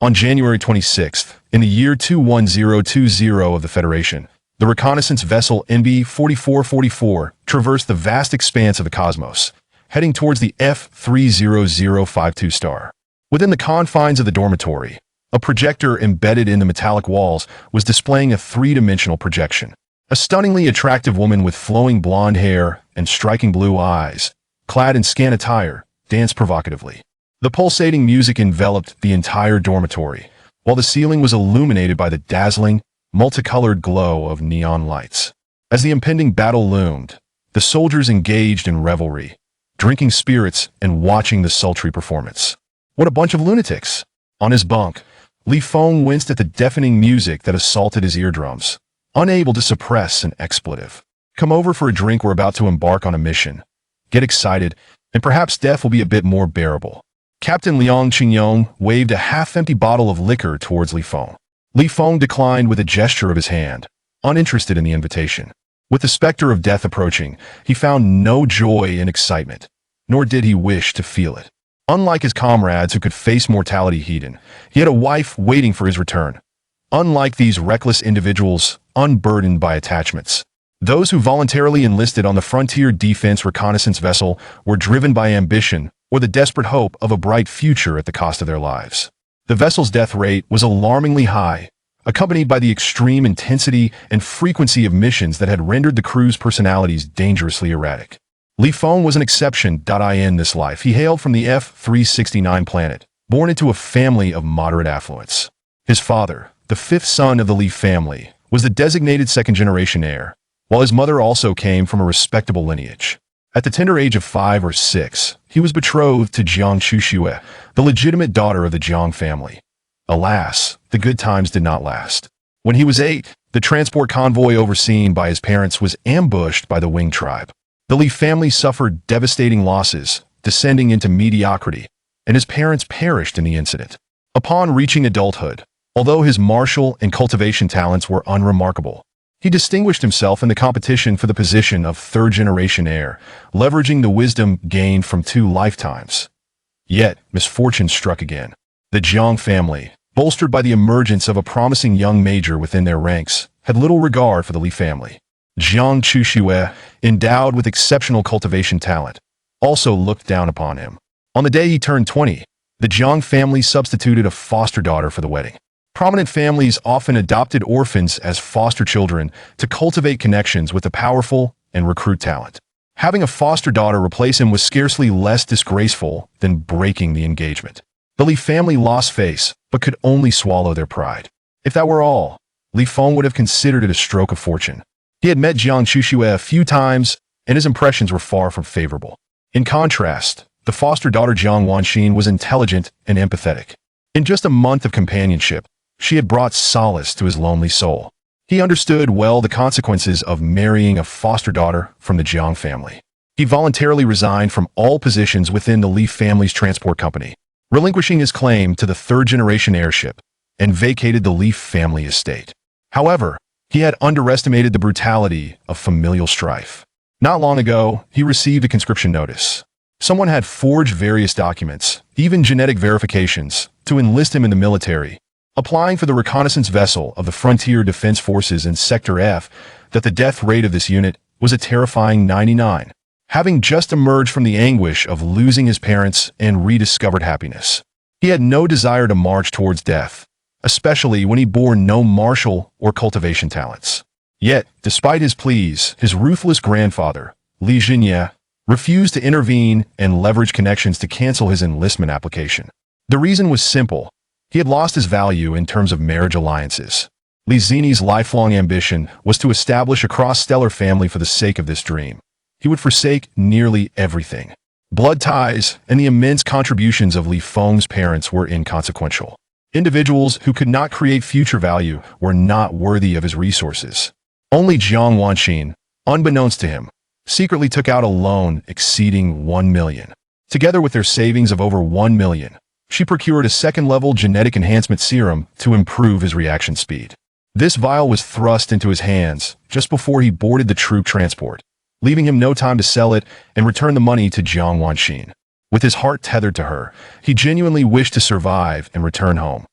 On January 26th, in the year 21020 of the Federation, the reconnaissance vessel NB-4444 traversed the vast expanse of the cosmos, heading towards the F-30052 star. Within the confines of the dormitory, a projector embedded in the metallic walls was displaying a three-dimensional projection. A stunningly attractive woman with flowing blonde hair and striking blue eyes, clad in scant attire, danced provocatively. The pulsating music enveloped the entire dormitory, while the ceiling was illuminated by the dazzling, multicolored glow of neon lights. As the impending battle loomed, the soldiers engaged in revelry, drinking spirits and watching the sultry performance. What a bunch of lunatics! On his bunk, Li Feng winced at the deafening music that assaulted his eardrums, unable to suppress an expletive. Come over for a drink, we're about to embark on a mission. Get excited, and perhaps death will be a bit more bearable. Captain Liang Qingyong waved a half-empty bottle of liquor towards Li Feng. Li Feng declined with a gesture of his hand, uninterested in the invitation. With the specter of death approaching, he found no joy in excitement, nor did he wish to feel it. Unlike his comrades who could face mortality heat-in, he had a wife waiting for his return. Unlike these reckless individuals, unburdened by attachments, those who voluntarily enlisted on the frontier defense reconnaissance vessel were driven by ambition or the desperate hope of a bright future at the cost of their lives. The vessel's death rate was alarmingly high, accompanied by the extreme intensity and frequency of missions that had rendered the crew's personalities dangerously erratic. Li Feng was an exception in this life. He hailed from the F-369 planet, born into a family of moderate affluence. His father, the fifth son of the Li family, was the designated second-generation heir, while his mother also came from a respectable lineage. At the tender age of 5 or 6, he was betrothed to Jiang Wanxin, the legitimate daughter of the Jiang family. Alas, the good times did not last. When he was 8, the transport convoy overseen by his parents was ambushed by the Wing tribe. The Li family suffered devastating losses, descending into mediocrity, and his parents perished in the incident. Upon reaching adulthood, although his martial and cultivation talents were unremarkable, he distinguished himself in the competition for the position of third-generation heir, leveraging the wisdom gained from 2 lifetimes. Yet, misfortune struck again. The Jiang family, bolstered by the emergence of a promising young major within their ranks, had little regard for the Li family. Jiang Wanxin, endowed with exceptional cultivation talent, also looked down upon him. On the day he turned 20, the Jiang family substituted a foster daughter for the wedding. Prominent families often adopted orphans as foster children to cultivate connections with the powerful and recruit talent. Having a foster daughter replace him was scarcely less disgraceful than breaking the engagement. The Li family lost face, but could only swallow their pride. If that were all, Li Feng would have considered it a stroke of fortune. He had met Jiang Wanxin a few times, and his impressions were far from favorable. In contrast, the foster daughter Jiang Wanxin was intelligent and empathetic. In just a month of companionship, she had brought solace to his lonely soul. He understood well the consequences of marrying a foster daughter from the Jiang family. He voluntarily resigned from all positions within the Li family's transport company, relinquishing his claim to the third-generation heirship, and vacated the Li family estate. However, he had underestimated the brutality of familial strife. Not long ago, he received a conscription notice. Someone had forged various documents, even genetic verifications, to enlist him in the military, applying for the reconnaissance vessel of the Frontier Defense Forces in Sector F, that the death rate of this unit was a terrifying 99. Having just emerged from the anguish of losing his parents and rediscovered happiness, he had no desire to march towards death, especially when he bore no martial or cultivation talents. Yet, despite his pleas, his ruthless grandfather, Li Jinye, refused to intervene and leverage connections to cancel his enlistment application. The reason was simple. He had lost his value in terms of marriage alliances. Li Zini's lifelong ambition was to establish a cross-stellar family for the sake of this dream. He would forsake nearly everything. Blood ties and the immense contributions of Li Feng's parents were inconsequential. Individuals who could not create future value were not worthy of his resources. Only Jiang Wanxin, unbeknownst to him, secretly took out a loan exceeding 1 million. Together with their savings of over 1 million, she procured a second-level genetic enhancement serum to improve his reaction speed. This vial was thrust into his hands just before he boarded the troop transport, leaving him no time to sell it and return the money to Jiang Wanxin. With his heart tethered to her, he genuinely wished to survive and return home.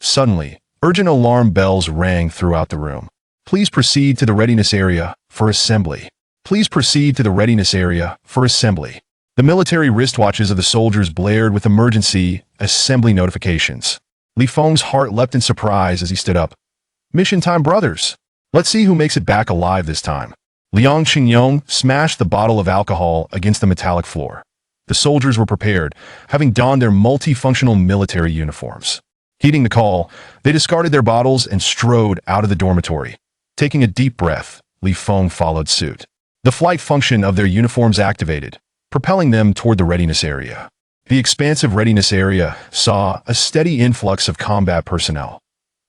Suddenly, urgent alarm bells rang throughout the room. Please proceed to the readiness area for assembly. Please proceed to the readiness area for assembly. The military wristwatches of the soldiers blared with emergency assembly notifications. Li Feng's heart leapt in surprise as he stood up. Mission time, brothers! Let's see who makes it back alive this time. Liang Qingyong smashed the bottle of alcohol against the metallic floor. The soldiers were prepared, having donned their multifunctional military uniforms. Heeding the call, they discarded their bottles and strode out of the dormitory. Taking a deep breath, Li Feng followed suit. The flight function of their uniforms activated, propelling them toward the readiness area. The expansive readiness area saw a steady influx of combat personnel.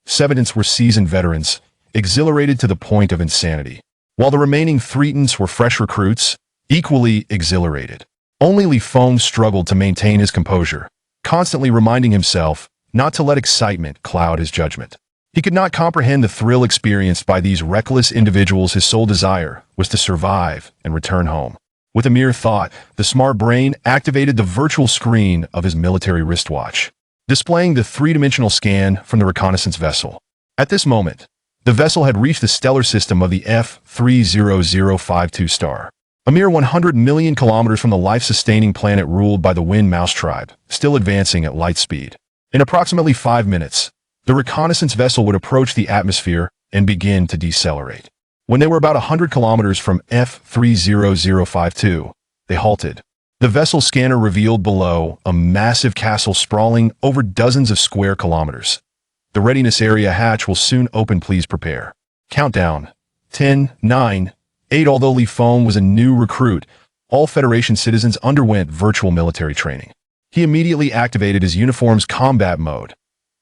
7 were seasoned veterans, exhilarated to the point of insanity, while the remaining 3 were fresh recruits, equally exhilarated. Only Li Feng struggled to maintain his composure, constantly reminding himself not to let excitement cloud his judgment. He could not comprehend the thrill experienced by these reckless individuals. His sole desire was to survive and return home. With a mere thought, the smart brain activated the virtual screen of his military wristwatch, displaying the three-dimensional scan from the reconnaissance vessel. At this moment, the vessel had reached the stellar system of the F30052 star, a mere 100 million kilometers from the life-sustaining planet ruled by the Wind Mouse tribe, still advancing at light speed. In approximately 5 minutes, the reconnaissance vessel would approach the atmosphere and begin to decelerate. When they were about 100 kilometers from F30052, they halted. The vessel scanner revealed below a massive castle sprawling over dozens of square kilometers. The readiness area hatch will soon open. Please prepare. Countdown. 10, 9, 8. Although Li Feng was a new recruit, all Federation citizens underwent virtual military training. He immediately activated his uniform's combat mode.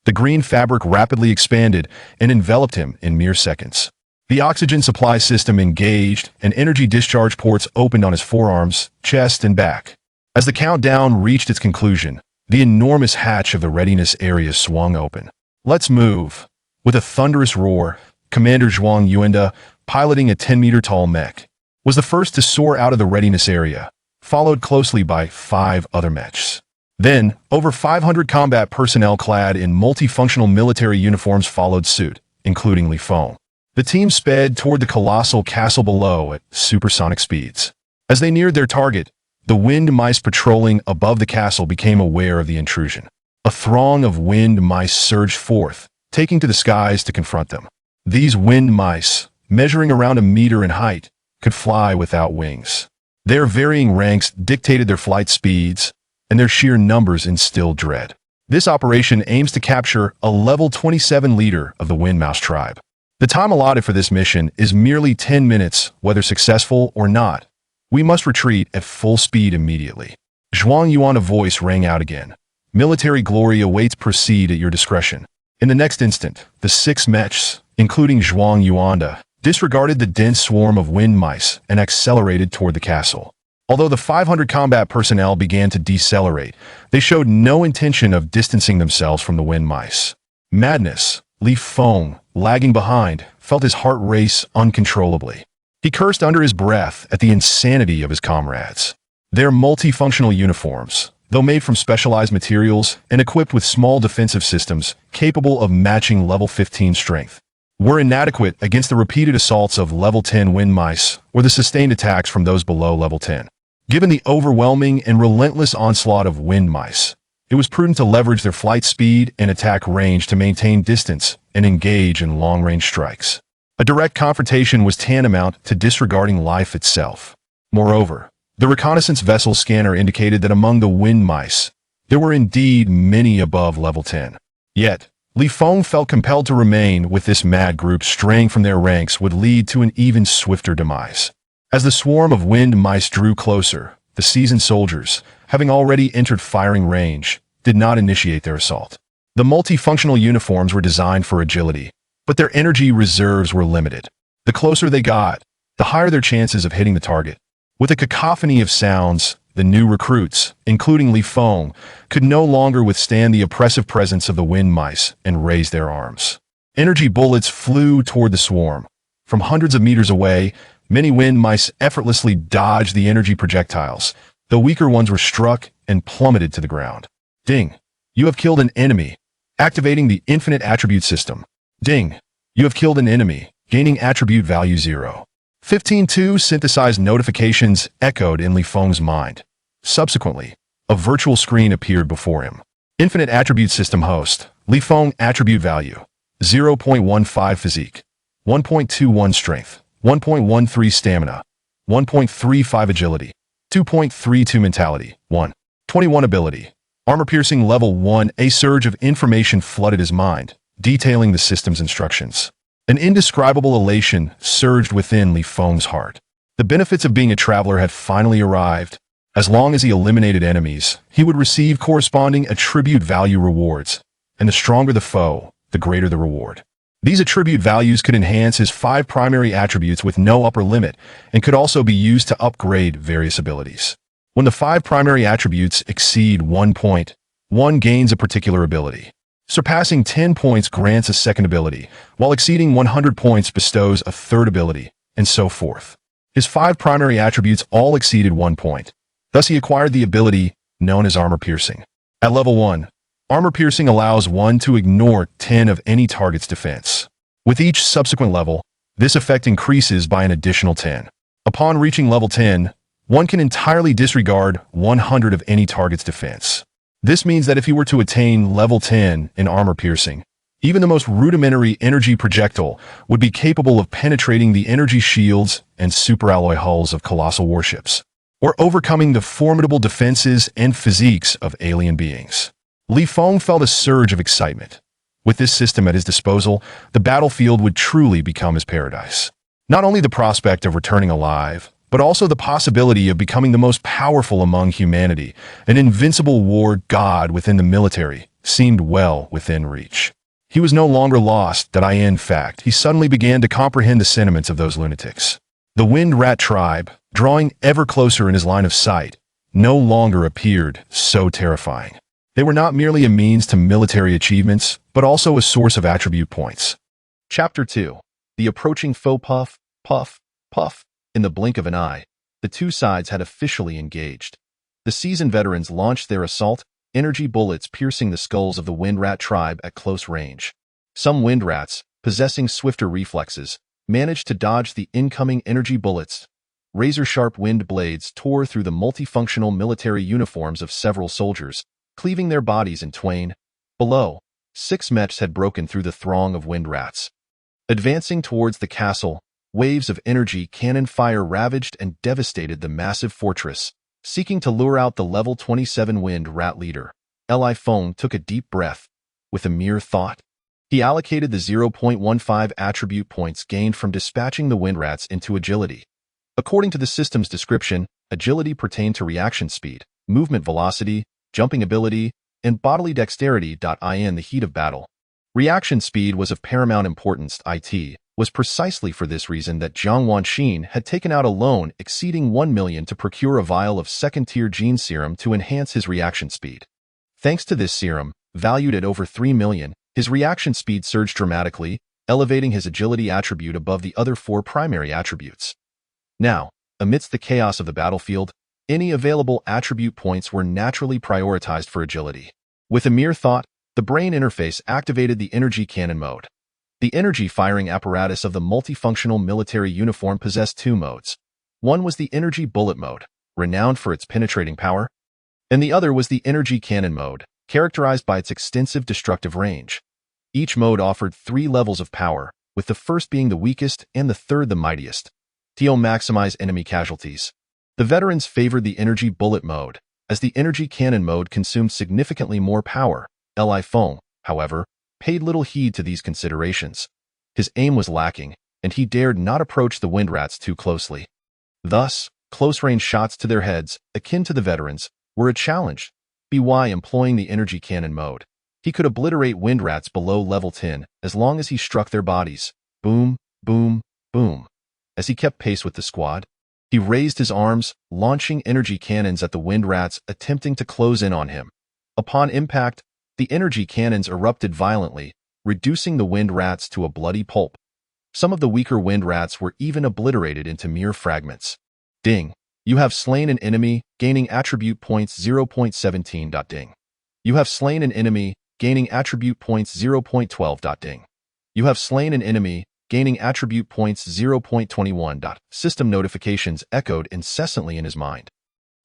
The green fabric rapidly expanded and enveloped him in mere seconds. The oxygen supply system engaged and energy discharge ports opened on his forearms, chest, and back. As the countdown reached its conclusion, the enormous hatch of the readiness area swung open. Let's move. With a thunderous roar, Commander Jiang Wanxin, piloting a 10-meter-tall mech, was the first to soar out of the readiness area, followed closely by 5 other mechs. Then, over 500 combat personnel clad in multifunctional military uniforms followed suit, including Li Feng. The team sped toward the colossal castle below at supersonic speeds. As they neared their target, the wind mice patrolling above the castle became aware of the intrusion. A throng of wind mice surged forth, taking to the skies to confront them. These wind mice, measuring around a meter in height, could fly without wings. Their varying ranks dictated their flight speeds, and their sheer numbers instilled dread. This operation aims to capture a level 27 leader of the Wind Mouse tribe. The time allotted for this mission is merely 10 minutes, whether successful or not. We must retreat at full speed immediately. Zhuang Yuan's voice rang out again. Military glory awaits. Proceed at your discretion. In the next instant, the 6 mechs, including Zhuang Yuan, disregarded the dense swarm of wind mice and accelerated toward the castle. Although the 500 combat personnel began to decelerate, they showed no intention of distancing themselves from the wind mice. Madness. Li Feng, lagging behind, felt his heart race uncontrollably. He cursed under his breath at the insanity of his comrades. Their multifunctional uniforms, though made from specialized materials and equipped with small defensive systems capable of matching level 15 strength, were inadequate against the repeated assaults of level 10 wind mice or the sustained attacks from those below level 10. Given the overwhelming and relentless onslaught of wind mice, it was prudent to leverage their flight speed and attack range to maintain distance and engage in long-range strikes. A direct confrontation was tantamount to disregarding life itself. Moreover, the reconnaissance vessel scanner indicated that among the wind mice, there were indeed many above level 10. Yet, Li Feng felt compelled to remain with this mad group. Straying from their ranks would lead to an even swifter demise. As the swarm of wind mice drew closer, the seasoned soldiers, having already entered firing range, did not initiate their assault. The multifunctional uniforms were designed for agility, but their energy reserves were limited. The closer they got, the higher their chances of hitting the target. With a cacophony of sounds, the new recruits, including Li Feng, could no longer withstand the oppressive presence of the wind mice and raised their arms. Energy bullets flew toward the swarm. From hundreds of meters away, many wind mice effortlessly dodged the energy projectiles. The weaker ones were struck and plummeted to the ground. Ding! You have killed an enemy. Activating the Infinite Attribute System. Ding. You have killed an enemy, gaining attribute value 0. 15:2 synthesized notifications echoed in Li Feng's mind. Subsequently, a virtual screen appeared before him. Infinite Attribute System Host. Li Feng Attribute Value. 0.15 Physique. 1.21 Strength. 1.13 Stamina. 1.35 Agility. 2.32 Mentality. 1.21 Ability. Armor-piercing level 1. A surge of information flooded his mind, detailing the system's instructions. An indescribable elation surged within Li Feng's heart. The benefits of being a traveler had finally arrived. As long as he eliminated enemies, he would receive corresponding attribute value rewards, and the stronger the foe, the greater the reward. These attribute values could enhance his 5 primary attributes with no upper limit, and could also be used to upgrade various abilities. When the 5 primary attributes exceed 1 point, one gains a particular ability. Surpassing 10 points grants a second ability, while exceeding 100 points bestows a third ability, and so forth. His 5 primary attributes all exceeded 1 point. Thus he acquired the ability known as Armor Piercing. At level 1, Armor Piercing allows one to ignore 10 of any target's defense. With each subsequent level, this effect increases by an additional 10. Upon reaching level 10, one can entirely disregard 100 of any target's defense. This means that if he were to attain level 10 in Armor Piercing, even the most rudimentary energy projectile would be capable of penetrating the energy shields and superalloy hulls of colossal warships, or overcoming the formidable defenses and physiques of alien beings. Li Feng felt a surge of excitement. With this system at his disposal, the battlefield would truly become his paradise. Not only the prospect of returning alive, but also the possibility of becoming the most powerful among humanity, an invincible war god within the military, seemed well within reach. He was no longer lost, in fact, he suddenly began to comprehend the sentiments of those lunatics. The Wind Rat tribe, drawing ever closer in his line of sight, no longer appeared so terrifying. They were not merely a means to military achievements, but also a source of attribute points. Chapter 2. The approaching foe. Puff, puff, puff. In the blink of an eye, the two sides had officially engaged. The seasoned veterans launched their assault, energy bullets piercing the skulls of the Wind Rat tribe at close range. Some Wind Rats, possessing swifter reflexes, managed to dodge the incoming energy bullets. Razor-sharp wind blades tore through the multifunctional military uniforms of several soldiers, cleaving their bodies in twain. Below, 6 mechs had broken through the throng of Wind Rats. Advancing towards the castle, waves of energy cannon fire ravaged and devastated the massive fortress. Seeking to lure out the level 27 Wind Rat leader, Li Feng took a deep breath. With a mere thought, he allocated the 0.15 attribute points gained from dispatching the Wind Rats into agility. According to the system's description, agility pertained to reaction speed, movement velocity, jumping ability, and bodily dexterity. In the heat of battle, reaction speed was of paramount importance. It was precisely for this reason that Jiang Wanxin had taken out a loan exceeding 1 million to procure a vial of second-tier gene serum to enhance his reaction speed. Thanks to this serum, valued at over 3 million, his reaction speed surged dramatically, elevating his agility attribute above the other 4 primary attributes. Now, amidst the chaos of the battlefield, any available attribute points were naturally prioritized for agility. With a mere thought, the brain interface activated the energy cannon mode. The energy firing apparatus of the multifunctional military uniform possessed 2 modes. One was the energy bullet mode, renowned for its penetrating power, and the other was the energy cannon mode, characterized by its extensive destructive range. Each mode offered 3 levels of power, with the first being the weakest and the third the mightiest. To maximize enemy casualties, the veterans favored the energy bullet mode, as the energy cannon mode consumed significantly more power. Li Feng, however, paid little heed to these considerations. His aim was lacking, and he dared not approach the Wind Rats too closely. Thus, close-range shots to their heads, akin to the veterans, were a challenge. By employing the energy cannon mode, he could obliterate Wind Rats below level 10 as long as he struck their bodies. Boom, boom, boom. As he kept pace with the squad, he raised his arms, launching energy cannons at the Wind Rats attempting to close in on him. Upon impact, the energy cannons erupted violently, reducing the Wind Rats to a bloody pulp. Some of the weaker Wind Rats were even obliterated into mere fragments. Ding. You have slain an enemy, gaining attribute points 0.17. Ding. You have slain an enemy, gaining attribute points 0.12. Ding. You have slain an enemy, gaining attribute points 0.21. System notifications echoed incessantly in his mind.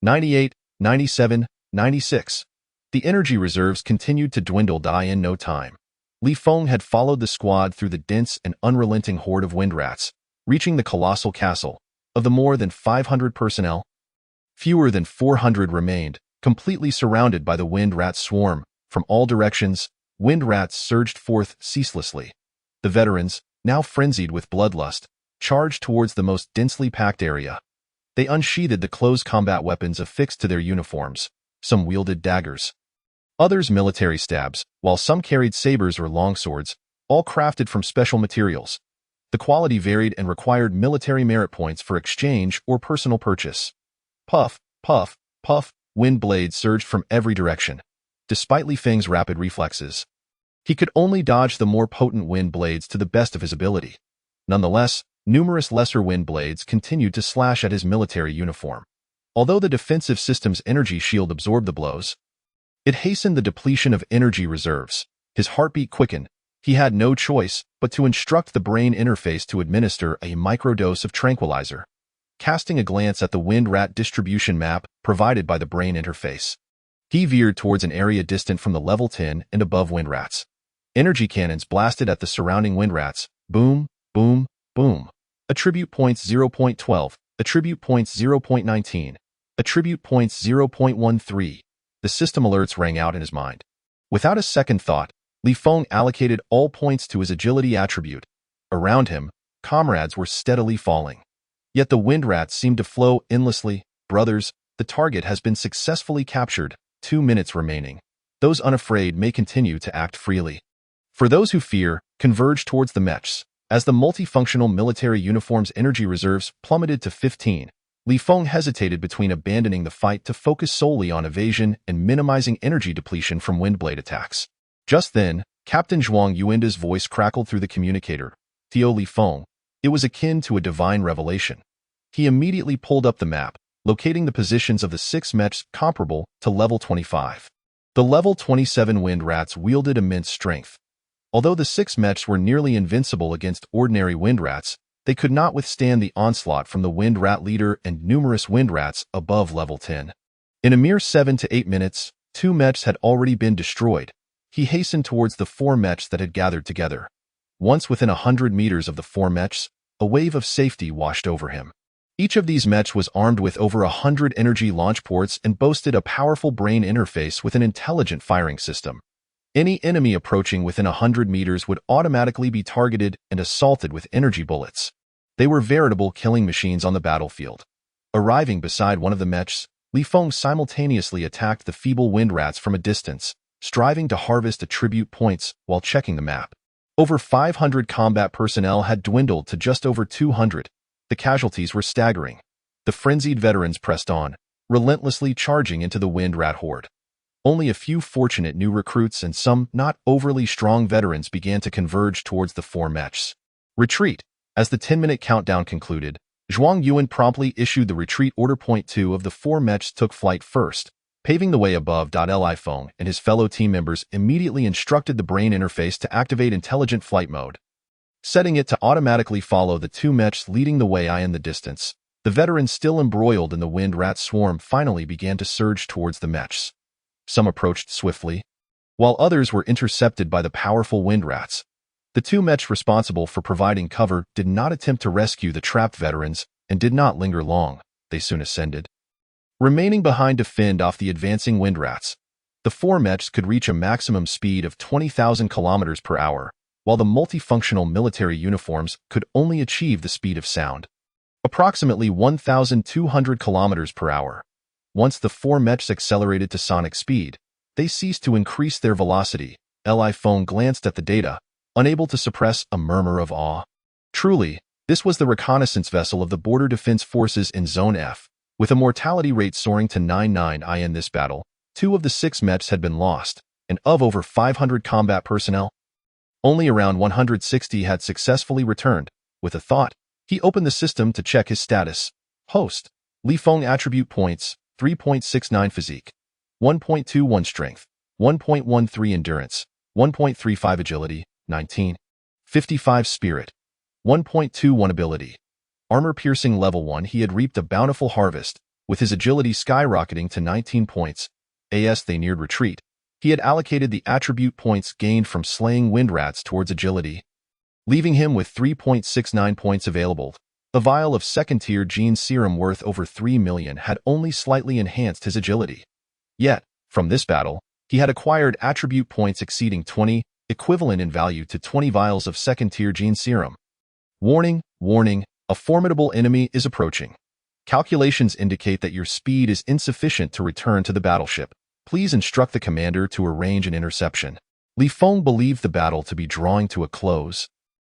98, 97, 96. The energy reserves continued to dwindle. In no time. Li Feng had followed the squad through the dense and unrelenting horde of wind rats, reaching the colossal castle. Of the more than 500 personnel, fewer than 400 remained, completely surrounded by the wind rat swarm. From all directions, wind rats surged forth ceaselessly. The veterans, now frenzied with bloodlust, charged towards the most densely packed area. They unsheathed the close combat weapons affixed to their uniforms. Some wielded daggers, others military stabs, while some carried sabers or longswords, all crafted from special materials. The quality varied and required military merit points for exchange or personal purchase. Puff, puff, puff, wind blades surged from every direction. Despite Li Feng's rapid reflexes, he could only dodge the more potent wind blades to the best of his ability. Nonetheless, numerous lesser wind blades continued to slash at his military uniform. Although the defensive system's energy shield absorbed the blows, it hastened the depletion of energy reserves. His heartbeat quickened. He had no choice but to instruct the brain interface to administer a microdose of tranquilizer. Casting a glance at the wind rat distribution map provided by the brain interface, he veered towards an area distant from the level 10 and above wind rats. Energy cannons blasted at the surrounding wind rats. Boom, boom, boom. Attribute points 0.12, attribute points 0.19, attribute points 0.13. The system alerts rang out in his mind. Without a second thought, Li Feng allocated all points to his agility attribute. Around him, comrades were steadily falling. Yet the wind rats seemed to flow endlessly. Brothers, the target has been successfully captured. 2 minutes remaining. Those unafraid may continue to act freely. For those who fear, converge towards the mechs. As the multifunctional military uniform's energy reserves plummeted to 15, Li Feng hesitated between abandoning the fight to focus solely on evasion and minimizing energy depletion from windblade attacks. Just then, Captain Zhuang Yuanda's voice crackled through the communicator. Theo Li Feng. It was akin to a divine revelation. He immediately pulled up the map, locating the positions of the 6 mechs comparable to level 25. The level 27 wind rats wielded immense strength. Although the 6 mechs were nearly invincible against ordinary wind rats, they could not withstand the onslaught from the wind rat leader and numerous wind rats above level 10. In a mere 7 to 8 minutes, 2 mechs had already been destroyed. He hastened towards the 4 mechs that had gathered together. Once within 100 meters of the 4 mechs, a wave of safety washed over him. Each of these mechs was armed with over 100 energy launch ports and boasted a powerful brain interface with an intelligent firing system. Any enemy approaching within 100 meters would automatically be targeted and assaulted with energy bullets. They were veritable killing machines on the battlefield. Arriving beside one of the mechs, Li Feng simultaneously attacked the feeble wind rats from a distance, striving to harvest attribute points while checking the map. Over 500 combat personnel had dwindled to just over 200. The casualties were staggering. The frenzied veterans pressed on, relentlessly charging into the wind rat horde. Only a few fortunate new recruits and some not overly strong veterans began to converge towards the 4 mechs. Retreat. As the 10-minute countdown concluded, Zhuang Yuan promptly issued the retreat order. Point 2 of the 4 mechs took flight first, paving the way above. Li Feng and his fellow team members immediately instructed the brain interface to activate intelligent flight mode, setting it to automatically follow the 2 mechs leading the way. In the distance, the veterans still embroiled in the wind rat swarm finally began to surge towards the mechs. Some approached swiftly, while others were intercepted by the powerful wind rats. The 2 mechs responsible for providing cover did not attempt to rescue the trapped veterans and did not linger long. They soon ascended, remaining behind to fend off the advancing wind rats. The 4 mechs could reach a maximum speed of 20,000 kilometers per hour, while the multifunctional military uniforms could only achieve the speed of sound, approximately 1,200 kilometers per hour. Once the 4 mechs accelerated to sonic speed, they ceased to increase their velocity. Li Feng glanced at the data, unable to suppress a murmur of awe. Truly, this was the reconnaissance vessel of the Border Defense Forces in Zone F. With a mortality rate soaring to 99 in this battle, 2 of the 6 mechs had been lost, and of over 500 combat personnel, only around 160 had successfully returned. With a thought, he opened the system to check his status. Host. Li Feng attribute points, 3.69 physique, 1.21 strength, 1.13 endurance, 1.35 agility, 19.55 spirit, 1.21 ability. Armor-piercing level 1. He had reaped a bountiful harvest, with his agility skyrocketing to 19 points. As they neared retreat, he had allocated the attribute points gained from slaying wind rats towards agility, leaving him with 3.69 points available. A vial of second-tier gene serum worth over 3 million had only slightly enhanced his agility. Yet, from this battle, he had acquired attribute points exceeding 20, equivalent in value to 20 vials of second-tier gene serum. Warning, warning, a formidable enemy is approaching. Calculations indicate that your speed is insufficient to return to the battleship. Please instruct the commander to arrange an interception. Li Feng believed the battle to be drawing to a close,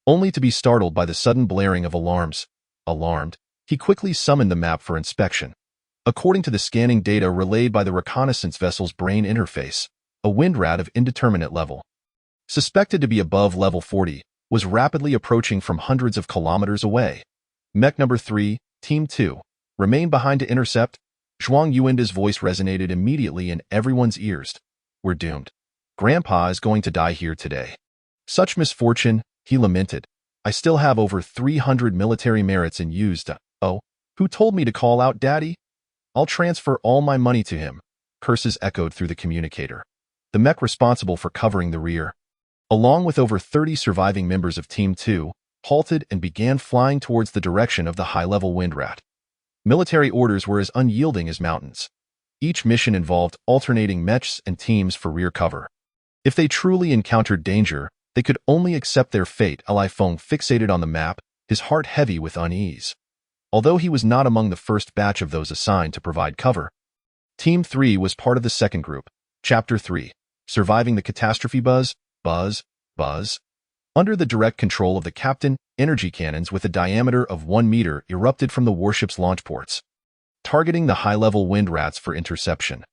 only to be startled by the sudden blaring of alarms. Alarmed, he quickly summoned the map for inspection. According to the scanning data relayed by the reconnaissance vessel's brain interface, a wind rat of indeterminate level, suspected to be above level 40, was rapidly approaching from hundreds of kilometers away. Mech number 3, Team 2, remain behind to intercept. Zhuang Yuanda's voice resonated immediately in everyone's ears. We're doomed. Grandpa is going to die here today. Such misfortune, he lamented. I still have over 300 military merits in used. Oh, who told me to call out Daddy? I'll transfer all my money to him. Curses echoed through the communicator. The mech responsible for covering the rear, along with over 30 surviving members of Team 2, halted and began flying towards the direction of the high-level wind rat. Military orders were as unyielding as mountains. Each mission involved alternating mechs and teams for rear cover. If they truly encountered danger, they could only accept their fate. Li Feng fixated on the map, his heart heavy with unease. Although he was not among the first batch of those assigned to provide cover, Team 3 was part of the second group. Chapter 3. Surviving the catastrophe. Buzz. Under the direct control of the captain, energy cannons with a diameter of 1 meter erupted from the warship's launch ports, targeting the high-level wind rats for interception.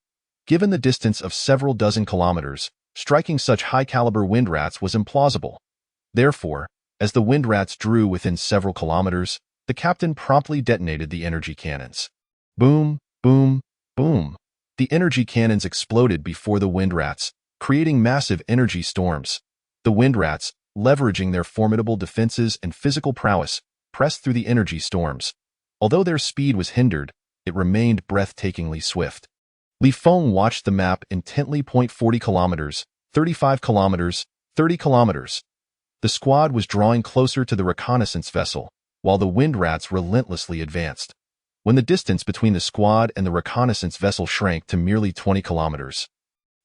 Given the distance of several dozen kilometers, striking such high-caliber wind rats was implausible. Therefore, as the wind rats drew within several kilometers, the captain promptly detonated the energy cannons. Boom, boom, boom. The energy cannons exploded before the wind rats, creating massive energy storms. The wind rats, leveraging their formidable defenses and physical prowess, pressed through the energy storms. Although their speed was hindered, it remained breathtakingly swift. Li Feng watched the map intently. 40 kilometers, 35 kilometers, 30 kilometers. The squad was drawing closer to the reconnaissance vessel, while the wind rats relentlessly advanced. When the distance between the squad and the reconnaissance vessel shrank to merely 20 kilometers,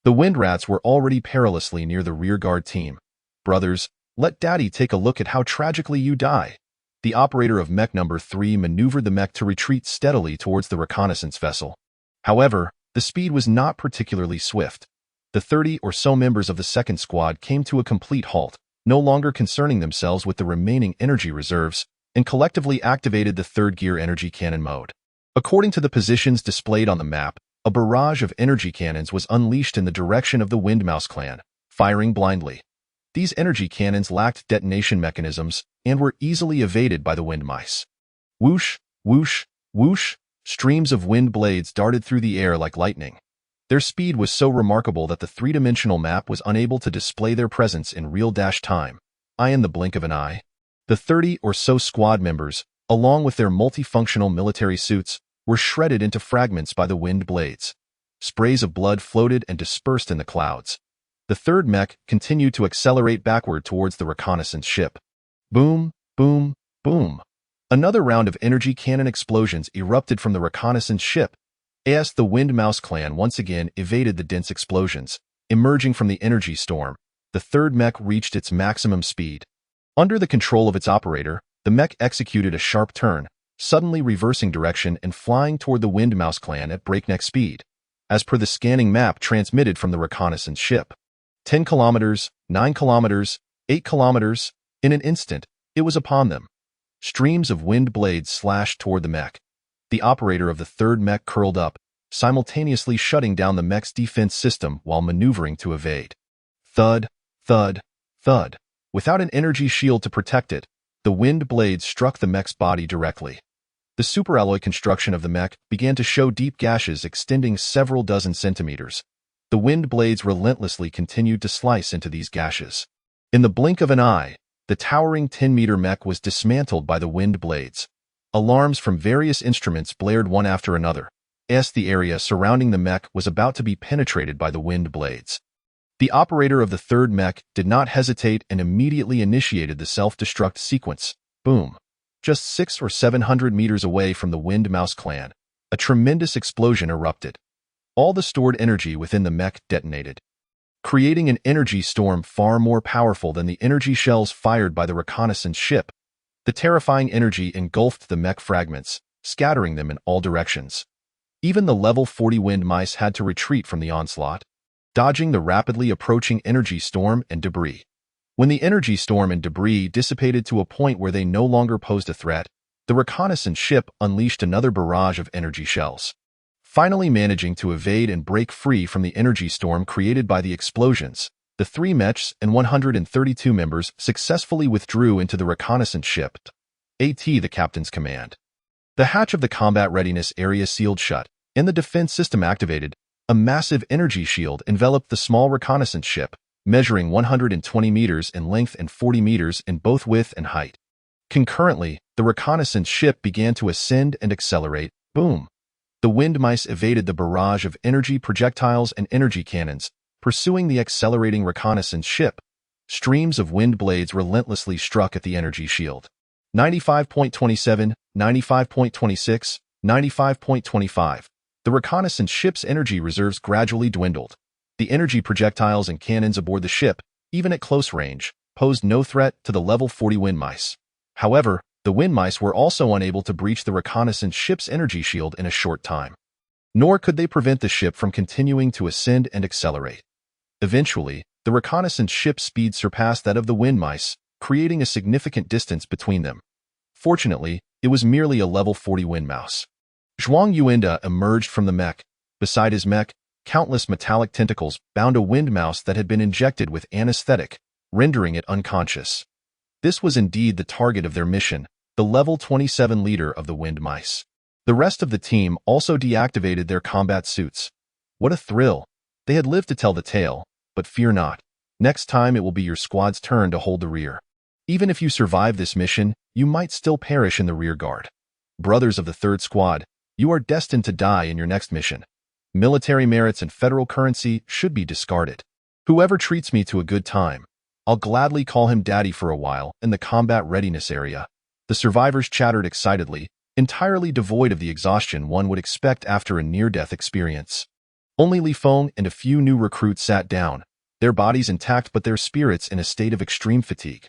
the wind rats were already perilously near the rearguard team. Brothers, let Daddy take a look at how tragically you die. The operator of mech number 3 maneuvered the mech to retreat steadily towards the reconnaissance vessel. However, the speed was not particularly swift. The 30 or so members of the second squad came to a complete halt, no longer concerning themselves with the remaining energy reserves, and collectively activated the third-gear energy cannon mode. According to the positions displayed on the map, a barrage of energy cannons was unleashed in the direction of the Windmouse clan, firing blindly. These energy cannons lacked detonation mechanisms and were easily evaded by the wind mice. Whoosh, whoosh, whoosh, streams of wind blades darted through the air like lightning. Their speed was so remarkable that the three-dimensional map was unable to display their presence in real time. In the blink of an eye, the 30 or so squad members, along with their multifunctional military suits, were shredded into fragments by the wind blades. Sprays of blood floated and dispersed in the clouds. The third mech continued to accelerate backward towards the reconnaissance ship. Boom, boom, boom. Another round of energy cannon explosions erupted from the reconnaissance ship. As the Windmouse clan once again evaded the dense explosions, emerging from the energy storm, the third mech reached its maximum speed. Under the control of its operator, the mech executed a sharp turn, suddenly reversing direction and flying toward the Windmouse clan at breakneck speed, as per the scanning map transmitted from the reconnaissance ship. 10 kilometers, 9 kilometers, 8 kilometers. In an instant, it was upon them. Streams of wind blades slashed toward the mech. The operator of the third mech curled up, simultaneously shutting down the mech's defense system while maneuvering to evade. Thud, thud, thud. Without an energy shield to protect it, the wind blades struck the mech's body directly. The superalloy construction of the mech began to show deep gashes extending several dozen centimeters. The wind blades relentlessly continued to slice into these gashes. In the blink of an eye, the towering 10-meter mech was dismantled by the wind blades. Alarms from various instruments blared one after another, as the area surrounding the mech was about to be penetrated by the wind blades. The operator of the third mech did not hesitate and immediately initiated the self-destruct sequence. Boom. Just 600 or 700 meters away from the Wind Mouse clan, a tremendous explosion erupted. All the stored energy within the mech detonated, creating an energy storm far more powerful than the energy shells fired by the reconnaissance ship. The terrifying energy engulfed the mech fragments, scattering them in all directions. Even the level 40 wind mice had to retreat from the onslaught, dodging the rapidly approaching energy storm and debris. When the energy storm and debris dissipated to a point where they no longer posed a threat, the reconnaissance ship unleashed another barrage of energy shells. Finally managing to evade and break free from the energy storm created by the explosions, the 3 mechs and 132 members successfully withdrew into the reconnaissance ship. The captain's command. The hatch of the combat readiness area sealed shut, and the defense system activated. A massive energy shield enveloped the small reconnaissance ship, measuring 120 meters in length and 40 meters in both width and height. Concurrently, the reconnaissance ship began to ascend and accelerate. Boom! The wind mice evaded the barrage of energy projectiles and energy cannons, pursuing the accelerating reconnaissance ship. Streams of wind blades relentlessly struck at the energy shield. 95.27, 95.26, 95.25. The reconnaissance ship's energy reserves gradually dwindled. The energy projectiles and cannons aboard the ship, even at close range, posed no threat to the level 40 wind mice. However, the wind mice were also unable to breach the reconnaissance ship's energy shield in a short time. Nor could they prevent the ship from continuing to ascend and accelerate. Eventually, the reconnaissance ship's speed surpassed that of the wind mice, creating a significant distance between them. Fortunately, it was merely a level 40 wind mouse. Zhuang Yuanda emerged from the mech. Beside his mech, countless metallic tentacles bound a wind mouse that had been injected with anesthetic, rendering it unconscious. This was indeed the target of their mission, the level 27 leader of the wind mice. The rest of the team also deactivated their combat suits. What a thrill! They had lived to tell the tale, but fear not. Next time it will be your squad's turn to hold the rear. Even if you survive this mission, you might still perish in the rear guard. Brothers of the 3rd Squad, you are destined to die in your next mission. Military merits and federal currency should be discarded. Whoever treats me to a good time, I'll gladly call him daddy for a while in the combat readiness area. The survivors chattered excitedly, entirely devoid of the exhaustion one would expect after a near-death experience. Only Li Feng and a few new recruits sat down, their bodies intact but their spirits in a state of extreme fatigue.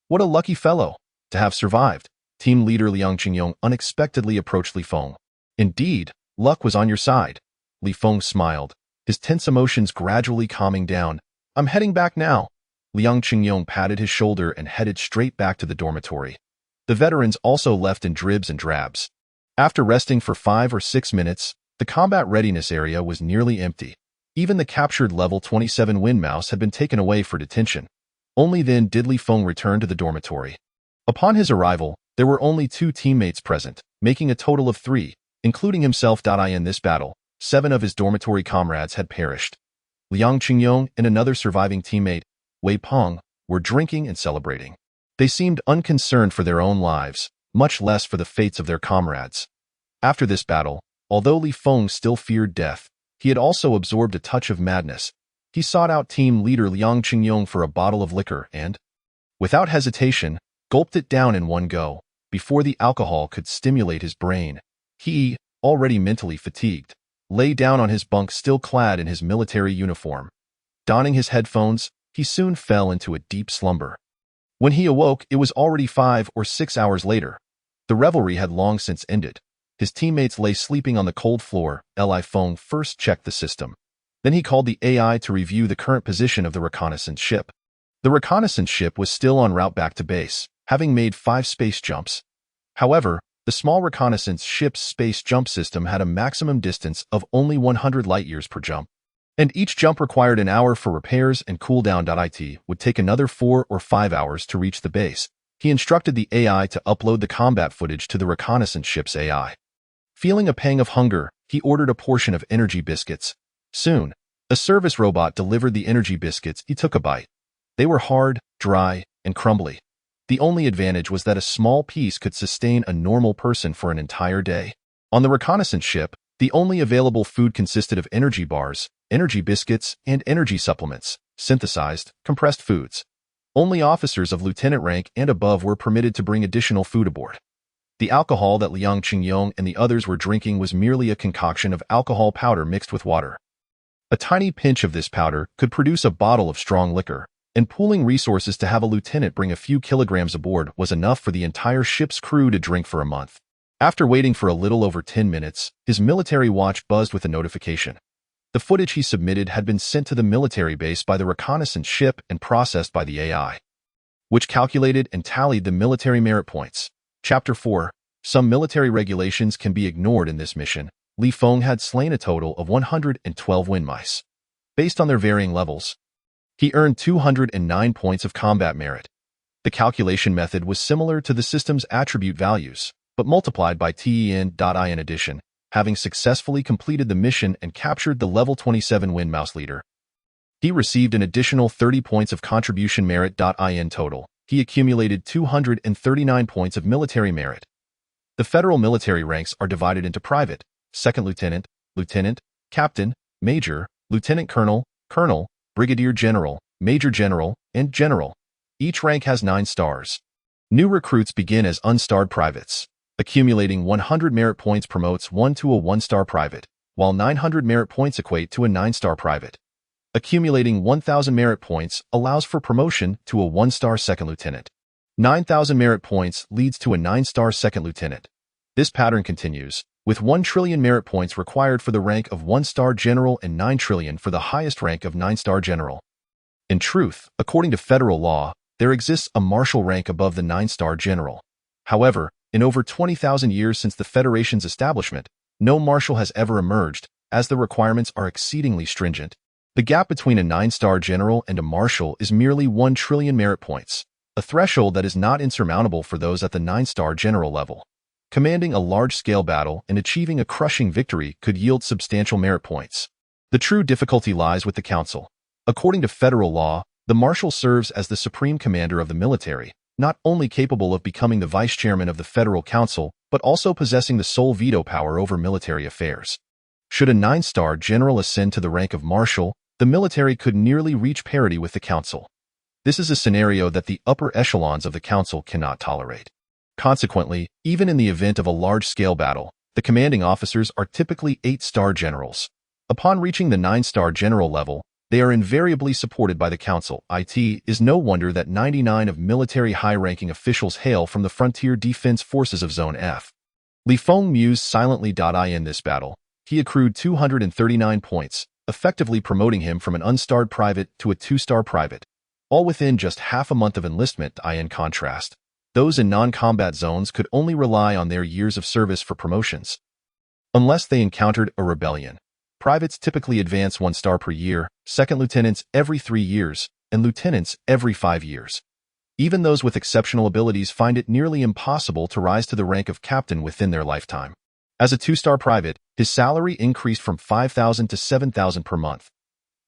What a lucky fellow to have survived. Team leader Liang Qingyong unexpectedly approached Li Feng. Indeed, luck was on your side. Li Feng smiled, his tense emotions gradually calming down. I'm heading back now. Liang Qingyong patted his shoulder and headed straight back to the dormitory. The veterans also left in dribs and drabs. After resting for 5 or 6 minutes, the combat readiness area was nearly empty. Even the captured level 27 wind mouse had been taken away for detention. Only then did Li Feng return to the dormitory. Upon his arrival, there were only 2 teammates present, making a total of 3, including himself. In this battle, 7 of his dormitory comrades had perished. Liang Qingyong and another surviving teammate, Wei Peng, were drinking and celebrating. They seemed unconcerned for their own lives, much less for the fates of their comrades. After this battle, although Li Feng still feared death, he had also absorbed a touch of madness. He sought out team leader Liang Qingyong for a bottle of liquor and, without hesitation, gulped it down in one go, before the alcohol could stimulate his brain. He, already mentally fatigued, lay down on his bunk still clad in his military uniform. Donning his headphones, he soon fell into a deep slumber. When he awoke, it was already 5 or 6 hours later. The revelry had long since ended. His teammates lay sleeping on the cold floor. Li Feng first checked the system. Then he called the AI to review the current position of the reconnaissance ship. The reconnaissance ship was still en route back to base, having made 5 space jumps. However, the small reconnaissance ship's space jump system had a maximum distance of only 100 light-years per jump, and each jump required an hour for repairs and cooldown. It would take another 4 or 5 hours to reach the base. He instructed the AI to upload the combat footage to the reconnaissance ship's AI. Feeling a pang of hunger, he ordered a portion of energy biscuits. Soon, A service robot delivered the energy biscuits. He took a bite. They were hard, dry, and crumbly. The only advantage was that a small piece could sustain a normal person for an entire day. On the reconnaissance ship, the only available food consisted of energy bars, energy biscuits, and energy supplements, synthesized, compressed foods. Only officers of lieutenant rank and above were permitted to bring additional food aboard. The alcohol that Liang Qingyong and the others were drinking was merely a concoction of alcohol powder mixed with water. A tiny pinch of this powder could produce a bottle of strong liquor, and pooling resources to have a lieutenant bring a few kilograms aboard was enough for the entire ship's crew to drink for a month. After waiting for a little over 10 minutes, his military watch buzzed with a notification. The footage he submitted had been sent to the military base by the reconnaissance ship and processed by the AI, which calculated and tallied the military merit points. Chapter 4. Some military regulations can be ignored in this mission. Li Feng had slain a total of 112 wind mice. Based on their varying levels, he earned 209 points of combat merit. The calculation method was similar to the system's attribute values, but multiplied by ten. In addition, having successfully completed the mission and captured the level 27 wind mouse leader, he received an additional 30 points of contribution merit. In total, he accumulated 239 points of military merit. The federal military ranks are divided into private, second lieutenant, lieutenant, captain, major, lieutenant colonel, colonel, brigadier general, major general, and general. Each rank has 9 stars. New recruits begin as unstarred privates. Accumulating 100 merit points promotes one to a 1-star private, while 900 merit points equate to a 9-star private. Accumulating 1,000 merit points allows for promotion to a 1-star second lieutenant. 9,000 merit points leads to a 9-star second lieutenant. This pattern continues, with 1 trillion merit points required for the rank of 1-star general and 9 trillion for the highest rank of 9-star general. In truth, according to federal law, there exists a marshal rank above the 9-star general. However, in over 20,000 years since the Federation's establishment, no marshal has ever emerged, as the requirements are exceedingly stringent. The gap between a 9-star general and a marshal is merely 1 trillion merit points, a threshold that is not insurmountable for those at the 9-star general level. Commanding a large-scale battle and achieving a crushing victory could yield substantial merit points. The true difficulty lies with the council. According to federal law, the marshal serves as the supreme commander of the military, not only capable of becoming the vice-chairman of the federal council, but also possessing the sole veto power over military affairs. Should a 9-star general ascend to the rank of marshal, the military could nearly reach parity with the council. This is a scenario that the upper echelons of the council cannot tolerate. Consequently, even in the event of a large-scale battle, the commanding officers are typically 8-star generals. Upon reaching the 9-star general level, they are invariably supported by the council. It is no wonder that 99 of military high-ranking officials hail from the frontier defense forces of Zone F. Li Feng mused silently. In this battle, he accrued 239 points, effectively promoting him from an unstarred private to a 2-star private, all within just half a month of enlistment. In contrast, those in non-combat zones could only rely on their years of service for promotions. Unless they encountered a rebellion, privates typically advance 1 star per year, second lieutenants every 3 years, and lieutenants every 5 years. Even those with exceptional abilities find it nearly impossible to rise to the rank of captain within their lifetime. As a 2-star private, his salary increased from 5,000 to 7,000 per month.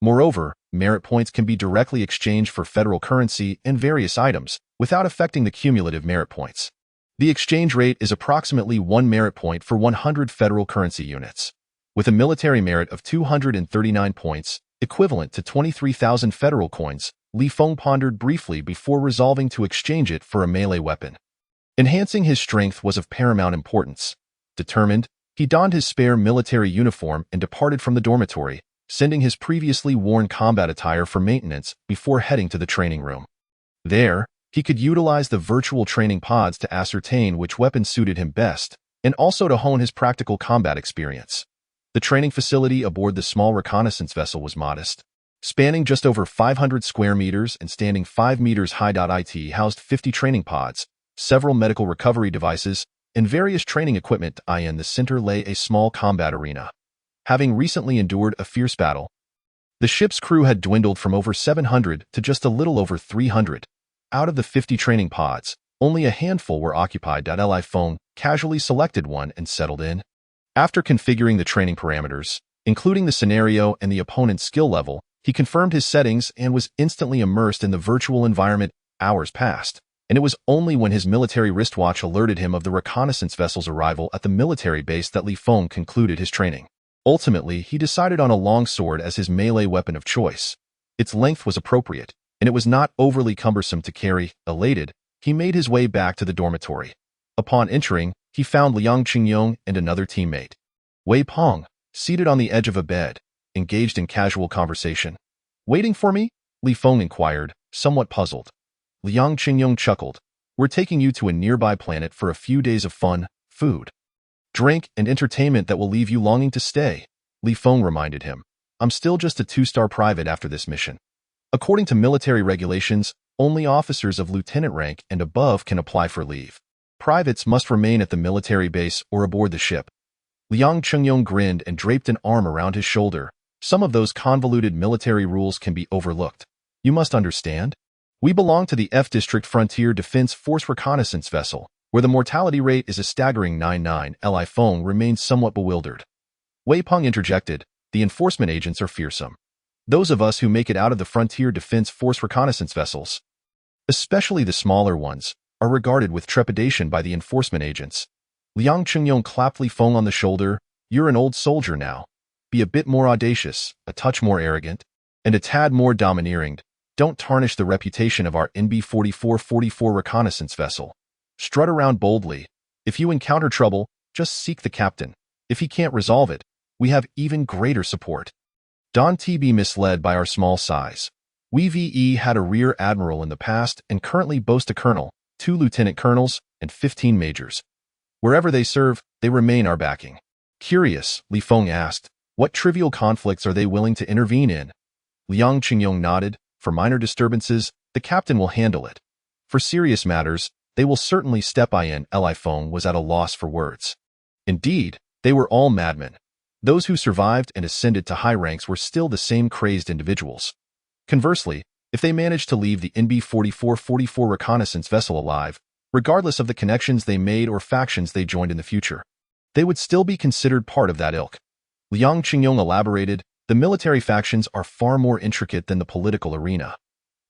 Moreover, merit points can be directly exchanged for federal currency and various items, without affecting the cumulative merit points. The exchange rate is approximately 1 merit point for 100 federal currency units. With a military merit of 239 points, equivalent to 23,000 federal coins, Li Feng pondered briefly before resolving to exchange it for a melee weapon. Enhancing his strength was of paramount importance. Determined, he donned his spare military uniform and departed from the dormitory, sending his previously worn combat attire for maintenance before heading to the training room. There, he could utilize the virtual training pods to ascertain which weapon suited him best, and also to hone his practical combat experience. The training facility aboard the small reconnaissance vessel was modest, spanning just over 500 square meters and standing 5 meters high. It housed 50 training pods, several medical recovery devices, and various training equipment. In the center lay a small combat arena. Having recently endured a fierce battle, the ship's crew had dwindled from over 700 to just a little over 300. Out of the 50 training pods, only a handful were occupied. Li Feng casually selected one and settled in. After configuring the training parameters, Including the scenario and the opponent's skill level, he confirmed his settings and was instantly immersed in the virtual environment. Hours passed, and it was only when his military wristwatch alerted him of the reconnaissance vessel's arrival at the military base that Li Feng concluded his training. Ultimately, he decided on a longsword as his melee weapon of choice. Its length was appropriate, and it was not overly cumbersome to carry. Elated, he made his way back to the dormitory. Upon entering, he found Liang Qingyong and another teammate. Wei Peng, seated on the edge of a bed, engaged in casual conversation. "Waiting for me?" Li Feng inquired, somewhat puzzled. Liang Qingyong chuckled. "We're taking you to a nearby planet for a few days of fun, food, drink, and entertainment that will leave you longing to stay," Li Feng reminded him. "I'm still just a 2-star private after this mission. According to military regulations, only officers of lieutenant rank and above can apply for leave. Privates must remain at the military base or aboard the ship." Liang Qingyong grinned and draped an arm around his shoulder. "Some of those convoluted military rules can be overlooked. You must understand. We belong to the F District Frontier Defense Force reconnaissance vessel, where the mortality rate is a staggering 99. Li Feng remained somewhat bewildered. Wei Peng interjected, "The enforcement agents are fearsome. Those of us who make it out of the Frontier Defense Force reconnaissance vessels, especially the smaller ones, are regarded with trepidation by the enforcement agents." Liang Qingyong clapped Li Feng on the shoulder. "You're an old soldier now. Be a bit more audacious, a touch more arrogant, and a tad more domineering. Don't tarnish the reputation of our NB 4444 reconnaissance vessel. Strut around boldly. If you encounter trouble, just seek the captain. If he can't resolve it, we have even greater support. Don't be misled by our small size. We VE had a rear admiral in the past and currently boast a colonel, 2 lieutenant colonels, and 15 majors. Wherever they serve, they remain our backing." Curious, Li Feng asked, "What trivial conflicts are they willing to intervene in?" Liang Qingyong nodded. "For minor disturbances, the captain will handle it. For serious matters, they will certainly step in." Li Feng was at a loss for words. Indeed, they were all madmen. Those who survived and ascended to high ranks were still the same crazed individuals. Conversely, if they managed to leave the NB 4444 reconnaissance vessel alive, regardless of the connections they made or factions they joined in the future, they would still be considered part of that ilk. Liang Qingyong elaborated, "The military factions are far more intricate than the political arena.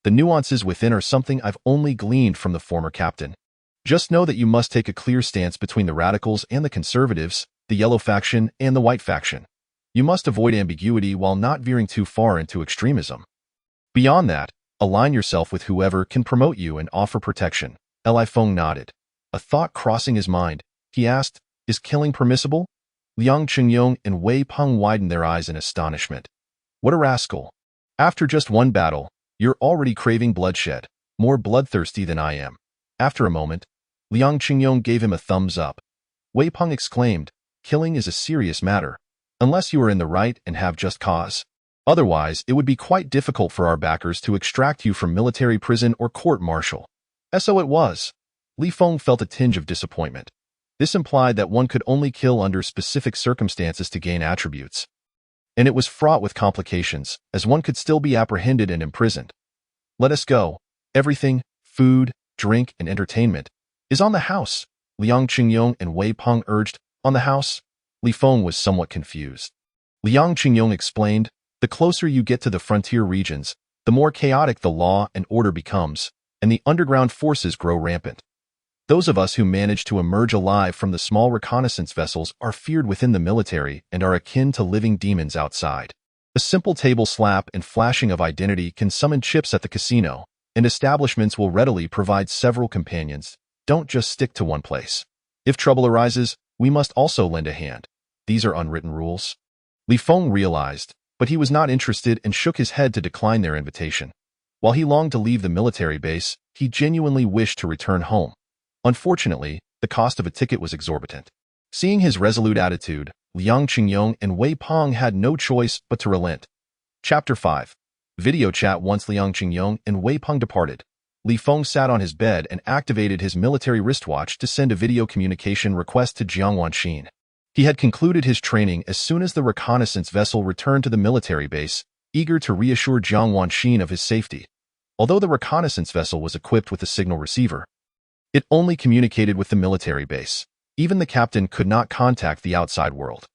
The nuances within are something I've only gleaned from the former captain. Just know that you must take a clear stance between the radicals and the conservatives, the yellow faction and the white faction. You must avoid ambiguity while not veering too far into extremism. Beyond that, align yourself with whoever can promote you and offer protection." Li Feng nodded. A thought crossing his mind, he asked, "Is killing permissible?" Liang Qingyong and Wei Peng widened their eyes in astonishment. "What a rascal. After just one battle, you're already craving bloodshed, more bloodthirsty than I am." After a moment, Liang Qingyong gave him a thumbs up. Wei Peng exclaimed, "Killing is a serious matter, unless you are in the right and have just cause. Otherwise, it would be quite difficult for our backers to extract you from military prison or court-martial." So it was. Li Feng felt a tinge of disappointment. This implied that one could only kill under specific circumstances to gain attributes. And it was fraught with complications, as one could still be apprehended and imprisoned. "Let us go. Everything, food, drink, and entertainment, is on the house," Liang Qingyong and Wei Peng urged. "On the house?" Li Feng was somewhat confused. Liang Qingyong explained, "The closer you get to the frontier regions, the more chaotic the law and order becomes, and the underground forces grow rampant. Those of us who manage to emerge alive from the small reconnaissance vessels are feared within the military and are akin to living demons outside. A simple table slap and flashing of identity can summon chips at the casino, and establishments will readily provide several companions. Don't just stick to one place. If trouble arises, we must also lend a hand. These are unwritten rules." Li Feng realized, but he was not interested and shook his head to decline their invitation. While he longed to leave the military base, he genuinely wished to return home. Unfortunately, the cost of a ticket was exorbitant. Seeing his resolute attitude, Liang Qingyong and Wei Peng had no choice but to relent. Chapter 5. Video chat. Once Liang Qingyong and Wei Peng departed, Li Feng sat on his bed and activated his military wristwatch to send a video communication request to Jiang Wanxin. He had concluded his training as soon as the reconnaissance vessel returned to the military base, eager to reassure Jiang Wanxin of his safety. Although the reconnaissance vessel was equipped with a signal receiver, it only communicated with the military base. Even the captain could not contact the outside world.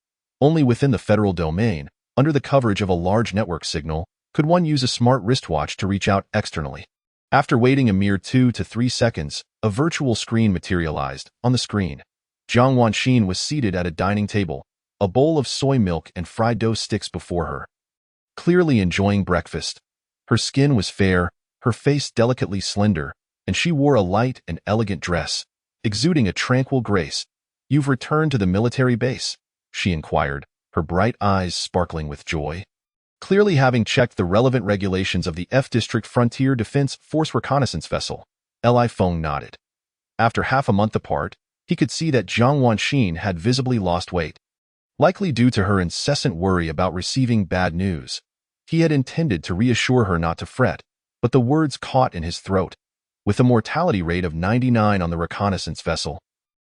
Only within the federal domain, under the coverage of a large network signal, could one use a smart wristwatch to reach out externally. After waiting a mere 2 to 3 seconds, a virtual screen materialized. On the screen, Jiang Wanxin was seated at a dining table, a bowl of soy milk and fried dough sticks before her. Clearly enjoying breakfast. Her skin was fair, her face delicately slender, and she wore a light and elegant dress, exuding a tranquil grace. "You've returned to the military base?" she inquired, her bright eyes sparkling with joy. Clearly having checked the relevant regulations of the F District Frontier Defense Force reconnaissance vessel, Li Feng nodded. After half a month apart, he could see that Jiang Wanxin had visibly lost weight, likely due to her incessant worry about receiving bad news. He had intended to reassure her not to fret, but the words caught in his throat. With a mortality rate of 99 on the reconnaissance vessel,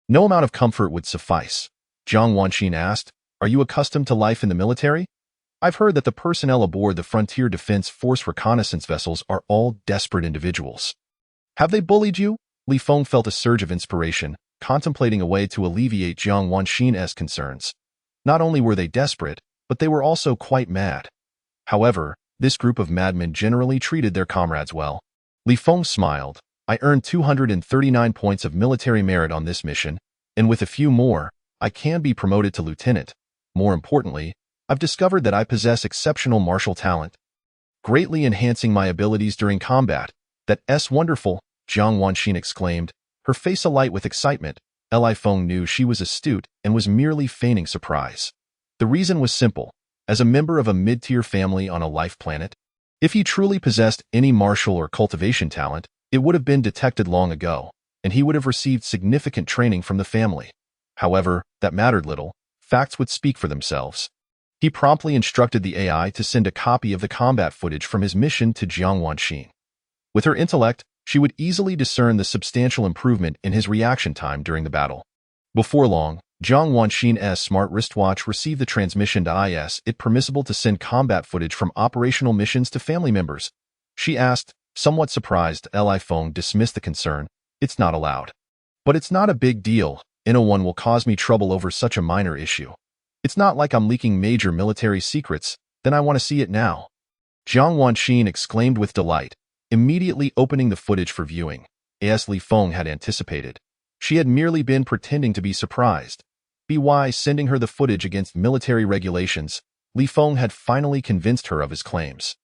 no amount of comfort would suffice. Jiang Wanxin asked, "Are you accustomed to life in the military? I've heard that the personnel aboard the Frontier Defense Force reconnaissance vessels are all desperate individuals. Have they bullied you?" Li Feng felt a surge of inspiration, contemplating a way to alleviate Jiang Wanxin's concerns. Not only were they desperate, but they were also quite mad. However, this group of madmen generally treated their comrades well. Li Feng smiled. "I earned 239 points of military merit on this mission, and with a few more, I can be promoted to lieutenant. More importantly, I've discovered that I possess exceptional martial talent, greatly enhancing my abilities during combat." "That's wonderful," Jiang Wanxin exclaimed, her face alight with excitement. Li Feng knew she was astute and was merely feigning surprise. The reason was simple. As a member of a mid-tier family on a life planet, if he truly possessed any martial or cultivation talent, it would have been detected long ago, and he would have received significant training from the family. However, that mattered little. Facts would speak for themselves. He promptly instructed the AI to send a copy of the combat footage from his mission to Jiang Wanxin. With her intellect, she would easily discern the substantial improvement in his reaction time during the battle. Before long, Jiang Wanxin's smart wristwatch received the transmission to Is it permissible to send combat footage from operational missions to family members. She asked, somewhat surprised. Li Feng dismissed the concern. "It's not allowed." "But it's not a big deal. No one will cause me trouble over such a minor issue. It's not like I'm leaking major military secrets. Then I want to see it now." Jiang Wanxin exclaimed with delight, immediately opening the footage for viewing. As Li Feng had anticipated, she had merely been pretending to be surprised. By sending her the footage against military regulations, Li Feng had finally convinced her of his claims.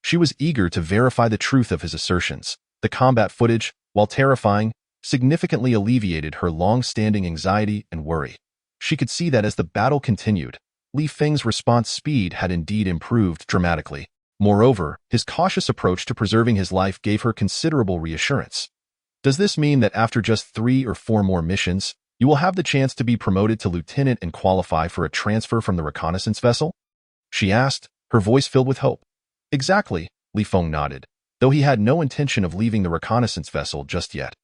She was eager to verify the truth of his assertions. The combat footage, while terrifying, significantly alleviated her long-standing anxiety and worry. She could see that as the battle continued, Li Feng's response speed had indeed improved dramatically. Moreover, his cautious approach to preserving his life gave her considerable reassurance. "Does this mean that after just 3 or 4 more missions, you will have the chance to be promoted to lieutenant and qualify for a transfer from the reconnaissance vessel?" she asked, her voice filled with hope. "Exactly," Li Feng nodded, though he had no intention of leaving the reconnaissance vessel just yet.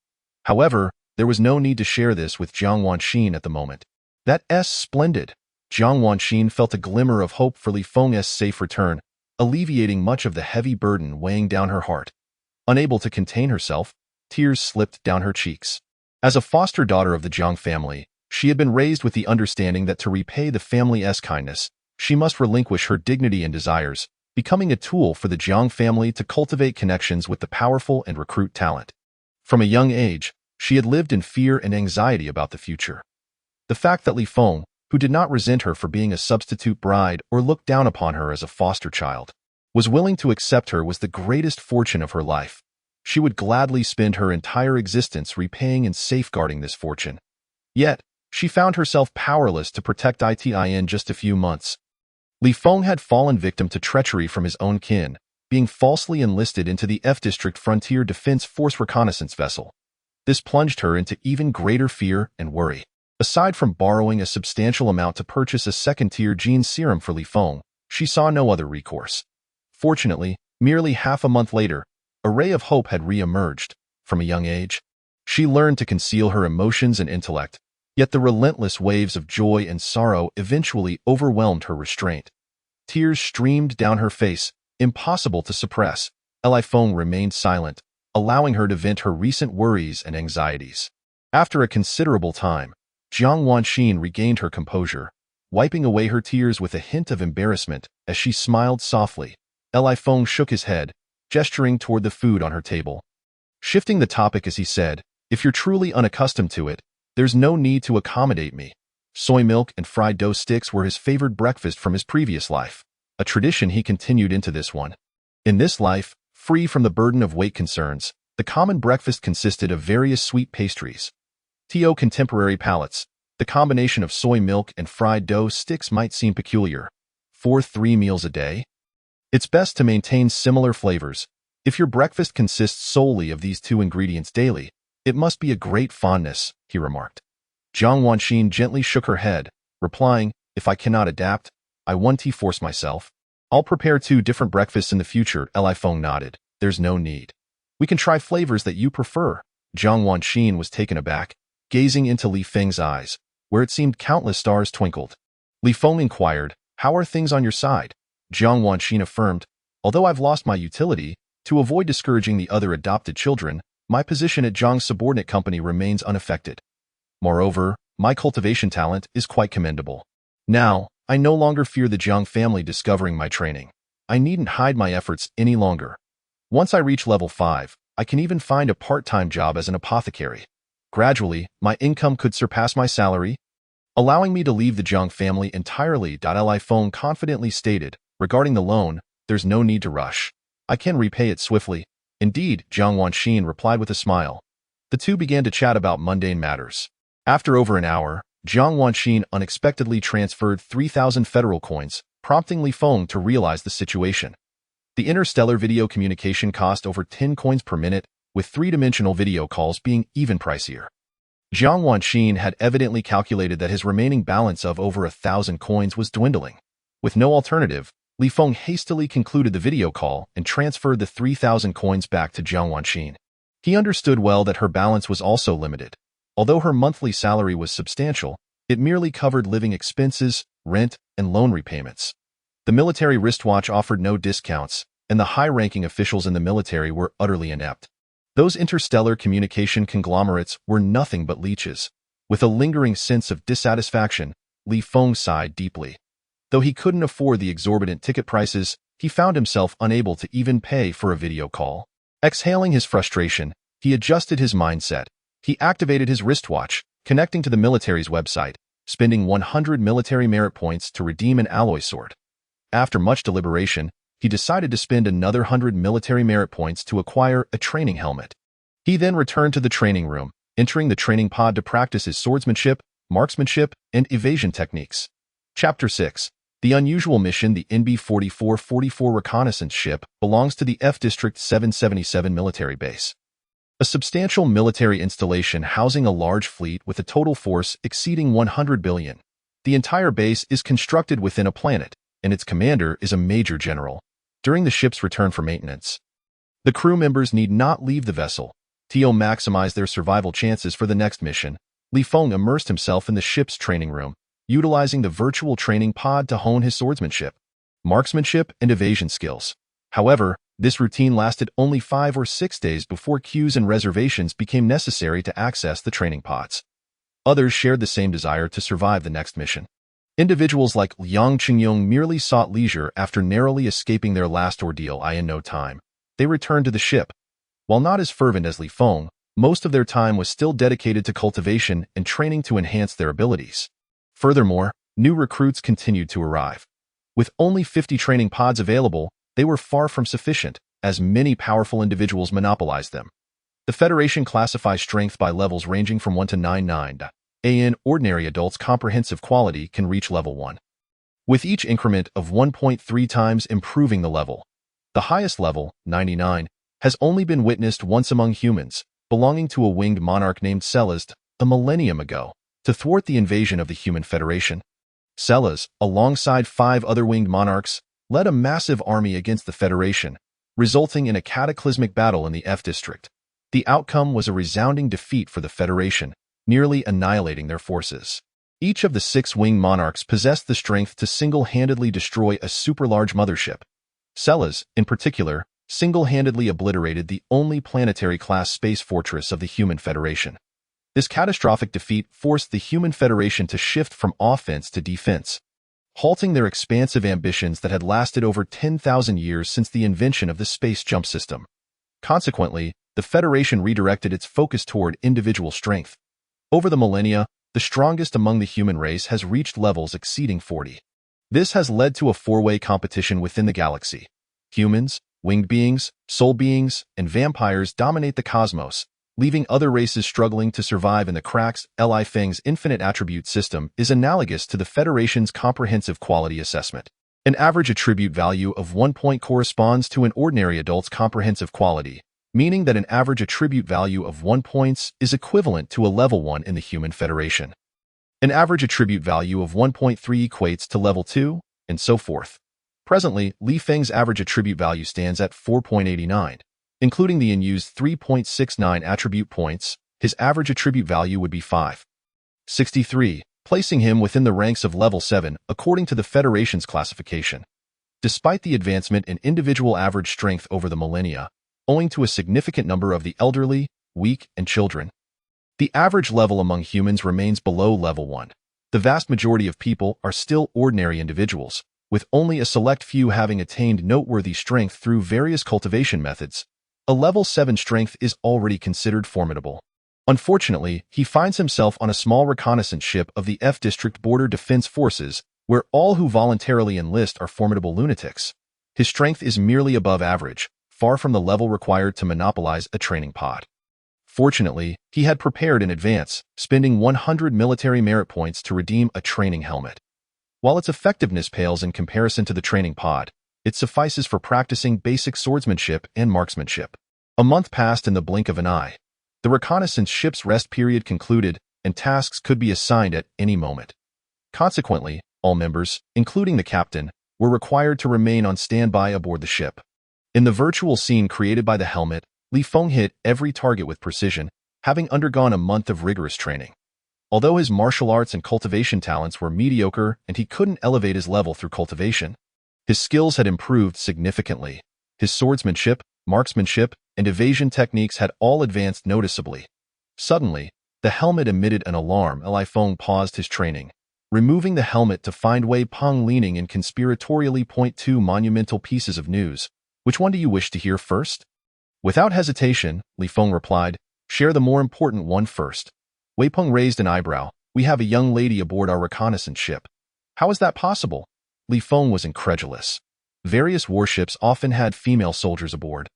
However, there was no need to share this with Jiang Wanxin at the moment. "That's splendid." Jiang Wanxin felt a glimmer of hope for Li Feng's safe return, alleviating much of the heavy burden weighing down her heart. Unable to contain herself, tears slipped down her cheeks. As a foster daughter of the Jiang family, she had been raised with the understanding that to repay the family's kindness, she must relinquish her dignity and desires, becoming a tool for the Jiang family to cultivate connections with the powerful and recruit talent. From a young age, she had lived in fear and anxiety about the future. The fact that Li Feng, who did not resent her for being a substitute bride or look down upon her as a foster child, was willing to accept her was the greatest fortune of her life. She would gladly spend her entire existence repaying and safeguarding this fortune. Yet, she found herself powerless to protect it in just a few months. Li Feng had fallen victim to treachery from his own kin, being falsely enlisted into the F District Frontier Defense Force reconnaissance vessel. This plunged her into even greater fear and worry. Aside from borrowing a substantial amount to purchase a second-tier gene serum for Li Feng, she saw no other recourse. Fortunately, merely half a month later, a ray of hope had re-emerged. From a young age, she learned to conceal her emotions and intellect, yet the relentless waves of joy and sorrow eventually overwhelmed her restraint. Tears streamed down her face, impossible to suppress. Li Feng remained silent, allowing her to vent her recent worries and anxieties. After a considerable time, Jiang Wanxin regained her composure. wiping away her tears with a hint of embarrassment as she smiled softly. Li Feng shook his head, gesturing toward the food on her table. Shifting the topic as he said, "If you're truly unaccustomed to it, there's no need to accommodate me." Soy milk and fried dough sticks were his favorite breakfast from his previous life, a tradition he continued into this one. In this life, free from the burden of weight concerns, the common breakfast consisted of various sweet pastries. To contemporary palates, the combination of soy milk and fried dough sticks might seem peculiar. For 3 meals a day? It's best to maintain similar flavors. If your breakfast consists solely of these 2 ingredients daily, it must be a great fondness, he remarked. Jiang Wanxin gently shook her head, replying, "If I cannot adapt, I won't force myself. I'll prepare 2 different breakfasts in the future." Li Feng nodded. "There's no need. We can try flavors that you prefer." Jiang Wanxin was taken aback, gazing into Li Feng's eyes, where it seemed countless stars twinkled. Li Feng inquired, "How are things on your side?" Jiang Wanxin affirmed, "Although I've lost my utility, to avoid discouraging the other adopted children, my position at Jiang's subordinate company remains unaffected. Moreover, my cultivation talent is quite commendable. Now, I no longer fear the Jiang family discovering my training. I needn't hide my efforts any longer. Once I reach level 5, I can even find a part-time job as an apothecary. Gradually, my income could surpass my salary, allowing me to leave the Jiang family entirely." Li Feng confidently stated, "Regarding the loan, there's no need to rush. I can repay it swiftly." "Indeed," Jiang Wanxin replied with a smile. The two began to chat about mundane matters. After over an hour, Jiang Wanxin unexpectedly transferred 3,000 federal coins, prompting Li Feng to realize the situation. The interstellar video communication cost over 10 coins per minute, with 3-dimensional video calls being even pricier. Jiang Wanxin had evidently calculated that his remaining balance of over 1,000 coins was dwindling. With no alternative, Li Feng hastily concluded the video call and transferred the 3,000 coins back to Jiang Wanxin. He understood well that her balance was also limited. Although her monthly salary was substantial, it merely covered living expenses, rent, and loan repayments. The military wristwatch offered no discounts, and the high-ranking officials in the military were utterly inept. Those interstellar communication conglomerates were nothing but leeches. With a lingering sense of dissatisfaction, Li Feng sighed deeply. Though he couldn't afford the exorbitant ticket prices, he found himself unable to even pay for a video call. Exhaling his frustration, he adjusted his mindset. He activated his wristwatch, connecting to the military's website, spending 100 military merit points to redeem an alloy sword. After much deliberation, he decided to spend another 100 military merit points to acquire a training helmet. He then returned to the training room, entering the training pod to practice his swordsmanship, marksmanship, and evasion techniques. Chapter 6. The unusual mission. The NB-4444 reconnaissance ship belongs to the F District 777 military base. A substantial military installation housing a large fleet with a total force exceeding 100 billion. The entire base is constructed within a planet, and its commander is a major general. During the ship's return for maintenance, the crew members need not leave the vessel. To maximize their survival chances for the next mission, Li Feng immersed himself in the ship's training room, utilizing the virtual training pod to hone his swordsmanship, marksmanship, and evasion skills. However, this routine lasted only 5 or 6 days before queues and reservations became necessary to access the training pods. Others shared the same desire to survive the next mission. Individuals like Yang Qingyong merely sought leisure after narrowly escaping their last ordeal. In no time, they returned to the ship. While not as fervent as Li Feng, most of their time was still dedicated to cultivation and training to enhance their abilities. Furthermore, new recruits continued to arrive. With only 50 training pods available, they were far from sufficient, as many powerful individuals monopolized them. The Federation classifies strength by levels ranging from 1 to 99. Ordinary adults' comprehensive quality can reach level 1, with each increment of 1.3 times improving the level. The highest level, 99, has only been witnessed once among humans, belonging to a winged monarch named Celeste, a millennium ago, to thwart the invasion of the human Federation. Celeste, alongside 5 other winged monarchs, led a massive army against the Federation, resulting in a cataclysmic battle in the F District. The outcome was a resounding defeat for the Federation, nearly annihilating their forces. Each of the 6 winged monarchs possessed the strength to single-handedly destroy a super-large mothership. Celeste, in particular, single-handedly obliterated the only planetary-class space fortress of the human Federation. This catastrophic defeat forced the human Federation to shift from offense to defense, halting their expansive ambitions that had lasted over 10,000 years since the invention of the space jump system. Consequently, the Federation redirected its focus toward individual strength. Over the millennia, the strongest among the human race has reached levels exceeding 40. This has led to a four-way competition within the galaxy. Humans, winged beings, soul beings, and vampires dominate the cosmos, leaving other races struggling to survive in the cracks. Li Feng's infinite attribute system is analogous to the Federation's comprehensive quality assessment. An average attribute value of 1 point corresponds to an ordinary adult's comprehensive quality, meaning that an average attribute value of 1 point is equivalent to a level 1 in the human Federation. An average attribute value of 1.3 equates to level 2, and so forth. Presently, Li Feng's average attribute value stands at 4.89. Including the unused 3.69 attribute points, his average attribute value would be 5.63, placing him within the ranks of level 7 according to the Federation's classification. Despite the advancement in individual average strength over the millennia, owing to a significant number of the elderly, weak, and children, the average level among humans remains below level 1. The vast majority of people are still ordinary individuals, with only a select few having attained noteworthy strength through various cultivation methods. A level 7 strength is already considered formidable. Unfortunately, he finds himself on a small reconnaissance ship of the F District Border Defense Forces, where all who voluntarily enlist are formidable lunatics. His strength is merely above average, far from the level required to monopolize a training pod. Fortunately, he had prepared in advance, spending 100 military merit points to redeem a training helmet. While its effectiveness pales in comparison to the training pod, it suffices for practicing basic swordsmanship and marksmanship. A month passed in the blink of an eye. The reconnaissance ship's rest period concluded, and tasks could be assigned at any moment. Consequently, all members, including the captain, were required to remain on standby aboard the ship. In the virtual scene created by the helmet, Li Feng hit every target with precision, having undergone a month of rigorous training. Although his martial arts and cultivation talents were mediocre and he couldn't elevate his level through cultivation, his skills had improved significantly. His swordsmanship, marksmanship, and evasion techniques had all advanced noticeably. Suddenly, the helmet emitted an alarm. Li Feng paused his training, removing the helmet to find Wei Peng leaning and conspiratorially point two monumental pieces of news. Which one do you wish to hear first? Without hesitation, Li Feng replied, share the more important one first. Wei Peng raised an eyebrow. We have a young lady aboard our reconnaissance ship. How is that possible? Li Feng was incredulous. Various warships often had female soldiers aboard.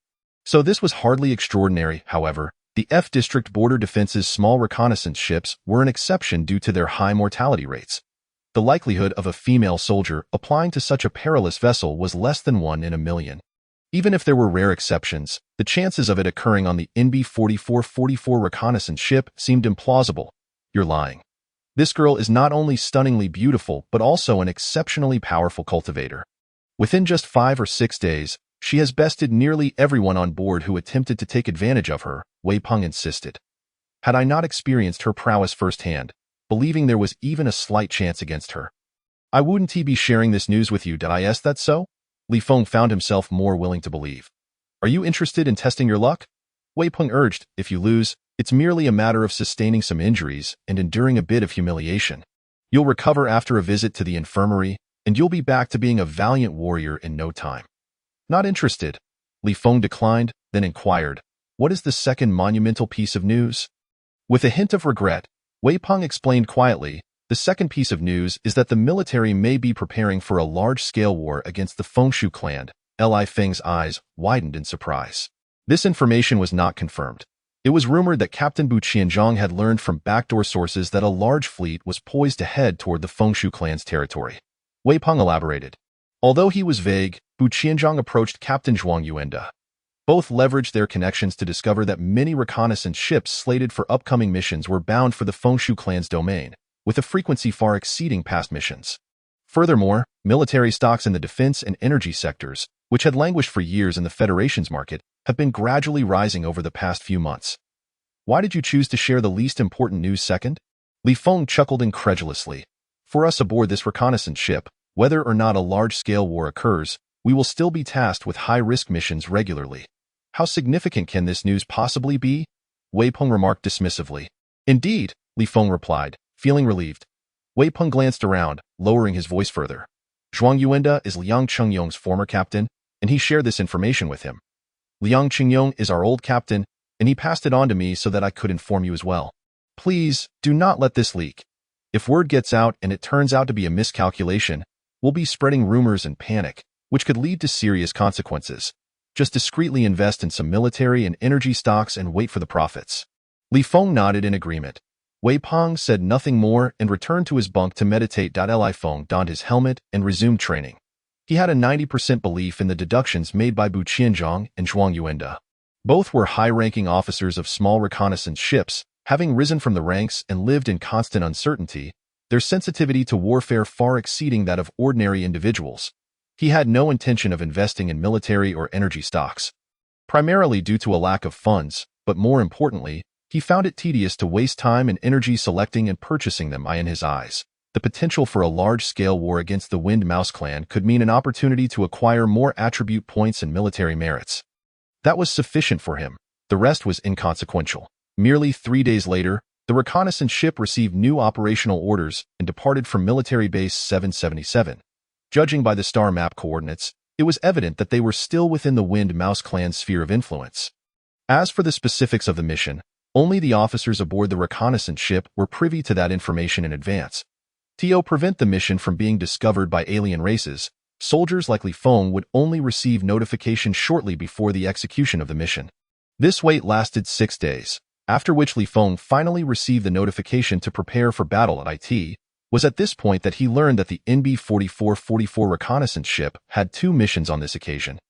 So this was hardly extraordinary. However, the F District Border Defense's small reconnaissance ships were an exception due to their high mortality rates. The likelihood of a female soldier applying to such a perilous vessel was less than 1 in a million. Even if there were rare exceptions, the chances of it occurring on the NB 4444 reconnaissance ship seemed implausible. You're lying. This girl is not only stunningly beautiful but also an exceptionally powerful cultivator. Within just 5 or 6 days, she has bested nearly everyone on board who attempted to take advantage of her, Wei Peng insisted. Had I not experienced her prowess firsthand, believing there was even a slight chance against her, I wouldn't be sharing this news with you. Did I ask that so? Li Feng found himself more willing to believe. Are you interested in testing your luck? Wei Peng urged. If you lose, it's merely a matter of sustaining some injuries and enduring a bit of humiliation. You'll recover after a visit to the infirmary, and you'll be back to being a valiant warrior in no time. Not interested. Li Feng declined, then inquired, what is the second monumental piece of news? With a hint of regret, Wei Peng explained quietly, the second piece of news is that the military may be preparing for a large-scale war against the Fengshu clan. Li Feng's eyes widened in surprise. This information was not confirmed. It was rumored that Captain Bu Qianzhang had learned from backdoor sources that a large fleet was poised to head toward the Fengshu clan's territory. Wei Peng elaborated. Although he was vague, Bu Qianzhang approached Captain Zhuang Yuanda. Both leveraged their connections to discover that many reconnaissance ships slated for upcoming missions were bound for the Fengshu clan's domain, with a frequency far exceeding past missions. Furthermore, military stocks in the defense and energy sectors, which had languished for years in the Federation's market, have been gradually rising over the past few months. Why did you choose to share the least important news second? Li Feng chuckled incredulously. For us aboard this reconnaissance ship, whether or not a large-scale war occurs, we will still be tasked with high-risk missions regularly. How significant can this news possibly be? Wei Peng remarked dismissively. Indeed, Li Feng replied, feeling relieved. Wei Peng glanced around, lowering his voice further. Zhuang Yuanda is Liang Chengyong's former captain, and he shared this information with him. Liang Chengyong is our old captain, and he passed it on to me so that I could inform you as well. Please, do not let this leak. If word gets out and it turns out to be a miscalculation, we'll be spreading rumors and panic, which could lead to serious consequences. Just discreetly invest in some military and energy stocks and wait for the profits. Li Feng nodded in agreement. Wei Peng said nothing more and returned to his bunk to meditate. Li Feng donned his helmet and resumed training. He had a 90% belief in the deductions made by Bu Qianzhong and Zhuang Yuanda. Both were high-ranking officers of small reconnaissance ships, having risen from the ranks and lived in constant uncertainty, their sensitivity to warfare far exceeding that of ordinary individuals. He had no intention of investing in military or energy stocks, primarily due to a lack of funds, but more importantly, he found it tedious to waste time and energy selecting and purchasing them. In his eyes, the potential for a large-scale war against the Wind Mouse clan could mean an opportunity to acquire more attribute points and military merits. That was sufficient for him. The rest was inconsequential. Merely 3 days later, the reconnaissance ship received new operational orders and departed from Military Base 777. Judging by the star map coordinates, it was evident that they were still within the Wind Mouse clan's sphere of influence. As for the specifics of the mission, only the officers aboard the reconnaissance ship were privy to that information in advance. To prevent the mission from being discovered by alien races, soldiers like Li Feng would only receive notification shortly before the execution of the mission. This wait lasted 6 days, after which Li Feng finally received the notification to prepare for battle at It. Was at this point that he learned that the NB-4444 reconnaissance ship had 2 missions on this occasion.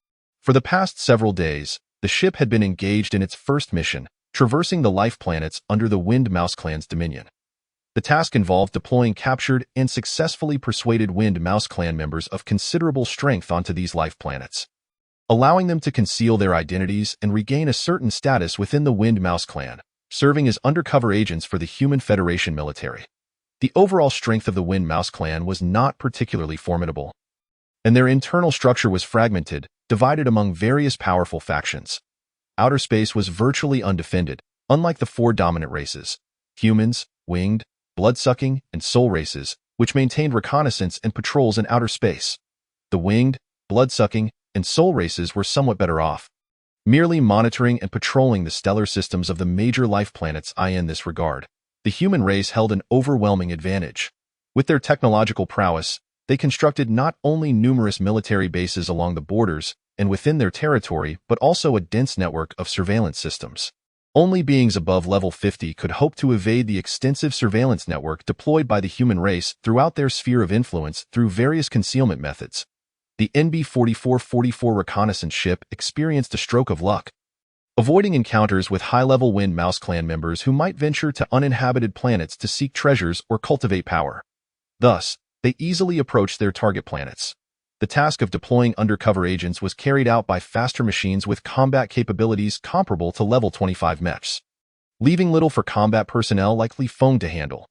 For the past several days, the ship had been engaged in its first mission, traversing the life planets under the Wind Mouse clan's dominion. The task involved deploying captured and successfully persuaded Wind Mouse clan members of considerable strength onto these life planets, allowing them to conceal their identities and regain a certain status within the Wind Mouse clan, serving as undercover agents for the human Federation military. The overall strength of the Wind Mouse clan was not particularly formidable, and their internal structure was fragmented, divided among various powerful factions. Outer space was virtually undefended, unlike the 4 dominant races: humans, winged, blood-sucking, and soul races, which maintained reconnaissance and patrols in outer space. The winged, blood-sucking, and soul races were somewhat better off, merely monitoring and patrolling the stellar systems of the major life planets. In this regard, the human race held an overwhelming advantage. With their technological prowess, they constructed not only numerous military bases along the borders and within their territory, but also a dense network of surveillance systems. Only beings above level 50 could hope to evade the extensive surveillance network deployed by the human race throughout their sphere of influence through various concealment methods. The NB-4444 reconnaissance ship experienced a stroke of luck, avoiding encounters with high-level Wind Mouse clan members who might venture to uninhabited planets to seek treasures or cultivate power. Thus, they easily approached their target planets. The task of deploying undercover agents was carried out by faster machines with combat capabilities comparable to level 25 mechs, leaving little for combat personnel like Li Feng to handle.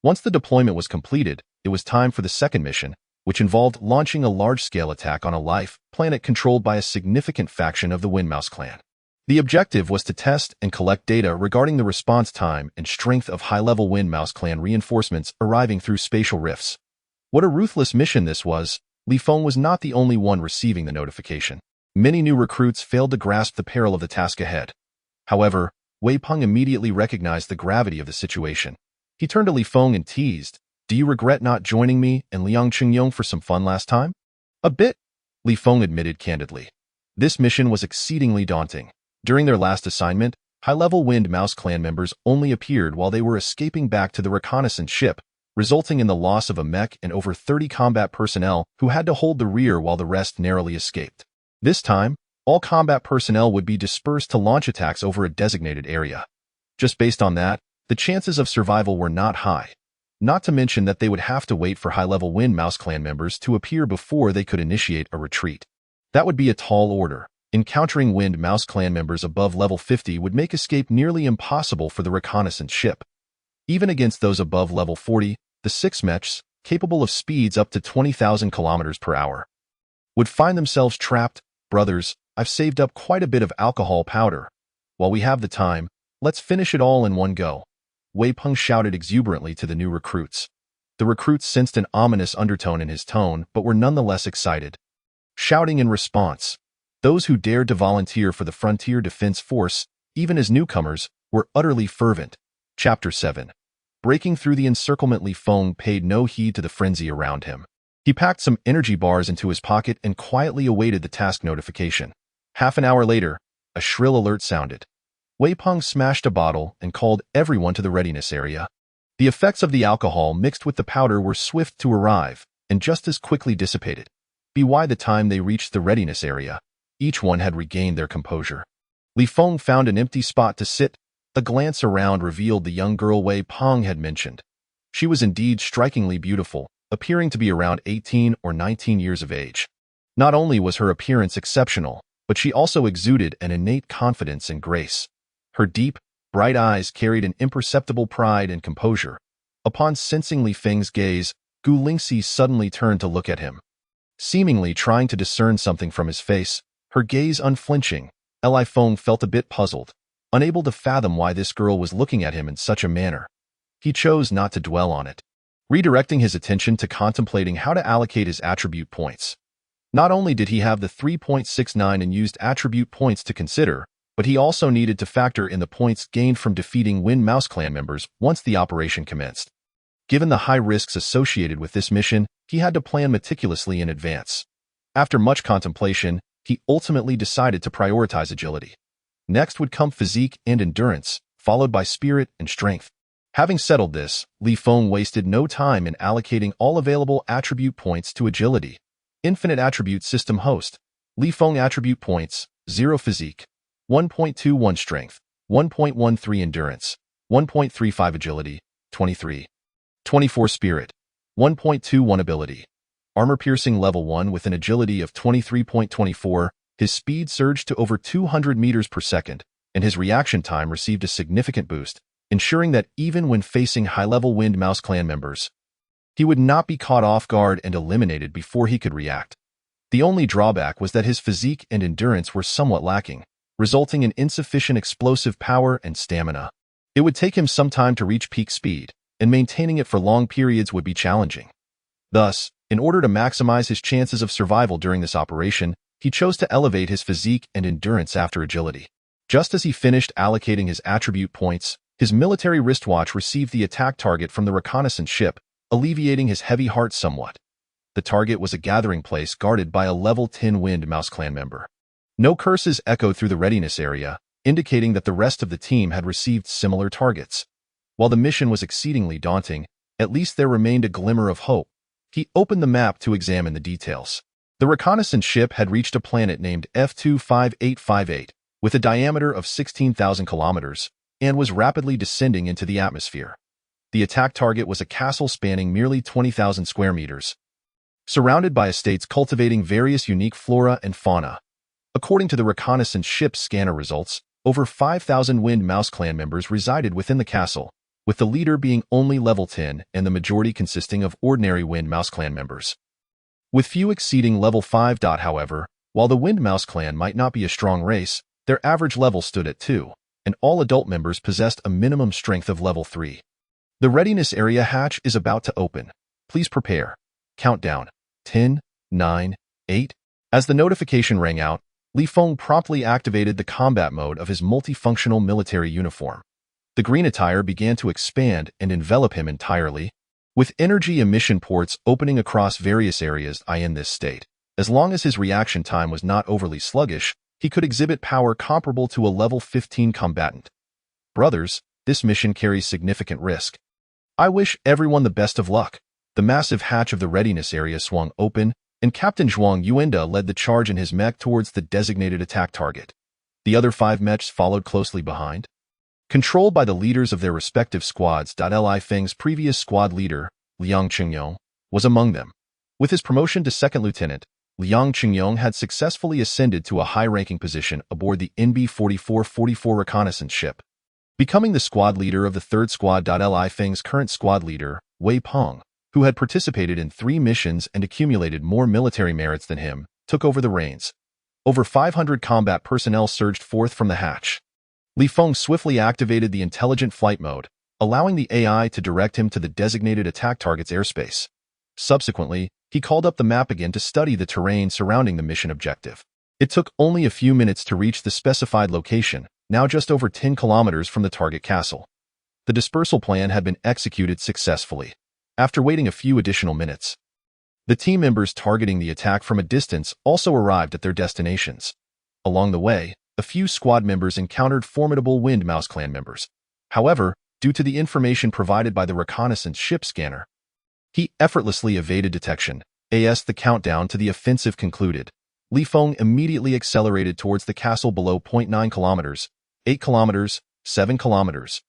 Once the deployment was completed, it was time for the second mission, which involved launching a large-scale attack on a life planet controlled by a significant faction of the Wind Mouse clan. The objective was to test and collect data regarding the response time and strength of high-level Wind Mouse clan reinforcements arriving through spatial rifts. What a ruthless mission this was! Li Feng was not the only one receiving the notification. Many new recruits failed to grasp the peril of the task ahead. However, Wei Peng immediately recognized the gravity of the situation. He turned to Li Feng and teased, "Do you regret not joining me and Liang Chengyong for some fun last time?" "A bit," Li Feng admitted candidly. This mission was exceedingly daunting. During their last assignment, high-level Wind Mouse clan members only appeared while they were escaping back to the reconnaissance ship, resulting in the loss of a mech and over 30 combat personnel who had to hold the rear while the rest narrowly escaped. This time, all combat personnel would be dispersed to launch attacks over a designated area. Just based on that, the chances of survival were not high. Not to mention that they would have to wait for high-level Wind Mouse clan members to appear before they could initiate a retreat. That would be a tall order. Encountering Wind Mouse clan members above level 50 would make escape nearly impossible for the reconnaissance ship. Even against those above level 40, the 6 mechs, capable of speeds up to 20,000 kilometers per hour, would find themselves trapped. "Brothers, I've saved up quite a bit of alcohol powder. While we have the time, let's finish it all in one go." Wei Peng shouted exuberantly to the new recruits. The recruits sensed an ominous undertone in his tone, but were nonetheless excited. Shouting in response. Those who dared to volunteer for the Frontier Defense Force, even as newcomers, were utterly fervent. Chapter 7. Breaking through the encirclement, Li Feng paid no heed to the frenzy around him. He packed some energy bars into his pocket and quietly awaited the task notification. Half an hour later, a shrill alert sounded. Wei Peng smashed a bottle and called everyone to the readiness area. The effects of the alcohol mixed with the powder were swift to arrive and just as quickly dissipated. By the time they reached the readiness area, each one had regained their composure. Li Feng found an empty spot to sit. A glance around revealed the young girl Wei Peng had mentioned. She was indeed strikingly beautiful, appearing to be around 18 or 19 years of age. Not only was her appearance exceptional, but she also exuded an innate confidence and grace. Her deep, bright eyes carried an imperceptible pride and composure. Upon sensing Li Feng's gaze, Gu Lingxi suddenly turned to look at him. Seemingly trying to discern something from his face, her gaze unflinching, Li Feng felt a bit puzzled, unable to fathom why this girl was looking at him in such a manner. He chose not to dwell on it, redirecting his attention to contemplating how to allocate his attribute points. Not only did he have the 3.69 unused attribute points to consider, but he also needed to factor in the points gained from defeating Wind Mouse clan members once the operation commenced. Given the high risks associated with this mission, he had to plan meticulously in advance. After much contemplation, he ultimately decided to prioritize agility. Next would come physique and endurance, followed by spirit and strength. Having settled this, Li Feng wasted no time in allocating all available attribute points to agility. Infinite Attribute System Host. Li Feng Attribute Points, 0 Physique, 1.21 Strength, 1.13 Endurance, 1.35 Agility, 23. 24 Spirit, 1.21 Ability. Armor Piercing Level 1 with an agility of 23.24, his speed surged to over 200 meters per second, and his reaction time received a significant boost, ensuring that even when facing high-level Wind Mouse clan members, he would not be caught off guard and eliminated before he could react. The only drawback was that his physique and endurance were somewhat lacking, resulting in insufficient explosive power and stamina. It would take him some time to reach peak speed, and maintaining it for long periods would be challenging. Thus, in order to maximize his chances of survival during this operation, he chose to elevate his physique and endurance after agility. Just as he finished allocating his attribute points, his military wristwatch received the attack target from the reconnaissance ship, alleviating his heavy heart somewhat. The target was a gathering place guarded by a level 10 Wind Mouse clan member. No curses echoed through the readiness area, indicating that the rest of the team had received similar targets. While the mission was exceedingly daunting, at least there remained a glimmer of hope. He opened the map to examine the details. The reconnaissance ship had reached a planet named F25858, with a diameter of 16,000 kilometers, and was rapidly descending into the atmosphere. The attack target was a castle spanning merely 20,000 square meters, surrounded by estates cultivating various unique flora and fauna. According to the reconnaissance ship's scanner results, over 5,000 Wind Mouse clan members resided within the castle, with the leader being only level 10 and the majority consisting of ordinary Wind Mouse clan members. With few exceeding level 5. However, while the Wind Mouse clan might not be a strong race, their average level stood at 2, and all adult members possessed a minimum strength of level 3. The readiness area hatch is about to open. Please prepare. Countdown. 10, 9, 8. As the notification rang out, Li Feng promptly activated the combat mode of his multifunctional military uniform. The green attire began to expand and envelop him entirely, with energy emission ports opening across various areas in this state. As long as his reaction time was not overly sluggish, he could exhibit power comparable to a level 15 combatant. Brothers, this mission carries significant risk. I wish everyone the best of luck. The massive hatch of the readiness area swung open, and Captain Zhuang Yuenda led the charge in his mech towards the designated attack target. The other 5 mechs followed closely behind, controlled by the leaders of their respective squads. Li Feng's previous squad leader, Liang Qingyong, was among them. With his promotion to second lieutenant, Liang Qingyong had successfully ascended to a high-ranking position aboard the NB-4444 reconnaissance ship, becoming the squad leader of the 3rd Squad. Li Feng's current squad leader, Wei Peng, who had participated in 3 missions and accumulated more military merits than him, took over the reins. Over 500 combat personnel surged forth from the hatch. Li Feng swiftly activated the intelligent flight mode, allowing the AI to direct him to the designated attack target's airspace. Subsequently, he called up the map again to study the terrain surrounding the mission objective. It took only a few minutes to reach the specified location, now just over 10 kilometers from the target castle. The dispersal plan had been executed successfully. After waiting a few additional minutes, the team members targeting the attack from a distance also arrived at their destinations. Along the way, a few squad members encountered formidable Wind Mouse clan members. However, due to the information provided by the reconnaissance ship scanner, he effortlessly evaded detection. As the countdown to the offensive concluded, Li Feng immediately accelerated towards the castle below 0.9 kilometers, 8 kilometers, 7 kilometers.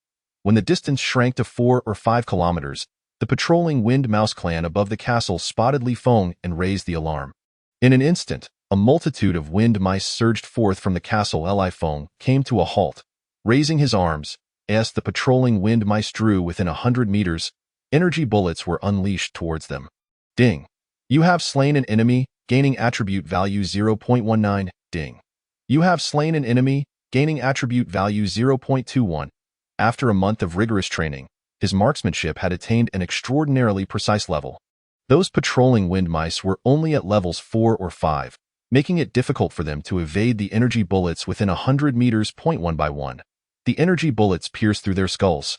When the distance shrank to 4 or 5 kilometers, the patrolling Wind Mouse clan above the castle spotted Li Feng and raised the alarm. In an instant, a multitude of wind mice surged forth from the castle. Li Feng came to a halt, raising his arms. As the patrolling wind mice drew within 100 meters, energy bullets were unleashed towards them. Ding. You have slain an enemy, gaining attribute value 0.19. Ding. You have slain an enemy, gaining attribute value 0.21. After a month of rigorous training, his marksmanship had attained an extraordinarily precise level. Those patrolling wind mice were only at levels 4 or 5, making it difficult for them to evade the energy bullets within 100 meters. 1 by 1. The energy bullets pierced through their skulls,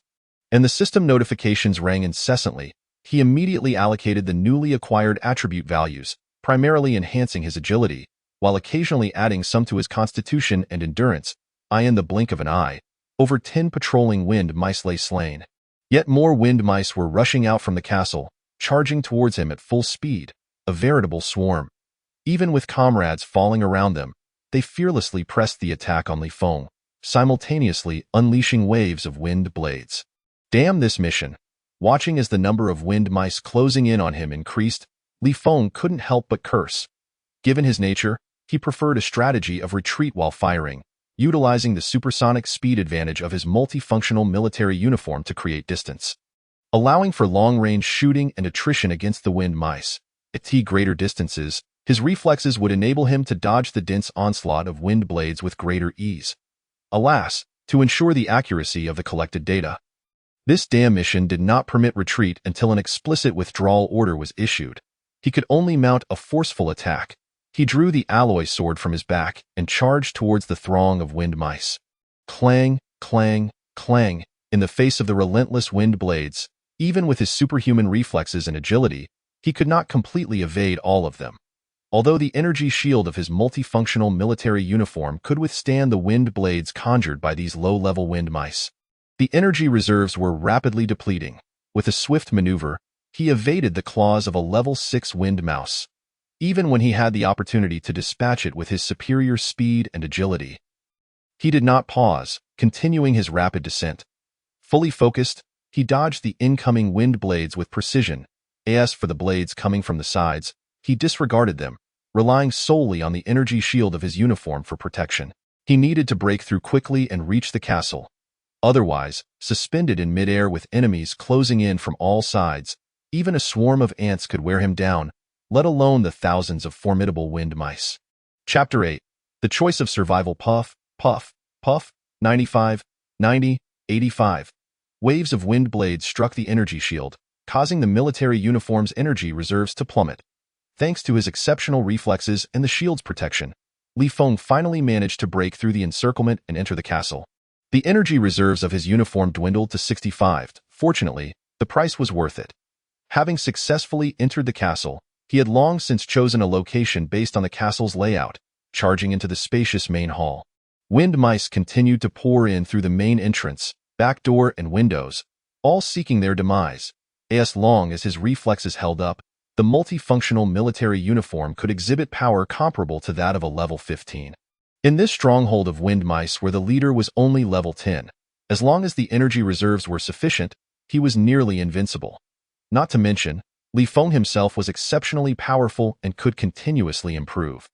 and the system notifications rang incessantly. He immediately allocated the newly acquired attribute values, primarily enhancing his agility, while occasionally adding some to his constitution and endurance. In the blink of an eye, over 10 patrolling wind mice lay slain. Yet more wind mice were rushing out from the castle, charging towards him at full speed, a veritable swarm. Even with comrades falling around them, they fearlessly pressed the attack on Li Feng, simultaneously unleashing waves of wind blades. Damn this mission! Watching as the number of wind mice closing in on him increased, Li Feng couldn't help but curse. Given his nature, he preferred a strategy of retreat while firing, utilizing the supersonic speed advantage of his multifunctional military uniform to create distance, allowing for long-range shooting and attrition against the wind mice. At greater distances, his reflexes would enable him to dodge the dense onslaught of wind blades with greater ease. Alas, to ensure the accuracy of the collected data, this damn mission did not permit retreat until an explicit withdrawal order was issued. He could only mount a forceful attack. He drew the alloy sword from his back and charged towards the throng of wind mice. Clang, clang, clang, in the face of the relentless wind blades. Even with his superhuman reflexes and agility, he could not completely evade all of them. Although the energy shield of his multifunctional military uniform could withstand the wind blades conjured by these low-level wind mice, the energy reserves were rapidly depleting. With a swift maneuver, he evaded the claws of a level 6 wind mouse, even when he had the opportunity to dispatch it with his superior speed and agility. He did not pause, continuing his rapid descent. Fully focused, he dodged the incoming wind blades with precision. As for the blades coming from the sides, he disregarded them, relying solely on the energy shield of his uniform for protection. He needed to break through quickly and reach the castle. Otherwise, suspended in midair with enemies closing in from all sides, even a swarm of ants could wear him down, let alone the thousands of formidable wind mice. Chapter 8. The Choice of Survival. Puff, puff, puff, 95, 90, 85. Waves of wind blades struck the energy shield, causing the military uniform's energy reserves to plummet. Thanks to his exceptional reflexes and the shield's protection, Li Feng finally managed to break through the encirclement and enter the castle. The energy reserves of his uniform dwindled to 65. Fortunately, the price was worth it. Having successfully entered the castle, he had long since chosen a location based on the castle's layout, charging into the spacious main hall. Wind mice continued to pour in through the main entrance, back door, and windows, all seeking their demise. As long as his reflexes held up, the multifunctional military uniform could exhibit power comparable to that of a level 15. In this stronghold of wind mice where the leader was only level 10, as long as the energy reserves were sufficient, he was nearly invincible. Not to mention, Li Feng himself was exceptionally powerful and could continuously improve.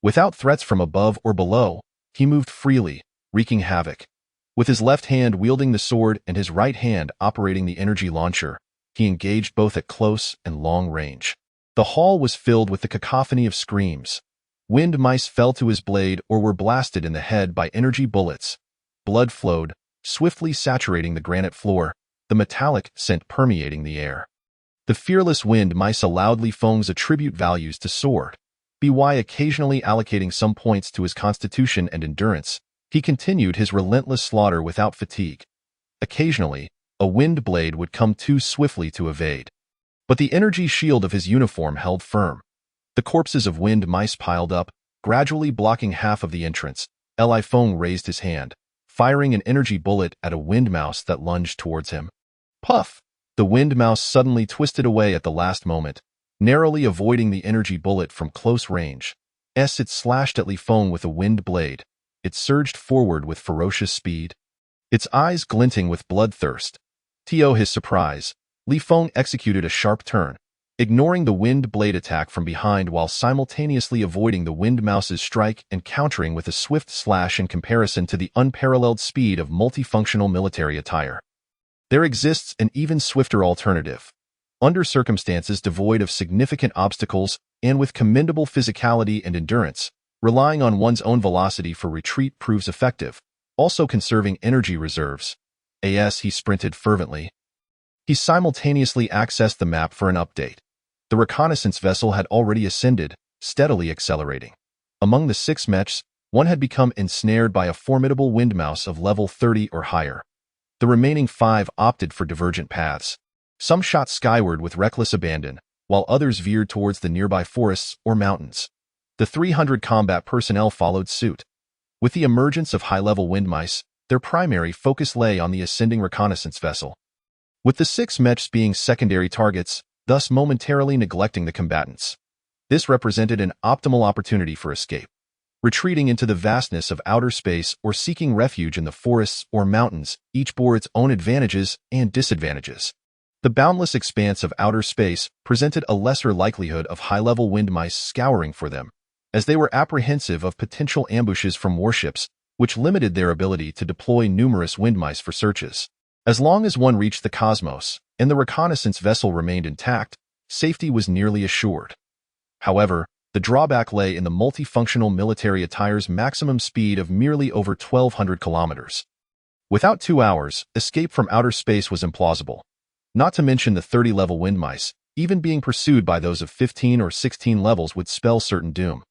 Without threats from above or below, he moved freely, wreaking havoc. With his left hand wielding the sword and his right hand operating the energy launcher, he engaged both at close and long range. The hall was filled with the cacophony of screams. Wind mice fell to his blade or were blasted in the head by energy bullets. Blood flowed, swiftly saturating the granite floor. the metallic scent permeating the air. The fearless wind mice allowed Li Feng's attribute values to soar. By occasionally allocating some points to his constitution and endurance, he continued his relentless slaughter without fatigue. Occasionally, a wind blade would come too swiftly to evade. But the energy shield of his uniform held firm. The corpses of wind mice piled up, gradually blocking half of the entrance. Li Feng raised his hand, firing an energy bullet at a wind mouse that lunged towards him. Puff! The wind mouse suddenly twisted away at the last moment, narrowly avoiding the energy bullet from close range. It slashed at Li Feng with a wind blade. It surged forward with ferocious speed, its eyes glinting with bloodthirst. To his surprise, Li Feng executed a sharp turn, ignoring the wind blade attack from behind while simultaneously avoiding the wind mouse's strike and countering with a swift slash in comparison to the unparalleled speed of multifunctional military attire. There exists an even swifter alternative. Under circumstances devoid of significant obstacles and with commendable physicality and endurance, relying on one's own velocity for retreat proves effective, also conserving energy reserves. He sprinted fervently. He simultaneously accessed the map for an update. The reconnaissance vessel had already ascended, steadily accelerating. Among the 6 mechs, one had become ensnared by a formidable wind mouse of level 30 or higher. The remaining 5 opted for divergent paths. Some shot skyward with reckless abandon, while others veered towards the nearby forests or mountains. The 300 combat personnel followed suit. With the emergence of high-level wind mice, their primary focus lay on the ascending reconnaissance vessel, with the 6 mechs being secondary targets, thus momentarily neglecting the combatants. This represented an optimal opportunity for escape. Retreating into the vastness of outer space or seeking refuge in the forests or mountains, each bore its own advantages and disadvantages. The boundless expanse of outer space presented a lesser likelihood of high-level wind mice scouring for them, as they were apprehensive of potential ambushes from warships, which limited their ability to deploy numerous wind mice for searches. As long as one reached the cosmos and the reconnaissance vessel remained intact, safety was nearly assured. However, the drawback lay in the multifunctional military attire's maximum speed of merely over 1,200 kilometers. Without 2 hours, escape from outer space was implausible. Not to mention the 30-level wind mice, even being pursued by those of 15 or 16 levels would spell certain doom.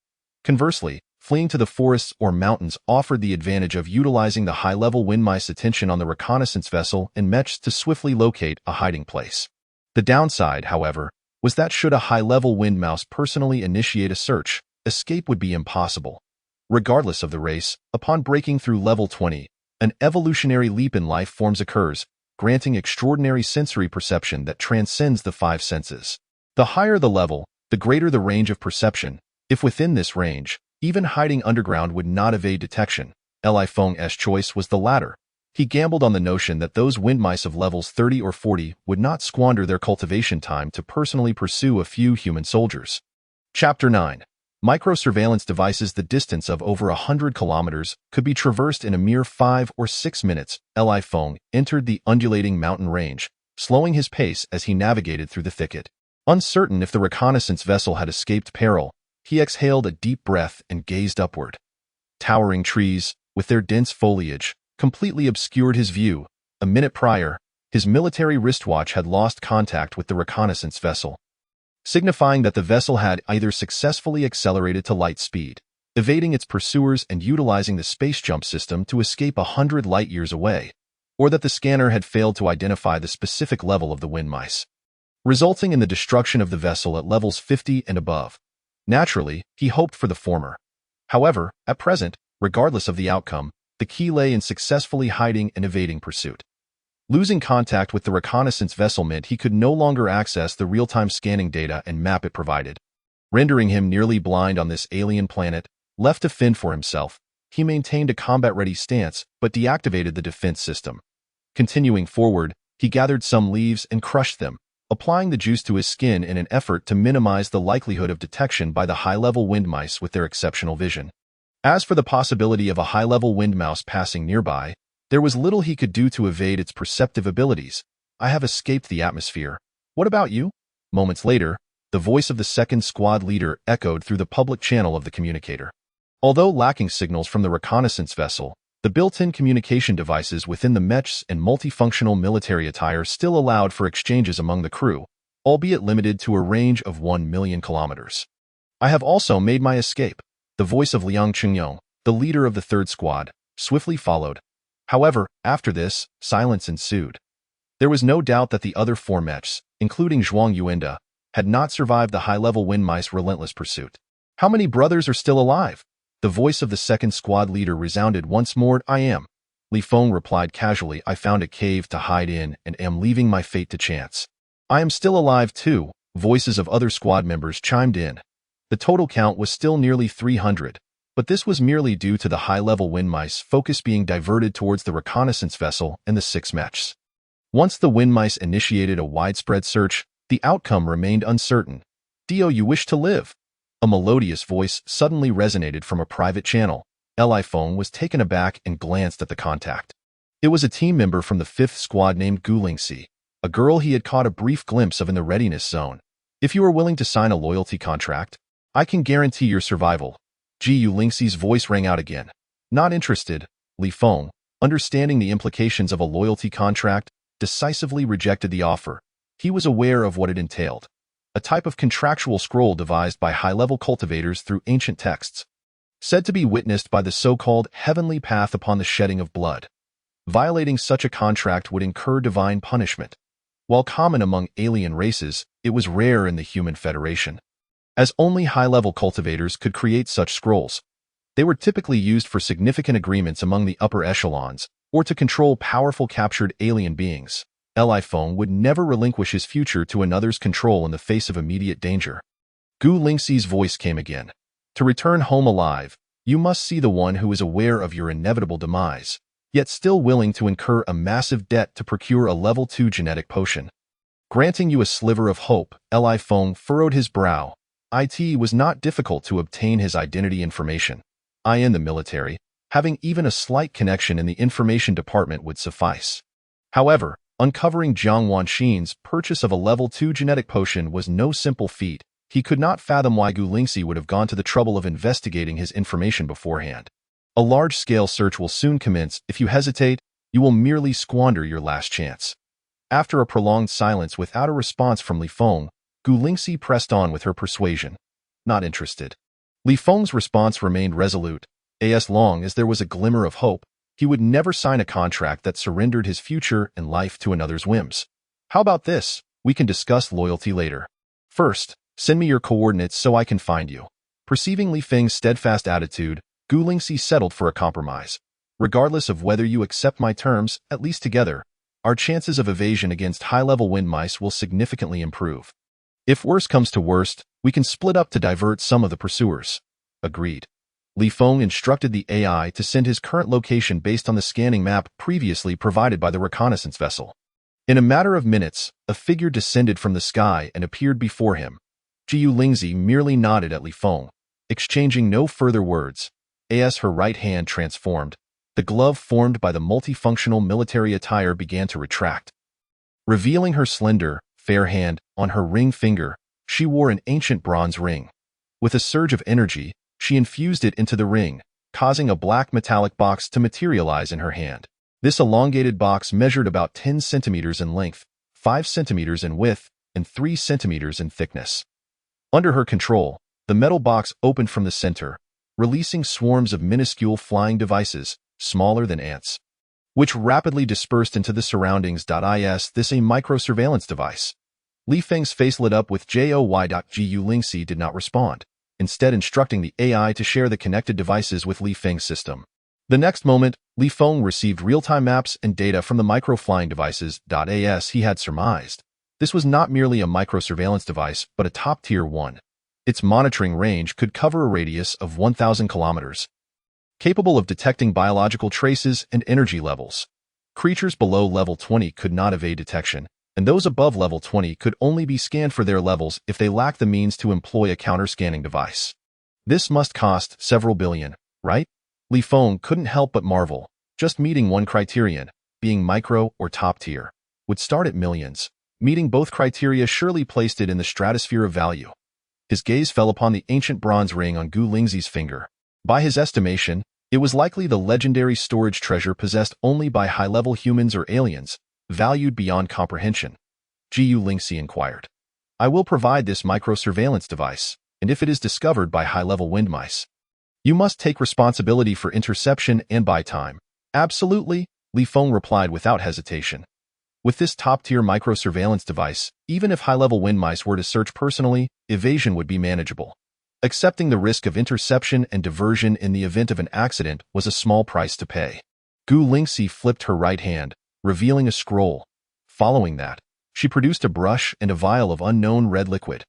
Conversely, fleeing to the forests or mountains offered the advantage of utilizing the high-level wind mice attention on the reconnaissance vessel and mechs to swiftly locate a hiding place. The downside, however, was that should a high-level wind mouse personally initiate a search, escape would be impossible. Regardless of the race, upon breaking through level 20, an evolutionary leap in life forms occurs, granting extraordinary sensory perception that transcends the 5 senses. The higher the level, the greater the range of perception. If within this range, even hiding underground would not evade detection. Li Feng's choice was the latter. He gambled on the notion that those wind mice of levels 30 or 40 would not squander their cultivation time to personally pursue a few human soldiers. Chapter 9. Micro-surveillance devices. The distance of over 100 kilometers could be traversed in a mere 5 or 6 minutes. Li Feng entered the undulating mountain range, slowing his pace as he navigated through the thicket. Uncertain if the reconnaissance vessel had escaped peril, he exhaled a deep breath and gazed upward. Towering trees, with their dense foliage, completely obscured his view. A minute prior, his military wristwatch had lost contact with the reconnaissance vessel, signifying that the vessel had either successfully accelerated to light speed, evading its pursuers and utilizing the space jump system to escape 100 light-years away, or that the scanner had failed to identify the specific level of the wind mice, resulting in the destruction of the vessel at levels 50 and above. Naturally, he hoped for the former. However, at present, regardless of the outcome, the key lay in successfully hiding and evading pursuit. Losing contact with the reconnaissance vessel meant he could no longer access the real-time scanning data and map it provided. Rendering him nearly blind on this alien planet, left to fend for himself, he maintained a combat-ready stance but deactivated the defense system. Continuing forward, he gathered some leaves and crushed them, applying the juice to his skin in an effort to minimize the likelihood of detection by the high-level wind mice with their exceptional vision. As for the possibility of a high-level wind mouse passing nearby, there was little he could do to evade its perceptive abilities. "I have escaped the atmosphere. What about you?" Moments later, the voice of the second squad leader echoed through the public channel of the communicator. Although lacking signals from the reconnaissance vessel, The built-in communication devices within the mechs and multifunctional military attire still allowed for exchanges among the crew, albeit limited to a range of 1 million kilometers. I have also made my escape. The voice of Liang Qingyong, the leader of the third squad, swiftly followed. However, after this, silence ensued. There was no doubt that the other 4 mechs, including Zhuang Yuanda, had not survived the high-level wind mice relentless pursuit. How many brothers are still alive? The voice of the second squad leader resounded once more. I am. Li Feng replied casually. I found a cave to hide in and am leaving my fate to chance. I am still alive too. Voices of other squad members chimed in. The total count was still nearly 300, but this was merely due to the high-level wind mice focus being diverted towards the reconnaissance vessel and the 6 mechs. Once the wind mice initiated a widespread search, the outcome remained uncertain. Do you wish to live? A melodious voice suddenly resonated from a private channel. Li Feng was taken aback and glanced at the contact. It was a team member from the 5th squad named Gu Lingxi, a girl he had caught a brief glimpse of in the readiness zone. If you are willing to sign a loyalty contract, I can guarantee your survival. Gu Lingxi's voice rang out again. Not interested. Li Feng, understanding the implications of a loyalty contract, decisively rejected the offer. He was aware of what it entailed. A type of contractual scroll devised by high-level cultivators through ancient texts, said to be witnessed by the so-called heavenly path upon the shedding of blood. Violating such a contract would incur divine punishment. While common among alien races, it was rare in the human Federation. As only high-level cultivators could create such scrolls, they were typically used for significant agreements among the upper echelons, or to control powerful captured alien beings. Li Feng would never relinquish his future to another's control in the face of immediate danger. Gu Lingxi's voice came again. To return home alive, you must see the one who is aware of your inevitable demise, yet still willing to incur a massive debt to procure a level 2 genetic potion. Granting you a sliver of hope, Li Feng furrowed his brow. It was not difficult to obtain his identity information. I in the military, having even a slight connection in the information department would suffice. However, uncovering Jiang Wanxin's purchase of a level 2 genetic potion was no simple feat. He could not fathom why Gu Lingxi would have gone to the trouble of investigating his information beforehand. A large-scale search will soon commence. If you hesitate, you will merely squander your last chance. After a prolonged silence without a response from Li Feng, Gu Lingxi pressed on with her persuasion. Not interested. Li Feng's response remained resolute. As long as there was a glimmer of hope, he would never sign a contract that surrendered his future and life to another's whims. How about this? We can discuss loyalty later. First, send me your coordinates so I can find you. Perceiving Li Feng's steadfast attitude, Gu Lingxi settled for a compromise. Regardless of whether you accept my terms, at least together, our chances of evasion against high-level wind mice will significantly improve. If worst comes to worst, we can split up to divert some of the pursuers. Agreed. Li Feng instructed the AI to send his current location based on the scanning map previously provided by the reconnaissance vessel. In a matter of minutes, a figure descended from the sky and appeared before him. Gu Lingxi merely nodded at Li Feng, exchanging no further words. As her right hand transformed, the glove formed by the multifunctional military attire began to retract. Revealing her slender, fair hand, on her ring finger, she wore an ancient bronze ring. With a surge of energy, she infused it into the ring, causing a black metallic box to materialize in her hand. This elongated box measured about 10 centimeters in length, 5 centimeters in width, and 3 centimeters in thickness. Under her control, the metal box opened from the center, releasing swarms of minuscule flying devices, smaller than ants, which rapidly dispersed into the surroundings. Is this a micro-surveillance device? Li Feng's face lit up with joy. Gu Lingxi did not respond, instead instructing the AI to share the connected devices with Li Feng's system. The next moment, Li Feng received real-time maps and data from the micro-flying devices. As he had surmised, this was not merely a micro-surveillance device, but a top-tier one. Its monitoring range could cover a radius of 1,000 kilometers, capable of detecting biological traces and energy levels. Creatures below level 20 could not evade detection, and those above level 20 could only be scanned for their levels if they lacked the means to employ a counter-scanning device. This must cost several billion, right? Li Feng couldn't help but marvel. Just meeting one criterion, being micro or top tier, would start at millions. Meeting both criteria surely placed it in the stratosphere of value. His gaze fell upon the ancient bronze ring on Gu Lingxi's finger. By his estimation, It was likely the legendary storage treasure possessed only by high-level humans or aliens, valued beyond comprehension. Jiang Wanxin inquired. I will provide this micro-surveillance device, and if it is discovered by high-level wind mice, you must take responsibility for interception and buy time. Absolutely, Li Feng replied without hesitation. With this top-tier micro-surveillance device, even if high-level wind mice were to search personally, evasion would be manageable. Accepting the risk of interception and diversion in the event of an accident was a small price to pay. Wanxin flipped her right hand, revealing a scroll. Following that, she produced a brush and a vial of unknown red liquid.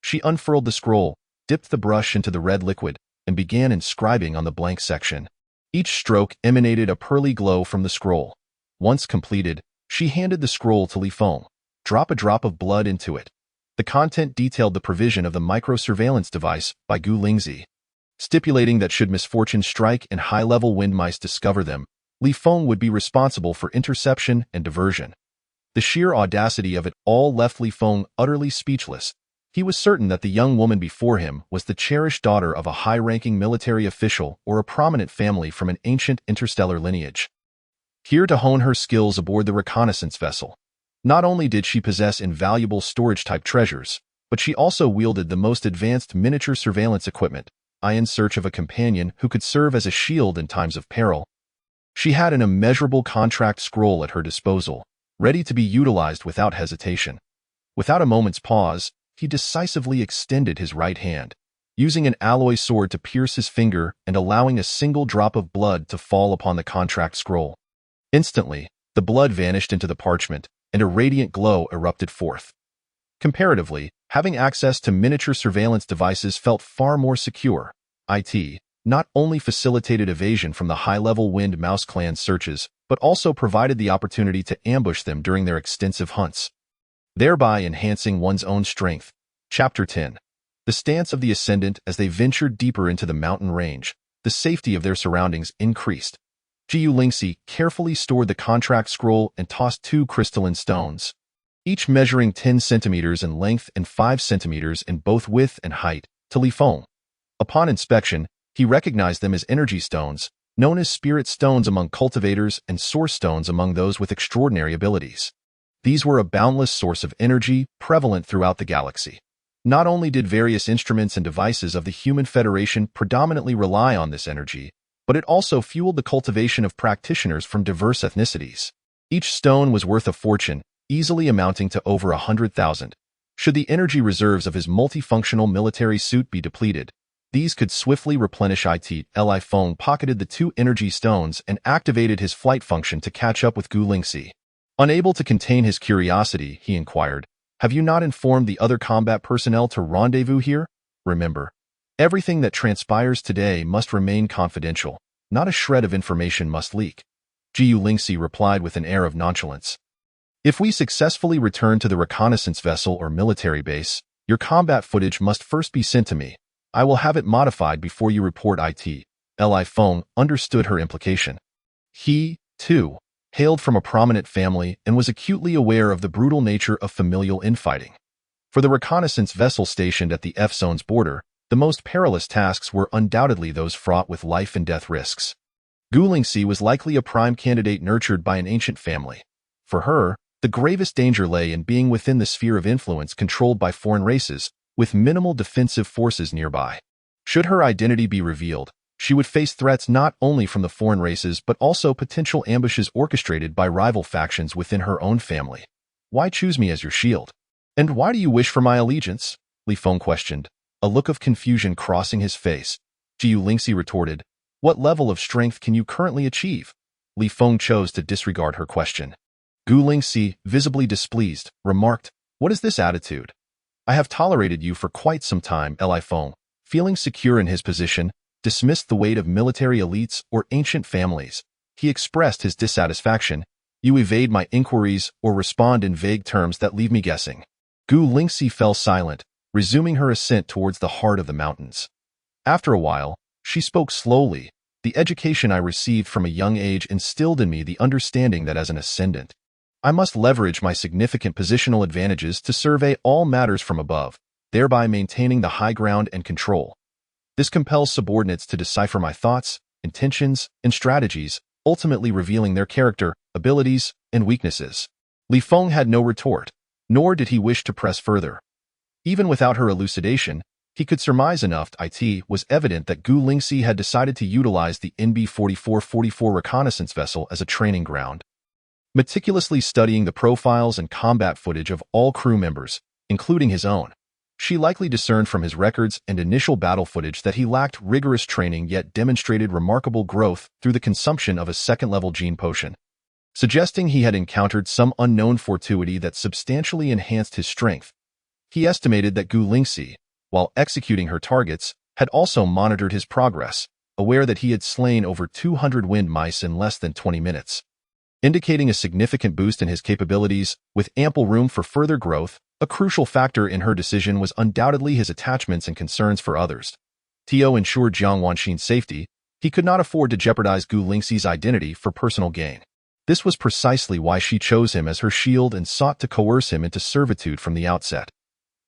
She unfurled the scroll, dipped the brush into the red liquid, and began inscribing on the blank section. Each stroke emanated a pearly glow from the scroll. Once completed, she handed the scroll to Li Feng. Drop a drop of blood into it. The content detailed the provision of the micro-surveillance device by Wanxin, stipulating that should misfortune strike and high-level wind mice discover them, Li Feng would be responsible for interception and diversion. The sheer audacity of it all left Li Feng utterly speechless. He was certain that the young woman before him was the cherished daughter of a high-ranking military official or a prominent family from an ancient interstellar lineage. Here to hone her skills aboard the reconnaissance vessel. Not only did she possess invaluable storage-type treasures, but she also wielded the most advanced miniature surveillance equipment, in search of a companion who could serve as a shield in times of peril. She had an immeasurable contract scroll at her disposal, ready to be utilized without hesitation. Without a moment's pause, he decisively extended his right hand, using an alloy sword to pierce his finger and allowing a single drop of blood to fall upon the contract scroll. Instantly, the blood vanished into the parchment, and a radiant glow erupted forth. Comparatively, having access to miniature surveillance devices felt far more secure. It not only facilitated evasion from the high-level Wind Mouse clan searches, but also provided the opportunity to ambush them during their extensive hunts, thereby enhancing one's own strength. Chapter 10. The stance of the Ascendant as they ventured deeper into the mountain range, the safety of their surroundings increased. Jiang Wanxin carefully stored the contract scroll and tossed 2 crystalline stones, each measuring 10 centimeters in length and 5 centimeters in both width and height, to Li Feng. Upon inspection, he recognized them as energy stones, known as spirit stones among cultivators and source stones among those with extraordinary abilities. These were a boundless source of energy prevalent throughout the galaxy. Not only did various instruments and devices of the Human Federation predominantly rely on this energy, but it also fueled the cultivation of practitioners from diverse ethnicities. Each stone was worth a fortune, easily amounting to over 100,000. Should the energy reserves of his multifunctional military suit be depleted, these could swiftly replenish it. Li Feng pocketed the 2 energy stones and activated his flight function to catch up with Wanxin. Unable to contain his curiosity, he inquired, "Have you not informed the other combat personnel to rendezvous here? Remember, everything that transpires today must remain confidential. Not a shred of information must leak." Jiang Wanxin replied with an air of nonchalance. "If we successfully return to the reconnaissance vessel or military base, your combat footage must first be sent to me. I will have it modified before you report it." Li Feng understood her implication. He, too, hailed from a prominent family and was acutely aware of the brutal nature of familial infighting. For the reconnaissance vessel stationed at the F-Zone's border, the most perilous tasks were undoubtedly those fraught with life and death risks. Wanxin was likely a prime candidate nurtured by an ancient family. For her, the gravest danger lay in being within the sphere of influence controlled by foreign races, with minimal defensive forces nearby. Should her identity be revealed, she would face threats not only from the foreign races but also potential ambushes orchestrated by rival factions within her own family. "Why choose me as your shield? And why do you wish for my allegiance?" Li Feng questioned, a look of confusion crossing his face. Jiang Wanxin retorted, "What level of strength can you currently achieve?" Li Feng chose to disregard her question. Wanxin, visibly displeased, remarked, "What is this attitude? I have tolerated you for quite some time." Li Feng, feeling secure in his position, dismissed the weight of military elites or ancient families. He expressed his dissatisfaction. "You evade my inquiries or respond in vague terms that leave me guessing." Wanxin fell silent, resuming her ascent towards the heart of the mountains. After a while, she spoke slowly. "The education I received from a young age instilled in me the understanding that as an ascendant, I must leverage my significant positional advantages to survey all matters from above, thereby maintaining the high ground and control. This compels subordinates to decipher my thoughts, intentions, and strategies, ultimately revealing their character, abilities, and weaknesses. Li Feng had no retort, nor did he wish to press further. Even without her elucidation, he could surmise enough. It was evident that Gu Lingxi had decided to utilize the NB-4444 reconnaissance vessel as a training ground. Meticulously studying the profiles and combat footage of all crew members, including his own, she likely discerned from his records and initial battle footage that he lacked rigorous training yet demonstrated remarkable growth through the consumption of a second-level gene potion, suggesting he had encountered some unknown fortuity that substantially enhanced his strength. He estimated that Gu Lingxi, while executing her targets, had also monitored his progress, aware that he had slain over 200 wind mice in less than 20 minutes, indicating a significant boost in his capabilities, with ample room for further growth. A crucial factor in her decision was undoubtedly his attachments and concerns for others. To ensure Jiang Wanxin's safety, he could not afford to jeopardize Gu Lingxi's identity for personal gain. This was precisely why she chose him as her shield and sought to coerce him into servitude from the outset.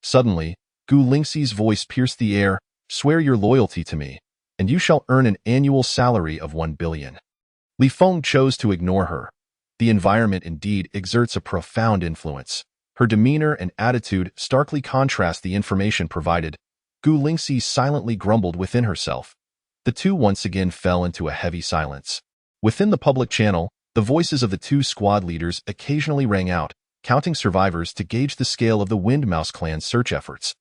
Suddenly, Gu Lingxi's voice pierced the air. "Swear your loyalty to me, and you shall earn an annual salary of 1 billion. Li Feng chose to ignore her. The environment indeed exerts a profound influence. Her demeanor and attitude starkly contrast the information provided. Gu Lingxi silently grumbled within herself. The two once again fell into a heavy silence. Within the public channel, the voices of the two squad leaders occasionally rang out, counting survivors to gauge the scale of the Windmouse clan's search efforts.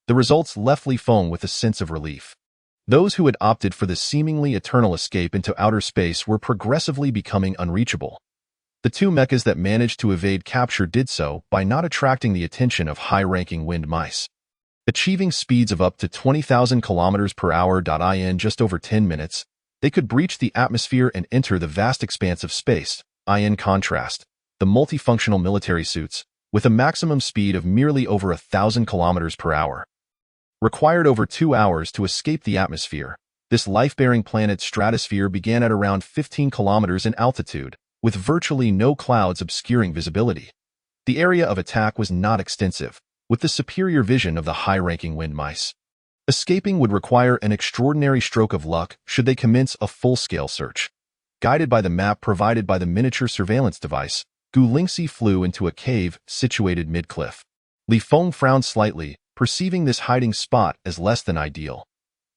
The results left Li Feng with a sense of relief. Those who had opted for the seemingly eternal escape into outer space were progressively becoming unreachable. The two mechas that managed to evade capture did so by not attracting the attention of high-ranking wind mice. Achieving speeds of up to 20,000 km per hour. In just over 10 minutes, they could breach the atmosphere and enter the vast expanse of space. In contrast, the multifunctional military suits, with a maximum speed of merely over 1,000 km per hour, required over 2 hours to escape the atmosphere. This life-bearing planet's stratosphere began at around 15 kilometers in altitude, with virtually no clouds obscuring visibility. The area of attack was not extensive, with the superior vision of the high-ranking wind mice. Escaping would require an extraordinary stroke of luck should they commence a full-scale search. Guided by the map provided by the miniature surveillance device, Gu Lingxi flew into a cave situated mid-cliff. Li Feng frowned slightly, perceiving this hiding spot as less than ideal.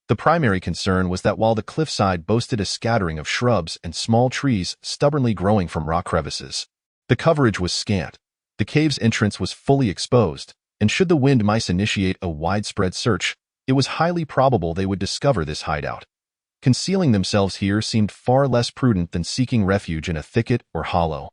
The primary concern was that while the cliffside boasted a scattering of shrubs and small trees stubbornly growing from rock crevices, the coverage was scant. The cave's entrance was fully exposed, and should the wind mice initiate a widespread search, it was highly probable they would discover this hideout. Concealing themselves here seemed far less prudent than seeking refuge in a thicket or hollow.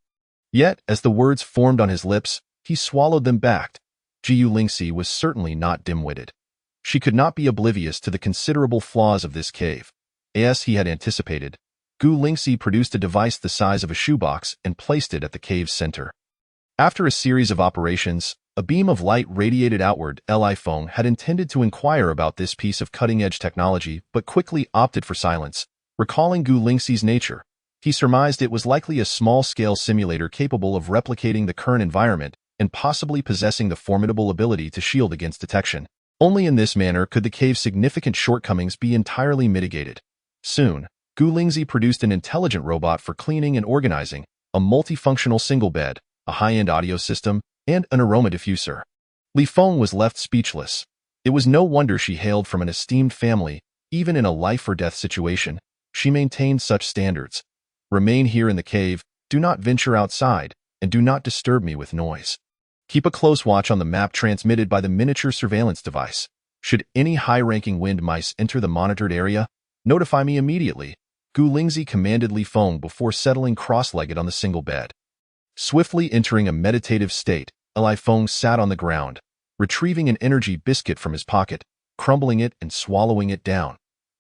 Yet, as the words formed on his lips, he swallowed them back. Gu Lingxi was certainly not dim-witted. She could not be oblivious to the considerable flaws of this cave. As he had anticipated, Gu Lingxi produced a device the size of a shoebox and placed it at the cave's center. After a series of operations, a beam of light radiated outward. Li Feng had intended to inquire about this piece of cutting-edge technology, but quickly opted for silence. Recalling Gu Lingxi's nature, he surmised it was likely a small-scale simulator capable of replicating the current environment and possibly possessing the formidable ability to shield against detection. Only in this manner could the cave's significant shortcomings be entirely mitigated. Soon, Gu Lingxi produced an intelligent robot for cleaning and organizing, a multifunctional single bed, a high-end audio system, and an aroma diffuser. Li Feng was left speechless. It was no wonder she hailed from an esteemed family. Even in a life-or-death situation, she maintained such standards. Remain here in the cave, do not venture outside, and do not disturb me with noise. Keep a close watch on the map transmitted by the miniature surveillance device. Should any high-ranking wind mice enter the monitored area, notify me immediately. Gu Lingxi commanded Li Feng before settling cross-legged on the single bed. Swiftly entering a meditative state, Li Feng sat on the ground, retrieving an energy biscuit from his pocket, crumbling it and swallowing it down.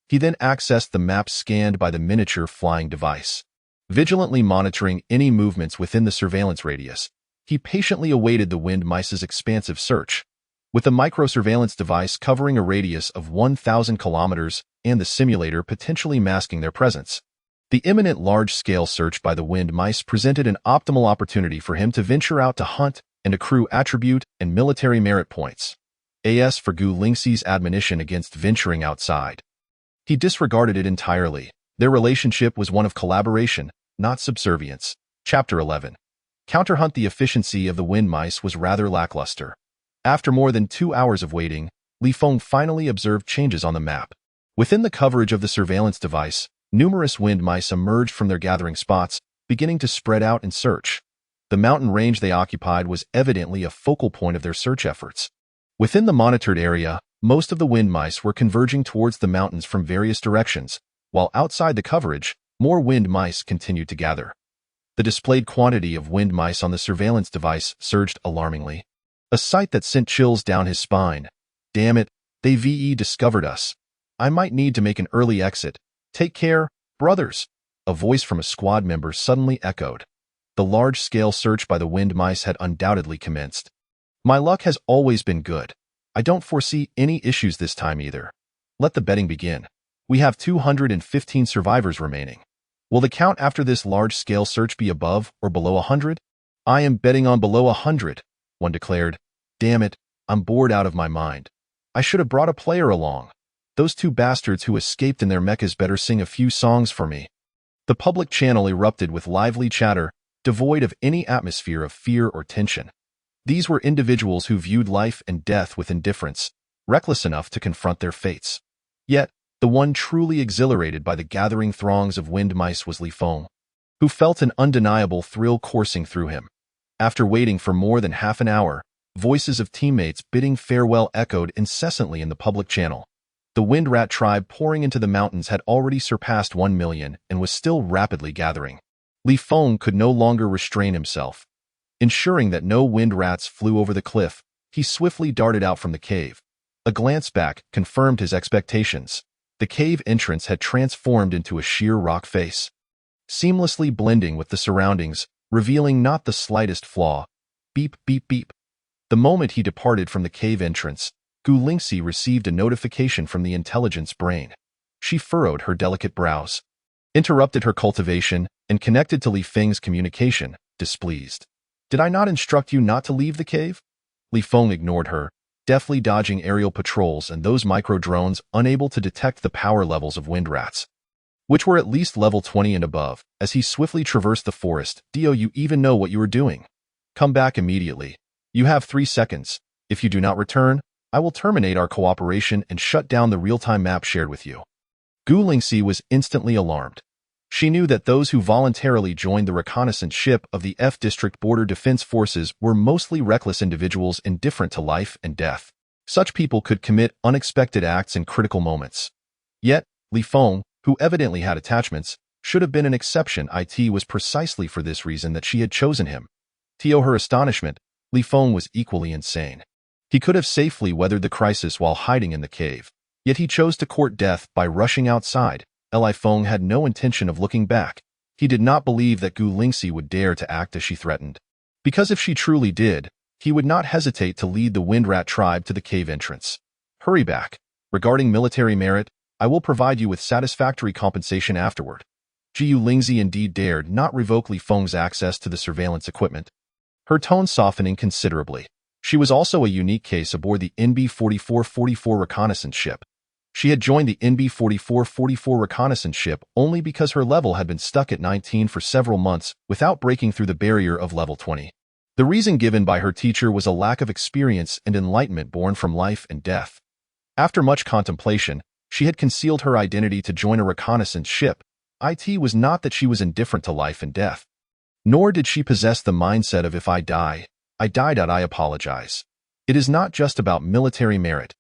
He then accessed the map scanned by the miniature flying device. Vigilantly monitoring any movements within the surveillance radius, he patiently awaited the wind mice's expansive search. With the micro-surveillance device covering a radius of 1,000 kilometers and the simulator potentially masking their presence, the imminent large-scale search by the wind mice presented an optimal opportunity for him to venture out to hunt and accrue attribute and military merit points. As for Gu Lingxi's admonition against venturing outside, he disregarded it entirely. Their relationship was one of collaboration, not subservience. Chapter 11. Counterhunt. The efficiency of the wind mice was rather lackluster. After more than 2 hours of waiting, Li Feng finally observed changes on the map. Within the coverage of the surveillance device, numerous wind mice emerged from their gathering spots, beginning to spread out and search. The mountain range they occupied was evidently a focal point of their search efforts. Within the monitored area, most of the wind mice were converging towards the mountains from various directions, while outside the coverage, more wind mice continued to gather. The displayed quantity of wind mice on the surveillance device surged alarmingly. A sight that sent chills down his spine. Damn it, they discovered us. I might need to make an early exit. Take care, brothers. A voice from a squad member suddenly echoed. The large-scale search by the wind mice had undoubtedly commenced. My luck has always been good. I don't foresee any issues this time either. Let the betting begin. We have 215 survivors remaining. Will the count after this large-scale search be above or below 100? I am betting on below 100, one declared. Damn it, I'm bored out of my mind. I should have brought a player along. Those two bastards who escaped in their mechas better sing a few songs for me. The public channel erupted with lively chatter, devoid of any atmosphere of fear or tension. These were individuals who viewed life and death with indifference, reckless enough to confront their fates. Yet, the one truly exhilarated by the gathering throngs of wind mice was Li Feng, who felt an undeniable thrill coursing through him. After waiting for more than half an hour, voices of teammates bidding farewell echoed incessantly in the public channel. The wind rat tribe pouring into the mountains had already surpassed 1 million and was still rapidly gathering. Li Feng could no longer restrain himself. Ensuring that no wind rats flew over the cliff, he swiftly darted out from the cave. A glance back confirmed his expectations. The cave entrance had transformed into a sheer rock face, seamlessly blending with the surroundings, revealing not the slightest flaw. Beep, beep, beep. The moment he departed from the cave entrance, Gu Lingxi received a notification from the intelligence brain. She furrowed her delicate brows, interrupted her cultivation, and connected to Li Feng's communication, displeased. Did I not instruct you not to leave the cave? Li Feng ignored her, deftly dodging aerial patrols and those micro-drones unable to detect the power levels of wind rats, which were at least level 20 and above. As he swiftly traversed the forest, "Do you even know what you are doing? Come back immediately. You have 3 seconds. If you do not return, I will terminate our cooperation and shut down the real-time map shared with you." Gu Lingxi was instantly alarmed. She knew that those who voluntarily joined the reconnaissance ship of the F District Border Defense Forces were mostly reckless individuals indifferent to life and death. Such people could commit unexpected acts in critical moments. Yet, Li Feng, who evidently had attachments, should have been an exception. It was precisely for this reason that she had chosen him. To her astonishment, Li Feng was equally insane. He could have safely weathered the crisis while hiding in the cave, yet he chose to court death by rushing outside. Li Feng had no intention of looking back. He did not believe that Gu Lingxi would dare to act as she threatened, because if she truly did, he would not hesitate to lead the wind rat tribe to the cave entrance. Hurry back. Regarding military merit, I will provide you with satisfactory compensation afterward. Gu Lingxi indeed dared not revoke Li Feng's access to the surveillance equipment, her tone softening considerably. She was also a unique case aboard the NB-4444 reconnaissance ship. She had joined the NB-4444 reconnaissance ship only because her level had been stuck at 19 for several months without breaking through the barrier of level 20. The reason given by her teacher was a lack of experience and enlightenment born from life and death. After much contemplation, she had concealed her identity to join a reconnaissance ship. It was not that she was indifferent to life and death, nor did she possess the mindset of if I die, I died out, I apologize. It is not just about military merit.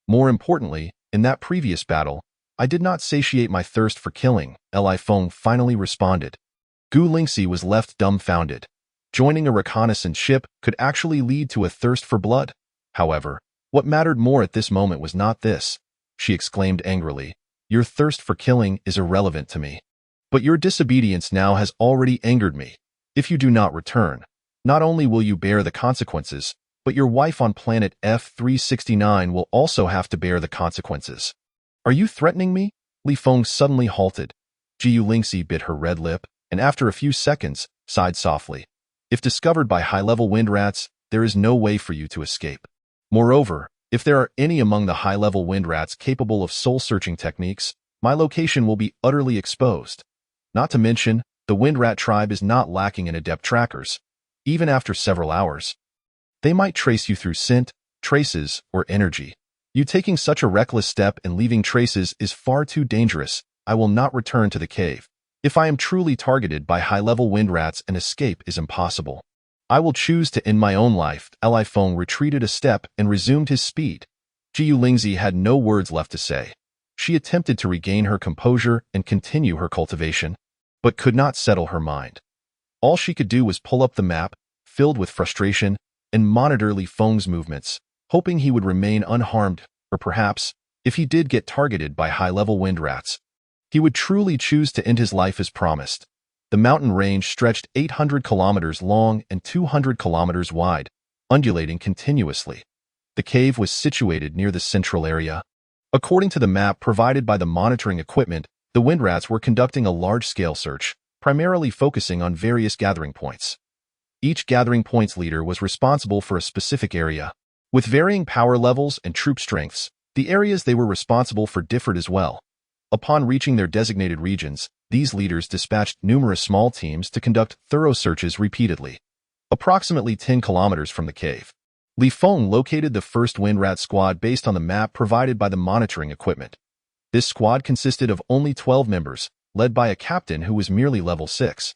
More importantly, in that previous battle, I did not satiate my thirst for killing, Li Feng finally responded. Gu Lingxi was left dumbfounded. Joining a reconnaissance ship could actually lead to a thirst for blood. However, what mattered more at this moment was not this. She exclaimed angrily, "Your thirst for killing is irrelevant to me. But your disobedience now has already angered me. If you do not return, not only will you bear the consequences, but your wife on planet F-369 will also have to bear the consequences." "Are you threatening me?" Li Feng suddenly halted. Gu Lingxi bit her red lip, and after a few seconds, sighed softly. "If discovered by high-level wind rats, there is no way for you to escape. Moreover, if there are any among the high-level wind rats capable of soul-searching techniques, my location will be utterly exposed. Not to mention, the Windrat tribe is not lacking in adept trackers. Even after several hours, they might trace you through scent, traces, or energy. You taking such a reckless step and leaving traces is far too dangerous. I will not return to the cave. If I am truly targeted by high-level Windrats, an escape is impossible. I will choose to end my own life. Li Feng retreated a step and resumed his speed. Jiu Lingzi had no words left to say. She attempted to regain her composure and continue her cultivation, but could not settle her mind. All she could do was pull up the map, filled with frustration, and monitor Li Feng's movements, hoping he would remain unharmed, or perhaps, if he did get targeted by high-level Windrats, he would truly choose to end his life as promised. The mountain range stretched 800 kilometers long and 200 kilometers wide, undulating continuously. The cave was situated near the central area. According to the map provided by the monitoring equipment, the Windrats were conducting a large-scale search, primarily focusing on various gathering points. Each gathering point's leader was responsible for a specific area. With varying power levels and troop strengths, the areas they were responsible for differed as well. Upon reaching their designated regions, these leaders dispatched numerous small teams to conduct thorough searches repeatedly. Approximately 10 kilometers from the cave, Li Feng located the first Windrat squad based on the map provided by the monitoring equipment. This squad consisted of only 12 members, led by a captain who was merely level 6.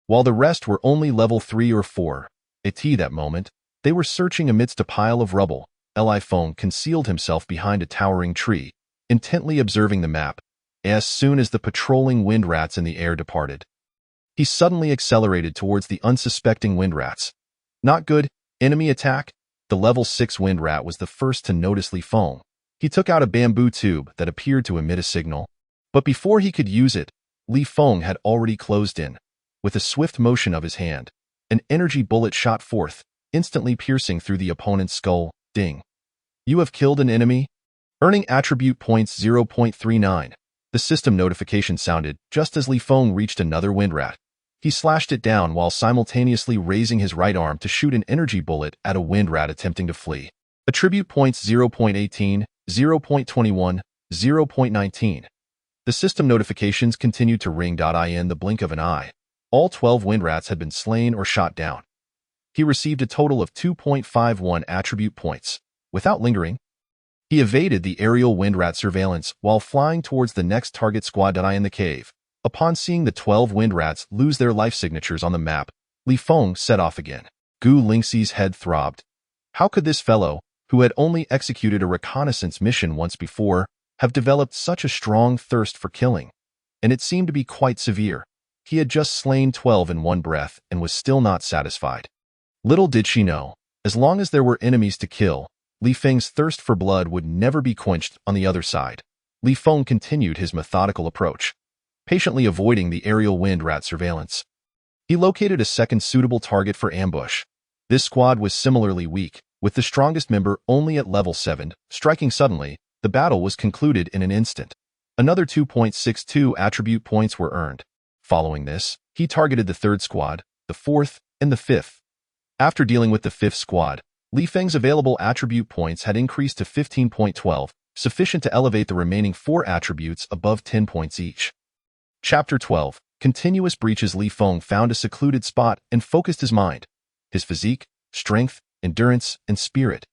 While the rest were only level 3 or 4. At that moment, they were searching amidst a pile of rubble. Li Feng concealed himself behind a towering tree, intently observing the map. As soon as the patrolling Windrats in the air departed, he suddenly accelerated towards the unsuspecting Windrats. Not good. Enemy attack. The level 6 Windrat was the first to notice Li Feng. He took out a bamboo tube that appeared to emit a signal. But before he could use it, Li Feng had already closed in. With a swift motion of his hand, an energy bullet shot forth, instantly piercing through the opponent's skull. Ding. You have killed an enemy, earning attribute points 0.39. The system notification sounded just as Li Feng reached another Windrat. He slashed it down while simultaneously raising his right arm to shoot an energy bullet at a Windrat attempting to flee. Attribute points 0.18, 0.21, 0.19. The system notifications continued to ring. In the blink of an eye, all 12 Windrats had been slain or shot down. He received a total of 2.51 attribute points. Without lingering, he evaded the aerial Windrat surveillance while flying towards the next target squad in the cave. Upon seeing the 12 Windrats lose their life signatures on the map, Li Feng set off again. Gu Lingxi's head throbbed. How could this fellow, who had only executed a reconnaissance mission once before, have developed such a strong thirst for killing? And it seemed to be quite severe. He had just slain 12 in one breath and was still not satisfied. Little did she know, as long as there were enemies to kill, Li Feng's thirst for blood would never be quenched on the other side. Li Feng continued his methodical approach, patiently avoiding the aerial Windrat surveillance. He located a second suitable target for ambush. This squad was similarly weak, with the strongest member only at level 7. Striking suddenly, the battle was concluded in an instant. Another 2.62 attribute points were earned. Following this, he targeted the third squad, the fourth, and the fifth. After dealing with the fifth squad, Li Feng's available attribute points had increased to 15.12, sufficient to elevate the remaining 4 attributes above 10 points each. Chapter 12. Continuous breaches. Li Feng found a secluded spot and focused his mind. His physique, strength, endurance, and spirit.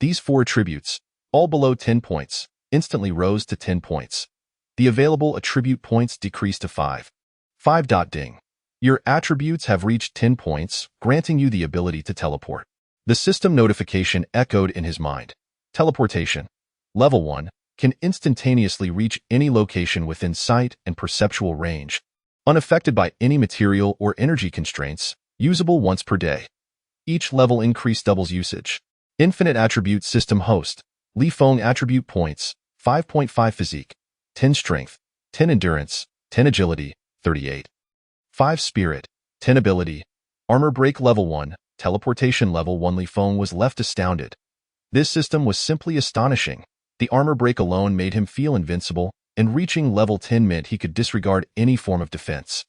These 4 attributes, all below 10 points, instantly rose to 10 points. The available attribute points decreased to 5. 5. Ding. Your attributes have reached 10 points, granting you the ability to teleport. The system notification echoed in his mind. Teleportation. Level 1. Can instantaneously reach any location within sight and perceptual range. Unaffected by any material or energy constraints, usable once per day. Each level increase doubles usage. Infinite attribute system host. Li Feng attribute points, 5.5 physique, 10 strength, 10 endurance, 10 agility, 38. 5 spirit, 10 ability. Armor break level 1, teleportation level 1. Li Feng was left astounded. This system was simply astonishing. The armor break alone made him feel invincible, and reaching level 10 meant he could disregard any form of defense.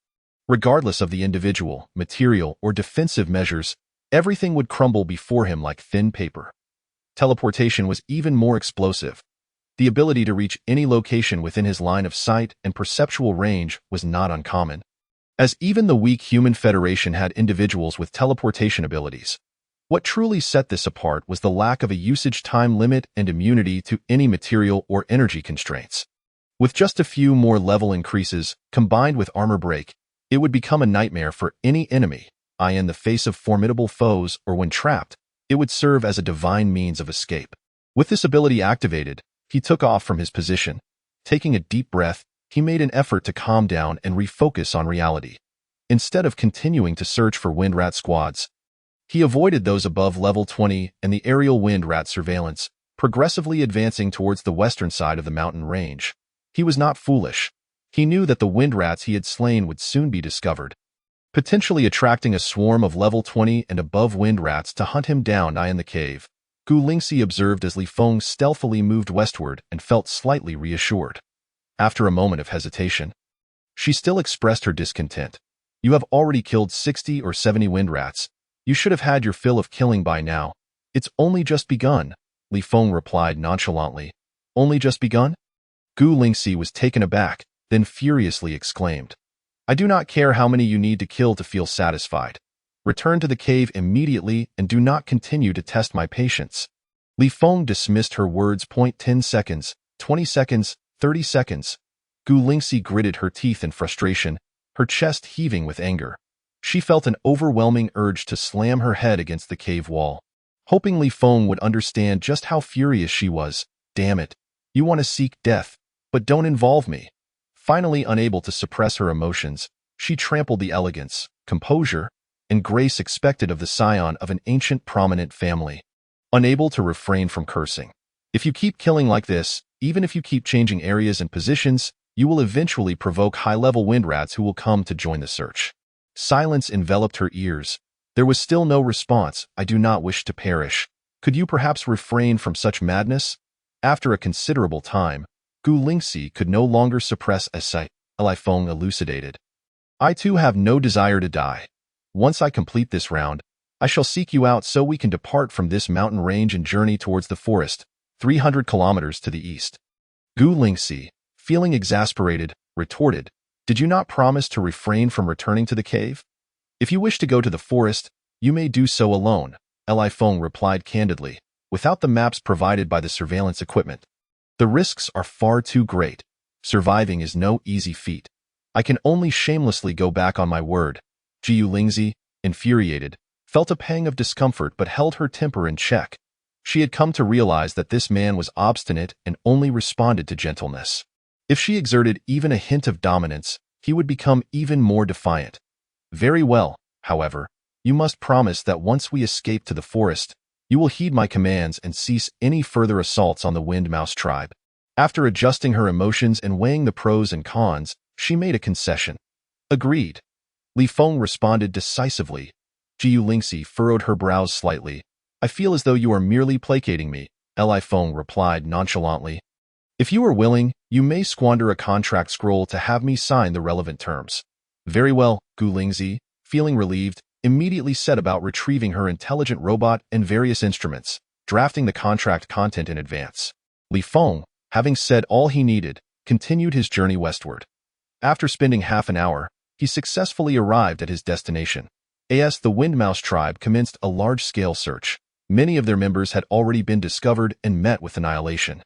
Regardless of the individual, material, or defensive measures, everything would crumble before him like thin paper. Teleportation was even more explosive. The ability to reach any location within his line of sight and perceptual range was not uncommon, as even the weak human Federation had individuals with teleportation abilities. What truly set this apart was the lack of a usage time limit and immunity to any material or energy constraints. With just a few more level increases, combined with armor break, it would become a nightmare for any enemy, in the face of formidable foes or when trapped. It would serve as a divine means of escape. With this ability activated, he took off from his position. Taking a deep breath, he made an effort to calm down and refocus on reality. Instead of continuing to search for wind rat squads, he avoided those above level 20 and the aerial wind rat surveillance, progressively advancing towards the western side of the mountain range. He was not foolish. He knew that the wind rats he had slain would soon be discovered, potentially attracting a swarm of level 20 and above wind rats to hunt him down in the cave. Gu Lingxi observed as Li Feng stealthily moved westward and felt slightly reassured. After a moment of hesitation, she still expressed her discontent. You have already killed 60 or 70 wind rats. You should have had your fill of killing by now. It's only just begun, Li Feng replied nonchalantly. Only just begun? Gu Lingxi was taken aback, then furiously exclaimed. I do not care how many you need to kill to feel satisfied. Return to the cave immediately and do not continue to test my patience. Li Feng dismissed her words. 10 seconds, 20 seconds, 30 seconds. Gu Lingxi gritted her teeth in frustration, her chest heaving with anger. She felt an overwhelming urge to slam her head against the cave wall, hoping Li Feng would understand just how furious she was. Damn it. You want to seek death, but don't involve me. Finally unable to suppress her emotions, she trampled the elegance, composure, and grace expected of the scion of an ancient prominent family. Unable to refrain from cursing. If you keep killing like this, even if you keep changing areas and positions, you will eventually provoke high-level wind rats who will come to join the search. Silence enveloped her ears. There was still no response. I do not wish to perish. Could you perhaps refrain from such madness? After a considerable time, Gu Lingxi could no longer suppress a sigh. Li Feng elucidated. I too have no desire to die. Once I complete this round, I shall seek you out so we can depart from this mountain range and journey towards the forest, 300 kilometers to the east. Gu Lingxi, feeling exasperated, retorted, Did you not promise to refrain from returning to the cave? If you wish to go to the forest, you may do so alone, Li Feng replied candidly, without the maps provided by the surveillance equipment. The risks are far too great. Surviving is no easy feat. I can only shamelessly go back on my word. Gu Lingxi, infuriated, felt a pang of discomfort but held her temper in check. She had come to realize that this man was obstinate and only responded to gentleness. If she exerted even a hint of dominance, he would become even more defiant. Very well, however, you must promise that once we escape to the forest, you will heed my commands and cease any further assaults on the Wind Mouse tribe. After adjusting her emotions and weighing the pros and cons, she made a concession. Agreed. Li Feng responded decisively. Gu Lingxi furrowed her brows slightly. I feel as though you are merely placating me, Li Feng replied nonchalantly. If you are willing, you may squander a contract scroll to have me sign the relevant terms. Very well, Gu Lingxi, feeling relieved, immediately set about retrieving her intelligent robot and various instruments, drafting the contract content in advance. Li Feng, having said all he needed, continued his journey westward. After spending half an hour, he successfully arrived at his destination. The Wind Mouse tribe commenced a large-scale search. Many of their members had already been discovered and met with annihilation.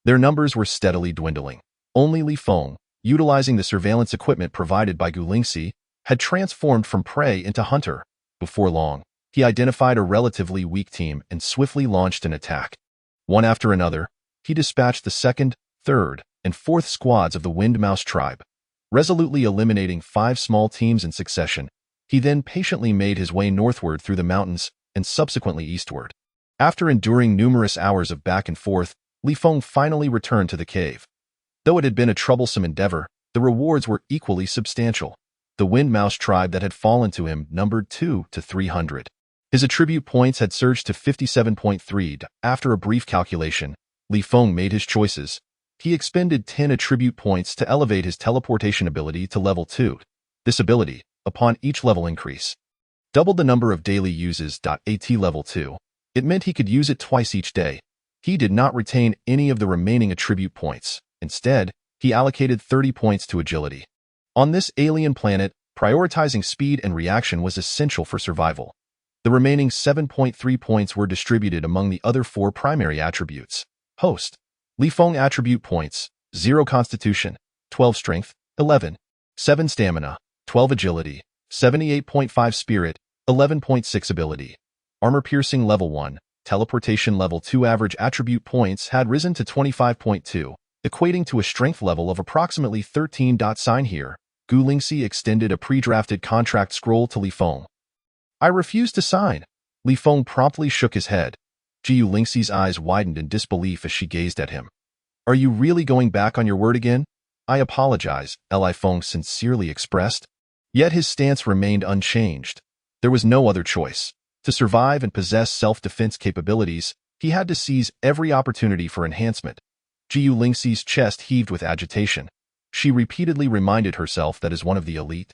Their numbers were steadily dwindling. Only Li Feng, utilizing the surveillance equipment provided by Gu Lingxi, had transformed from prey into hunter. Before long, he identified a relatively weak team and swiftly launched an attack. One after another, he dispatched the second, third, and fourth squads of the Wind Mouse tribe, resolutely eliminating 5 small teams in succession. He then patiently made his way northward through the mountains and subsequently eastward. After enduring numerous hours of back and forth, Li Feng finally returned to the cave. Though it had been a troublesome endeavor, the rewards were equally substantial. The Wind Mouse tribe that had fallen to him numbered 2 to 300. His attribute points had surged to 57.3. After a brief calculation, Li Feng made his choices. He expended 10 attribute points to elevate his teleportation ability to level 2. This ability, upon each level increase, doubled the number of daily uses. At level 2, it meant he could use it twice each day. He did not retain any of the remaining attribute points. Instead, he allocated 30 points to agility. On this alien planet, prioritizing speed and reaction was essential for survival. The remaining 7.3 points were distributed among the other 4 primary attributes. Host. Li Feng attribute points: 0 Constitution, 12 Strength, 11, 7 Stamina, 12 Agility, 78.5 Spirit, 11.6 Ability. Armor Piercing Level 1, Teleportation Level 2 average attribute points had risen to 25.2, equating to a strength level of approximately 13. Sign here. Gu Lingxi extended a pre-drafted contract scroll to Li Feng. I refuse to sign. Li Feng promptly shook his head. Jiu Lingxi's eyes widened in disbelief as she gazed at him. Are you really going back on your word again? I apologize, Li Feng sincerely expressed. Yet his stance remained unchanged. There was no other choice. To survive and possess self-defense capabilities, he had to seize every opportunity for enhancement. Jiu Lingxi's chest heaved with agitation. She repeatedly reminded herself that as one of the elite,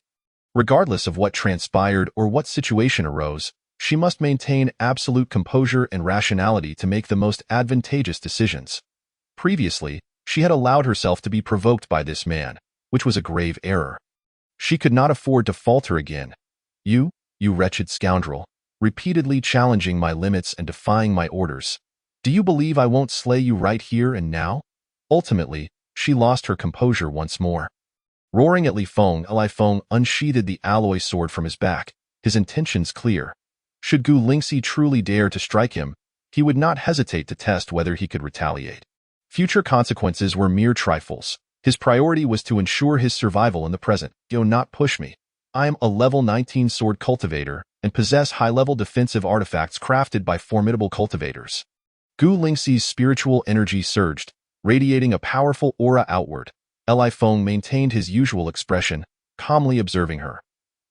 regardless of what transpired or what situation arose, she must maintain absolute composure and rationality to make the most advantageous decisions. Previously, she had allowed herself to be provoked by this man, which was a grave error. She could not afford to falter again. You wretched scoundrel, repeatedly challenging my limits and defying my orders. Do you believe I won't slay you right here and now? Ultimately, she lost her composure once more. Roaring at Li Feng unsheathed the alloy sword from his back, his intentions clear. Should Gu Lingxi truly dare to strike him, he would not hesitate to test whether he could retaliate. Future consequences were mere trifles. His priority was to ensure his survival in the present. Do not push me. I am a level 19 sword cultivator and possess high-level defensive artifacts crafted by formidable cultivators. Gu Lingxi's spiritual energy surged, radiating a powerful aura outward. Li Feng maintained his usual expression, calmly observing her.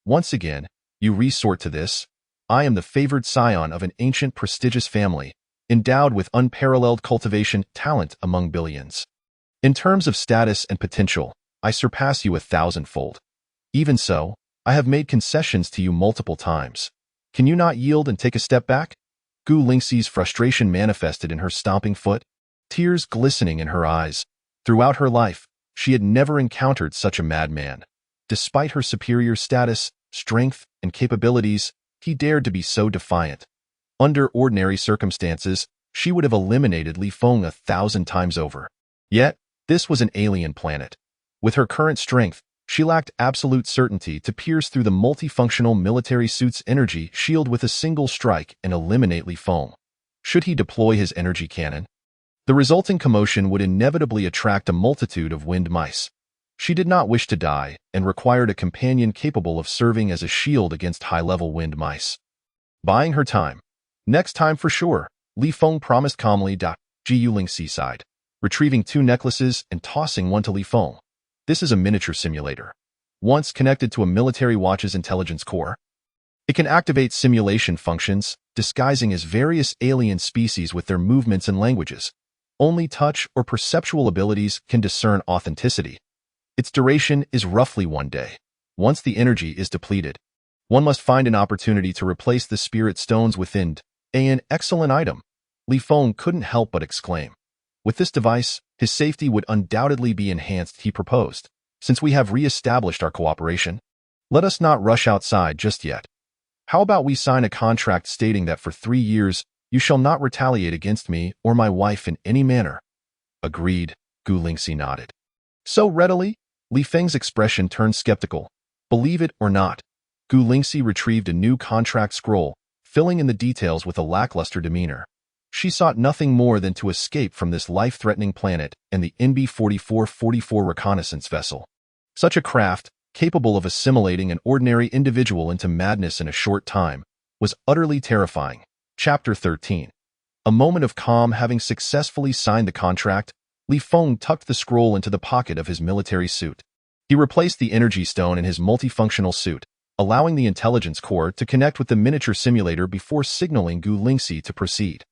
Once again, you resort to this? I am the favored scion of an ancient prestigious family, endowed with unparalleled cultivation talent among billions. In terms of status and potential, I surpass you 1,000-fold. Even so, I have made concessions to you multiple times. Can you not yield and take a step back? Gu Lingxi's frustration manifested in her stomping foot, tears glistening in her eyes. Throughout her life, she had never encountered such a madman. Despite her superior status, strength, and capabilities, he dared to be so defiant. Under ordinary circumstances, she would have eliminated Li Feng 1,000 times over. Yet, this was an alien planet. With her current strength, she lacked absolute certainty to pierce through the multifunctional military suit's energy shield with a single strike and eliminate Li Feng. Should he deploy his energy cannon? The resulting commotion would inevitably attract a multitude of wind mice. She did not wish to die and required a companion capable of serving as a shield against high-level wind mice. Buying her time. Next time for sure, Li Feng promised calmly. Jiu Lingxi sighed, retrieving 2 necklaces and tossing one to Li Feng. This is a miniature simulator. Once connected to a military watch's intelligence core, it can activate simulation functions, disguising as various alien species with their movements and languages. Only touch or perceptual abilities can discern authenticity. Its duration is roughly 1 day. Once the energy is depleted, one must find an opportunity to replace the spirit stones within. An excellent item. Li Feng couldn't help but exclaim. With this device, his safety would undoubtedly be enhanced, he proposed. Since we have re-established our cooperation, let us not rush outside just yet. How about we sign a contract stating that for 3 years, you shall not retaliate against me or my wife in any manner? Agreed, Gu Lingxi nodded. So readily? Li Feng's expression turned skeptical. Believe it or not, Gu Lingxi retrieved a new contract scroll, filling in the details with a lackluster demeanor. She sought nothing more than to escape from this life-threatening planet and the NB-4444 reconnaissance vessel. Such a craft, capable of assimilating an ordinary individual into madness in a short time, was utterly terrifying. Chapter 13. A moment of calm. Having successfully signed the contract, Li Feng tucked the scroll into the pocket of his military suit. He replaced the energy stone in his multifunctional suit, allowing the intelligence core to connect with the miniature simulator before signaling Gu Lingxi to proceed.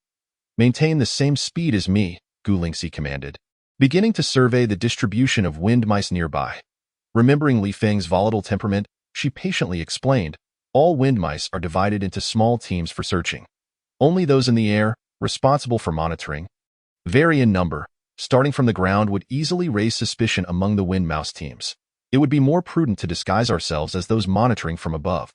Maintain the same speed as me, Gu Lingxi commanded, beginning to survey the distribution of wind mice nearby. Remembering Li Feng's volatile temperament, she patiently explained, all wind mice are divided into small teams for searching. Only those in the air, responsible for monitoring, Vary in number. Starting from the ground would easily raise suspicion among the Wind Mouse teams. It would be more prudent to disguise ourselves as those monitoring from above.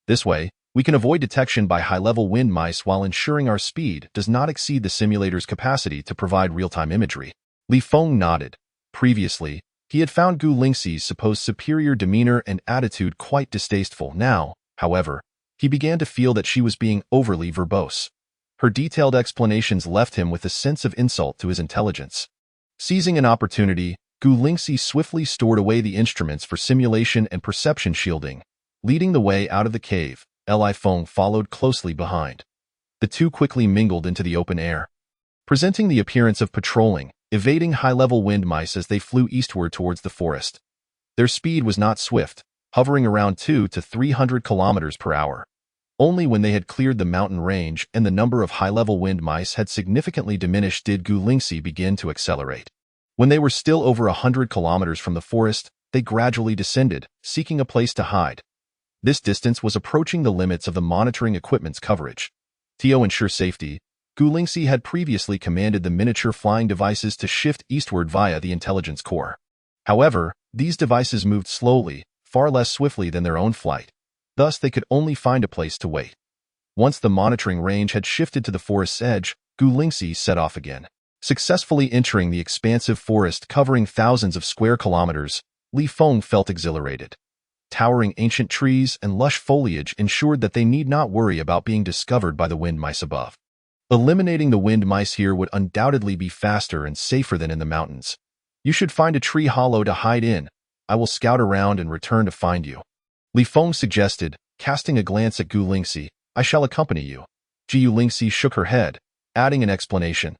This way, we can avoid detection by high-level wind mice while ensuring our speed does not exceed the simulator's capacity to provide real-time imagery. Li Feng nodded. Previously, he had found Gu Lingxi's supposed superior demeanor and attitude quite distasteful. Now, however, he began to feel that she was being overly verbose. Her detailed explanations left him with a sense of insult to his intelligence. Seizing an opportunity, Gu Lingxi swiftly stored away the instruments for simulation and perception shielding. Leading the way out of the cave, Li Feng followed closely behind. The two quickly mingled into the open air, presenting the appearance of patrolling, evading high-level wind mice as they flew eastward towards the forest. Their speed was not swift, hovering around 200 to 300 kilometers per hour. Only when they had cleared the mountain range and the number of high-level wind mice had significantly diminished did Gu Lingxi begin to accelerate. When they were still over 100 kilometers from the forest, they gradually descended, seeking a place to hide. This distance was approaching the limits of the monitoring equipment's coverage. To ensure safety, Gu Lingxi had previously commanded the miniature flying devices to shift eastward via the intelligence core. However, these devices moved slowly, far less swiftly than their own flight. Thus, they could only find a place to wait. Once the monitoring range had shifted to the forest's edge, Gu Lingxi set off again. Successfully entering the expansive forest covering thousands of square kilometers, Li Feng felt exhilarated. Towering ancient trees and lush foliage ensured that they need not worry about being discovered by the wind mice above. Eliminating the wind mice here would undoubtedly be faster and safer than in the mountains. You should find a tree hollow to hide in. I will scout around and return to find you. Li Feng suggested, casting a glance at Gu Lingxi. I shall accompany you. Gu Lingxi shook her head, adding an explanation.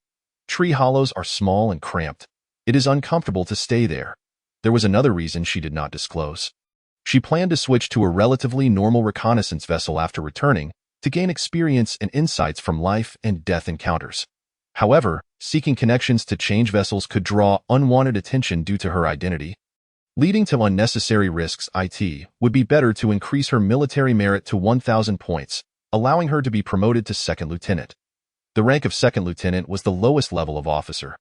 Tree hollows are small and cramped. It is uncomfortable to stay there. There was another reason she did not disclose. She planned to switch to a relatively normal reconnaissance vessel after returning, to gain experience and insights from life and death encounters. However, seeking connections to change vessels could draw unwanted attention due to her identity, leading to unnecessary risks. It would be better to increase her military merit to 1,000 points, allowing her to be promoted to second lieutenant. The rank of second lieutenant was the lowest level of officer,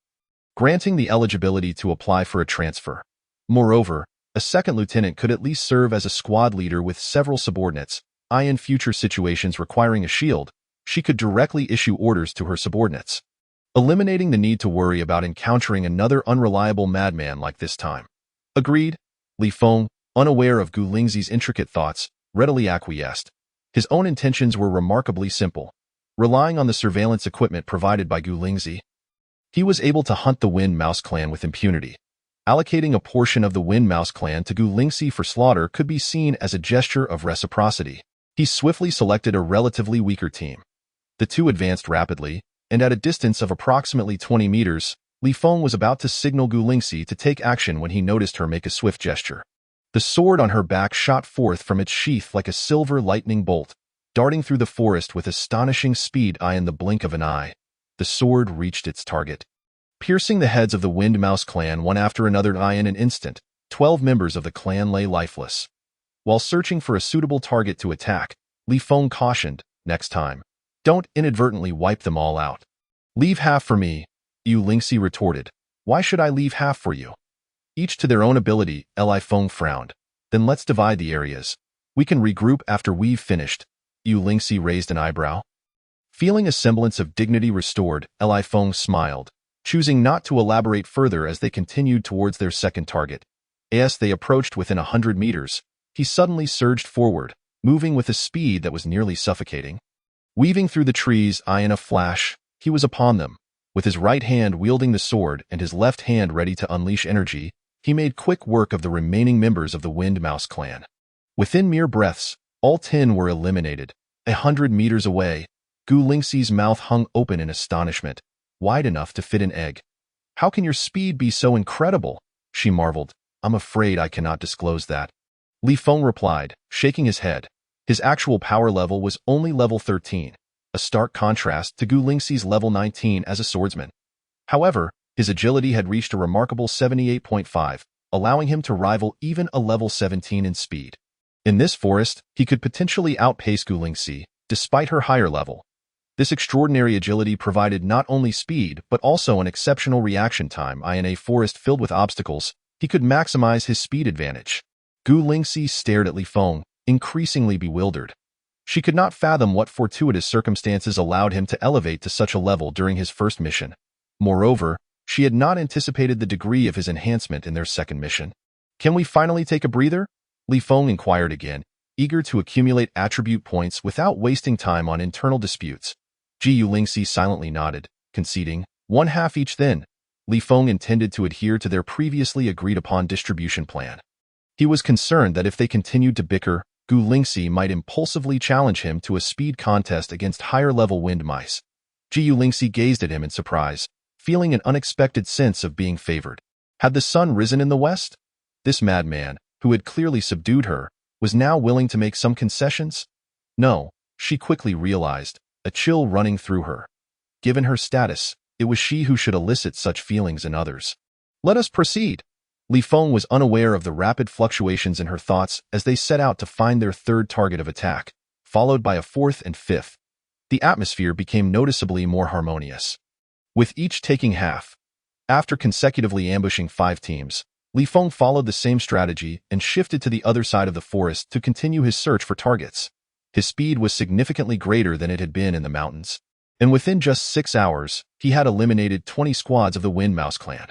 granting the eligibility to apply for a transfer. Moreover, a second lieutenant could at least serve as a squad leader with several subordinates. In future situations requiring a shield, she could directly issue orders to her subordinates, eliminating the need to worry about encountering another unreliable madman like this time. Agreed. Li Feng, unaware of Gu Lingxi's intricate thoughts, readily acquiesced. His own intentions were remarkably simple. Relying on the surveillance equipment provided by Gu Lingxi, he was able to hunt the Wind Mouse clan with impunity. Allocating a portion of the Wind Mouse clan to Gu Lingxi for slaughter could be seen as a gesture of reciprocity. He swiftly selected a relatively weaker team. The two advanced rapidly, and at a distance of approximately 20 meters, Li Feng was about to signal Gu Lingxi to take action when he noticed her make a swift gesture. The sword on her back shot forth from its sheath like a silver lightning bolt, darting through the forest with astonishing speed. In the blink of an eye, the sword reached its target, piercing the heads of the Wind Mouse clan one after another. In an instant, 12 members of the clan lay lifeless. While searching for a suitable target to attack, Li Feng cautioned, next time, don't inadvertently wipe them all out. Leave half for me, Gu Lingxi retorted. Why should I leave half for you? Each to their own ability. Li Feng frowned. Then let's divide the areas. We can regroup after we've finished. Gu Lingxi raised an eyebrow. Feeling a semblance of dignity restored, Li Feng smiled, choosing not to elaborate further as they continued towards their second target. As they approached within 100 meters, he suddenly surged forward, moving with a speed that was nearly suffocating. Weaving through the trees, in a flash, he was upon them. With his right hand wielding the sword and his left hand ready to unleash energy, he made quick work of the remaining members of the Wind Mouse clan. Within mere breaths, all 10 were eliminated. 100 meters away, Gu Lingxi's mouth hung open in astonishment, wide enough to fit an egg. How can your speed be so incredible? She marveled. I'm afraid I cannot disclose that. Li Feng replied, shaking his head. His actual power level was only level 13, a stark contrast to Gu Lingxi's level 19 as a swordsman. However, his agility had reached a remarkable 78.5, allowing him to rival even a level 17 in speed. In this forest, he could potentially outpace Gu Lingxi, despite her higher level. This extraordinary agility provided not only speed, but also an exceptional reaction time. In a forest filled with obstacles, he could maximize his speed advantage. Gu Lingxi stared at Li Feng, increasingly bewildered. She could not fathom what fortuitous circumstances allowed him to elevate to such a level during his first mission. Moreover, she had not anticipated the degree of his enhancement in their second mission. Can we finally take a breather? Li Feng inquired again, eager to accumulate attribute points without wasting time on internal disputes. Jiu Lingxi silently nodded, conceding, 1/2 each then. Li Feng intended to adhere to their previously agreed-upon distribution plan. He was concerned that if they continued to bicker, Gu Lingxi might impulsively challenge him to a speed contest against higher-level wind mice. Jiu Lingxi gazed at him in surprise, feeling an unexpected sense of being favored. Had the sun risen in the west? This madman, who had clearly subdued her, was now willing to make some concessions? No, she quickly realized, a chill running through her. Given her status, it was she who should elicit such feelings in others. Let us proceed. Li Feng was unaware of the rapid fluctuations in her thoughts as they set out to find their third target of attack, followed by a fourth and fifth. The atmosphere became noticeably more harmonious, with each taking half. After consecutively ambushing 5 teams, Li Feng followed the same strategy and shifted to the other side of the forest to continue his search for targets. His speed was significantly greater than it had been in the mountains, and within just 6 hours, he had eliminated 20 squads of the Wind Mouse clan.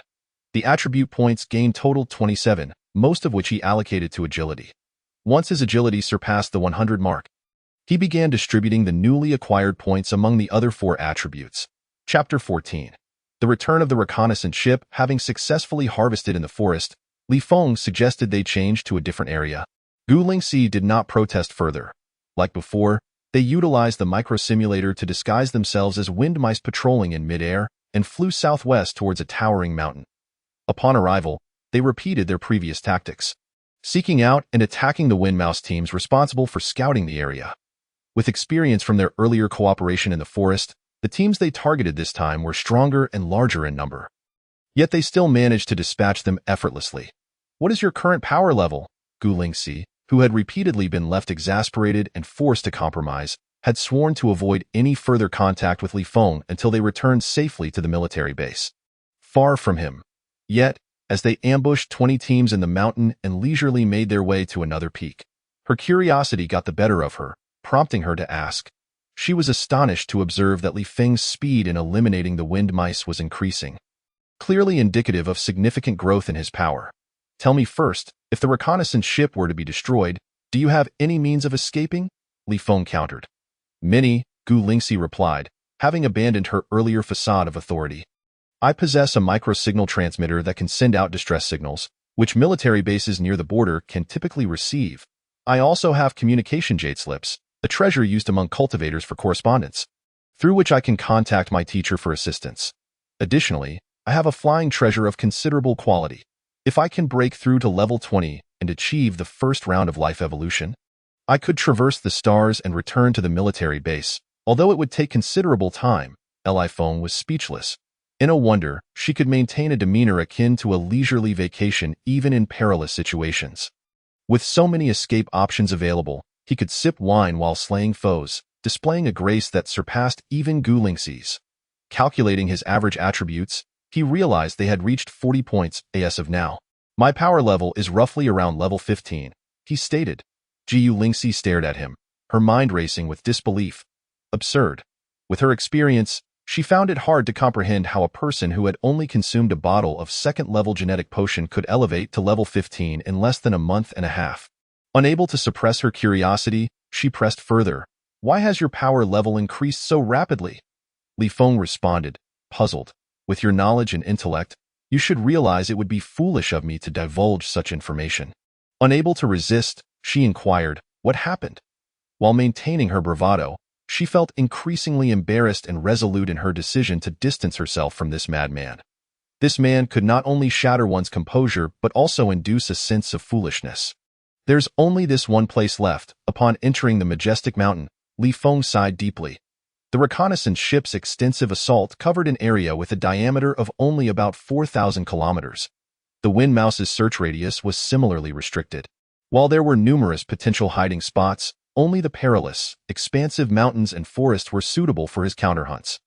The attribute points gained totaled 27, most of which he allocated to agility. Once his agility surpassed the 100 mark, he began distributing the newly acquired points among the other 4 attributes. Chapter 14. The return of the reconnaissance ship. Having successfully harvested in the forest, Li Feng suggested they change to a different area. Gu Lingxi did not protest further. Like before, they utilized the micro-simulator to disguise themselves as wind mice patrolling in mid-air and flew southwest towards a towering mountain. Upon arrival, they repeated their previous tactics, seeking out and attacking the wind mouse teams responsible for scouting the area. With experience from their earlier cooperation in the forest, the teams they targeted this time were stronger and larger in number. Yet they still managed to dispatch them effortlessly. What is your current power level? Gu Lingxi, who had repeatedly been left exasperated and forced to compromise, had sworn to avoid any further contact with Li Feng until they returned safely to the military base. Far from him. Yet, as they ambushed 20 teams in the mountain and leisurely made their way to another peak, her curiosity got the better of her, prompting her to ask. She was astonished to observe that Li Feng's speed in eliminating the wind mice was increasing, clearly indicative of significant growth in his power. Tell me first, if the reconnaissance ship were to be destroyed, do you have any means of escaping? Li Feng countered. Many, Gu Lingxi replied, having abandoned her earlier facade of authority. I possess a micro-signal transmitter that can send out distress signals, which military bases near the border can typically receive. I also have communication jade slips, a treasure used among cultivators for correspondence, through which I can contact my teacher for assistance. Additionally, I have a flying treasure of considerable quality. If I can break through to level 20 and achieve the first round of life evolution, I could traverse the stars and return to the military base, although it would take considerable time. Li Feng was speechless. In a wonder, she could maintain a demeanor akin to a leisurely vacation even in perilous situations. With so many escape options available, he could sip wine while slaying foes, displaying a grace that surpassed even Gu Lingxi's. Calculating his average attributes, he realized they had reached 40 points as of now. My power level is roughly around level 15, he stated. Jiu Lingxi stared at him, her mind racing with disbelief. Absurd. With her experience, she found it hard to comprehend how a person who had only consumed a bottle of second-level genetic potion could elevate to level 15 in less than a month and a half. Unable to suppress her curiosity, she pressed further. Why has your power level increased so rapidly? Li Feng responded, puzzled. With your knowledge and intellect, you should realize it would be foolish of me to divulge such information. Unable to resist, she inquired, what happened? While maintaining her bravado, she felt increasingly embarrassed and resolute in her decision to distance herself from this madman. This man could not only shatter one's composure but also induce a sense of foolishness. There's only this one place left. Upon entering the majestic mountain, Li Feng sighed deeply. The reconnaissance ship's extensive assault covered an area with a diameter of only about 4,000 kilometers. The Wind Mouse's search radius was similarly restricted. While there were numerous potential hiding spots, only the perilous, expansive mountains and forests were suitable for his counterhunts.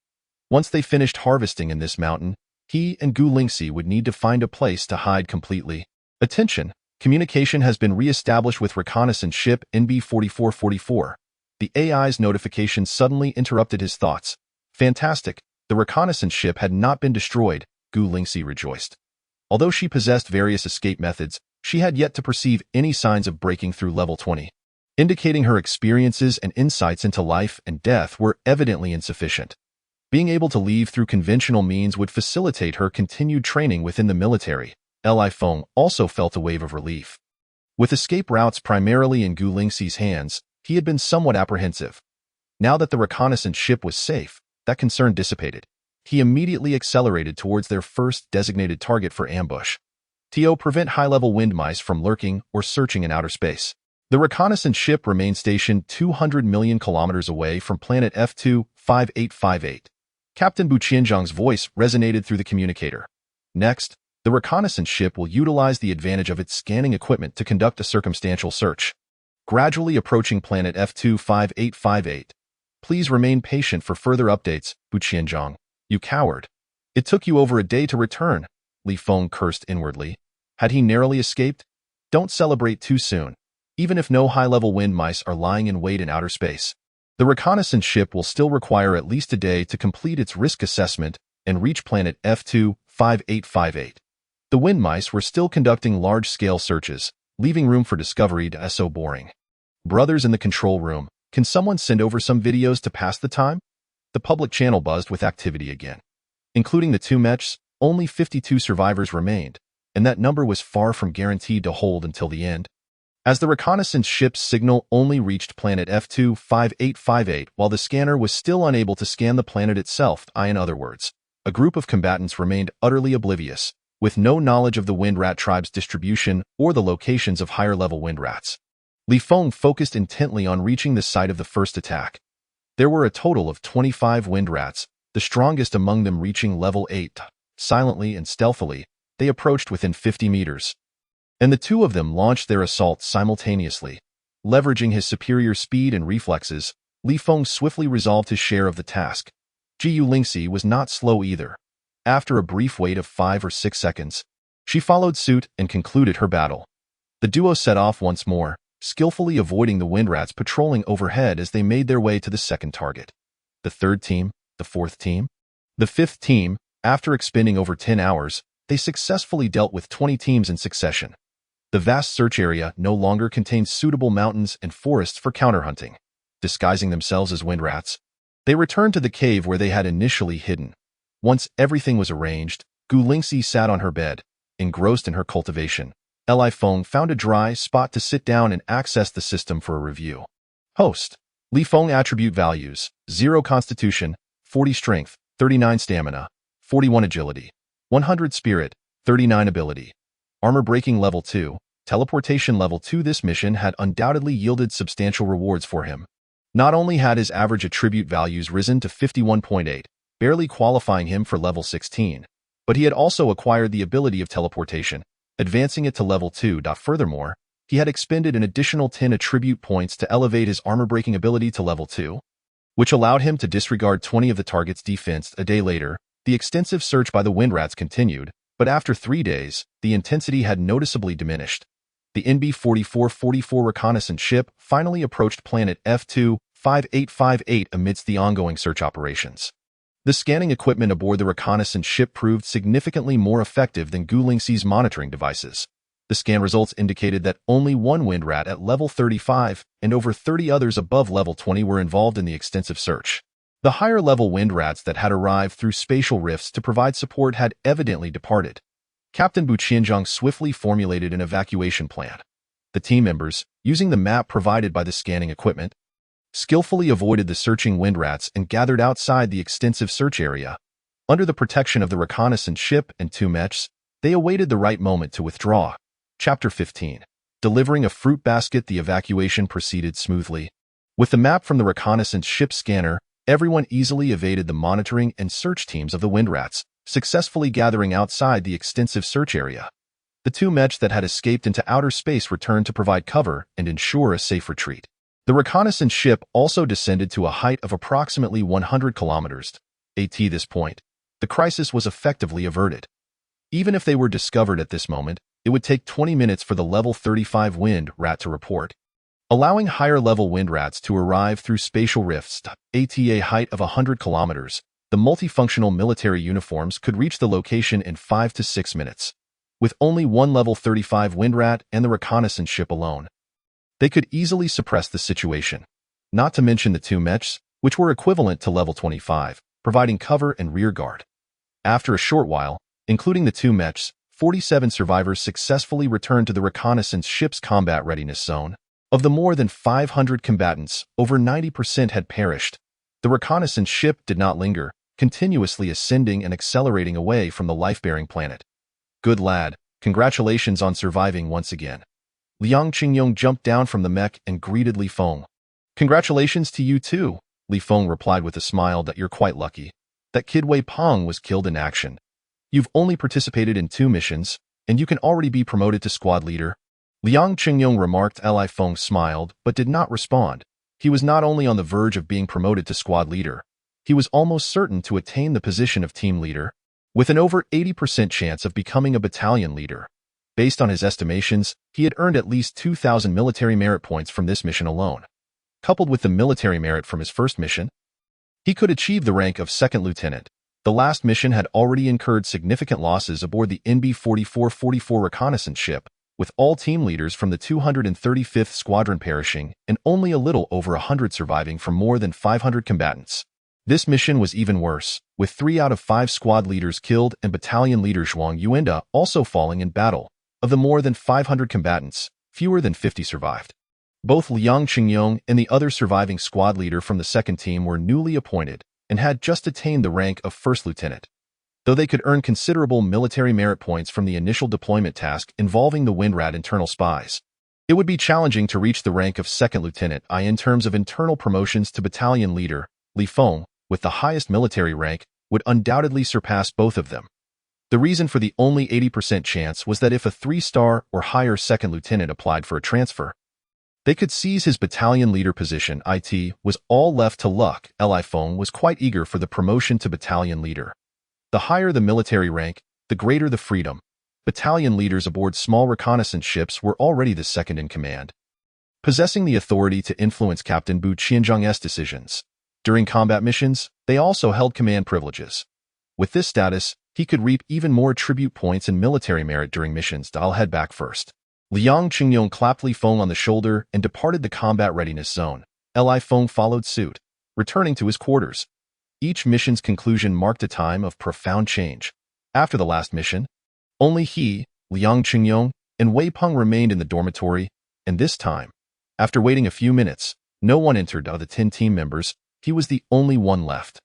Once they finished harvesting in this mountain, he and Gu Lingxi would need to find a place to hide completely. Attention! Communication has been re-established with reconnaissance ship NB-4444. The AI's notification suddenly interrupted his thoughts. Fantastic! The reconnaissance ship had not been destroyed, Gu Lingxi rejoiced. Although she possessed various escape methods, she had yet to perceive any signs of breaking through level 20, indicating her experiences and insights into life and death were evidently insufficient. Being able to leave through conventional means would facilitate her continued training within the military. Li Feng also felt a wave of relief. With escape routes primarily in Gu Lingxi's hands, he had been somewhat apprehensive. Now that the reconnaissance ship was safe, that concern dissipated. He immediately accelerated towards their first designated target for ambush. To prevent high-level wind mice from lurking or searching in outer space. The reconnaissance ship remained stationed 200 million kilometers away from planet F2-5858. Captain Bu Qianzhang's voice resonated through the communicator. Next, the reconnaissance ship will utilize the advantage of its scanning equipment to conduct a circumstantial search. Gradually approaching planet F2-5858. Please remain patient for further updates, Bu Qianzhang. You coward. It took you over a day to return, Li Feng cursed inwardly. Had he narrowly escaped? Don't celebrate too soon. Even if no high-level wind mice are lying in wait in outer space, the reconnaissance ship will still require at least a day to complete its risk assessment and reach planet F2-5858. The wind mice were still conducting large-scale searches, leaving room for discovery to so boring. Brothers in the control room, can someone send over some videos to pass the time? The public channel buzzed with activity again. Including the two mechs, only 52 survivors remained, and that number was far from guaranteed to hold until the end. As the reconnaissance ship's signal only reached planet F2-5858 while the scanner was still unable to scan the planet itself, in other words, a group of combatants remained utterly oblivious, with no knowledge of the wind rat tribe's distribution or the locations of higher-level wind rats. Li Feng focused intently on reaching the site of the first attack. There were a total of 25 wind rats, the strongest among them reaching level 8. Silently and stealthily, they approached within 50 meters. And the two of them launched their assault simultaneously. Leveraging his superior speed and reflexes, Li Feng swiftly resolved his share of the task. Gu Lingxi was not slow either. After a brief wait of 5 or 6 seconds, she followed suit and concluded her battle. The duo set off once more, skillfully avoiding the wind rats patrolling overhead as they made their way to the second target. The third team, the fourth team, the fifth team, after expending over 10 hours, they successfully dealt with 20 teams in succession. The vast search area no longer contained suitable mountains and forests for counterhunting. Disguising themselves as wind rats, they returned to the cave where they had initially hidden. Once everything was arranged, Gu Lingxi sat on her bed, engrossed in her cultivation. Li Feng found a dry spot to sit down and access the system for a review. Host. Li Feng attribute values: 0 constitution, 40 strength, 39 stamina, 41 agility, 100 spirit, 39 ability. Armor breaking level 2, teleportation level 2. This mission had undoubtedly yielded substantial rewards for him. Not only had his average attribute values risen to 51.8, barely qualifying him for level 16, but he had also acquired the ability of teleportation, advancing it to level 2. Furthermore, he had expended an additional 10 attribute points to elevate his armor-breaking ability to level 2, which allowed him to disregard 20 of the target's defense. A day later, the extensive search by the wind rats continued, but after 3 days, the intensity had noticeably diminished. The NB-4444 reconnaissance ship finally approached planet F2-5858 amidst the ongoing search operations. The scanning equipment aboard the reconnaissance ship proved significantly more effective than Gu Lingxi's monitoring devices. The scan results indicated that only one wind rat at level 35 and over 30 others above level 20 were involved in the extensive search. The higher-level wind rats that had arrived through spatial rifts to provide support had evidently departed. Captain Bu Qianzhang swiftly formulated an evacuation plan. The team members, using the map provided by the scanning equipment, skillfully avoided the searching wind rats and gathered outside the extensive search area. Under the protection of the reconnaissance ship and 2 mechs, they awaited the right moment to withdraw. Chapter 15. Delivering a fruit basket. The evacuation proceeded smoothly. With the map from the reconnaissance ship scanner, everyone easily evaded the monitoring and search teams of the wind rats, successfully gathering outside the extensive search area. The 2 mechs that had escaped into outer space returned to provide cover and ensure a safe retreat. The reconnaissance ship also descended to a height of approximately 100 kilometers. At this point, the crisis was effectively averted. Even if they were discovered at this moment, it would take 20 minutes for the level 35 wind rat to report. Allowing higher-level wind rats to arrive through spatial rifts at a height of 100 kilometers, the multifunctional military uniforms could reach the location in 5 to 6 minutes. With only one level 35 wind rat and the reconnaissance ship alone, they could easily suppress the situation. Not to mention the two mechs, which were equivalent to level 25, providing cover and rear guard. After a short while, including the two mechs, 47 survivors successfully returned to the reconnaissance ship's combat readiness zone. Of the more than 500 combatants, over 90% had perished. The reconnaissance ship did not linger, continuously ascending and accelerating away from the life-bearing planet. Good lad, congratulations on surviving once again. Liang Qingyong jumped down from the mech and greeted Li Feng. Congratulations to you too, Li Feng replied with a smile. That you're quite lucky. That kid Wei Peng was killed in action. You've only participated in 2 missions, and you can already be promoted to squad leader. Liang Qingyong remarked. Li Feng smiled, but did not respond. He was not only on the verge of being promoted to squad leader, he was almost certain to attain the position of team leader, with an over 80% chance of becoming a battalion leader. Based on his estimations, he had earned at least 2,000 military merit points from this mission alone. Coupled with the military merit from his first mission, he could achieve the rank of second lieutenant. The last mission had already incurred significant losses aboard the NB-4444 reconnaissance ship, with all team leaders from the 235th Squadron perishing and only a little over 100 surviving from more than 500 combatants. This mission was even worse, with 3 out of 5 squad leaders killed and battalion leader Zhuang Yuenda also falling in battle. Of the more than 500 combatants, fewer than 50 survived. Both Liang Qingyong and the other surviving squad leader from the second team were newly appointed and had just attained the rank of first lieutenant. Though they could earn considerable military merit points from the initial deployment task involving the Windrat internal spies, it would be challenging to reach the rank of second lieutenant. In terms of internal promotions to battalion leader, Li Feng, with the highest military rank, would undoubtedly surpass both of them. The reason for the only 80% chance was that if a 3-star or higher second lieutenant applied for a transfer, they could seize his battalion leader position. It was all left to luck. Li Feng was quite eager for the promotion to battalion leader. The higher the military rank, the greater the freedom. Battalion leaders aboard small reconnaissance ships were already the second in command, possessing the authority to influence Captain Bu Qianzhang's decisions. During combat missions, they also held command privileges. With this status, he could reap even more tribute points and military merit during missions. I'll head back first. Liang Qingyong clapped Li Feng on the shoulder and departed the combat readiness zone. Li Feng followed suit, returning to his quarters. Each mission's conclusion marked a time of profound change. After the last mission, only he, Liang Qingyong, and Wei Peng remained in the dormitory, and this time, after waiting a few minutes, no one entered. Of the 10 team members, he was the only one left.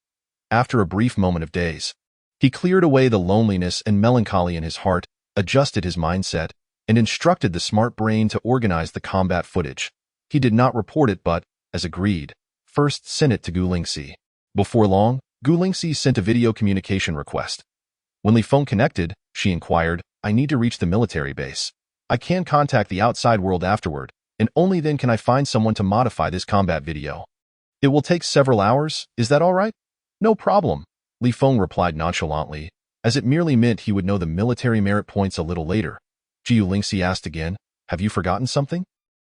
After a brief moment of daze, he cleared away the loneliness and melancholy in his heart, adjusted his mindset, and instructed the smart brain to organize the combat footage. He did not report it but, as agreed, first sent it to Gu Lingxi. Before long, Gu Lingxi sent a video communication request. When Li Feng connected, she inquired, I need to reach the military base. I can contact the outside world afterward, and only then can I find someone to modify this combat video. It will take several hours, is that all right? No problem, Li Feng replied nonchalantly, as it merely meant he would know the military merit points a little later. Gu Lingxi asked again, have you forgotten something?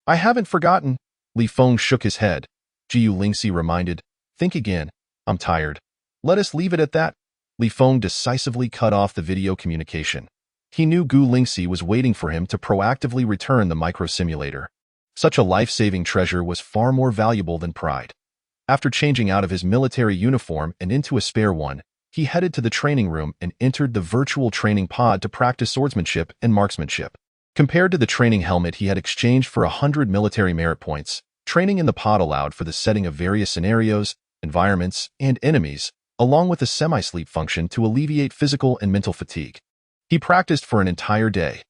I haven't forgotten. Li Feng shook his head. Gu Lingxi reminded, think again. I'm tired. Let us leave it at that. Li Feng decisively cut off the video communication. He knew Gu Lingxi was waiting for him to proactively return the micro-simulator. Such a life-saving treasure was far more valuable than pride. After changing out of his military uniform and into a spare one, he headed to the training room and entered the virtual training pod to practice swordsmanship and marksmanship. Compared to the training helmet he had exchanged for 100 military merit points, training in the pod allowed for the setting of various scenarios, environments, and enemies, along with a semi-sleep function to alleviate physical and mental fatigue. He practiced for an entire day.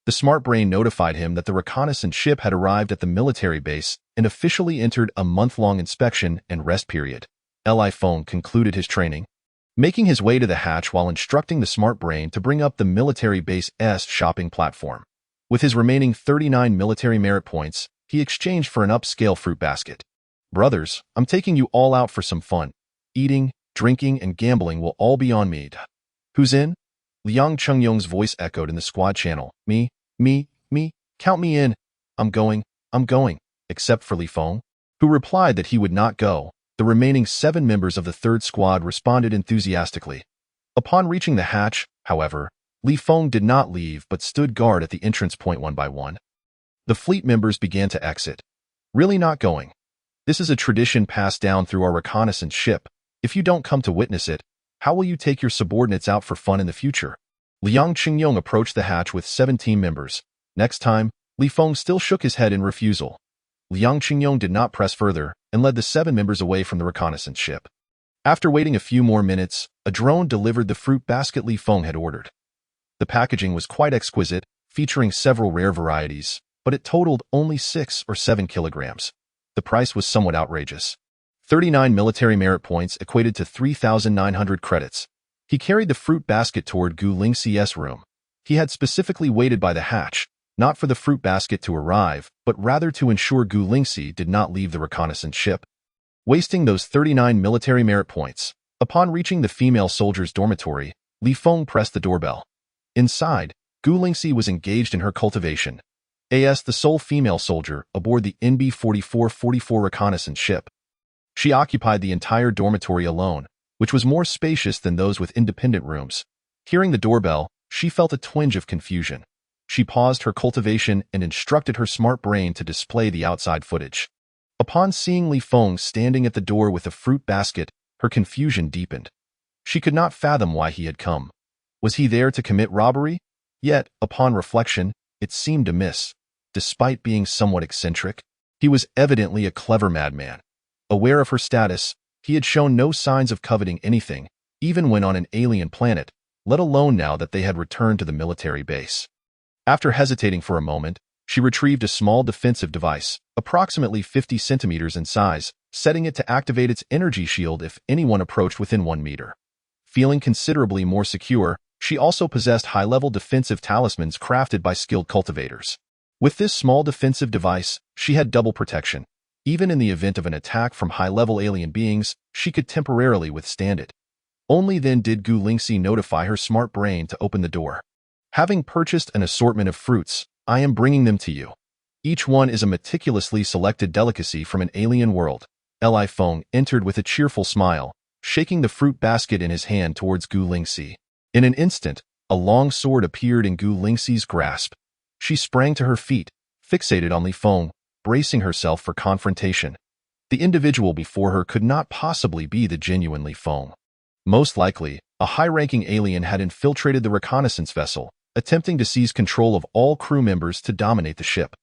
The smart brain notified him that the reconnaissance ship had arrived at the military base and officially entered a month-long inspection and rest period. Li Feng concluded his training, making his way to the hatch while instructing the smart brain to bring up the military base's shopping platform. With his remaining 39 military merit points, he exchanged for an upscale fruit basket. "Brothers, I'm taking you all out for some fun. Eating, drinking, and gambling will all be on me." "Who's in?" Liang Chengyong's voice echoed in the squad channel. Me, count me in. I'm going, except for Li Feng, who replied that he would not go. The remaining 7 members of the third squad responded enthusiastically. Upon reaching the hatch, however, Li Feng did not leave but stood guard at the entrance point one by one. The fleet members began to exit. "Really not going? This is a tradition passed down through our reconnaissance ship. If you don't come to witness it, how will you take your subordinates out for fun in the future?" Liang Qingyong approached the hatch with 17 members. Next time, Li Feng still shook his head in refusal. Liang Qingyong did not press further and led the 7 members away from the reconnaissance ship. After waiting a few more minutes, a drone delivered the fruit basket Li Feng had ordered. The packaging was quite exquisite, featuring several rare varieties, but it totaled only 6 or 7 kilograms. The price was somewhat outrageous. 39 military merit points equated to 3,900 credits. He carried the fruit basket toward Gu Lingxi's room. He had specifically waited by the hatch, not for the fruit basket to arrive, but rather to ensure Gu Lingxi did not leave the reconnaissance ship. Wasting those 39 military merit points, upon reaching the female soldier's dormitory, Li Feng pressed the doorbell. Inside, Gu Lingxi was engaged in her cultivation. As the sole female soldier aboard the NB-4444 reconnaissance ship. She occupied the entire dormitory alone, which was more spacious than those with independent rooms. Hearing the doorbell, she felt a twinge of confusion. She paused her cultivation and instructed her smart brain to display the outside footage. Upon seeing Li Feng standing at the door with a fruit basket, her confusion deepened. She could not fathom why he had come. Was he there to commit robbery? Yet, upon reflection, it seemed amiss. Despite being somewhat eccentric, he was evidently a clever madman. Aware of her status, he had shown no signs of coveting anything, even when on an alien planet, let alone now that they had returned to the military base. After hesitating for a moment, she retrieved a small defensive device, approximately 50 centimeters in size, setting it to activate its energy shield if anyone approached within 1 meter. Feeling considerably more secure, she also possessed high-level defensive talismans crafted by skilled cultivators. With this small defensive device, she had double protection. Even in the event of an attack from high-level alien beings, she could temporarily withstand it. Only then did Gu Lingxi notify her smart brain to open the door. "Having purchased an assortment of fruits, I am bringing them to you. Each one is a meticulously selected delicacy from an alien world." Li Feng entered with a cheerful smile, shaking the fruit basket in his hand towards Gu Lingxi. In an instant, a long sword appeared in Gu Lingxi's grasp. She sprang to her feet, fixated on Li Feng, bracing herself for confrontation. The individual before her could not possibly be the genuine Li Feng. Most likely, a high-ranking alien had infiltrated the reconnaissance vessel, attempting to seize control of all crew members to dominate the ship.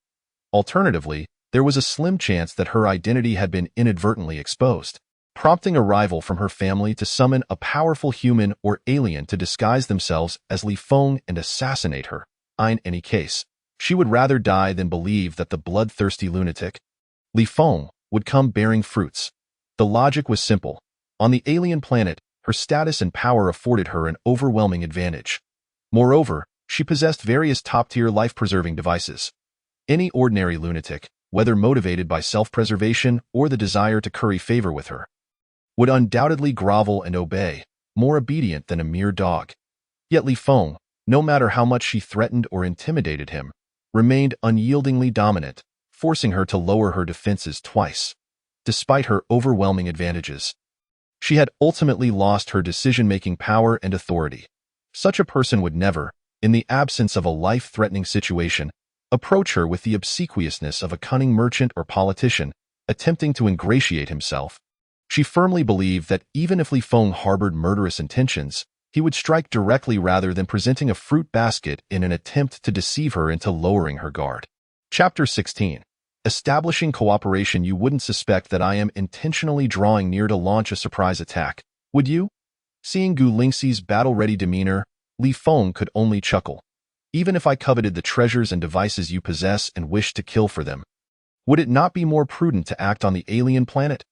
Alternatively, there was a slim chance that her identity had been inadvertently exposed, prompting a rival from her family to summon a powerful human or alien to disguise themselves as Li Feng and assassinate her. In any case, she would rather die than believe that the bloodthirsty lunatic, Li Feng, would come bearing fruits. The logic was simple. On the alien planet, her status and power afforded her an overwhelming advantage. Moreover, she possessed various top-tier life-preserving devices. Any ordinary lunatic, whether motivated by self-preservation or the desire to curry favor with her, would undoubtedly grovel and obey, more obedient than a mere dog. Yet Li Feng, no matter how much she threatened or intimidated him, remained unyieldingly dominant, forcing her to lower her defenses twice. Despite her overwhelming advantages, she had ultimately lost her decision-making power and authority. Such a person would never, in the absence of a life-threatening situation, approach her with the obsequiousness of a cunning merchant or politician, attempting to ingratiate himself. She firmly believed that even if Li Feng harbored murderous intentions, he would strike directly rather than presenting a fruit basket in an attempt to deceive her into lowering her guard. Chapter 16. Establishing cooperation. You wouldn't suspect that I am intentionally drawing near to launch a surprise attack, would you? Seeing Gu Lingxi's battle-ready demeanor, Li Feng could only chuckle. Even if I coveted the treasures and devices you possess and wished to kill for them, would it not be more prudent to act on the alien planet?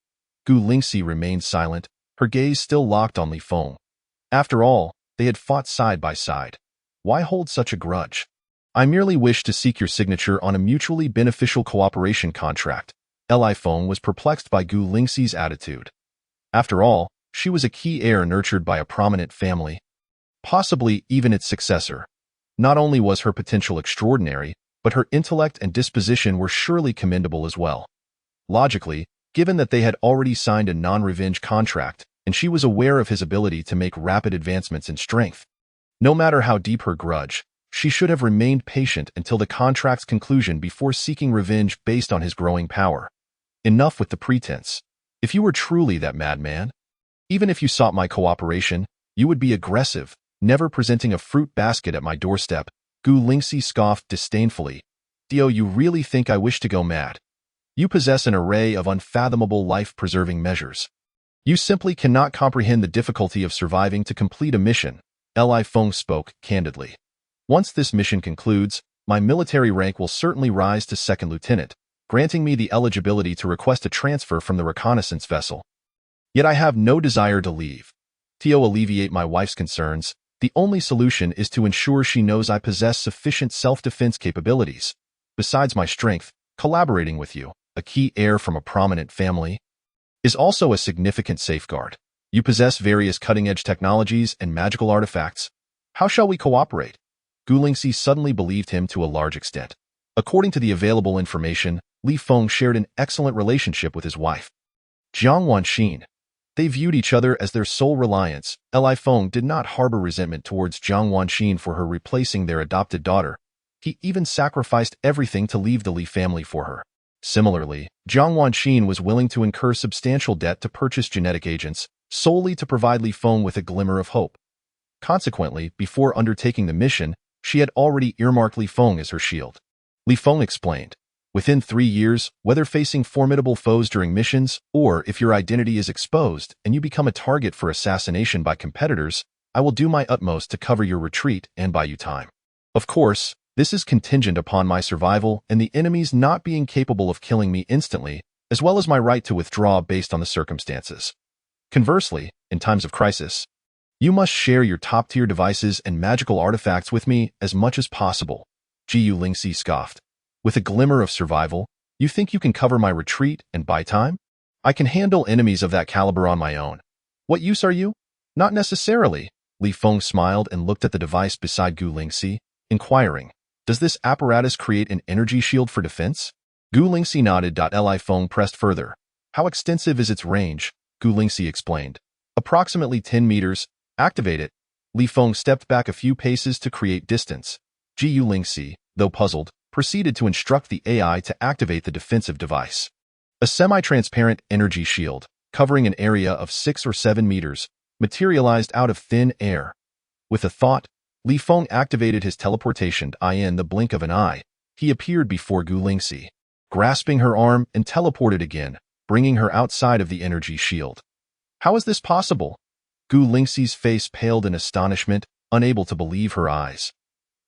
Gu Lingxi remained silent, her gaze still locked on Li Feng. After all, they had fought side by side. Why hold such a grudge? I merely wish to seek your signature on a mutually beneficial cooperation contract. Li Feng was perplexed by Gu Lingxi's attitude. After all, she was a key heir nurtured by a prominent family, possibly even its successor. Not only was her potential extraordinary, but her intellect and disposition were surely commendable as well. Logically, given that they had already signed a non-revenge contract, and she was aware of his ability to make rapid advancements in strength, no matter how deep her grudge, she should have remained patient until the contract's conclusion before seeking revenge based on his growing power. Enough with the pretense. If you were truly that madman, even if you sought my cooperation, you would be aggressive, never presenting a fruit basket at my doorstep. Gu Lingxi scoffed disdainfully. Dio, you really think I wish to go mad? You possess an array of unfathomable life-preserving measures. You simply cannot comprehend the difficulty of surviving to complete a mission. Li Feng spoke candidly. Once this mission concludes, my military rank will certainly rise to second lieutenant, granting me the eligibility to request a transfer from the reconnaissance vessel. Yet I have no desire to leave. To alleviate my wife's concerns, the only solution is to ensure she knows I possess sufficient self-defense capabilities. Besides my strength, collaborating with you, a key heir from a prominent family, is also a significant safeguard. You possess various cutting-edge technologies and magical artifacts. How shall we cooperate? Gu Lingxi suddenly believed him to a large extent. According to the available information, Li Feng shared an excellent relationship with his wife, Jiang Wanxin. They viewed each other as their sole reliance. Li Feng did not harbor resentment towards Jiang Wanxin for her replacing their adopted daughter. He even sacrificed everything to leave the Li family for her. Similarly, Jiang Wanxin was willing to incur substantial debt to purchase genetic agents, solely to provide Li Feng with a glimmer of hope. Consequently, before undertaking the mission, she had already earmarked Li Feng as her shield. Li Feng explained, within 3 years, whether facing formidable foes during missions, or if your identity is exposed and you become a target for assassination by competitors, I will do my utmost to cover your retreat and buy you time. Of course, this is contingent upon my survival and the enemies not being capable of killing me instantly, as well as my right to withdraw based on the circumstances. Conversely, in times of crisis, you must share your top-tier devices and magical artifacts with me as much as possible. Gu Lingxi scoffed. With a glimmer of survival, you think you can cover my retreat and buy time? I can handle enemies of that caliber on my own. What use are you? Not necessarily. Li Feng smiled and looked at the device beside Gu Lingxi, inquiring, does this apparatus create an energy shield for defense? Gu Lingxi nodded. Li Feng pressed further. How extensive is its range? Gu Lingxi explained. Approximately 10 meters. Activate it. Li Feng stepped back a few paces to create distance. Gu Lingxi, though puzzled, proceeded to instruct the AI to activate the defensive device. A semi-transparent energy shield, covering an area of 6 or 7 meters, materialized out of thin air. With a thought, Li Feng activated his teleportation. In the blink of an eye, he appeared before Gu Lingxi, grasping her arm and teleported again, bringing her outside of the energy shield. How is this possible? Gu Lingxi's face paled in astonishment, unable to believe her eyes.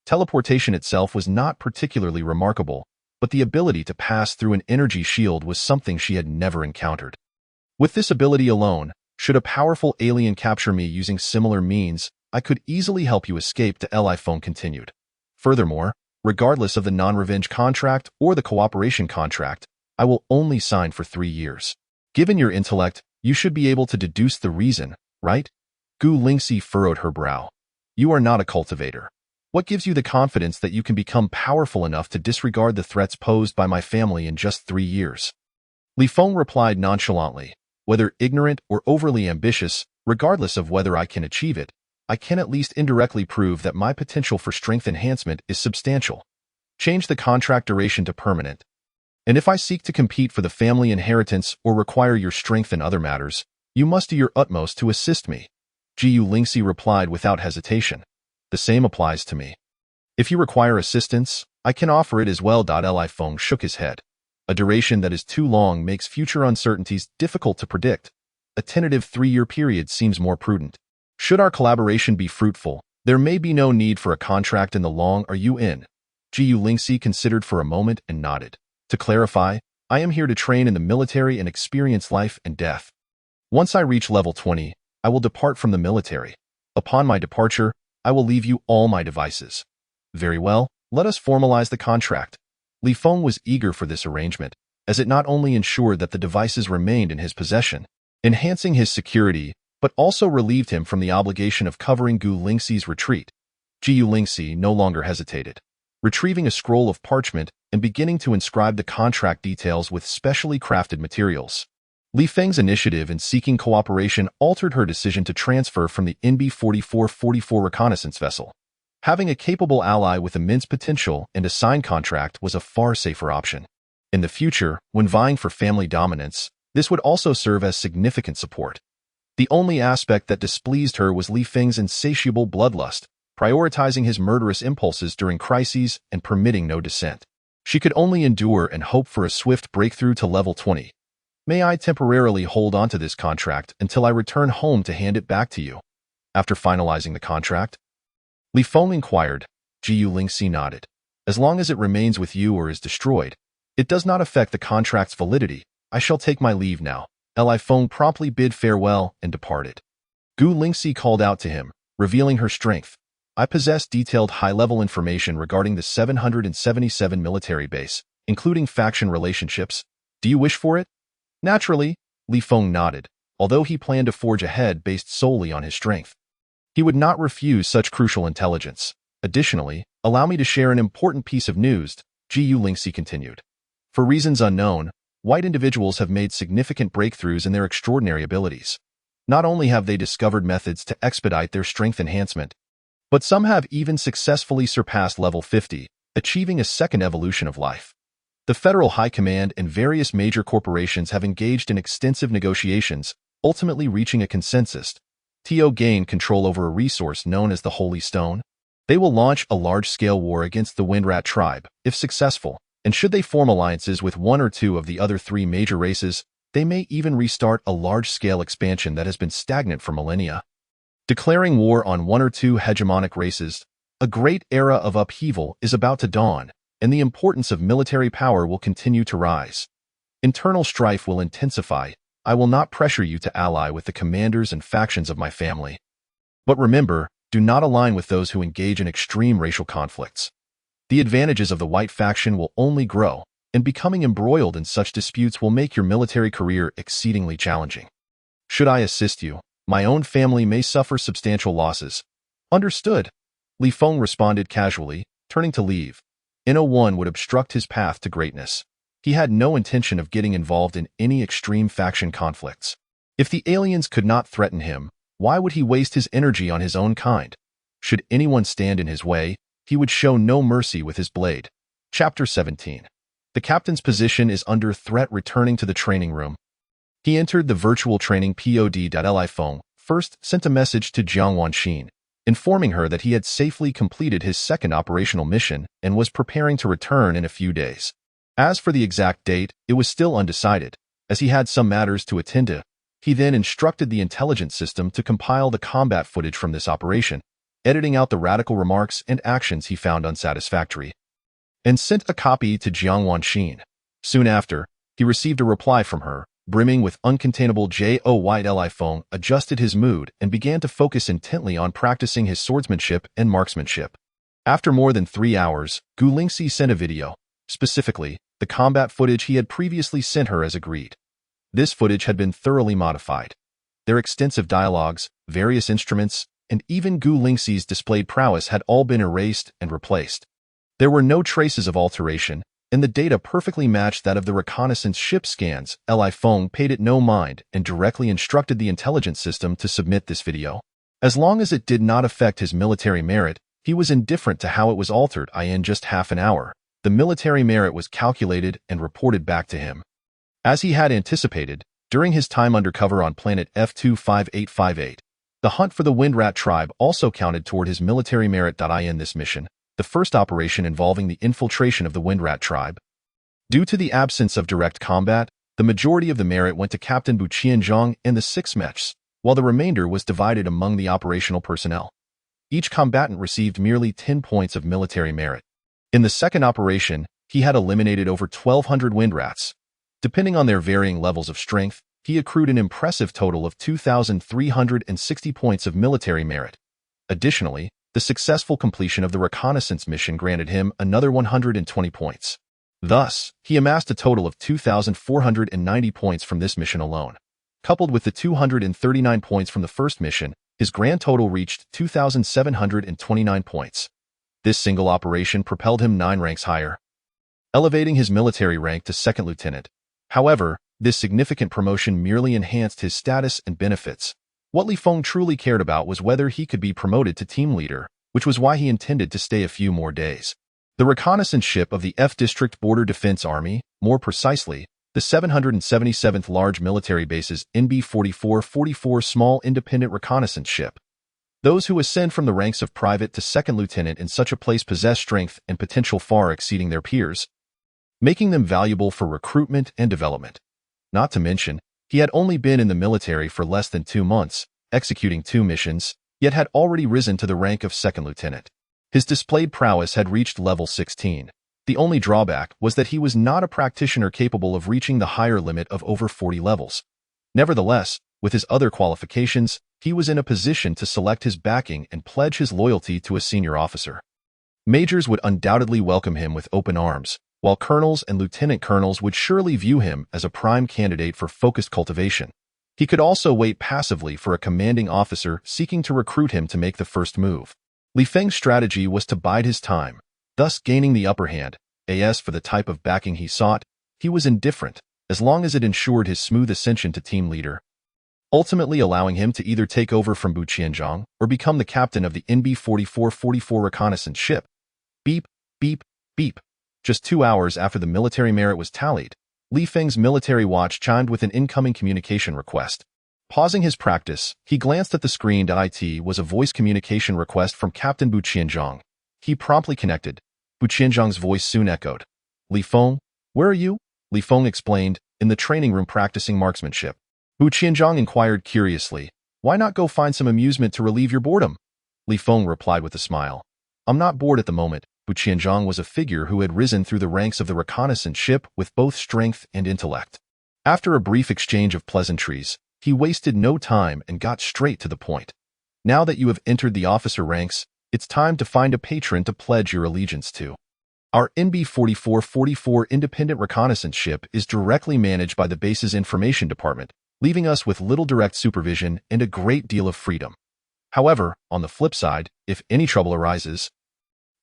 Teleportation itself was not particularly remarkable, but the ability to pass through an energy shield was something she had never encountered. With this ability alone, should a powerful alien capture me using similar means, I could easily help you escape. Li Feng continued. Furthermore, regardless of the non-revenge contract or the cooperation contract, I will only sign for 3 years. Given your intellect, you should be able to deduce the reason, right? Gu Lingxi furrowed her brow. You are not a cultivator. What gives you the confidence that you can become powerful enough to disregard the threats posed by my family in just 3 years? Li Feng replied nonchalantly, whether ignorant or overly ambitious, regardless of whether I can achieve it, I can at least indirectly prove that my potential for strength enhancement is substantial. Change the contract duration to permanent. And if I seek to compete for the family inheritance or require your strength in other matters, you must do your utmost to assist me. Gu Lingxi replied without hesitation. The same applies to me. If you require assistance, I can offer it as well. Li Feng shook his head. A duration that is too long makes future uncertainties difficult to predict. A tentative 3-year period seems more prudent. Should our collaboration be fruitful, there may be no need for a contract in the long are you in? Gu Lingxi considered for a moment and nodded. To clarify, I am here to train in the military and experience life and death. Once I reach level 20, I will depart from the military. Upon my departure, I will leave you all my devices. Very well, Let us formalize the contract. Li Feng was eager for this arrangement, as it not only ensured that the devices remained in his possession, enhancing his security, but also relieved him from the obligation of covering Gu Lingxi's retreat. Jiu Lingxi no longer hesitated, retrieving a scroll of parchment and beginning to inscribe the contract details with specially crafted materials. Li Feng's initiative in seeking cooperation altered her decision to transfer from the NB 4444 reconnaissance vessel. Having a capable ally with immense potential and a signed contract was a far safer option. In the future, when vying for family dominance, this would also serve as significant support. The only aspect that displeased her was Li Feng's insatiable bloodlust, prioritizing his murderous impulses during crises and permitting no dissent. She could only endure and hope for a swift breakthrough to level 20. May I temporarily hold on to this contract until I return home to hand it back to you? After finalizing the contract? Li Feng inquired. Jiu Lingxi nodded. As long as it remains with you or is destroyed, it does not affect the contract's validity. I shall take my leave now. Li Feng promptly bid farewell and departed. Gu Lingxi called out to him, revealing her strength. I possess detailed high-level information regarding the 777 military base, including faction relationships. Do you wish for it? Naturally, Li Feng nodded, although he planned to forge ahead based solely on his strength. He would not refuse such crucial intelligence. Additionally, allow me to share an important piece of news, Jiu Lingxi continued. For reasons unknown, white individuals have made significant breakthroughs in their extraordinary abilities. Not only have they discovered methods to expedite their strength enhancement, but some have even successfully surpassed level 50, achieving a second evolution of life. The Federal High Command and various major corporations have engaged in extensive negotiations, ultimately reaching a consensus. To gain control over a resource known as the Holy Stone. They will launch a large-scale war against the Windrat tribe, if successful, and should they form alliances with one or two of the other three major races, they may even restart a large-scale expansion that has been stagnant for millennia. Declaring war on one or two hegemonic races, a great era of upheaval is about to dawn, and the importance of military power will continue to rise. Internal strife will intensify. I will not pressure you to ally with the commanders and factions of my family. But remember, do not align with those who engage in extreme racial conflicts. The advantages of the white faction will only grow, and becoming embroiled in such disputes will make your military career exceedingly challenging. Should I assist you, my own family may suffer substantial losses. Understood. Li Feng responded casually, turning to leave. N01 would obstruct his path to greatness. He had no intention of getting involved in any extreme faction conflicts. If the aliens could not threaten him, why would he waste his energy on his own kind? Should anyone stand in his way, he would show no mercy with his blade. Chapter 17. The captain's position is under threat. Returning to the training room, he entered the virtual training pod. Li Feng first sent a message to Jiang Wanxin, informing her that he had safely completed his second operational mission and was preparing to return in a few days. As for the exact date, it was still undecided, as he had some matters to attend to. He then instructed the intelligence system to compile the combat footage from this operation, editing out the radical remarks and actions he found unsatisfactory, and sent a copy to Jiang Wanxin. Soon after, he received a reply from her, brimming with uncontainable joy. Li Feng adjusted his mood and began to focus intently on practicing his swordsmanship and marksmanship. After more than 3 hours, Gu Lingxi sent a video, specifically, the combat footage he had previously sent her as agreed. This footage had been thoroughly modified. Their extensive dialogues, various instruments, and even Gu Lingxi's displayed prowess had all been erased and replaced. There were no traces of alteration, and the data perfectly matched that of the reconnaissance ship scans. Li Feng paid it no mind and directly instructed the intelligence system to submit this video. As long as it did not affect his military merit, he was indifferent to how it was altered. In just half an hour, the military merit was calculated and reported back to him. As he had anticipated, during his time undercover on planet F25858, the hunt for the Windrat tribe also counted toward his military merit. In this mission, the first operation involving the infiltration of the Windrat tribe. Due to the absence of direct combat, the majority of the merit went to Captain Bu Qianzhang and the 6 mechs, while the remainder was divided among the operational personnel. Each combatant received merely 10 points of military merit. In the second operation, he had eliminated over 1,200 Windrats. Depending on their varying levels of strength, he accrued an impressive total of 2,360 points of military merit. Additionally, the The successful completion of the reconnaissance mission granted him another 120 points. Thus, he amassed a total of 2,490 points from this mission alone. Coupled with the 239 points from the first mission, his grand total reached 2,729 points. This single operation propelled him 9 ranks higher, elevating his military rank to second lieutenant. However, this significant promotion merely enhanced his status and benefits. What Li Feng truly cared about was whether he could be promoted to team leader, which was why he intended to stay a few more days. The reconnaissance ship of the F District Border Defense Army, more precisely, the 777th Large Military Bases NB-4444 Small Independent Reconnaissance Ship. Those who ascend from the ranks of private to second lieutenant in such a place possess strength and potential far exceeding their peers, making them valuable for recruitment and development. Not to mention, he had only been in the military for less than 2 months, executing 2 missions, yet had already risen to the rank of second lieutenant. His displayed prowess had reached level 16. The only drawback was that he was not a practitioner capable of reaching the higher limit of over 40 levels. Nevertheless, with his other qualifications, he was in a position to select his backing and pledge his loyalty to a senior officer. Majors would undoubtedly welcome him with open arms, while colonels and lieutenant colonels would surely view him as a prime candidate for focused cultivation. He could also wait passively for a commanding officer seeking to recruit him to make the first move. Li Feng's strategy was to bide his time, thus gaining the upper hand. As for the type of backing he sought, he was indifferent, as long as it ensured his smooth ascension to team leader, ultimately allowing him to either take over from Bu Qianzhang or become the captain of the NB-4444 reconnaissance ship. Beep, beep, beep. Just 2 hours after the military merit was tallied, Li Feng's military watch chimed with an incoming communication request. Pausing his practice, he glanced at the screen. It was a voice communication request from Captain Bu Qianzhang. He promptly connected. Bu Qianzhang's voice soon echoed. Li Feng, where are you? Li Feng explained, in the training room practicing marksmanship. Bu Qianzhang inquired curiously, why not go find some amusement to relieve your boredom? Li Feng replied with a smile. I'm not bored at the moment. Bu Qianzhang was a figure who had risen through the ranks of the reconnaissance ship with both strength and intellect. After a brief exchange of pleasantries, he wasted no time and got straight to the point. Now that you have entered the officer ranks, it's time to find a patron to pledge your allegiance to. Our NB-4444 independent reconnaissance ship is directly managed by the base's information department, leaving us with little direct supervision and a great deal of freedom. However, on the flip side, if any trouble arises,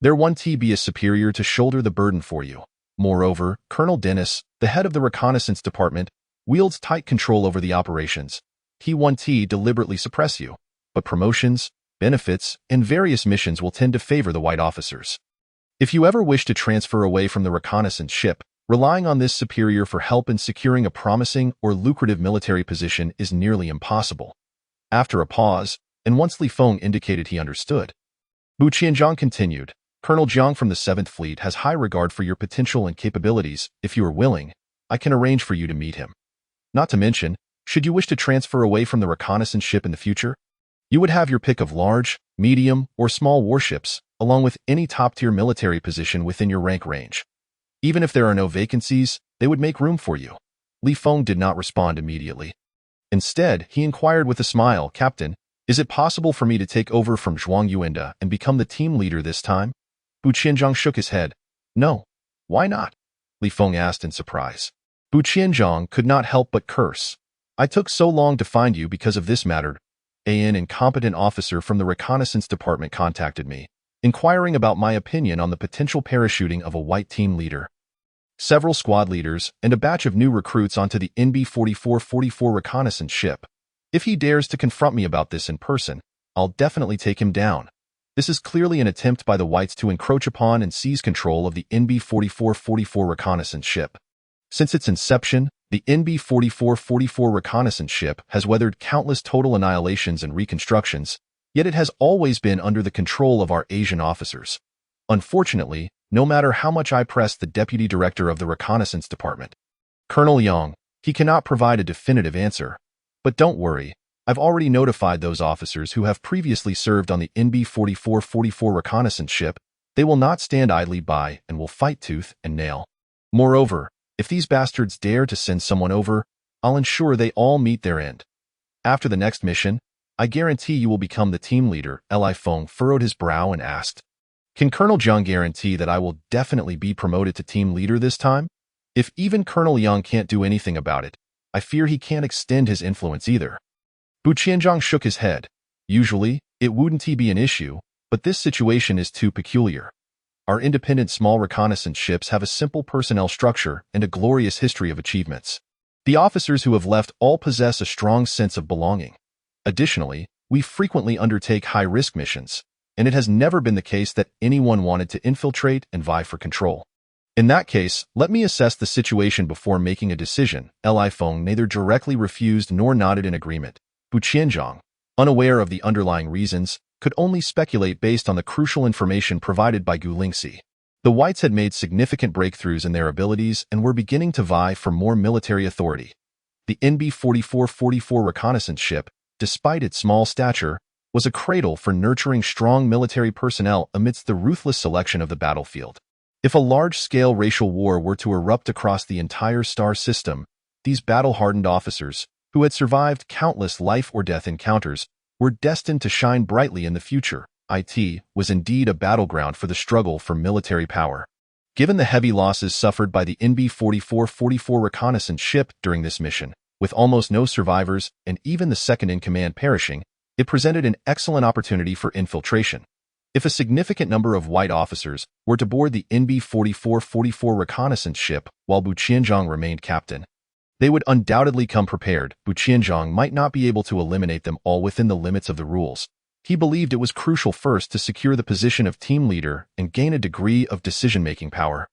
their 1TB is superior to shoulder the burden for you. Moreover, Colonel Dennis, the head of the reconnaissance department, wields tight control over the operations. He 1T deliberately suppress you, but promotions, benefits, and various missions will tend to favor the white officers. If you ever wish to transfer away from the reconnaissance ship, relying on this superior for help in securing a promising or lucrative military position is nearly impossible. After a pause, and once Li Feng indicated he understood, Bu Qianzhang continued, Colonel Jiang from the 7th Fleet has high regard for your potential and capabilities. If you are willing, I can arrange for you to meet him. Not to mention, should you wish to transfer away from the reconnaissance ship in the future, you would have your pick of large, medium, or small warships, along with any top-tier military position within your rank range. Even if there are no vacancies, they would make room for you. Li Feng did not respond immediately. Instead, he inquired with a smile, Captain, is it possible for me to take over from Zhuang Yuanda and become the team leader this time? Bu Qianzhang shook his head. No. Why not? Li Feng asked in surprise. Bu Qianzhang could not help but curse. I took so long to find you because of this matter. An incompetent officer from the reconnaissance department contacted me, inquiring about my opinion on the potential parachuting of a white team leader, several squad leaders, and a batch of new recruits onto the NB-4444 reconnaissance ship. If he dares to confront me about this in person, I'll definitely take him down. This is clearly an attempt by the whites to encroach upon and seize control of the NB-4444 reconnaissance ship. Since its inception, the NB-4444 reconnaissance ship has weathered countless total annihilations and reconstructions, yet it has always been under the control of our Asian officers. Unfortunately, no matter how much I press the deputy director of the reconnaissance department, Colonel Yang, he cannot provide a definitive answer. But don't worry, I've already notified those officers who have previously served on the NB-4444 reconnaissance ship. They will not stand idly by and will fight tooth and nail. Moreover, if these bastards dare to send someone over, I'll ensure they all meet their end. After the next mission, I guarantee you will become the team leader. Li Feng furrowed his brow and asked, Can Colonel Jiang guarantee that I will definitely be promoted to team leader this time? If even Colonel Yang can't do anything about it, I fear he can't extend his influence either. Bu Qianzhang shook his head. Usually, it wouldn't be an issue, but this situation is too peculiar. Our independent small reconnaissance ships have a simple personnel structure and a glorious history of achievements. The officers who have left all possess a strong sense of belonging. Additionally, we frequently undertake high-risk missions, and it has never been the case that anyone wanted to infiltrate and vie for control. In that case, let me assess the situation before making a decision. Li Feng neither directly refused nor nodded in agreement. Bu Qianzhang, unaware of the underlying reasons, could only speculate based on the crucial information provided by Gu Lingxi. The Whites had made significant breakthroughs in their abilities and were beginning to vie for more military authority. The NB-4444 reconnaissance ship, despite its small stature, was a cradle for nurturing strong military personnel amidst the ruthless selection of the battlefield. If a large-scale racial war were to erupt across the entire star system, these battle-hardened officers, who had survived countless life-or-death encounters, were destined to shine brightly in the future. It was indeed a battleground for the struggle for military power. Given the heavy losses suffered by the NB-4444 reconnaissance ship during this mission, with almost no survivors and even the second-in-command perishing, it presented an excellent opportunity for infiltration. If a significant number of white officers were to board the NB-4444 reconnaissance ship while Bu Qianzhang remained captain, they would undoubtedly come prepared. Bu Qianzhang might not be able to eliminate them all within the limits of the rules. He believed it was crucial first to secure the position of team leader and gain a degree of decision-making power.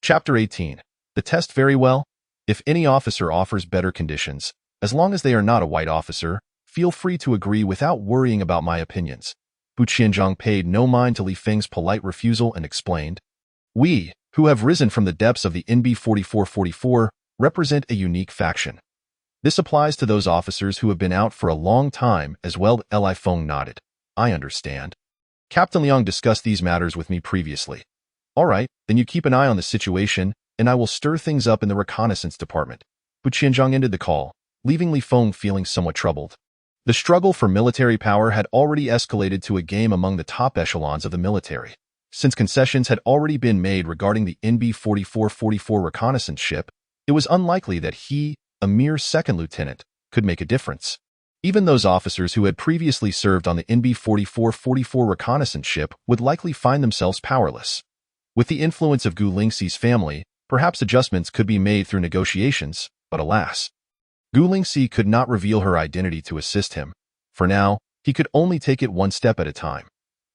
Chapter 18. The test. Very well. If any officer offers better conditions, as long as they are not a white officer, feel free to agree without worrying about my opinions. Bu Qianzhang paid no mind to Li Feng's polite refusal and explained, We, who have risen from the depths of the NB-4444, represent a unique faction. This applies to those officers who have been out for a long time as well. Li Feng nodded. I understand. Captain Liang discussed these matters with me previously. All right, then you keep an eye on the situation, and I will stir things up in the reconnaissance department. Bu Qianzhang ended the call, leaving Li Feng feeling somewhat troubled. The struggle for military power had already escalated to a game among the top echelons of the military. Since concessions had already been made regarding the NB-4444 reconnaissance ship, it was unlikely that he, a mere second lieutenant, could make a difference. Even those officers who had previously served on the NB-4444 reconnaissance ship would likely find themselves powerless. With the influence of Gu Lingxi's family, perhaps adjustments could be made through negotiations, but alas. Gu Lingxi could not reveal her identity to assist him. For now, he could only take it one step at a time.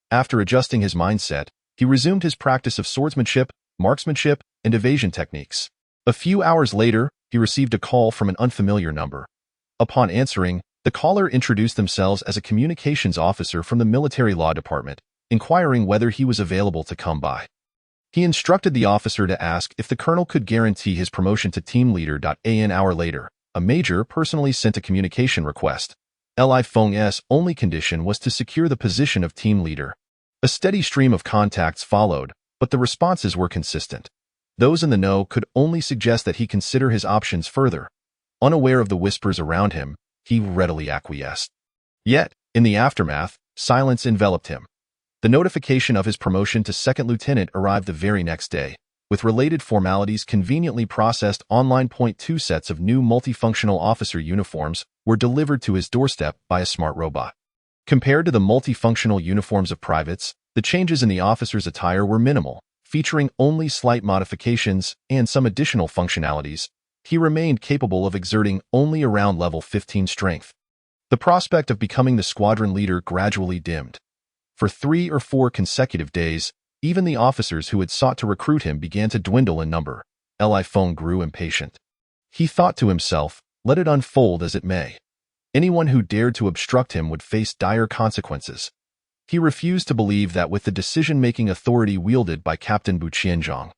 After adjusting his mindset, he resumed his practice of swordsmanship, marksmanship, and evasion techniques. A few hours later, he received a call from an unfamiliar number. Upon answering, the caller introduced themselves as a communications officer from the military law department, inquiring whether he was available to come by. He instructed the officer to ask if the colonel could guarantee his promotion to team leader. An hour later, a major personally sent a communication request. Li Feng's only condition was to secure the position of team leader. A steady stream of contacts followed, but the responses were consistent. Those in the know could only suggest that he consider his options further. Unaware of the whispers around him, he readily acquiesced. Yet, in the aftermath, silence enveloped him. The notification of his promotion to second lieutenant arrived the very next day, with related formalities conveniently processed online. 2 sets of new multifunctional officer uniforms were delivered to his doorstep by a smart robot. Compared to the multifunctional uniforms of privates, the changes in the officer's attire were minimal, featuring only slight modifications and some additional functionalities. He remained capable of exerting only around level 15 strength. The prospect of becoming the squadron leader gradually dimmed. For 3 or 4 consecutive days, even the officers who had sought to recruit him began to dwindle in number. Li Feng grew impatient. He thought to himself, let it unfold as it may. Anyone who dared to obstruct him would face dire consequences. He refused to believe that with the decision-making authority wielded by Captain Bu Qianzhang,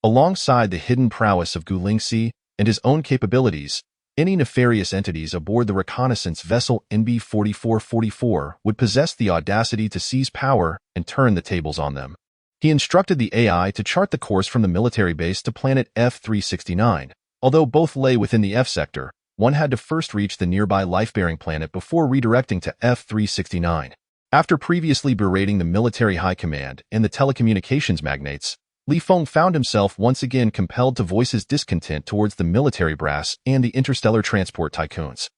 alongside the hidden prowess of Gu Lingxi and his own capabilities, any nefarious entities aboard the reconnaissance vessel NB-4444 would possess the audacity to seize power and turn the tables on them. He instructed the AI to chart the course from the military base to planet F-369. Although both lay within the F sector, one had to first reach the nearby life-bearing planet before redirecting to F-369. After previously berating the military high command and the telecommunications magnates, Li Feng found himself once again compelled to voice his discontent towards the military brass and the interstellar transport tycoons.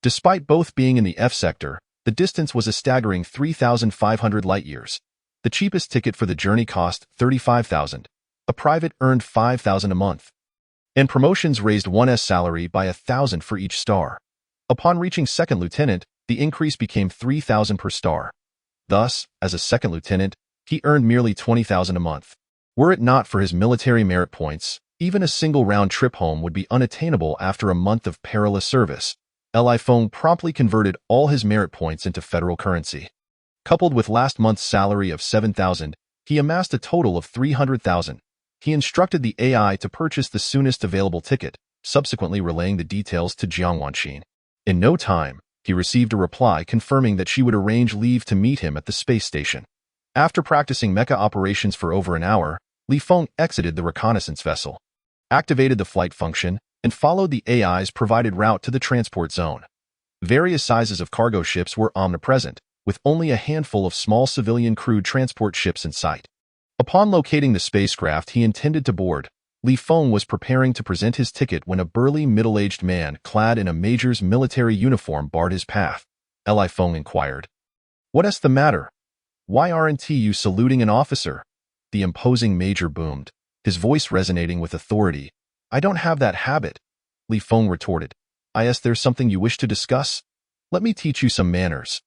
Despite both being in the F sector, the distance was a staggering 3,500 light-years. The cheapest ticket for the journey cost $35,000. A private earned $5,000 a month. And promotions raised one's salary by $1,000 for each star. Upon reaching second lieutenant, the increase became $3,000 per star. Thus, as a second lieutenant, he earned merely $20,000 a month. Were it not for his military merit points, even a single round trip home would be unattainable after a month of perilous service. Li Feng promptly converted all his merit points into federal currency. Coupled with last month's salary of $7,000, he amassed a total of $300,000. He instructed the AI to purchase the soonest available ticket, subsequently relaying the details to Jiang Wanxin. In no time, he received a reply confirming that she would arrange leave to meet him at the space station. After practicing mecha operations for over an hour, Li Feng exited the reconnaissance vessel, activated the flight function, and followed the AI's provided route to the transport zone. Various sizes of cargo ships were omnipresent, with only a handful of small civilian crewed transport ships in sight. Upon locating the spacecraft he intended to board, Li Feng was preparing to present his ticket when a burly middle-aged man clad in a major's military uniform barred his path. Li Feng inquired, "What's the matter? Why aren't you saluting an officer?" The imposing major boomed, his voice resonating with authority. "I don't have that habit," Li Feng retorted. "Is there something you wish to discuss? Let me teach you some manners."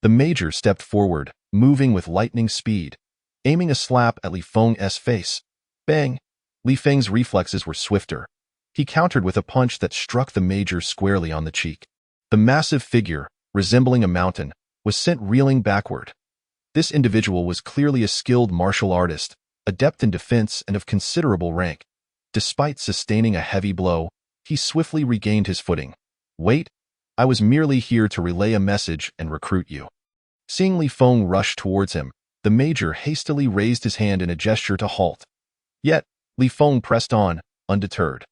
The major stepped forward, moving with lightning speed, aiming a slap at Li Feng's face. Bang! Li Feng's reflexes were swifter. He countered with a punch that struck the major squarely on the cheek. The massive figure, resembling a mountain, was sent reeling backward. This individual was clearly a skilled martial artist, adept in defense and of considerable rank. Despite sustaining a heavy blow, he swiftly regained his footing. "Wait, I was merely here to relay a message and recruit you." Seeing Li Feng rush towards him, the major hastily raised his hand in a gesture to halt. Yet, Li Feng pressed on, undeterred.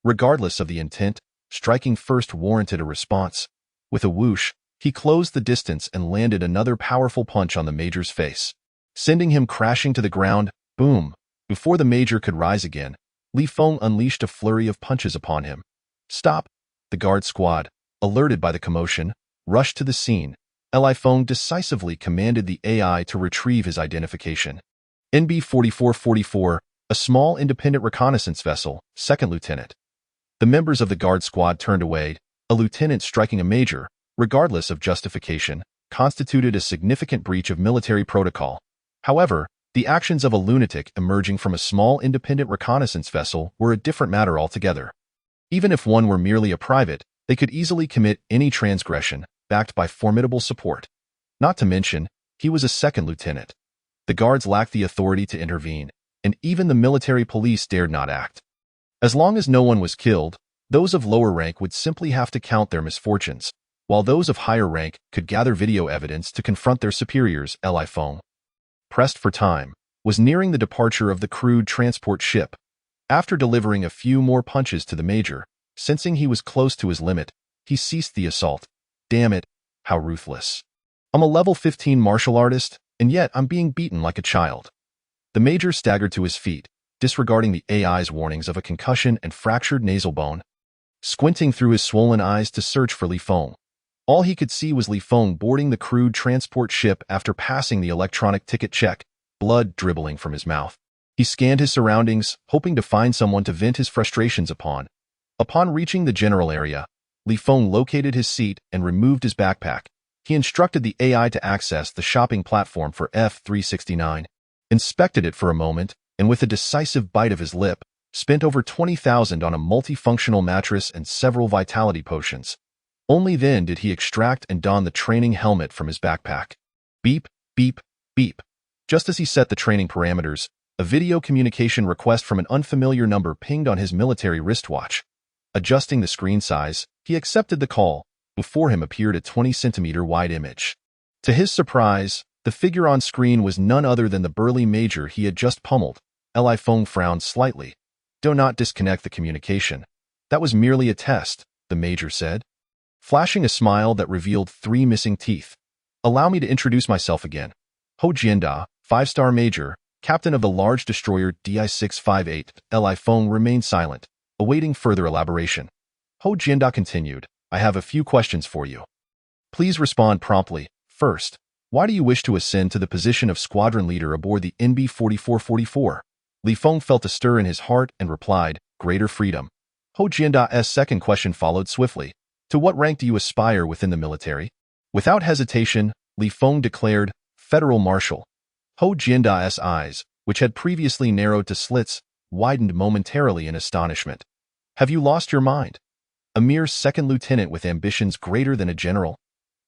Regardless of the intent, striking first warranted a response. With a whoosh, he closed the distance and landed another powerful punch on the major's face, sending him crashing to the ground. Boom! Before the major could rise again, Li Feng unleashed a flurry of punches upon him. "Stop!" The guard squad, alerted by the commotion, rushed to the scene. Li Feng decisively commanded the AI to retrieve his identification. NB-4444, a small independent reconnaissance vessel, second lieutenant. The members of the guard squad turned away. A lieutenant striking a major, regardless of justification, constituted a significant breach of military protocol. However, the actions of a lunatic emerging from a small independent reconnaissance vessel were a different matter altogether. Even if one were merely a private, they could easily commit any transgression, backed by formidable support. Not to mention, he was a second lieutenant. The guards lacked the authority to intervene, and even the military police dared not act. As long as no one was killed, those of lower rank would simply have to count their misfortunes, while those of higher rank could gather video evidence to confront their superiors. Li Feng, pressed for time, was nearing the departure of the crewed transport ship. After delivering a few more punches to the major, sensing he was close to his limit, he ceased the assault. "Damn it, how ruthless. I'm a level 15 martial artist, and yet I'm being beaten like a child." The major staggered to his feet, disregarding the AI's warnings of a concussion and fractured nasal bone. Squinting through his swollen eyes to search for Li Feng, all he could see was Li Feng boarding the crewed transport ship after passing the electronic ticket check, blood dribbling from his mouth. He scanned his surroundings, hoping to find someone to vent his frustrations upon. Upon reaching the general area, Li Feng located his seat and removed his backpack. He instructed the AI to access the shopping platform for F-369, inspected it for a moment, and with a decisive bite of his lip, spent over $20,000 on a multifunctional mattress and several vitality potions. Only then did he extract and don the training helmet from his backpack. Beep, beep, beep. Just as he set the training parameters, a video communication request from an unfamiliar number pinged on his military wristwatch. Adjusting the screen size, he accepted the call. Before him appeared a 20-centimeter wide image. To his surprise, the figure on screen was none other than the burly major he had just pummeled. Li Feng frowned slightly. "Do not disconnect the communication. That was merely a test. the major said, flashing a smile that revealed 3 missing teeth. Allow me to introduce myself again. Ho Jianda, 5-star major, captain of the large destroyer Di-658. Li Feng remained silent, awaiting further elaboration. Ho Jianda continued, I have a few questions for you. Please respond promptly. First, why do you wish to ascend to the position of squadron leader aboard the NB-4444? Li Feng felt a stir in his heart and replied, greater freedom. Ho Jianda's second question followed swiftly. To what rank do you aspire within the military? Without hesitation, Li Feng declared, Federal Marshal. Ho Jianda's eyes, which had previously narrowed to slits, widened momentarily in astonishment. Have you lost your mind? A mere second lieutenant with ambitions greater than a general?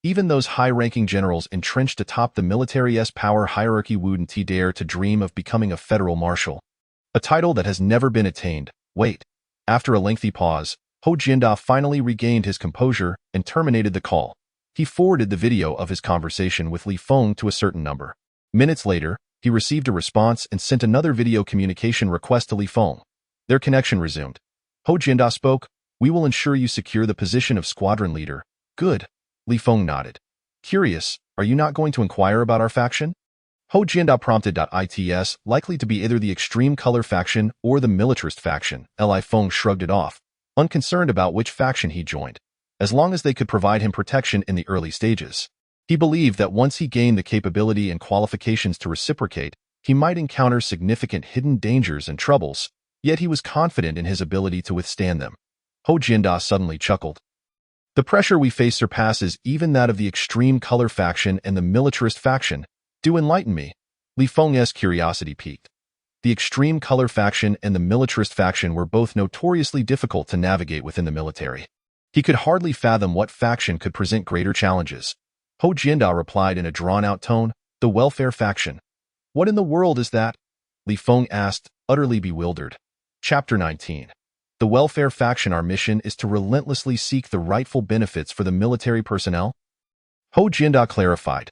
Even those high-ranking generals entrenched atop the military's power hierarchy wouldn't dare to dream of becoming a federal marshal. A title that has never been attained. Wait. After a lengthy pause, Ho Jianda finally regained his composure and terminated the call. He forwarded the video of his conversation with Li Feng to a certain number. Minutes later, he received a response and sent another video communication request to Li Feng. Their connection resumed. Ho Jianda spoke, we will ensure you secure the position of squadron leader. Good. Li Feng nodded. Curious, are you not going to inquire about our faction? Ho Jianda prompted. It's likely to be either the extreme color faction or the militarist faction. Li Feng shrugged it off, unconcerned about which faction he joined, as long as they could provide him protection in the early stages. He believed that once he gained the capability and qualifications to reciprocate, he might encounter significant hidden dangers and troubles, yet he was confident in his ability to withstand them. Ho Jianda suddenly chuckled. The pressure we face surpasses even that of the extreme color faction and the militarist faction. Do enlighten me. Li Feng's curiosity piqued. The extreme color faction and the militarist faction were both notoriously difficult to navigate within the military. He could hardly fathom what faction could present greater challenges. Ho Jianda replied in a drawn-out tone, the welfare faction. What in the world is that? Li Feng asked, utterly bewildered. Chapter 19. The welfare faction. Our mission is to relentlessly seek the rightful benefits for the military personnel? Ho Jianda clarified.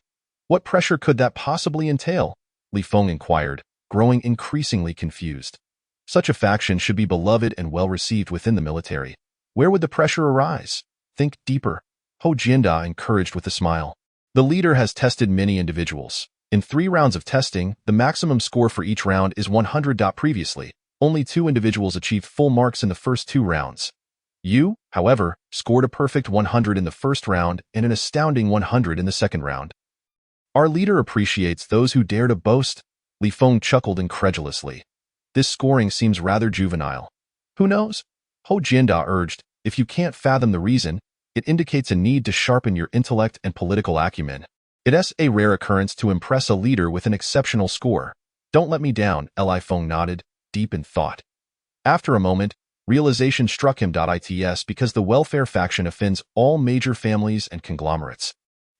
What pressure could that possibly entail? Li Feng inquired, growing increasingly confused. Such a faction should be beloved and well-received within the military. Where would the pressure arise? Think deeper. Ho Jianda encouraged with a smile. The leader has tested many individuals. In 3 rounds of testing, the maximum score for each round is 100. Previously, only 2 individuals achieved full marks in the first 2 rounds. You, however, scored a perfect 100 in the first round and an astounding 100 in the second round. Our leader appreciates those who dare to boast. Li Feng chuckled incredulously. This scoring seems rather juvenile. Who knows? Ho Jianda urged, if you can't fathom the reason, it indicates a need to sharpen your intellect and political acumen. It's a rare occurrence to impress a leader with an exceptional score. Don't let me down, Li Feng nodded, deep in thought. After a moment, realization struck him. It's because the welfare faction offends all major families and conglomerates.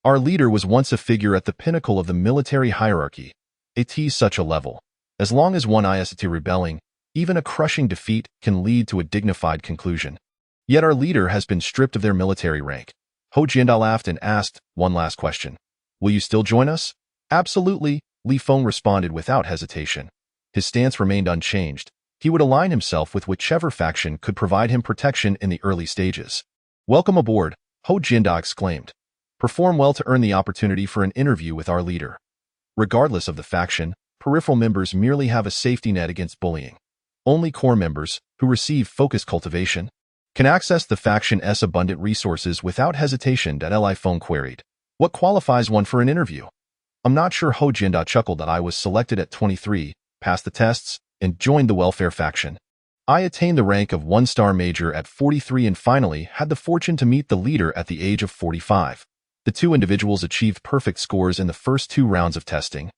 Our leader was once a figure at the pinnacle of the military hierarchy. At such a level, as long as one is rebelling, even a crushing defeat can lead to a dignified conclusion. Yet our leader has been stripped of their military rank. Ho Jianda laughed and asked, one last question. Will you still join us? Absolutely, Li Feng responded without hesitation. His stance remained unchanged. He would align himself with whichever faction could provide him protection in the early stages. Welcome aboard, Ho Jianda exclaimed. Perform well to earn the opportunity for an interview with our leader. Regardless of the faction, peripheral members merely have a safety net against bullying. Only core members, who receive focused cultivation, can access the faction's abundant resources without hesitation. Li Feng queried. What qualifies one for an interview? I'm not sure. Ho Jianda chuckled. I was selected at 23, passed the tests, and joined the welfare faction. I attained the rank of 1-star major at 43 and finally had the fortune to meet the leader at the age of 45. The 2 individuals achieved perfect scores in the first 2 rounds of testing,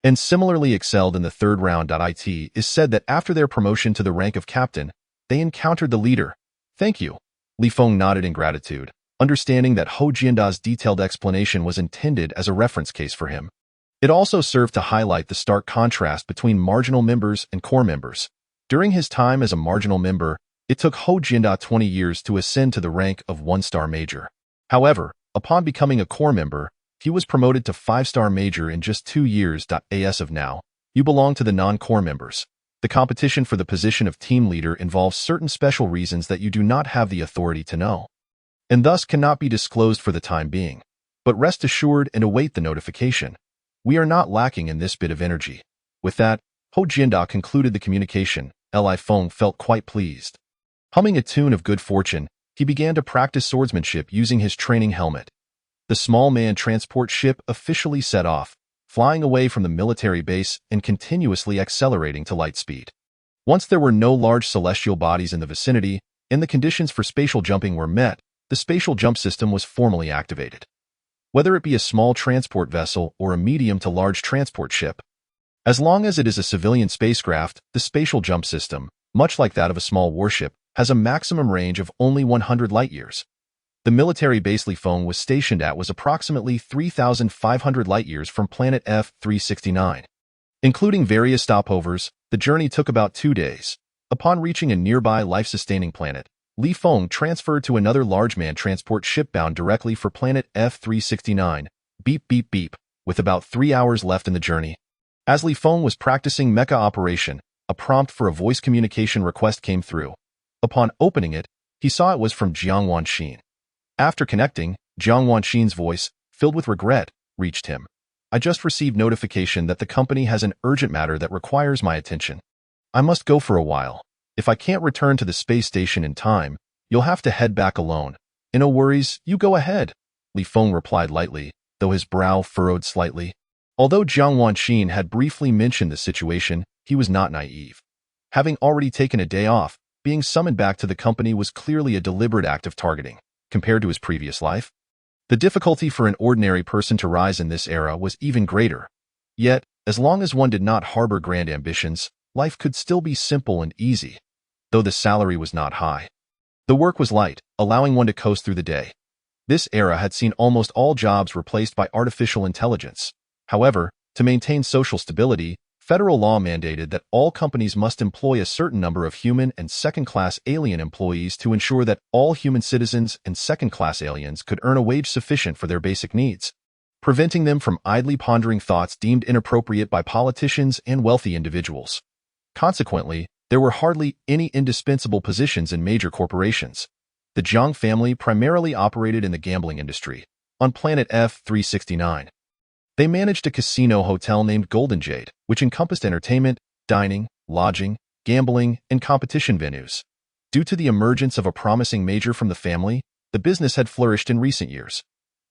and similarly excelled in the 3rd round. It is said that after their promotion to the rank of captain, they encountered the leader. Thank you. Li Feng nodded in gratitude, understanding that Ho Jianda's detailed explanation was intended as a reference case for him. It also served to highlight the stark contrast between marginal members and core members. During his time as a marginal member, it took Ho Jianda 20 years to ascend to the rank of 1-star major. However, upon becoming a core member, he was promoted to 5-star major in just 2 years. As of now, you belong to the non-core members. The competition for the position of team leader involves certain special reasons that you do not have the authority to know, and thus cannot be disclosed for the time being. But rest assured and await the notification. We are not lacking in this bit of energy. With that, Ho Jianda concluded the communication. Li Feng felt quite pleased. Humming a tune of good fortune, he began to practice swordsmanship using his training helmet. The small man transport ship officially set off, flying away from the military base and continuously accelerating to light speed. Once there were no large celestial bodies in the vicinity, and the conditions for spatial jumping were met, the spatial jump system was formally activated. Whether it be a small transport vessel or a medium to large transport ship, as long as it is a civilian spacecraft, the spatial jump system, much like that of a small warship, has a maximum range of only 100 light-years. The military base Li Feng was stationed at was approximately 3,500 light-years from planet F-369. Including various stopovers, the journey took about 2 days. Upon reaching a nearby life-sustaining planet, Li Feng transferred to another large man transport ship bound directly for planet F-369, beep beep beep, with about 3 hours left in the journey. As Li Feng was practicing mecha operation, a prompt for a voice communication request came through. Upon opening it, he saw it was from Jiang Wanxin. After connecting, Jiang Wanxin's voice, filled with regret, reached him. I just received notification that the company has an urgent matter that requires my attention. I must go for a while. If I can't return to the space station in time, you'll have to head back alone. No worries, you go ahead, Li Feng replied lightly, though his brow furrowed slightly. Although Jiang Wanxin had briefly mentioned the situation, he was not naive. Having already taken a day off, being summoned back to the company was clearly a deliberate act of targeting. Compared to his previous life, the difficulty for an ordinary person to rise in this era was even greater. Yet, as long as one did not harbor grand ambitions, life could still be simple and easy, though the salary was not high. The work was light, allowing one to coast through the day. This era had seen almost all jobs replaced by artificial intelligence. However, to maintain social stability, federal law mandated that all companies must employ a certain number of human and second-class alien employees to ensure that all human citizens and second-class aliens could earn a wage sufficient for their basic needs, preventing them from idly pondering thoughts deemed inappropriate by politicians and wealthy individuals. Consequently, there were hardly any indispensable positions in major corporations. The Jiang family primarily operated in the gambling industry. On planet F-369, they managed a casino hotel named Golden Jade, which encompassed entertainment, dining, lodging, gambling, and competition venues. Due to the emergence of a promising major from the family, the business had flourished in recent years.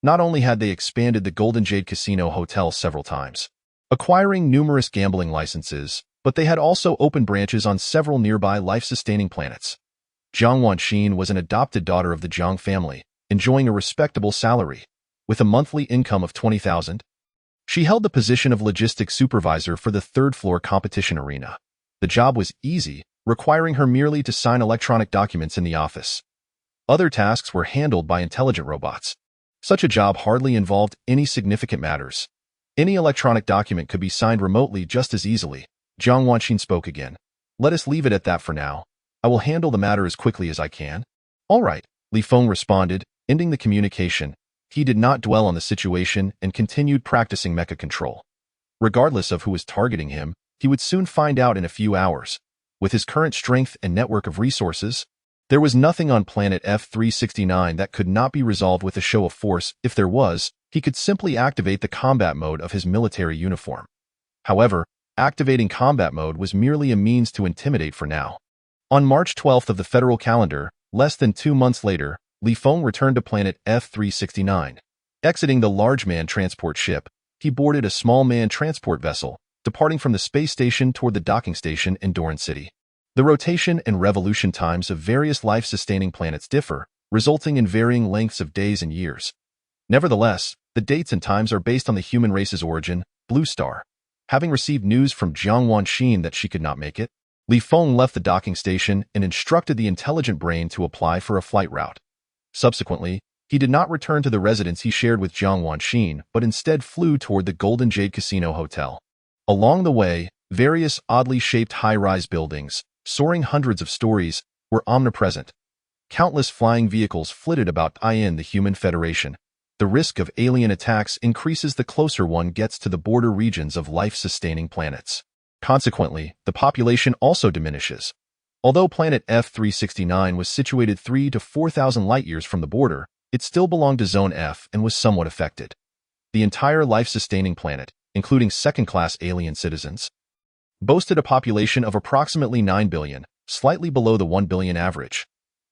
Not only had they expanded the Golden Jade Casino Hotel several times, acquiring numerous gambling licenses, but they had also opened branches on several nearby life-sustaining planets. Jiang Wanxin was an adopted daughter of the Jiang family, enjoying a respectable salary. With a monthly income of 20,000, she held the position of logistics supervisor for the third-floor competition arena. The job was easy, requiring her merely to sign electronic documents in the office. Other tasks were handled by intelligent robots. Such a job hardly involved any significant matters. Any electronic document could be signed remotely just as easily. Jiang Wanxin spoke again. Let us leave it at that for now. I will handle the matter as quickly as I can. All right, Li Feng responded, ending the communication. He did not dwell on the situation and continued practicing mecha control. Regardless of who was targeting him, he would soon find out in a few hours. With his current strength and network of resources, there was nothing on planet F-369 that could not be resolved with a show of force. If there was, he could simply activate the combat mode of his military uniform. However, activating combat mode was merely a means to intimidate for now. On March 12th of the federal calendar, less than 2 months later, Li Feng returned to planet F-369. Exiting the large man transport ship, he boarded a small man transport vessel, departing from the space station toward the docking station in Doran City. The rotation and revolution times of various life-sustaining planets differ, resulting in varying lengths of days and years. Nevertheless, the dates and times are based on the human race's origin, Blue Star. Having received news from Jiang Wanxin that she could not make it, Li Feng left the docking station and instructed the intelligent brain to apply for a flight route. Subsequently, he did not return to the residence he shared with Jiang Wanxin, but instead flew toward the Golden Jade Casino Hotel. Along the way, various oddly shaped high-rise buildings, soaring hundreds of stories, were omnipresent. Countless flying vehicles flitted about in the human Federation. The risk of alien attacks increases the closer one gets to the border regions of life-sustaining planets. Consequently, the population also diminishes. Although planet F-369 was situated 3 to 4,000 light-years from the border, it still belonged to Zone F and was somewhat affected. The entire life-sustaining planet, including second-class alien citizens, boasted a population of approximately 9 billion, slightly below the 1 billion average.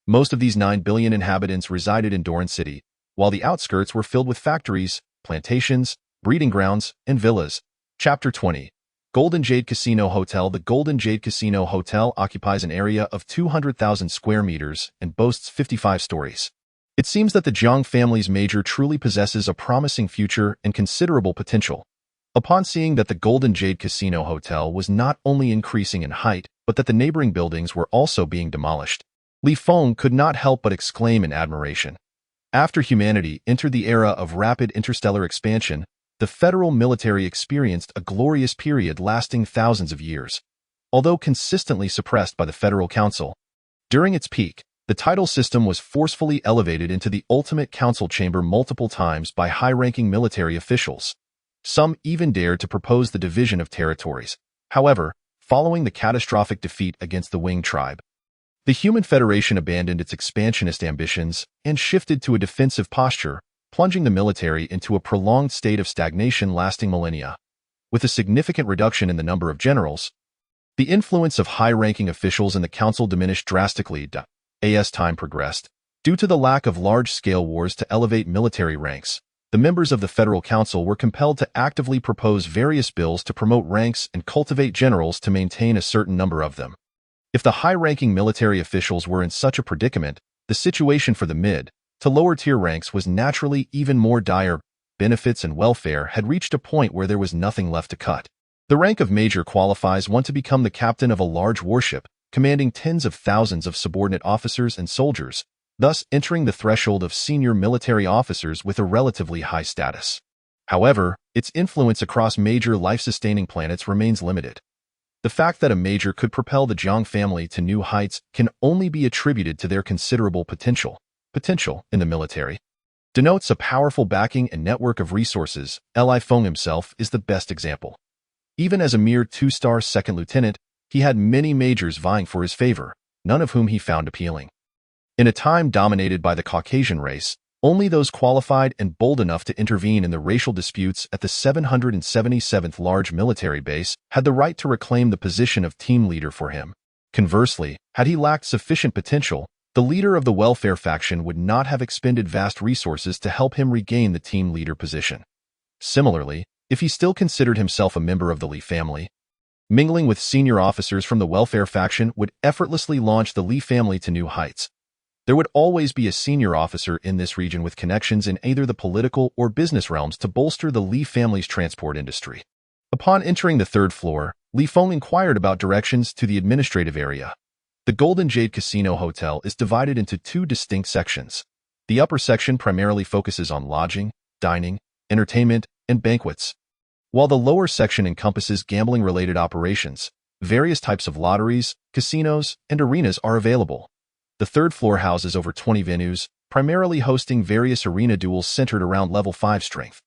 Most of these 9 billion inhabitants resided in Doran City, while the outskirts were filled with factories, plantations, breeding grounds, and villas. Chapter 20. Golden Jade Casino Hotel. The Golden Jade Casino Hotel occupies an area of 200,000 square meters and boasts 55 stories. It seems that the Jiang family's major truly possesses a promising future and considerable potential. Upon seeing that the Golden Jade Casino Hotel was not only increasing in height, but that the neighboring buildings were also being demolished, Li Feng could not help but exclaim in admiration. After humanity entered the era of rapid interstellar expansion, the federal military experienced a glorious period lasting thousands of years. Although consistently suppressed by the Federal Council, during its peak, the title system was forcefully elevated into the ultimate council chamber multiple times by high-ranking military officials. Some even dared to propose the division of territories. However, following the catastrophic defeat against the Wing tribe, the Human Federation abandoned its expansionist ambitions and shifted to a defensive posture, plunging the military into a prolonged state of stagnation lasting millennia. With a significant reduction in the number of generals, the influence of high-ranking officials in the council diminished drastically as time progressed. Due to the lack of large-scale wars to elevate military ranks, the members of the Federal Council were compelled to actively propose various bills to promote ranks and cultivate generals to maintain a certain number of them. If the high-ranking military officials were in such a predicament, the situation for the mid- to lower-tier ranks was naturally even more dire. Benefits and welfare had reached a point where there was nothing left to cut. The rank of major qualifies one to become the captain of a large warship, commanding tens of thousands of subordinate officers and soldiers, thus entering the threshold of senior military officers with a relatively high status. However, its influence across major life-sustaining planets remains limited. The fact that a major could propel the Jiang family to new heights can only be attributed to their considerable potential in the military, denotes a powerful backing and network of resources. Li Feng himself is the best example. Even as a mere 2-star second lieutenant, he had many majors vying for his favor, none of whom he found appealing. In a time dominated by the Caucasian race, only those qualified and bold enough to intervene in the racial disputes at the 777th large military base had the right to reclaim the position of team leader for him. Conversely, had he lacked sufficient potential, the leader of the welfare faction would not have expended vast resources to help him regain the team leader position. Similarly, if he still considered himself a member of the Li family, mingling with senior officers from the welfare faction would effortlessly launch the Li family to new heights. There would always be a senior officer in this region with connections in either the political or business realms to bolster the Li family's transport industry. Upon entering the 3rd floor, Li Feng inquired about directions to the administrative area. The Golden Jade Casino Hotel is divided into 2 distinct sections. The upper section primarily focuses on lodging, dining, entertainment, and banquets, while the lower section encompasses gambling-related operations. Various types of lotteries, casinos, and arenas are available. The 3rd floor houses over 20 venues, primarily hosting various arena duels centered around level 5 strength.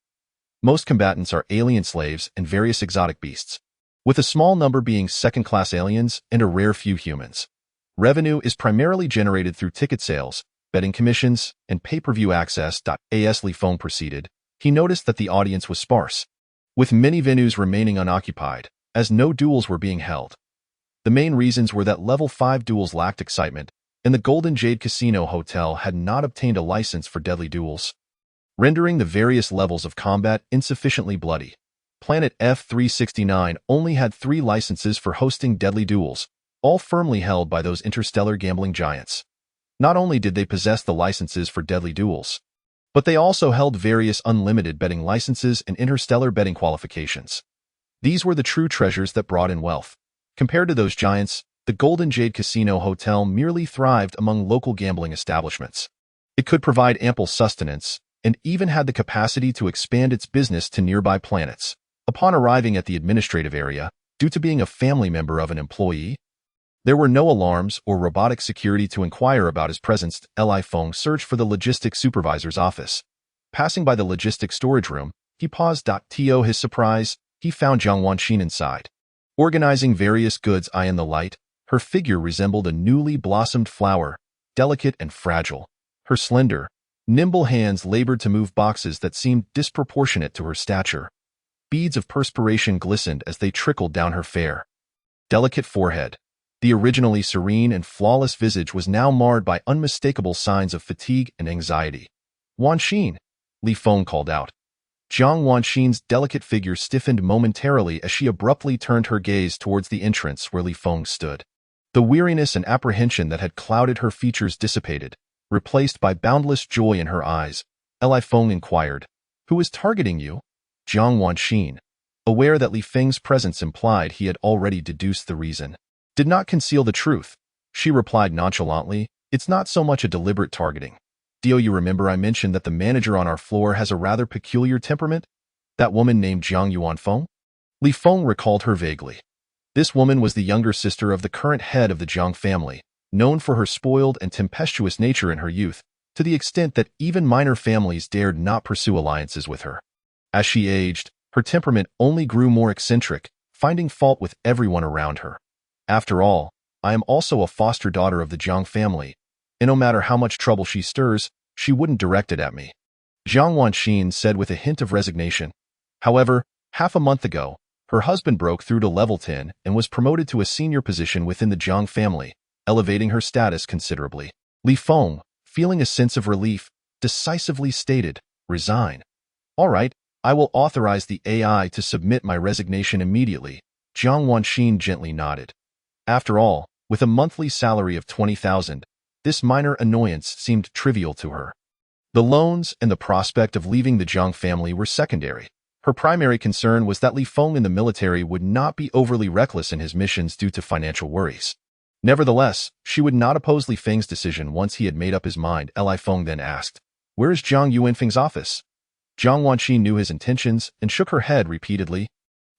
Most combatants are alien slaves and various exotic beasts, with a small number being second-class aliens and a rare few humans. Revenue is primarily generated through ticket sales, betting commissions, and pay-per-view access. As Li Feng proceeded, he noticed that the audience was sparse, with many venues remaining unoccupied, as no duels were being held. The main reasons were that level 5 duels lacked excitement, and the Golden Jade Casino Hotel had not obtained a license for deadly duels, rendering the various levels of combat insufficiently bloody. Planet F-369 only had 3 licenses for hosting deadly duels, all firmly held by those interstellar gambling giants. Not only did they possess the licenses for deadly duels, but they also held various unlimited betting licenses and interstellar betting qualifications. These were the true treasures that brought in wealth. Compared to those giants, the Golden Jade Casino Hotel merely thrived among local gambling establishments. It could provide ample sustenance, and even had the capacity to expand its business to nearby planets. Upon arriving at the administrative area, due to being a family member of an employee, there were no alarms or robotic security to inquire about his presence. Li Feng searched for the logistics supervisor's office. Passing by the logistics storage room, he paused. To his surprise, he found Jiang Wanxin inside. Organizing various goods in the light, her figure resembled a newly blossomed flower, delicate and fragile. Her slender, nimble hands labored to move boxes that seemed disproportionate to her stature. Beads of perspiration glistened as they trickled down her fair, delicate forehead. The originally serene and flawless visage was now marred by unmistakable signs of fatigue and anxiety. "Wanxin," Li Feng called out. Jiang Wanxin's delicate figure stiffened momentarily as she abruptly turned her gaze towards the entrance where Li Feng stood. The weariness and apprehension that had clouded her features dissipated, replaced by boundless joy in her eyes. Li Feng inquired, "Who is targeting you?" Jiang Wanxin, aware that Li Feng's presence implied he had already deduced the reason, did not conceal the truth. She replied nonchalantly, "It's not so much a deliberate targeting. Do you remember I mentioned that the manager on our floor has a rather peculiar temperament? That woman named Jiang Wanfeng?" Li Feng recalled her vaguely. This woman was the younger sister of the current head of the Jiang family, known for her spoiled and tempestuous nature in her youth, to the extent that even minor families dared not pursue alliances with her. As she aged, her temperament only grew more eccentric, finding fault with everyone around her. "After all, I am also a foster daughter of the Jiang family, and no matter how much trouble she stirs, she wouldn't direct it at me," Jiang Wanxin said with a hint of resignation. However, half a month ago, her husband broke through to level 10 and was promoted to a senior position within the Jiang family, elevating her status considerably. Li Feng, feeling a sense of relief, decisively stated, "Resign." "All right, I will authorize the AI to submit my resignation immediately," Jiang Wanxin gently nodded. After all, with a monthly salary of 20,000, this minor annoyance seemed trivial to her. The loans and the prospect of leaving the Jiang family were secondary. Her primary concern was that Li Feng in the military would not be overly reckless in his missions due to financial worries. Nevertheless, she would not oppose Li Feng's decision once he had made up his mind. Li Feng then asked, "Where is Jiang Wanfeng's office?" Jiang Wanxin knew his intentions and shook her head repeatedly.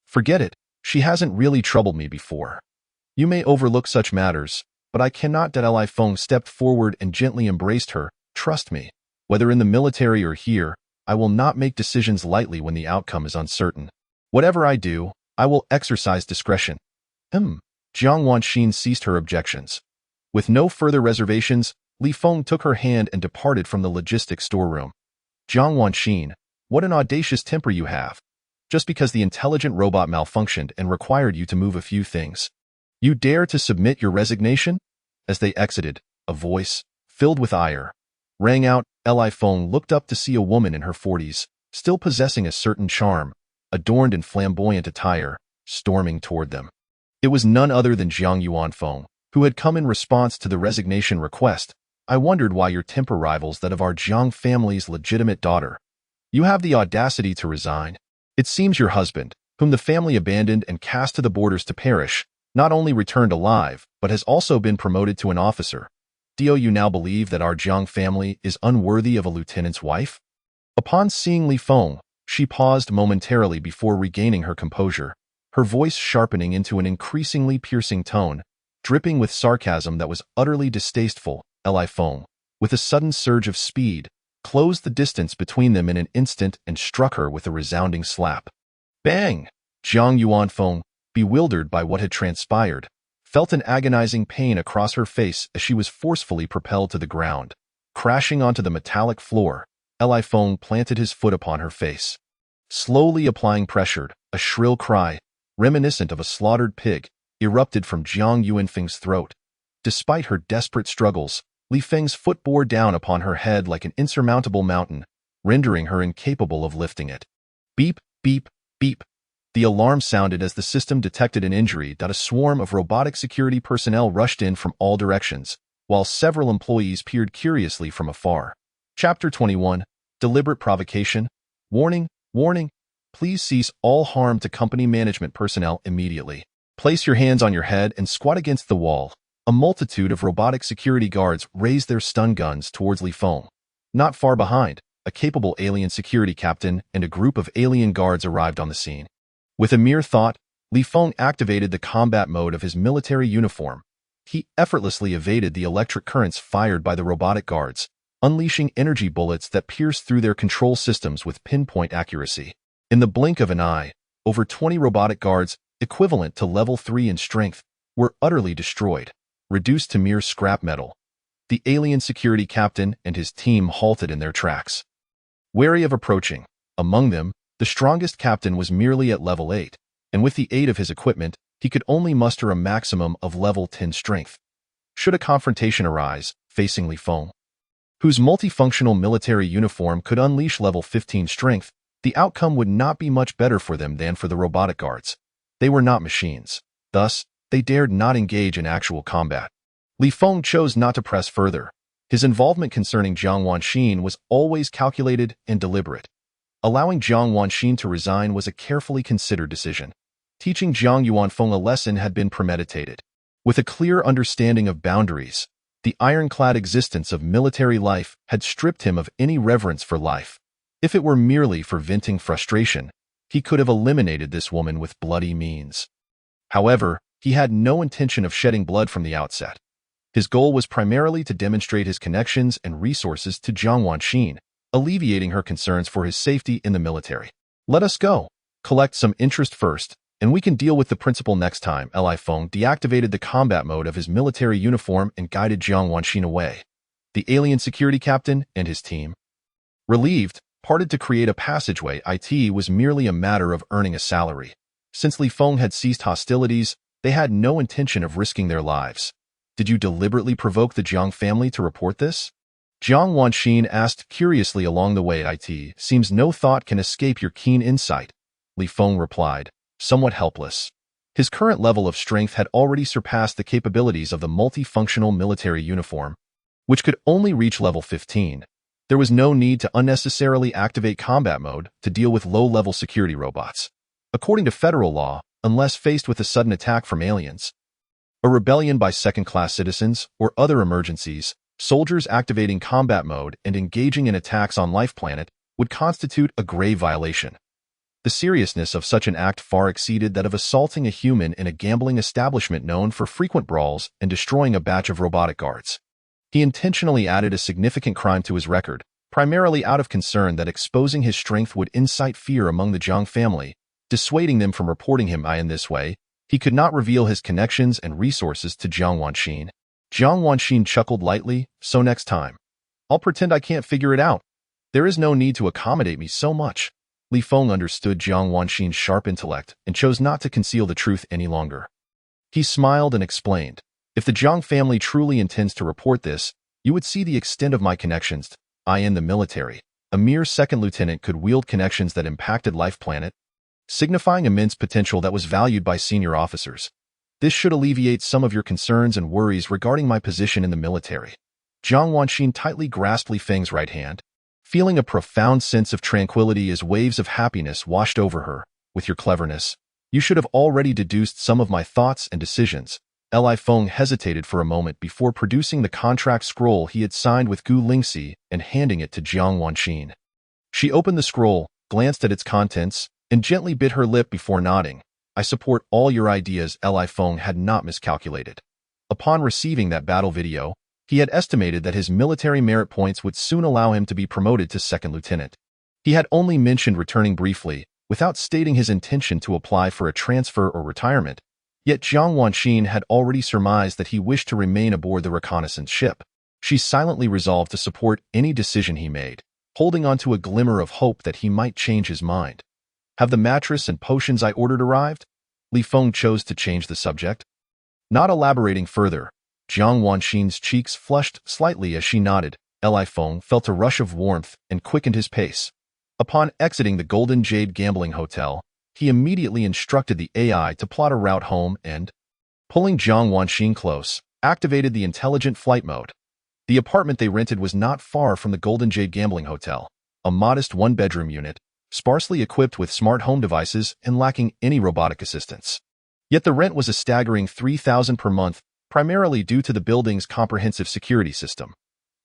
"Forget it, she hasn't really troubled me before. You may overlook such matters, but I cannot." Li Feng stepped forward and gently embraced her. "Trust me, whether in the military or here, I will not make decisions lightly when the outcome is uncertain. Whatever I do, I will exercise discretion." Jiang Wanxin ceased her objections. With no further reservations, Li Feng took her hand and departed from the logistics storeroom. "Jiang Wanxin, what an audacious temper you have. Just because the intelligent robot malfunctioned and required you to move a few things, you dare to submit your resignation?" As they exited, a voice, filled with ire, rang out. Li Feng looked up to see a woman in her 40s, still possessing a certain charm, adorned in flamboyant attire, storming toward them. It was none other than Jiang Wanfeng, who had come in response to the resignation request. "I wondered why your temper rivals that of our Jiang family's legitimate daughter. You have the audacity to resign. It seems your husband, whom the family abandoned and cast to the borders to perish, not only returned alive, but has also been promoted to an officer. Do you now believe that our Jiang family is unworthy of a lieutenant's wife?" Upon seeing Li Feng, she paused momentarily before regaining her composure, her voice sharpening into an increasingly piercing tone, dripping with sarcasm that was utterly distasteful. Li Feng, with a sudden surge of speed, closed the distance between them in an instant and struck her with a resounding slap. Bang! Jiang Wanfeng, bewildered by what had transpired, felt an agonizing pain across her face as she was forcefully propelled to the ground. Crashing onto the metallic floor, Li Feng planted his foot upon her face. Slowly applying pressure, a shrill cry, reminiscent of a slaughtered pig, erupted from Jiang Wanfeng's throat. Despite her desperate struggles, Li Feng's foot bore down upon her head like an insurmountable mountain, rendering her incapable of lifting it. Beep, beep, beep. The alarm sounded as the system detected an injury. A swarm of robotic security personnel rushed in from all directions, while several employees peered curiously from afar. Chapter 21, Deliberate Provocation. Warning, warning. Please cease all harm to company management personnel immediately. Place your hands on your head and squat against the wall. A multitude of robotic security guards raised their stun guns towards Li Feng. Not far behind, a capable alien security captain and a group of alien guards arrived on the scene. With a mere thought, Li Feng activated the combat mode of his military uniform. He effortlessly evaded the electric currents fired by the robotic guards, unleashing energy bullets that pierced through their control systems with pinpoint accuracy. In the blink of an eye, over 20 robotic guards, equivalent to level 3 in strength, were utterly destroyed, reduced to mere scrap metal. The alien security captain and his team halted in their tracks, wary of approaching. Among them, the strongest captain was merely at level 8, and with the aid of his equipment, he could only muster a maximum of level 10 strength. Should a confrontation arise, facing Li Feng, whose multifunctional military uniform could unleash level 15 strength, the outcome would not be much better for them than for the robotic guards. They were not machines. Thus, they dared not engage in actual combat. Li Feng chose not to press further. His involvement concerning Jiang Wanxin was always calculated and deliberate. Allowing Jiang Wanxin to resign was a carefully considered decision. Teaching Jiang Wanfeng a lesson had been premeditated. With a clear understanding of boundaries, the ironclad existence of military life had stripped him of any reverence for life. If it were merely for venting frustration, he could have eliminated this woman with bloody means. However, he had no intention of shedding blood from the outset. His goal was primarily to demonstrate his connections and resources to Jiang Wanxin, alleviating her concerns for his safety in the military. Let us go. Collect some interest first, and we can deal with the principal next time. Li Feng deactivated the combat mode of his military uniform and guided Jiang Wanxin away. The alien security captain and his team, relieved, parted to create a passageway. It was merely a matter of earning a salary. Since Li Feng had ceased hostilities, they had no intention of risking their lives. Did you deliberately provoke the Jiang family to report this? Jiang Wanxin asked curiously along the way. It seems no thought can escape your keen insight, Li Feng replied, somewhat helpless. His current level of strength had already surpassed the capabilities of the multifunctional military uniform, which could only reach level 15. There was no need to unnecessarily activate combat mode to deal with low-level security robots. According to federal law, unless faced with a sudden attack from aliens, a rebellion by second-class citizens, or other emergencies, soldiers activating combat mode and engaging in attacks on Life Planet would constitute a grave violation. The seriousness of such an act far exceeded that of assaulting a human in a gambling establishment known for frequent brawls and destroying a batch of robotic guards. He intentionally added a significant crime to his record, primarily out of concern that exposing his strength would incite fear among the Jiang family, dissuading them from reporting him. In this way, he could not reveal his connections and resources to Jiang Wanxin. Jiang Wanxin chuckled lightly, so next time, I'll pretend I can't figure it out. There is no need to accommodate me so much. Li Feng understood Jiang Wanxin's sharp intellect and chose not to conceal the truth any longer. He smiled and explained, if the Jiang family truly intends to report this, you would see the extent of my connections. In the military, a mere second lieutenant could wield connections that impacted Life Planet, signifying immense potential that was valued by senior officers. This should alleviate some of your concerns and worries regarding my position in the military. Jiang Wanxin tightly grasped Li Feng's right hand, feeling a profound sense of tranquility as waves of happiness washed over her. With your cleverness, you should have already deduced some of my thoughts and decisions. Li Feng hesitated for a moment before producing the contract scroll he had signed with Gu Lingxi and handing it to Jiang Wanxin. She opened the scroll, glanced at its contents, and gently bit her lip before nodding. I support all your ideas. Li Feng had not miscalculated. Upon receiving that battle video, he had estimated that his military merit points would soon allow him to be promoted to second lieutenant. He had only mentioned returning briefly, without stating his intention to apply for a transfer or retirement. Yet Jiang Wanxin had already surmised that he wished to remain aboard the reconnaissance ship. She silently resolved to support any decision he made, holding on to a glimmer of hope that he might change his mind. Have the mattress and potions I ordered arrived? Li Feng chose to change the subject. Not elaborating further, Jiang Wanxin's cheeks flushed slightly as she nodded. Li Feng felt a rush of warmth and quickened his pace. Upon exiting the Golden Jade Gambling Hotel, he immediately instructed the AI to plot a route home and, pulling Jiang Wanxin close, activated the intelligent flight mode. The apartment they rented was not far from the Golden Jade Gambling Hotel, a modest one-bedroom unit, sparsely equipped with smart home devices and lacking any robotic assistance. Yet the rent was a staggering $3,000 per month, primarily due to the building's comprehensive security system.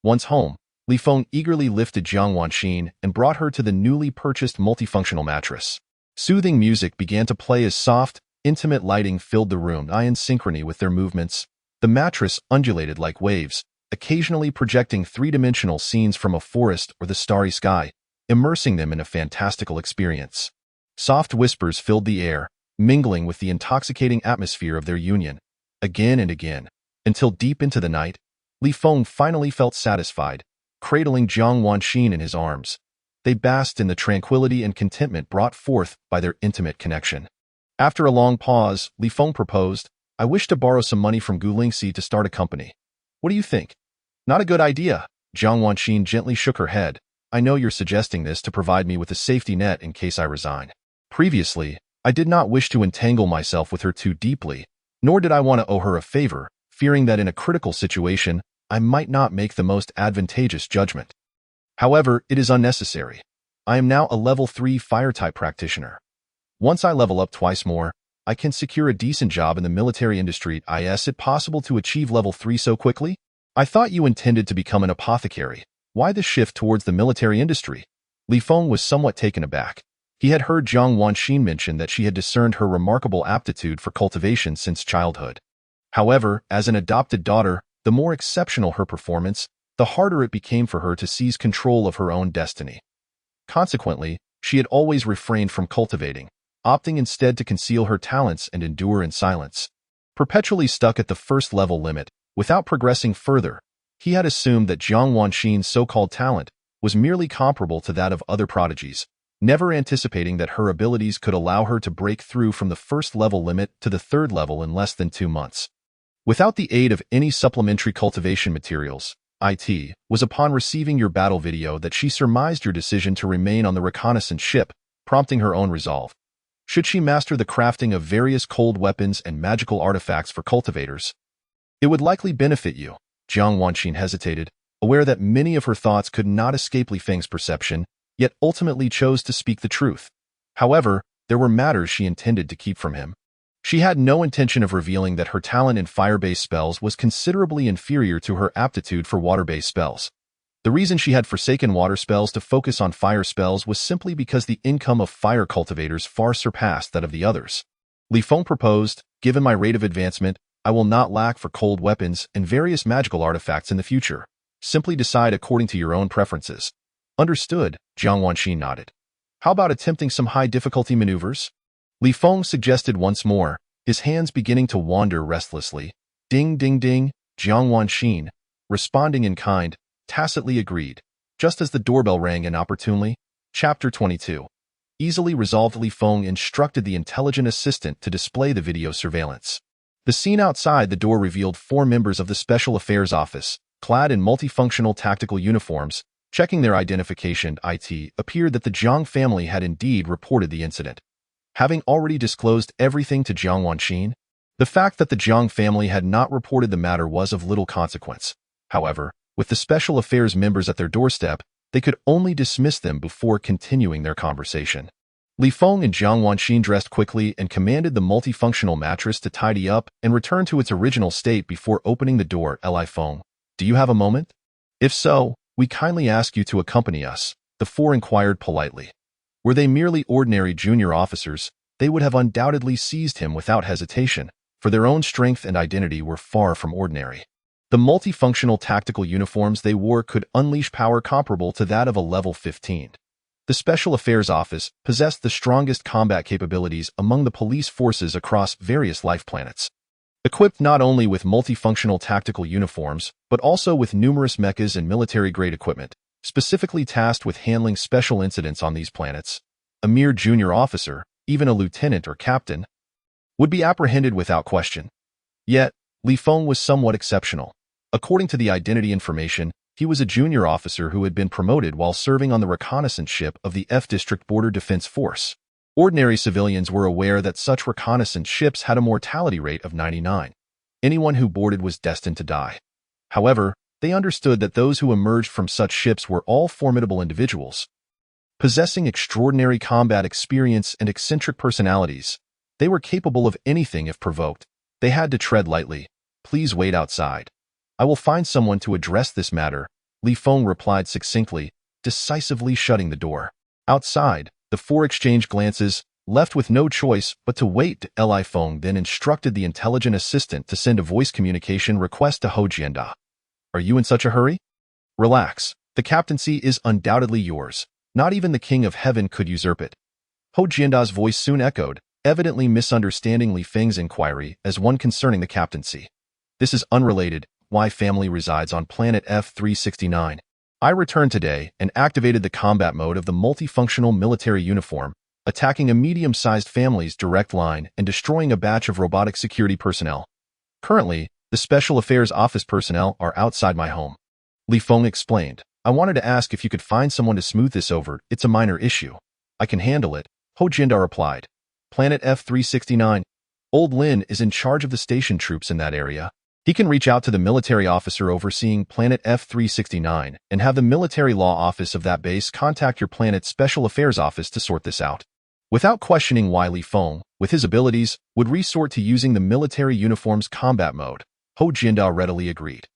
Once home, Li Feng eagerly lifted Jiang Wanxin and brought her to the newly purchased multifunctional mattress. Soothing music began to play as soft, intimate lighting filled the room. In synchrony with their movements, the mattress undulated like waves, occasionally projecting three-dimensional scenes from a forest or the starry sky, immersing them in a fantastical experience. Soft whispers filled the air, mingling with the intoxicating atmosphere of their union, again and again, until deep into the night, Li Feng finally felt satisfied, cradling Jiang Wanxin in his arms. They basked in the tranquility and contentment brought forth by their intimate connection. After a long pause, Li Feng proposed, "I wish to borrow some money from Gu Lingxi to start a company. What do you think?" "Not a good idea." Jiang Wanxin gently shook her head. "I know you're suggesting this to provide me with a safety net in case I resign. Previously, I did not wish to entangle myself with her too deeply, nor did I want to owe her a favor, fearing that in a critical situation, I might not make the most advantageous judgment. However, it is unnecessary. I am now a level 3 fire-type practitioner. Once I level up twice more, I can secure a decent job in the military industry. Is it possible to achieve level 3 so quickly? I thought you intended to become an apothecary. Why the shift towards the military industry?" Li Feng was somewhat taken aback. He had heard Jiang Wanxin mention that she had discerned her remarkable aptitude for cultivation since childhood. However, as an adopted daughter, the more exceptional her performance, the harder it became for her to seize control of her own destiny. Consequently, she had always refrained from cultivating, opting instead to conceal her talents and endure in silence. Perpetually stuck at the first level limit, without progressing further, he had assumed that Jiang Wanxin's so-called talent was merely comparable to that of other prodigies, never anticipating that her abilities could allow her to break through from the first level limit to the third level in less than 2 months. Without the aid of any supplementary cultivation materials, it was upon receiving your battle video that she surmised your decision to remain on the reconnaissance ship, prompting her own resolve. Should she master the crafting of various cold weapons and magical artifacts for cultivators, it would likely benefit you. Jiang Wanxin hesitated, aware that many of her thoughts could not escape Li Feng's perception, yet ultimately chose to speak the truth. However, there were matters she intended to keep from him. She had no intention of revealing that her talent in fire-based spells was considerably inferior to her aptitude for water-based spells. The reason she had forsaken water spells to focus on fire spells was simply because the income of fire cultivators far surpassed that of the others. Li Feng proposed, "Given my rate of advancement, I will not lack for cold weapons and various magical artifacts in the future. Simply decide according to your own preferences." "Understood," Jiang Wanxin nodded. "How about attempting some high-difficulty maneuvers?" Li Feng suggested once more, his hands beginning to wander restlessly. Ding, ding, ding, Jiang Wanxin, responding in kind, tacitly agreed. Just as the doorbell rang inopportunely, Chapter 22. Easily resolved, Li Feng instructed the intelligent assistant to display the video surveillance. The scene outside the door revealed 4 members of the Special Affairs Office, clad in multifunctional tactical uniforms. Checking their identification, it appeared that the Jiang family had indeed reported the incident. Having already disclosed everything to Jiang Wanxin, the fact that the Jiang family had not reported the matter was of little consequence. However, with the Special Affairs members at their doorstep, they could only dismiss them before continuing their conversation. Li Feng and Jiang Wanxin dressed quickly and commanded the multifunctional mattress to tidy up and return to its original state before opening the door. "Li Feng, do you have a moment? If so, we kindly ask you to accompany us," the 4 inquired politely. Were they merely ordinary junior officers, they would have undoubtedly seized him without hesitation, for their own strength and identity were far from ordinary. The multifunctional tactical uniforms they wore could unleash power comparable to that of a level 15. The Special Affairs Office possessed the strongest combat capabilities among the police forces across various life planets. Equipped not only with multifunctional tactical uniforms, but also with numerous mechas and military-grade equipment, specifically tasked with handling special incidents on these planets, a mere junior officer, even a lieutenant or captain, would be apprehended without question. Yet, Li Feng was somewhat exceptional. According to the identity information, he was a junior officer who had been promoted while serving on the reconnaissance ship of the F District Border Defense Force. Ordinary civilians were aware that such reconnaissance ships had a mortality rate of 99. Anyone who boarded was destined to die. However, they understood that those who emerged from such ships were all formidable individuals, possessing extraordinary combat experience and eccentric personalities. They were capable of anything if provoked. They had to tread lightly. "Please wait outside. I will find someone to address this matter," Li Feng replied succinctly, decisively shutting the door. Outside, the 4 exchanged glances, left with no choice but to wait. Li Feng then instructed the intelligent assistant to send a voice communication request to Ho Jianda. "Are you in such a hurry? Relax. The captaincy is undoubtedly yours. Not even the King of Heaven could usurp it." Ho Jianda's voice soon echoed, evidently misunderstanding Li Feng's inquiry as one concerning the captaincy. This is unrelated. My family resides on planet F-369. I returned today and activated the combat mode of the multifunctional military uniform, attacking a medium-sized family's direct line and destroying a batch of robotic security personnel. Currently, the Special Affairs Office personnel are outside my home. Li Feng explained. I wanted to ask if you could find someone to smooth this over. It's a minor issue. I can handle it, Ho Jinda replied. Planet F-369. Old Lin is in charge of the station troops in that area. He can reach out to the military officer overseeing Planet F-369 and have the military law office of that base contact your planet's Special Affairs Office to sort this out. Without questioning why Li Feng, with his abilities, would resort to using the military uniform's combat mode, Ho Jinda readily agreed.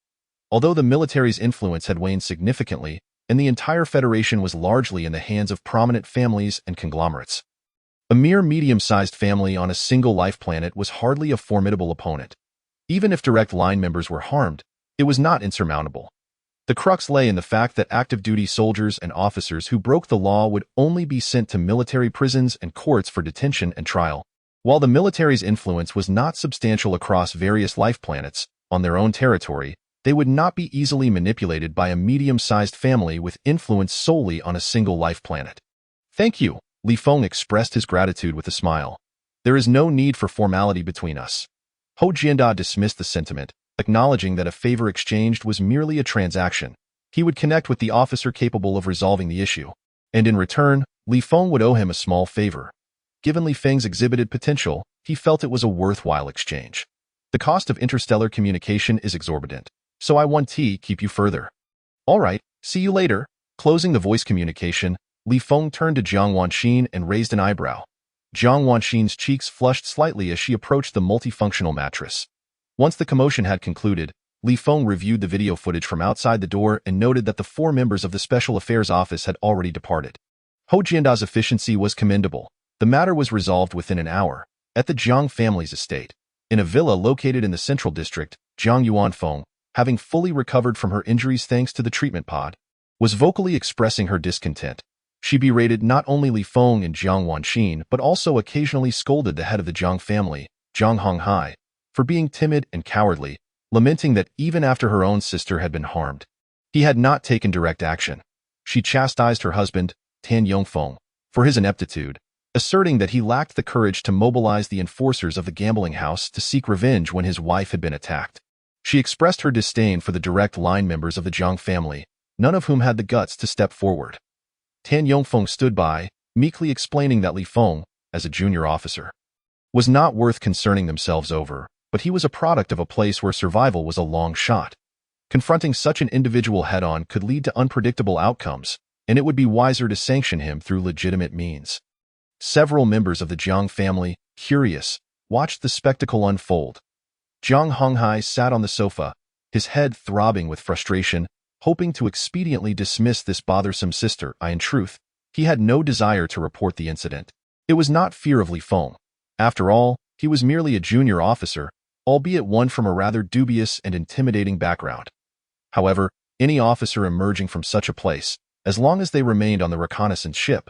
Although the military's influence had waned significantly, and the entire Federation was largely in the hands of prominent families and conglomerates. A mere medium-sized family on a single life planet was hardly a formidable opponent. Even if direct line members were harmed, it was not insurmountable. The crux lay in the fact that active-duty soldiers and officers who broke the law would only be sent to military prisons and courts for detention and trial. While the military's influence was not substantial across various life planets, on their own territory, they would not be easily manipulated by a medium-sized family with influence solely on a single life planet. Thank you, Li Feng expressed his gratitude with a smile. There is no need for formality between us. Ho Jinda dismissed the sentiment, acknowledging that a favor exchanged was merely a transaction. He would connect with the officer capable of resolving the issue, and in return, Li Feng would owe him a small favor. Given Li Feng's exhibited potential, he felt it was a worthwhile exchange. The cost of interstellar communication is exorbitant, so I want to keep you further. All right, see you later. Closing the voice communication, Li Feng turned to Jiang Wanxin and raised an eyebrow. Jiang Wanxin's cheeks flushed slightly as she approached the multifunctional mattress. Once the commotion had concluded, Li Feng reviewed the video footage from outside the door and noted that the 4 members of the Special Affairs Office had already departed. Ho Jinda's efficiency was commendable. The matter was resolved within an hour, at the Jiang family's estate. In a villa located in the Central District, Jiang Wanfeng, having fully recovered from her injuries thanks to the treatment pod, was vocally expressing her discontent. She berated not only Li Feng and Jiang Wanxin but also occasionally scolded the head of the Jiang family, Jiang Honghai, for being timid and cowardly, lamenting that even after her own sister had been harmed, he had not taken direct action. She chastised her husband, Tan Yongfeng, for his ineptitude, asserting that he lacked the courage to mobilize the enforcers of the gambling house to seek revenge when his wife had been attacked. She expressed her disdain for the direct line members of the Jiang family, none of whom had the guts to step forward. Tan Yongfeng stood by, meekly explaining that Li Feng, as a junior officer, was not worth concerning themselves over, but he was a product of a place where survival was a long shot. Confronting such an individual head-on could lead to unpredictable outcomes, and it would be wiser to sanction him through legitimate means. Several members of the Jiang family, curious, watched the spectacle unfold. Jiang Honghai sat on the sofa, his head throbbing with frustration, hoping to expediently dismiss this bothersome sister. In truth, he had no desire to report the incident. It was not fear of Li Feng. After all, he was merely a junior officer, albeit one from a rather dubious and intimidating background. However, any officer emerging from such a place, as long as they remained on the reconnaissance ship,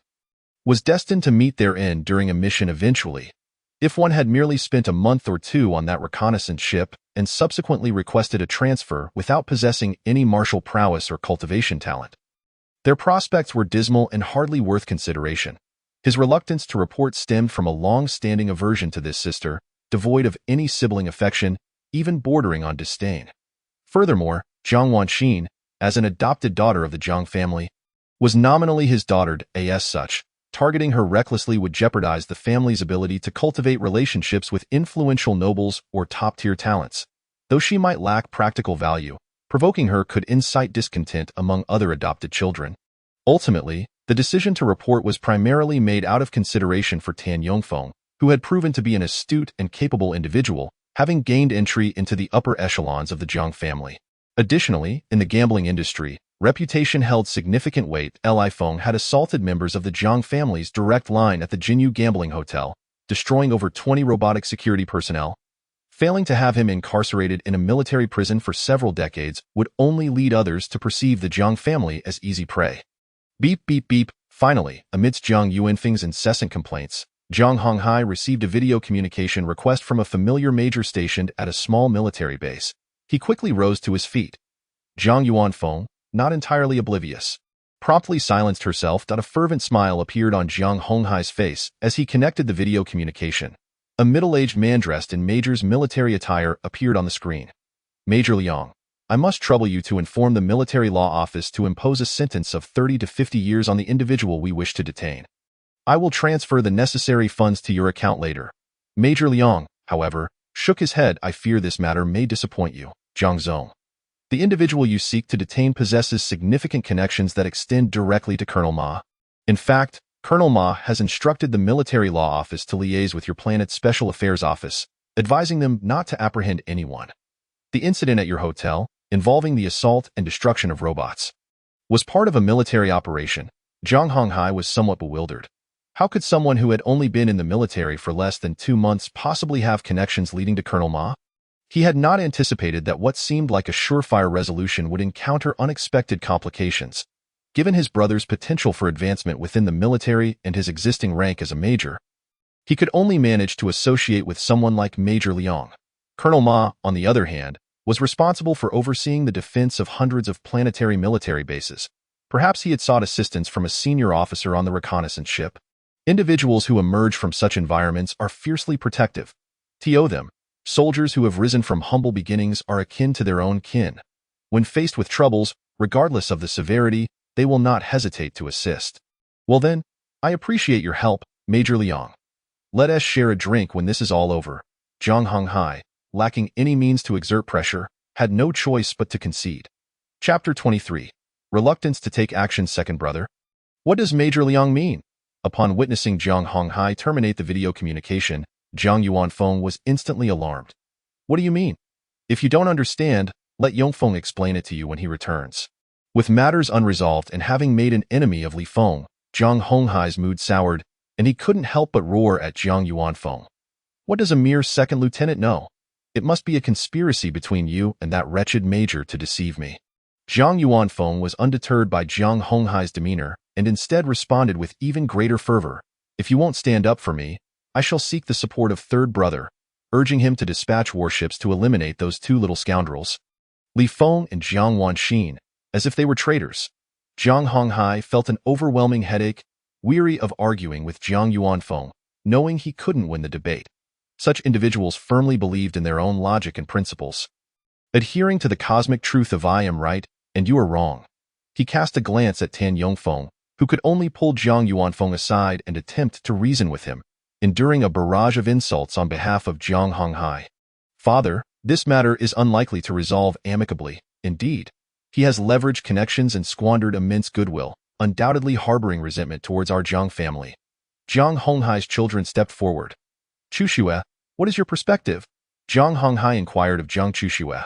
was destined to meet their end during a mission eventually. If one had merely spent a month or 2 on that reconnaissance ship and subsequently requested a transfer without possessing any martial prowess or cultivation talent, their prospects were dismal and hardly worth consideration. His reluctance to report stemmed from a long-standing aversion to this sister, devoid of any sibling affection, even bordering on disdain. Furthermore, Jiang Wanxin, as an adopted daughter of the Jiang family, was nominally his daughter, as such. Targeting her recklessly would jeopardize the family's ability to cultivate relationships with influential nobles or top-tier talents. Though she might lack practical value, provoking her could incite discontent among other adopted children. Ultimately, the decision to report was primarily made out of consideration for Tan Yongfeng, who had proven to be an astute and capable individual, having gained entry into the upper echelons of the Jiang family. Additionally, in the gambling industry, reputation held significant weight. Li Feng had assaulted members of the Jiang family's direct line at the Jinyu Gambling Hotel, destroying over 20 robotic security personnel. Failing to have him incarcerated in a military prison for several decades would only lead others to perceive the Jiang family as easy prey. Beep beep beep. Finally, amidst Jiang Wanfeng's incessant complaints, Jiang Wanxin received a video communication request from a familiar major stationed at a small military base. He quickly rose to his feet. Jiang Wanxin, not entirely oblivious, promptly silenced herself. A fervent smile appeared on Jiang Wanxin's face as he connected the video communication. A middle-aged man dressed in Major's military attire appeared on the screen. Major Liang, I must trouble you to inform the military law office to impose a sentence of 30 to 50 years on the individual we wish to detain. I will transfer the necessary funds to your account later. Major Liang, however, shook his head. I fear this matter may disappoint you, Jiang Zong. The individual you seek to detain possesses significant connections that extend directly to Colonel Ma. In fact, Colonel Ma has instructed the military law office to liaise with your planet's special affairs office, advising them not to apprehend anyone. The incident at your hotel, involving the assault and destruction of robots, was part of a military operation. Jiang Wanxin was somewhat bewildered. How could someone who had only been in the military for less than 2 months possibly have connections leading to Colonel Ma? He had not anticipated that what seemed like a surefire resolution would encounter unexpected complications. Given his brother's potential for advancement within the military and his existing rank as a major, he could only manage to associate with someone like Major Liang. Colonel Ma, on the other hand, was responsible for overseeing the defense of hundreds of planetary military bases. Perhaps he had sought assistance from a senior officer on the reconnaissance ship. Individuals who emerge from such environments are fiercely protective. To them, soldiers who have risen from humble beginnings are akin to their own kin. When faced with troubles, regardless of the severity, they will not hesitate to assist. Well then, I appreciate your help, Major Liang. Let us share a drink when this is all over. Jiang Wanxin, lacking any means to exert pressure, had no choice but to concede. Chapter 23. Reluctance to take action. Second brother. What does Major Liang mean? Upon witnessing Jiang Wanxin terminate the video communication, Jiang Wanxin was instantly alarmed. What do you mean? If you don't understand, let Yongfeng explain it to you when he returns. With matters unresolved and having made an enemy of Li Feng, Jiang Wanxin's mood soured, and he couldn't help but roar at Jiang Wanxin. What does a mere second lieutenant know? It must be a conspiracy between you and that wretched major to deceive me. Jiang Wanxin was undeterred by Jiang Wanxin's demeanor and instead responded with even greater fervor. If you won't stand up for me, I shall seek the support of third brother, urging him to dispatch warships to eliminate those 2 little scoundrels, Li Feng and Jiang Wanxin, as if they were traitors. Jiang Wanxin felt an overwhelming headache, weary of arguing with Jiang Wanxin, knowing he couldn't win the debate. Such individuals firmly believed in their own logic and principles, adhering to the cosmic truth of I am right and you are wrong. He cast a glance at Tan Yongfeng, who could only pull Jiang Wanxin aside and attempt to reason with him, enduring a barrage of insults on behalf of Jiang Wanxin. Father, this matter is unlikely to resolve amicably. Indeed, he has leveraged connections and squandered immense goodwill, undoubtedly harboring resentment towards our Jiang family. Jiang Wanxin's children stepped forward. Chuxue, what is your perspective? Jiang Wanxin inquired of Jiang Chuxue.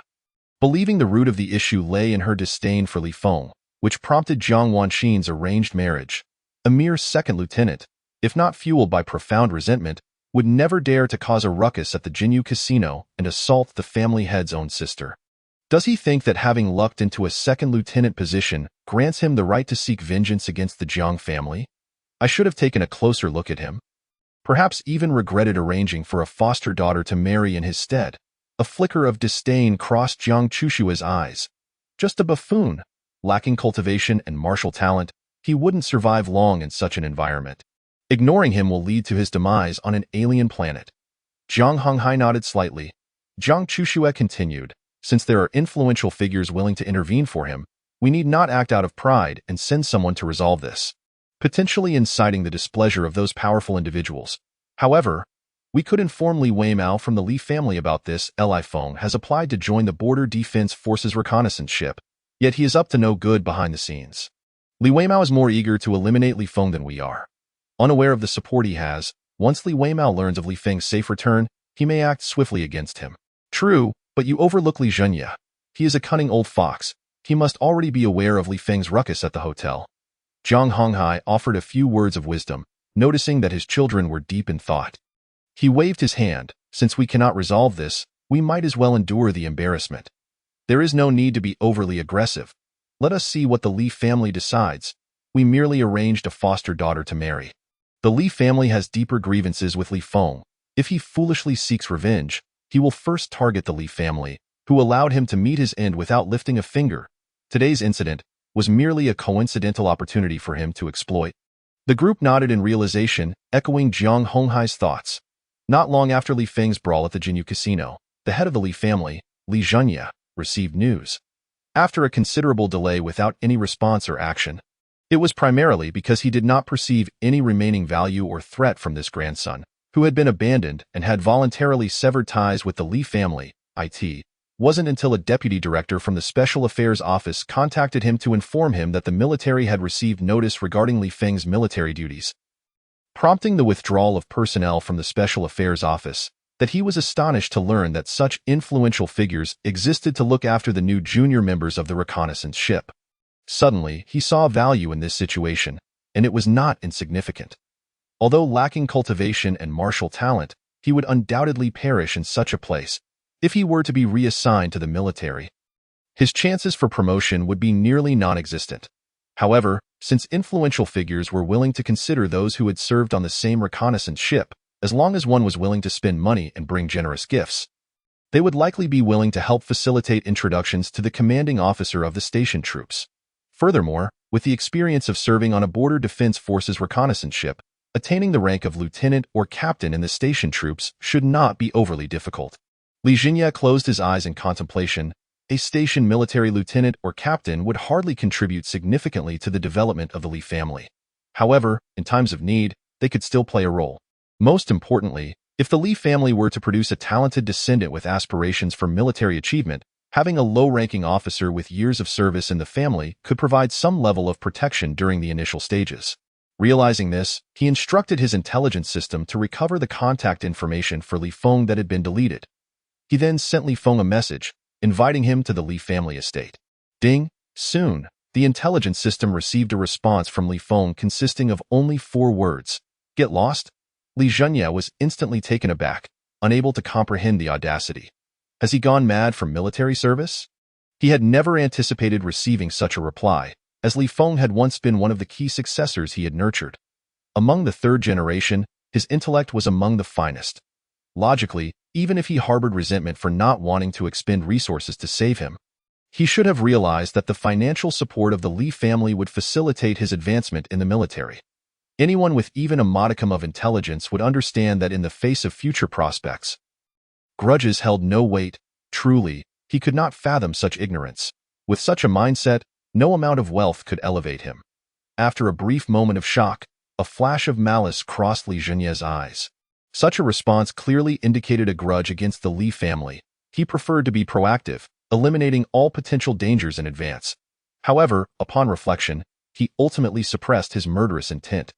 Believing the root of the issue lay in her disdain for Li Feng, which prompted Jiang Wanxin's arranged marriage. A mere second lieutenant, if not fueled by profound resentment, would never dare to cause a ruckus at the Jinyu casino and assault the family head's own sister. Does he think that having lucked into a second lieutenant position grants him the right to seek vengeance against the Jiang family? I should have taken a closer look at him. Perhaps even regretted arranging for a foster daughter to marry in his stead. A flicker of disdain crossed Jiang Chuxue's eyes. Just a buffoon, lacking cultivation and martial talent, he wouldn't survive long in such an environment. Ignoring him will lead to his demise on an alien planet. Jiang Wanxin nodded slightly. Jiang Chuxue continued, since there are influential figures willing to intervene for him, we need not act out of pride and send someone to resolve this, potentially inciting the displeasure of those powerful individuals. However, we could inform Li Weimao from the Li family about this. Li Feng has applied to join the Border Defense Forces reconnaissance ship, yet he is up to no good behind the scenes. Li Weimao is more eager to eliminate Li Feng than we are. Unaware of the support he has, once Li Weimao learns of Li Feng's safe return, he may act swiftly against him. True, but you overlook Li Zhenya. He is a cunning old fox. He must already be aware of Li Feng's ruckus at the hotel. Jiang Wanxin offered a few words of wisdom, noticing that his children were deep in thought. He waved his hand. Since we cannot resolve this, we might as well endure the embarrassment. There is no need to be overly aggressive. Let us see what the Li family decides. We merely arranged a foster daughter to marry. The Li family has deeper grievances with Li Feng. If he foolishly seeks revenge, he will first target the Li family, who allowed him to meet his end without lifting a finger. Today's incident was merely a coincidental opportunity for him to exploit. The group nodded in realization, echoing Jiang Honghai's thoughts. Not long after Li Feng's brawl at the Jinyu Casino, the head of the Li family, Li Zhenya, received news. After a considerable delay without any response or action, it was primarily because he did not perceive any remaining value or threat from this grandson, who had been abandoned and had voluntarily severed ties with the Li family. It wasn't until a deputy director from the Special Affairs Office contacted him to inform him that the military had received notice regarding Li Feng's military duties, prompting the withdrawal of personnel from the Special Affairs Office, that he was astonished to learn that such influential figures existed to look after the new junior members of the reconnaissance ship. Suddenly, he saw value in this situation, and it was not insignificant. Although lacking cultivation and martial talent, he would undoubtedly perish in such a place if he were to be reassigned to the military. His chances for promotion would be nearly non-existent. However, since influential figures were willing to consider those who had served on the same reconnaissance ship, as long as one was willing to spend money and bring generous gifts, they would likely be willing to help facilitate introductions to the commanding officer of the station troops. Furthermore, with the experience of serving on a Border Defense Forces reconnaissance ship, attaining the rank of lieutenant or captain in the station troops should not be overly difficult. Li Zhenya closed his eyes in contemplation. A station military lieutenant or captain would hardly contribute significantly to the development of the Li family. However, in times of need, they could still play a role. Most importantly, if the Li family were to produce a talented descendant with aspirations for military achievement, having a low-ranking officer with years of service in the family could provide some level of protection during the initial stages. Realizing this, he instructed his intelligence system to recover the contact information for Li Feng that had been deleted. He then sent Li Feng a message, inviting him to the Li family estate. Ding! Soon, the intelligence system received a response from Li Feng consisting of only 4 words. Get lost? Li Zhenya was instantly taken aback, unable to comprehend the audacity. Has he gone mad from military service? He had never anticipated receiving such a reply, as Li Feng had once been one of the key successors he had nurtured. Among the 3rd generation, his intellect was among the finest. Logically, even if he harbored resentment for not wanting to expend resources to save him, he should have realized that the financial support of the Li family would facilitate his advancement in the military. Anyone with even a modicum of intelligence would understand that in the face of future prospects, grudges held no weight. Truly, he could not fathom such ignorance. With such a mindset, no amount of wealth could elevate him. After a brief moment of shock, a flash of malice crossed Li Zhenya's eyes. Such a response clearly indicated a grudge against the Li family. He preferred to be proactive, eliminating all potential dangers in advance. However, upon reflection, he ultimately suppressed his murderous intent.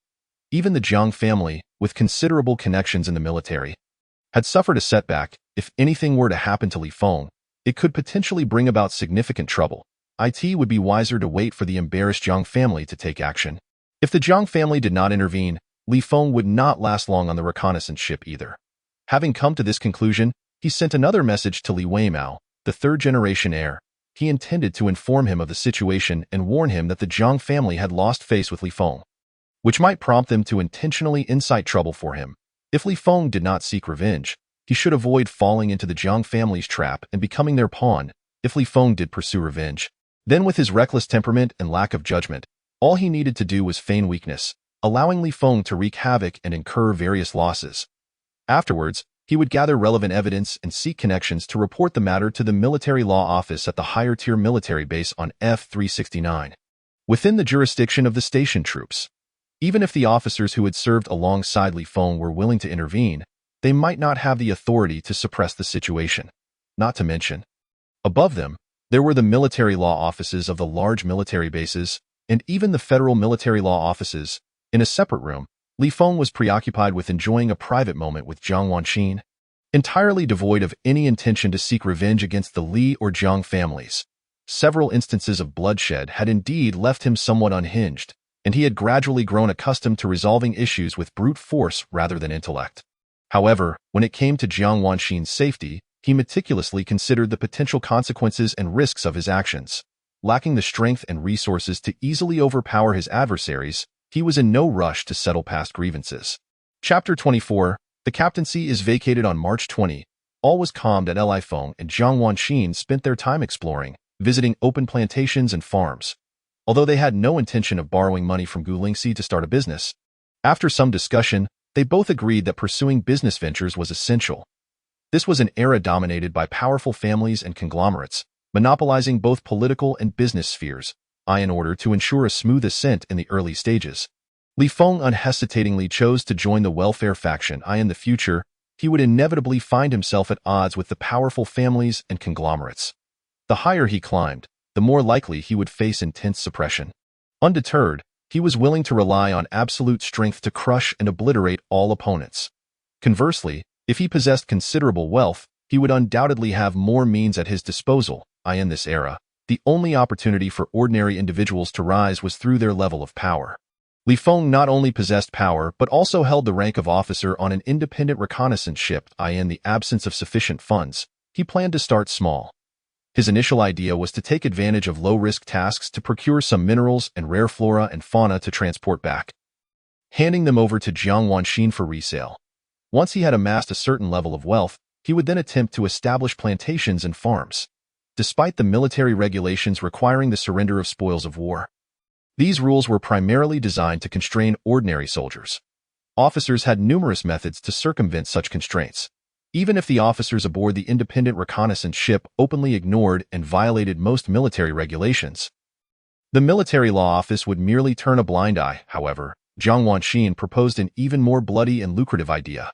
Even the Jiang family, with considerable connections in the military, had suffered a setback. If anything were to happen to Li Feng, it could potentially bring about significant trouble. It would be wiser to wait for the embarrassed Jiang family to take action. If the Jiang family did not intervene, Li Feng would not last long on the reconnaissance ship either. Having come to this conclusion, he sent another message to Li Weimao, the 3rd-generation heir. He intended to inform him of the situation and warn him that the Jiang family had lost face with Li Feng, which might prompt them to intentionally incite trouble for him. If Li Feng did not seek revenge, he should avoid falling into the Jiang family's trap and becoming their pawn. If Li Feng did pursue revenge, then with his reckless temperament and lack of judgment, all he needed to do was feign weakness, allowing Li Feng to wreak havoc and incur various losses. Afterwards, he would gather relevant evidence and seek connections to report the matter to the military law office at the higher-tier military base on F-369, within the jurisdiction of the station troops. Even if the officers who had served alongside Li Feng were willing to intervene, they might not have the authority to suppress the situation. Not to mention, above them, there were the military law offices of the large military bases, and even the federal military law offices. In a separate room, Li Feng was preoccupied with enjoying a private moment with Jiang Wanxin, entirely devoid of any intention to seek revenge against the Li or Jiang families. Several instances of bloodshed had indeed left him somewhat unhinged, and he had gradually grown accustomed to resolving issues with brute force rather than intellect. However, when it came to Jiang Wanxin's safety, he meticulously considered the potential consequences and risks of his actions. Lacking the strength and resources to easily overpower his adversaries, he was in no rush to settle past grievances. Chapter 24. The captaincy is vacated on March 20. All was calmed at Li Feng, and Jiang Wanxin spent their time exploring, visiting open plantations and farms. Although they had no intention of borrowing money from Gu Lingxi to start a business, after some discussion, they both agreed that pursuing business ventures was essential. This was an era dominated by powerful families and conglomerates, monopolizing both political and business spheres, in order to ensure a smooth ascent in the early stages. Li Feng unhesitatingly chose to join the welfare faction. In the future, he would inevitably find himself at odds with the powerful families and conglomerates. The higher he climbed, the more likely he would face intense suppression. Undeterred, he was willing to rely on absolute strength to crush and obliterate all opponents. Conversely, if he possessed considerable wealth, he would undoubtedly have more means at his disposal. In this era, the only opportunity for ordinary individuals to rise was through their level of power. Li Feng not only possessed power but also held the rank of officer on an independent reconnaissance ship. In the absence of sufficient funds, he planned to start small. His initial idea was to take advantage of low-risk tasks to procure some minerals and rare flora and fauna to transport back, handing them over to Jiang Wanxin for resale. Once he had amassed a certain level of wealth, he would then attempt to establish plantations and farms, despite the military regulations requiring the surrender of spoils of war. These rules were primarily designed to constrain ordinary soldiers. Officers had numerous methods to circumvent such constraints. Even if the officers aboard the independent reconnaissance ship openly ignored and violated most military regulations, the military law office would merely turn a blind eye. However, Jiang Wanxin proposed an even more bloody and lucrative idea.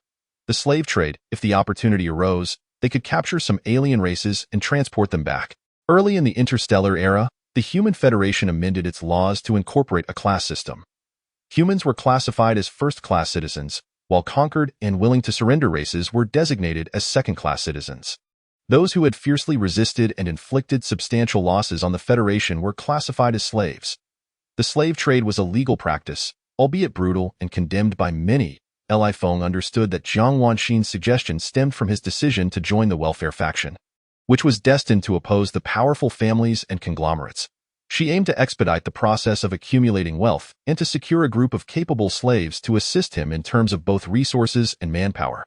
The slave trade. If the opportunity arose, they could capture some alien races and transport them back. Early in the Interstellar era, the Human Federation amended its laws to incorporate a class system. Humans were classified as first-class citizens, while conquered and willing to surrender races were designated as second-class citizens. Those who had fiercely resisted and inflicted substantial losses on the Federation were classified as slaves. The slave trade was a legal practice, albeit brutal and condemned by many. Li Feng understood that Jiang Wanxin's suggestion stemmed from his decision to join the welfare faction, which was destined to oppose the powerful families and conglomerates. She aimed to expedite the process of accumulating wealth and to secure a group of capable slaves to assist him in terms of both resources and manpower.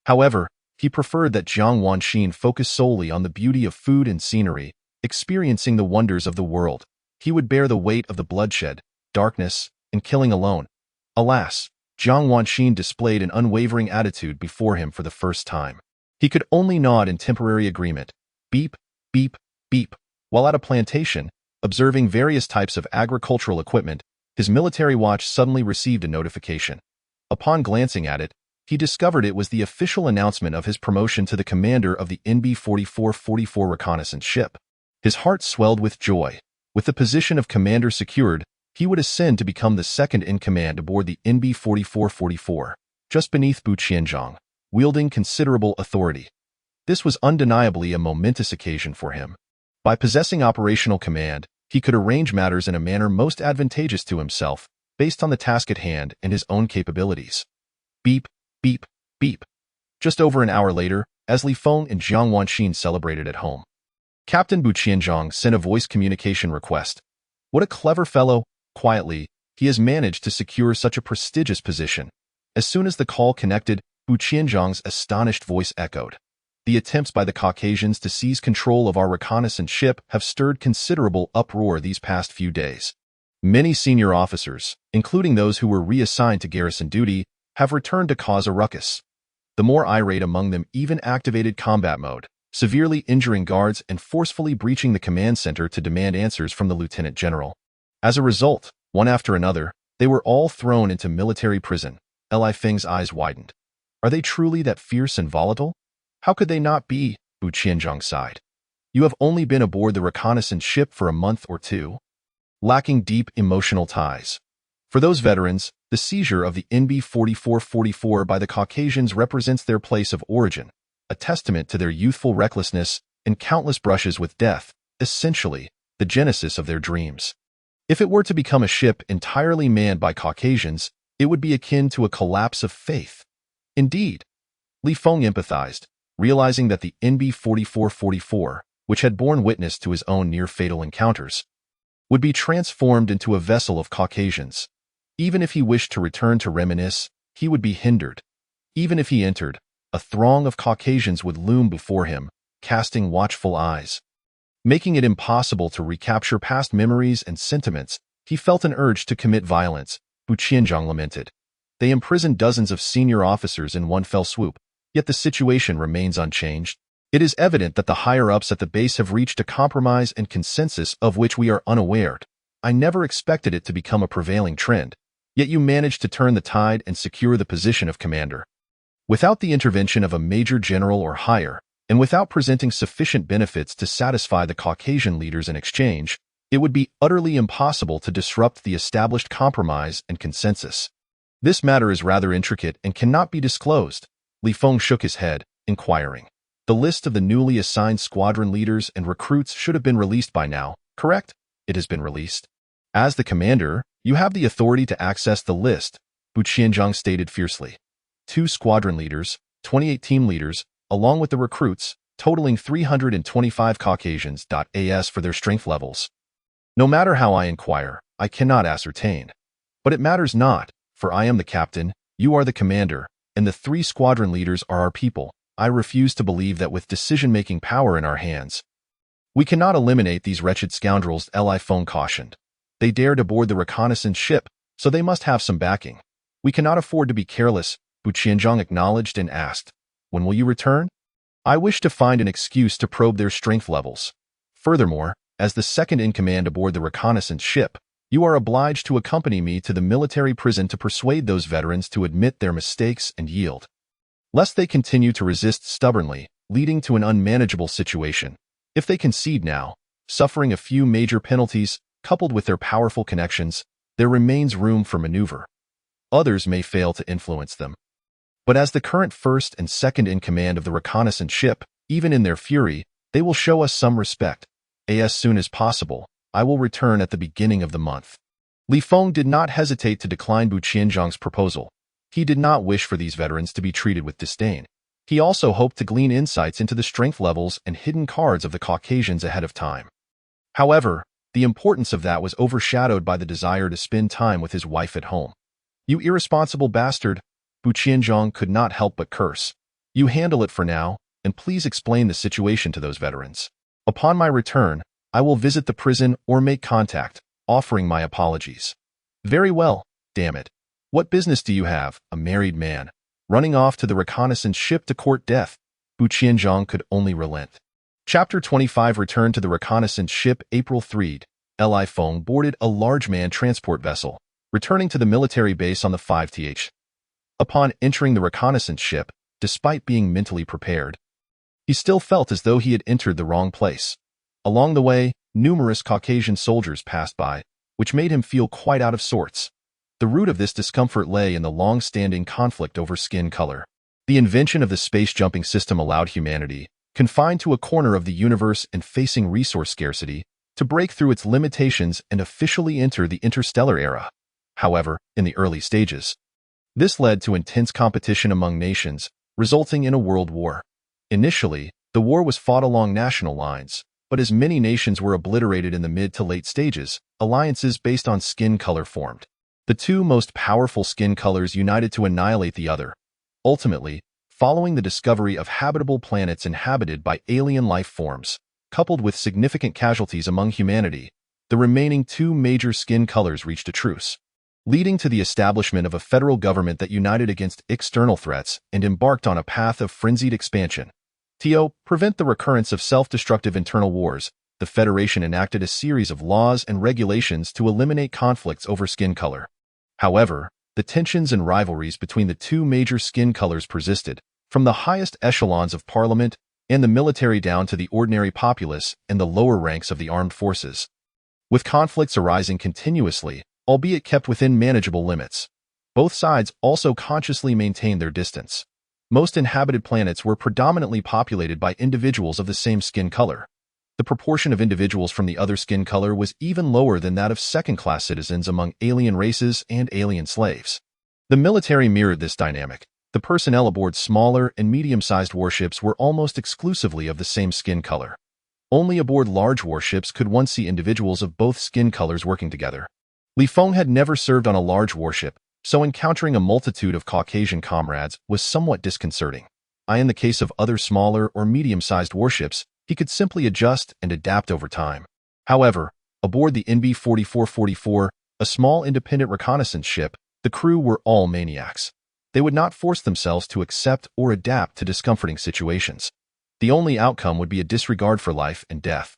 However, he preferred that Jiang Wanxin focus solely on the beauty of food and scenery, experiencing the wonders of the world. He would bear the weight of the bloodshed, darkness, and killing alone. Alas, Jiang Wanxin displayed an unwavering attitude before him for the first time. He could only nod in temporary agreement. Beep, beep, beep. While at a plantation, observing various types of agricultural equipment, his military watch suddenly received a notification. Upon glancing at it, he discovered it was the official announcement of his promotion to the commander of the NB-4444 reconnaissance ship. His heart swelled with joy. With the position of commander secured, he would ascend to become the second in command aboard the NB-4444, just beneath Bu Qianzhang, wielding considerable authority. This was undeniably a momentous occasion for him. By possessing operational command, he could arrange matters in a manner most advantageous to himself, based on the task at hand and his own capabilities. Beep, beep, beep. Just over an hour later, as Li Feng and Jiang Wanxin celebrated at home, Captain Bu Qianzhang sent a voice communication request. What a clever fellow! Quietly, he has managed to secure such a prestigious position. As soon as the call connected, Bu Qianzhang's astonished voice echoed. The attempts by the Caucasians to seize control of our reconnaissance ship have stirred considerable uproar these past few days. Many senior officers, including those who were reassigned to garrison duty, have returned to cause a ruckus. The more irate among them even activated combat mode, severely injuring guards and forcefully breaching the command center to demand answers from the lieutenant general. As a result, one after another, they were all thrown into military prison. Li Feng's eyes widened. Are they truly that fierce and volatile? How could they not be? Bu Qianzhang sighed. You have only been aboard the reconnaissance ship for a month or two, lacking deep emotional ties. For those veterans, the seizure of the NB-4444 by the Caucasians represents their place of origin, a testament to their youthful recklessness and countless brushes with death, essentially, the genesis of their dreams. If it were to become a ship entirely manned by Caucasians, it would be akin to a collapse of faith. Indeed, Li Feng empathized, realizing that the NB-4444, which had borne witness to his own near-fatal encounters, would be transformed into a vessel of Caucasians. Even if he wished to return to reminisce, he would be hindered. Even if he entered, a throng of Caucasians would loom before him, casting watchful eyes. Making it impossible to recapture past memories and sentiments, he felt an urge to commit violence, Qianzhang lamented. They imprisoned dozens of senior officers in one fell swoop, yet the situation remains unchanged. It is evident that the higher-ups at the base have reached a compromise and consensus of which we are unaware. I never expected it to become a prevailing trend, yet you managed to turn the tide and secure the position of commander. Without the intervention of a major general or higher, and without presenting sufficient benefits to satisfy the Caucasian leaders in exchange, it would be utterly impossible to disrupt the established compromise and consensus. This matter is rather intricate and cannot be disclosed. Li Feng shook his head, inquiring. The list of the newly assigned squadron leaders and recruits should have been released by now, correct? It has been released. As the commander, you have the authority to access the list, Qianzhang stated fiercely. 2 squadron leaders, 28 team leaders, along with the recruits, totaling 325 Caucasians. As for their strength levels. No matter how I inquire, I cannot ascertain. But it matters not, for I am the captain, you are the commander, and the 3 squadron leaders are our people. I refuse to believe that with decision-making power in our hands, we cannot eliminate these wretched scoundrels, Li Feng cautioned. They dared aboard the reconnaissance ship, so they must have some backing. We cannot afford to be careless, Qianzhang acknowledged and asked. When will you return? I wish to find an excuse to probe their strength levels. Furthermore, as the second-in-command aboard the reconnaissance ship, you are obliged to accompany me to the military prison to persuade those veterans to admit their mistakes and yield, lest they continue to resist stubbornly, leading to an unmanageable situation. If they concede now, suffering a few major penalties, coupled with their powerful connections, there remains room for maneuver. Others may fail to influence them. But as the current first and second in command of the reconnaissance ship, even in their fury, they will show us some respect. As soon as possible, I will return at the beginning of the month. Li Feng did not hesitate to decline Qianzhang's proposal. He did not wish for these veterans to be treated with disdain. He also hoped to glean insights into the strength levels and hidden cards of the Caucasians ahead of time. However, the importance of that was overshadowed by the desire to spend time with his wife at home. You irresponsible bastard, Qianzhang could not help but curse. You handle it for now, and please explain the situation to those veterans. Upon my return, I will visit the prison or make contact, offering my apologies. Very well, damn it. What business do you have, a married man, running off to the reconnaissance ship to court death? Qianzhang could only relent. Chapter 25 Return to the reconnaissance ship April 3. Li Feng boarded a large man transport vessel, returning to the military base on the 5th. Upon entering the reconnaissance ship, despite being mentally prepared, he still felt as though he had entered the wrong place. Along the way, numerous Caucasian soldiers passed by, which made him feel quite out of sorts. The root of this discomfort lay in the long-standing conflict over skin color. The invention of the space-jumping system allowed humanity, confined to a corner of the universe and facing resource scarcity, to break through its limitations and officially enter the interstellar era. However, in the early stages, this led to intense competition among nations, resulting in a world war. Initially, the war was fought along national lines, but as many nations were obliterated in the mid to late stages, alliances based on skin color formed. The 2 most powerful skin colors united to annihilate the other. Ultimately, following the discovery of habitable planets inhabited by alien life forms, coupled with significant casualties among humanity, the remaining 2 major skin colors reached a truce, leading to the establishment of a federal government that united against external threats and embarked on a path of frenzied expansion. To prevent the recurrence of self-destructive internal wars, the Federation enacted a series of laws and regulations to eliminate conflicts over skin color. However, the tensions and rivalries between the 2 major skin colors persisted, from the highest echelons of parliament and the military down to the ordinary populace and the lower ranks of the armed forces. With conflicts arising continuously, albeit kept within manageable limits, both sides also consciously maintained their distance. Most inhabited planets were predominantly populated by individuals of the same skin color. The proportion of individuals from the other skin color was even lower than that of second-class citizens among alien races and alien slaves. The military mirrored this dynamic. The personnel aboard smaller and medium-sized warships were almost exclusively of the same skin color. Only aboard large warships could one see individuals of both skin colors working together. Li Feng had never served on a large warship, so encountering a multitude of Caucasian comrades was somewhat disconcerting. In the case of other smaller or medium-sized warships, he could simply adjust and adapt over time. However, aboard the NB-4444, a small independent reconnaissance ship, the crew were all maniacs. They would not force themselves to accept or adapt to discomforting situations. The only outcome would be a disregard for life and death.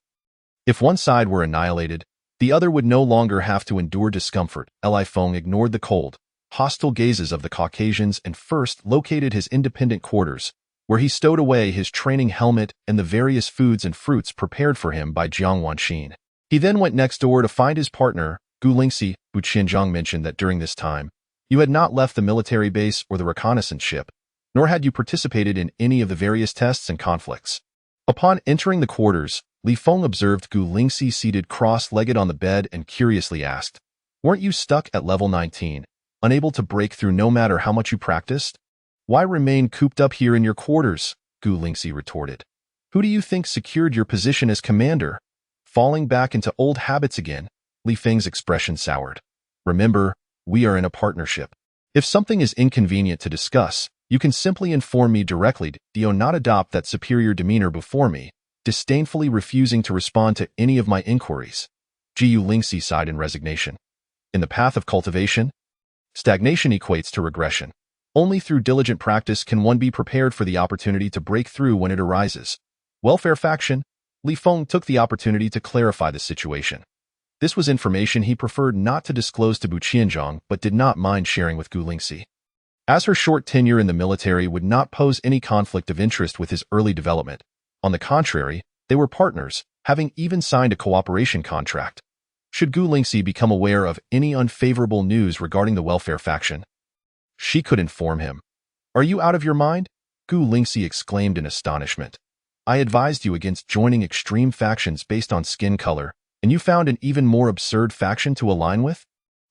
If one side were annihilated, the other would no longer have to endure discomfort. Li Feng ignored the cold, hostile gazes of the Caucasians and first located his independent quarters, where he stowed away his training helmet and the various foods and fruits prepared for him by Jiang Wanxin. He then went next door to find his partner, Gu Lingxi. Bu Qianzhang mentioned that during this time, you had not left the military base or the reconnaissance ship, nor had you participated in any of the various tests and conflicts. Upon entering the quarters, Li Feng observed Gu Lingxi seated cross-legged on the bed and curiously asked, "Weren't you stuck at level 19, unable to break through no matter how much you practiced? Why remain cooped up here in your quarters?" Gu Lingxi retorted. "Who do you think secured your position as commander?" Falling back into old habits again, Li Feng's expression soured. "Remember, we are in a partnership. If something is inconvenient to discuss, you can simply inform me directly. Do not adopt that superior demeanor before me, disdainfully refusing to respond to any of my inquiries." Gu Lingxi sighed in resignation. In the path of cultivation, stagnation equates to regression. Only through diligent practice can one be prepared for the opportunity to break through when it arises. Welfare faction, Li Feng took the opportunity to clarify the situation. This was information he preferred not to disclose to Bu Qianzhang but did not mind sharing with Gu Lingxi. As her short tenure in the military would not pose any conflict of interest with his early development, on the contrary, they were partners, having even signed a cooperation contract. Should Gu Lingxi become aware of any unfavorable news regarding the welfare faction, she could inform him. "Are you out of your mind?" Gu Lingxi exclaimed in astonishment. "I advised you against joining extreme factions based on skin color, and you found an even more absurd faction to align with?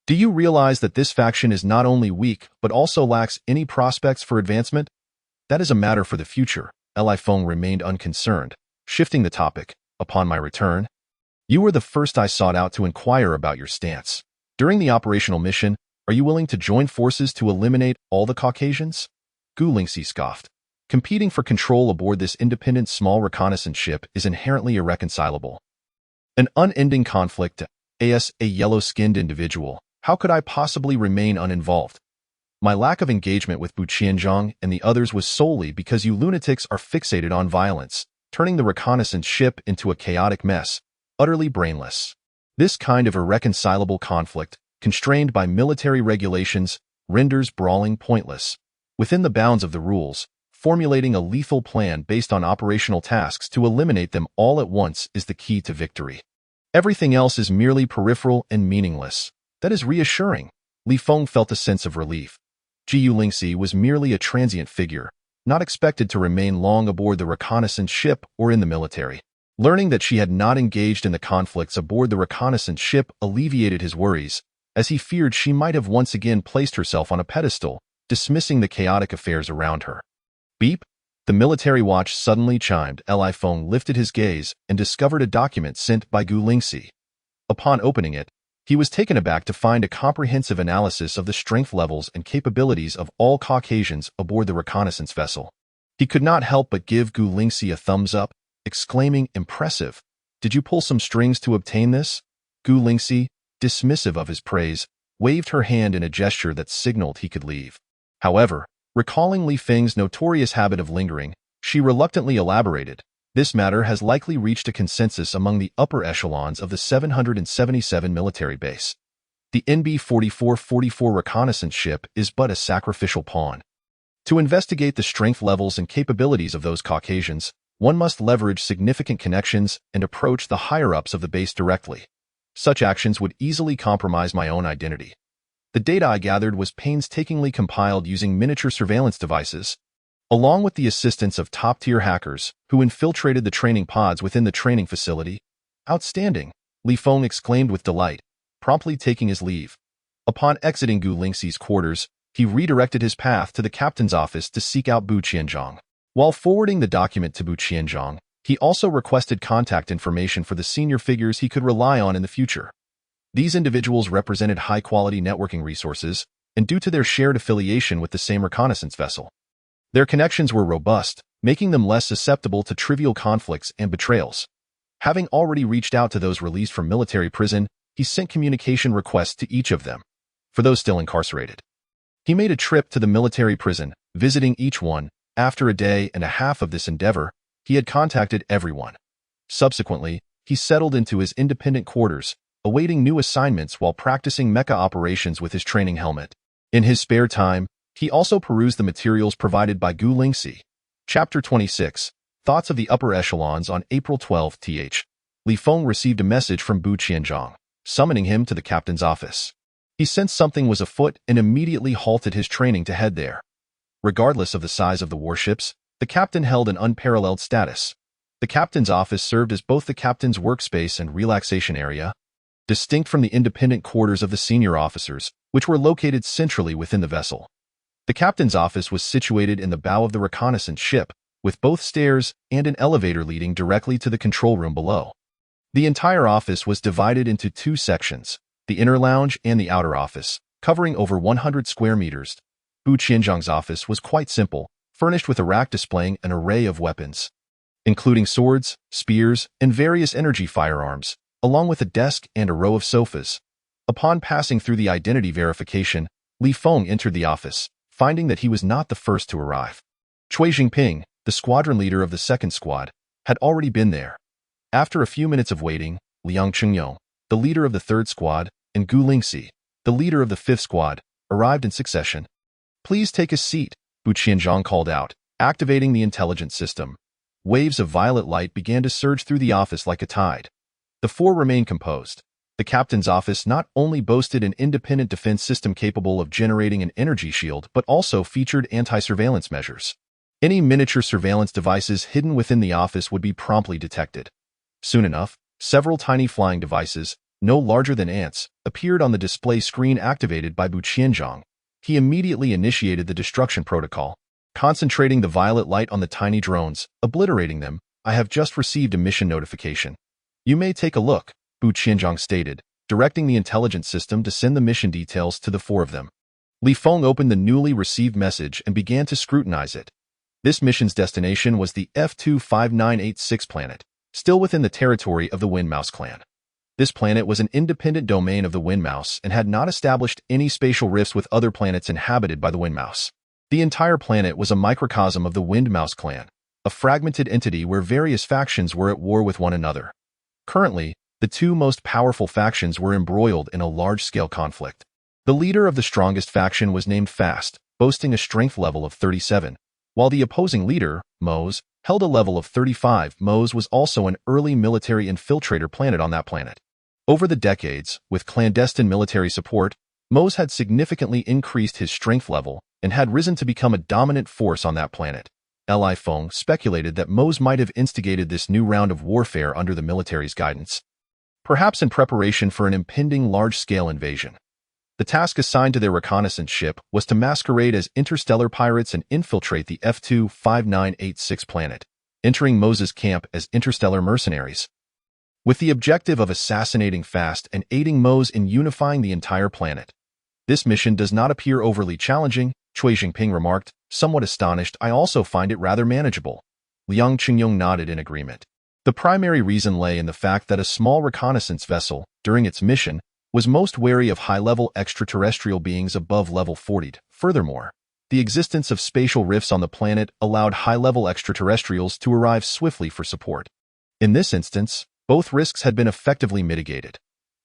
Do you realize that this faction is not only weak but also lacks any prospects for advancement? That is a matter for the future." Li Feng remained unconcerned, shifting the topic. "Upon my return, you were the first I sought out to inquire about your stance. During the operational mission, are you willing to join forces to eliminate all the Caucasians?" Gu Lingxi scoffed. "Competing for control aboard this independent small reconnaissance ship is inherently irreconcilable. An unending conflict. As a yellow-skinned individual, how could I possibly remain uninvolved? My lack of engagement with Bu Qianzhang and the others was solely because you lunatics are fixated on violence, turning the reconnaissance ship into a chaotic mess, utterly brainless. This kind of irreconcilable conflict, constrained by military regulations, renders brawling pointless. Within the bounds of the rules, formulating a lethal plan based on operational tasks to eliminate them all at once is the key to victory. Everything else is merely peripheral and meaningless." "That is reassuring." Li Feng felt a sense of relief. Gu Lingxi was merely a transient figure, not expected to remain long aboard the reconnaissance ship or in the military. Learning that she had not engaged in the conflicts aboard the reconnaissance ship alleviated his worries, as he feared she might have once again placed herself on a pedestal, dismissing the chaotic affairs around her. Beep! The military watch suddenly chimed. Li Feng lifted his gaze and discovered a document sent by Gu Lingxi. Upon opening it, he was taken aback to find a comprehensive analysis of the strength levels and capabilities of all Caucasians aboard the reconnaissance vessel. He could not help but give Gu Lingxi a thumbs up, exclaiming, "Impressive! Did you pull some strings to obtain this?" Gu Lingxi, dismissive of his praise, waved her hand in a gesture that signaled he could leave. However, recalling Li Feng's notorious habit of lingering, she reluctantly elaborated, "This matter has likely reached a consensus among the upper echelons of the 777 military base. The NB-4444 reconnaissance ship is but a sacrificial pawn. To investigate the strength levels and capabilities of those Caucasians, one must leverage significant connections and approach the higher-ups of the base directly. Such actions would easily compromise my own identity. The data I gathered was painstakingly compiled using miniature surveillance devices, along with the assistance of top-tier hackers who infiltrated the training pods within the training facility." "Outstanding!" Li Feng exclaimed with delight, promptly taking his leave. Upon exiting Gu Lingxi's quarters, he redirected his path to the captain's office to seek out Bu Qianzhang. While forwarding the document to Bu Qianzhang, he also requested contact information for the senior figures he could rely on in the future. These individuals represented high-quality networking resources, and due to their shared affiliation with the same reconnaissance vessel, their connections were robust, making them less susceptible to trivial conflicts and betrayals. Having already reached out to those released from military prison, he sent communication requests to each of them. For those still incarcerated, he made a trip to the military prison, visiting each one. After a day and a half of this endeavor, he had contacted everyone. Subsequently, he settled into his independent quarters, awaiting new assignments while practicing mecha operations with his training helmet. In his spare time, he also perused the materials provided by Gu Lingxi. Chapter 26. Thoughts of the Upper Echelons. On April 12, Li Feng received a message from Bu Qianzhang, summoning him to the captain's office. He sensed something was afoot and immediately halted his training to head there. Regardless of the size of the warships, the captain held an unparalleled status. The captain's office served as both the captain's workspace and relaxation area, distinct from the independent quarters of the senior officers, which were located centrally within the vessel. The captain's office was situated in the bow of the reconnaissance ship, with both stairs and an elevator leading directly to the control room below. The entire office was divided into two sections, the inner lounge and the outer office, covering over 100 square meters. Bu Qianzhang's office was quite simple, furnished with a rack displaying an array of weapons, including swords, spears, and various energy firearms, along with a desk and a row of sofas. Upon passing through the identity verification, Li Feng entered the office, finding that he was not the first to arrive. Cui Jingping, the squadron leader of the second squad, had already been there. After a few minutes of waiting, Liang Qingyong, the leader of the third squad, and Gu Lingxi, the leader of the fifth squad, arrived in succession. "Please take a seat," Bu Qianzhang called out, activating the intelligence system. Waves of violet light began to surge through the office like a tide. The four remained composed. The captain's office not only boasted an independent defense system capable of generating an energy shield, but also featured anti-surveillance measures. Any miniature surveillance devices hidden within the office would be promptly detected. Soon enough, several tiny flying devices, no larger than ants, appeared on the display screen activated by Bu Qianzhang. He immediately initiated the destruction protocol, concentrating the violet light on the tiny drones, obliterating them. "I have just received a mission notification. You may take a look," Bu Qianzhang stated, directing the intelligence system to send the mission details to the four of them. Li Feng opened the newly received message and began to scrutinize it. This mission's destination was the F25986 planet, still within the territory of the Windmouse clan. This planet was an independent domain of the Windmouse and had not established any spatial rifts with other planets inhabited by the Windmouse. The entire planet was a microcosm of the Windmouse clan, a fragmented entity where various factions were at war with one another. Currently, the two most powerful factions were embroiled in a large-scale conflict. The leader of the strongest faction was named Fast, boasting a strength level of 37, while the opposing leader, Mose, held a level of 35. Mose was also an early military infiltrator planet on that planet. Over the decades, with clandestine military support, Mose had significantly increased his strength level and had risen to become a dominant force on that planet. Li Feng speculated that Mose might have instigated this new round of warfare under the military's guidance, perhaps in preparation for an impending large-scale invasion. The task assigned to their reconnaissance ship was to masquerade as interstellar pirates and infiltrate the F25986 planet, entering Mose's camp as interstellar mercenaries, with the objective of assassinating Fast and aiding Mose in unifying the entire planet. "This mission does not appear overly challenging," Cui Jingping remarked, somewhat astonished. "I also find it rather manageable." Liang Qingyong nodded in agreement. The primary reason lay in the fact that a small reconnaissance vessel, during its mission, was most wary of high-level extraterrestrial beings above level 40. Furthermore, the existence of spatial rifts on the planet allowed high-level extraterrestrials to arrive swiftly for support. In this instance, both risks had been effectively mitigated.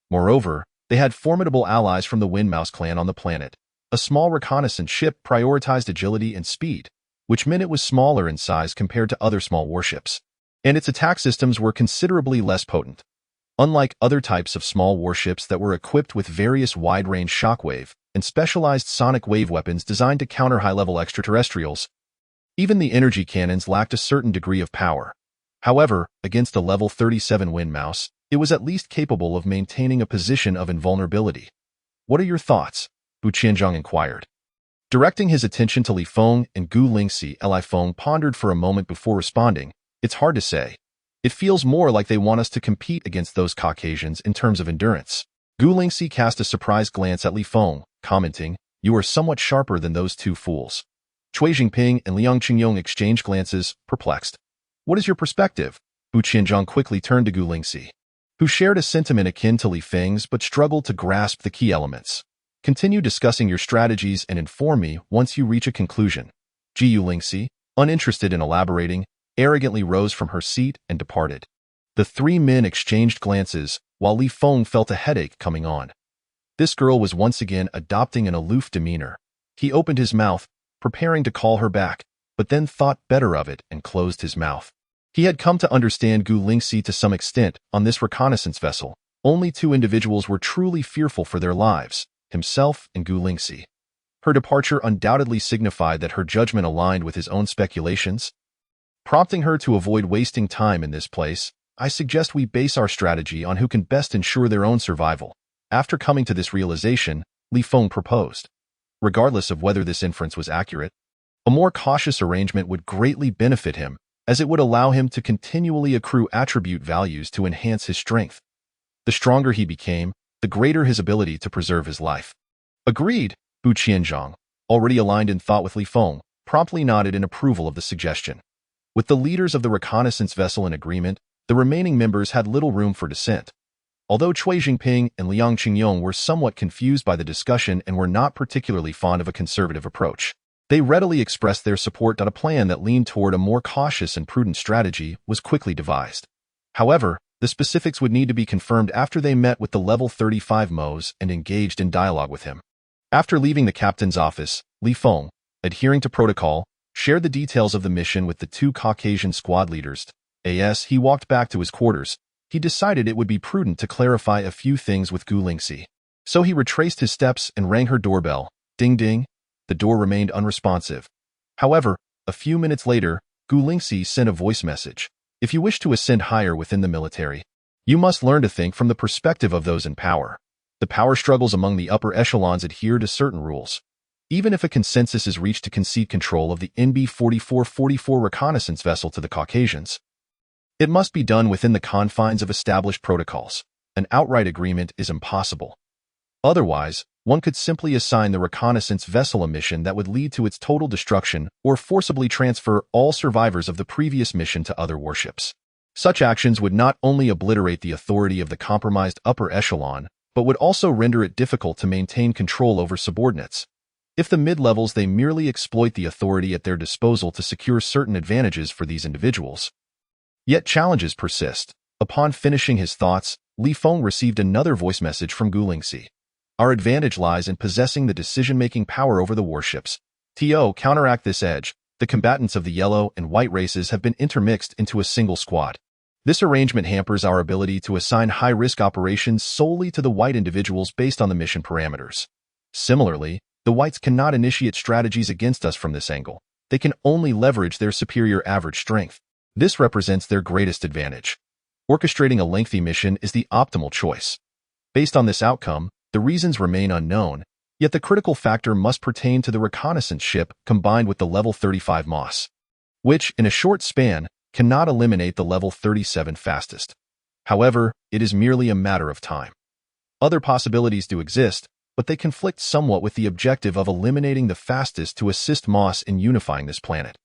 Moreover, they had formidable allies from the Windmouse clan on the planet. A small reconnaissance ship prioritized agility and speed, which meant it was smaller in size compared to other small warships, and its attack systems were considerably less potent. Unlike other types of small warships that were equipped with various wide-range shockwave and specialized sonic wave weapons designed to counter high-level extraterrestrials, even the energy cannons lacked a certain degree of power. However, against a level 37 Windmouse, it was at least capable of maintaining a position of invulnerability. "What are your thoughts?" Bu Qianzhang inquired. Directing his attention to Li Feng and Gu Lingxi, Li Feng pondered for a moment before responding. "It's hard to say. It feels more like they want us to compete against those Caucasians in terms of endurance." Gu Lingxi cast a surprised glance at Li Feng, commenting, "You are somewhat sharper than those two fools." Cui Jingping and Liang Qingyong exchanged glances, perplexed. "What is your perspective?" Bu Qianzhang quickly turned to Gu Lingxi, who shared a sentiment akin to Li Feng's but struggled to grasp the key elements. "Continue discussing your strategies and inform me once you reach a conclusion." Gu Lingxi, uninterested in elaborating, arrogantly rose from her seat and departed. The three men exchanged glances, while Li Feng felt a headache coming on. This girl was once again adopting an aloof demeanor. He opened his mouth, preparing to call her back, but then thought better of it and closed his mouth. He had come to understand Gu Lingxi to some extent. On this reconnaissance vessel, only two individuals were truly fearful for their lives, himself and Gu Lingxi. Her departure undoubtedly signified that her judgment aligned with his own speculations. Prompting her to avoid wasting time in this place, "I suggest we base our strategy on who can best ensure their own survival." After coming to this realization, Li Feng proposed. Regardless of whether this inference was accurate, a more cautious arrangement would greatly benefit him, as it would allow him to continually accrue attribute values to enhance his strength. The stronger he became, the greater his ability to preserve his life. "Agreed," Bu Qianzhang, already aligned in thought with Li Feng, promptly nodded in approval of the suggestion. With the leaders of the reconnaissance vessel in agreement, the remaining members had little room for dissent. Although Cui Jingping and Liang Qingyong were somewhat confused by the discussion and were not particularly fond of a conservative approach, they readily expressed their support that a plan that leaned toward a more cautious and prudent strategy was quickly devised. However, the specifics would need to be confirmed after they met with the Level 35 Mo's and engaged in dialogue with him. After leaving the captain's office, Li Feng, adhering to protocol, shared the details of the mission with the two Caucasian squad leaders. As he walked back to his quarters, he decided it would be prudent to clarify a few things with Gu Lingxi. So he retraced his steps and rang her doorbell. Ding ding. The door remained unresponsive. However, a few minutes later, Gu Lingxi sent a voice message. "If you wish to ascend higher within the military, you must learn to think from the perspective of those in power. The power struggles among the upper echelons adhere to certain rules. Even if a consensus is reached to concede control of the NB-4444 reconnaissance vessel to the Caucasians, it must be done within the confines of established protocols. An outright agreement is impossible. Otherwise, one could simply assign the reconnaissance vessel a mission that would lead to its total destruction or forcibly transfer all survivors of the previous mission to other warships. Such actions would not only obliterate the authority of the compromised upper echelon, but would also render it difficult to maintain control over subordinates. If the mid-levels they merely exploit the authority at their disposal to secure certain advantages for these individuals. Yet challenges persist. Upon finishing his thoughts, Li Feng received another voice message from Gu Lingxi. "Our advantage lies in possessing the decision-making power over the warships. To counteract this edge, the combatants of the yellow and white races have been intermixed into a single squad. This arrangement hampers our ability to assign high-risk operations solely to the white individuals based on the mission parameters. Similarly, the whites cannot initiate strategies against us from this angle. They can only leverage their superior average strength. This represents their greatest advantage. Orchestrating a lengthy mission is the optimal choice. Based on this outcome, the reasons remain unknown, yet the critical factor must pertain to the reconnaissance ship combined with the Level 35 Moss, which, in a short span, cannot eliminate the Level 37 fastest. However, it is merely a matter of time. Other possibilities do exist, but they conflict somewhat with the objective of eliminating the fastest to assist Moss in unifying this planet.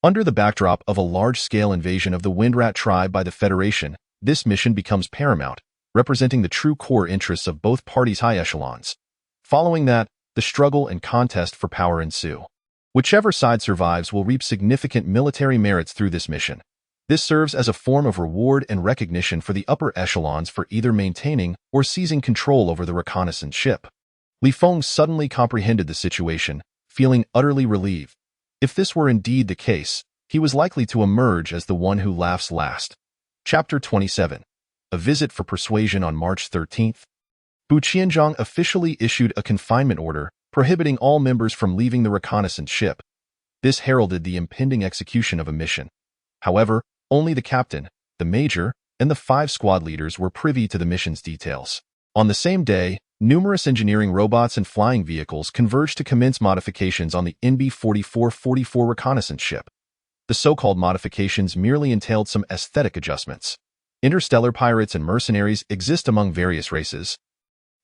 Under the backdrop of a large-scale invasion of the Windrat tribe by the Federation, this mission becomes paramount, representing the true core interests of both parties' high echelons. Following that, the struggle and contest for power ensue. Whichever side survives will reap significant military merits through this mission. This serves as a form of reward and recognition for the upper echelons for either maintaining or seizing control over the reconnaissance ship. Li Feng suddenly comprehended the situation, feeling utterly relieved. If this were indeed the case, he was likely to emerge as the one who laughs last. Chapter 27. A Visit for Persuasion on March 13th. Bu Qianzhang officially issued a confinement order, prohibiting all members from leaving the reconnaissance ship. This heralded the impending execution of a mission. However, only the captain, the major, and the 5 squad leaders were privy to the mission's details. On the same day, numerous engineering robots and flying vehicles converged to commence modifications on the NB-4444 reconnaissance ship. The so-called modifications merely entailed some aesthetic adjustments. Interstellar pirates and mercenaries exist among various races.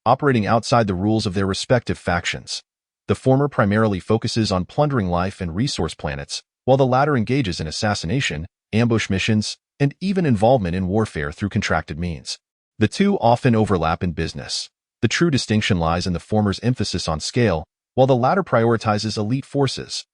operating outside the rules of their respective factions. The former primarily focuses on plundering life and resource planets, while the latter engages in assassination, ambush missions, and even involvement in warfare through contracted means. The two often overlap in business. The true distinction lies in the former's emphasis on scale, while the latter prioritizes elite forces.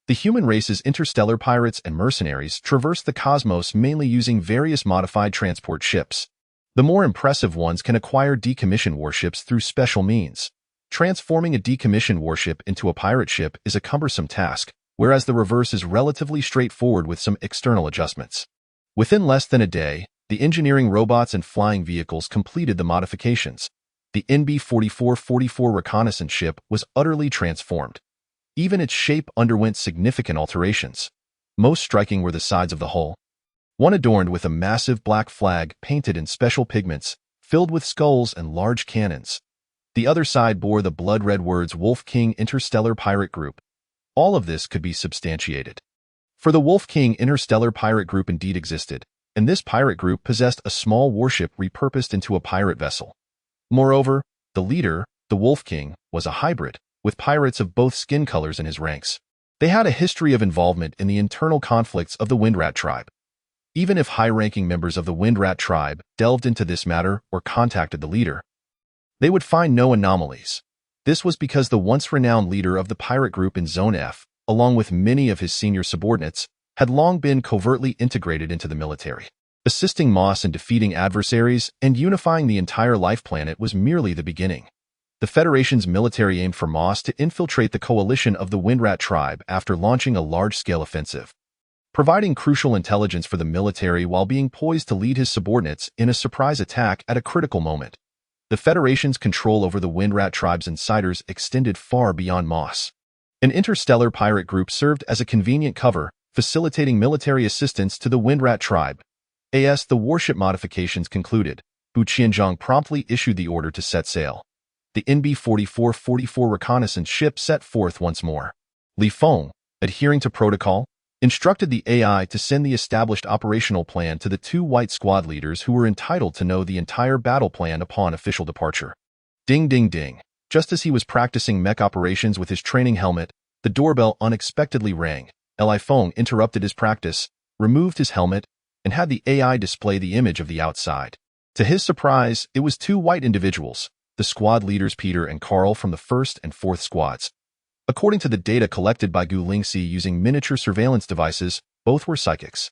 The human race's interstellar pirates and mercenaries traverse the cosmos mainly using various modified transport ships. The more impressive ones can acquire decommissioned warships through special means. Transforming a decommissioned warship into a pirate ship is a cumbersome task, whereas the reverse is relatively straightforward with some external adjustments. Within less than a day, the engineering robots and flying vehicles completed the modifications. The NB-4444 reconnaissance ship was utterly transformed. Even its shape underwent significant alterations. Most striking were the sides of the hull. One adorned with a massive black flag painted in special pigments, filled with skulls and large cannons. The other side bore the blood-red words Wolf King Interstellar Pirate Group. All of this could be substantiated. For the Wolf King Interstellar Pirate Group indeed existed, and this pirate group possessed a small warship repurposed into a pirate vessel. Moreover, the leader, the Wolf King, was a hybrid, with pirates of both skin colors in his ranks. They had a history of involvement in the internal conflicts of the Windrat tribe. Even if high-ranking members of the Windrat tribe delved into this matter or contacted the leader, they would find no anomalies. This was because the once-renowned leader of the pirate group in Zone F, along with many of his senior subordinates, had long been covertly integrated into the military. Assisting Moss in defeating adversaries and unifying the entire life planet was merely the beginning. The Federation's military aimed for Moss to infiltrate the coalition of the Windrat tribe after launching a large-scale offensive, providing crucial intelligence for the military while being poised to lead his subordinates in a surprise attack at a critical moment. The Federation's control over the Windrat tribe's insiders extended far beyond Moss. An interstellar pirate group served as a convenient cover, facilitating military assistance to the Windrat tribe. As the warship modifications concluded, Bu Qianzhong promptly issued the order to set sail. The NB-4444 reconnaissance ship set forth once more. Li Feng, adhering to protocol, instructed the AI to send the established operational plan to the two white squad leaders who were entitled to know the entire battle plan upon official departure. Ding ding ding. Just as he was practicing mech operations with his training helmet, the doorbell unexpectedly rang. Li Feng interrupted his practice, removed his helmet, and had the AI display the image of the outside. To his surprise, it was two white individuals, the squad leaders Peter and Carl from the 1st and 4th squads. According to the data collected by Gu Lingxi using miniature surveillance devices, both were psychics.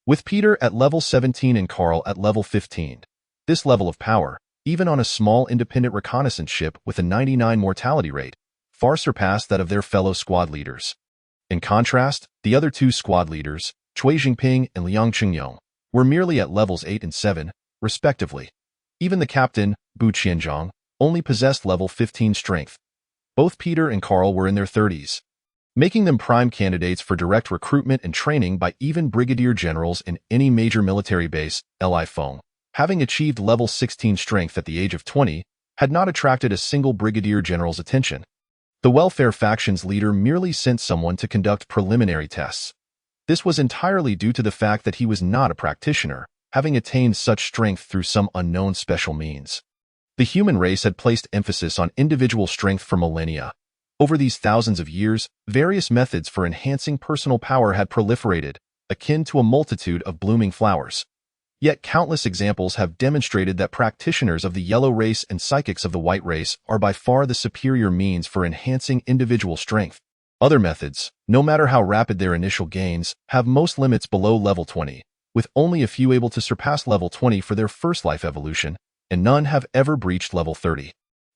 With Peter at level 17 and Carl at level 15. This level of power, even on a small independent reconnaissance ship with a 99 mortality rate, far surpassed that of their fellow squad leaders. In contrast, the other two squad leaders, Cui Jingping and Liang Qingyong, were merely at levels 8 and 7, respectively. Even the captain, Bu Qianzhong, only possessed level 15 strength. Both Peter and Carl were in their 30s, making them prime candidates for direct recruitment and training by even brigadier generals in any major military base. Li Feng, having achieved level 16 strength at the age of 20, had not attracted a single brigadier general's attention. The welfare faction's leader merely sent someone to conduct preliminary tests. This was entirely due to the fact that he was not a practitioner, having attained such strength through some unknown special means. The human race had placed emphasis on individual strength for millennia. Over these thousands of years, various methods for enhancing personal power had proliferated, akin to a multitude of blooming flowers. Yet countless examples have demonstrated that practitioners of the yellow race and psychics of the white race are by far the superior means for enhancing individual strength. Other methods, no matter how rapid their initial gains, have most limits below level 20, with only a few able to surpass level 20 for their first life evolution, and none have ever breached level 30.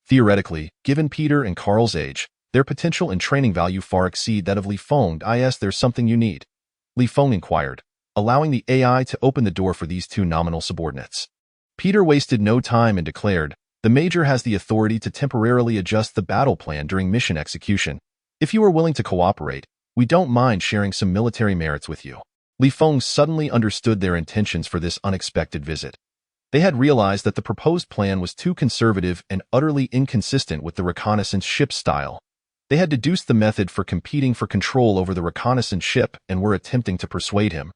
Theoretically, given Peter and Carl's age, their potential and training value far exceed that of Li Feng. There's something you need? Li Feng inquired, allowing the AI to open the door for these two nominal subordinates. Peter wasted no time and declared, the Major has the authority to temporarily adjust the battle plan during mission execution. If you are willing to cooperate, we don't mind sharing some military merits with you. Li Feng suddenly understood their intentions for this unexpected visit. They had realized that the proposed plan was too conservative and utterly inconsistent with the reconnaissance ship style. They had deduced the method for competing for control over the reconnaissance ship and were attempting to persuade him,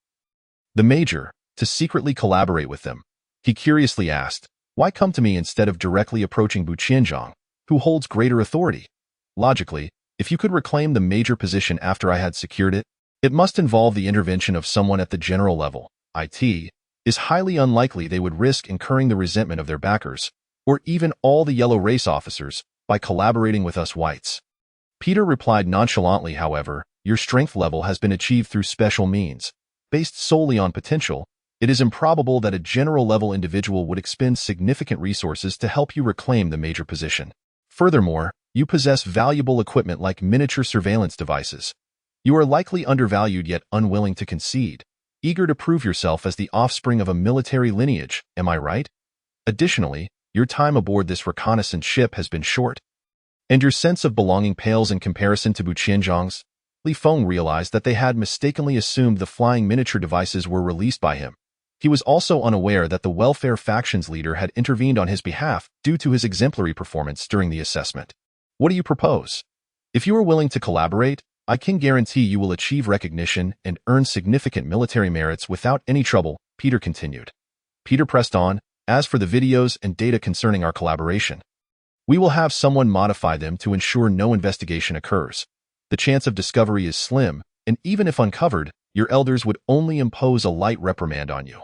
the Major, to secretly collaborate with them. He curiously asked, Why come to me instead of directly approaching Bu Qianzhong, who holds greater authority? Logically, if you could reclaim the major position after I had secured it, it must involve the intervention of someone at the general level. It is highly unlikely they would risk incurring the resentment of their backers, or even all the yellow race officers, by collaborating with us whites. Peter replied nonchalantly, however, your strength level has been achieved through special means. Based solely on potential, it is improbable that a general-level individual would expend significant resources to help you reclaim the major position. Furthermore, you possess valuable equipment like miniature surveillance devices. You are likely undervalued yet unwilling to concede, eager to prove yourself as the offspring of a military lineage, am I right? Additionally, your time aboard this reconnaissance ship has been short, and your sense of belonging pales in comparison to Bu Qianzhong's. Li Feng realized that they had mistakenly assumed the flying miniature devices were released by him. He was also unaware that the welfare faction's leader had intervened on his behalf due to his exemplary performance during the assessment. What do you propose? If you are willing to collaborate, I can guarantee you will achieve recognition and earn significant military merits without any trouble, Peter continued. Peter pressed on, as for the videos and data concerning our collaboration, we will have someone modify them to ensure no investigation occurs. The chance of discovery is slim, and even if uncovered, your elders would only impose a light reprimand on you.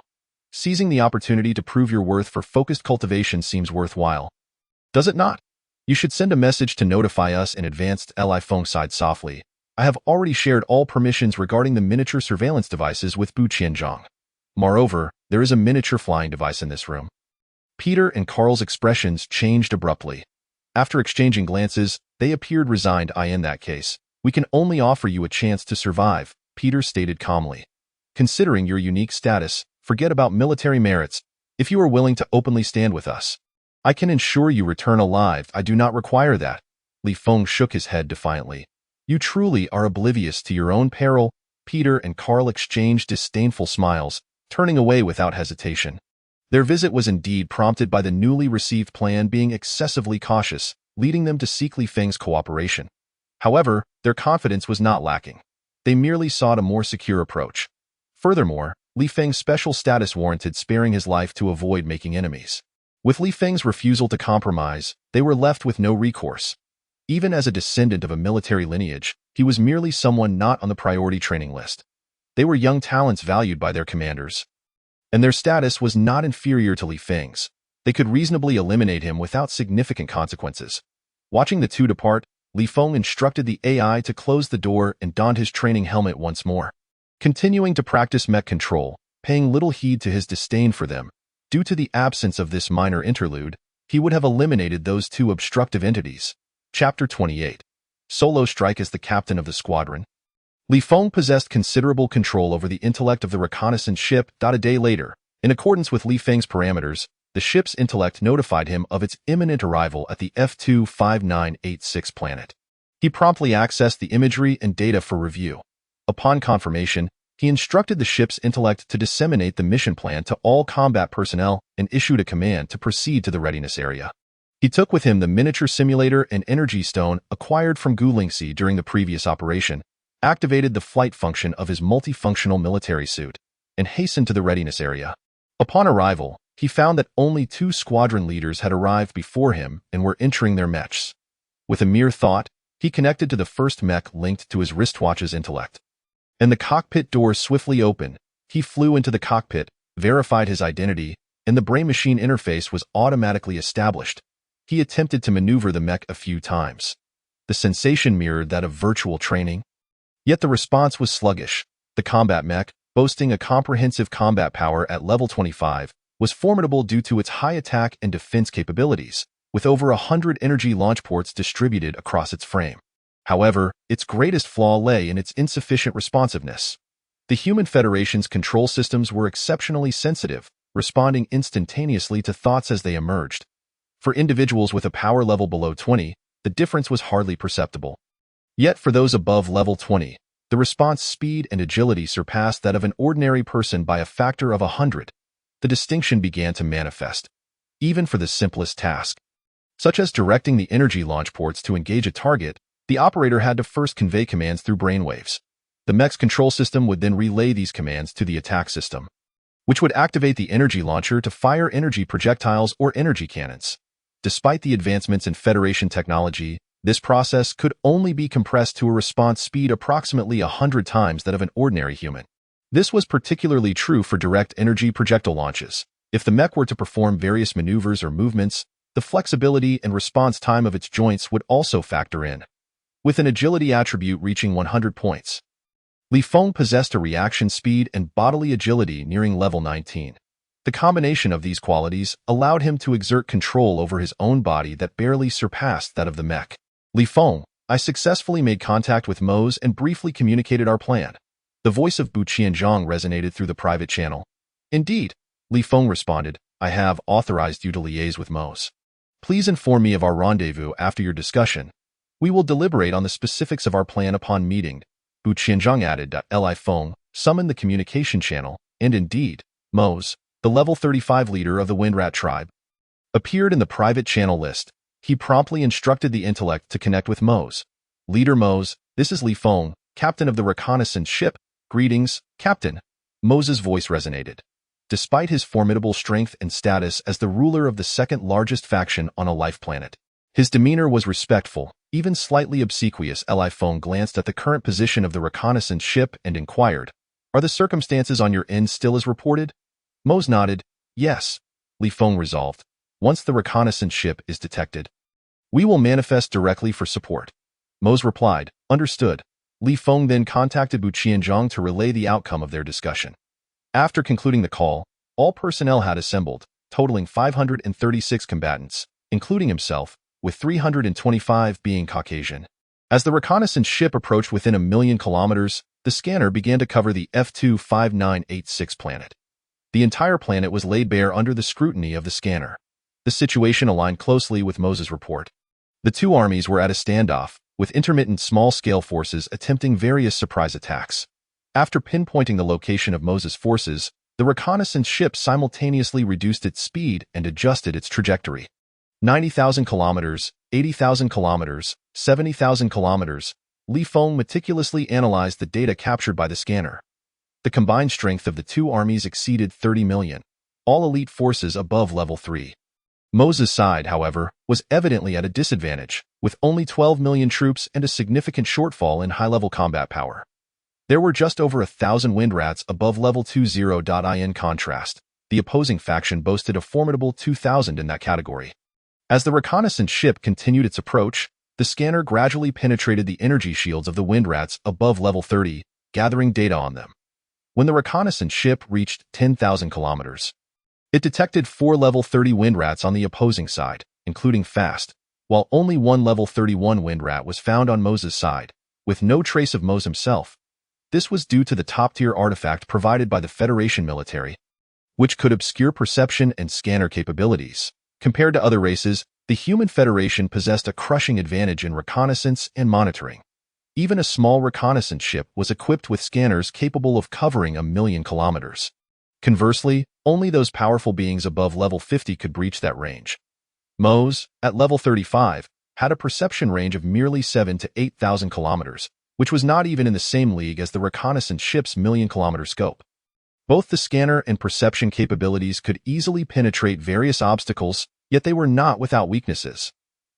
Seizing the opportunity to prove your worth for focused cultivation seems worthwhile. Does it not? You should send a message to notify us in advance. Li Feng sighed softly. I have already shared all permissions regarding the miniature surveillance devices with Bu Qianzhong. Moreover, there is a miniature flying device in this room. Peter and Carl's expressions changed abruptly. After exchanging glances, they appeared resigned. In that case, we can only offer you a chance to survive, Peter stated calmly. Considering your unique status, forget about military merits. If you are willing to openly stand with us, I can ensure you return alive. I do not require that. Li Feng shook his head defiantly. You truly are oblivious to your own peril. Peter and Carl exchanged disdainful smiles, turning away without hesitation. Their visit was indeed prompted by the newly received plan being excessively cautious, leading them to seek Li Feng's cooperation. However, their confidence was not lacking. They merely sought a more secure approach. Furthermore, Li Feng's special status warranted sparing his life to avoid making enemies. With Li Feng's refusal to compromise, they were left with no recourse. Even as a descendant of a military lineage, he was merely someone not on the priority training list. They were young talents valued by their commanders, and their status was not inferior to Li Feng's. They could reasonably eliminate him without significant consequences. Watching the two depart, Li Feng instructed the AI to close the door and donned his training helmet once more. Continuing to practice mech control, paying little heed to his disdain for them, due to the absence of this minor interlude, he would have eliminated those two obstructive entities. Chapter 28. Solo strike as the captain of the squadron. Li Feng possessed considerable control over the intellect of the reconnaissance ship. A day later, in accordance with Li Feng's parameters, the ship's intellect notified him of its imminent arrival at the F25986 planet. He promptly accessed the imagery and data for review. Upon confirmation, he instructed the ship's intellect to disseminate the mission plan to all combat personnel and issued a command to proceed to the readiness area. He took with him the miniature simulator and energy stone acquired from Gulingxi during the previous operation, activated the flight function of his multifunctional military suit, and hastened to the readiness area. Upon arrival, he found that only 2 squadron leaders had arrived before him and were entering their mechs. With a mere thought, he connected to the first mech linked to his wristwatch's intellect. And the cockpit door swiftly opened. He flew into the cockpit, verified his identity, and the brain-machine interface was automatically established. He attempted to maneuver the mech a few times. The sensation mirrored that of virtual training. Yet the response was sluggish. The combat mech, boasting a comprehensive combat power at level 25, was formidable due to its high attack and defense capabilities, with over 100 energy launch ports distributed across its frame. However, its greatest flaw lay in its insufficient responsiveness. The human Federation's control systems were exceptionally sensitive, responding instantaneously to thoughts as they emerged. For individuals with a power level below 20, the difference was hardly perceptible. Yet for those above level 20, the response speed and agility surpassed that of an ordinary person by a factor of 100. The distinction began to manifest, even for the simplest task. Such as directing the energy launch ports to engage a target, the operator had to first convey commands through brainwaves. The mech's control system would then relay these commands to the attack system. which would activate the energy launcher to fire energy projectiles or energy cannons. Despite the advancements in Federation technology, this process could only be compressed to a response speed approximately 100 times that of an ordinary human. This was particularly true for direct energy projectile launches. If the mech were to perform various maneuvers or movements, the flexibility and response time of its joints would also factor in, with an agility attribute reaching 100 points. Li Feng possessed a reaction speed and bodily agility nearing level 19. The combination of these qualities allowed him to exert control over his own body that barely surpassed that of the mech. Li Feng, I successfully made contact with Mose and briefly communicated our plan. The voice of Bu Qianzhang resonated through the private channel. Indeed, Li Feng responded, I have authorized you to liaise with Mose. Please inform me of our rendezvous after your discussion. We will deliberate on the specifics of our plan upon meeting. Bu Qianzhang added. Li Feng summoned the communication channel, and indeed, Mose, the level 35 leader of the Windrat tribe, appeared in the private channel list. He promptly instructed the intellect to connect with Mose. Leader Mose, this is Li Feng, captain of the reconnaissance ship. Greetings, Captain. Mose's voice resonated. Despite his formidable strength and status as the ruler of the second largest faction on a life planet, his demeanor was respectful, even slightly obsequious. Li Feng glanced at the current position of the reconnaissance ship and inquired, Are the circumstances on your end still as reported? Mose nodded. Yes, Li Feng resolved. Once the reconnaissance ship is detected, we will manifest directly for support. Mose replied, Understood. Li Feng then contacted Bu Qianzhang to relay the outcome of their discussion. After concluding the call, all personnel had assembled, totaling 536 combatants, including himself, with 325 being Caucasian. As the reconnaissance ship approached within 1,000,000 kilometers, the scanner began to cover the F25986 planet. The entire planet was laid bare under the scrutiny of the scanner. The situation aligned closely with Mose's report. The two armies were at a standoff, with intermittent small-scale forces attempting various surprise attacks. After pinpointing the location of Mose's forces, the reconnaissance ship simultaneously reduced its speed and adjusted its trajectory. 90,000 kilometers, 80,000 kilometers, 70,000 kilometers. Li Feng meticulously analyzed the data captured by the scanner. The combined strength of the two armies exceeded 30 million, all elite forces above level 3. Mose's side, however, was evidently at a disadvantage, with only 12 million troops and a significant shortfall in high-level combat power. There were just over 1,000 Windrats above level 20. In contrast, the opposing faction boasted a formidable 2,000 in that category. As the reconnaissance ship continued its approach, the scanner gradually penetrated the energy shields of the Windrats above level 30, gathering data on them. When the reconnaissance ship reached 10,000 kilometers, it detected 4 level 30 Windrats on the opposing side, including fast, while only 1 level 31 Windrat was found on Mose's side, with no trace of Mose himself. This was due to the top-tier artifact provided by the Federation military, which could obscure perception and scanner capabilities. Compared to other races, the human Federation possessed a crushing advantage in reconnaissance and monitoring. Even a small reconnaissance ship was equipped with scanners capable of covering 1,000,000 kilometers. Conversely, only those powerful beings above level 50 could breach that range. Mose, at level 35, had a perception range of merely 7,000 to 8,000 kilometers, which was not even in the same league as the reconnaissance ship's 1,000,000-kilometer scope. Both the scanner and perception capabilities could easily penetrate various obstacles, yet they were not without weaknesses.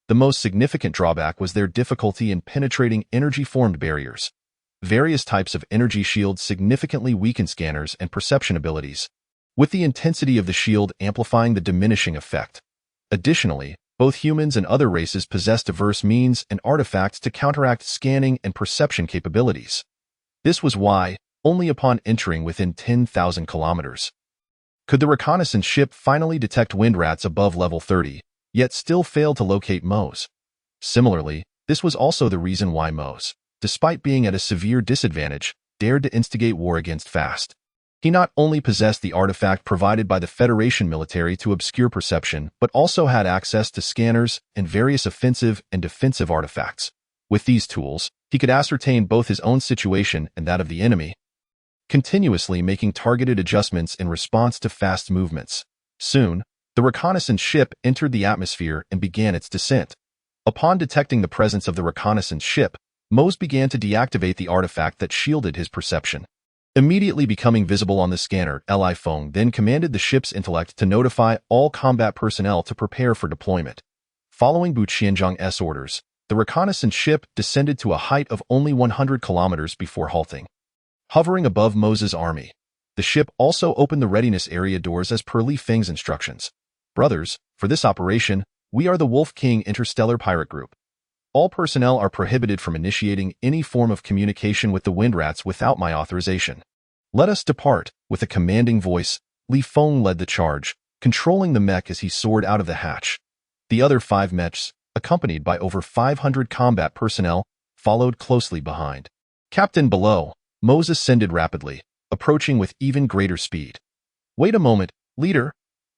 The most significant drawback was their difficulty in penetrating energy-formed barriers. Various types of energy shields significantly weaken scanners and perception abilities, with the intensity of the shield amplifying the diminishing effect. Additionally, both humans and other races possess diverse means and artifacts to counteract scanning and perception capabilities. This was why, only upon entering within 10,000 kilometers, could the reconnaissance ship finally detect Windrats above level 30, yet still failed to locate Mose. Similarly, this was also the reason why Mose, despite being at a severe disadvantage, dared to instigate war against Fast. He not only possessed the artifact provided by the Federation military to obscure perception, but also had access to scanners and various offensive and defensive artifacts. With these tools, he could ascertain both his own situation and that of the enemy, continuously making targeted adjustments in response to Fast's movements. Soon, the reconnaissance ship entered the atmosphere and began its descent. Upon detecting the presence of the reconnaissance ship, Mose began to deactivate the artifact that shielded his perception. Immediately becoming visible on the scanner, Li Feng then commanded the ship's intellect to notify all combat personnel to prepare for deployment. Following Bu Qianzhang's orders, the reconnaissance ship descended to a height of only 100 kilometers before halting. Hovering above Moses' army, the ship also opened the readiness area doors as per Li Feng's instructions. Brothers, for this operation, we are the Wolf King Interstellar Pirate Group. All personnel are prohibited from initiating any form of communication with the Wind Rats without my authorization. Let us depart. With a commanding voice, Li Feng led the charge, controlling the mech as he soared out of the hatch. The other 5 mechs, accompanied by over 500 combat personnel, followed closely behind. Captain below, Moses ascended rapidly, approaching with even greater speed. Wait a moment, leader.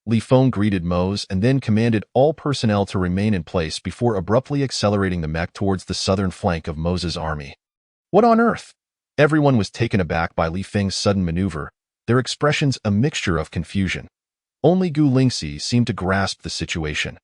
Li Feng greeted Mose and then commanded all personnel to remain in place before abruptly accelerating the mech towards the southern flank of Moses' army. What on earth? Everyone was taken aback by Li Feng's sudden maneuver, their expressions a mixture of confusion. Only Gu Lingxi seemed to grasp the situation.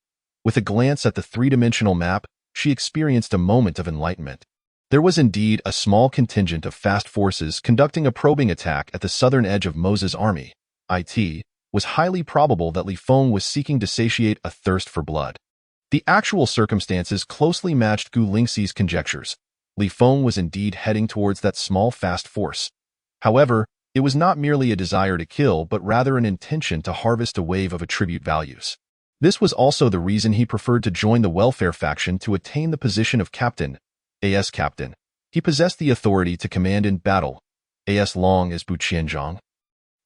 With a glance at the three-dimensional map, she experienced a moment of enlightenment. There was indeed a small contingent of fast forces conducting a probing attack at the southern edge of Moses' army. It was highly probable that Li Feng was seeking to satiate a thirst for blood. The actual circumstances closely matched Gu Lingxi's conjectures. Li Feng was indeed heading towards that small fast force. However, it was not merely a desire to kill but rather an intention to harvest a wave of attribute values. This was also the reason he preferred to join the welfare faction to attain the position of captain, as captain. He possessed the authority to command in battle, as long as Bu Qianzhang,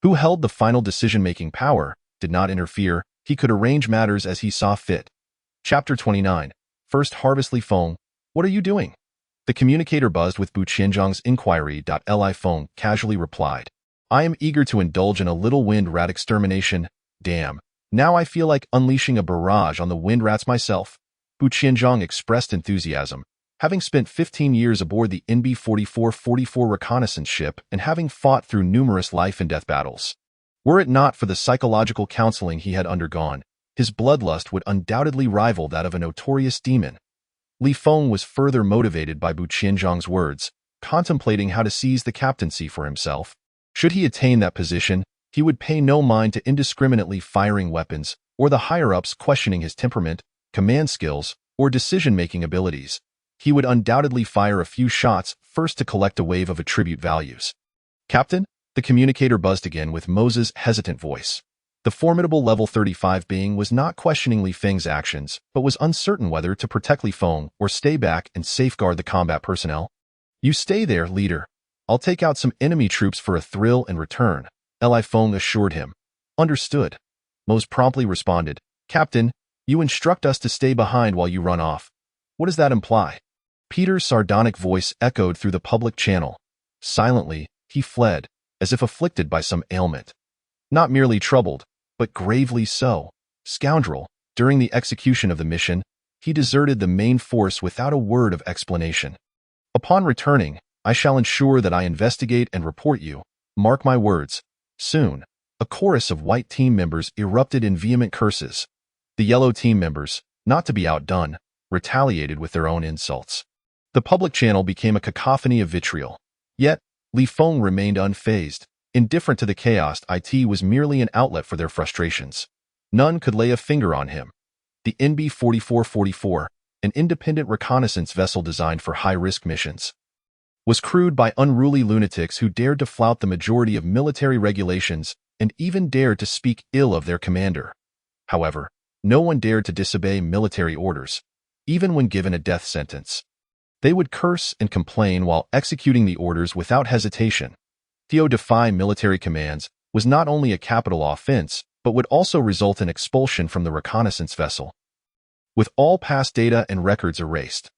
who held the final decision-making power, did not interfere. He could arrange matters as he saw fit. Chapter 29. First Harvest. Li Feng, what are you doing? The communicator buzzed with Bu Qianzhang's inquiry. Li Feng casually replied, I am eager to indulge in a little wind rat extermination. Damn, now I feel like unleashing a barrage on the wind rats myself. Bu Qianzhang expressed enthusiasm. Having spent 15 years aboard the NB 4444 reconnaissance ship and having fought through numerous life-and-death battles. Were it not for the psychological counseling he had undergone, his bloodlust would undoubtedly rival that of a notorious demon. Li Feng was further motivated by Bu Qianzhang's words, contemplating how to seize the captaincy for himself. Should he attain that position, he would pay no mind to indiscriminately firing weapons or the higher-ups questioning his temperament, command skills, or decision-making abilities. He would undoubtedly fire a few shots first to collect a wave of attribute values. Captain? The communicator buzzed again with Moses' hesitant voice. The formidable level 35 being was not questioning Li Feng's actions, but was uncertain whether to protect Li Feng or stay back and safeguard the combat personnel. You stay there, leader. I'll take out some enemy troops for a thrill and return, Li Feng assured him. Understood. Mose promptly responded, Captain, you instruct us to stay behind while you run off. What does that imply? Peter's sardonic voice echoed through the public channel. Silently, he fled, as if afflicted by some ailment. Not merely troubled, but gravely so. Scoundrel, during the execution of the mission, he deserted the main force without a word of explanation. Upon returning, I shall ensure that I investigate and report you. Mark my words. Soon, a chorus of white team members erupted in vehement curses. The yellow team members, not to be outdone, retaliated with their own insults. The public channel became a cacophony of vitriol. Yet, Li Feng remained unfazed. Indifferent to the chaos, it was merely an outlet for their frustrations. None could lay a finger on him. The NB 4444, an independent reconnaissance vessel designed for high-risk missions, was crewed by unruly lunatics who dared to flout the majority of military regulations and even dared to speak ill of their commander. However, no one dared to disobey military orders, even when given a death sentence. They would curse and complain while executing the orders without hesitation. To defy military commands was not only a capital offense, but would also result in expulsion from the reconnaissance vessel, with all past data and records erased.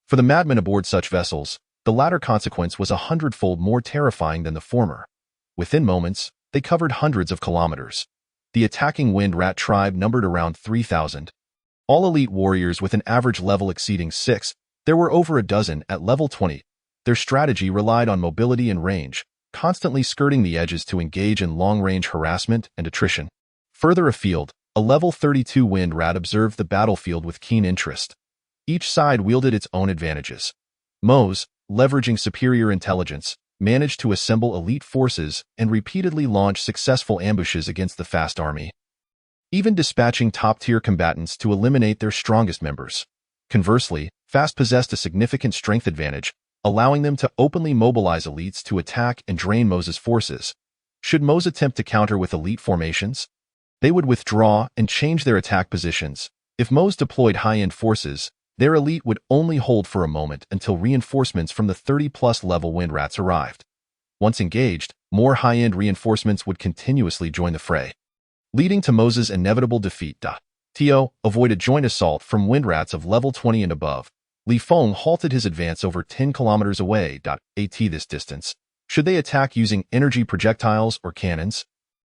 For the madmen aboard such vessels, the latter consequence was 100-fold more terrifying than the former. Within moments, they covered hundreds of kilometers. The attacking Wind Rat tribe numbered around 3,000. All elite warriors with an average level exceeding 6, there were over a dozen at level 20. Their strategy relied on mobility and range, constantly skirting the edges to engage in long-range harassment and attrition. Further afield, a level 32 Wind Rat observed the battlefield with keen interest. Each side wielded its own advantages. Mose, leveraging superior intelligence, managed to assemble elite forces and repeatedly launch successful ambushes against the fast army, even dispatching top-tier combatants to eliminate their strongest members. Conversely, Fast possessed a significant strength advantage, allowing them to openly mobilize elites to attack and drain Moses' forces. Should Mose attempt to counter with elite formations, they would withdraw and change their attack positions. If Mose deployed high-end forces, their elite would only hold for a moment until reinforcements from the 30-plus level wind rats arrived. Once engaged, more high-end reinforcements would continuously join the fray, leading to Moses' inevitable defeat. To avoid a joint assault from wind rats of level 20 and above, Li Feng halted his advance over 10 kilometers away. At this distance, should they attack using energy projectiles or cannons,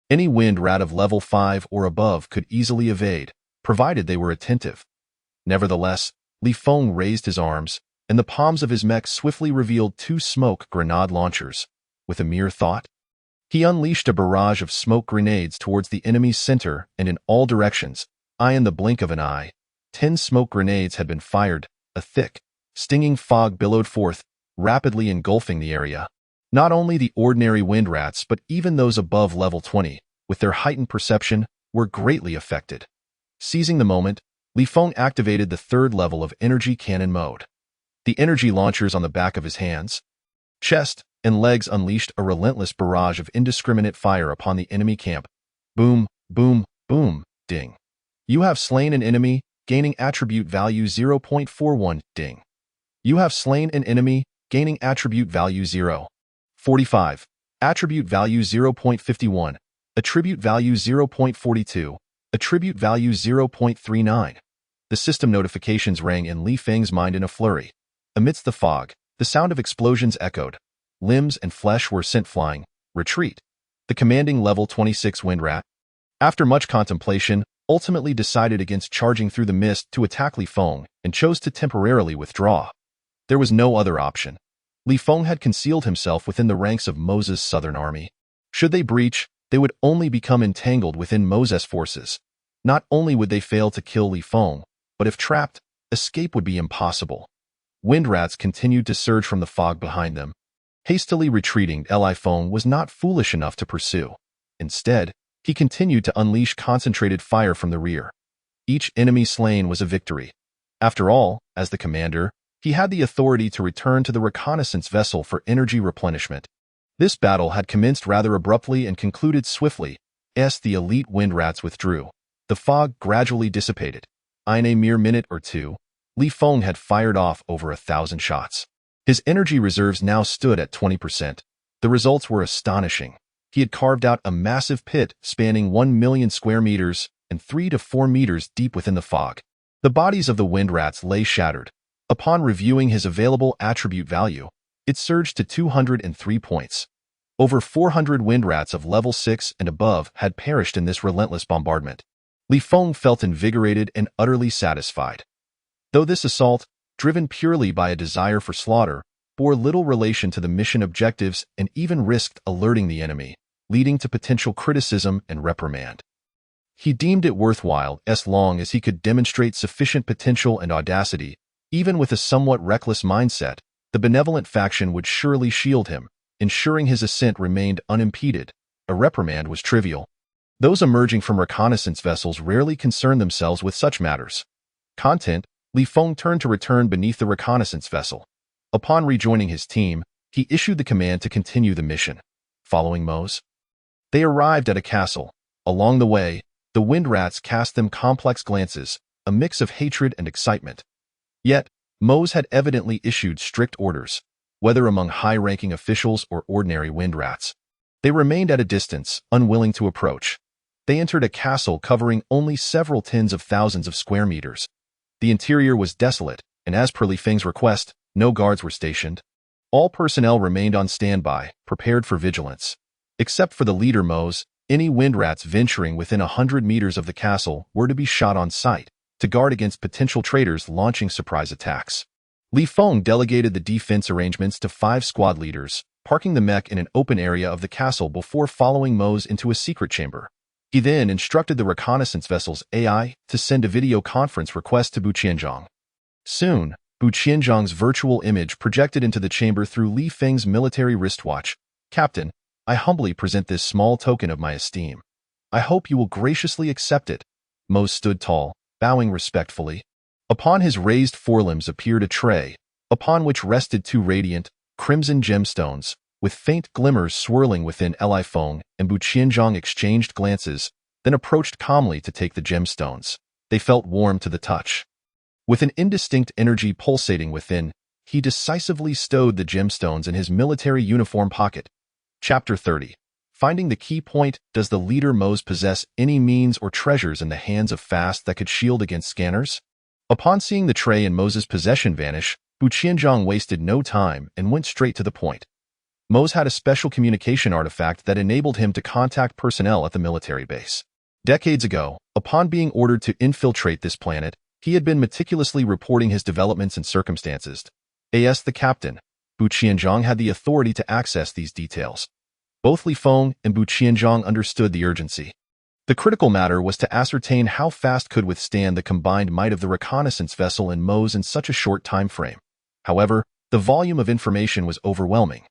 any wind rat of level 5 or above could easily evade, provided they were attentive. Nevertheless, Li Feng raised his arms, and the palms of his mech swiftly revealed 2 smoke grenade launchers. With a mere thought, he unleashed a barrage of smoke grenades towards the enemy's center and in all directions. In the blink of an eye, 10 smoke grenades had been fired. A thick, stinging fog billowed forth, rapidly engulfing the area. Not only the ordinary wind rats but even those above level 20, with their heightened perception, were greatly affected. Seizing the moment, Li Feng activated the 3rd level of energy cannon mode. The energy launchers on the back of his hands, chest, and legs unleashed a relentless barrage of indiscriminate fire upon the enemy camp. Boom, boom, boom, ding. You have slain an enemy, gaining attribute value 0.41, ding. You have slain an enemy, gaining attribute value 0.45, attribute value 0.51, attribute value 0.42, attribute value 0.39. The system notifications rang in Li Feng's mind in a flurry. Amidst the fog, the sound of explosions echoed. Limbs and flesh were sent flying. Retreat. The commanding level 26 wind rat, after much contemplation, ultimately decided against charging through the mist to attack Li Feng and chose to temporarily withdraw. There was no other option. Li Feng had concealed himself within the ranks of Moses' southern army. Should they breach, they would only become entangled within Moses' forces. Not only would they fail to kill Li Feng, but if trapped, escape would be impossible. Wind rats continued to surge from the fog behind them. Hastily retreating, Li Feng was not foolish enough to pursue. Instead, he continued to unleash concentrated fire from the rear. Each enemy slain was a victory. After all, as the commander, he had the authority to return to the reconnaissance vessel for energy replenishment. This battle had commenced rather abruptly and concluded swiftly, as the elite wind rats withdrew. The fog gradually dissipated. In a mere minute or two, Li Feng had fired off over 1,000 shots. His energy reserves now stood at 20%. The results were astonishing. He had carved out a massive pit spanning 1 million square meters and 3 to 4 meters deep within the fog. The bodies of the wind rats lay shattered. Upon reviewing his available attribute value, it surged to 203 points. Over 400 wind rats of level 6 and above had perished in this relentless bombardment. Li Feng felt invigorated and utterly satisfied. Though this assault, driven purely by a desire for slaughter, bore little relation to the mission objectives and even risked alerting the enemy, leading to potential criticism and reprimand. He deemed it worthwhile as long as he could demonstrate sufficient potential and audacity. Even with a somewhat reckless mindset, the benevolent faction would surely shield him, ensuring his ascent remained unimpeded. A reprimand was trivial. Those emerging from reconnaissance vessels rarely concern themselves with such matters. Content, Li Feng turned to return beneath the reconnaissance vessel. Upon rejoining his team, he issued the command to continue the mission. Following Mose, they arrived at a castle. Along the way, the wind rats cast them complex glances, a mix of hatred and excitement. Yet, Mose had evidently issued strict orders, whether among high-ranking officials or ordinary wind rats. They remained at a distance, unwilling to approach. They entered a castle covering only several tens of thousands of square meters. The interior was desolate, and as per Li Feng's request, no guards were stationed. All personnel remained on standby, prepared for vigilance. Except for the leader Mose, any wind rats venturing within 100 meters of the castle were to be shot on sight, to guard against potential traitors launching surprise attacks. Li Feng delegated the defense arrangements to 5 squad leaders, parking the mech in an open area of the castle before following Mose into a secret chamber. He then instructed the reconnaissance vessel's AI to send a video conference request to Buqianzhong. Soon, Bu Qianzhang's virtual image projected into the chamber through Li Feng's military wristwatch. "Captain, I humbly present this small token of my esteem. I hope you will graciously accept it." Mo stood tall, bowing respectfully. Upon his raised forelimbs appeared a tray, upon which rested two radiant, crimson gemstones, with faint glimmers swirling within. Li Feng and Bu Qianzhang exchanged glances, then approached calmly to take the gemstones. They felt warm to the touch. With an indistinct energy pulsating within, he decisively stowed the gemstones in his military uniform pocket. Chapter 30. Finding the key point. Does the leader Mose possess any means or treasures in the hands of Fast that could shield against scanners? Upon seeing the tray in Mose's possession vanish, Bu Qianzhang wasted no time and went straight to the point. Mose had a special communication artifact that enabled him to contact personnel at the military base. Decades ago, upon being ordered to infiltrate this planet, he had been meticulously reporting his developments and circumstances. As the captain, Bu Qianzhang had the authority to access these details. Both Li Feng and Bu Qianzhang understood the urgency. The critical matter was to ascertain how Fast could withstand the combined might of the reconnaissance vessel and Mose in such a short time frame. However, the volume of information was overwhelming.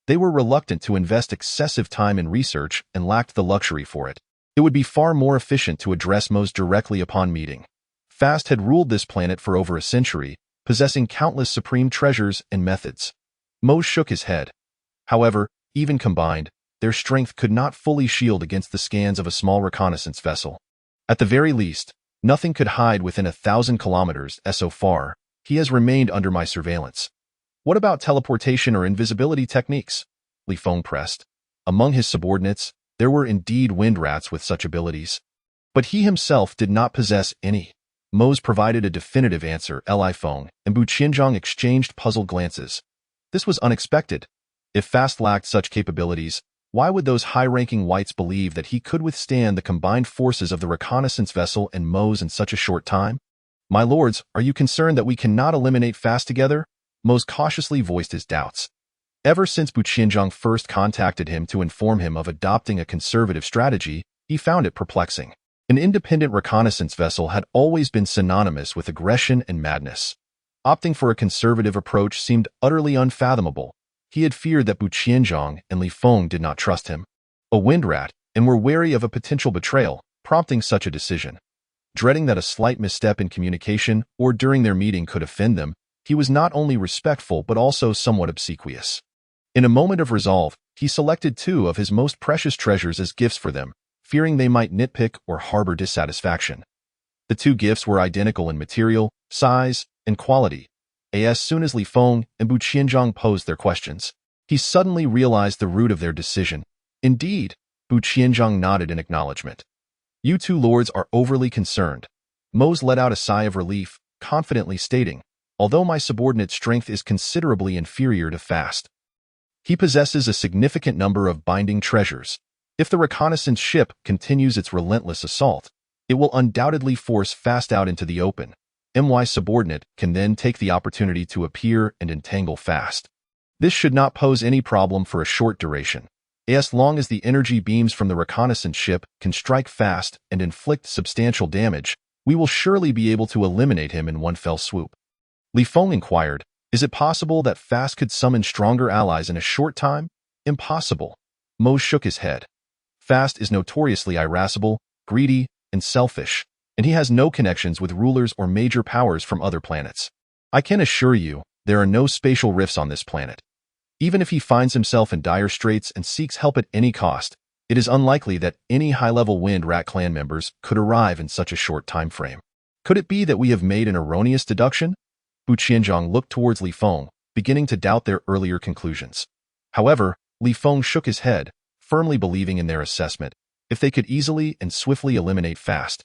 They were reluctant to invest excessive time in research and lacked the luxury for it. It would be far more efficient to address Mose directly upon meeting. Fast had ruled this planet for over a century, possessing countless supreme treasures and methods. Mose shook his head. However, even combined, their strength could not fully shield against the scans of a small reconnaissance vessel. At the very least, nothing could hide within 1,000 kilometers. So far, he has remained under my surveillance. What about teleportation or invisibility techniques? Li Feng pressed. Among his subordinates, there were indeed wind rats with such abilities. But he himself did not possess any. Mose provided a definitive answer. Li Feng and Bu Qianzhang exchanged puzzled glances. This was unexpected. If Fast lacked such capabilities, why would those high-ranking whites believe that he could withstand the combined forces of the reconnaissance vessel and Mose in such a short time? My lords, are you concerned that we cannot eliminate Fast together? Mose cautiously voiced his doubts. Ever since Bu Qianzhang first contacted him to inform him of adopting a conservative strategy, he found it perplexing. An independent reconnaissance vessel had always been synonymous with aggression and madness. Opting for a conservative approach seemed utterly unfathomable. He had feared that Bu Qianzhang and Li Feng did not trust him, a wind rat, and were wary of a potential betrayal, prompting such a decision. Dreading that a slight misstep in communication or during their meeting could offend them, he was not only respectful but also somewhat obsequious. In a moment of resolve, he selected two of his most precious treasures as gifts for them, fearing they might nitpick or harbor dissatisfaction. The two gifts were identical in material, size, and quality. As soon as Li Feng and Bu Qianzhang posed their questions, he suddenly realized the root of their decision. Indeed, Bu Qianzhang nodded in acknowledgement. You two lords are overly concerned. Mose let out a sigh of relief, confidently stating, although my subordinate's strength is considerably inferior to Fast, he possesses a significant number of binding treasures. If the reconnaissance ship continues its relentless assault, it will undoubtedly force Fast out into the open. My subordinate can then take the opportunity to appear and entangle Fast. This should not pose any problem for a short duration. As long as the energy beams from the reconnaissance ship can strike Fast and inflict substantial damage, we will surely be able to eliminate him in one fell swoop. Li Feng inquired, is it possible that Fast could summon stronger allies in a short time? Impossible. Mose shook his head. Fast is notoriously irascible, greedy, and selfish, and he has no connections with rulers or major powers from other planets. I can assure you, there are no spatial rifts on this planet. Even if he finds himself in dire straits and seeks help at any cost, it is unlikely that any high-level Wind Rat clan members could arrive in such a short time frame. Could it be that we have made an erroneous deduction? Bu Qianzhang looked towards Li Feng, beginning to doubt their earlier conclusions. However, Li Feng shook his head, firmly believing in their assessment. If they could easily and swiftly eliminate Fast,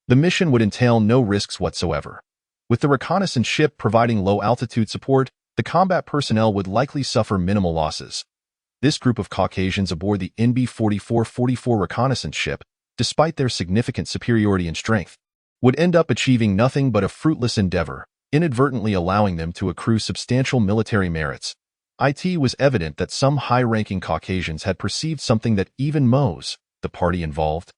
the mission would entail no risks whatsoever. With the reconnaissance ship providing low-altitude support, the combat personnel would likely suffer minimal losses. This group of Caucasians aboard the NB-4444 reconnaissance ship, despite their significant superiority in strength, would end up achieving nothing but a fruitless endeavor, inadvertently allowing them to accrue substantial military merits. It was evident that some high-ranking Caucasians had perceived something that even Mose, the party involved,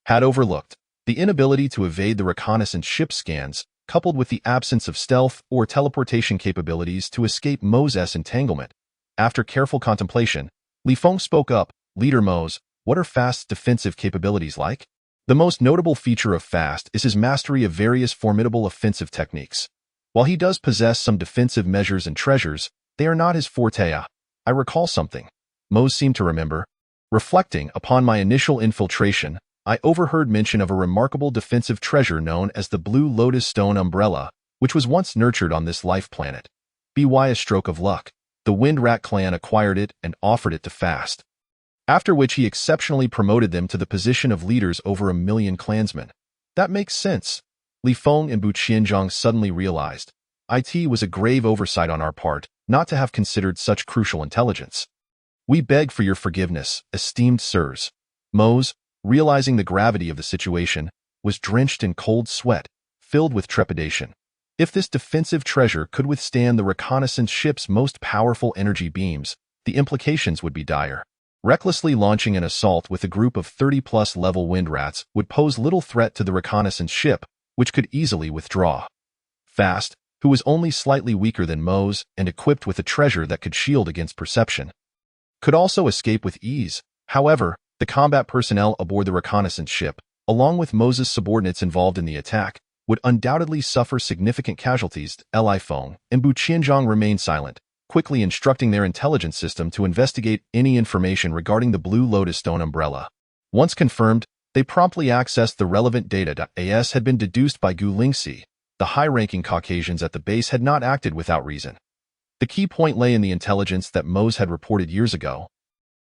had overlooked. The inability to evade the reconnaissance ship scans, coupled with the absence of stealth or teleportation capabilities to escape Mo's entanglement. After careful contemplation, Li Feng spoke up, "Leader Mose, what are Fast's defensive capabilities like?" The most notable feature of Fast is his mastery of various formidable offensive techniques. While he does possess some defensive measures and treasures, they are not his forte. I recall something. Mose seemed to remember. Reflecting upon my initial infiltration, I overheard mention of a remarkable defensive treasure known as the Blue Lotus Stone Umbrella, which was once nurtured on this life planet. By a stroke of luck, the Wind Rat clan acquired it and offered it to Fast, after which he exceptionally promoted them to the position of leaders over 1,000,000 clansmen. That makes sense. Li Feng and Bu Qianzhang suddenly realized. It was a grave oversight on our part not to have considered such crucial intelligence. We beg for your forgiveness, esteemed sirs. Mose, realizing the gravity of the situation, was drenched in cold sweat, filled with trepidation. If this defensive treasure could withstand the reconnaissance ship's most powerful energy beams, the implications would be dire. Recklessly launching an assault with a group of 30-plus level wind rats would pose little threat to the reconnaissance ship, which could easily withdraw. Fast, who was only slightly weaker than Mose and equipped with a treasure that could shield against perception, could also escape with ease. However, the combat personnel aboard the reconnaissance ship, along with Mose's subordinates involved in the attack, would undoubtedly suffer significant casualties. Li Feng and Bu Qianzhang remained silent, quickly instructing their intelligence system to investigate any information regarding the Blue Lotus Stone Umbrella. Once confirmed, they promptly accessed the relevant data. As had been deduced by Gu Lingxi, the high-ranking Caucasians at the base had not acted without reason. The key point lay in the intelligence that Mose had reported years ago,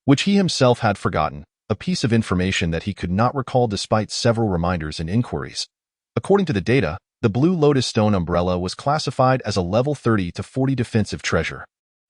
which he himself had forgotten, a piece of information that he could not recall despite several reminders and inquiries. According to the data, the Blue Lotus Stone Umbrella was classified as a level 30 to 40 defensive treasure.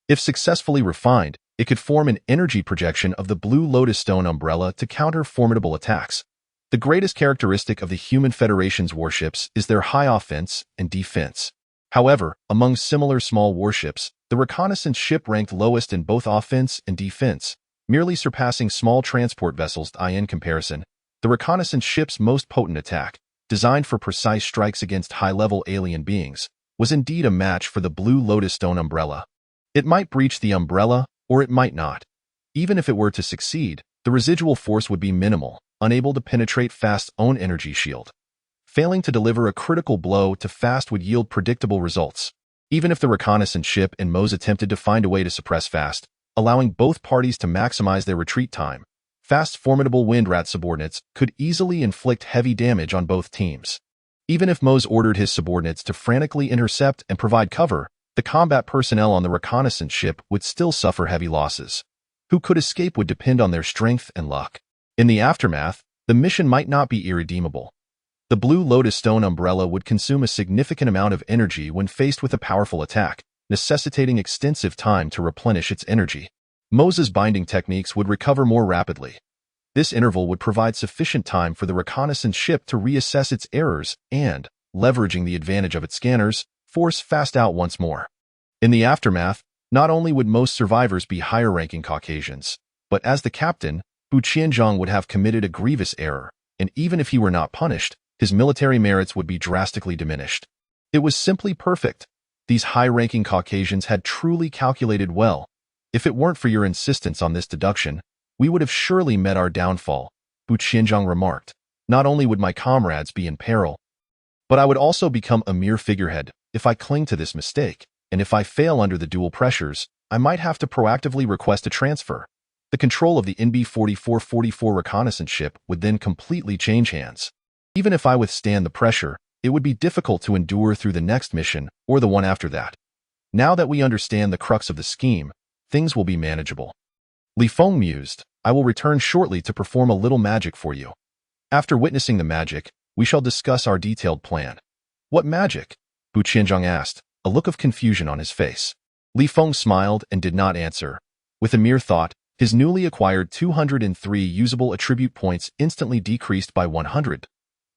If successfully refined, it could form an energy projection of the Blue Lotus Stone Umbrella to counter formidable attacks. The greatest characteristic of the human Federation's warships is their high offense and defense. However, among similar small warships, the reconnaissance ship ranked lowest in both offense and defense, merely surpassing small transport vessels. In comparison, the reconnaissance ship's most potent attack, designed for precise strikes against high-level alien beings, was indeed a match for the Blue Lotus Stone Umbrella. It might breach the umbrella, or it might not. Even if it were to succeed, the residual force would be minimal, unable to penetrate Fast's own energy shield. Failing to deliver a critical blow to Fast would yield predictable results. Even if the reconnaissance ship and Mose attempted to find a way to suppress Fast, allowing both parties to maximize their retreat time, Fast's formidable Wind Rat subordinates could easily inflict heavy damage on both teams. Even if Mose ordered his subordinates to frantically intercept and provide cover, the combat personnel on the reconnaissance ship would still suffer heavy losses. Who could escape would depend on their strength and luck. In the aftermath, the mission might not be irredeemable. The Blue Lotus Stone Umbrella would consume a significant amount of energy when faced with a powerful attack, necessitating extensive time to replenish its energy. Mose's binding techniques would recover more rapidly. This interval would provide sufficient time for the reconnaissance ship to reassess its errors and, leveraging the advantage of its scanners, force Fast out once more. In the aftermath, not only would most survivors be higher-ranking Caucasians, but as the captain, Bu Qianzhang would have committed a grievous error, and even if he were not punished, his military merits would be drastically diminished. It was simply perfect. These high-ranking Caucasians had truly calculated well. If it weren't for your insistence on this deduction, we would have surely met our downfall, Bu Qianzhang remarked. Not only would my comrades be in peril, but I would also become a mere figurehead if I cling to this mistake, and if I fail under the dual pressures, I might have to proactively request a transfer. The control of the NB-4444 reconnaissance ship would then completely change hands. Even if I withstand the pressure, it would be difficult to endure through the next mission or the one after that. Now that we understand the crux of the scheme, things will be manageable. Li Feng mused, I will return shortly to perform a little magic for you. After witnessing the magic, we shall discuss our detailed plan. What magic? Bu Qianzhang asked, a look of confusion on his face. Li Feng smiled and did not answer. With a mere thought, his newly acquired 203 usable attribute points instantly decreased by 100.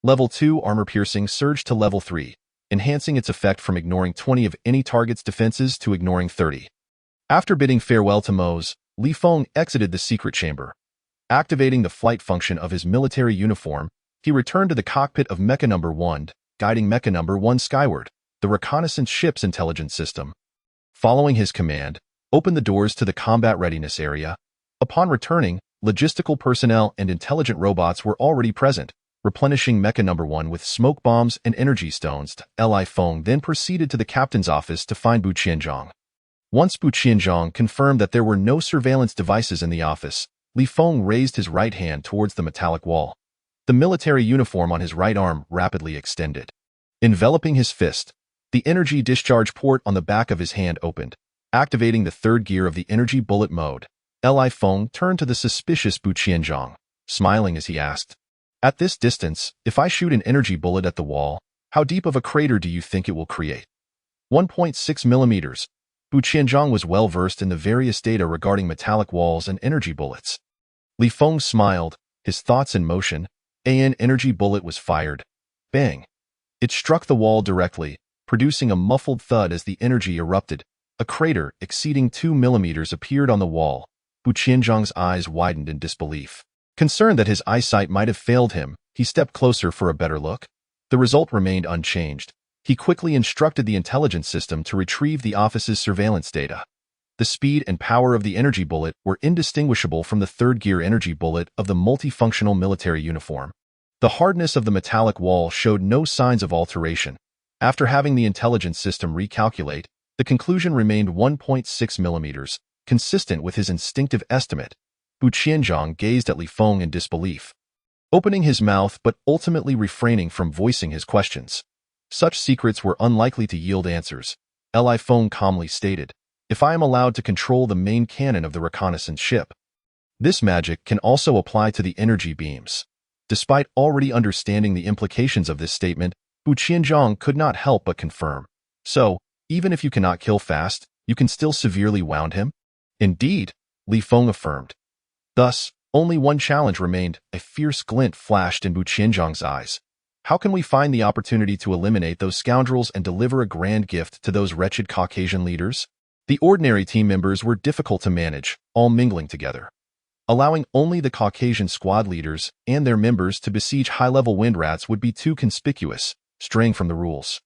Level 2 armor piercing surged to level 3, enhancing its effect from ignoring 20 of any target's defenses to ignoring 30. After bidding farewell to Mose, Li Feng exited the secret chamber. Activating the flight function of his military uniform, he returned to the cockpit of Mecha No. 1 guiding Mecha Number 1 skyward, the reconnaissance ship's intelligence system. Following his command, open the doors to the combat readiness area. Upon returning, logistical personnel and intelligent robots were already present, replenishing Mecha Number 1 with smoke bombs and energy stones. Li Feng then proceeded to the captain's office to find Bu Qianzhong. Once Bu Qianzhong confirmed that there were no surveillance devices in the office, Li Feng raised his right hand towards the metallic wall. The military uniform on his right arm rapidly extended. Enveloping his fist, the energy discharge port on the back of his hand opened, activating the third gear of the energy bullet mode. Li Feng turned to the suspicious Bu Qianzhong, smiling as he asked, "At this distance, if I shoot an energy bullet at the wall, how deep of a crater do you think it will create?" 1.6 millimeters. Bu Qianzhong was well versed in the various data regarding metallic walls and energy bullets. Li Feng smiled, his thoughts in motion. An energy bullet was fired. Bang! It struck the wall directly, producing a muffled thud as the energy erupted. A crater exceeding 2 millimeters appeared on the wall. Bu Qianzhong's eyes widened in disbelief. Concerned that his eyesight might have failed him, he stepped closer for a better look. The result remained unchanged. He quickly instructed the intelligence system to retrieve the office's surveillance data. The speed and power of the energy bullet were indistinguishable from the third-gear energy bullet of the multifunctional military uniform. The hardness of the metallic wall showed no signs of alteration. After having the intelligence system recalculate, the conclusion remained 1.6 millimeters, consistent with his instinctive estimate. Bu Qianzhong gazed at Li Feng in disbelief, opening his mouth but ultimately refraining from voicing his questions. Such secrets were unlikely to yield answers. Li Feng calmly stated, "If I am allowed to control the main cannon of the reconnaissance ship, this magic can also apply to the energy beams." Despite already understanding the implications of this statement, Bu Qianzhong could not help but confirm. "So, even if you cannot kill fast, you can still severely wound him?" "Indeed," Li Feng affirmed. Thus, only one challenge remained. A fierce glint flashed in Bu Qianzhong's eyes. "How can we find the opportunity to eliminate those scoundrels and deliver a grand gift to those wretched Caucasian leaders?" The ordinary team members were difficult to manage, all mingling together. Allowing only the Caucasian squad leaders and their members to besiege high-level wind rats would be too conspicuous, straying from the rules.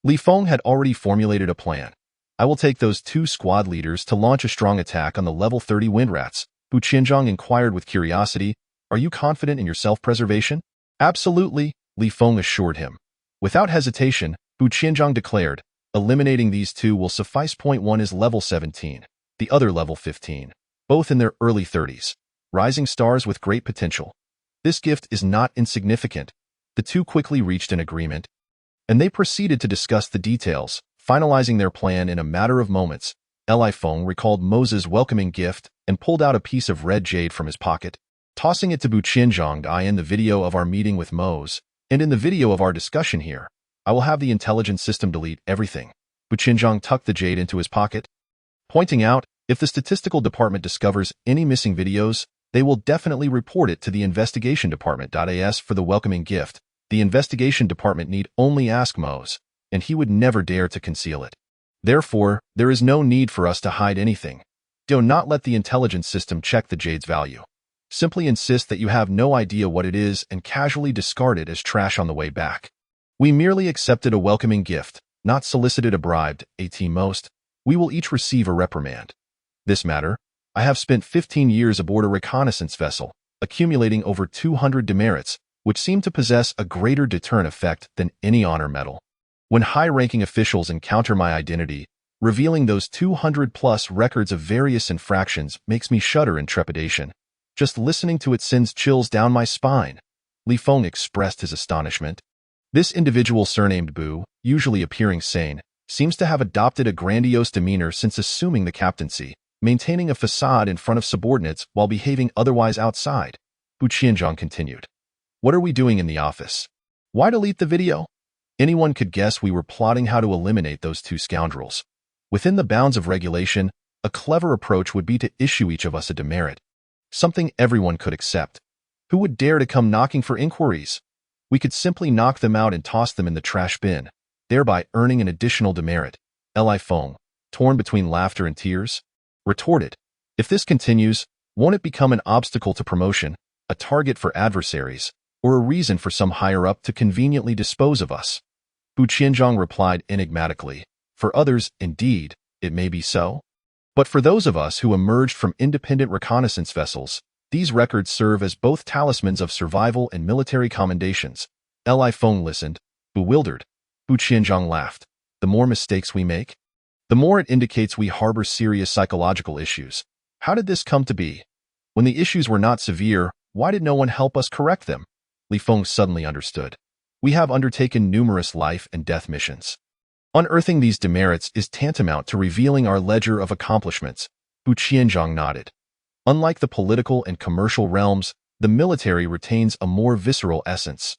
Li Feng had already formulated a plan. "I will take those 2 squad leaders to launch a strong attack on the level 30 wind rats." Bu Qianzhong inquired with curiosity, "Are you confident in your self-preservation?" "Absolutely," Li Feng assured him. Without hesitation, Bu Qianzhong declared, "Eliminating these 2 will suffice. Point 1 is level 17, the other level 15, both in their early 30s. Rising stars with great potential. This gift is not insignificant." The 2 quickly reached an agreement, and they proceeded to discuss the details, finalizing their plan in a matter of moments. Li Feng recalled Moses' welcoming gift and pulled out a piece of red jade from his pocket, tossing it to Bu Qianzhong. "I in the video of our meeting with Moses, and in the video of our discussion here, I will have the intelligence system delete everything." Bu Qianzhong tucked the jade into his pocket, pointing out, "If the statistical department discovers any missing videos, they will definitely report it to the investigation department. As for the welcoming gift, the investigation department need only ask Moses, and he would never dare to conceal it. Therefore, there is no need for us to hide anything. Do not let the intelligence system check the jade's value. Simply insist that you have no idea what it is and casually discard it as trash on the way back. We merely accepted a welcoming gift, not solicited a bribe. At most, we will each receive a reprimand. This matter, I have spent 15 years aboard a reconnaissance vessel, accumulating over 200 demerits, which seem to possess a greater deterrent effect than any honor medal. When high-ranking officials encounter my identity, revealing those 200-plus records of various infractions makes me shudder in trepidation. Just listening to it sends chills down my spine." Li Feng expressed his astonishment. This individual surnamed Bu, usually appearing sane, seems to have adopted a grandiose demeanor since assuming the captaincy, maintaining a facade in front of subordinates while behaving otherwise outside. Bu Qianzhong continued. "What are we doing in the office? Why delete the video? Anyone could guess we were plotting how to eliminate those 2 scoundrels. Within the bounds of regulation, a clever approach would be to issue each of us a demerit. Something everyone could accept. Who would dare to come knocking for inquiries? We could simply knock them out and toss them in the trash bin, thereby earning an additional demerit." Li Feng, torn between laughter and tears, retorted, "If this continues, won't it become an obstacle to promotion, a target for adversaries, or a reason for some higher-up to conveniently dispose of us?" Bu Qianzhang replied enigmatically. For others, indeed, it may be so. But for those of us who emerged from independent reconnaissance vessels, these records serve as both talismans of survival and military commendations. Li Feng listened, bewildered. Bu Qianzhang laughed. The more mistakes we make, the more it indicates we harbor serious psychological issues. How did this come to be? When the issues were not severe, why did no one help us correct them? Li Feng suddenly understood. We have undertaken numerous life and death missions. Unearthing these demerits is tantamount to revealing our ledger of accomplishments. Bu Qianzhang nodded. Unlike the political and commercial realms, the military retains a more visceral essence.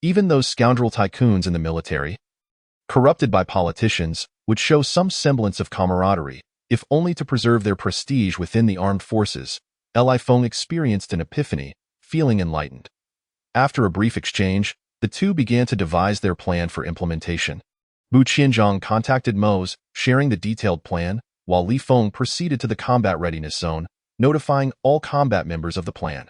Even those scoundrel tycoons in the military, corrupted by politicians, would show some semblance of camaraderie, if only to preserve their prestige within the armed forces. Li Feng experienced an epiphany, feeling enlightened. After a brief exchange, the two began to devise their plan for implementation. Bu Qianzhang contacted Mose, sharing the detailed plan, while Li Feng proceeded to the combat readiness zone, notifying all combat members of the plan.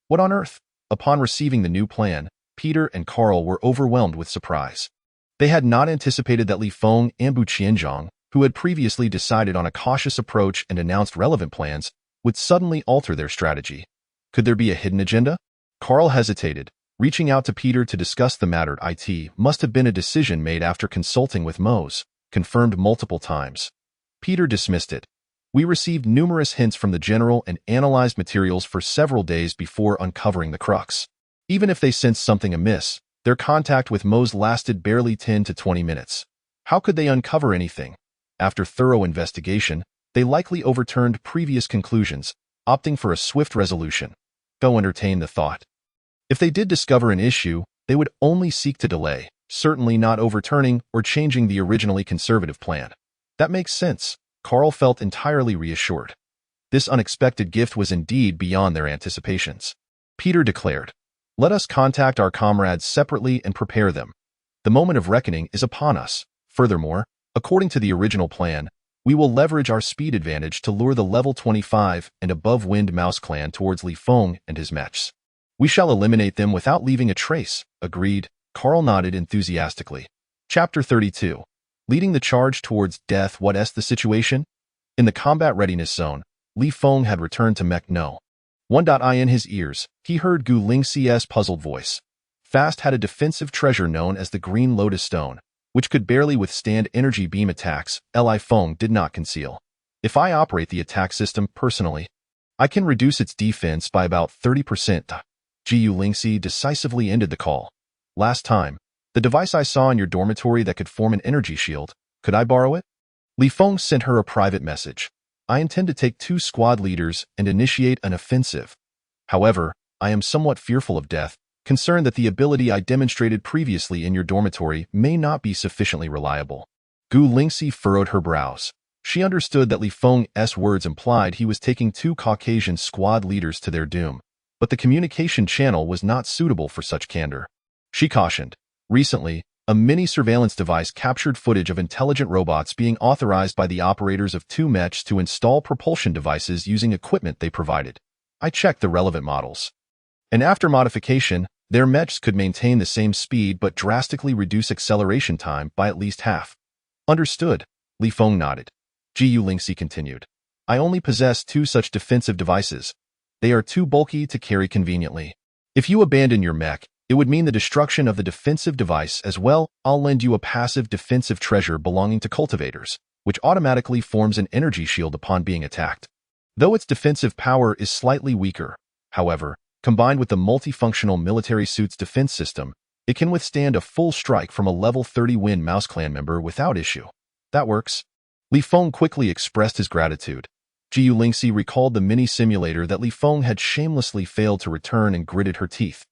What on earth? Upon receiving the new plan, Peter and Carl were overwhelmed with surprise. They had not anticipated that Li Feng and Bu Qianzhang, who had previously decided on a cautious approach and announced relevant plans, would suddenly alter their strategy. Could there be a hidden agenda? Carl hesitated. Reaching out to Peter to discuss the matter, it must have been a decision made after consulting with Mose, confirmed multiple times. Peter dismissed it. We received numerous hints from the general and analyzed materials for several days before uncovering the crux. Even if they sensed something amiss, their contact with Mose lasted barely 10 to 20 minutes. How could they uncover anything? After thorough investigation, they likely overturned previous conclusions, opting for a swift resolution. Go entertain the thought. If they did discover an issue, they would only seek to delay, certainly not overturning or changing the originally conservative plan. That makes sense. Carl felt entirely reassured. This unexpected gift was indeed beyond their anticipations. Peter declared, "Let us contact our comrades separately and prepare them. The moment of reckoning is upon us. Furthermore, according to the original plan, we will leverage our speed advantage to lure the level 25 and above Wind Mouse clan towards Li Feng and his mechs. We shall eliminate them without leaving a trace." Agreed. Carl nodded enthusiastically. Chapter 32. Leading the charge towards death. What's the situation? In the combat readiness zone, Li Feng had returned to Mech No. 1.I in his ears, he heard Gu Lingxi's puzzled voice. Fast had a defensive treasure known as the Green Lotus Stone, which could barely withstand energy beam attacks. Li Feng did not conceal. If I operate the attack system personally, I can reduce its defense by about 30%. Gu Lingxi decisively ended the call. Last time, the device I saw in your dormitory that could form an energy shield, could I borrow it? Li Feng sent her a private message. I intend to take 2 squad leaders and initiate an offensive. However, I am somewhat fearful of death, concerned that the ability I demonstrated previously in your dormitory may not be sufficiently reliable. Gu Lingxi furrowed her brows. She understood that Li Feng's words implied he was taking 2 Caucasian squad leaders to their doom, but the communication channel was not suitable for such candor. She cautioned. Recently, a mini-surveillance device captured footage of intelligent robots being authorized by the operators of 2 mechs to install propulsion devices using equipment they provided. I checked the relevant models. And after modification, their mechs could maintain the same speed but drastically reduce acceleration time by at least half. Understood. Li Feng nodded. Gu Lingxi continued. I only possess 2 such defensive devices. They are too bulky to carry conveniently. If you abandon your mech, it would mean the destruction of the defensive device as well. I'll lend you a passive defensive treasure belonging to cultivators, which automatically forms an energy shield upon being attacked. Though its defensive power is slightly weaker, however, combined with the multifunctional military suit's defense system, it can withstand a full strike from a level 30 Wind Mouse clan member without issue. That works. Li Feng quickly expressed his gratitude. Gu Lingxi recalled the mini-simulator that Li Feng had shamelessly failed to return and gritted her teeth.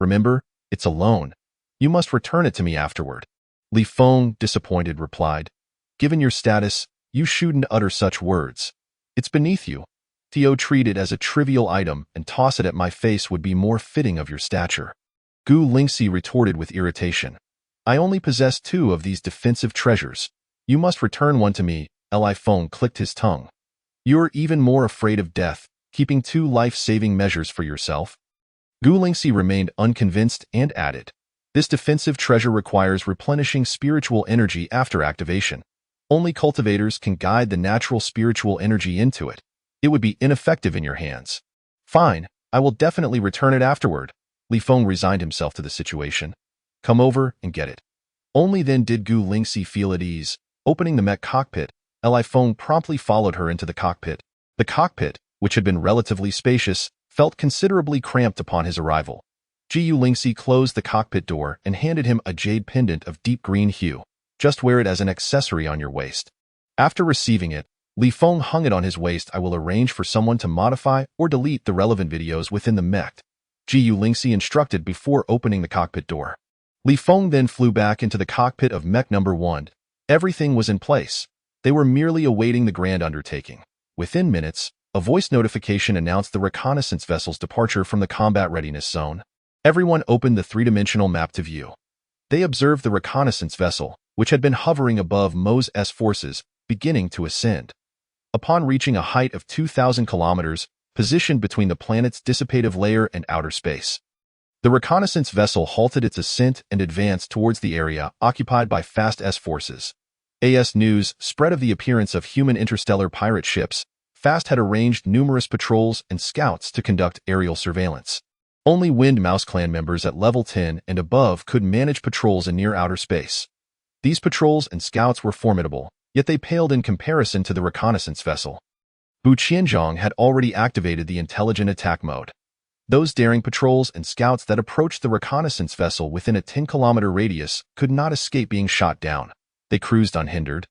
Remember, it's a loan. You must return it to me afterward. Li Feng, disappointed, replied. Given your status, you shouldn't utter such words. It's beneath you. To treat it as a trivial item and toss it at my face would be more fitting of your stature. Gu Lingxi retorted with irritation. I only possess 2 of these defensive treasures. You must return one to me. Li Feng clicked his tongue. You're even more afraid of death, keeping 2 life-saving measures for yourself? Gu Lingxi remained unconvinced and added. This defensive treasure requires replenishing spiritual energy after activation. Only cultivators can guide the natural spiritual energy into it. It would be ineffective in your hands. Fine, I will definitely return it afterward. Li Feng resigned himself to the situation. Come over and get it. Only then did Gu Lingxi feel at ease. Opening the mech cockpit, Li Feng promptly followed her into the cockpit. The cockpit, which had been relatively spacious, felt considerably cramped upon his arrival. Gu Lingxi closed the cockpit door and handed him a jade pendant of deep green hue. Just wear it as an accessory on your waist. After receiving it, Li Feng hung it on his waist. I will arrange for someone to modify or delete the relevant videos within the mech. Gu Lingxi instructed before opening the cockpit door. Li Feng then flew back into the cockpit of mech number 1. Everything was in place. They were merely awaiting the grand undertaking. Within minutes, a voice notification announced the reconnaissance vessel's departure from the combat readiness zone. Everyone opened the three-dimensional map to view. They observed the reconnaissance vessel, which had been hovering above Mo's forces, beginning to ascend. Upon reaching a height of 2,000 kilometers, positioned between the planet's dissipative layer and outer space, the reconnaissance vessel halted its ascent and advanced towards the area occupied by Fast S forces. AS News spread of the appearance of human interstellar pirate ships. Fast had arranged numerous patrols and scouts to conduct aerial surveillance. Only Wind Mouse Clan members at level 10 and above could manage patrols in near outer space. These patrols and scouts were formidable, yet they paled in comparison to the reconnaissance vessel. Bu Qianzhong had already activated the intelligent attack mode. Those daring patrols and scouts that approached the reconnaissance vessel within a 10-kilometer radius could not escape being shot down. They cruised unhindered,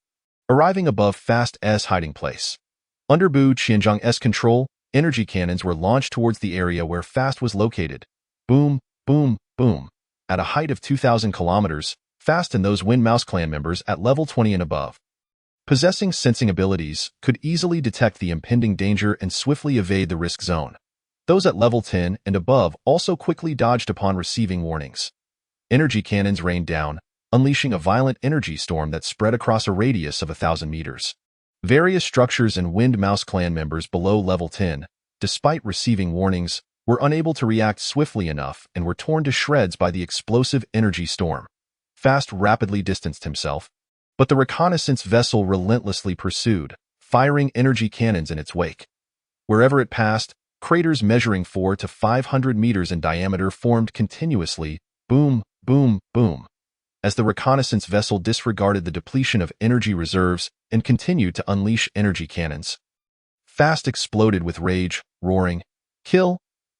arriving above Fast S hiding place. Under Bu Qianzhong's control, energy cannons were launched towards the area where Fast was located. Boom, boom, boom. At a height of 2,000 kilometers, Fast and those Wind Mouse Clan members at level 20 and above, possessing sensing abilities, could easily detect the impending danger and swiftly evade the risk zone. Those at level 10 and above also quickly dodged upon receiving warnings. Energy cannons rained down, unleashing a violent energy storm that spread across a radius of 1,000 meters. Various structures and Wind Mouse Clan members below level 10, despite receiving warnings, were unable to react swiftly enough and were torn to shreds by the explosive energy storm. Fast rapidly distanced himself, but the reconnaissance vessel relentlessly pursued, firing energy cannons in its wake. Wherever it passed, craters measuring 400 to 500 meters in diameter formed continuously, boom, boom, boom, as the reconnaissance vessel disregarded the depletion of energy reserves and continued to unleash energy cannons. Fast exploded with rage, roaring, "Kill!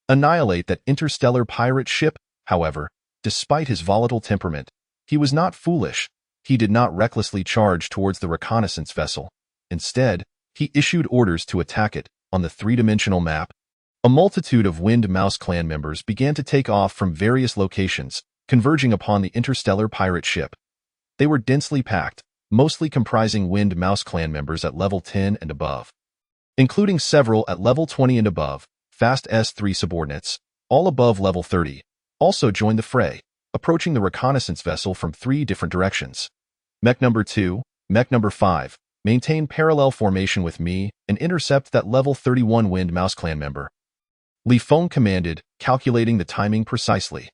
Annihilate that interstellar pirate ship!" However, despite his volatile temperament, he was not foolish. He did not recklessly charge towards the reconnaissance vessel. Instead, he issued orders to attack it. On the three-dimensional map, a multitude of Wind Mouse Clan members began to take off from various locations, converging upon the interstellar pirate ship. They were densely packed, mostly comprising Wind Mouse Clan members at level 10 and above, including several at level 20 and above. Fast S3 subordinates, all above level 30, also joined the fray, approaching the reconnaissance vessel from 3 different directions. Mech number 2, Mech number 5, maintain parallel formation with me and intercept that level 31 Wind Mouse Clan member. Li Feng commanded, calculating the timing precisely.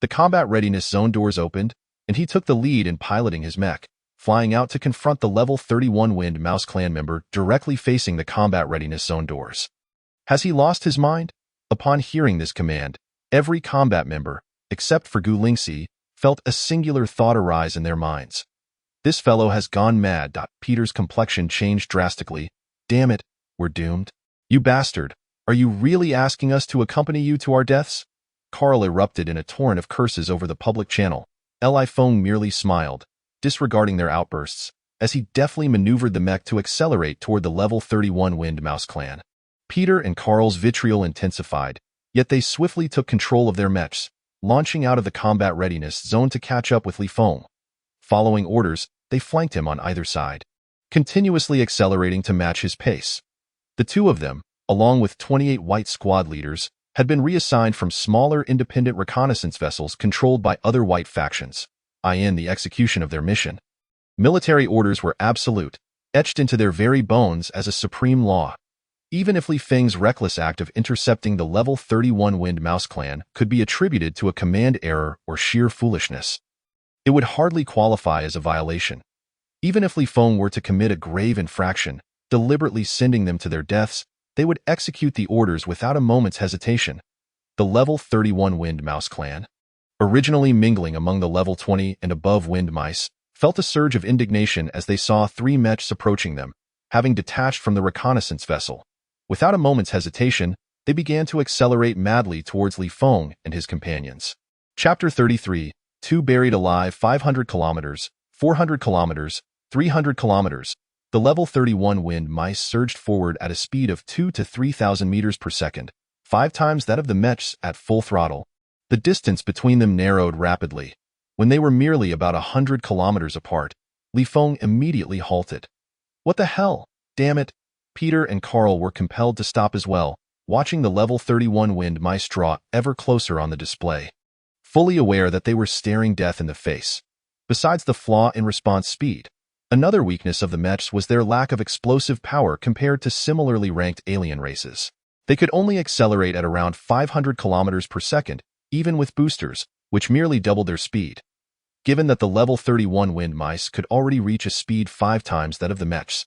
The combat readiness zone doors opened, and he took the lead in piloting his mech, flying out to confront the level 31 Wind Mouse Clan member directly facing the combat readiness zone doors. Has he lost his mind? Upon hearing this command, every combat member, except for Gu Lingxi, felt a singular thought arise in their minds. This fellow has gone mad. Peter's complexion changed drastically. Damn it, we're doomed. You bastard, are you really asking us to accompany you to our deaths? Carl erupted in a torrent of curses over the public channel. Li Feng merely smiled, disregarding their outbursts, as he deftly maneuvered the mech to accelerate toward the level 31 Wind Mouse Clan. Peter and Carl's vitriol intensified, yet they swiftly took control of their mechs, launching out of the combat readiness zone to catch up with Li Feng. Following orders, they flanked him on either side, continuously accelerating to match his pace. The two of them, along with 28 white squad leaders, had been reassigned from smaller independent reconnaissance vessels controlled by other white factions, in the execution of their mission. Military orders were absolute, etched into their very bones as a supreme law. Even if Li Feng's reckless act of intercepting the level 31 Wind Mouse clan could be attributed to a command error or sheer foolishness, it would hardly qualify as a violation. Even if Li Feng were to commit a grave infraction, deliberately sending them to their deaths, they would execute the orders without a moment's hesitation. The level 31 Wind Mouse clan, originally mingling among the level 20 and above wind mice, felt a surge of indignation as they saw 3 mechs approaching them, having detached from the reconnaissance vessel. Without a moment's hesitation, they began to accelerate madly towards Li Feng and his companions. Chapter 33, 2 Buried Alive 500 kilometers, 400 kilometers, 300 kilometers. The level 31 wind mice surged forward at a speed of 2 to 3,000 meters per second, 5 times that of the mechs at full throttle. The distance between them narrowed rapidly. When they were merely about 100 kilometers apart, Li Feng immediately halted. What the hell? Damn it! Peter and Carl were compelled to stop as well, watching the level 31 wind mice draw ever closer on the display, fully aware that they were staring death in the face. Besides the flaw in response speed, another weakness of the mechs was their lack of explosive power compared to similarly ranked alien races. They could only accelerate at around 500 kilometers per second, even with boosters, which merely doubled their speed. Given that the level 31 wind mice could already reach a speed 5 times that of the mechs,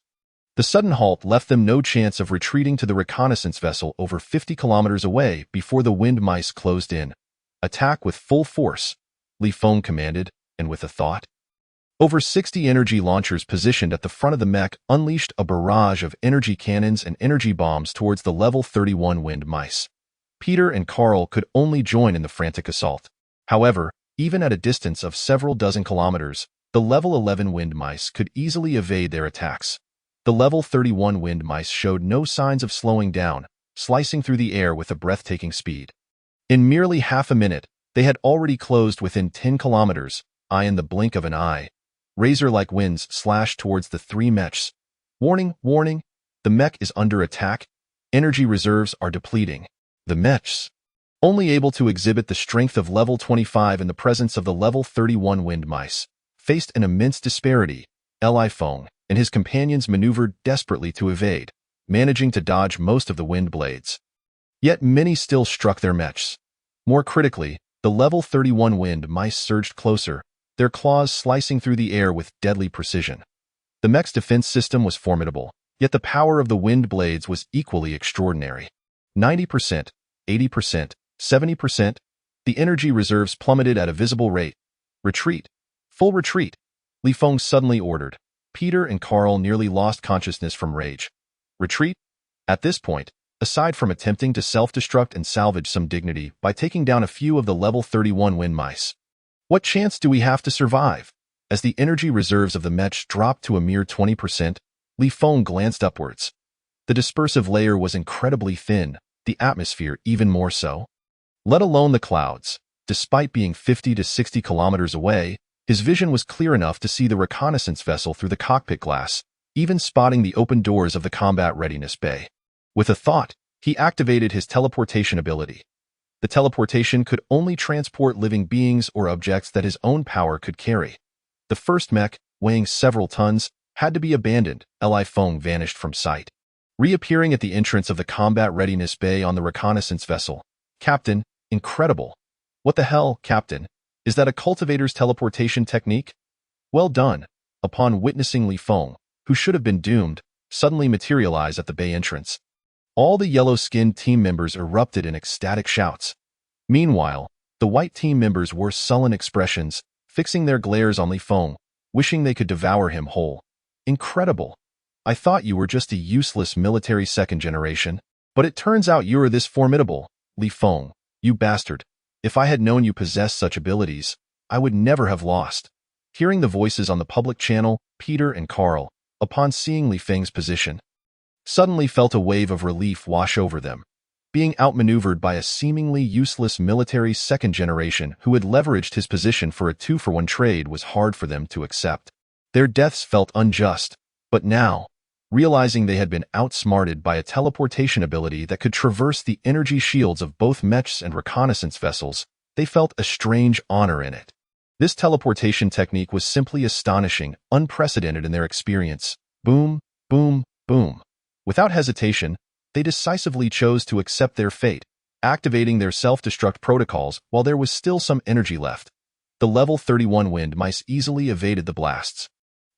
the sudden halt left them no chance of retreating to the reconnaissance vessel over 50 kilometers away before the wind mice closed in. Attack with full force, Li Feng commanded, and with a thought. Over 60 energy launchers positioned at the front of the mech unleashed a barrage of energy cannons and energy bombs towards the level 31 wind mice. Peter and Carl could only join in the frantic assault. However, even at a distance of several dozen kilometers, the level 11 wind mice could easily evade their attacks. The level 31 wind mice showed no signs of slowing down, slicing through the air with a breathtaking speed. In merely half a minute, they had already closed within 10 kilometers, eye in the blink of an eye. Razor-like winds slashed towards the 3 mechs. Warning, warning, the mech is under attack. Energy reserves are depleting. The mechs, only able to exhibit the strength of level 25 in the presence of the level 31 wind mice, faced an immense disparity. Li Feng and his companions maneuvered desperately to evade, managing to dodge most of the wind blades. Yet many still struck their mechs. More critically, the level 31 wind mice surged closer, their claws slicing through the air with deadly precision. The mech's defense system was formidable, yet the power of the wind blades was equally extraordinary. 90%, 80%, 70%, the energy reserves plummeted at a visible rate. Retreat. Full retreat, Li Feng suddenly ordered. Peter and Carl nearly lost consciousness from rage. Retreat? At this point, aside from attempting to self-destruct and salvage some dignity by taking down a few of the level 31 wind mice, what chance do we have to survive? As the energy reserves of the mech dropped to a mere 20%, Li Feng glanced upwards. The dispersive layer was incredibly thin, the atmosphere even more so. Let alone the clouds. Despite being 50 to 60 kilometers away, his vision was clear enough to see the reconnaissance vessel through the cockpit glass, even spotting the open doors of the combat readiness bay. With a thought, he activated his teleportation ability. The teleportation could only transport living beings or objects that his own power could carry. The first mech, weighing several tons, had to be abandoned. Li Feng vanished from sight, reappearing at the entrance of the combat readiness bay on the reconnaissance vessel. Captain, incredible. What the hell, Captain? Is that a cultivator's teleportation technique? Well done. Upon witnessing Li Feng, who should have been doomed, suddenly materialize at the bay entrance, all the yellow-skinned team members erupted in ecstatic shouts. Meanwhile, the white team members wore sullen expressions, fixing their glares on Li Feng, wishing they could devour him whole. Incredible. I thought you were just a useless military second generation, but it turns out you are this formidable. Li Feng, you bastard. If I had known you possessed such abilities, I would never have lost. Hearing the voices on the public channel, Peter and Carl, upon seeing Li Feng's position, suddenly felt a wave of relief wash over them. Being outmaneuvered by a seemingly useless military second generation who had leveraged his position for a 2-for-1 trade was hard for them to accept. Their deaths felt unjust, but now, realizing they had been outsmarted by a teleportation ability that could traverse the energy shields of both mechs and reconnaissance vessels, they felt a strange honor in it. This teleportation technique was simply astonishing, unprecedented in their experience. Boom, boom, boom. Without hesitation, they decisively chose to accept their fate, activating their self-destruct protocols while there was still some energy left. The level 31 wind mice easily evaded the blasts.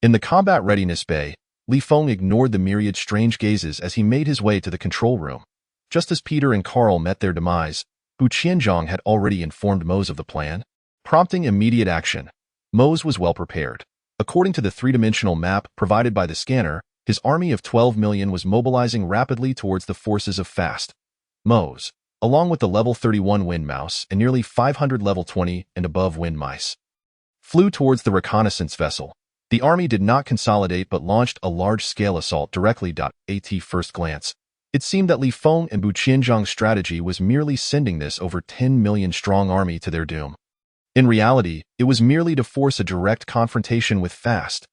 In the combat readiness bay, Li Feng ignored the myriad strange gazes as he made his way to the control room. Just as Peter and Carl met their demise, Bu Qianzhong had already informed Mose of the plan, prompting immediate action. Mose was well prepared. According to the three-dimensional map provided by the scanner, his army of 12 million was mobilizing rapidly towards the forces of Fast. Mose, along with the level 31 wind mouse and nearly 500 level 20 and above wind mice, flew towards the reconnaissance vessel. The army did not consolidate but launched a large-scale assault directly. At first glance, it seemed that Li Feng and Bu Qianzhong's strategy was merely sending this over 10 million strong army to their doom. In reality, it was merely to force a direct confrontation with Fast.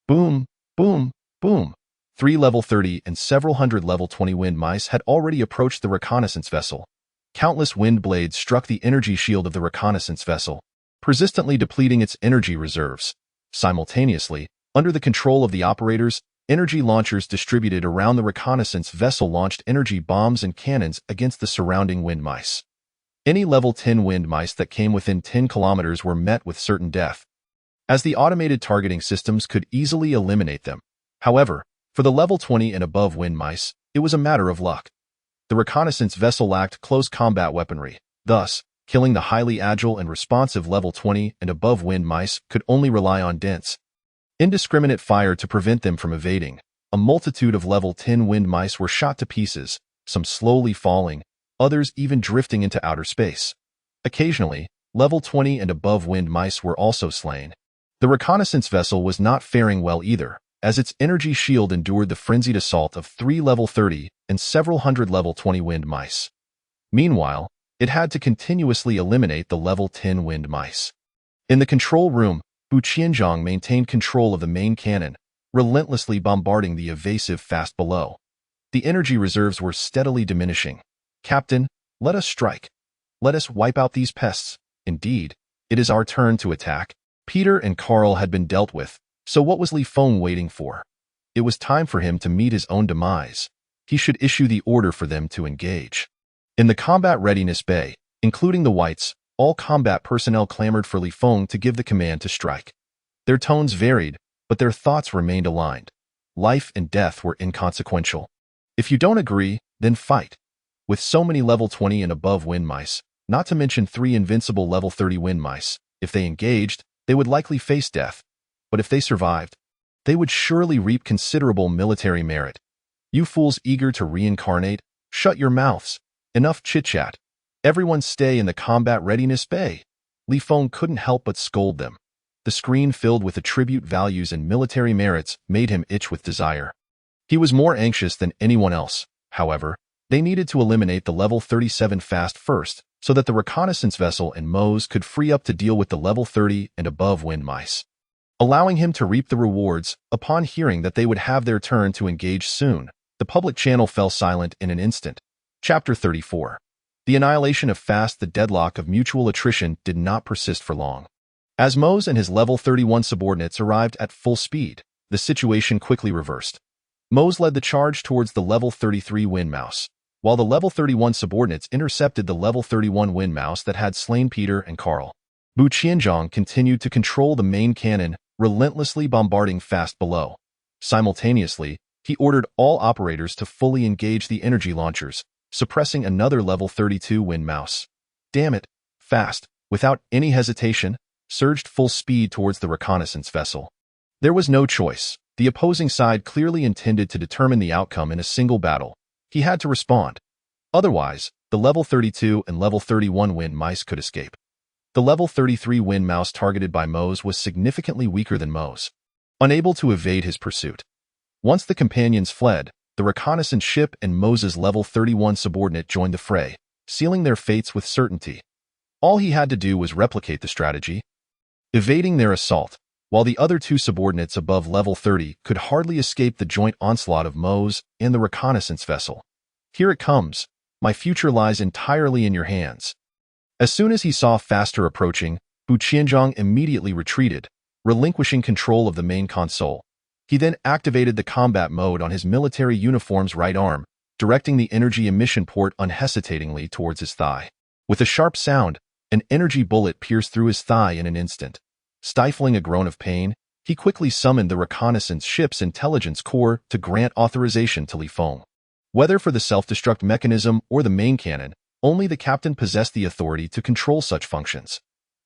Boom, boom, boom. 3 level 30 and several hundred level 20 wind mice had already approached the reconnaissance vessel. Countless wind blades struck the energy shield of the reconnaissance vessel, persistently depleting its energy reserves. Simultaneously, under the control of the operators, energy launchers distributed around the reconnaissance vessel launched energy bombs and cannons against the surrounding wind mice. Any level 10 wind mice that came within 10 kilometers were met with certain death, as the automated targeting systems could easily eliminate them. However, for the level 20 and above wind mice, it was a matter of luck. The reconnaissance vessel lacked close combat weaponry, thus, killing the highly agile and responsive level 20 and above wind mice could only rely on dense, indiscriminate fire to prevent them from evading. A multitude of level 10 wind mice were shot to pieces, some slowly falling, others even drifting into outer space. Occasionally, level 20 and above wind mice were also slain. The reconnaissance vessel was not faring well either, as its energy shield endured the frenzied assault of 3 level 30 and several hundred level 20 wind mice. Meanwhile, it had to continuously eliminate the level 10 wind mice. In the control room, Bu Qianzhong maintained control of the main cannon, relentlessly bombarding the evasive Fast below. The energy reserves were steadily diminishing. "Captain, let us strike. Let us wipe out these pests. Indeed, it is our turn to attack." Peter and Carl had been dealt with, so what was Li Feng waiting for? It was time for him to meet his own demise. He should issue the order for them to engage. In the combat readiness bay, including the whites, all combat personnel clamored for Li Feng to give the command to strike. Their tones varied, but their thoughts remained aligned. Life and death were inconsequential. If you don't agree, then fight. With so many level 20 and above wind mice, not to mention 3 invincible level 30 wind mice, if they engaged, they would likely face death. But if they survived, they would surely reap considerable military merit. You fools eager to reincarnate, shut your mouths. Enough chit-chat. Everyone stay in the combat readiness bay. Li Feng couldn't help but scold them. The screen filled with attribute values and military merits made him itch with desire. He was more anxious than anyone else. However, they needed to eliminate the level 37 Fast first, so that the reconnaissance vessel and Mose could free up to deal with the level 30 and above wind mice, allowing him to reap the rewards. Upon hearing that they would have their turn to engage soon, the public channel fell silent in an instant. Chapter 34. The annihilation of Fast. The deadlock of mutual attrition did not persist for long. As Mose and his level 31 subordinates arrived at full speed, the situation quickly reversed. Mose led the charge towards the level 33 wind mouse, while the level 31 subordinates intercepted the level 31 wind mouse that had slain Peter and Carl. Bu Qianzhong continued to control the main cannon, relentlessly bombarding Fast below. Simultaneously, he ordered all operators to fully engage the energy launchers, suppressing another level 32 wind mouse. Damn it, Fast, without any hesitation, surged full speed towards the reconnaissance vessel. There was no choice. The opposing side clearly intended to determine the outcome in a single battle. He had to respond. Otherwise, the level 32 and level 31 wind mice could escape. The level 33 wind mouse targeted by Mose was significantly weaker than Mose, unable to evade his pursuit. Once the companions fled, the reconnaissance ship and Mose's level 31 subordinate joined the fray, sealing their fates with certainty. All he had to do was replicate the strategy, evading their assault, while the other 2 subordinates above level 30 could hardly escape the joint onslaught of Mose and the reconnaissance vessel. "Here it comes. My future lies entirely in your hands." As soon as he saw Faster approaching, Bu Qianzhong immediately retreated, relinquishing control of the main console. He then activated the combat mode on his military uniform's right arm, directing the energy emission port unhesitatingly towards his thigh. With a sharp sound, an energy bullet pierced through his thigh in an instant. Stifling a groan of pain, he quickly summoned the reconnaissance ship's intelligence core to grant authorization to Li Feng. Whether for the self-destruct mechanism or the main cannon, only the captain possessed the authority to control such functions.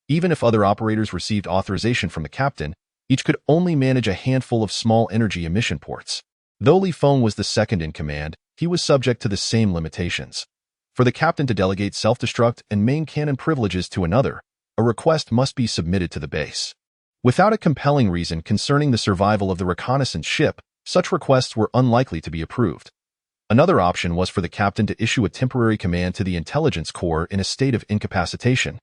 Even if other operators received authorization from the captain, each could only manage a handful of small energy emission ports. Though Li Feng was the second in command, he was subject to the same limitations. For the captain to delegate self-destruct and main cannon privileges to another, a request must be submitted to the base. Without a compelling reason concerning the survival of the reconnaissance ship, such requests were unlikely to be approved. Another option was for the captain to issue a temporary command to the intelligence corps in a state of incapacitation,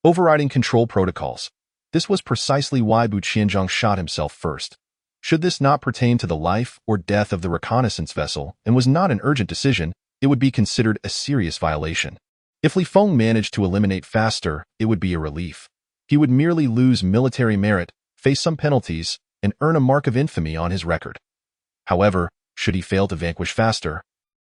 overriding control protocols. This was precisely why Bu Qianzhang shot himself first. Should this not pertain to the life or death of the reconnaissance vessel and was not an urgent decision, it would be considered a serious violation. If Li Feng managed to eliminate faster, it would be a relief. He would merely lose military merit, face some penalties, and earn a mark of infamy on his record. However, should he fail to vanquish faster,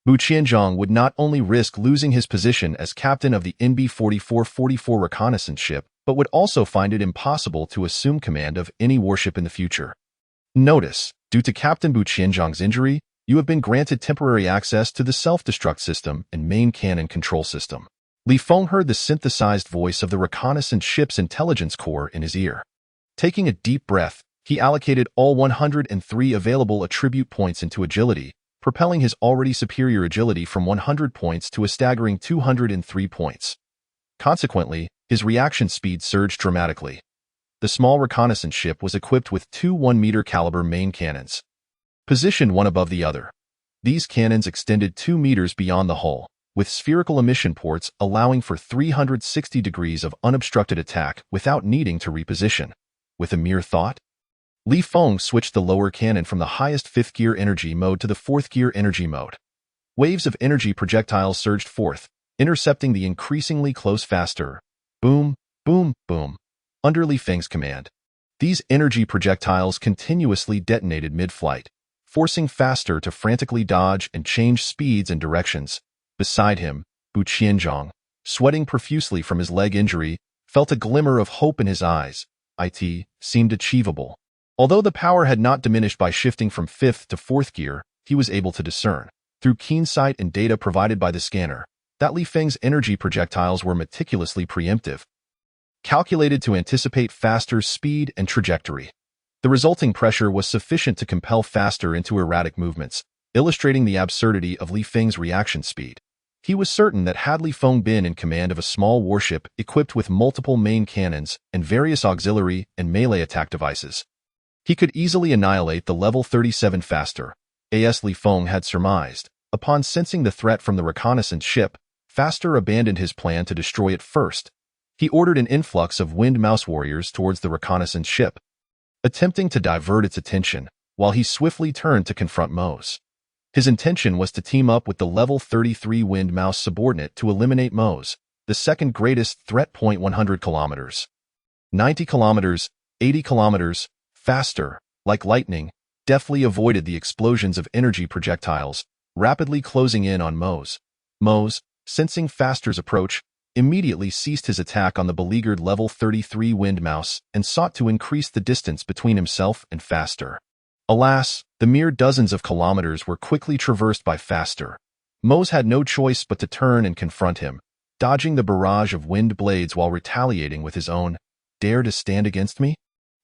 Bu Qianzhang would not only risk losing his position as captain of the NB 4444 reconnaissance ship, but would also find it impossible to assume command of any warship in the future. Notice, due to Captain Bu Qianzhang's injury, you have been granted temporary access to the self-destruct system and main cannon control system. Li Feng heard the synthesized voice of the reconnaissance ship's intelligence core in his ear. Taking a deep breath, he allocated all 103 available attribute points into agility, propelling his already superior agility from 100 points to a staggering 203 points. Consequently, his reaction speed surged dramatically. The small reconnaissance ship was equipped with two 1-meter caliber main cannons, positioned one above the other. These cannons extended 2 meters beyond the hull, with spherical emission ports allowing for 360 degrees of unobstructed attack without needing to reposition. With a mere thought, Li Feng switched the lower cannon from the highest 5th gear energy mode to the 4th gear energy mode. Waves of energy projectiles surged forth, intercepting the increasingly close faster. Boom, boom, boom. Under Li Feng's command, these energy projectiles continuously detonated mid-flight, forcing faster to frantically dodge and change speeds and directions. Beside him, Bu Qianzhang, sweating profusely from his leg injury, felt a glimmer of hope in his eyes. It seemed achievable. Although the power had not diminished by shifting from 5th to 4th gear, he was able to discern, through keen sight and data provided by the scanner, that Li Feng's energy projectiles were meticulously preemptive, calculated to anticipate Faster's speed and trajectory. The resulting pressure was sufficient to compel Faster into erratic movements, illustrating the absurdity of Li Feng's reaction speed. He was certain that had Li Feng been in command of a small warship equipped with multiple main cannons and various auxiliary and melee attack devices, he could easily annihilate the level 37 Faster, as Li Feng had surmised. Upon sensing the threat from the reconnaissance ship, Faster abandoned his plan to destroy it first. He ordered an influx of winged mouse warriors towards the reconnaissance ship, attempting to divert its attention, while he swiftly turned to confront Mose. His intention was to team up with the level 33 winged mouse subordinate to eliminate Mose, the second greatest threat. 100 kilometers, 90 kilometers, 80 kilometers, Faster, like lightning, deftly avoided the explosions of energy projectiles, rapidly closing in on Mose. Mose, sensing Faster's approach, immediately ceased his attack on the beleaguered level 33 winged mouse and sought to increase the distance between himself and Faster. Alas, the mere dozens of kilometers were quickly traversed by Faster. Mose had no choice but to turn and confront him, dodging the barrage of wind blades while retaliating with his own. Dare to stand against me?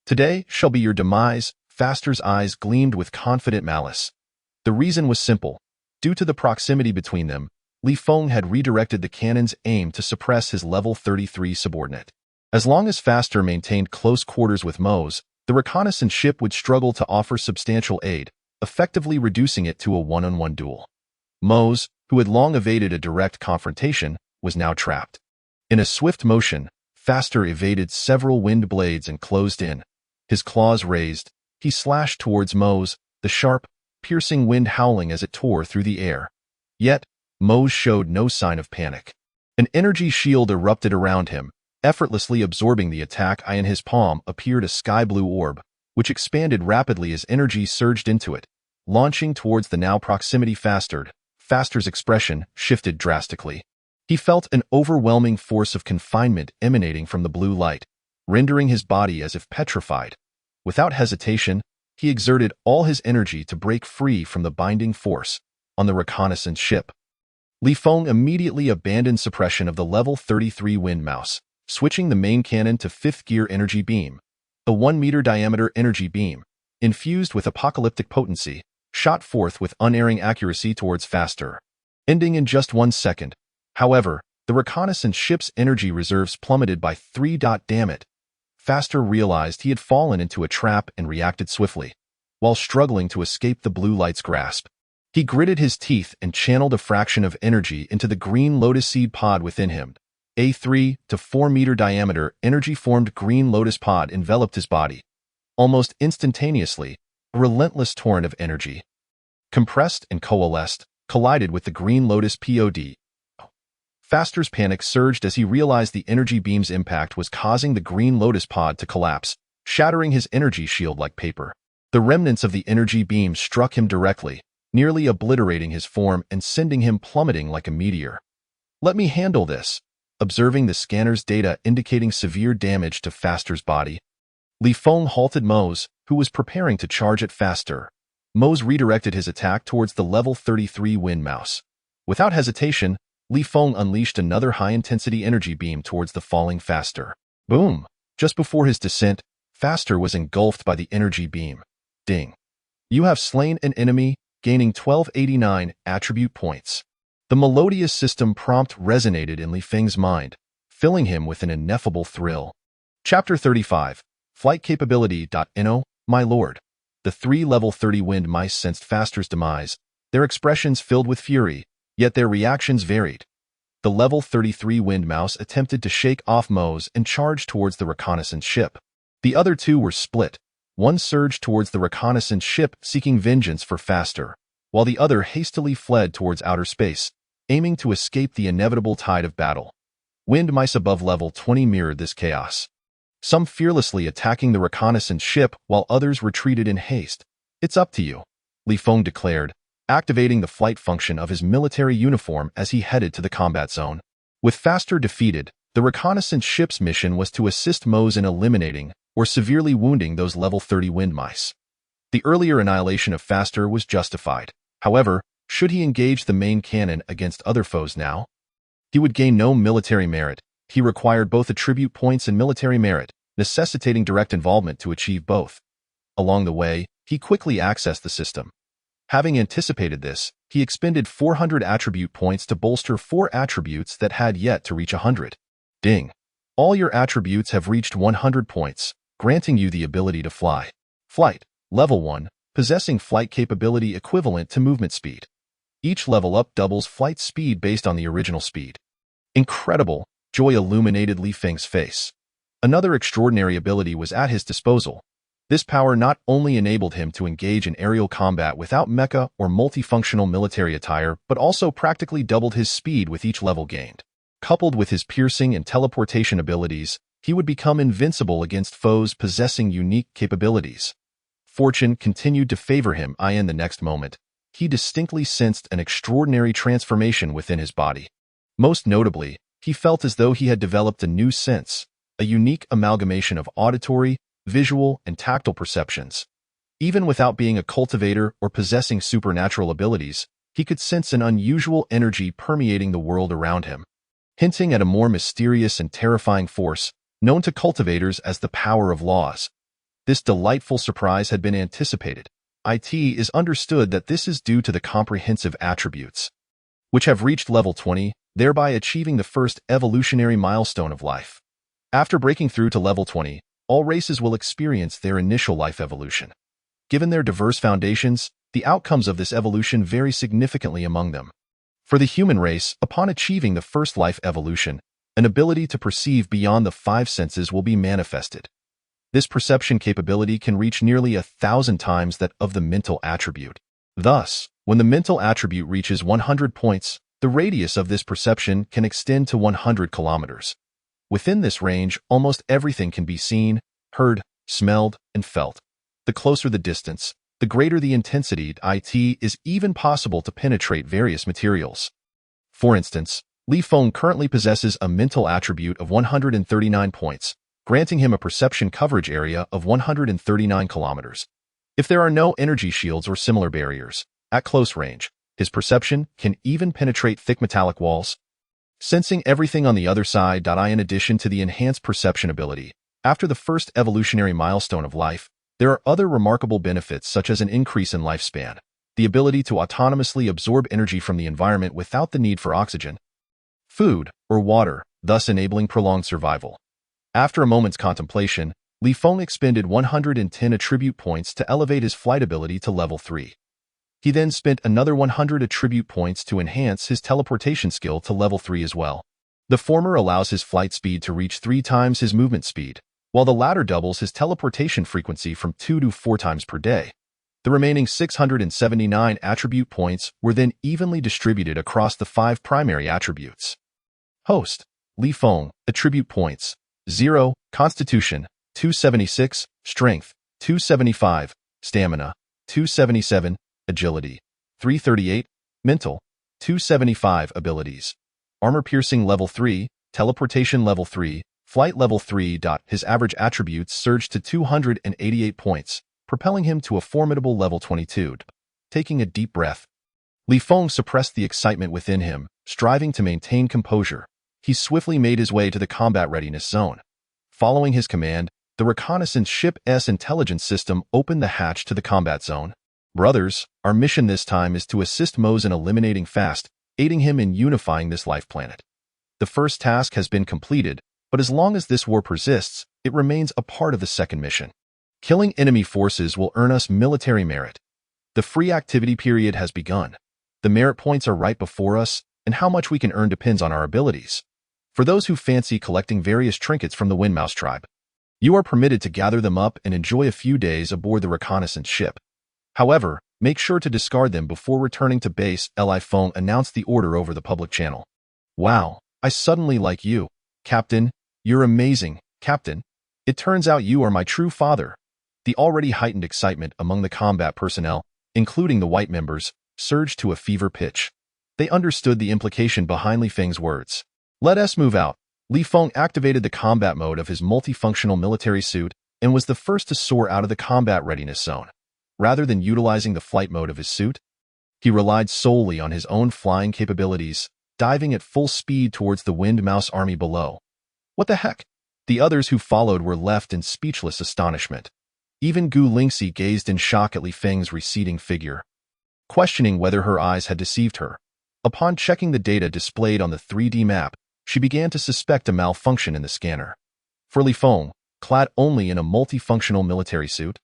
Today shall be your demise. Faster's eyes gleamed with confident malice. The reason was simple. Due to the proximity between them, Li Feng had redirected the cannon's aim to suppress his level 33 subordinate. As long as Faster maintained close quarters with Mose, the reconnaissance ship would struggle to offer substantial aid, effectively reducing it to a one-on-one duel. Mose, who had long evaded a direct confrontation, was now trapped. In a swift motion, Faster evaded several wind blades and closed in. His claws raised, he slashed towards Mose, the sharp, piercing wind howling as it tore through the air. Yet, Mose showed no sign of panic. An energy shield erupted around him, effortlessly absorbing the attack. In his palm appeared a sky-blue orb, which expanded rapidly as energy surged into it, launching towards the now proximity Faster. Faster's expression shifted drastically. He felt an overwhelming force of confinement emanating from the blue light, rendering his body as if petrified. Without hesitation, he exerted all his energy to break free from the binding force on the reconnaissance ship. Li Feng immediately abandoned suppression of the level 33 wind mouse, switching the main cannon to 5th gear energy beam. The 1-meter diameter energy beam, infused with apocalyptic potency, shot forth with unerring accuracy towards Faster, ending in just 1 second. However, the reconnaissance ship's energy reserves plummeted by 3. Damn it. Faster realized he had fallen into a trap and reacted swiftly. While struggling to escape the blue light's grasp, he gritted his teeth and channeled a fraction of energy into the green lotus seed pod within him. A 3 to 4 meter diameter energy-formed green lotus pod enveloped his body. Almost instantaneously, a relentless torrent of energy, compressed and coalesced, collided with the green lotus pod. Faster's panic surged as he realized the energy beam's impact was causing the green lotus pod to collapse, shattering his energy shield like paper. The remnants of the energy beam struck him directly, nearly obliterating his form and sending him plummeting like a meteor. "Let me handle this." Observing the scanner's data indicating severe damage to Faster's body, Li Feng halted Mose, who was preparing to charge at Faster. Mose redirected his attack towards the level 33 wind mouse. Without hesitation, Li Feng unleashed another high-intensity energy beam towards the falling Faster. Boom! Just before his descent, Faster was engulfed by the energy beam. Ding! You have slain an enemy, gaining 1289 attribute points. The melodious system prompt resonated in Li Feng's mind, filling him with an ineffable thrill. Chapter 35. Flight Capability. No, my lord. The 3 level 30 wind mice sensed Faster's demise, their expressions filled with fury, yet their reactions varied. The level 33 wind mouse attempted to shake off Mose and charge towards the reconnaissance ship. The other 2 were split. One surged towards the reconnaissance ship seeking vengeance for Faster, while the other hastily fled towards outer space, aiming to escape the inevitable tide of battle. Wind mice above level 20 mirrored this chaos, some fearlessly attacking the reconnaissance ship while others retreated in haste. "It's up to you," Li Feng declared, activating the flight function of his military uniform as he headed to the combat zone. With Faster defeated, the reconnaissance ship's mission was to assist Mose in eliminating or severely wounding those level 30 wind mice. The earlier annihilation of Faster was justified. However, should he engage the main cannon against other foes now? He would gain no military merit. He required both attribute points and military merit, necessitating direct involvement to achieve both. Along the way, he quickly accessed the system. Having anticipated this, he expended 400 attribute points to bolster 4 attributes that had yet to reach 100. Ding! All your attributes have reached 100 points, granting you the ability to fly. Flight. Level 1, possessing flight capability equivalent to movement speed. Each level up doubles flight speed based on the original speed. Incredible! Joy illuminated Li Feng's face. Another extraordinary ability was at his disposal. This power not only enabled him to engage in aerial combat without mecha or multifunctional military attire, but also practically doubled his speed with each level gained. Coupled with his piercing and teleportation abilities, he would become invincible against foes possessing unique capabilities. Fortune continued to favor him. In the next moment, he distinctly sensed an extraordinary transformation within his body. Most notably, he felt as though he had developed a new sense, a unique amalgamation of auditory, visual, and tactile perceptions. Even without being a cultivator or possessing supernatural abilities, he could sense an unusual energy permeating the world around him, hinting at a more mysterious and terrifying force, known to cultivators as the power of laws. This delightful surprise had been anticipated. It is understood that this is due to the comprehensive attributes, which have reached level 20, thereby achieving the first evolutionary milestone of life. After breaking through to level 20, all races will experience their initial life evolution. Given their diverse foundations, the outcomes of this evolution vary significantly among them. For the human race, upon achieving the first life evolution, an ability to perceive beyond the 5 senses will be manifested. This perception capability can reach nearly 1,000 times that of the mental attribute. Thus, when the mental attribute reaches 100 points, the radius of this perception can extend to 100 kilometers. Within this range, almost everything can be seen, heard, smelled, and felt. The closer the distance, The greater the intensity, it is even possible to penetrate various materials. For instance, Li Feng currently possesses a mental attribute of 139 points, granting him a perception coverage area of 139 kilometers. If there are no energy shields or similar barriers, at close range, his perception can even penetrate thick metallic walls, sensing everything on the other side. In addition to the enhanced perception ability, after the first evolutionary milestone of life, there are other remarkable benefits such as an increase in lifespan, the ability to autonomously absorb energy from the environment without the need for oxygen, food, or water, thus enabling prolonged survival. After a moment's contemplation, Li Feng expended 110 attribute points to elevate his flight ability to level 3. He then spent another 100 attribute points to enhance his teleportation skill to level 3 as well. The former allows his flight speed to reach 3 times his movement speed, while the latter doubles his teleportation frequency from 2 to 4 times per day. The remaining 679 attribute points were then evenly distributed across the 5 primary attributes. Host: Li Feng. Attribute points: 0, Constitution, 276, Strength, 275, Stamina, 277, Agility, 338, Mental, 275. Abilities: Armor Piercing level 3, Teleportation level 3, Flight level 3. His average attributes surged to 288 points, propelling him to a formidable level 22. Taking a deep breath, Li Feng suppressed the excitement within him, striving to maintain composure. He swiftly made his way to the combat readiness zone. Following his command, the reconnaissance ship's intelligence system opened the hatch to the combat zone. Brothers, our mission this time is to assist Mose in eliminating Fast, aiding him in unifying this life planet. The first task has been completed, but as long as this war persists, it remains a part of the second mission. Killing enemy forces will earn us military merit. The free activity period has begun. The merit points are right before us, and how much we can earn depends on our abilities. For those who fancy collecting various trinkets from the Windmouse tribe, you are permitted to gather them up and enjoy a few days aboard the reconnaissance ship. However, make sure to discard them before returning to base. Li Feng announced the order over the public channel. Wow, I suddenly like you, Captain. You're amazing, Captain. It turns out you are my true father. The already heightened excitement among the combat personnel, including the white members, surged to a fever pitch. They understood the implication behind Li Feng's words. Let us move out. Li Feng activated the combat mode of his multifunctional military suit and was the first to soar out of the combat readiness zone. Rather than utilizing the flight mode of his suit, he relied solely on his own flying capabilities, diving at full speed towards the Windmouse army below. What the heck? The others who followed were left in speechless astonishment. Even Gu Lingxi gazed in shock at Li Feng's receding figure, questioning whether her eyes had deceived her. Upon checking the data displayed on the 3D map, she began to suspect a malfunction in the scanner. For Li Feng, clad only in a multifunctional military suit,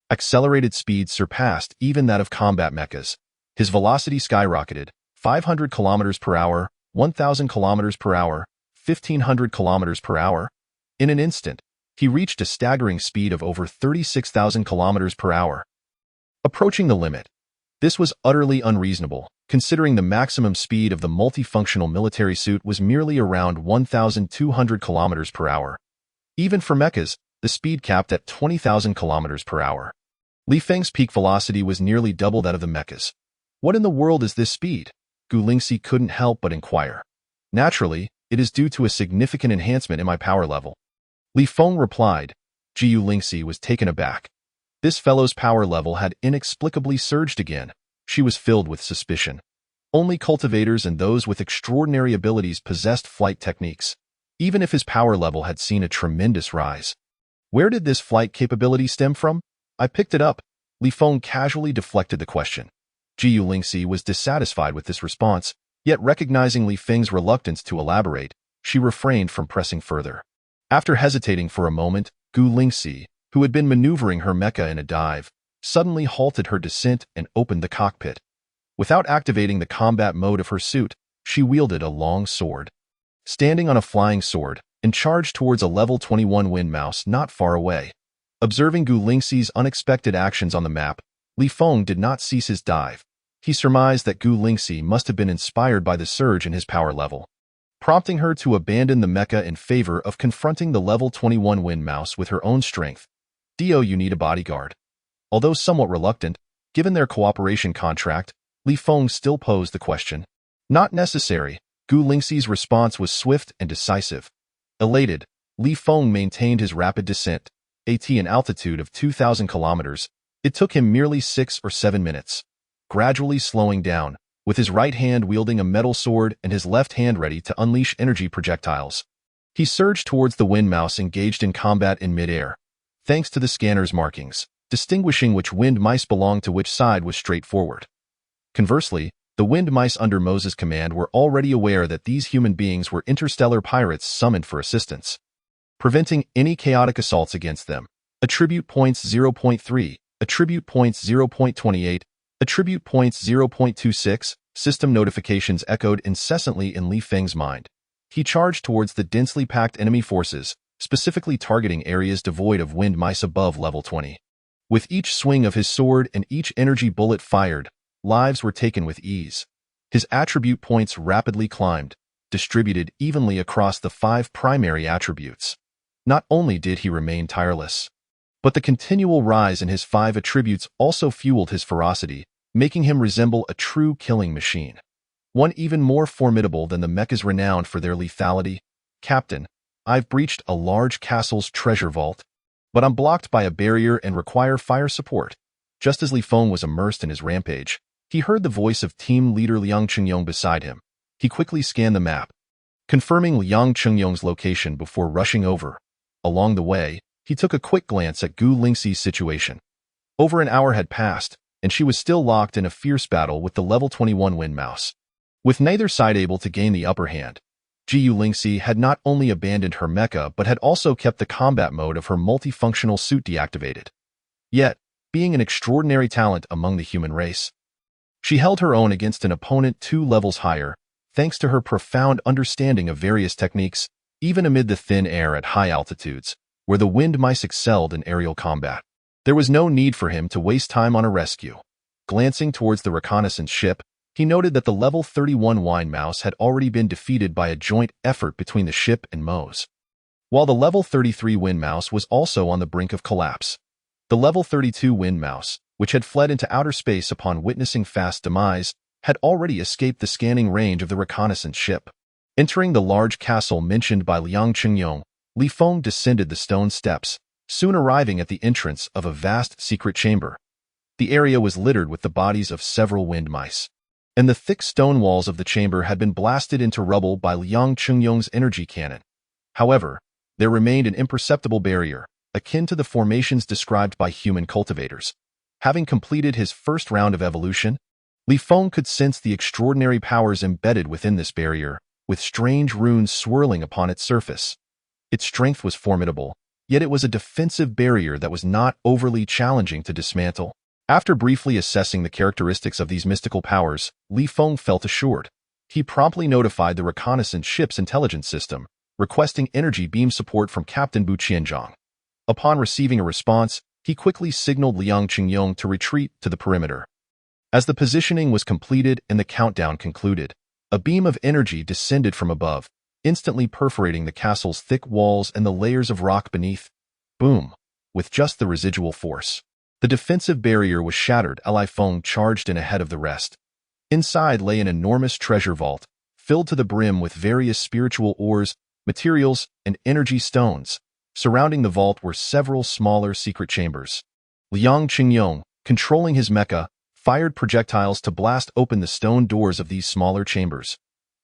accelerated speed surpassed even that of combat mechas. His velocity skyrocketed, 500 kilometers per hour, 1,000 kilometers per hour, 1,500 kilometers per hour. In an instant, he reached a staggering speed of over 36,000 kilometers per hour. Approaching the limit. This was utterly unreasonable, considering the maximum speed of the multifunctional military suit was merely around 1,200 kilometers per hour. Even for mechas, the speed capped at 20,000 kilometers per hour. Li Feng's peak velocity was nearly double that of the mechas. What in the world is this speed? Gu Lingxi couldn't help but inquire. Naturally, it is due to a significant enhancement in my power level. Li Feng replied. Gu Lingxi was taken aback. This fellow's power level had inexplicably surged again. She was filled with suspicion. Only cultivators and those with extraordinary abilities possessed flight techniques, even if his power level had seen a tremendous rise. Where did this flight capability stem from? I picked it up. Li Feng casually deflected the question. Gu Lingxi was dissatisfied with this response, yet recognizing Li Feng's reluctance to elaborate, she refrained from pressing further. After hesitating for a moment, Gu Lingxi, who had been maneuvering her mecha in a dive, suddenly halted her descent and opened the cockpit. Without activating the combat mode of her suit, she wielded a long sword. Standing on a flying sword, and charged towards a level 21 Windmouse not far away. Observing Gu Lingxi's unexpected actions on the map, Li Feng did not cease his dive. He surmised that Gu Lingxi must have been inspired by the surge in his power level, prompting her to abandon the mecha in favor of confronting the level 21 Windmouse with her own strength. Dio, you need a bodyguard. Although somewhat reluctant, Given their cooperation contract, Li Feng still posed the question. Not necessary. Gu Lingxi's response was swift and decisive. Elated, Li Feng maintained his rapid descent, at an altitude of 2,000 kilometers. It took him merely 6 or 7 minutes, gradually slowing down, with his right hand wielding a metal sword and his left hand ready to unleash energy projectiles. He surged towards the wind mouse engaged in combat in midair. Thanks to the scanner's markings, distinguishing which wind mice belonged to which side was straightforward. Conversely, the wind mice under Moses' command were already aware that these human beings were interstellar pirates summoned for assistance, preventing any chaotic assaults against them. Attribute points 0.3, attribute points 0.28, attribute points 0.26, system notifications echoed incessantly in Li Feng's mind. He charged towards the densely packed enemy forces, specifically targeting areas devoid of wind mice above level 20. With each swing of his sword and each energy bullet fired, lives were taken with ease. His attribute points rapidly climbed, distributed evenly across the 5 primary attributes. Not only did he remain tireless, but the continual rise in his 5 attributes also fueled his ferocity, making him resemble a true killing machine. One even more formidable than the mechas renowned for their lethality. Captain, I've breached a large castle's treasure vault, but I'm blocked by a barrier and require fire support. Just as Li Feng was immersed in his rampage, he heard the voice of team leader Liang Chengyong beside him. He quickly scanned the map, confirming Liang Chengyong's location before rushing over. Along the way, he took a quick glance at Gu Lingxi's situation. Over an hour had passed, and she was still locked in a fierce battle with the level 21 wind mouse. With neither side able to gain the upper hand, Gu Lingxi had not only abandoned her mecha but had also kept the combat mode of her multifunctional suit deactivated. Yet, being an extraordinary talent among the human race, she held her own against an opponent 2 levels higher, thanks to her profound understanding of various techniques, even amid the thin air at high altitudes, where the wind mice excelled in aerial combat. There was no need for him to waste time on a rescue. Glancing towards the reconnaissance ship, he noted that the level 31 wind mouse had already been defeated by a joint effort between the ship and Mose, while the level 33 wind mouse was also on the brink of collapse. The level 32 wind mouse, which had fled into outer space upon witnessing fast demise, had already escaped the scanning range of the reconnaissance ship. Entering the large castle mentioned by Liang Chengyong, Li Feng descended the stone steps, soon arriving at the entrance of a vast secret chamber. The area was littered with the bodies of several wind mice, and the thick stone walls of the chamber had been blasted into rubble by Liang Chengyong's energy cannon. However, there remained an imperceptible barrier, akin to the formations described by human cultivators. Having completed his first round of evolution, Li Feng could sense the extraordinary powers embedded within this barrier, with strange runes swirling upon its surface. Its strength was formidable, yet it was a defensive barrier that was not overly challenging to dismantle. After briefly assessing the characteristics of these mystical powers, Li Feng felt assured. He promptly notified the reconnaissance ship's intelligence system, requesting energy beam support from Captain Bu Qianzhang. Upon receiving a response, he quickly signaled Liang Chengyong to retreat to the perimeter. As the positioning was completed and the countdown concluded, a beam of energy descended from above, instantly perforating the castle's thick walls and the layers of rock beneath. Boom! With just the residual force, the defensive barrier was shattered. Li Feng charged in ahead of the rest. Inside lay an enormous treasure vault, filled to the brim with various spiritual ores, materials, and energy stones. Surrounding the vault were several smaller secret chambers. Liang Chengyong, controlling his mecha, fired projectiles to blast open the stone doors of these smaller chambers.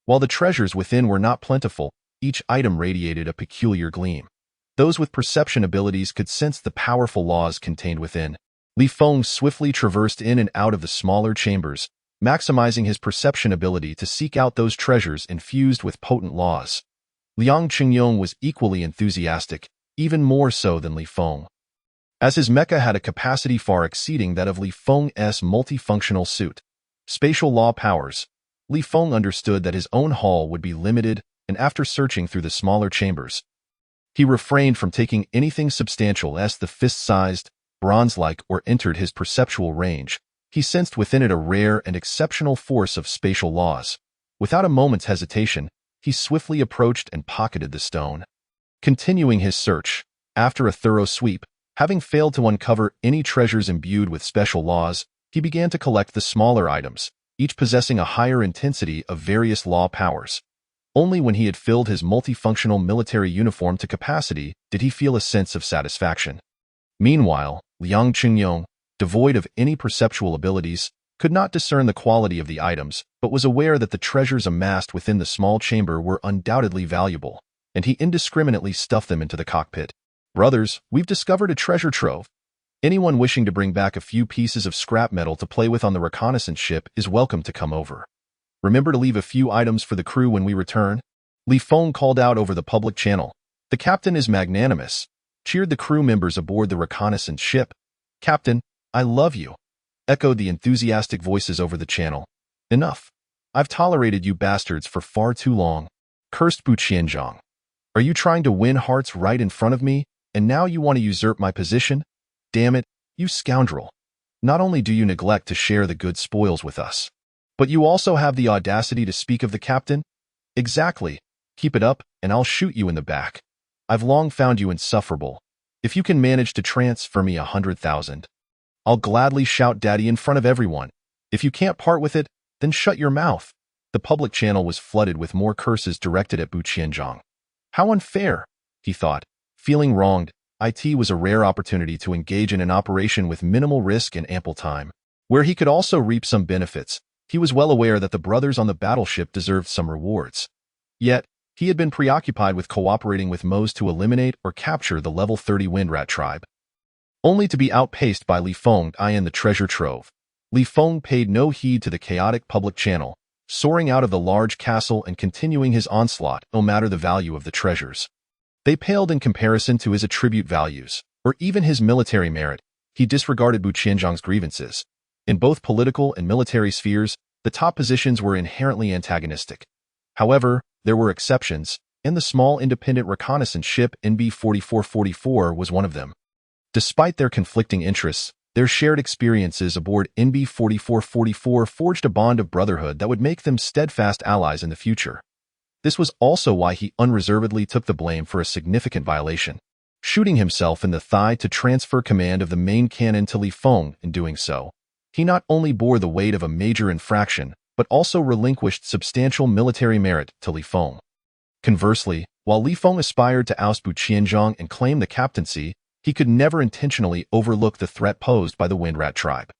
While the treasures within were not plentiful, each item radiated a peculiar gleam. Those with perception abilities could sense the powerful laws contained within. Li Feng swiftly traversed in and out of the smaller chambers, maximizing his perception ability to seek out those treasures infused with potent laws. Liang Chengyong was equally enthusiastic, even more so than Li Feng, as his mecha had a capacity far exceeding that of Li Feng's multifunctional suit. Spatial law powers. Li Feng understood that his own haul would be limited, and after searching through the smaller chambers, he refrained from taking anything substantial as the fist-sized, bronze-like or entered his perceptual range. He sensed within it a rare and exceptional force of spatial laws. Without a moment's hesitation, he swiftly approached and pocketed the stone. Continuing his search, after a thorough sweep, having failed to uncover any treasures imbued with special laws, he began to collect the smaller items, each possessing a higher intensity of various law powers. Only when he had filled his multifunctional military uniform to capacity did he feel a sense of satisfaction. Meanwhile, Liang Qingyong, devoid of any perceptual abilities, could not discern the quality of the items, but was aware that the treasures amassed within the small chamber were undoubtedly valuable, and he indiscriminately stuffed them into the cockpit. "Brothers, we've discovered a treasure trove. Anyone wishing to bring back a few pieces of scrap metal to play with on the reconnaissance ship is welcome to come over. Remember to leave a few items for the crew when we return." Li Feng called out over the public channel. "The captain is magnanimous," cheered the crew members aboard the reconnaissance ship. "Captain, I love you," echoed the enthusiastic voices over the channel. "Enough. I've tolerated you bastards for far too long," cursed Bu Qianzhang. "Are you trying to win hearts right in front of me, and now you want to usurp my position? Damn it, you scoundrel. Not only do you neglect to share the good spoils with us, but you also have the audacity to speak of the captain? Exactly. Keep it up, and I'll shoot you in the back. I've long found you insufferable. If you can manage to transfer me 100,000, I'll gladly shout daddy in front of everyone. If you can't part with it, then shut your mouth." The public channel was flooded with more curses directed at Bu Qianzhang. How unfair, he thought. Feeling wronged, it was a rare opportunity to engage in an operation with minimal risk and ample time, where he could also reap some benefits. He was well aware that the brothers on the battleship deserved some rewards. Yet, he had been preoccupied with cooperating with Moes to eliminate or capture the level 30 Windrat tribe, only to be outpaced by Li Feng and the treasure trove. Li Feng paid no heed to the chaotic public channel, soaring out of the large castle and continuing his onslaught no matter the value of the treasures. They paled in comparison to his attribute values, or even his military merit. He disregarded Bu Qianzhang's grievances. In both political and military spheres, the top positions were inherently antagonistic. However, there were exceptions, and the small independent reconnaissance ship NB-4444 was one of them. Despite their conflicting interests, their shared experiences aboard NB-4444 forged a bond of brotherhood that would make them steadfast allies in the future. This was also why he unreservedly took the blame for a significant violation, shooting himself in the thigh to transfer command of the main cannon to Li Feng. In doing so, he not only bore the weight of a major infraction, but also relinquished substantial military merit to Li Feng. Conversely, while Li Feng aspired to oust Bu Qianzhang and claim the captaincy, he could never intentionally overlook the threat posed by the Windrat tribe.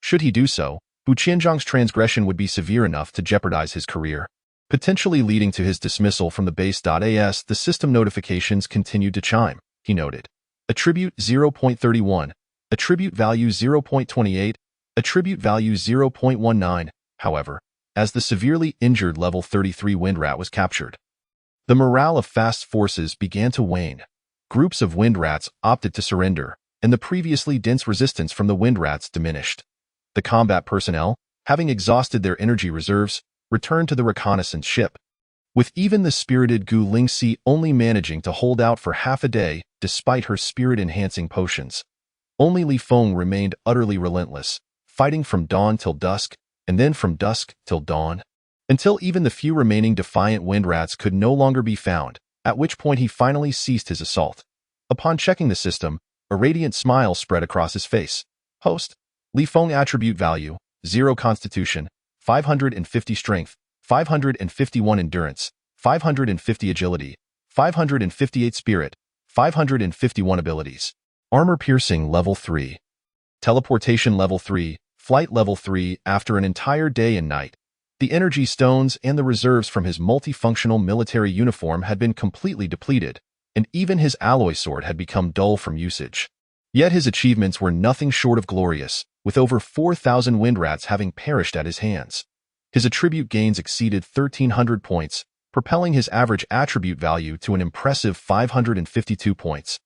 Should he do so, Bu Qianzhang's transgression would be severe enough to jeopardize his career, potentially leading to his dismissal from the base. As the system notifications continued to chime, he noted, attribute 0.31, attribute value 0.28, attribute value 0.19. However, as the severely injured level 33 Windrat was captured, the morale of fast forces began to wane. Groups of Windrats opted to surrender, and the previously dense resistance from the Windrats diminished. The combat personnel, having exhausted their energy reserves, returned to the reconnaissance ship, with even the spirited Gu Lingxi only managing to hold out for half a day despite her spirit-enhancing potions. Only Li Feng remained utterly relentless, fighting from dawn till dusk, and then from dusk till dawn, until even the few remaining defiant Windrats could no longer be found, at which point he finally ceased his assault. Upon checking the system, a radiant smile spread across his face. Host, Li Feng attribute value, 0 constitution, 550 strength, 551 endurance, 550 agility, 558 spirit, 551 abilities. Armor piercing level 3. Teleportation level 3, flight level 3. After an entire day and night, the energy stones and the reserves from his multifunctional military uniform had been completely depleted, and even his alloy sword had become dull from usage. Yet his achievements were nothing short of glorious, with over 4,000 Windrats having perished at his hands. His attribute gains exceeded 1,300 points, propelling his average attribute value to an impressive 552 points,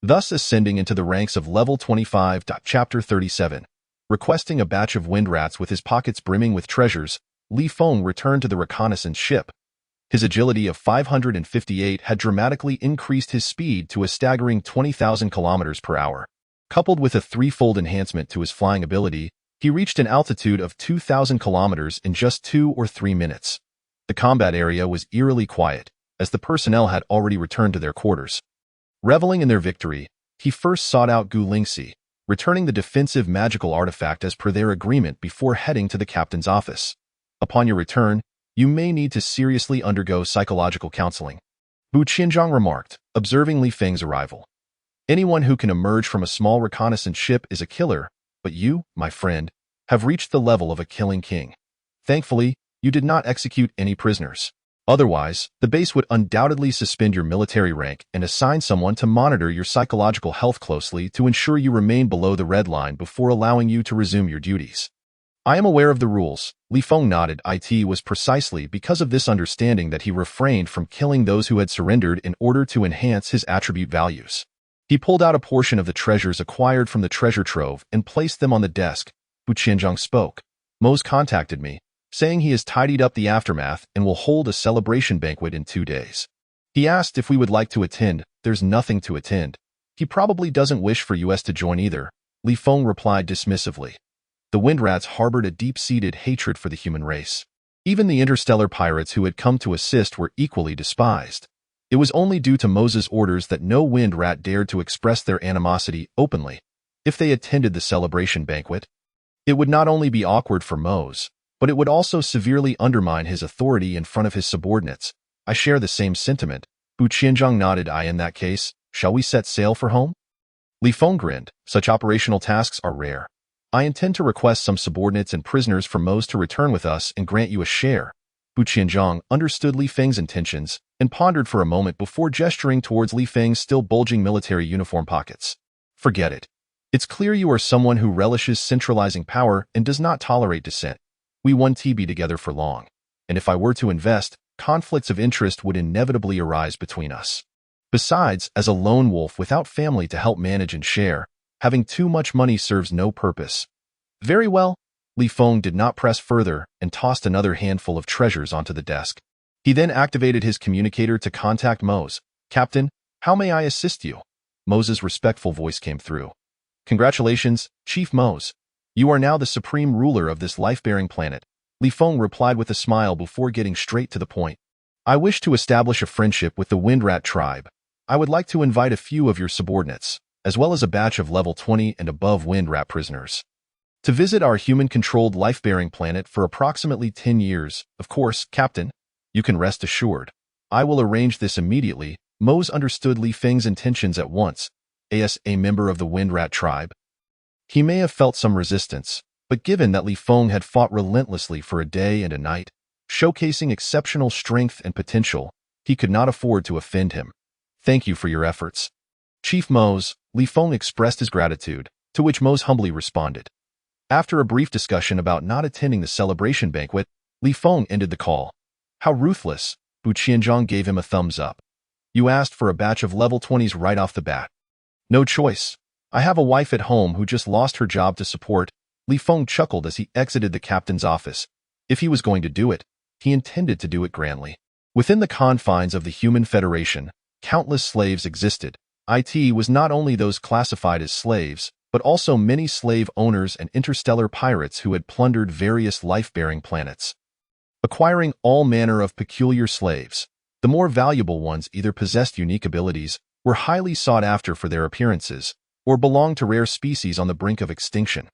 thus ascending into the ranks of level 25. Chapter 37. Requesting a batch of Windrats with his pockets brimming with treasures, Li Feng returned to the reconnaissance ship. His agility of 558 had dramatically increased his speed to a staggering 20,000 kilometers per hour. Coupled with a threefold enhancement to his flying ability, he reached an altitude of 2,000 kilometers in just 2 or 3 minutes. The combat area was eerily quiet, as the personnel had already returned to their quarters. Reveling in their victory, he first sought out Gu Lingxi, returning the defensive magical artifact as per their agreement before heading to the captain's office. Upon your return, you may need to seriously undergo psychological counseling, Bu Qianzhang remarked, observing Li Feng's arrival. Anyone who can emerge from a small reconnaissance ship is a killer, but you, my friend, have reached the level of a killing king. Thankfully, you did not execute any prisoners. Otherwise, the base would undoubtedly suspend your military rank and assign someone to monitor your psychological health closely to ensure you remain below the red line before allowing you to resume your duties. I am aware of the rules. Li Feng nodded. It was precisely because of this understanding that he refrained from killing those who had surrendered in order to enhance his attribute values. He pulled out a portion of the treasures acquired from the treasure trove and placed them on the desk. Bu Qianzhang spoke. Mose contacted me, saying he has tidied up the aftermath and will hold a celebration banquet in 2 days. He asked if we would like to attend. There's nothing to attend. He probably doesn't wish for us to join either, Li Feng replied dismissively. The Windrats harbored a deep-seated hatred for the human race. Even the interstellar pirates who had come to assist were equally despised. It was only due to Moses' orders that no Windrat dared to express their animosity openly. If they attended the celebration banquet, it would not only be awkward for Mose, but it would also severely undermine his authority in front of his subordinates. I share the same sentiment. Bu Qianzhang nodded. In that case, shall we set sail for home? Li Feng grinned. Such operational tasks are rare. I intend to request some subordinates and prisoners from Mose to return with us and grant you a share. Bu Qianzhang understood Li Feng's intentions and pondered for a moment before gesturing towards Li Feng's still bulging military uniform pockets. Forget it. It's clear you are someone who relishes centralizing power and does not tolerate dissent. We won't be together for long, and if I were to invest, conflicts of interest would inevitably arise between us. Besides, as a lone wolf without family to help manage and share, having too much money serves no purpose. Very well. Li Feng did not press further and tossed another handful of treasures onto the desk. He then activated his communicator to contact Mose. Captain, how may I assist you? Mose's respectful voice came through. Congratulations, Chief Mose. You are now the supreme ruler of this life-bearing planet. Li Feng replied with a smile before getting straight to the point. I wish to establish a friendship with the Windrat tribe. I would like to invite a few of your subordinates, as well as a batch of level 20 and above Windrat prisoners, to visit our human-controlled life-bearing planet for approximately 10 years. Of course, Captain, you can rest assured. I will arrange this immediately. Mose understood Li Feng's intentions at once. As a member of the Windrat tribe, he may have felt some resistance, but given that Li Feng had fought relentlessly for a day and a night, showcasing exceptional strength and potential, he could not afford to offend him. Thank you for your efforts, Chief Mose. Li Feng expressed his gratitude, to which Mose humbly responded. After a brief discussion about not attending the celebration banquet, Li Feng ended the call. How ruthless, Bu Qianzhang gave him a thumbs up. You asked for a batch of level 20s right off the bat. No choice. I have a wife at home who just lost her job to support. Li Feng chuckled as he exited the captain's office. If he was going to do it, he intended to do it grandly. Within the confines of the human Federation, countless slaves existed. It was not only those classified as slaves, but also many slave owners and interstellar pirates who had plundered various life-bearing planets, acquiring all manner of peculiar slaves. The more valuable ones either possessed unique abilities, were highly sought after for their appearances, or belonged to rare species on the brink of extinction.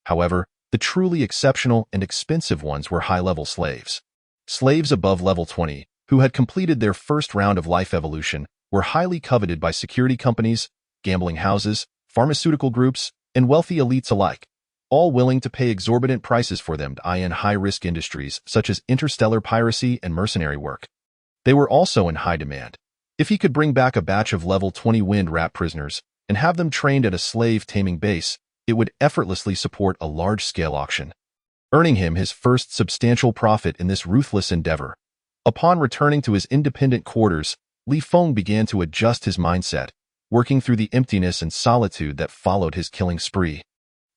However, the truly exceptional and expensive ones were high-level slaves. Slaves above level 20, who had completed their first round of life evolution, were highly coveted by security companies, gambling houses, pharmaceutical groups, and wealthy elites alike, all willing to pay exorbitant prices for them in high-risk industries such as interstellar piracy and mercenary work. They were also in high demand. If he could bring back a batch of level 20 Windrat prisoners and have them trained at a slave-taming base, it would effortlessly support a large-scale auction, earning him his first substantial profit in this ruthless endeavor. Upon returning to his independent quarters, Li Feng began to adjust his mindset, working through the emptiness and solitude that followed his killing spree.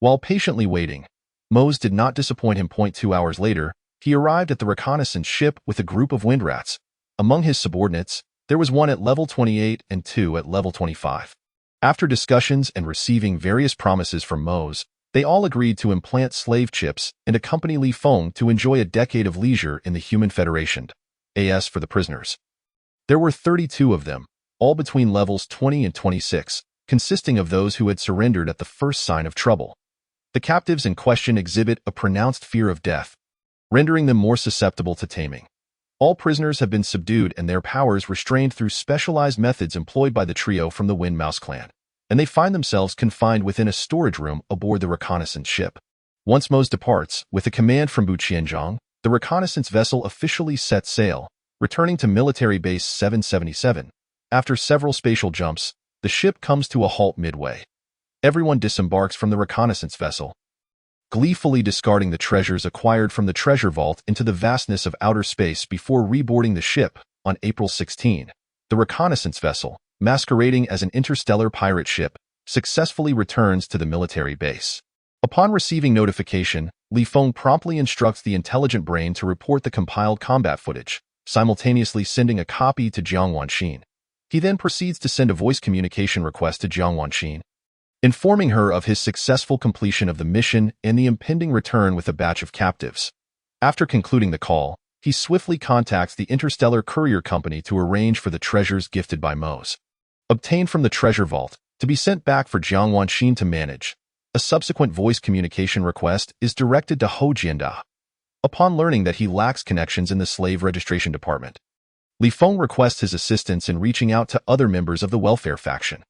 While patiently waiting, Mose did not disappoint him. 2 hours later, he arrived at the reconnaissance ship with a group of Windrats. Among his subordinates, there was one at level 28 and 2 at level 25. After discussions and receiving various promises from Mose, they all agreed to implant slave chips and accompany Li Feng to enjoy a decade of leisure in the Human Federation. As for the prisoners, there were 32 of them, all between levels 20 and 26, consisting of those who had surrendered at the first sign of trouble. The captives in question exhibit a pronounced fear of death, rendering them more susceptible to taming. All prisoners have been subdued and their powers restrained through specialized methods employed by the trio from the Wind Mouse clan, and they find themselves confined within a storage room aboard the reconnaissance ship. Once Mose departs, with a command from Bu Qianzhang, the reconnaissance vessel officially sets sail, returning to Military Base 777. After several spatial jumps, the ship comes to a halt midway. Everyone disembarks from the reconnaissance vessel, gleefully discarding the treasures acquired from the treasure vault into the vastness of outer space before reboarding the ship. On April 16, the reconnaissance vessel, masquerading as an interstellar pirate ship, successfully returns to the military base. Upon receiving notification, Li Feng promptly instructs the intelligent brain to report the compiled combat footage, simultaneously sending a copy to Jiang Wanxin. He then proceeds to send a voice communication request to Jiang Wanxin, informing her of his successful completion of the mission and the impending return with a batch of captives. After concluding the call, he swiftly contacts the Interstellar Courier Company to arrange for the treasures gifted by Mose, obtained from the treasure vault, to be sent back for Jiang Wanxin to manage. A subsequent voice communication request is directed to Hou Jianda. Upon learning that he lacks connections in the slave registration department, Li Feng requests his assistance in reaching out to other members of the welfare faction.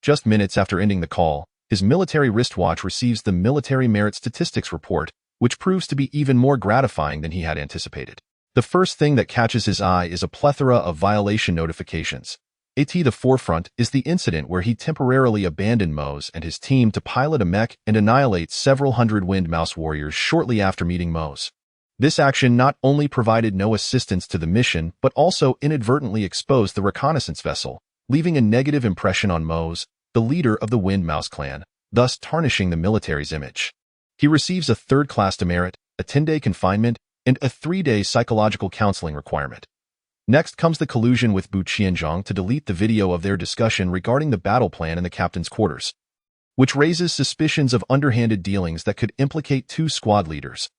Just minutes after ending the call, his military wristwatch receives the military merit statistics report, which proves to be even more gratifying than he had anticipated. The first thing that catches his eye is a plethora of violation notifications. At the forefront is the incident where he temporarily abandoned Mose and his team to pilot a mech and annihilate several hundred Wind Mouse warriors shortly after meeting Mose. This action not only provided no assistance to the mission, but also inadvertently exposed the reconnaissance vessel, leaving a negative impression on Mose, the leader of the Wind Mouse clan, thus tarnishing the military's image. He receives a third-class demerit, a 10-day confinement, and a 3-day psychological counseling requirement. Next comes the collusion with Bu Qianzhang to delete the video of their discussion regarding the battle plan in the captain's quarters, which raises suspicions of underhanded dealings that could implicate 2 squad leaders.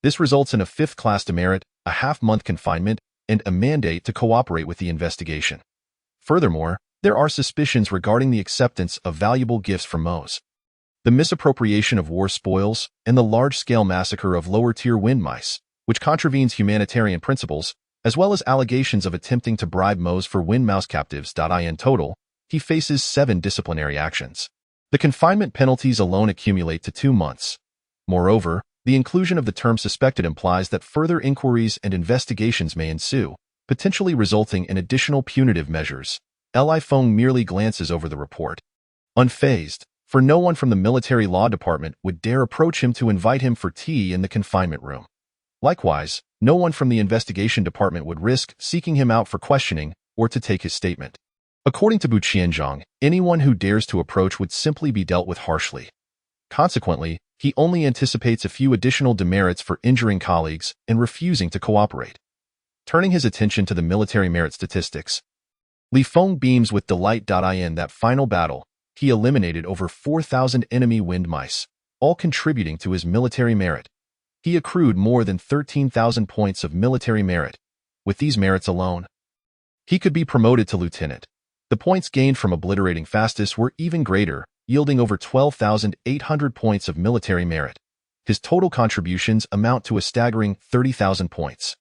This results in a 5th-class demerit, a half-month confinement, and a mandate to cooperate with the investigation. Furthermore, there are suspicions regarding the acceptance of valuable gifts from Mose, the misappropriation of war spoils, and the large-scale massacre of lower-tier wind mice, which contravenes humanitarian principles, as well as allegations of attempting to bribe Mose for Wind Mouse captives. In total, he faces 7 disciplinary actions. The confinement penalties alone accumulate to 2 months. Moreover, the inclusion of the term suspected implies that further inquiries and investigations may ensue, potentially resulting in additional punitive measures. Li Feng merely glances over the report, unfazed, for no one from the military law department would dare approach him to invite him for tea in the confinement room. Likewise, no one from the investigation department would risk seeking him out for questioning or to take his statement. According to Bu Qianzhang, anyone who dares to approach would simply be dealt with harshly. Consequently, he only anticipates a few additional demerits for injuring colleagues and refusing to cooperate. Turning his attention to the military merit statistics, Li Feng beams with delight. In that final battle, he eliminated over 4,000 enemy wind mice, all contributing to his military merit. He accrued more than 13,000 points of military merit. With these merits alone, he could be promoted to lieutenant. The points gained from obliterating Fastus were even greater, yielding over 12,800 points of military merit. His total contributions amount to a staggering 30,000 points.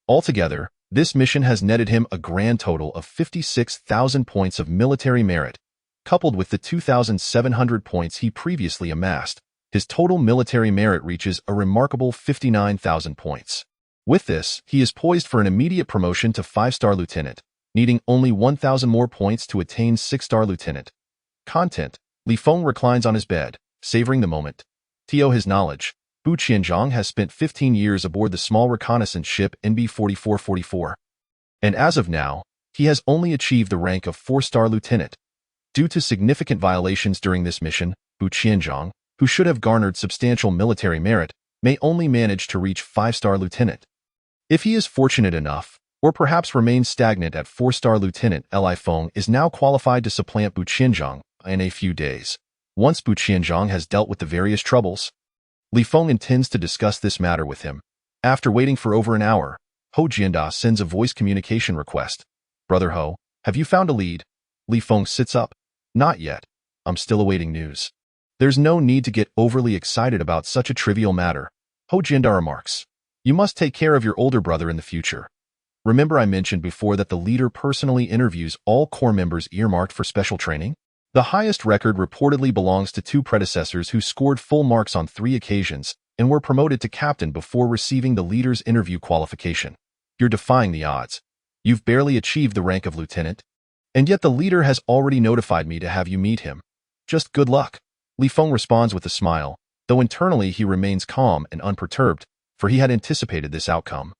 Altogether, this mission has netted him a grand total of 56,000 points of military merit. Coupled with the 2,700 points he previously amassed, his total military merit reaches a remarkable 59,000 points. With this, he is poised for an immediate promotion to 5-star lieutenant, needing only 1,000 more points to attain 6-star lieutenant. Content: Li Feng reclines on his bed, savoring the moment. To his knowledge, Bu Qianzhang has spent 15 years aboard the small reconnaissance ship NB 4444. And as of now, he has only achieved the rank of 4-star lieutenant. Due to significant violations during this mission, Bu Qianzhang, who should have garnered substantial military merit, may only manage to reach 5-star lieutenant. If he is fortunate enough, or perhaps remains stagnant at 4-star lieutenant, Li Feng is now qualified to supplant Bu Qianzhang in a few days. Once Bu Qianzhang has dealt with the various troubles, Li Feng intends to discuss this matter with him. After waiting for over an hour, Hou Jianda sends a voice communication request. Brother Hou, have you found a lead? Li Feng sits up. Not yet. I'm still awaiting news. There's no need to get overly excited about such a trivial matter, Ho Jinda remarks. You must take care of your older brother in the future. Remember I mentioned before that the leader personally interviews all corps members earmarked for special training? The highest record reportedly belongs to two predecessors who scored full marks on 3 occasions and were promoted to captain before receiving the leader's interview qualification. You're defying the odds. You've barely achieved the rank of lieutenant. And yet the leader has already notified me to have you meet him. Just good luck. Li Feng responds with a smile, though internally he remains calm and unperturbed, for he had anticipated this outcome.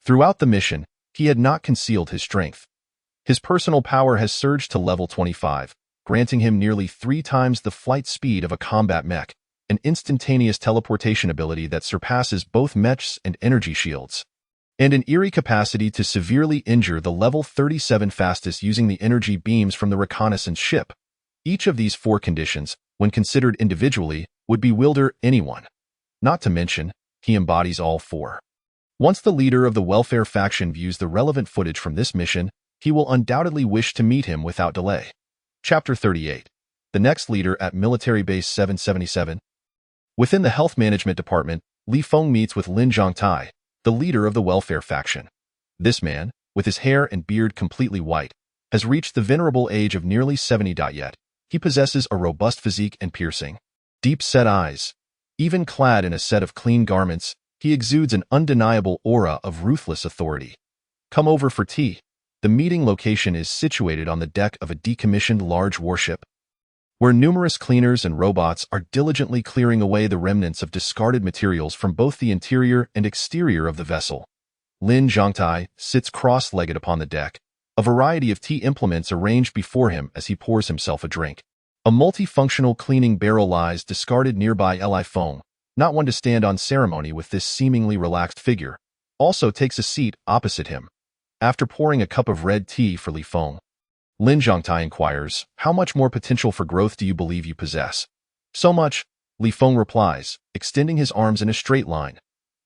Throughout the mission, he had not concealed his strength. His personal power has surged to level 25, granting him nearly 3 times the flight speed of a combat mech, an instantaneous teleportation ability that surpasses both mechs and energy shields, and an eerie capacity to severely injure the level 37 fastest using the energy beams from the reconnaissance ship. Each of these 4 conditions, when considered individually, would bewilder anyone. Not to mention, he embodies all 4. Once the leader of the welfare faction views the relevant footage from this mission, he will undoubtedly wish to meet him without delay. Chapter 38. The next leader at Military Base 777. Within the Health Management Department, Li Feng meets with Lin Zhongtai, the leader of the welfare faction. This man, with his hair and beard completely white, has reached the venerable age of nearly 70. Yet, he possesses a robust physique and piercing, deep-set eyes. Even clad in a set of clean garments, he exudes an undeniable aura of ruthless authority. Come over for tea. The meeting location is situated on the deck of a decommissioned large warship, where numerous cleaners and robots are diligently clearing away the remnants of discarded materials from both the interior and exterior of the vessel. Lin Zhongtai sits cross-legged upon the deck, a variety of tea implements arranged before him as he pours himself a drink. A multifunctional cleaning barrel lies discarded nearby. Li Feng, not one to stand on ceremony with this seemingly relaxed figure, also takes a seat opposite him. After pouring a cup of red tea for Li Feng, Lin Zhongtai inquires, how much more potential for growth do you believe you possess? So much, Li Feng replies, extending his arms in a straight line.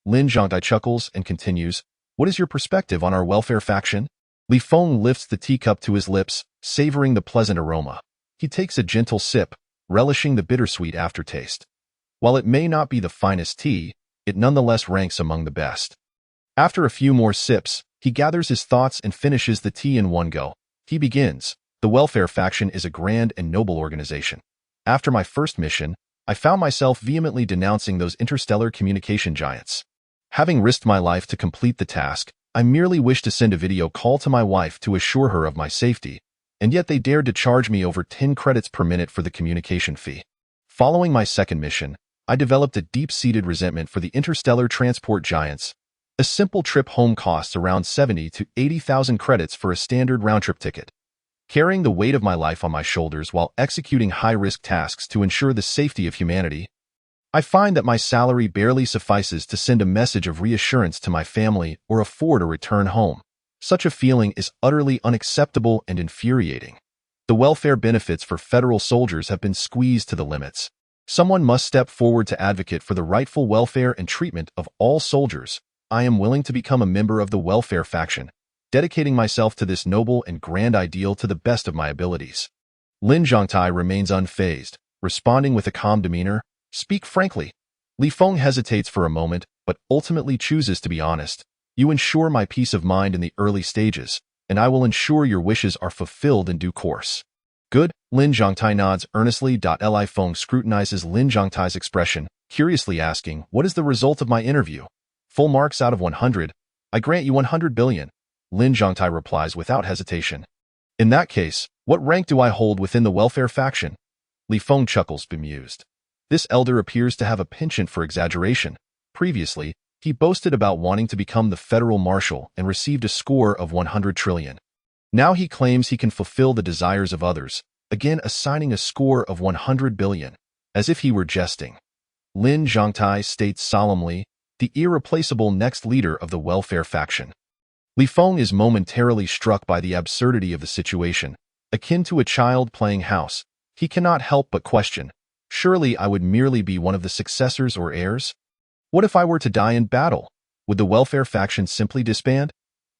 Lin Zhongtai chuckles and continues, what is your perspective on our welfare faction? Li Feng lifts the teacup to his lips, savoring the pleasant aroma. He takes a gentle sip, relishing the bittersweet aftertaste. While it may not be the finest tea, it nonetheless ranks among the best. After a few more sips, he gathers his thoughts and finishes the tea in one go. He begins, the welfare faction is a grand and noble organization. After my first mission, I found myself vehemently denouncing those interstellar communication giants. Having risked my life to complete the task, I merely wished to send a video call to my wife to assure her of my safety, and yet they dared to charge me over 10 credits per minute for the communication fee. Following my second mission, I developed a deep-seated resentment for the interstellar transport giants. A simple trip home costs around 70 to 80,000 credits for a standard round-trip ticket. Carrying the weight of my life on my shoulders while executing high-risk tasks to ensure the safety of humanity, I find that my salary barely suffices to send a message of reassurance to my family or afford a return home. Such a feeling is utterly unacceptable and infuriating. The welfare benefits for federal soldiers have been squeezed to the limits. Someone must step forward to advocate for the rightful welfare and treatment of all soldiers. I am willing to become a member of the welfare faction, dedicating myself to this noble and grand ideal to the best of my abilities. Lin Zhongtai remains unfazed, responding with a calm demeanor. Speak frankly. Li Feng hesitates for a moment, but ultimately chooses to be honest. You ensure my peace of mind in the early stages, and I will ensure your wishes are fulfilled in due course. Good, Lin Zhongtai nods earnestly. Li Feng scrutinizes Lin Zhongtai's expression, curiously asking, what is the result of my interview? Full marks out of 100. I grant you 100 billion. Lin Zhongtai replies without hesitation. In that case, what rank do I hold within the welfare faction? Li Feng chuckles bemused. This elder appears to have a penchant for exaggeration. Previously, he boasted about wanting to become the Federal Marshal and received a score of 100 trillion. Now he claims he can fulfill the desires of others, again assigning a score of 100 billion, as if he were jesting. Lin Zhongtai states solemnly, the irreplaceable next leader of the welfare faction. Li Feng is momentarily struck by the absurdity of the situation. Akin to a child playing house, he cannot help but question, surely I would merely be one of the successors or heirs? What if I were to die in battle? Would the welfare faction simply disband?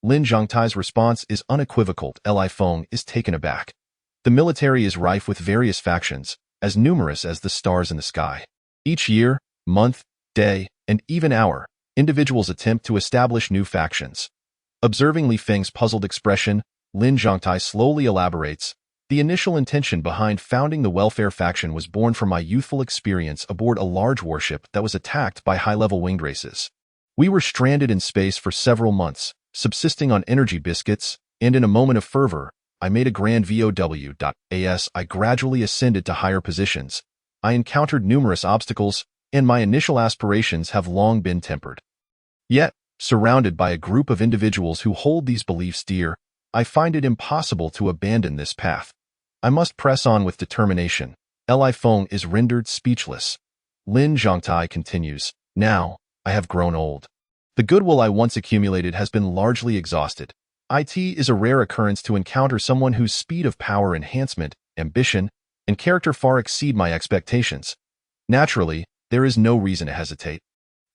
Lin Zhongtai's response is unequivocal. Li Feng is taken aback. The military is rife with various factions, as numerous as the stars in the sky. Each year, month, day, and even hour, individuals attempt to establish new factions. Observing Li Feng's puzzled expression, Lin Zhongtai slowly elaborates, "The initial intention behind founding the welfare faction was born from my youthful experience aboard a large warship that was attacked by high-level winged races. We were stranded in space for several months, subsisting on energy biscuits, and in a moment of fervor, I made a grand VOW. As I gradually ascended to higher positions, I encountered numerous obstacles, and my initial aspirations have long been tempered. Yet, surrounded by a group of individuals who hold these beliefs dear, I find it impossible to abandon this path. I must press on with determination." Li Feng is rendered speechless. Lin Zhongtai continues, "Now, I have grown old. The goodwill I once accumulated has been largely exhausted. It is a rare occurrence to encounter someone whose speed of power, enhancement, ambition, and character far exceed my expectations. Naturally, there is no reason to hesitate.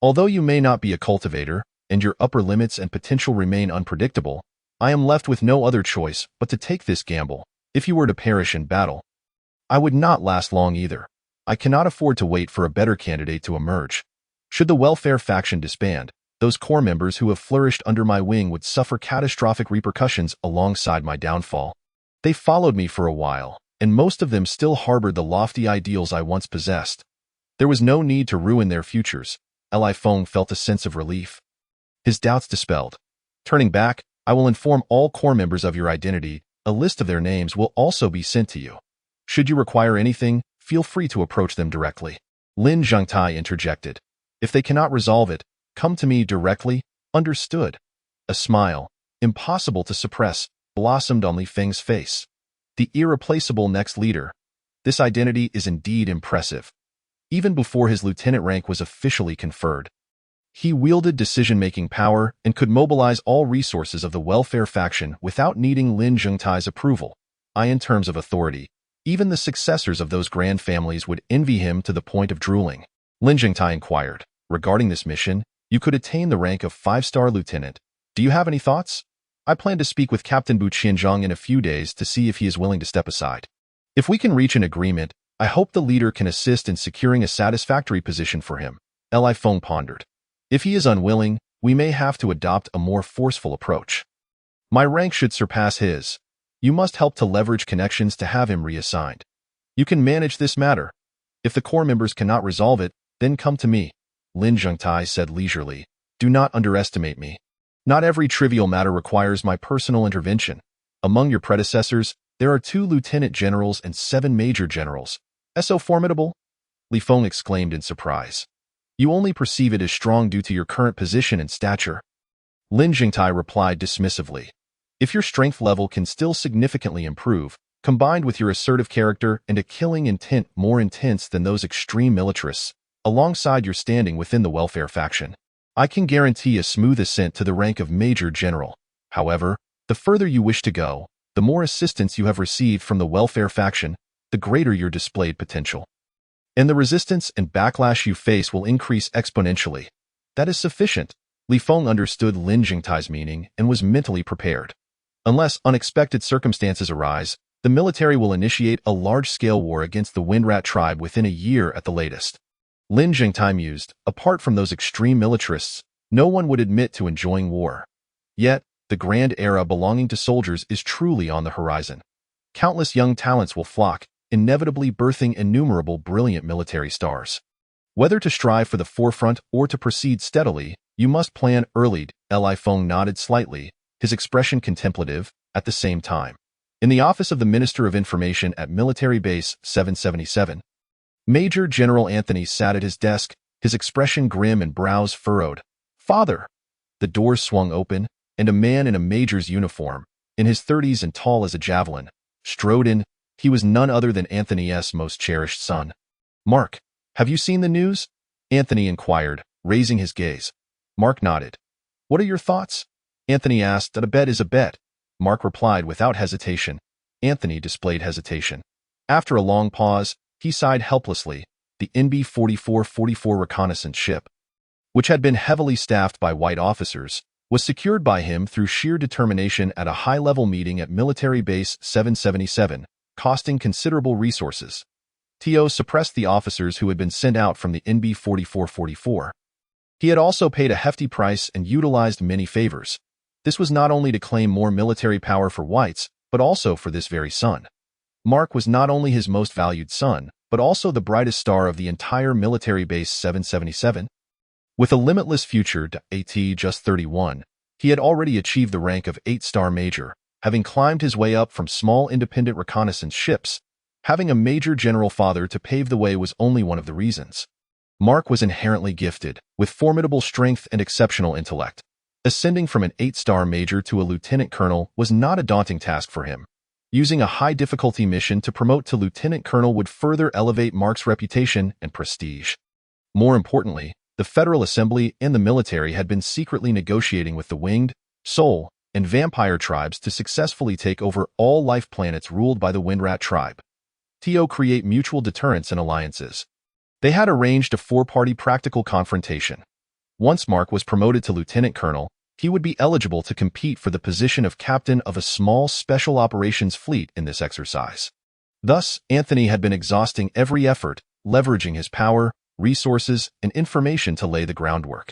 Although you may not be a cultivator, and your upper limits and potential remain unpredictable, I am left with no other choice but to take this gamble. If you were to perish in battle, I would not last long either. I cannot afford to wait for a better candidate to emerge. Should the welfare faction disband, those core members who have flourished under my wing would suffer catastrophic repercussions alongside my downfall. They followed me for a while, and most of them still harbored the lofty ideals I once possessed. There was no need to ruin their futures." Li Feng felt a sense of relief. His doubts dispelled. "Turning back, I will inform all core members of your identity. A list of their names will also be sent to you. Should you require anything, feel free to approach them directly." Lin Zhongtai interjected, "If they cannot resolve it, come to me directly." "Understood." A smile, impossible to suppress, blossomed on Li Feng's face. The irreplaceable next leader. This identity is indeed impressive. Even before his lieutenant rank was officially conferred, he wielded decision-making power and could mobilize all resources of the welfare faction without needing Lin Zhongtai's approval. In terms of authority, even the successors of those grand families would envy him to the point of drooling. Lin Zhongtai inquired, "Regarding this mission, you could attain the rank of 5-star lieutenant. Do you have any thoughts? I plan to speak with Captain Bu Qianzhang in a few days to see if he is willing to step aside. If we can reach an agreement, I hope the leader can assist in securing a satisfactory position for him." Li Feng pondered. "If he is unwilling, we may have to adopt a more forceful approach. My rank should surpass his. You must help to leverage connections to have him reassigned. You can manage this matter. If the core members cannot resolve it, then come to me." Lin Zhongtai said leisurely, "Do not underestimate me. Not every trivial matter requires my personal intervention. Among your predecessors, there are 2 lieutenant generals and 7 major generals. So formidable?" Li Feng exclaimed in surprise. "You only perceive it as strong due to your current position and stature." Lin Zhongtai replied dismissively, "If your strength level can still significantly improve, combined with your assertive character and a killing intent more intense than those extreme militarists, alongside your standing within the welfare faction, I can guarantee a smooth ascent to the rank of Major General. However, the further you wish to go, the more assistance you have received from the welfare faction, the greater your displayed potential. And the resistance and backlash you face will increase exponentially. That is sufficient." Li Feng understood Lin Zhongtai's meaning and was mentally prepared. Unless unexpected circumstances arise, the military will initiate a large-scale war against the Windrat tribe within a year at the latest. Lin Zhongtai mused, apart from those extreme militarists, no one would admit to enjoying war. Yet, the grand era belonging to soldiers is truly on the horizon. Countless young talents will flock, inevitably birthing innumerable brilliant military stars. Whether to strive for the forefront or to proceed steadily, you must plan early. Li Feng nodded slightly, his expression contemplative, at the same time. In the office of the Minister of Information at Military Base 777, Major General Anthony sat at his desk, his expression grim and brows furrowed. "Father!" The doors swung open, and a man in a major's uniform, in his 30s and tall as a javelin, strode in. He was none other than Anthony's most cherished son. "Mark, have you seen the news?" Anthony inquired, raising his gaze. Mark nodded. "What are your thoughts?" Anthony asked. "A bet is a bet." Mark replied without hesitation. Anthony displayed hesitation. After a long pause, he sighed helplessly. The NB-4444 reconnaissance ship, which had been heavily staffed by white officers, was secured by him through sheer determination at a high-level meeting at Military Base 777, costing considerable resources. Tio suppressed the officers who had been sent out from the NB 4444. He had also paid a hefty price and utilized many favors. This was not only to claim more military power for whites, but also for this very son. Mark was not only his most valued son, but also the brightest star of the entire military base 777. With a limitless future to AT just 31, he had already achieved the rank of 8-star major, having climbed his way up from small independent reconnaissance ships. Having a major general father to pave the way was only one of the reasons. Mark was inherently gifted, with formidable strength and exceptional intellect. Ascending from an 8-star major to a lieutenant colonel was not a daunting task for him. Using a high-difficulty mission to promote to lieutenant colonel would further elevate Mark's reputation and prestige. More importantly, the Federal Assembly and the military had been secretly negotiating with the Winged, Soul, and Vampire tribes to successfully take over all life planets ruled by the Windrat tribe. To create mutual deterrence and alliances. They had arranged a 4-party practical confrontation. Once Mark was promoted to lieutenant colonel, he would be eligible to compete for the position of captain of a small special operations fleet in this exercise. Thus, Anthony had been exhausting every effort, leveraging his power, resources, and information to lay the groundwork.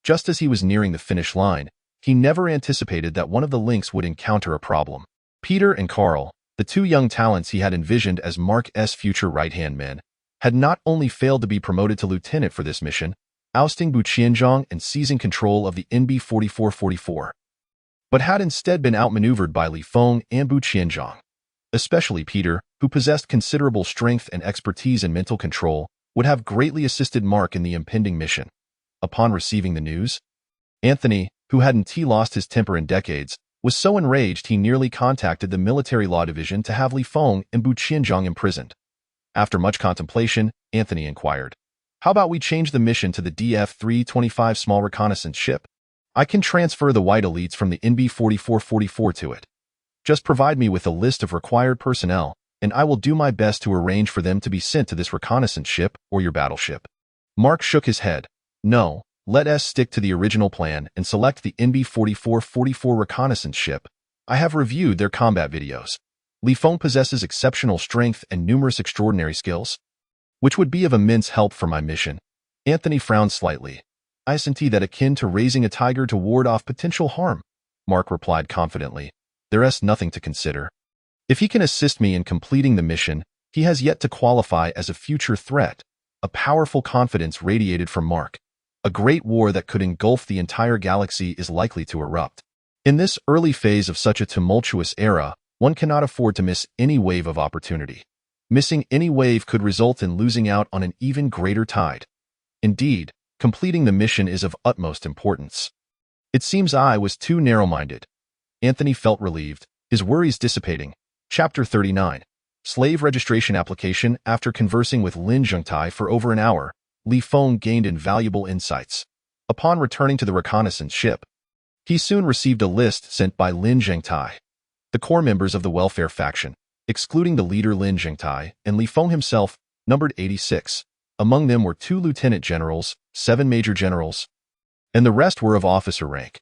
Just as he was nearing the finish line, he never anticipated that one of the links would encounter a problem. Peter and Carl, the 2 young talents he had envisioned as Mark's future right-hand men, had not only failed to be promoted to lieutenant for this mission, ousting Bu Qianzhang and seizing control of the NB 4444, but had instead been outmaneuvered by Li Feng and Bu Qianzhang. Especially Peter, who possessed considerable strength and expertise in mental control, would have greatly assisted Mark in the impending mission. Upon receiving the news, Anthony, who hadn't lost his temper in decades, was so enraged he nearly contacted the military law division to have Li Feng and Bu Qianzhang imprisoned. After much contemplation, Anthony inquired, "How about we change the mission to the DF-325 small reconnaissance ship? I can transfer the white elites from the NB 4444 to it. Just provide me with a list of required personnel, and I will do my best to arrange for them to be sent to this reconnaissance ship or your battleship." Mark shook his head. "No, let us stick to the original plan and select the NB 4444 reconnaissance ship. I have reviewed their combat videos. Li Feng possesses exceptional strength and numerous extraordinary skills, which would be of immense help for my mission." Anthony frowned slightly. "Isn't that akin to raising a tiger to ward off potential harm?" Mark replied confidently. "There's nothing to consider. If he can assist me in completing the mission, he has yet to qualify as a future threat." A powerful confidence radiated from Mark. A great war that could engulf the entire galaxy is likely to erupt. In this early phase of such a tumultuous era, one cannot afford to miss any wave of opportunity. Missing any wave could result in losing out on an even greater tide. Indeed, completing the mission is of utmost importance. It seems I was too narrow-minded. Anthony felt relieved, his worries dissipating. Chapter 39. Slave Registration Application. After conversing with Lin Zhengtai for over an hour, Li Feng gained invaluable insights. Upon returning to the reconnaissance ship, he soon received a list sent by Lin Zhengtai. The core members of the welfare faction, excluding the leader Lin Zhengtai and Li Feng himself, numbered 86. Among them were 2 lieutenant generals, 7 major generals, and the rest were of officer rank.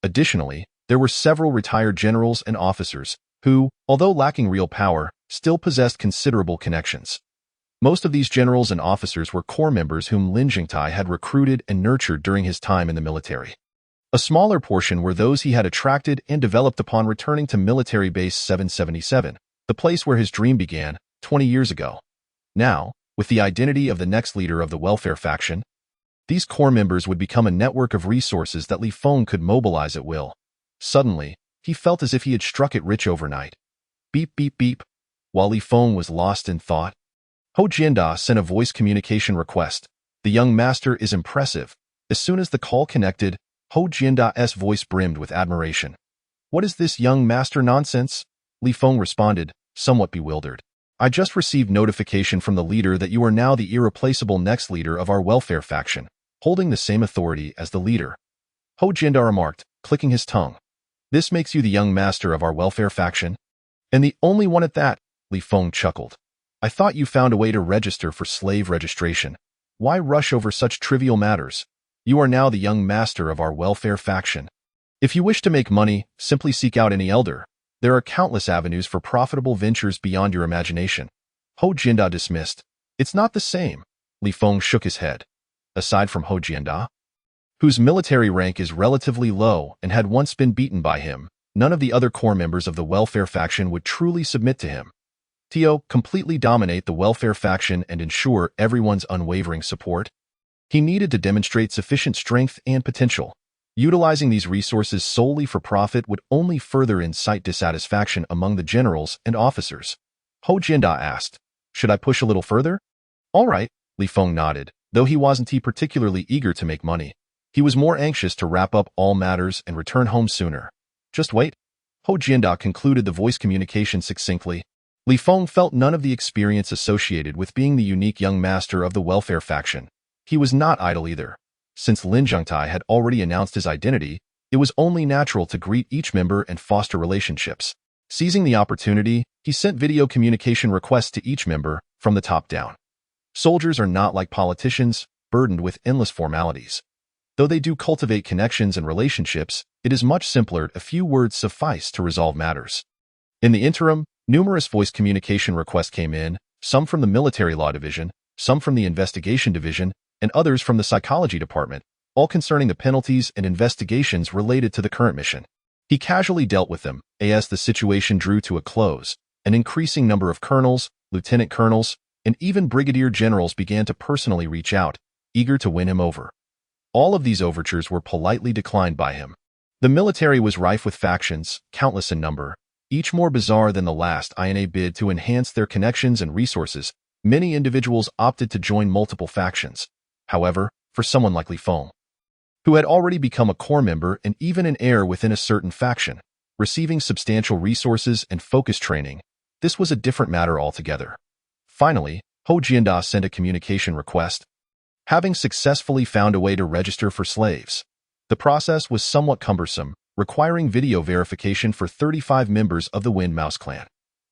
Additionally, there were several retired generals and officers who, although lacking real power, still possessed considerable connections. Most of these generals and officers were core members whom Lin Zhengtai had recruited and nurtured during his time in the military. A smaller portion were those he had attracted and developed upon returning to military base 777, the place where his dream began, 20 years ago. Now, with the identity of the next leader of the welfare faction, these core members would become a network of resources that Li Feng could mobilize at will. Suddenly, he felt as if he had struck it rich overnight. Beep, beep, beep. While Li Feng was lost in thought, Ho Jianda sent a voice communication request. "The young master is impressive." As soon as the call connected, Ho Jianda's voice brimmed with admiration. "What is this young master nonsense?" Li Feng responded, somewhat bewildered. "I just received notification from the leader that you are now the irreplaceable next leader of our welfare faction, holding the same authority as the leader." Ho Jianda remarked, clicking his tongue. "This makes you the young master of our welfare faction? And the only one at that?" Li Feng chuckled. "I thought you found a way to register for slave registration. Why rush over such trivial matters? You are now the young master of our welfare faction. If you wish to make money, simply seek out any elder. There are countless avenues for profitable ventures beyond your imagination." Ho Jianda dismissed, It's not the same. Li Feng shook his head. Aside from Hou Jianda, whose military rank is relatively low and had once been beaten by him, none of the other core members of the welfare faction would truly submit to him. Tio completely dominate the welfare faction and ensure everyone's unwavering support. He needed to demonstrate sufficient strength and potential. Utilizing these resources solely for profit would only further incite dissatisfaction among the generals and officers. Hou Jianda asked, "Should I push a little further?" "All right," Li Feng nodded, though he wasn't particularly eager to make money. He was more anxious to wrap up all matters and return home sooner. "Just wait." Hou Jianda concluded the voice communication succinctly. Li Feng felt none of the experience associated with being the unique young master of the welfare faction. He was not idle either. Since Lin Zhengtai had already announced his identity, it was only natural to greet each member and foster relationships. Seizing the opportunity, he sent video communication requests to each member from the top down. Soldiers are not like politicians, burdened with endless formalities. Though they do cultivate connections and relationships, it is much simpler. A few words suffice to resolve matters. In the interim, numerous voice communication requests came in, some from the Military Law Division, some from the Investigation Division, and others from the Psychology Department, all concerning the penalties and investigations related to the current mission. He casually dealt with them, as the situation drew to a close. An increasing number of colonels, lieutenant colonels, and even brigadier generals began to personally reach out, eager to win him over. All of these overtures were politely declined by him. The military was rife with factions, countless in number, each more bizarre than the last. In a bid to enhance their connections and resources, many individuals opted to join multiple factions. However, for someone like Li Feng, who had already become a core member and even an heir within a certain faction, receiving substantial resources and focus training, this was a different matter altogether. Finally, Hou Jianda sent a communication request, having successfully found a way to register for slaves. The process was somewhat cumbersome, requiring video verification for 35 members of the Wind Mouse clan.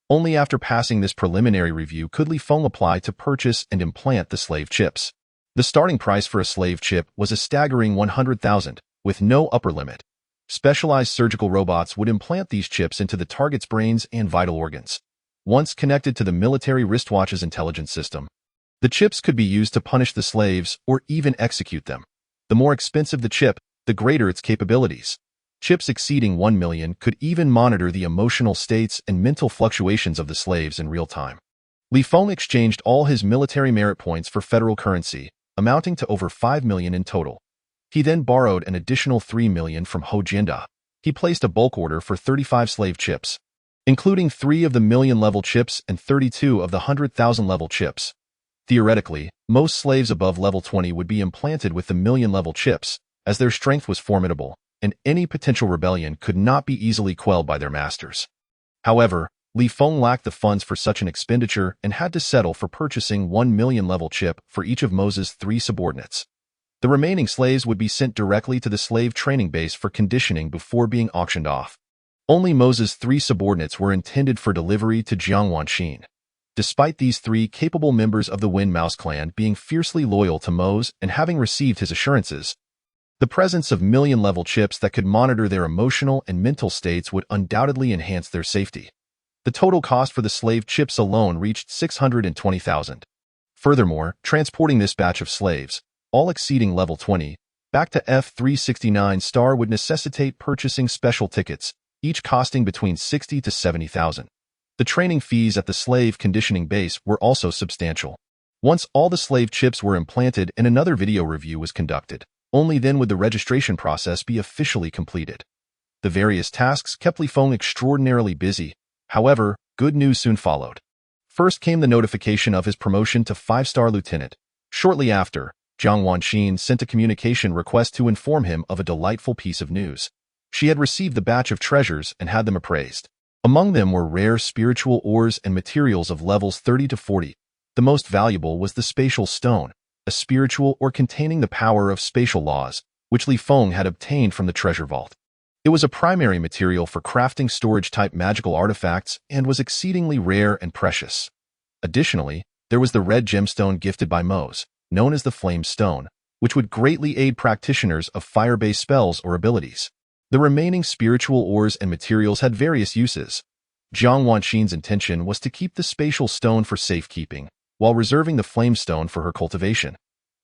Only after passing this preliminary review could Li Feng apply to purchase and implant the slave chips. The starting price for a slave chip was a staggering 100,000, with no upper limit. Specialized surgical robots would implant these chips into the target's brains and vital organs. Once connected to the military wristwatch's intelligence system, the chips could be used to punish the slaves or even execute them. The more expensive the chip, the greater its capabilities. Chips exceeding 1 million could even monitor the emotional states and mental fluctuations of the slaves in real time. Li Feng exchanged all his military merit points for federal currency, amounting to over 5 million in total. He then borrowed an additional 3 million from Hou Jianda. He placed a bulk order for 35 slave chips, including 3 of the million-level chips and 32 of the 100,000-level chips. Theoretically, most slaves above level 20 would be implanted with the million-level chips, as their strength was formidable, and any potential rebellion could not be easily quelled by their masters. However, Li Feng lacked the funds for such an expenditure and had to settle for purchasing 1 million-level chip for each of Moses' 3 subordinates. The remaining slaves would be sent directly to the slave training base for conditioning before being auctioned off. Only Moses' 3 subordinates were intended for delivery to Jiang Wanxin. Despite these 3 capable members of the Wind Mouse clan being fiercely loyal to Moses and having received his assurances, the presence of million-level chips that could monitor their emotional and mental states would undoubtedly enhance their safety. The total cost for the slave chips alone reached 620,000. Furthermore, transporting this batch of slaves, all exceeding level 20, back to F-369 Star would necessitate purchasing special tickets, each costing between 60 to 70,000. The training fees at the slave conditioning base were also substantial. Once all the slave chips were implanted and another video review was conducted, only then would the registration process be officially completed. The various tasks kept Li Feng extraordinarily busy. However, good news soon followed. First came the notification of his promotion to 5-star lieutenant. Shortly after, Jiang Wanxin sent a communication request to inform him of a delightful piece of news. She had received the batch of treasures and had them appraised. Among them were rare spiritual ores and materials of levels 30 to 40. The most valuable was the spatial stone, a spiritual ore containing the power of spatial laws, which Li Feng had obtained from the treasure vault. It was a primary material for crafting storage-type magical artifacts and was exceedingly rare and precious. Additionally, there was the red gemstone gifted by Mose, known as the Flame Stone, which would greatly aid practitioners of fire-based spells or abilities. The remaining spiritual ores and materials had various uses. Jiang Wanxin's intention was to keep the spatial stone for safekeeping, while reserving the flamestone for her cultivation.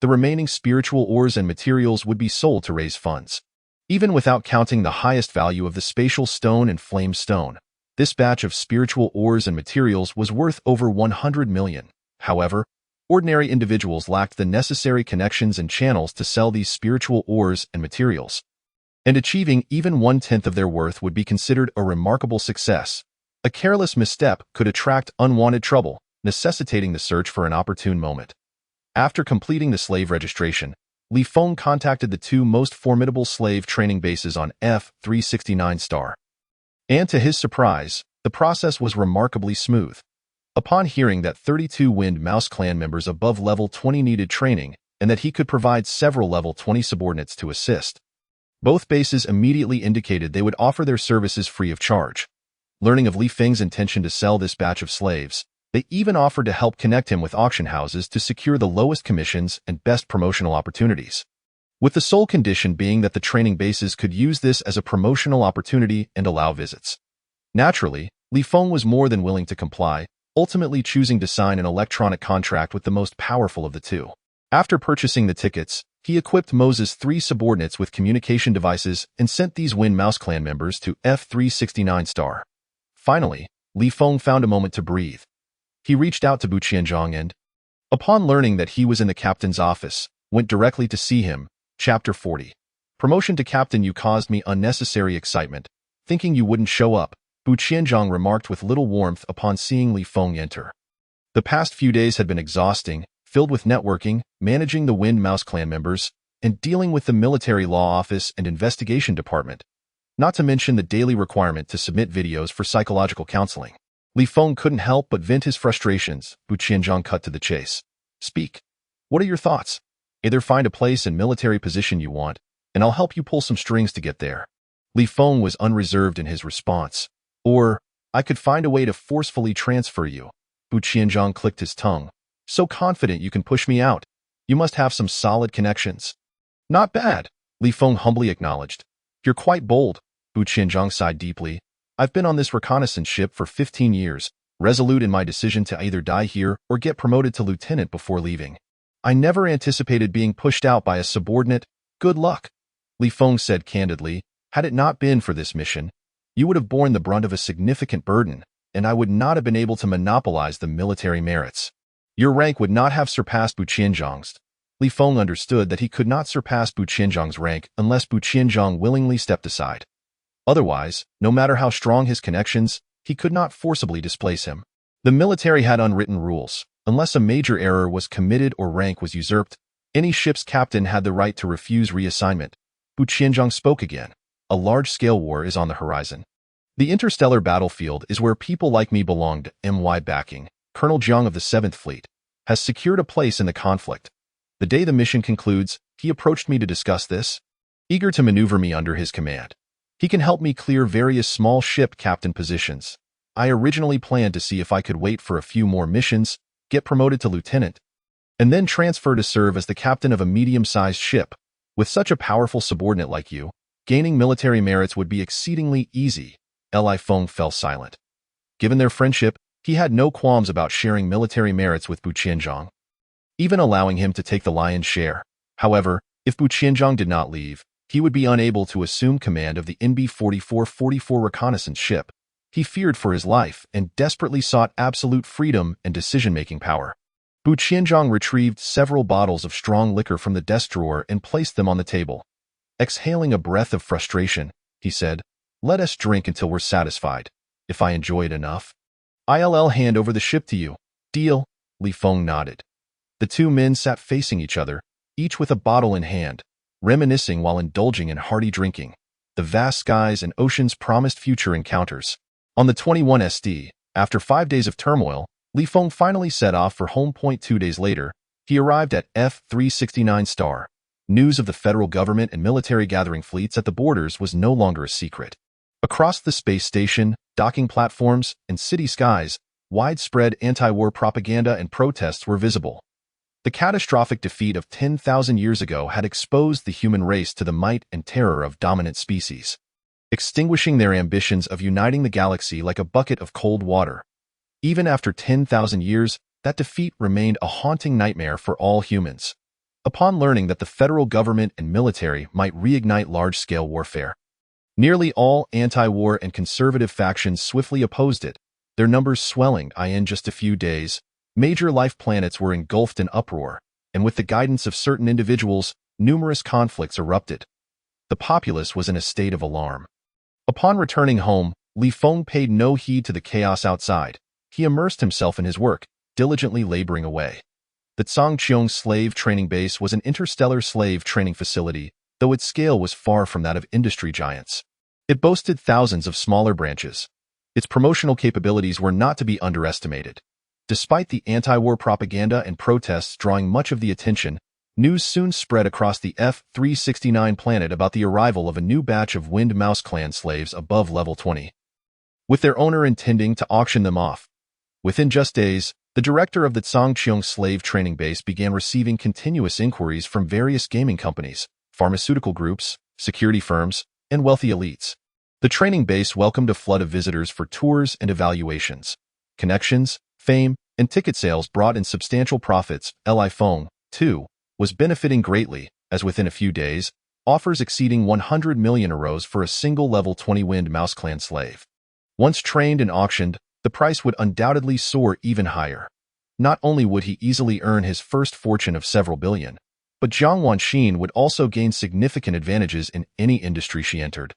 The remaining spiritual ores and materials would be sold to raise funds. Even without counting the highest value of the spatial stone and flame stone, this batch of spiritual ores and materials was worth over 100 million. However, ordinary individuals lacked the necessary connections and channels to sell these spiritual ores and materials, and achieving even 1/10 of their worth would be considered a remarkable success. A careless misstep could attract unwanted trouble, necessitating the search for an opportune moment. After completing the slave registration, Li Feng contacted the two most formidable slave training bases on F-369 star. And to his surprise, the process was remarkably smooth. Upon hearing that 32 Wind Mouse clan members above level 20 needed training and that he could provide several level 20 subordinates to assist, both bases immediately indicated they would offer their services free of charge. Learning of Li Feng's intention to sell this batch of slaves, they even offered to help connect him with auction houses to secure the lowest commissions and best promotional opportunities, with the sole condition being that the training bases could use this as a promotional opportunity and allow visits. Naturally, Li Feng was more than willing to comply, ultimately choosing to sign an electronic contract with the most powerful of the two. After purchasing the tickets, he equipped Moses' 3 subordinates with communication devices and sent these Wind Mouse clan members to F-369 star. Finally, Li Feng found a moment to breathe. He reached out to Bu Qianzhong and, upon learning that he was in the captain's office, went directly to see him. Chapter 40. Promotion to captain. You caused me unnecessary excitement. Thinking you wouldn't show up, Bu Qianzhong remarked with little warmth upon seeing Li Feng enter. The past few days had been exhausting, filled with networking, managing the Wind Mouse clan members, and dealing with the military law office and investigation department, not to mention the daily requirement to submit videos for psychological counseling. Li Feng couldn't help but vent his frustrations. Bu Qianzhong cut to the chase. Speak. What are your thoughts? Either find a place and military position you want, and I'll help you pull some strings to get there. Li Feng was unreserved in his response. Or, I could find a way to forcefully transfer you. Bu Qianzhong clicked his tongue. So confident you can push me out. You must have some solid connections. Not bad, Li Feng humbly acknowledged. You're quite bold. Bu Qianzhong sighed deeply. I've been on this reconnaissance ship for 15 years, resolute in my decision to either die here or get promoted to lieutenant before leaving. I never anticipated being pushed out by a subordinate. Good luck, Li Feng said candidly. Had it not been for this mission, you would have borne the brunt of a significant burden, and I would not have been able to monopolize the military merits. Your rank would not have surpassed Bu Qianzhong's. Li Feng understood that he could not surpass Bu Qianzhong's rank unless Bu Qianzhong willingly stepped aside. Otherwise, no matter how strong his connections, he could not forcibly displace him. The military had unwritten rules. Unless a major error was committed or rank was usurped, any ship's captain had the right to refuse reassignment. Bu Qianzhong spoke again. A large-scale war is on the horizon. The interstellar battlefield is where people like me belonged. My backing, Colonel Jiang of the 7th Fleet, has secured a place in the conflict. The day the mission concludes, he approached me to discuss this, eager to maneuver me under his command. He can help me clear various small ship captain positions. I originally planned to see if I could wait for a few more missions, get promoted to lieutenant, and then transfer to serve as the captain of a medium-sized ship. With such a powerful subordinate like you, gaining military merits would be exceedingly easy. Li Feng fell silent. Given their friendship, he had no qualms about sharing military merits with Bu Qianzhong, even allowing him to take the lion's share. However, if Bu Qianzhong did not leave, he would be unable to assume command of the NB-4444 reconnaissance ship. He feared for his life and desperately sought absolute freedom and decision-making power. Bu Qianzhong retrieved several bottles of strong liquor from the desk drawer and placed them on the table. Exhaling a breath of frustration, he said, "Let us drink until we're satisfied. If I enjoy it enough, I'll hand over the ship to you. Deal?" Li Feng nodded. The two men sat facing each other, each with a bottle in hand, reminiscing while indulging in hearty drinking. The vast skies and oceans promised future encounters. On the 21 SD, after 5 days of turmoil, Li Feng finally set off for home point. 2 days later, he arrived at F-369 star. News of the federal government and military gathering fleets at the borders was no longer a secret. Across the space station, docking platforms, and city skies, widespread anti-war propaganda and protests were visible. The catastrophic defeat of 10,000 years ago had exposed the human race to the might and terror of dominant species, extinguishing their ambitions of uniting the galaxy like a bucket of cold water. Even after 10,000 years, that defeat remained a haunting nightmare for all humans. Upon learning that the federal government and military might reignite large-scale warfare, nearly all anti-war and conservative factions swiftly opposed it, their numbers swelling. In just a few days, major life planets were engulfed in uproar, and with the guidance of certain individuals, numerous conflicts erupted. The populace was in a state of alarm. Upon returning home, Li Feng paid no heed to the chaos outside. He immersed himself in his work, diligently laboring away. The Zhangqiong slave training base was an interstellar slave training facility, though its scale was far from that of industry giants. It boasted thousands of smaller branches. Its promotional capabilities were not to be underestimated. Despite the anti-war propaganda and protests drawing much of the attention, news soon spread across the F-369 planet about the arrival of a new batch of Wind Mouse clan slaves above level 20, with their owner intending to auction them off. Within just days, the director of the Zhangqiong slave training base began receiving continuous inquiries from various gaming companies, pharmaceutical groups, security firms, and wealthy elites. The training base welcomed a flood of visitors for tours and evaluations. Connections, fame, and ticket sales brought in substantial profits. Li Feng, too, was benefiting greatly, as within a few days, offers exceeding 100 million euros for a single level 20 Wind Mouse clan slave. Once trained and auctioned, the price would undoubtedly soar even higher. Not only would he easily earn his first fortune of several billion, but Jiang Wanxin would also gain significant advantages in any industry she entered.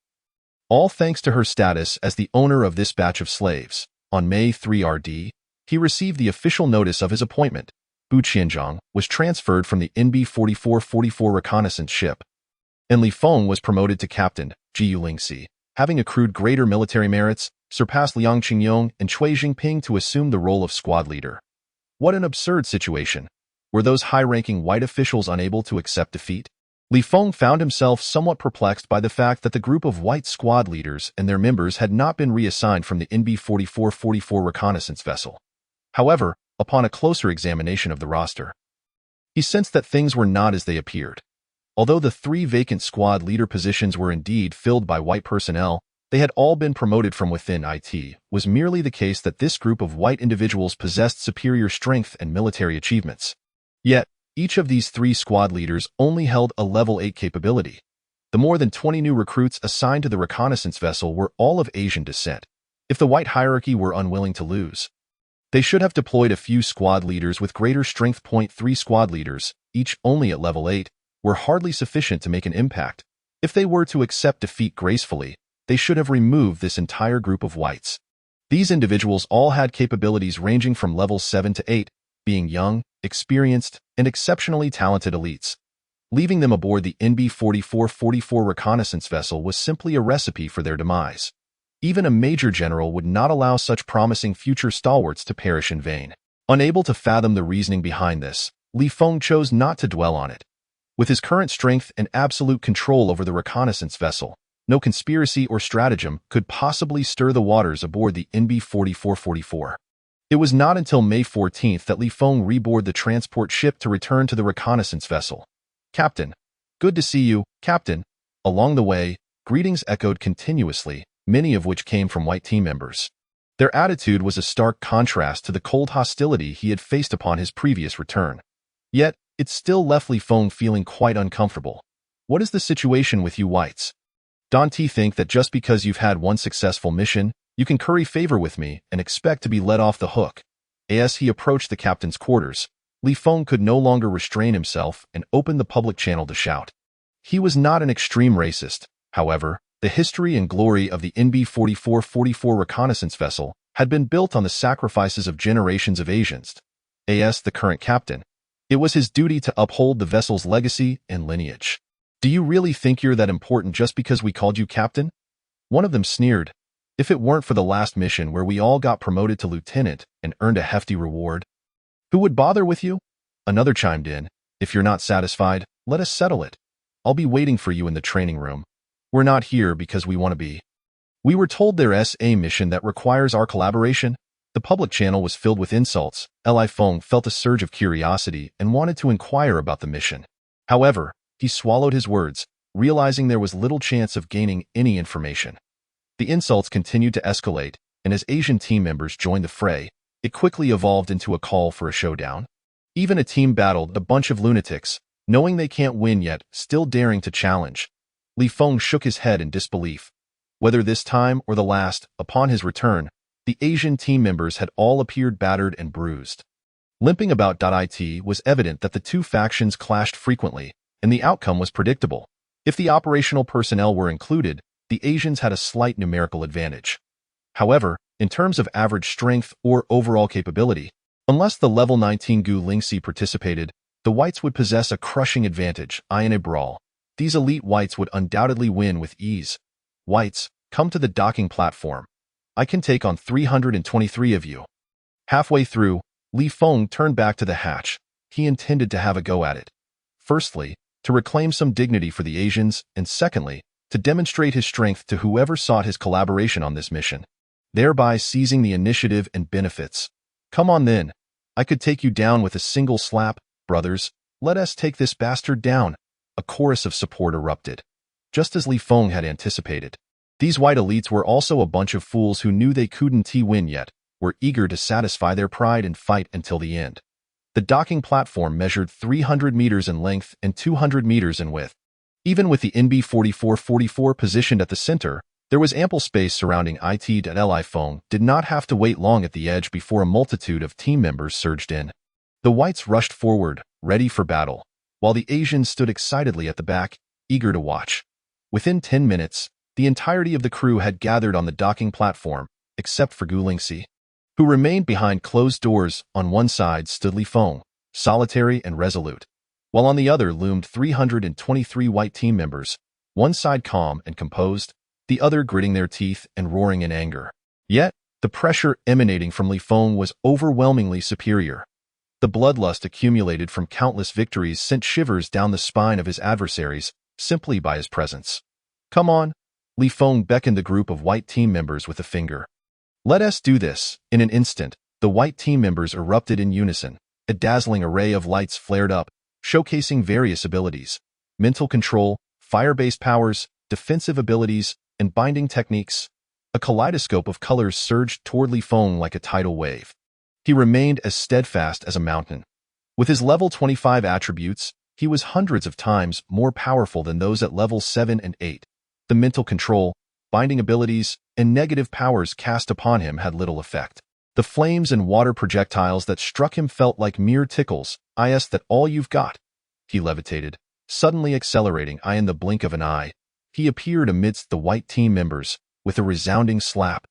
All thanks to her status as the owner of this batch of slaves. On May 3 RD, he received the official notice of his appointment. Bu Qianzhang was transferred from the NB 4444 reconnaissance ship, and Li Feng was promoted to captain. Ji Lingxi, having accrued greater military merits, surpassed Liang Qingyong and Cui Jingping to assume the role of squad leader. What an absurd situation! Were those high-ranking white officials unable to accept defeat? Li Feng found himself somewhat perplexed by the fact that the group of white squad leaders and their members had not been reassigned from the NB 4444 reconnaissance vessel. However, upon a closer examination of the roster, he sensed that things were not as they appeared. Although the 3 vacant squad leader positions were indeed filled by white personnel, they had all been promoted from within. It was merely the case that this group of white individuals possessed superior strength and military achievements. Yet, each of these 3 squad leaders only held a level 8 capability. The more than 20 new recruits assigned to the reconnaissance vessel were all of Asian descent. If the white hierarchy were unwilling to lose, they should have deployed a few squad leaders with greater strength. 3 squad leaders, each only at level 8, were hardly sufficient to make an impact. If they were to accept defeat gracefully, they should have removed this entire group of whites. These individuals all had capabilities ranging from level 7 to 8, being young, experienced, and exceptionally talented elites. Leaving them aboard the NB 4444 reconnaissance vessel was simply a recipe for their demise. Even a major general would not allow such promising future stalwarts to perish in vain. Unable to fathom the reasoning behind this, Li Feng chose not to dwell on it. With his current strength and absolute control over the reconnaissance vessel, no conspiracy or stratagem could possibly stir the waters aboard the NB 4444. It was not until May 14th that Li Feng reboarded the transport ship to return to the reconnaissance vessel. "Captain. Good to see you, Captain." Along the way, greetings echoed continuously, many of which came from white team members. Their attitude was a stark contrast to the cold hostility he had faced upon his previous return. Yet, it still left Li Feng feeling quite uncomfortable. "What is the situation with you whites? Don't you think that just because you've had one successful mission, you can curry favor with me and expect to be let off the hook?" As he approached the captain's quarters, Li Feng could no longer restrain himself and opened the public channel to shout. He was not an extreme racist. However, the history and glory of the NB 4444 reconnaissance vessel had been built on the sacrifices of generations of Asians. As the current captain, it was his duty to uphold the vessel's legacy and lineage. "Do you really think you're that important just because we called you captain?" One of them sneered. "If it weren't for the last mission where we all got promoted to lieutenant and earned a hefty reward, who would bother with you?" Another chimed in. "If you're not satisfied, let us settle it. I'll be waiting for you in the training room. We're not here because we want to be. We were told there's a mission that requires our collaboration." The public channel was filled with insults. Li Feng felt a surge of curiosity and wanted to inquire about the mission. However, he swallowed his words, realizing there was little chance of gaining any information. The insults continued to escalate, and as Asian team members joined the fray, It quickly evolved into a call for a showdown. Even a team battled a bunch of lunatics, knowing they can't win yet, still daring to challenge. Li Feng shook his head in disbelief. Whether this time or the last, upon his return, the Asian team members had all appeared battered and bruised. Limping about. It was evident that the two factions clashed frequently, and the outcome was predictable. If the operational personnel were included, the Asians had a slight numerical advantage. However, in terms of average strength or overall capability, unless the level 19 Gu Lingxi participated, the Whites would possess a crushing advantage. In a brawl, these elite Whites would undoubtedly win with ease. Whites, come to the docking platform. I can take on 323 of you. Halfway through, Li Feng turned back to the hatch. He intended to have a go at it. Firstly, to reclaim some dignity for the Asians, and secondly, to demonstrate his strength to whoever sought his collaboration on this mission, thereby seizing the initiative and benefits. Come on then. I could take you down with a single slap, brothers. Let us take this bastard down. A chorus of support erupted. Just as Li Feng had anticipated, these white elites were also a bunch of fools who knew they couldn't win yet, were eager to satisfy their pride and fight until the end. The docking platform measured 300 meters in length and 200 meters in width. Even with the NB-4444 positioned at the center, there was ample space surrounding it. Li Feng did not have to wait long at the edge before a multitude of team members surged in. The Whites rushed forward, ready for battle, while the Asians stood excitedly at the back, eager to watch. Within 10 minutes, the entirety of the crew had gathered on the docking platform, except for Gu Lingxi, who remained behind closed doors. On one side stood Li Feng, solitary and resolute, while on the other loomed 323 white team members, one side calm and composed, the other gritting their teeth and roaring in anger. Yet, the pressure emanating from Li Feng was overwhelmingly superior. The bloodlust accumulated from countless victories sent shivers down the spine of his adversaries, simply by his presence. Come on. Li Feng beckoned the group of white team members with a finger. Let us do this. In an instant, the white team members erupted in unison. A dazzling array of lights flared up, showcasing various abilities: mental control, fire-based powers, defensive abilities, and binding techniques. A kaleidoscope of colors surged toward Li Feng like a tidal wave. He remained as steadfast as a mountain. With his level 25 attributes, he was hundreds of times more powerful than those at levels 7 and 8. The mental control, binding abilities, and negative powers cast upon him had little effect. The flames and water projectiles that struck him felt like mere tickles. That all you've got? He levitated, suddenly accelerating. In the blink of an eye, he appeared amidst the white team members, with a resounding slap.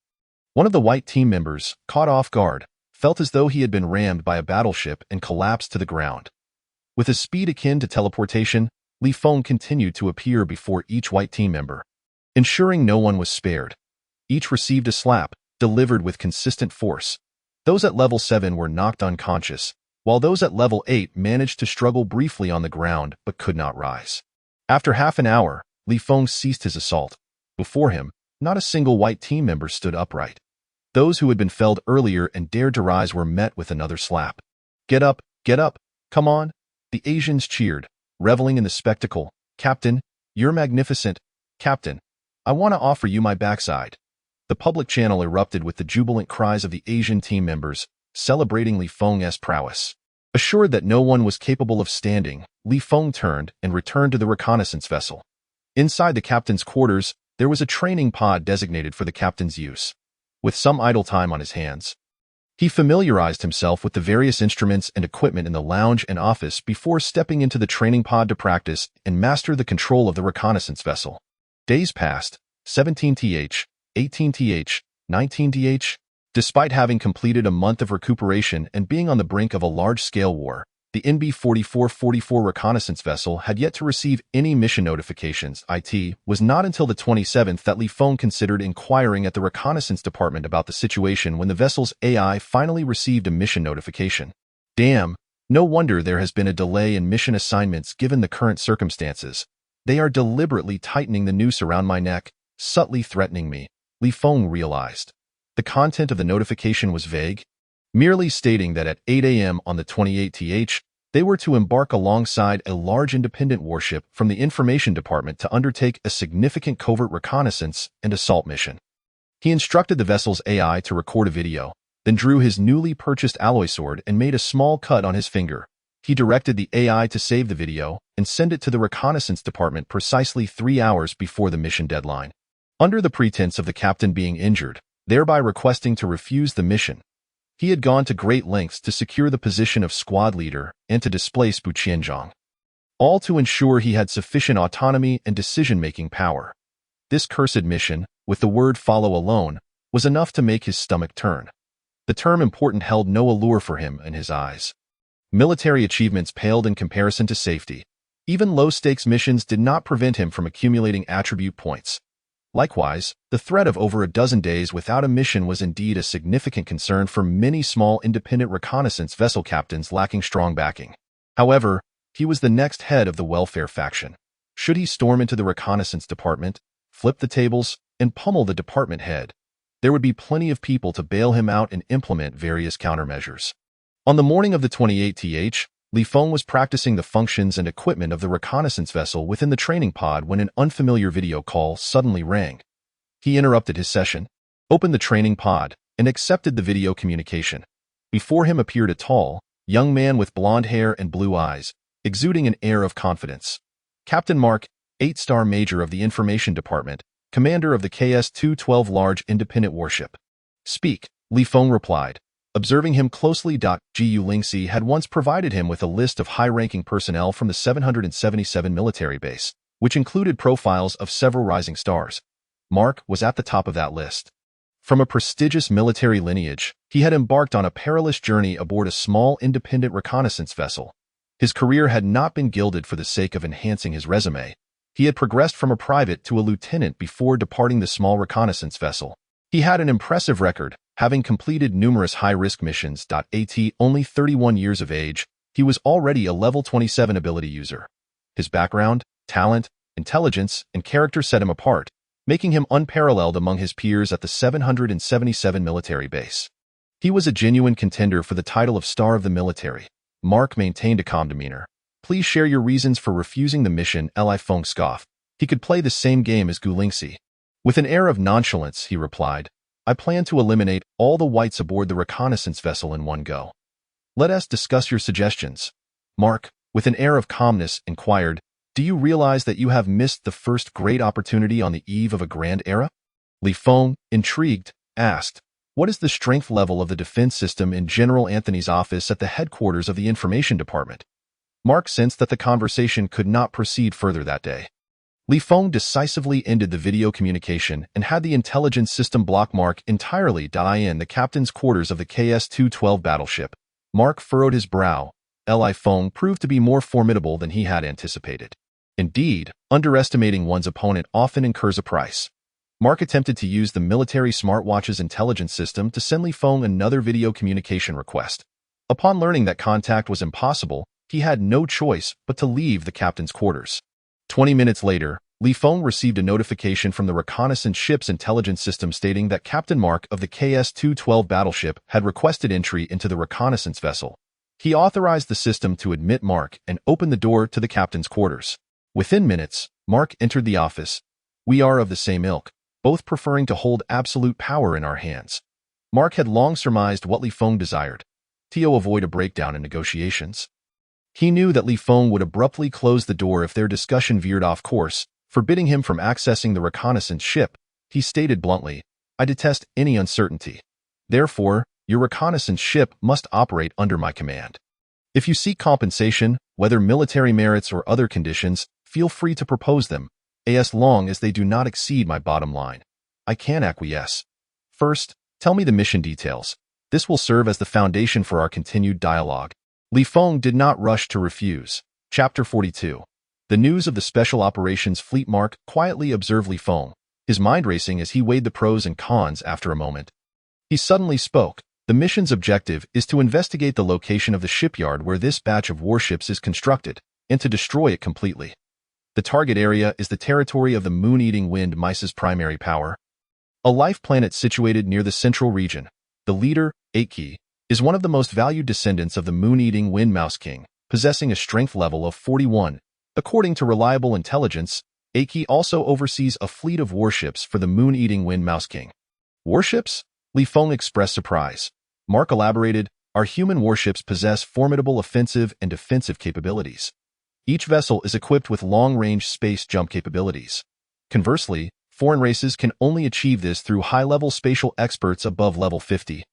One of the white team members, caught off guard, felt as though he had been rammed by a battleship and collapsed to the ground. With a speed akin to teleportation, Li Feng continued to appear before each white team member, ensuring no one was spared. Each received a slap, delivered with consistent force. Those at level 7 were knocked unconscious, while those at level 8 managed to struggle briefly on the ground but could not rise. After half an hour, Li Feng ceased his assault. Before him, not a single white team member stood upright. Those who had been felled earlier and dared to rise were met with another slap. Get up, come on! The Asians cheered, reveling in the spectacle. Captain, you're magnificent. Captain, I want to offer you my backside. The public channel erupted with the jubilant cries of the Asian team members, celebrating Li Feng's prowess. Assured that no one was capable of standing, Li Feng turned and returned to the reconnaissance vessel. Inside the captain's quarters, there was a training pod designated for the captain's use. With some idle time on his hands, he familiarized himself with the various instruments and equipment in the lounge and office before stepping into the training pod to practice and master the control of the reconnaissance vessel. Days passed, 17th, 18th, 19th. Despite having completed a month of recuperation and being on the brink of a large-scale war, the NB-4444 reconnaissance vessel had yet to receive any mission notifications. It was not until the 27th that Li Feng considered inquiring at the reconnaissance department about the situation when the vessel's AI finally received a mission notification. Damn, no wonder there has been a delay in mission assignments given the current circumstances. They are deliberately tightening the noose around my neck, subtly threatening me, Li Feng realized. The content of the notification was vague, merely stating that at 8 a.m. on the 28th, they were to embark alongside a large independent warship from the information department to undertake a significant covert reconnaissance and assault mission. He instructed the vessel's AI to record a video, then drew his newly purchased alloy sword and made a small cut on his finger. He directed the AI to save the video and send it to the reconnaissance department precisely 3 hours before the mission deadline. Under the pretense of the captain being injured, thereby requesting to refuse the mission, he had gone to great lengths to secure the position of squad leader and to displace Bu Qianzhong, all to ensure he had sufficient autonomy and decision-making power. This cursed mission, with the word follow alone, was enough to make his stomach turn. The term important held no allure for him in his eyes. Military achievements paled in comparison to safety. Even low-stakes missions did not prevent him from accumulating attribute points. Likewise, the threat of over a dozen days without a mission was indeed a significant concern for many small independent reconnaissance vessel captains lacking strong backing. However, he was the next head of the welfare faction. Should he storm into the reconnaissance department, flip the tables, and pummel the department head, there would be plenty of people to bail him out and implement various countermeasures. On the morning of the 28th, Li Feng was practicing the functions and equipment of the reconnaissance vessel within the training pod when an unfamiliar video call suddenly rang. He interrupted his session, opened the training pod, and accepted the video communication. Before him appeared a tall, young man with blonde hair and blue eyes, exuding an air of confidence. Captain Mark, 8-star Major of the Information Department, commander of the KS-212 large independent warship. Speak, Li Feng replied. Observing him closely, Gu Lingxi had once provided him with a list of high-ranking personnel from the 777 military base, which included profiles of several rising stars. Mark was at the top of that list. From a prestigious military lineage, he had embarked on a perilous journey aboard a small independent reconnaissance vessel. His career had not been gilded for the sake of enhancing his resume. He had progressed from a private to a lieutenant before departing the small reconnaissance vessel. He had an impressive record, having completed numerous high-risk missions. At only 31 years of age, he was already a level 27 ability user. His background, talent, intelligence, and character set him apart, making him unparalleled among his peers at the 777 military base. He was a genuine contender for the title of Star of the Military. Mark maintained a calm demeanor. Please share your reasons for refusing the mission, Li Feng scoffed. He could play the same game as Gu Lingxi. With an air of nonchalance, he replied, I plan to eliminate all the whites aboard the reconnaissance vessel in one go. Let us discuss your suggestions. Mark, with an air of calmness, inquired, Do you realize that you have missed the first great opportunity on the eve of a grand era? Li Feng, intrigued, asked, What is the strength level of the defense system in General Anthony's office at the headquarters of the Information Department? Mark sensed that the conversation could not proceed further that day. Li Feng decisively ended the video communication and had the intelligence system block Mark entirely in the captain's quarters of the KS-212 battleship. Mark furrowed his brow. Li Feng proved to be more formidable than he had anticipated. Indeed, underestimating one's opponent often incurs a price. Mark attempted to use the military smartwatch's intelligence system to send Li Feng another video communication request. Upon learning that contact was impossible, he had no choice but to leave the captain's quarters. 20 minutes later, Li Feng received a notification from the reconnaissance ship's intelligence system stating that Captain Mark of the KS-212 battleship had requested entry into the reconnaissance vessel. He authorized the system to admit Mark and open the door to the captain's quarters. Within minutes, Mark entered the office. We are of the same ilk, both preferring to hold absolute power in our hands. Mark had long surmised what Li Feng desired. To avoid a breakdown in negotiations. He knew that Li Feng would abruptly close the door if their discussion veered off course, forbidding him from accessing the reconnaissance ship. He stated bluntly, I detest any uncertainty. Therefore, your reconnaissance ship must operate under my command. If you seek compensation, whether military merits or other conditions, feel free to propose them, as long as they do not exceed my bottom line. I can acquiesce. First, tell me the mission details. This will serve as the foundation for our continued dialogue. Li Feng did not rush to refuse. Chapter 42. The news of the Special Operations Fleet. Mark quietly observed Li Feng, his mind racing as he weighed the pros and cons. After a moment, he suddenly spoke. The mission's objective is to investigate the location of the shipyard where this batch of warships is constructed, and to destroy it completely. The target area is the territory of the moon-eating wind mice's primary power, a life planet situated near the central region. The leader, Eiki, is one of the most valued descendants of the moon-eating wind mouse king, possessing a strength level of 41. According to reliable intelligence, Eiki also oversees a fleet of warships for the moon-eating wind mouse king. Warships? Li Feng expressed surprise. Mark elaborated, our human warships possess formidable offensive and defensive capabilities. Each vessel is equipped with long-range space jump capabilities. Conversely, foreign races can only achieve this through high-level spatial experts above level 50,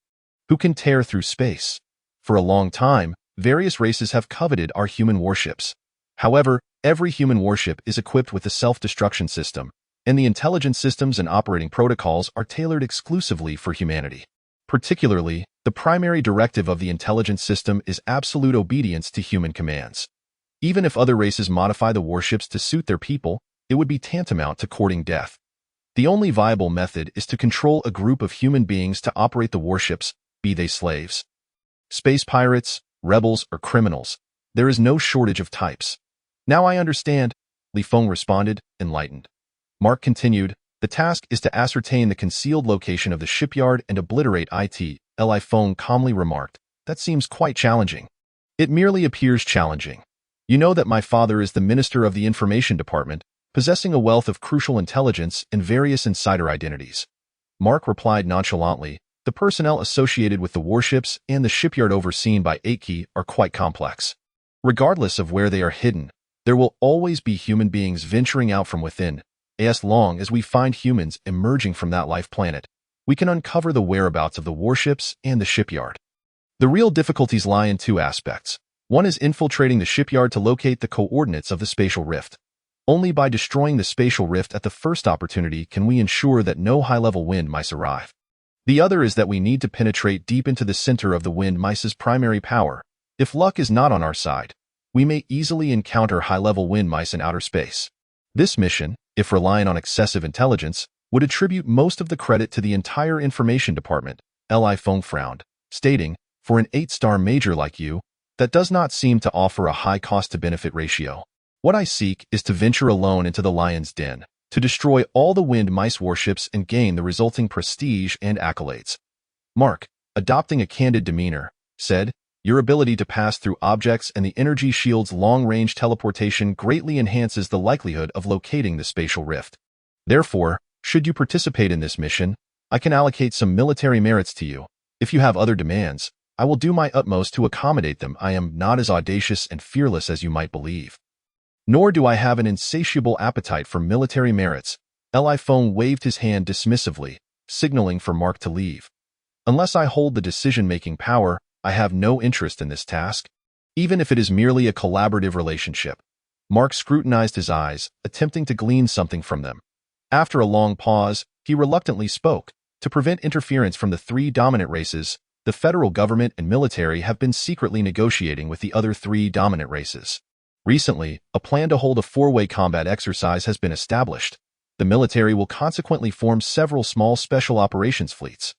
who can tear through space. For a long time, various races have coveted our human warships. However, every human warship is equipped with a self-destruction system, and the intelligence systems and operating protocols are tailored exclusively for humanity. Particularly, the primary directive of the intelligence system is absolute obedience to human commands. Even if other races modify the warships to suit their people, it would be tantamount to courting death. The only viable method is to control a group of human beings to operate the warships, be they slaves, space pirates, rebels, or criminals. There is no shortage of types. Now I understand, Li Feng responded, enlightened. Mark continued, the task is to ascertain the concealed location of the shipyard and obliterate it. Li Feng calmly remarked, that seems quite challenging. It merely appears challenging. You know that my father is the Minister of the Information Department, possessing a wealth of crucial intelligence and various insider identities. Mark replied nonchalantly, the personnel associated with the warships and the shipyard overseen by Aiki are quite complex. Regardless of where they are hidden, there will always be human beings venturing out from within. As long as we find humans emerging from that life planet, we can uncover the whereabouts of the warships and the shipyard. The real difficulties lie in two aspects. One is infiltrating the shipyard to locate the coordinates of the spatial rift. Only by destroying the spatial rift at the first opportunity can we ensure that no high-level wind mice arrive. The other is that we need to penetrate deep into the center of the wind mice's primary power. If luck is not on our side, we may easily encounter high-level wind mice in outer space. This mission, if relying on excessive intelligence, would attribute most of the credit to the entire information department. Li Feng frowned, stating, for an 8-star major like you, that does not seem to offer a high cost-to-benefit ratio. What I seek is to venture alone into the lion's den, to destroy all the wind mice warships and gain the resulting prestige and accolades. Mark, adopting a candid demeanor, said, your ability to pass through objects and the energy shield's long-range teleportation greatly enhances the likelihood of locating the spatial rift. Therefore, should you participate in this mission, I can allocate some military merits to you. If you have other demands, I will do my utmost to accommodate them. I am not as audacious and fearless as you might believe. Nor do I have an insatiable appetite for military merits. Li Feng waved his hand dismissively, signaling for Mark to leave. Unless I hold the decision-making power, I have no interest in this task, even if it is merely a collaborative relationship. Mark scrutinized his eyes, attempting to glean something from them. After a long pause, he reluctantly spoke. To prevent interference from the 3 dominant races, the federal government and military have been secretly negotiating with the other 3 dominant races. Recently, a plan to hold a 4-way combat exercise has been established. The military will consequently form several small special operations fleets.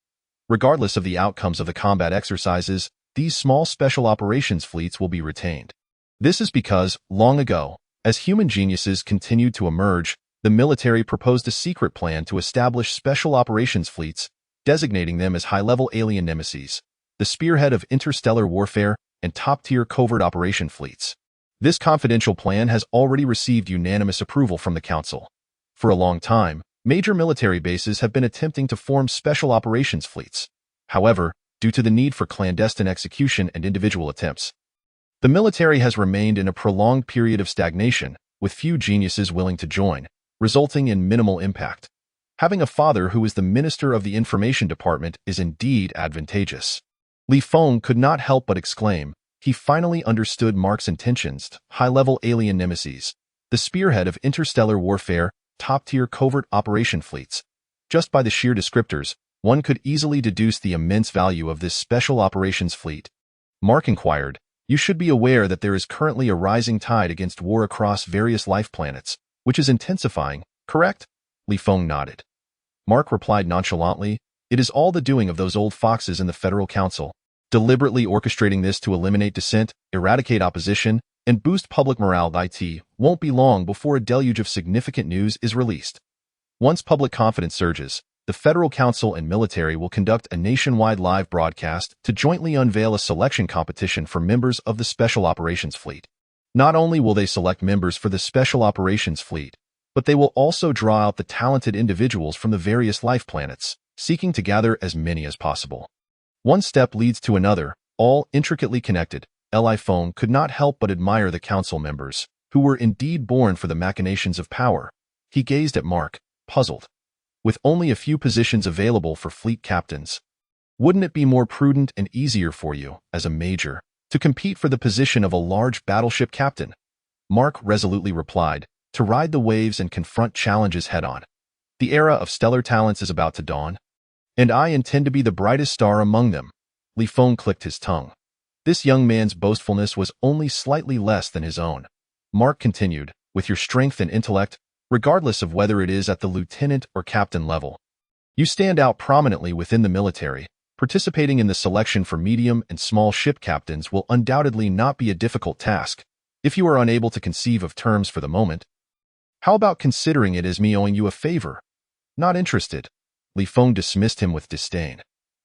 Regardless of the outcomes of the combat exercises, these small special operations fleets will be retained. This is because, long ago, as human geniuses continued to emerge, the military proposed a secret plan to establish special operations fleets, designating them as high-level alien nemesis, the spearhead of interstellar warfare and top-tier covert operation fleets. This confidential plan has already received unanimous approval from the Council. For a long time, major military bases have been attempting to form special operations fleets. However, due to the need for clandestine execution and individual attempts, the military has remained in a prolonged period of stagnation, with few geniuses willing to join, resulting in minimal impact. Having a father who is the Minister of the Information Department is indeed advantageous. Li Feng could not help but exclaim, he finally understood Mark's intentions. High-level alien nemesis, the spearhead of interstellar warfare, top-tier covert operation fleets. Just by the sheer descriptors, one could easily deduce the immense value of this special operations fleet. Mark inquired, you should be aware that there is currently a rising tide against war across various life planets, which is intensifying, correct? Li Feng nodded. Mark replied nonchalantly, it is all the doing of those old foxes in the Federal Council, deliberately orchestrating this to eliminate dissent, eradicate opposition, and boost public morale. It won't be long before a deluge of significant news is released. Once public confidence surges, the Federal Council and military will conduct a nationwide live broadcast to jointly unveil a selection competition for members of the Special Operations Fleet. Not only will they select members for the Special Operations Fleet, but they will also draw out the talented individuals from the various life planets, seeking to gather as many as possible. One step leads to another, all intricately connected. Li Feng could not help but admire the council members, who were indeed born for the machinations of power. He gazed at Mark, puzzled. With only a few positions available for fleet captains, wouldn't it be more prudent and easier for you, as a major, to compete for the position of a large battleship captain? Mark resolutely replied, to ride the waves and confront challenges head-on. The era of stellar talents is about to dawn, and I intend to be the brightest star among them. Li Feng clicked his tongue. This young man's boastfulness was only slightly less than his own. Mark continued, with your strength and intellect, regardless of whether it is at the lieutenant or captain level, you stand out prominently within the military. Participating in the selection for medium and small ship captains will undoubtedly not be a difficult task, if you are unable to conceive of terms for the moment. How about considering it as me owing you a favor? Not interested. Li Feng dismissed him with disdain.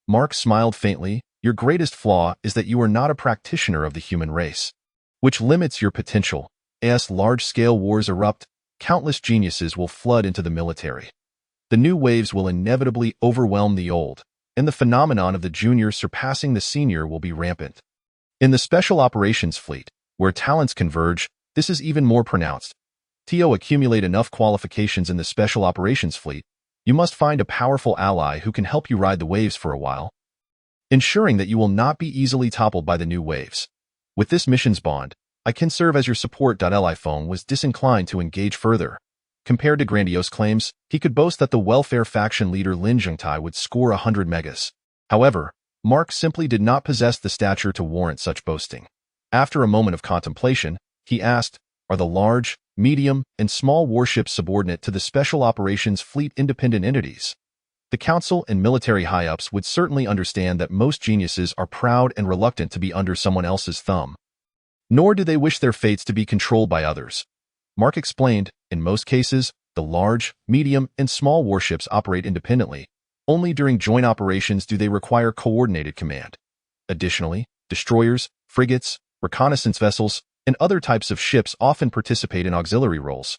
Mark smiled faintly. Your greatest flaw is that you are not a practitioner of the human race, which limits your potential. As large-scale wars erupt, countless geniuses will flood into the military. The new waves will inevitably overwhelm the old, and the phenomenon of the junior surpassing the senior will be rampant. In the Special Operations Fleet, where talents converge, this is even more pronounced. To accumulate enough qualifications in the Special Operations Fleet, you must find a powerful ally who can help you ride the waves for a while, ensuring that you will not be easily toppled by the new waves. With this missions bond, I can serve as your support. Li Feng was disinclined to engage further. Compared to grandiose claims, he could boast that the welfare faction leader Lin Zhengtai would score 100 megas. However, Mark simply did not possess the stature to warrant such boasting. After a moment of contemplation, he asked, are the large, medium, and small warships subordinate to the Special Operations Fleet independent entities? The council and military high-ups would certainly understand that most geniuses are proud and reluctant to be under someone else's thumb. Nor do they wish their fates to be controlled by others. Mark explained, in most cases, the large, medium, and small warships operate independently. Only during joint operations do they require coordinated command. Additionally, destroyers, frigates, reconnaissance vessels, and other types of ships often participate in auxiliary roles,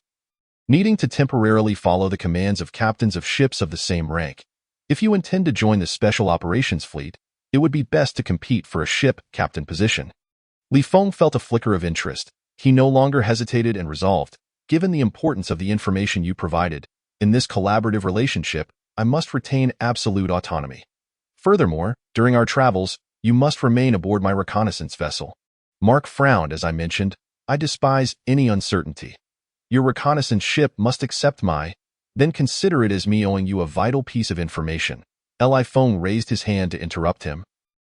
needing to temporarily follow the commands of captains of ships of the same rank. If you intend to join the Special Operations Fleet, it would be best to compete for a ship captain position. Li Feng felt a flicker of interest. He no longer hesitated and resolved, given the importance of the information you provided, in this collaborative relationship, I must retain absolute autonomy. Furthermore, during our travels, you must remain aboard my reconnaissance vessel. Mark frowned as I mentioned, I despise any uncertainty. Your reconnaissance ship must accept then consider it as me owing you a vital piece of information. Li Feng raised his hand to interrupt him,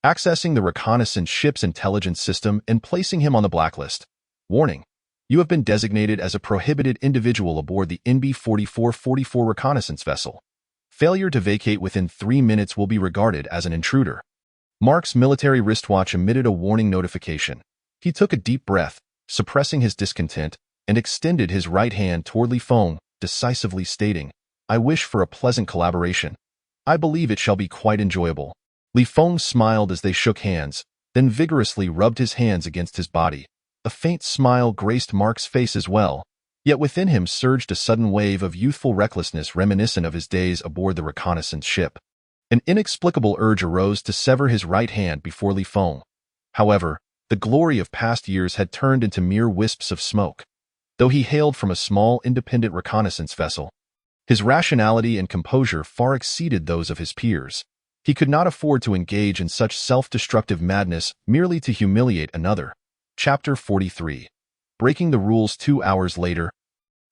accessing the reconnaissance ship's intelligence system and placing him on the blacklist. Warning. You have been designated as a prohibited individual aboard the NB 4444 reconnaissance vessel. Failure to vacate within 3 minutes will be regarded as an intruder. Mark's military wristwatch emitted a warning notification. He took a deep breath, suppressing his discontent, and extended his right hand toward Li Feng, decisively stating, I wish for a pleasant collaboration. I believe it shall be quite enjoyable. Li Feng smiled as they shook hands, then vigorously rubbed his hands against his body. A faint smile graced Mark's face as well, yet within him surged a sudden wave of youthful recklessness reminiscent of his days aboard the reconnaissance ship. An inexplicable urge arose to sever his right hand before Li Feng. However, the glory of past years had turned into mere wisps of smoke. Though he hailed from a small independent reconnaissance vessel, his rationality and composure far exceeded those of his peers. He could not afford to engage in such self-destructive madness merely to humiliate another. Chapter 43. Breaking the rules 2 hours later.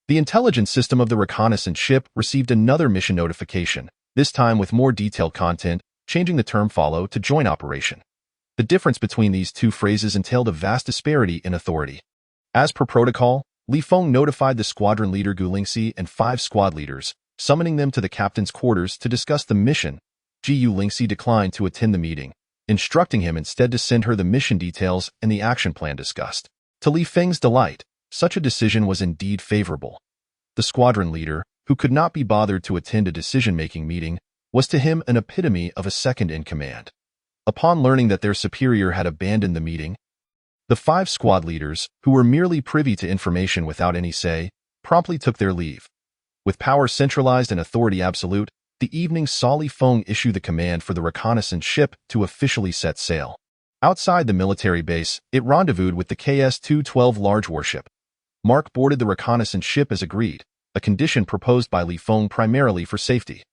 The intelligence system of the reconnaissance ship received another mission notification, this time with more detailed content, changing the term follow to joint operation. The difference between these two phrases entailed a vast disparity in authority. As per protocol, Li Feng notified the squadron leader Gu Lingxi and 5 squad leaders, summoning them to the captain's quarters to discuss the mission. Gu Lingxi declined to attend the meeting, instructing him instead to send her the mission details and the action plan discussed. To Li Feng's delight, such a decision was indeed favorable. The squadron leader, who could not be bothered to attend a decision-making meeting, was to him an epitome of a second-in-command. Upon learning that their superior had abandoned the meeting, the 5 squad leaders, who were merely privy to information without any say, promptly took their leave. With power centralized and authority absolute, the evening saw Li Feng issue the command for the reconnaissance ship to officially set sail. Outside the military base, it rendezvoused with the KS-212 large warship. Mark boarded the reconnaissance ship as agreed, a condition proposed by Li Feng primarily for safety.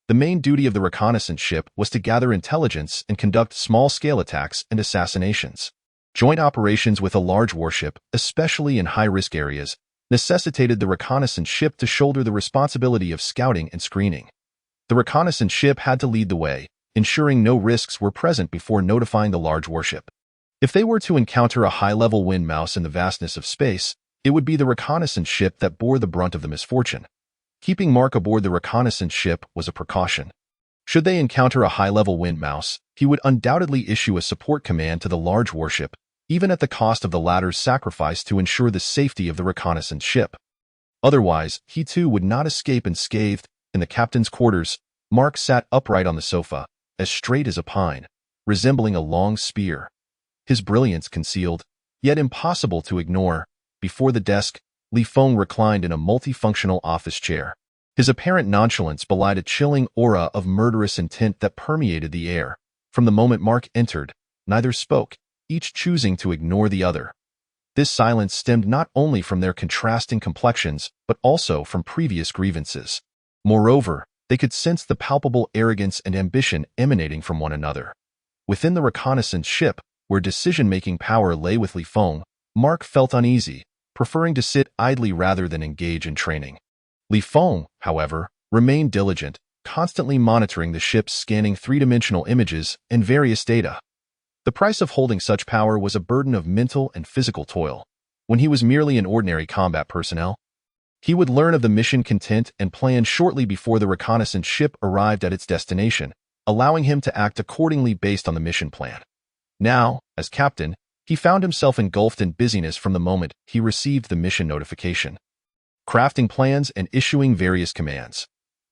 The main duty of the reconnaissance ship was to gather intelligence and conduct small-scale attacks and assassinations. Joint operations with a large warship, especially in high-risk areas, necessitated the reconnaissance ship to shoulder the responsibility of scouting and screening. The reconnaissance ship had to lead the way, ensuring no risks were present before notifying the large warship. If they were to encounter a high-level wind mouse in the vastness of space, it would be the reconnaissance ship that bore the brunt of the misfortune. Keeping Mark aboard the reconnaissance ship was a precaution. Should they encounter a high-level wind mouse, he would undoubtedly issue a support command to the large warship, even at the cost of the latter's sacrifice to ensure the safety of the reconnaissance ship. Otherwise, he too would not escape unscathed. In the captain's quarters, Mark sat upright on the sofa, as straight as a pine, resembling a long spear. His brilliance concealed, yet impossible to ignore. Before the desk, Li Feng reclined in a multifunctional office chair. His apparent nonchalance belied a chilling aura of murderous intent that permeated the air. From the moment Mark entered, neither spoke, each choosing to ignore the other. This silence stemmed not only from their contrasting complexions, but also from previous grievances. Moreover, they could sense the palpable arrogance and ambition emanating from one another. Within the reconnaissance ship, where decision-making power lay with Li Feng, Mark felt uneasy, preferring to sit idly rather than engage in training. Li Feng, however, remained diligent, constantly monitoring the ship's scanning three-dimensional images and various data. The price of holding such power was a burden of mental and physical toil. When he was merely an ordinary combat personnel, he would learn of the mission content and plan shortly before the reconnaissance ship arrived at its destination, allowing him to act accordingly based on the mission plan. Now, as captain, he found himself engulfed in busyness from the moment he received the mission notification, crafting plans and issuing various commands.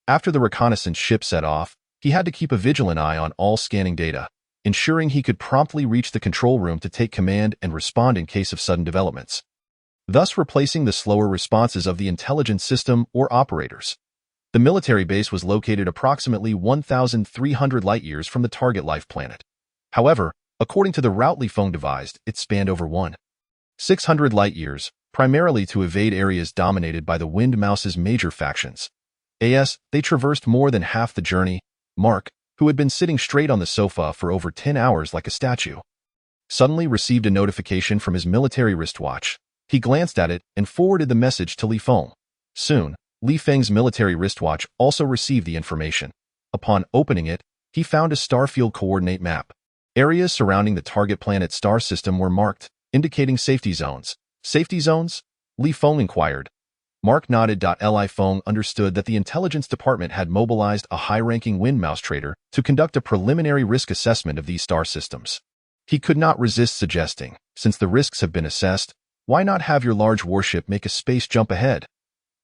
After the reconnaissance ship set off, he had to keep a vigilant eye on all scanning data, ensuring he could promptly reach the control room to take command and respond in case of sudden developments, thus replacing the slower responses of the intelligence system or operators. The military base was located approximately 1,300 light-years from the target life planet. However, according to the route Li Feng devised, it spanned over 1,600 light-years, primarily to evade areas dominated by the Wind Mouse's major factions. They traversed more than half the journey. Mark, who had been sitting straight on the sofa for over 10 hours like a statue, suddenly received a notification from his military wristwatch. He glanced at it and forwarded the message to Li Feng. Soon, Li Feng's military wristwatch also received the information. Upon opening it, he found a starfield coordinate map. Areas surrounding the target planet's star system were marked, indicating safety zones. Safety zones? Li Feng inquired. Mark nodded. Li Feng understood that the intelligence department had mobilized a high-ranking wind mouse trader to conduct a preliminary risk assessment of these star systems. He could not resist suggesting, since the risks have been assessed, why not have your large warship make a space jump ahead?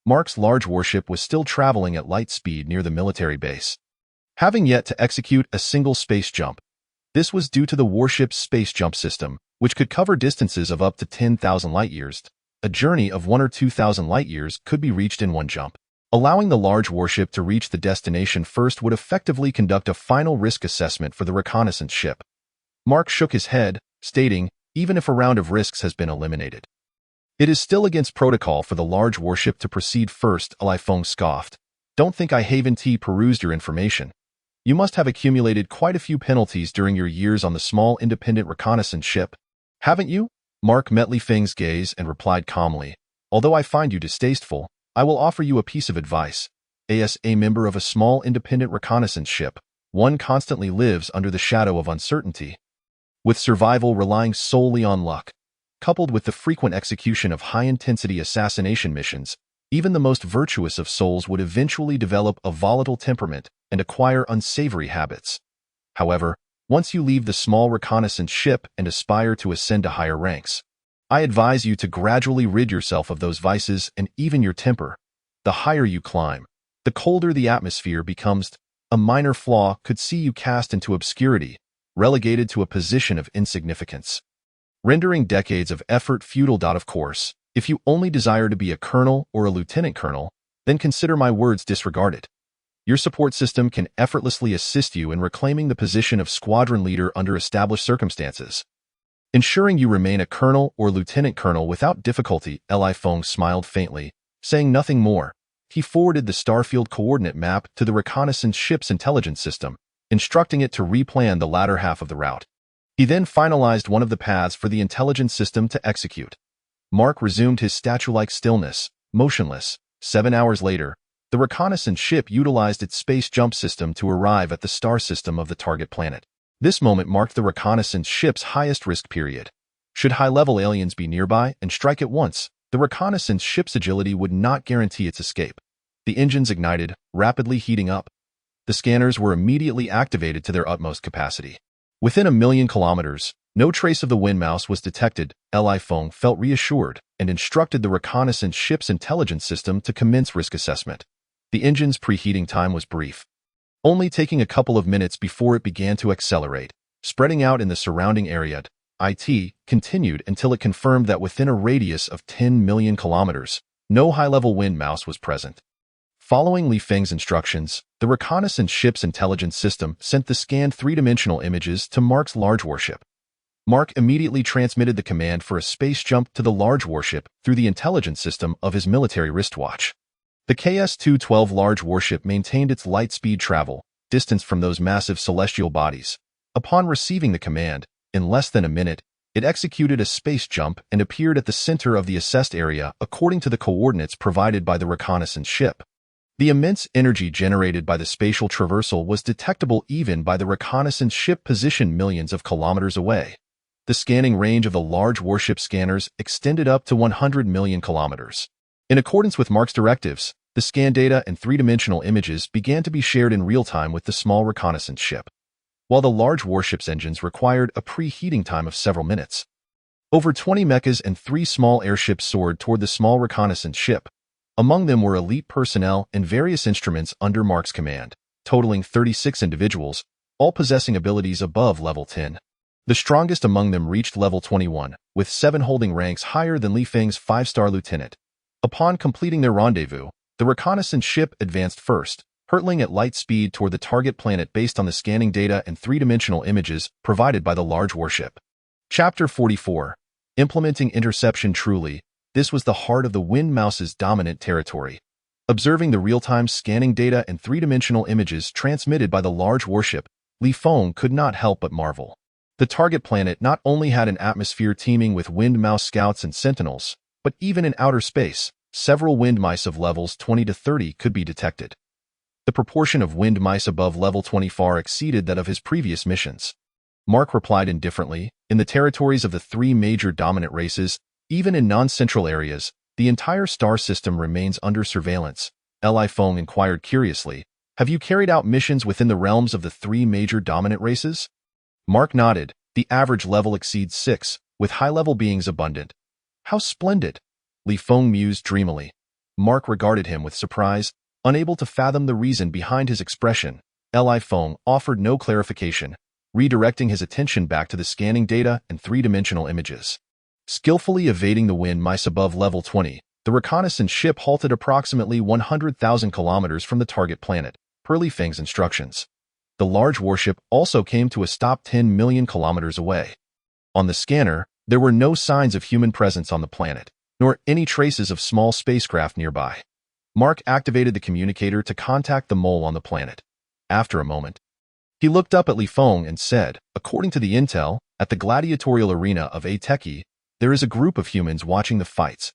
Mark's large warship was still traveling at light speed near the military base, having yet to execute a single space jump. This was due to the warship's space jump system, which could cover distances of up to 10,000 light-years. A journey of 1,000 or 2,000 light-years could be reached in one jump. Allowing the large warship to reach the destination first would effectively conduct a final risk assessment for the reconnaissance ship. Mark shook his head, stating, even if a round of risks has been eliminated, it is still against protocol for the large warship to proceed first. Li Feng scoffed. Don't think I haven't perused your information. You must have accumulated quite a few penalties during your years on the small independent reconnaissance ship, haven't you? Mark met Li Feng's gaze and replied calmly, although I find you distasteful, I will offer you a piece of advice. As a member of a small independent reconnaissance ship, one constantly lives under the shadow of uncertainty, with survival relying solely on luck. Coupled with the frequent execution of high-intensity assassination missions, even the most virtuous of souls would eventually develop a volatile temperament and acquire unsavory habits. However, once you leave the small reconnaissance ship and aspire to ascend to higher ranks, I advise you to gradually rid yourself of those vices and even your temper. The higher you climb, the colder the atmosphere becomes. A minor flaw could see you cast into obscurity, relegated to a position of insignificance, rendering decades of effort futile. Of course, if you only desire to be a colonel or a lieutenant colonel, then consider my words disregarded. Your support system can effortlessly assist you in reclaiming the position of squadron leader under established circumstances, ensuring you remain a colonel or lieutenant colonel without difficulty." Li Feng smiled faintly, saying nothing more. He forwarded the starfield coordinate map to the reconnaissance ship's intelligence system, instructing it to replan the latter half of the route. He then finalized one of the paths for the intelligence system to execute. Mark resumed his statue-like stillness, motionless. 7 hours later, the reconnaissance ship utilized its space jump system to arrive at the star system of the target planet. This moment marked the reconnaissance ship's highest risk period. Should high-level aliens be nearby and strike at once, the reconnaissance ship's agility would not guarantee its escape. The engines ignited, rapidly heating up. The scanners were immediately activated to their utmost capacity. Within 1,000,000 kilometers, no trace of the wind mouse was detected. Li Feng felt reassured and instructed the reconnaissance ship's intelligence system to commence risk assessment. The engine's preheating time was brief, only taking a couple of minutes before it began to accelerate, spreading out in the surrounding area. It continued until it confirmed that within a radius of 10 million kilometers, no high-level wind mouse was present. Following Li Feng's instructions, the reconnaissance ship's intelligence system sent the scanned three-dimensional images to Mark's large warship. Mark immediately transmitted the command for a space jump to the large warship through the intelligence system of his military wristwatch. The KS-212 large warship maintained its light speed travel, distance from those massive celestial bodies. Upon receiving the command, in less than a minute, it executed a space jump and appeared at the center of the assessed area according to the coordinates provided by the reconnaissance ship. The immense energy generated by the spatial traversal was detectable even by the reconnaissance ship positioned millions of kilometers away. The scanning range of the large warship scanners extended up to 100 million kilometers. In accordance with Mark's directives, the scan data and three-dimensional images began to be shared in real time with the small reconnaissance ship, while the large warship's engines required a preheating time of several minutes. Over 20 mechas and 3 small airships soared toward the small reconnaissance ship. Among them were elite personnel and various instruments under Mark's command, totaling 36 individuals, all possessing abilities above level 10. The strongest among them reached level 21, with 7 holding ranks higher than Li Feng's 5-star lieutenant. Upon completing their rendezvous, the reconnaissance ship advanced first, hurtling at light speed toward the target planet based on the scanning data and three-dimensional images provided by the large warship. Chapter 44. Implementing Interception. Truly, this was the heart of the Wind Mouse's dominant territory. Observing the real-time scanning data and three-dimensional images transmitted by the large warship, Li Feng could not help but marvel. The target planet not only had an atmosphere teeming with Wind Mouse scouts and sentinels, but even in outer space, several wind mice of levels 20 to 30 could be detected. The proportion of wind mice above level 20 far exceeded that of his previous missions. Mark replied indifferently, in the territories of the 3 major dominant races, even in non-central areas, the entire star system remains under surveillance. Li Feng inquired curiously, "Have you carried out missions within the realms of the 3 major dominant races?" Mark nodded. "The average level exceeds 6, with high-level beings abundant." "How splendid!" Li Feng mused dreamily. Mark regarded him with surprise, unable to fathom the reason behind his expression. Li Feng offered no clarification, redirecting his attention back to the scanning data and three-dimensional images. Skillfully evading the wind mice above level 20, the reconnaissance ship halted approximately 100,000 kilometers from the target planet, per Li Feng's instructions. The large warship also came to a stop 10 million kilometers away. On the scanner, there were no signs of human presence on the planet, nor any traces of small spacecraft nearby. Mark activated the communicator to contact the mole on the planet. After a moment, he looked up at Li Feng and said, "According to the intel, at the gladiatorial arena of Ateki, there is a group of humans watching the fights.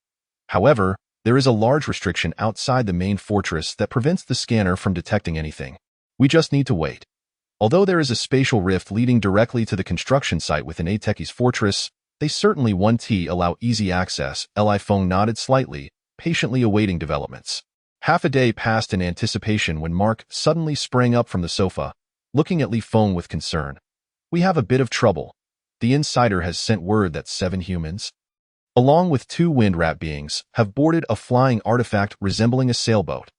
However, there is a large restriction outside the main fortress that prevents the scanner from detecting anything. We just need to wait." Although there is a spatial rift leading directly to the construction site within Ateki's fortress, they certainly won't allow easy access. Li Feng nodded slightly, patiently awaiting developments. Half a day passed in anticipation when Mark suddenly sprang up from the sofa, looking at Li Feng with concern. "We have a bit of trouble. The insider has sent word that 7 humans, along with 2 wind rat beings, have boarded a flying artifact resembling a sailboat.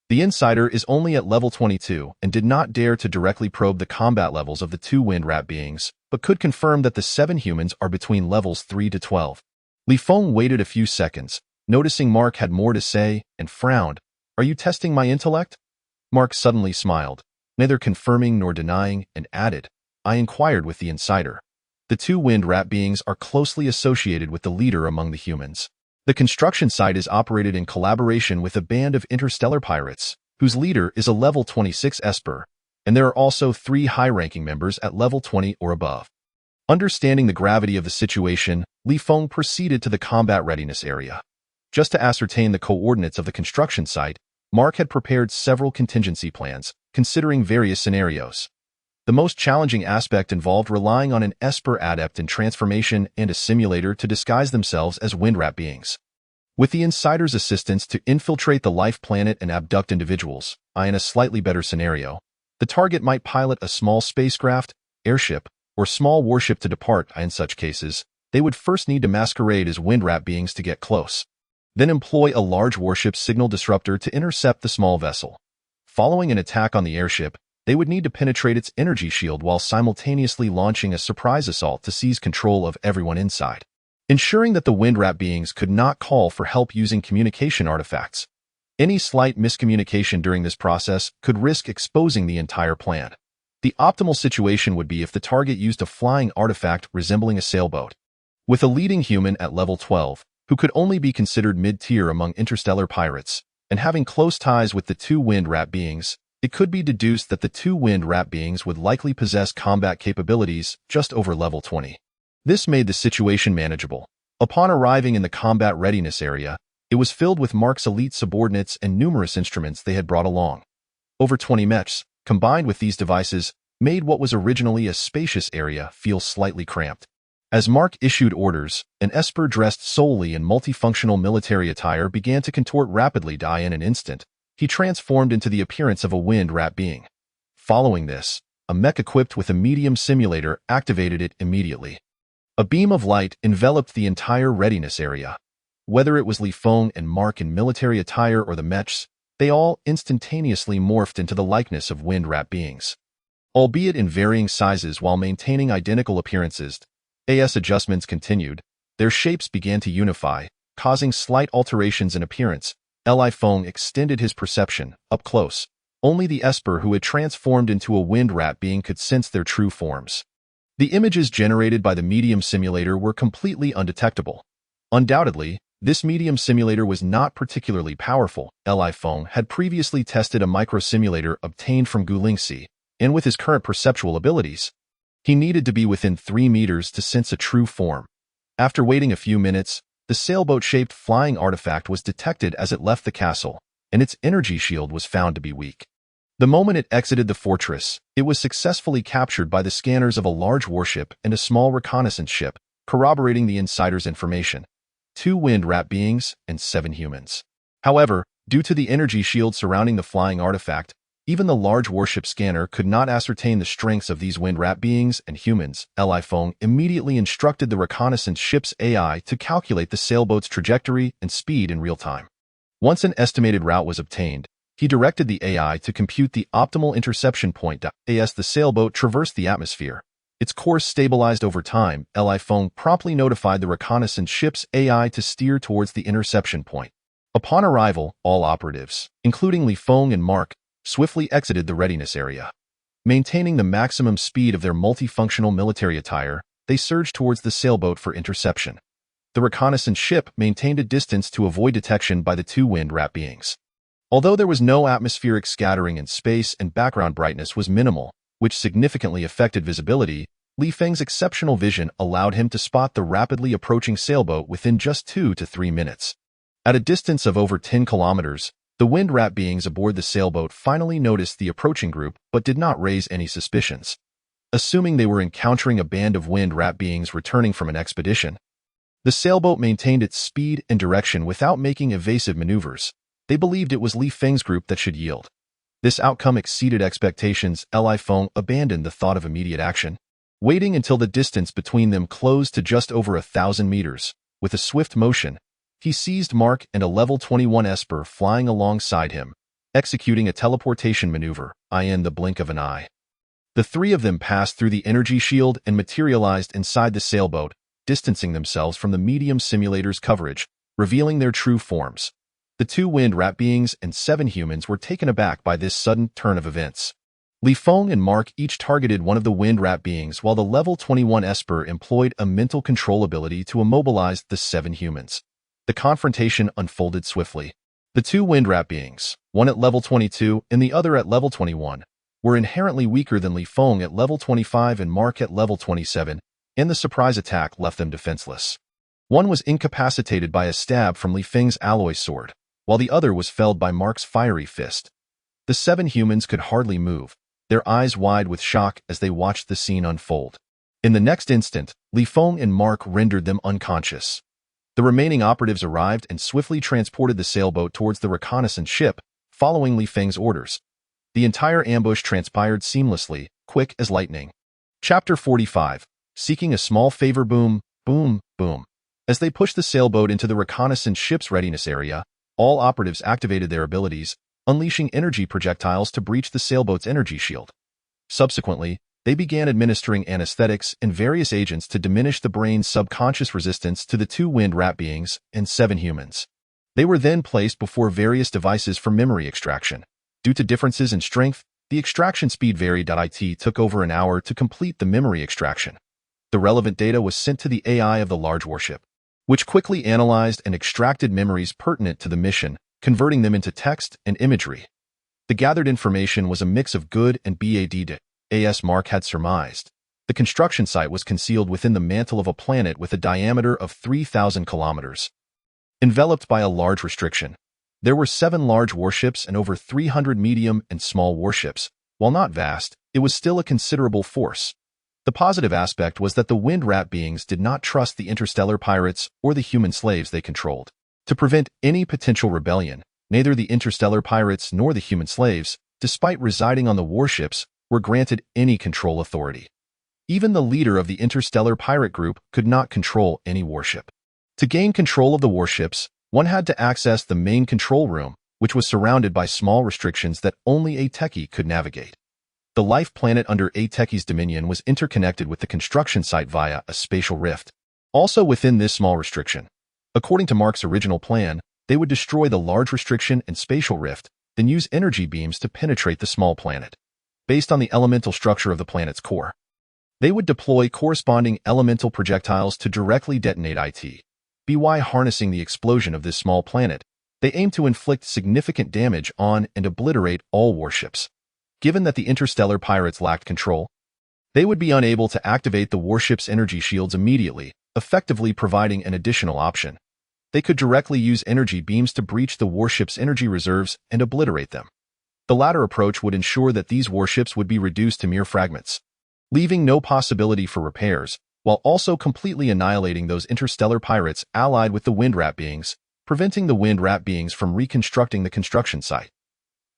The insider is only at level 22 and did not dare to directly probe the combat levels of the 2 wind rat beings, but could confirm that the 7 humans are between levels 3 to 12. Li Feng waited a few seconds, noticing Mark had more to say, and frowned. "Are you testing my intellect?" Mark suddenly smiled, neither confirming nor denying, and added, "I inquired with the insider. The two wind rat beings are closely associated with the leader among the humans. The construction site is operated in collaboration with a band of interstellar pirates, whose leader is a level 26 Esper, and there are also 3 high-ranking members at level 20 or above." Understanding the gravity of the situation, Li Feng proceeded to the combat readiness area. Just to ascertain the coordinates of the construction site, Mark had prepared several contingency plans, considering various scenarios. The most challenging aspect involved relying on an Esper adept in transformation and a simulator to disguise themselves as windrat beings. With the insider's assistance to infiltrate the life planet and abduct individuals, in a slightly better scenario, the target might pilot a small spacecraft, airship, or small warship to depart. In such cases, they would first need to masquerade as windrat beings to get close, then employ a large warship's signal disruptor to intercept the small vessel. Following an attack on the airship, they would need to penetrate its energy shield while simultaneously launching a surprise assault to seize control of everyone inside, ensuring that the windrat beings could not call for help using communication artifacts. Any slight miscommunication during this process could risk exposing the entire plan. The optimal situation would be if the target used a flying artifact resembling a sailboat. With a leading human at level 12, who could only be considered mid-tier among interstellar pirates, and having close ties with the two wind rat beings, it could be deduced that the two wind rat beings would likely possess combat capabilities just over level 20. This made the situation manageable. Upon arriving in the combat readiness area, it was filled with Mark's elite subordinates and numerous instruments they had brought along. Over 20 mechs, combined with these devices, made what was originally a spacious area feel slightly cramped. As Mark issued orders, an Esper dressed solely in multifunctional military attire began to contort rapidly. In an instant, he transformed into the appearance of a wind rat being. Following this, a mech equipped with a medium simulator activated it immediately. A beam of light enveloped the entire readiness area. Whether it was Li Feng and Mark in military attire or the mechs, they all instantaneously morphed into the likeness of wind rat beings. Albeit in varying sizes while maintaining identical appearances, as adjustments continued, their shapes began to unify, causing slight alterations in appearance. Li Feng extended his perception, up close. Only the Esper who had transformed into a wind rat being could sense their true forms. The images generated by the medium simulator were completely undetectable. Undoubtedly, this medium simulator was not particularly powerful. Li Feng had previously tested a microsimulator obtained from Gulingxi, and with his current perceptual abilities, he needed to be within 3 meters to sense a true form. After waiting a few minutes, the sailboat-shaped flying artifact was detected as it left the castle, and its energy shield was found to be weak. The moment it exited the fortress, it was successfully captured by the scanners of a large warship and a small reconnaissance ship, corroborating the insider's information. 2 wind rat beings and 7 humans. However, due to the energy shield surrounding the flying artifact, even the large warship scanner could not ascertain the strengths of these wind rat beings and humans. Li Feng immediately instructed the reconnaissance ship's AI to calculate the sailboat's trajectory and speed in real time. Once an estimated route was obtained, he directed the AI to compute the optimal interception point. As the sailboat traversed the atmosphere, its course stabilized over time. Li Feng promptly notified the reconnaissance ship's AI to steer towards the interception point. Upon arrival, all operatives, including Li Feng and Mark, swiftly exited the readiness area. Maintaining the maximum speed of their multifunctional military attire, they surged towards the sailboat for interception. The reconnaissance ship maintained a distance to avoid detection by the 2 wind rat beings. Although there was no atmospheric scattering in space and background brightness was minimal, which significantly affected visibility, Li Feng's exceptional vision allowed him to spot the rapidly approaching sailboat within just 2 to 3 minutes. At a distance of over 10 kilometers, the wind rat beings aboard the sailboat finally noticed the approaching group but did not raise any suspicions. Assuming they were encountering a band of wind rat beings returning from an expedition, the sailboat maintained its speed and direction without making evasive maneuvers. They believed it was Li Feng's group that should yield. This outcome exceeded expectations. Li Feng abandoned the thought of immediate action, waiting until the distance between them closed to just over 1,000 meters. With a swift motion, he seized Mark and a level 21 Esper flying alongside him, executing a teleportation maneuver, in the blink of an eye. The 3 of them passed through the energy shield and materialized inside the sailboat, distancing themselves from the medium simulator's coverage, revealing their true forms. The 2 wind rat beings and 7 humans were taken aback by this sudden turn of events. Li Feng and Mark each targeted one of the wind rat beings, while the level 21 Esper employed a mental control ability to immobilize the 7 humans. The confrontation unfolded swiftly. The 2 wind rat beings, one at level 22 and the other at level 21, were inherently weaker than Li Feng at level 25 and Mark at level 27, and the surprise attack left them defenseless. One was incapacitated by a stab from Li Feng's alloy sword, while the other was felled by Mark's fiery fist. The 7 humans could hardly move, their eyes wide with shock as they watched the scene unfold. In the next instant, Li Feng and Mark rendered them unconscious. The remaining operatives arrived and swiftly transported the sailboat towards the reconnaissance ship, following Li Feng's orders. The entire ambush transpired seamlessly, quick as lightning. Chapter 45. Seeking a small favor. Boom, boom, boom. As they pushed the sailboat into the reconnaissance ship's readiness area, all operatives activated their abilities, unleashing energy projectiles to breach the sailboat's energy shield. Subsequently, they began administering anesthetics and various agents to diminish the brain's subconscious resistance to the 2 wind rat beings and 7 humans. They were then placed before various devices for memory extraction. Due to differences in strength, the extraction speed varied. It took over an hour to complete the memory extraction. The relevant data was sent to the AI of the large warship, which quickly analyzed and extracted memories pertinent to the mission, converting them into text and imagery. The gathered information was a mix of good and bad, as Mark had surmised. The construction site was concealed within the mantle of a planet with a diameter of 3,000 kilometers. Enveloped by a large restriction, there were 7 large warships and over 300 medium and small warships. While not vast, it was still a considerable force. The positive aspect was that the wind rat beings did not trust the interstellar pirates or the human slaves they controlled. To prevent any potential rebellion, neither the interstellar pirates nor the human slaves, despite residing on the warships, were granted any control authority. Even the leader of the interstellar pirate group could not control any warship. To gain control of the warships, one had to access the main control room, which was surrounded by small restrictions that only a techie could navigate. The life planet under a techie's dominion was interconnected with the construction site via a spatial rift. Also within this small restriction, according to Mark's original plan, they would destroy the large restriction and spatial rift, then use energy beams to penetrate the small planet. Based on the elemental structure of the planet's core, they would deploy corresponding elemental projectiles to directly detonate it. By harnessing the explosion of this small planet, they aim to inflict significant damage on and obliterate all warships. Given that the interstellar pirates lacked control, they would be unable to activate the warship's energy shields immediately, effectively providing an additional option. They could directly use energy beams to breach the warship's energy reserves and obliterate them. The latter approach would ensure that these warships would be reduced to mere fragments, leaving no possibility for repairs, while also completely annihilating those interstellar pirates allied with the wind rat beings, preventing the wind rat beings from reconstructing the construction site.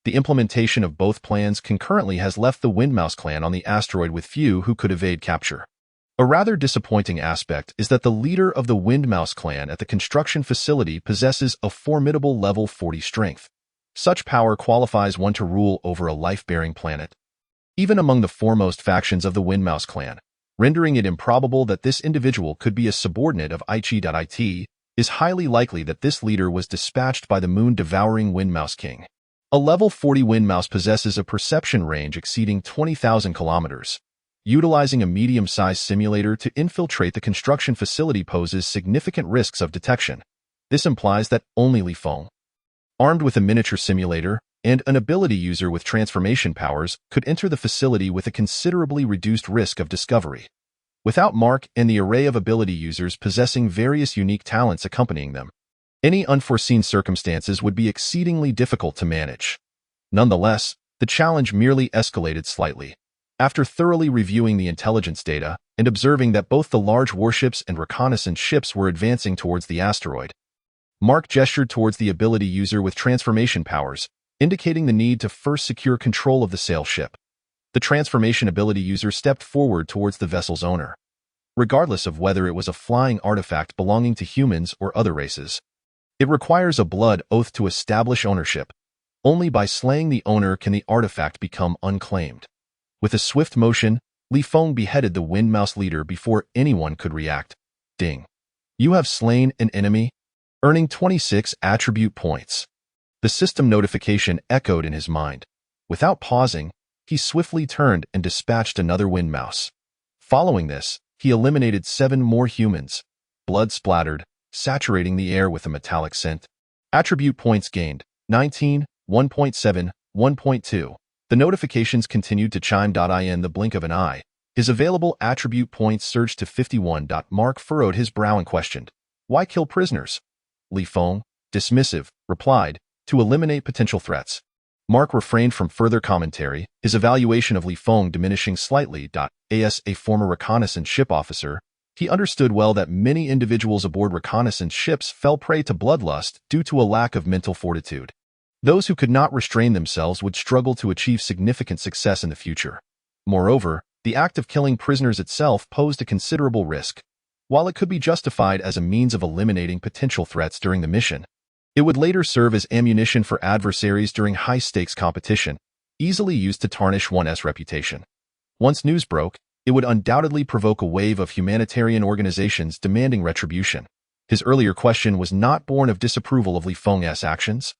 The implementation of both plans concurrently has left the Windmouse clan on the asteroid with few who could evade capture. A rather disappointing aspect is that the leader of the Windmouse clan at the construction facility possesses a formidable level 40 strength. Such power qualifies one to rule over a life-bearing planet, even among the foremost factions of the Windmouse clan, rendering it improbable that this individual could be a subordinate of It is highly likely that this leader was dispatched by the moon-devouring Windmouse King. A level 40 Windmouse possesses a perception range exceeding 20,000 kilometers. Utilizing a medium-sized simulator to infiltrate the construction facility poses significant risks of detection. This implies that only Li Feng, armed with a miniature simulator and an ability user with transformation powers, could enter the facility with a considerably reduced risk of discovery. Without Mark and the array of ability users possessing various unique talents accompanying them, any unforeseen circumstances would be exceedingly difficult to manage. Nonetheless, the challenge merely escalated slightly. After thoroughly reviewing the intelligence data and observing that both the large warships and reconnaissance ships were advancing towards the asteroid, Mark gestured towards the ability user with transformation powers, indicating the need to first secure control of the sail ship. The transformation ability user stepped forward towards the vessel's owner. Regardless of whether it was a flying artifact belonging to humans or other races, it requires a blood oath to establish ownership. Only by slaying the owner can the artifact become unclaimed. With a swift motion, Li Feng beheaded the Windmouse leader before anyone could react. Ding. You have slain an enemy, earning 26 attribute points. The system notification echoed in his mind. Without pausing, he swiftly turned and dispatched another wind mouse. Following this, he eliminated 7 more humans. Blood splattered, saturating the air with a metallic scent. Attribute points gained, 19, 1.7, 1.2. The notifications continued to chime. In the blink of an eye, his available attribute points surged to 51. Mark furrowed his brow and questioned, "Why kill prisoners?" Li Feng, dismissive, replied, "To eliminate potential threats." Mark refrained from further commentary, his evaluation of Li Feng diminishing slightly. As a former reconnaissance ship officer, he understood well that many individuals aboard reconnaissance ships fell prey to bloodlust due to a lack of mental fortitude. Those who could not restrain themselves would struggle to achieve significant success in the future. Moreover, the act of killing prisoners itself posed a considerable risk. While it could be justified as a means of eliminating potential threats during the mission, it would later serve as ammunition for adversaries during high-stakes competition, easily used to tarnish one's reputation. Once news broke, it would undoubtedly provoke a wave of humanitarian organizations demanding retribution. His earlier question was not born of disapproval of Li Feng's actions,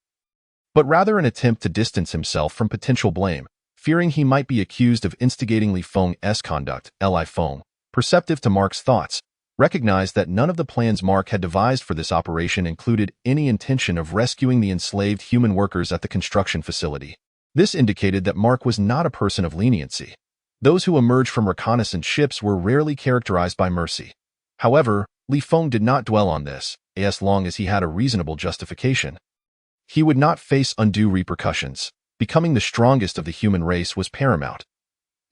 but rather an attempt to distance himself from potential blame, fearing he might be accused of instigating Li Feng's conduct. Li Feng, perceptive to Mark's thoughts, recognized that none of the plans Mark had devised for this operation included any intention of rescuing the enslaved human workers at the construction facility. This indicated that Mark was not a person of leniency. Those who emerged from reconnaissance ships were rarely characterized by mercy. However, Li Feng did not dwell on this, as long as he had a reasonable justification. He would not face undue repercussions. Becoming the strongest of the human race was paramount.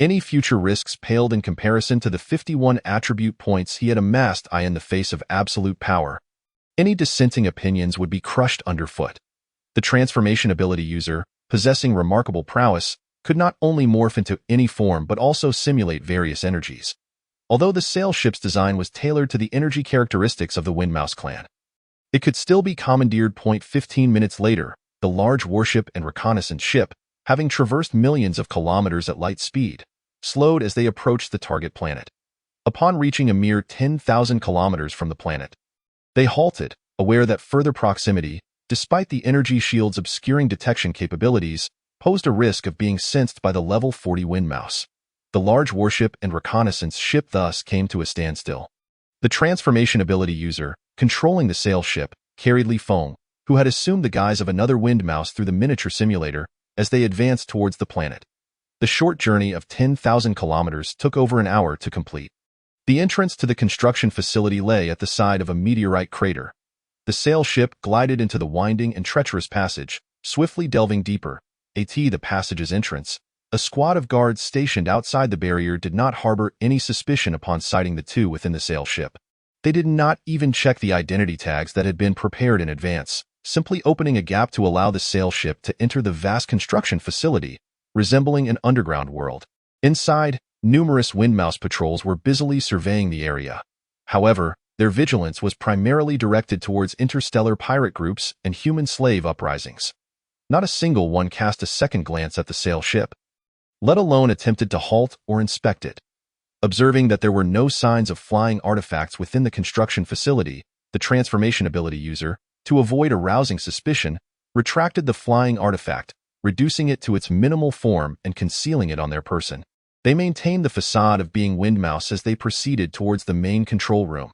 Any future risks paled in comparison to the 51 attribute points he had amassed in the face of absolute power. Any dissenting opinions would be crushed underfoot. The transformation ability user, possessing remarkable prowess, could not only morph into any form but also simulate various energies. Although the sail ship's design was tailored to the energy characteristics of the Windmouse clan, it could still be commandeered. 15 minutes later, the large warship and reconnaissance ship, having traversed millions of kilometers at light speed, slowed as they approached the target planet. Upon reaching a mere 10,000 kilometers from the planet, they halted, aware that further proximity, despite the energy shield's obscuring detection capabilities, posed a risk of being sensed by the level 40 Windmouse. The large warship and reconnaissance ship thus came to a standstill. The transformation ability user, controlling the sail ship, carried Li Feng, who had assumed the guise of another Windmouse, through the miniature simulator as they advanced towards the planet. The short journey of 10,000 kilometers took over an hour to complete. The entrance to the construction facility lay at the side of a meteorite crater. The sail ship glided into the winding and treacherous passage, swiftly delving deeper. At the passage's entrance, a squad of guards stationed outside the barrier did not harbor any suspicion upon sighting the two within the sail ship. They did not even check the identity tags that had been prepared in advance, simply opening a gap to allow the sail ship to enter the vast construction facility, resembling an underground world. Inside, numerous Windmouse patrols were busily surveying the area. However, their vigilance was primarily directed towards interstellar pirate groups and human slave uprisings. Not a single one cast a second glance at the sail ship, let alone attempted to halt or inspect it. Observing that there were no signs of flying artifacts within the construction facility, the transformation ability user, to avoid arousing suspicion, retracted the flying artifact, reducing it to its minimal form and concealing it on their person. They maintained the facade of being Windmouse as they proceeded towards the main control room.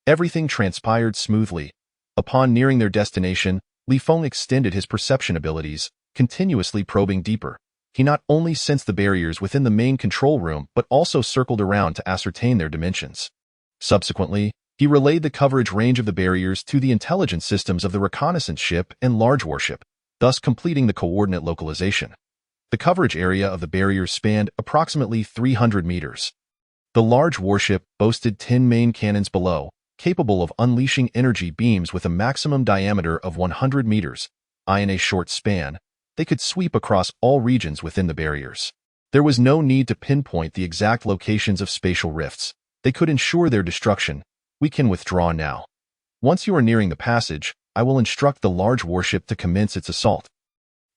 Everything transpired smoothly. Upon nearing their destination, Li Feng extended his perception abilities, continuously probing deeper. He not only sensed the barriers within the main control room but also circled around to ascertain their dimensions. Subsequently, he relayed the coverage range of the barriers to the intelligence systems of the reconnaissance ship and large warship, thus completing the coordinate localization. The coverage area of the barriers spanned approximately 300 meters. The large warship boasted 10 main cannons below, capable of unleashing energy beams with a maximum diameter of 100 meters. In a short span, they could sweep across all regions within the barriers. There was no need to pinpoint the exact locations of spatial rifts. They could ensure their destruction. We can withdraw now. Once you are nearing the passage, I will instruct the large warship to commence its assault.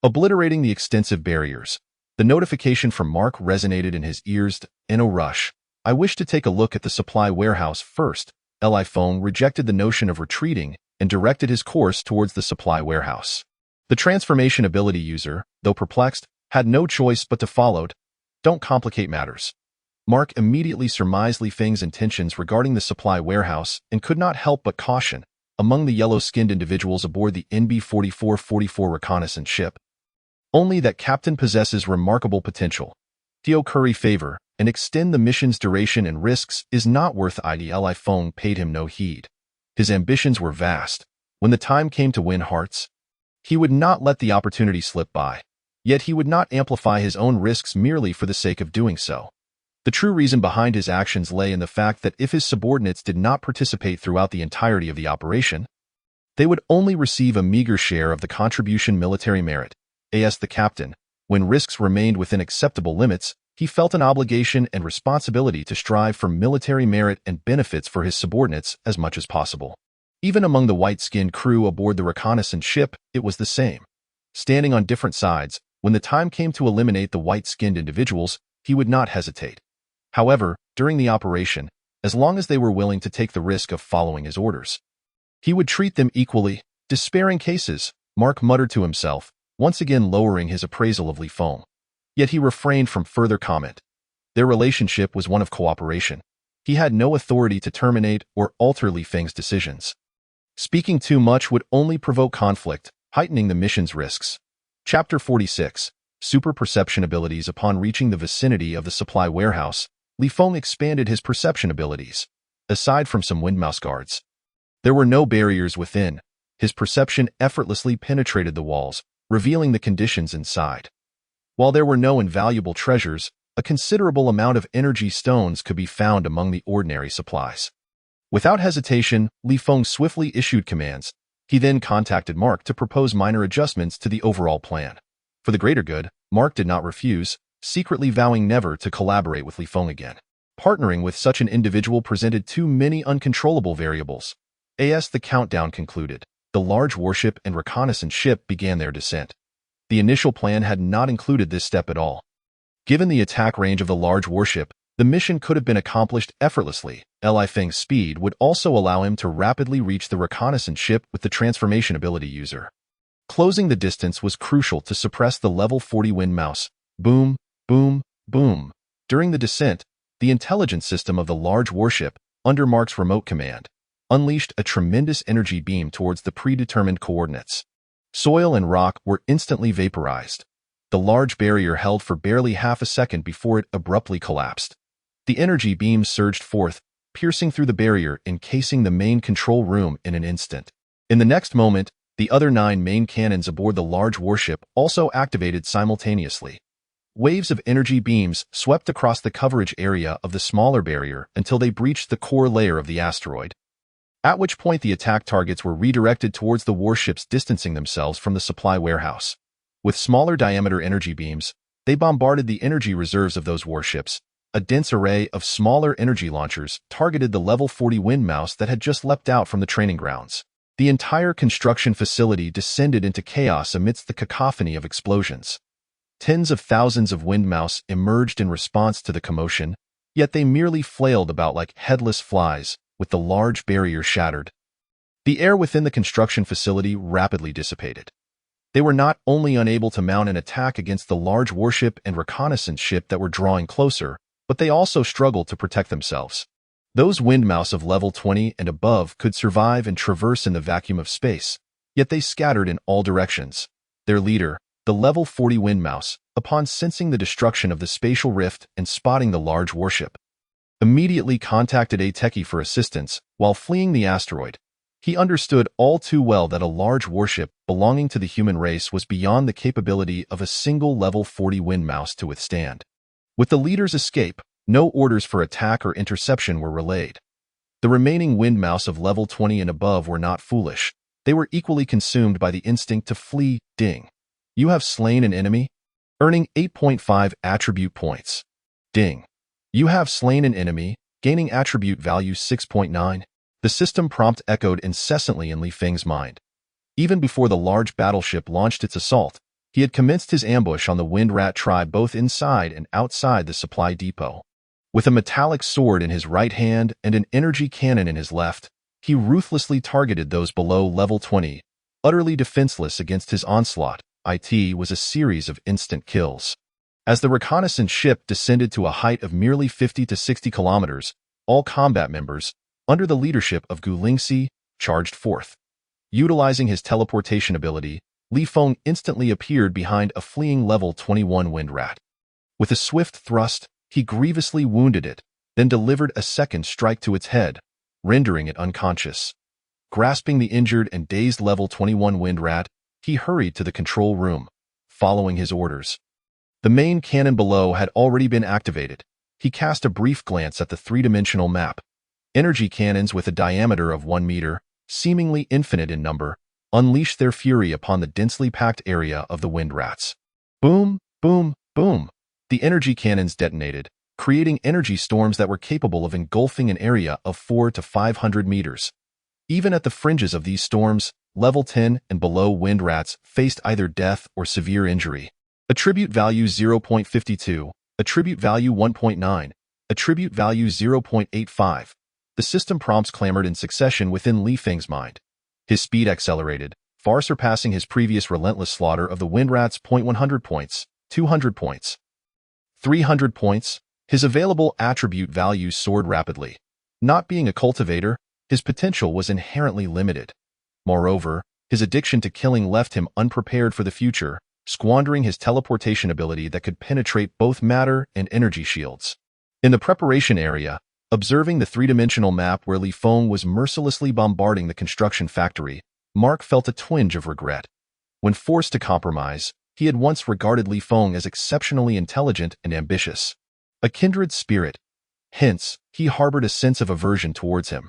Obliterating the extensive barriers, the notification from Mark resonated in his ears. In a rush, I wish to take a look at the supply warehouse first. Li Feng rejected the notion of retreating and directed his course towards the supply warehouse. The transformation ability user, though perplexed, had no choice but to follow. Don't complicate matters. Mark immediately surmised Li Feng's intentions regarding the supply warehouse and could not help but caution, among the yellow-skinned individuals aboard the NB-4444 reconnaissance ship, only that captain possesses remarkable potential. To curry favor and extend the mission's duration and risks is not worth it. Li Feng paid him no heed. His ambitions were vast. When the time came to win hearts, he would not let the opportunity slip by. Yet he would not amplify his own risks merely for the sake of doing so. The true reason behind his actions lay in the fact that if his subordinates did not participate throughout the entirety of the operation, they would only receive a meager share of the contribution military merit. As the captain, when risks remained within acceptable limits, he felt an obligation and responsibility to strive for military merit and benefits for his subordinates as much as possible. Even among the white-skinned crew aboard the reconnaissance ship, it was the same. Standing on different sides, when the time came to eliminate the white-skinned individuals, he would not hesitate. However, during the operation, as long as they were willing to take the risk of following his orders, he would treat them equally. Despairing cases, Mark muttered to himself, once again lowering his appraisal of Li Feng. Yet he refrained from further comment. Their relationship was one of cooperation. He had no authority to terminate or alter Li Feng's decisions. Speaking too much would only provoke conflict, heightening the mission's risks. Chapter 46. Super Perception Abilities. Upon reaching the vicinity of the supply warehouse, Li Feng expanded his perception abilities. Aside from some windmouse guards, there were no barriers within. His perception effortlessly penetrated the walls, revealing the conditions inside. While there were no invaluable treasures, a considerable amount of energy stones could be found among the ordinary supplies. Without hesitation, Li Feng swiftly issued commands. He then contacted Mark to propose minor adjustments to the overall plan. For the greater good, Mark did not refuse, secretly vowing never to collaborate with Li Feng again. Partnering with such an individual presented too many uncontrollable variables. As the countdown concluded, the large warship and reconnaissance ship began their descent. The initial plan had not included this step at all. Given the attack range of the large warship, the mission could have been accomplished effortlessly. Li Feng's speed would also allow him to rapidly reach the reconnaissance ship with the transformation ability user. Closing the distance was crucial to suppress the level 40 windmouse. Boom, boom, boom. During the descent, the intelligence system of the large warship, under Mark's remote command, unleashed a tremendous energy beam towards the predetermined coordinates. Soil and rock were instantly vaporized. The large barrier held for barely half a second before it abruptly collapsed. The energy beam surged forth, piercing through the barrier, encasing the main control room in an instant. In the next moment, the other 9 main cannons aboard the large warship also activated simultaneously. Waves of energy beams swept across the coverage area of the smaller barrier until they breached the core layer of the asteroid, at which point the attack targets were redirected towards the warships, distancing themselves from the supply warehouse. With smaller diameter energy beams, they bombarded the energy reserves of those warships. A dense array of smaller energy launchers targeted the level 40 windmouse that had just leapt out from the training grounds. The entire construction facility descended into chaos amidst the cacophony of explosions. Tens of thousands of windmouse emerged in response to the commotion, yet they merely flailed about like headless flies, with the large barrier shattered. The air within the construction facility rapidly dissipated. They were not only unable to mount an attack against the large warship and reconnaissance ship that were drawing closer, but they also struggled to protect themselves. Those windmouse of level 20 and above could survive and traverse in the vacuum of space, yet they scattered in all directions. Their leader, the level 40 windmouse, upon sensing the destruction of the spatial rift and spotting the large warship, immediately contacted a techie for assistance while fleeing the asteroid. He understood all too well that a large warship belonging to the human race was beyond the capability of a single level 40 windmouse to withstand. With the leader's escape, no orders for attack or interception were relayed. The remaining windmouse of level 20 and above were not foolish. They were equally consumed by the instinct to flee. Ding. You have slain an enemy, earning 8.5 attribute points. Ding. You have slain an enemy, gaining attribute value 6.9. The system prompt echoed incessantly in Li Feng's mind. Even before the large battleship launched its assault, he had commenced his ambush on the Wind Rat tribe both inside and outside the supply depot. With a metallic sword in his right hand and an energy cannon in his left, he ruthlessly targeted those below level 20. Utterly defenseless against his onslaught, it was a series of instant kills. As the reconnaissance ship descended to a height of merely 50 to 60 kilometers, all combat members, under the leadership of Gu Lingxi, charged forth. Utilizing his teleportation ability, Li Feng instantly appeared behind a fleeing level 21 wind rat. With a swift thrust, he grievously wounded it, then delivered a second strike to its head, rendering it unconscious. Grasping the injured and dazed level 21 wind rat, he hurried to the control room, following his orders. The main cannon below had already been activated. He cast a brief glance at the three-dimensional map. Energy cannons with a diameter of 1 meter, seemingly infinite in number, unleashed their fury upon the densely packed area of the wind rats. Boom, boom, boom. The energy cannons detonated, creating energy storms that were capable of engulfing an area of 400 to 500 meters. Even at the fringes of these storms, level 10 and below wind rats faced either death or severe injury. Attribute value 0.52, attribute value 1.9, attribute value 0.85. The system prompts clamored in succession within Li Feng's mind. His speed accelerated, far surpassing his previous relentless slaughter of the wind rats. 100 points, 200 points, 300 points. His available attribute values soared rapidly. Not being a cultivator, his potential was inherently limited. Moreover, his addiction to killing left him unprepared for the future, squandering his teleportation ability that could penetrate both matter and energy shields. In the preparation area, observing the three-dimensional map where Li Feng was mercilessly bombarding the construction factory, Mark felt a twinge of regret. When forced to compromise, he had once regarded Li Feng as exceptionally intelligent and ambitious. A kindred spirit. Hence, he harbored a sense of aversion towards him.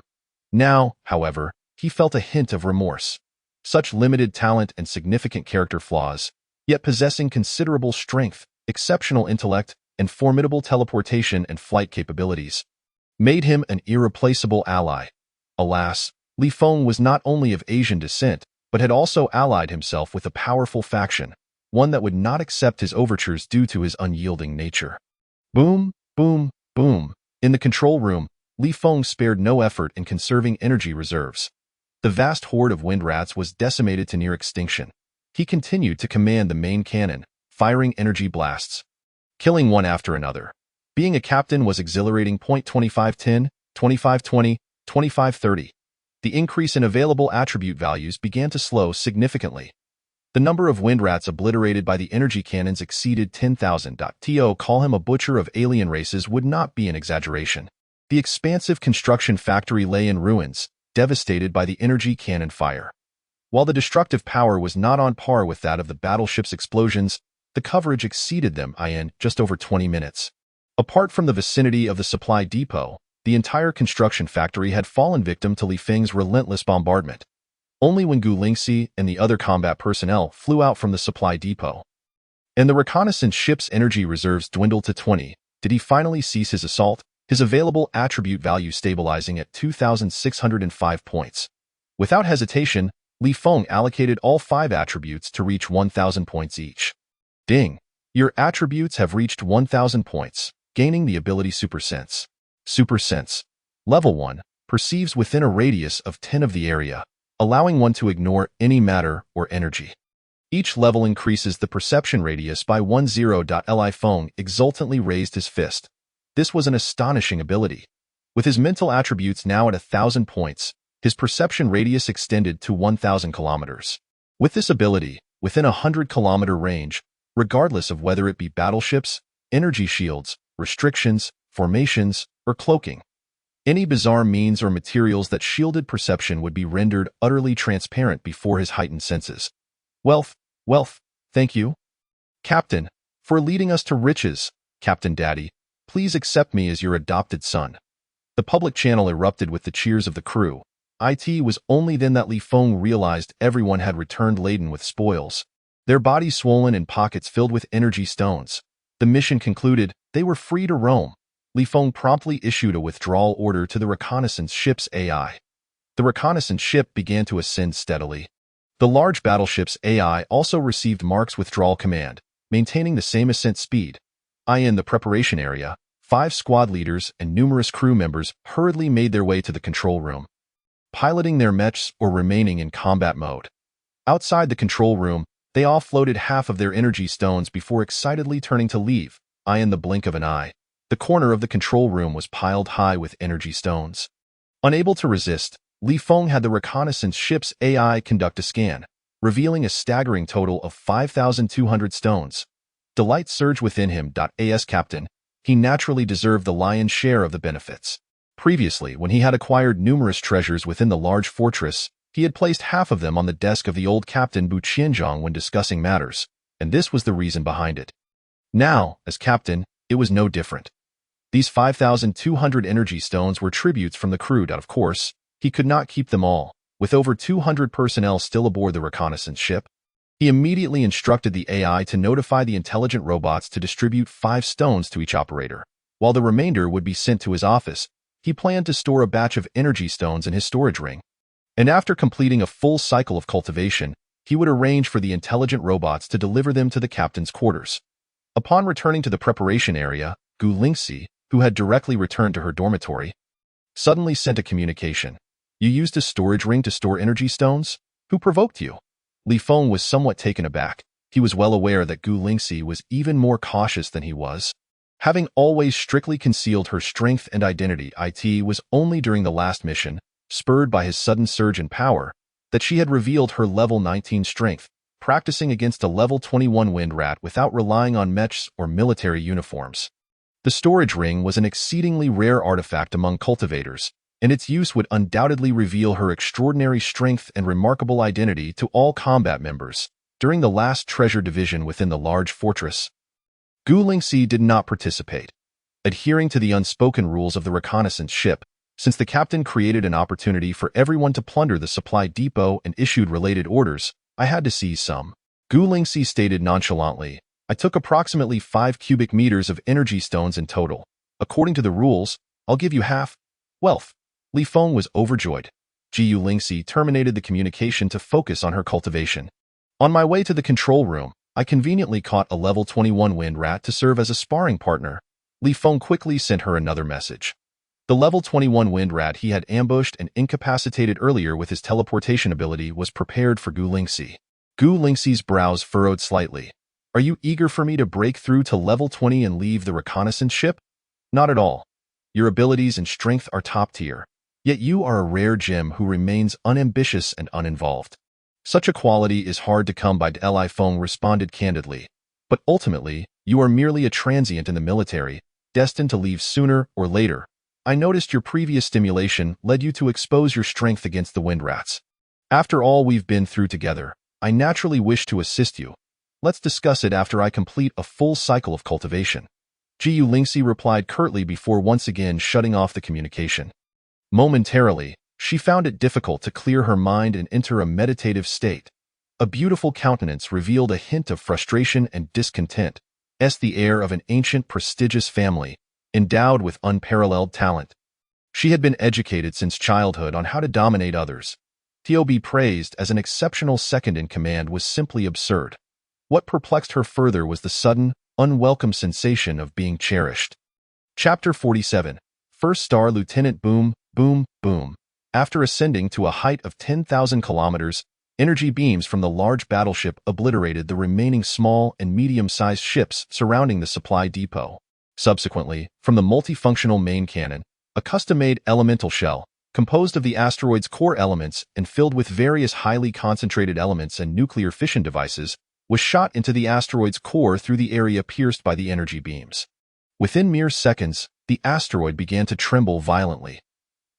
Now, however, he felt a hint of remorse. Such limited talent and significant character flaws, yet possessing considerable strength, exceptional intellect, and formidable teleportation and flight capabilities, made him an irreplaceable ally. Alas, Li Feng was not only of Asian descent, but had also allied himself with a powerful faction, one that would not accept his overtures due to his unyielding nature. Boom, boom, boom. In the control room, Li Feng spared no effort in conserving energy reserves. The vast horde of wind rats was decimated to near extinction. He continued to command the main cannon, firing energy blasts, killing one after another. Being a captain was exhilarating. 2510, 2520, 2530. The increase in available attribute values began to slow significantly. The number of wind rats obliterated by the energy cannons exceeded 10,000. To call him a butcher of alien races would not be an exaggeration. The expansive construction factory lay in ruins, devastated by the energy cannon fire. While the destructive power was not on par with that of the battleship's explosions, the coverage exceeded them in just over 20 minutes. Apart from the vicinity of the supply depot, the entire construction factory had fallen victim to Li Feng's relentless bombardment. Only when Gu Lingxi and the other combat personnel flew out from the supply depot, and the reconnaissance ship's energy reserves dwindled to 20, did he finally cease his assault, his available attribute value stabilizing at 2,605 points. Without hesitation, Li Feng allocated all 5 attributes to reach 1,000 points each. Ding! Your attributes have reached 1,000 points, gaining the ability Super Sense. Super Sense. Level 1, perceives within a radius of 10 of the area, allowing one to ignore any matter or energy. Each level increases the perception radius by 10. Li Feng exultantly raised his fist. This was an astonishing ability. With his mental attributes now at 1,000 points, his perception radius extended to 1,000 kilometers. With this ability, within a 100-kilometer range, regardless of whether it be battleships, energy shields, restrictions, formations, or cloaking, any bizarre means or materials that shielded perception would be rendered utterly transparent before his heightened senses. Wealth, thank you, Captain, for leading us to riches. Captain Daddy, please accept me as your adopted son. The public channel erupted with the cheers of the crew. It was only then that Li Feng realized everyone had returned laden with spoils, their bodies swollen and pockets filled with energy stones. The mission concluded, they were free to roam. Li Feng promptly issued a withdrawal order to the reconnaissance ship's AI. The reconnaissance ship began to ascend steadily. The large battleship's AI also received Mark's withdrawal command, maintaining the same ascent speed. In the preparation area, 5 squad leaders and numerous crew members hurriedly made their way to the control room, piloting their mechs or remaining in combat mode. Outside the control room, they offloaded half of their energy stones before excitedly turning to leave, in the blink of an eye. The corner of the control room was piled high with energy stones. Unable to resist, Li Feng had the reconnaissance ship's AI conduct a scan, revealing a staggering total of 5,200 stones. Delight surged within him. As captain, he naturally deserved the lion's share of the benefits. Previously, when he had acquired numerous treasures within the large fortress, he had placed half of them on the desk of the old captain Bu Qianzhong when discussing matters, and this was the reason behind it. Now, as captain, it was no different. These 5,200 energy stones were tributes from the crew. Of course, he could not keep them all. With over 200 personnel still aboard the reconnaissance ship, he immediately instructed the AI to notify the intelligent robots to distribute 5 stones to each operator. While the remainder would be sent to his office, he planned to store a batch of energy stones in his storage ring. And after completing a full cycle of cultivation, he would arrange for the intelligent robots to deliver them to the captain's quarters. Upon returning to the preparation area, Gu Lingxi, who had directly returned to her dormitory, suddenly sent a communication. "You used a storage ring to store energy stones? Who provoked you?" Li Feng was somewhat taken aback. He was well aware that Gu Lingxi was even more cautious than he was. Having always strictly concealed her strength and identity, it was only during the last mission, spurred by his sudden surge in power, that she had revealed her level 19 strength, practicing against a level 21 wind rat without relying on mechs or military uniforms. The storage ring was an exceedingly rare artifact among cultivators, and its use would undoubtedly reveal her extraordinary strength and remarkable identity to all combat members. During the last treasure division within the large fortress, Gu Lingxi did not participate. Adhering to the unspoken rules of the reconnaissance ship, since the captain created an opportunity for everyone to plunder the supply depot and issued related orders, I had to seize some. Gu Lingxi stated nonchalantly, "I took approximately 5 cubic meters of energy stones in total. According to the rules, I'll give you half." Wealth. Li Feng was overjoyed. Gu Lingxi terminated the communication to focus on her cultivation. On my way to the control room, I conveniently caught a level 21 wind rat to serve as a sparring partner. Li Feng quickly sent her another message. The level 21 wind rat he had ambushed and incapacitated earlier with his teleportation ability was prepared for Gu Lingxi. Gu Lingxi's brows furrowed slightly. "Are you eager for me to break through to level 20 and leave the reconnaissance ship?" "Not at all. Your abilities and strength are top tier. Yet you are a rare gem who remains unambitious and uninvolved. Such a quality is hard to come by." Li Feng responded candidly. "But ultimately, you are merely a transient in the military, destined to leave sooner or later. I noticed your previous stimulation led you to expose your strength against the wind rats. After all we've been through together, I naturally wish to assist you. Let's discuss it after I complete a full cycle of cultivation." Gu Lingxi replied curtly before once again shutting off the communication. Momentarily, she found it difficult to clear her mind and enter a meditative state. A beautiful countenance revealed a hint of frustration and discontent, the air of an ancient, prestigious family, endowed with unparalleled talent. She had been educated since childhood on how to dominate others. To be praised as an exceptional second-in-command was simply absurd. What perplexed her further was the sudden, unwelcome sensation of being cherished. Chapter 47. First Star Lieutenant. Boom, boom, boom. After ascending to a height of 10,000 kilometers, energy beams from the large battleship obliterated the remaining small and medium-sized ships surrounding the supply depot. Subsequently, from the multifunctional main cannon, a custom-made elemental shell, composed of the asteroid's core elements and filled with various highly concentrated elements and nuclear fission devices, was shot into the asteroid's core through the area pierced by the energy beams. Within mere seconds, the asteroid began to tremble violently.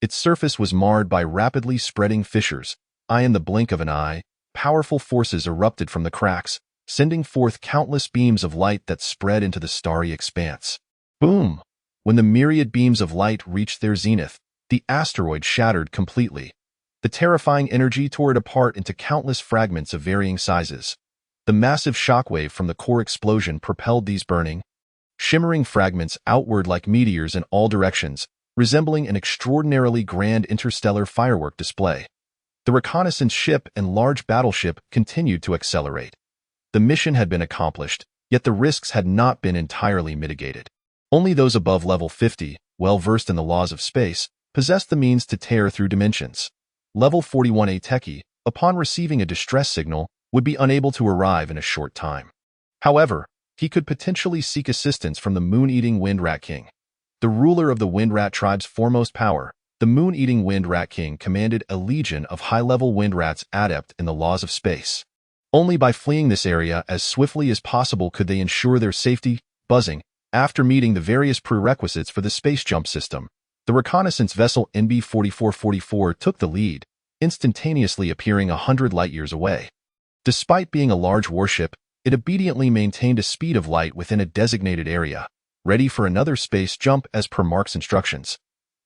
Its surface was marred by rapidly spreading fissures. In the blink of an eye, powerful forces erupted from the cracks, sending forth countless beams of light that spread into the starry expanse. Boom! When the myriad beams of light reached their zenith, the asteroid shattered completely. The terrifying energy tore it apart into countless fragments of varying sizes. The massive shockwave from the core explosion propelled these burning, shimmering fragments outward like meteors in all directions, resembling an extraordinarily grand interstellar firework display. The reconnaissance ship and large battleship continued to accelerate. The mission had been accomplished, yet the risks had not been entirely mitigated. Only those above level 50, well-versed in the laws of space, possessed the means to tear through dimensions. Level 41A techie, upon receiving a distress signal, would be unable to arrive in a short time. However, he could potentially seek assistance from the moon-eating Wind Rat King. The ruler of the Wind Rat tribe's foremost power, the moon-eating Wind Rat King commanded a legion of high-level wind rats adept in the laws of space. Only by fleeing this area as swiftly as possible could they ensure their safety. Buzzing. After meeting the various prerequisites for the space jump system, the reconnaissance vessel NB-4444 took the lead, instantaneously appearing 100 light-years away. Despite being a large warship, it obediently maintained a speed of light within a designated area, ready for another space jump as per Mark's instructions.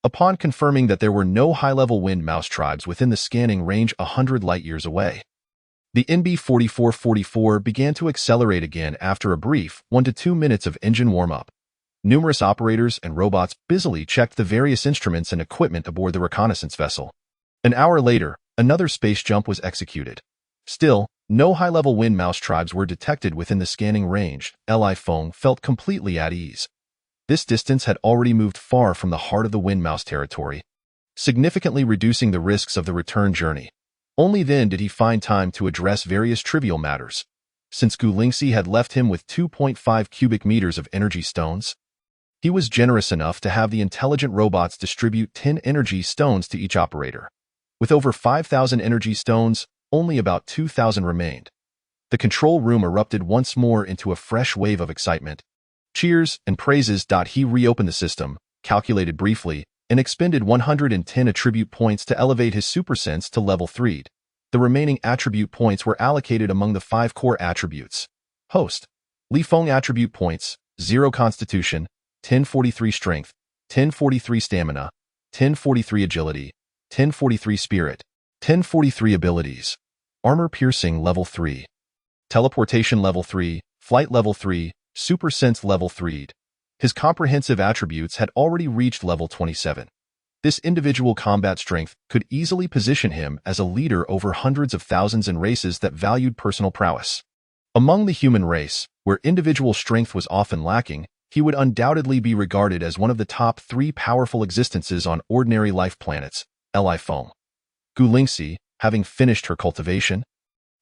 Upon confirming that there were no high-level wind mouse tribes within the scanning range 100 light-years away, the NB-4444 began to accelerate again after a brief 1 to 2 minutes of engine warm-up. Numerous operators and robots busily checked the various instruments and equipment aboard the reconnaissance vessel. An hour later, another space jump was executed. Still, no high-level wind mouse tribes were detected within the scanning range. Li Feng felt completely at ease. This distance had already moved far from the heart of the wind mouse territory, significantly reducing the risks of the return journey. Only then did he find time to address various trivial matters. Since Gu Lingxi had left him with 2.5 cubic meters of energy stones, he was generous enough to have the intelligent robots distribute 10 energy stones to each operator. With over 5,000 energy stones, only about 2,000 remained. The control room erupted once more into a fresh wave of excitement. Cheers and praises. He reopened the system, calculated briefly, and expended 110 attribute points to elevate his supersense to level 3. The remaining attribute points were allocated among the 5 core attributes. Host. Li Feng attribute points, 0 constitution, 1043 strength, 1043 stamina, 1043 agility, 1043 spirit, 1043 abilities. Armor piercing level 3. Teleportation level 3, flight level 3, supersense level 3. His comprehensive attributes had already reached level 27. This individual combat strength could easily position him as a leader over hundreds of thousands in races that valued personal prowess. Among the human race, where individual strength was often lacking, he would undoubtedly be regarded as one of the top 3 powerful existences on ordinary life planets. Li Feng. Gu Lingxi, having finished her cultivation,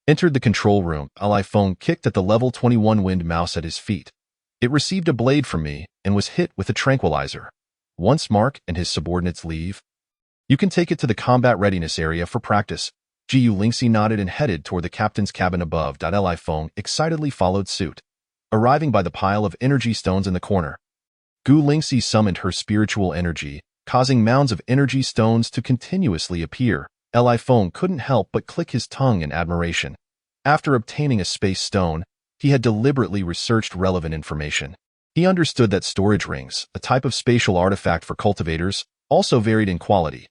entered the control room. Li Feng kicked at the level 21 wind mouse at his feet. It received a blade from me and was hit with a tranquilizer. Once Mark and his subordinates leave, you can take it to the combat readiness area for practice. Gu Lingxi nodded and headed toward the captain's cabin above. Li Feng excitedly followed suit. Arriving by the pile of energy stones in the corner, Gu Lingxi summoned her spiritual energy, causing mounds of energy stones to continuously appear. Li Feng couldn't help but click his tongue in admiration. After obtaining a space stone, he had deliberately researched relevant information. He understood that storage rings, a type of spatial artifact for cultivators, also varied in quality.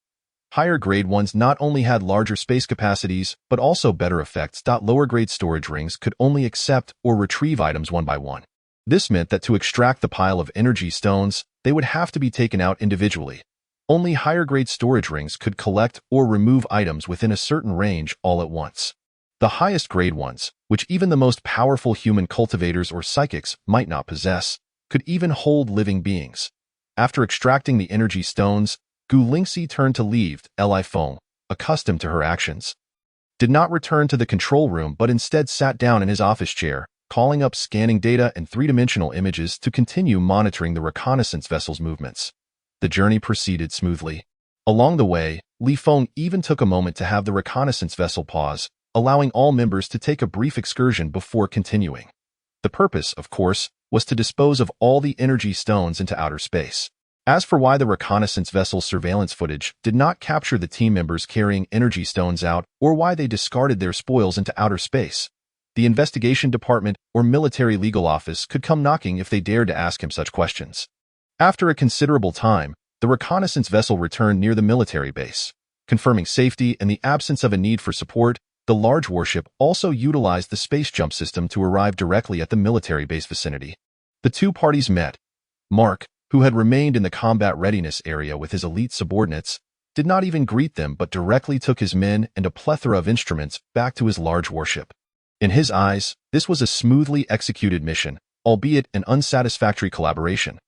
Higher-grade ones not only had larger space capacities, but also better effects. Lower-grade storage rings could only accept or retrieve items one by one. This meant that to extract the pile of energy stones, they would have to be taken out individually. Only higher-grade storage rings could collect or remove items within a certain range all at once. The highest-grade ones, which even the most powerful human cultivators or psychics might not possess, could even hold living beings. After extracting the energy stones, Gu Lingxi turned to leave. Li Feng, accustomed to her actions, did not return to the control room but instead sat down in his office chair, calling up scanning data and 3-dimensional images to continue monitoring the reconnaissance vessel's movements. The journey proceeded smoothly. Along the way, Li Feng even took a moment to have the reconnaissance vessel pause, allowing all members to take a brief excursion before continuing. The purpose, of course, was to dispose of all the energy stones into outer space. As for why the reconnaissance vessel's surveillance footage did not capture the team members carrying energy stones out or why they discarded their spoils into outer space, the investigation department or military legal office could come knocking if they dared to ask him such questions. After a considerable time, the reconnaissance vessel returned near the military base. Confirming safety and the absence of a need for support, the large warship also utilized the space jump system to arrive directly at the military base vicinity. The two parties met. Mark, who had remained in the combat readiness area with his elite subordinates, did not even greet them but directly took his men and a plethora of instruments back to his large warship. In his eyes, this was a smoothly executed mission, albeit an unsatisfactory collaboration.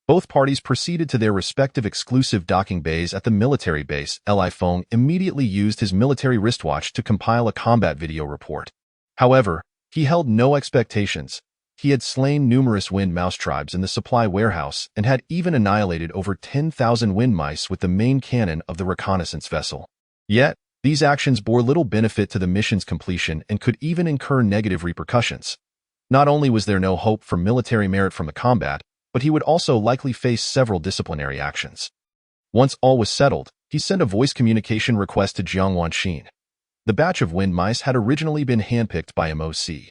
Both parties proceeded to their respective exclusive docking bays at the military base. Li Feng immediately used his military wristwatch to compile a combat video report. However, he held no expectations. He had slain numerous wind mouse tribes in the supply warehouse and had even annihilated over 10,000 wind mice with the main cannon of the reconnaissance vessel. Yet, these actions bore little benefit to the mission's completion and could even incur negative repercussions. Not only was there no hope for military merit from the combat, but he would also likely face several disciplinary actions. Once all was settled, he sent a voice communication request to Jiang Wanxin. The batch of wind mice had originally been handpicked by MOC.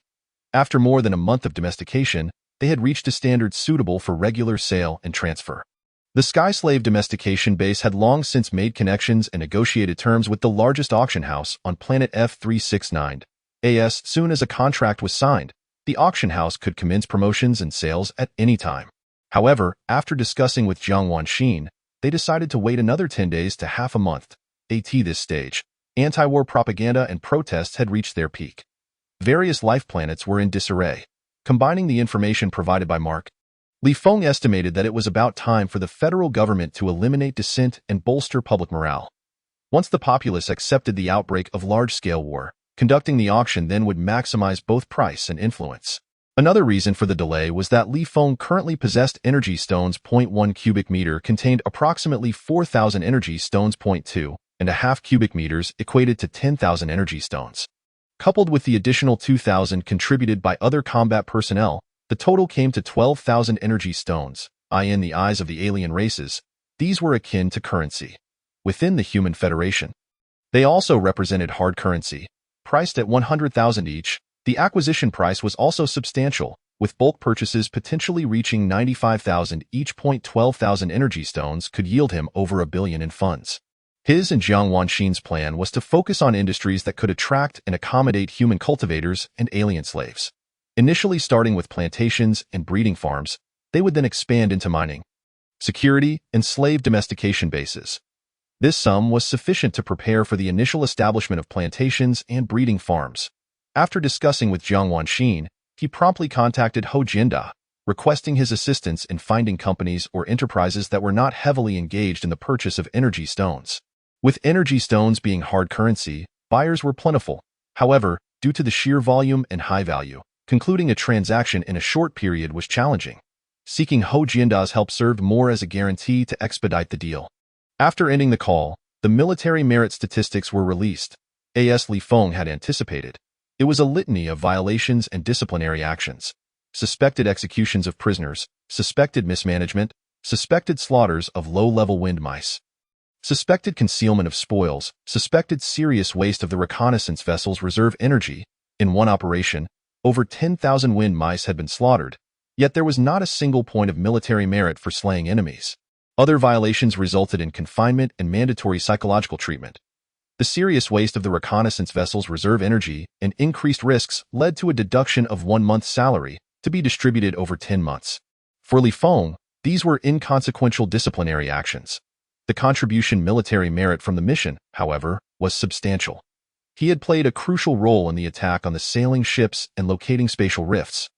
After more than a month of domestication, they had reached a standard suitable for regular sale and transfer. The Sky Slave domestication base had long since made connections and negotiated terms with the largest auction house on planet F369. As soon as a contract was signed, the auction house could commence promotions and sales at any time. However, after discussing with Jiang Wanxin, they decided to wait another 10 days to half a month. At this stage, anti-war propaganda and protests had reached their peak. Various life planets were in disarray. Combining the information provided by Mark, Li Feng estimated that it was about time for the federal government to eliminate dissent and bolster public morale. Once the populace accepted the outbreak of large-scale war, conducting the auction then would maximize both price and influence. Another reason for the delay was that Li Feng currently possessed energy stones. 0.1 cubic meter contained approximately 4,000 energy stones. 2.5 cubic meters equated to 10,000 energy stones. Coupled with the additional 2,000 contributed by other combat personnel, the total came to 12,000 energy stones. In the eyes of the alien races, these were akin to currency. Within the human Federation, they also represented hard currency. Priced at 100,000 each, the acquisition price was also substantial, with bulk purchases potentially reaching 95,000 each. 12,000 energy stones could yield him over $1 billion in funds. His and Jiang Wanxin's plan was to focus on industries that could attract and accommodate human cultivators and alien slaves. Initially starting with plantations and breeding farms, they would then expand into mining, security, and slave domestication bases. This sum was sufficient to prepare for the initial establishment of plantations and breeding farms. After discussing with Jiang Wanxin, he promptly contacted Hou Jianda, requesting his assistance in finding companies or enterprises that were not heavily engaged in the purchase of energy stones. With energy stones being hard currency, buyers were plentiful. However, due to the sheer volume and high value, concluding a transaction in a short period was challenging. Seeking Hou Jianda's help served more as a guarantee to expedite the deal. After ending the call, the military merit statistics were released. As Li Feng had anticipated, it was a litany of violations and disciplinary actions. Suspected executions of prisoners, suspected mismanagement, suspected slaughters of low-level wind mice, suspected concealment of spoils, suspected serious waste of the reconnaissance vessel's reserve energy. In one operation, over 10,000 wind mice had been slaughtered, yet there was not a single point of military merit for slaying enemies. Other violations resulted in confinement and mandatory psychological treatment. The serious waste of the reconnaissance vessel's reserve energy and increased risks led to a deduction of 1 month's salary to be distributed over 10 months. For Li Feng, these were inconsequential disciplinary actions. The contribution military merit from the mission, however, was substantial. He had played a crucial role in the attack on the sailing ships and locating spatial rifts.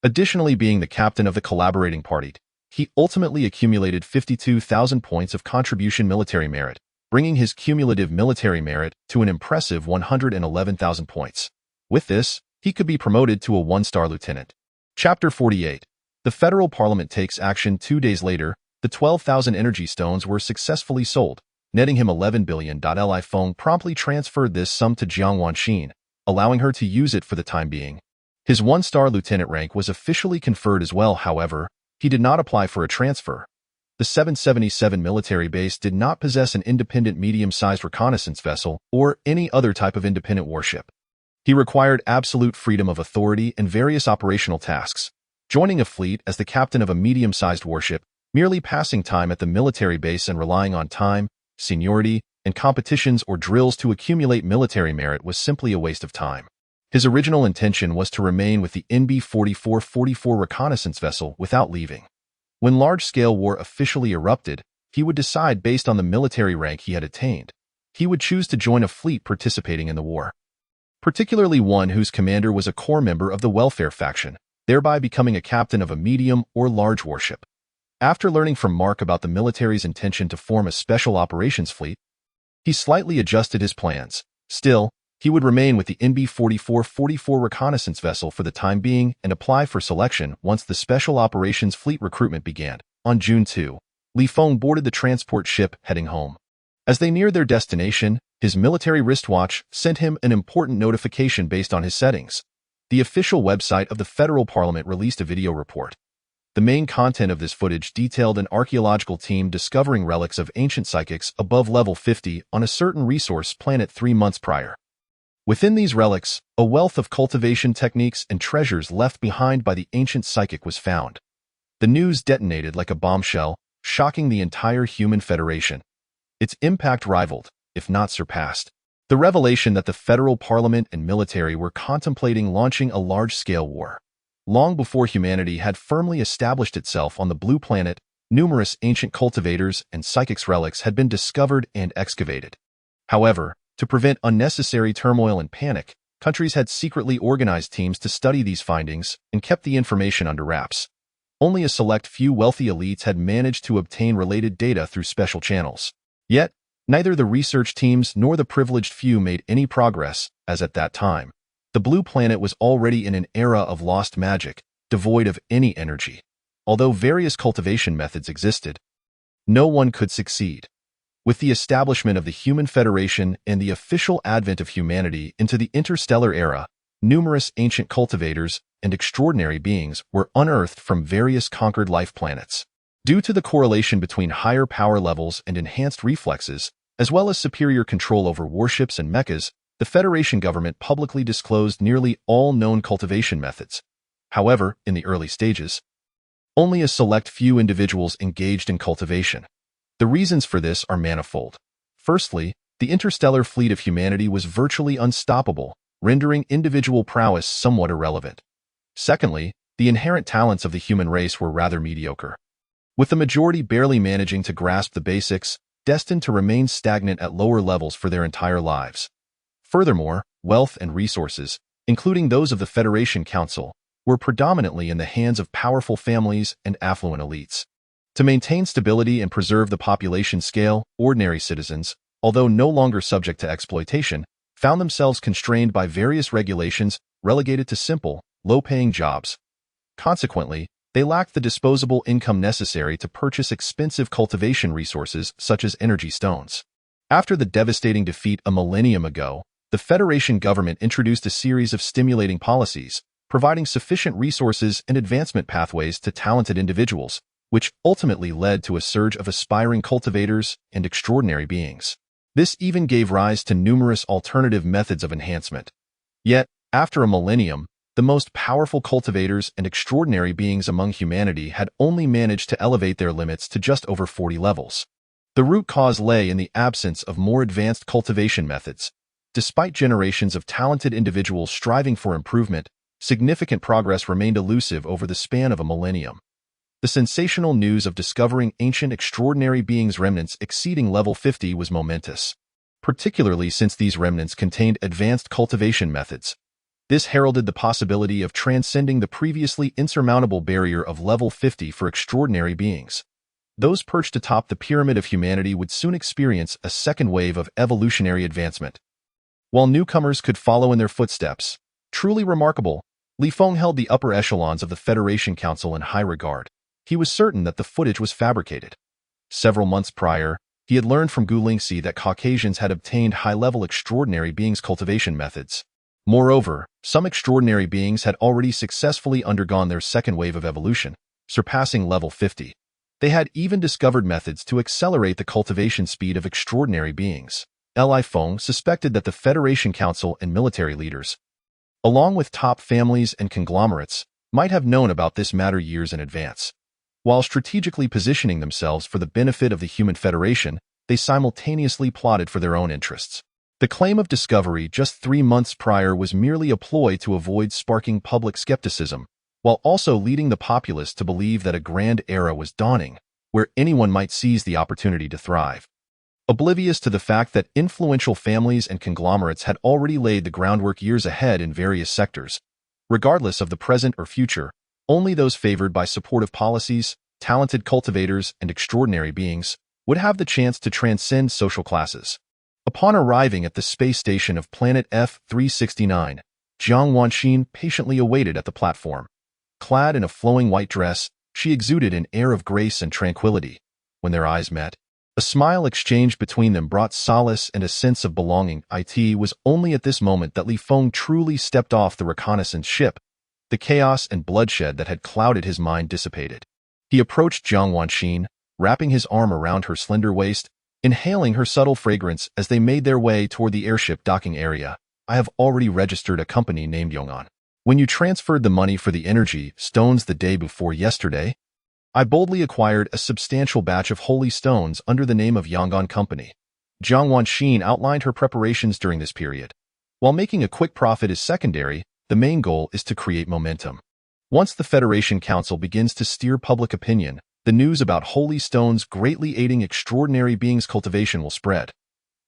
Additionally, being the captain of the collaborating party, he ultimately accumulated 52,000 points of contribution military merit, bringing his cumulative military merit to an impressive 111,000 points. With this, he could be promoted to a 1-star lieutenant. Chapter 48. The Federal Parliament takes action. 2 days later, the 12,000 energy stones were successfully sold, netting him $11 billion. Li Feng promptly transferred this sum to Jiang Wanxin, allowing her to use it for the time being. His 1-star lieutenant rank was officially conferred as well. However, he did not apply for a transfer. The 777 military base did not possess an independent medium-sized reconnaissance vessel or any other type of independent warship. He required absolute freedom of authority and various operational tasks. Joining a fleet as the captain of a medium-sized warship, merely passing time at the military base and relying on time, seniority, and competitions or drills to accumulate military merit was simply a waste of time. His original intention was to remain with the NB-4444 reconnaissance vessel without leaving. When large-scale war officially erupted, he would decide based on the military rank he had attained. He would choose to join a fleet participating in the war, particularly one whose commander was a core member of the welfare faction, thereby becoming a captain of a medium or large warship. After learning from Mark about the military's intention to form a special operations fleet, he slightly adjusted his plans. Still, he would remain with the NB-4444 reconnaissance vessel for the time being and apply for selection once the Special Operations Fleet recruitment began. On June 2, Li Feng boarded the transport ship heading home. As they neared their destination, his military wristwatch sent him an important notification based on his settings. The official website of the Federal Parliament released a video report. The main content of this footage detailed an archaeological team discovering relics of ancient psychics above level 50 on a certain resource planet 3 months prior. Within these relics, a wealth of cultivation techniques and treasures left behind by the ancient psychic was found. The news detonated like a bombshell, shocking the entire human Federation. Its impact rivaled, if not surpassed, the revelation that the Federal Parliament and military were contemplating launching a large-scale war. Long before humanity had firmly established itself on the blue planet, numerous ancient cultivators and psychics relics had been discovered and excavated. However, to prevent unnecessary turmoil and panic, countries had secretly organized teams to study these findings and kept the information under wraps. Only a select few wealthy elites had managed to obtain related data through special channels. Yet, neither the research teams nor the privileged few made any progress, as at that time, the blue planet was already in an era of lost magic, devoid of any energy. Although various cultivation methods existed, no one could succeed. With the establishment of the Human Federation and the official advent of humanity into the interstellar era, numerous ancient cultivators and extraordinary beings were unearthed from various conquered life planets. Due to the correlation between higher power levels and enhanced reflexes, as well as superior control over warships and mechas, the Federation government publicly disclosed nearly all known cultivation methods. However, in the early stages, only a select few individuals engaged in cultivation. The reasons for this are manifold. Firstly, the interstellar fleet of humanity was virtually unstoppable, rendering individual prowess somewhat irrelevant. Secondly, the inherent talents of the human race were rather mediocre, with the majority barely managing to grasp the basics, destined to remain stagnant at lower levels for their entire lives. Furthermore, wealth and resources, including those of the Federation Council, were predominantly in the hands of powerful families and affluent elites. To maintain stability and preserve the population scale, ordinary citizens, although no longer subject to exploitation, found themselves constrained by various regulations, relegated to simple, low-paying jobs. Consequently, they lacked the disposable income necessary to purchase expensive cultivation resources such as energy stones. After the devastating defeat a millennium ago, the Federation government introduced a series of stimulating policies, providing sufficient resources and advancement pathways to talented individuals, which ultimately led to a surge of aspiring cultivators and extraordinary beings. This even gave rise to numerous alternative methods of enhancement. Yet, after a millennium, the most powerful cultivators and extraordinary beings among humanity had only managed to elevate their limits to just over 40 levels. The root cause lay in the absence of more advanced cultivation methods. Despite generations of talented individuals striving for improvement, significant progress remained elusive over the span of a millennium. The sensational news of discovering ancient extraordinary beings' remnants exceeding level 50 was momentous, particularly since these remnants contained advanced cultivation methods. This heralded the possibility of transcending the previously insurmountable barrier of level 50 for extraordinary beings. Those perched atop the pyramid of humanity would soon experience a second wave of evolutionary advancement, while newcomers could follow in their footsteps. Truly remarkable, Li Feng held the upper echelons of the Federation Council in high regard. He was certain that the footage was fabricated. Several months prior, he had learned from Gu Lingxi that Caucasians had obtained high-level extraordinary beings' cultivation methods. Moreover, some extraordinary beings had already successfully undergone their second wave of evolution, surpassing level 50. They had even discovered methods to accelerate the cultivation speed of extraordinary beings. Li Feng suspected that the Federation Council and military leaders, along with top families and conglomerates, might have known about this matter years in advance. While strategically positioning themselves for the benefit of the Human Federation, they simultaneously plotted for their own interests. The claim of discovery just 3 months prior was merely a ploy to avoid sparking public skepticism, while also leading the populace to believe that a grand era was dawning, where anyone might seize the opportunity to thrive. Oblivious to the fact that influential families and conglomerates had already laid the groundwork years ahead in various sectors. Regardless of the present or future, only those favored by supportive policies, talented cultivators, and extraordinary beings, would have the chance to transcend social classes. Upon arriving at the space station of planet F-369, Jiang Wanxin patiently awaited at the platform. Clad in a flowing white dress, she exuded an air of grace and tranquility. When their eyes met, a smile exchanged between them brought solace and a sense of belonging. It was only at this moment that Li Feng truly stepped off the reconnaissance ship. The chaos and bloodshed that had clouded his mind dissipated. He approached Jiang Wanxin, wrapping his arm around her slender waist, inhaling her subtle fragrance as they made their way toward the airship docking area. I have already registered a company named Yong'an. When you transferred the money for the energy stones the day before yesterday, I boldly acquired a substantial batch of holy stones under the name of Yong'an Company. Jiang Wanxin outlined her preparations during this period. While making a quick profit is secondary, the main goal is to create momentum. Once the Federation Council begins to steer public opinion, the news about holy stones greatly aiding extraordinary beings' cultivation will spread.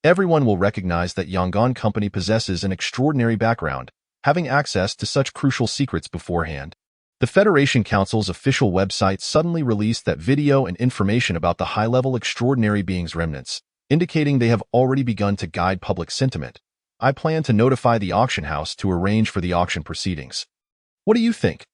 Everyone will recognize that Yong'an Company possesses an extraordinary background, having access to such crucial secrets beforehand. The Federation Council's official website suddenly released that video and information about the high-level extraordinary beings' remnants, indicating they have already begun to guide public sentiment. I plan to notify the auction house to arrange for the auction proceedings. What do you think?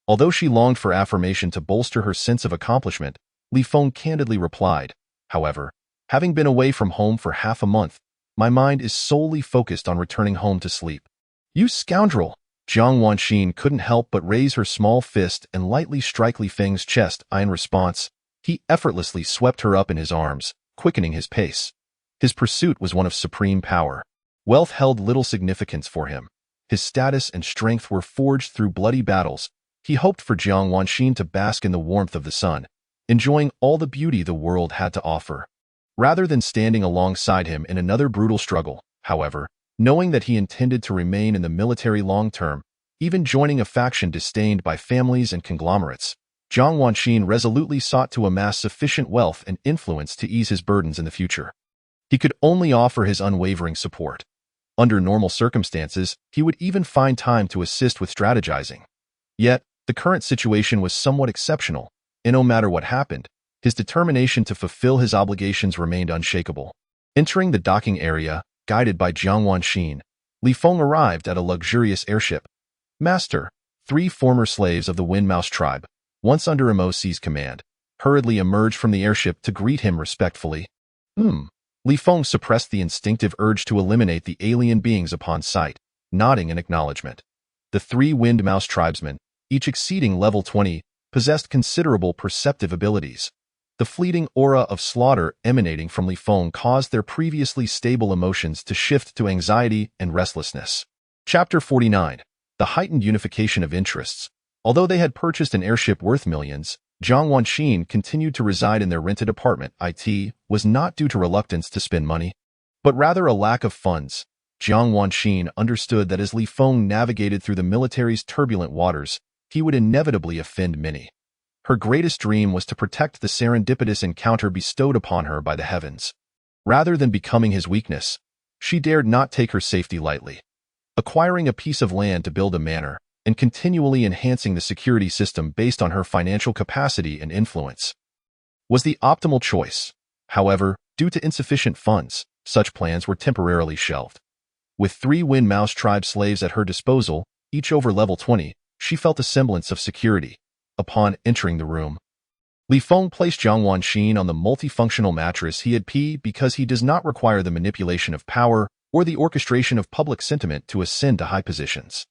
Although she longed for affirmation to bolster her sense of accomplishment, Li Feng candidly replied, "However, having been away from home for half a month, my mind is solely focused on returning home to sleep." "You scoundrel!" Jiang Wanxin couldn't help but raise her small fist and lightly strike Li Feng's chest. In response, he effortlessly swept her up in his arms, quickening his pace. His pursuit was one of supreme power. Wealth held little significance for him. His status and strength were forged through bloody battles. He hoped for Jiang Wanxin to bask in the warmth of the sun, enjoying all the beauty the world had to offer. Rather than standing alongside him in another brutal struggle, however, knowing that he intended to remain in the military long-term, even joining a faction disdained by families and conglomerates, Jiang Wanxin resolutely sought to amass sufficient wealth and influence to ease his burdens in the future. He could only offer his unwavering support. Under normal circumstances, he would even find time to assist with strategizing. Yet, the current situation was somewhat exceptional, and no matter what happened, his determination to fulfill his obligations remained unshakable. Entering the docking area, guided by Jiang Wanxin, Li Feng arrived at a luxurious airship. "Master," 3 former slaves of the Wind Mouse tribe, once under Mosi's command, hurriedly emerged from the airship to greet him respectfully. Li Feng suppressed the instinctive urge to eliminate the alien beings upon sight, nodding in acknowledgement. The 3 Wind Mouse tribesmen, each exceeding level 20, possessed considerable perceptive abilities. The fleeting aura of slaughter emanating from Li Feng caused their previously stable emotions to shift to anxiety and restlessness. Chapter 49. The heightened unification of interests. Although they had purchased an airship worth millions, Jiang Wanxin continued to reside in their rented apartment. It was not due to reluctance to spend money, but rather a lack of funds. Jiang Wanxin understood that as Li Feng navigated through the military's turbulent waters, he would inevitably offend many. Her greatest dream was to protect the serendipitous encounter bestowed upon her by the heavens. Rather than becoming his weakness, she dared not take her safety lightly. Acquiring a piece of land to build a manor, and continually enhancing the security system based on her financial capacity and influence, was the optimal choice. However, due to insufficient funds, such plans were temporarily shelved. With 3 Wind Mouse tribe slaves at her disposal, each over level 20, she felt a semblance of security. Upon entering the room, Li Feng placed Jiang Wanxin on the multifunctional mattress he had because he does not require the manipulation of power or the orchestration of public sentiment to ascend to high positions.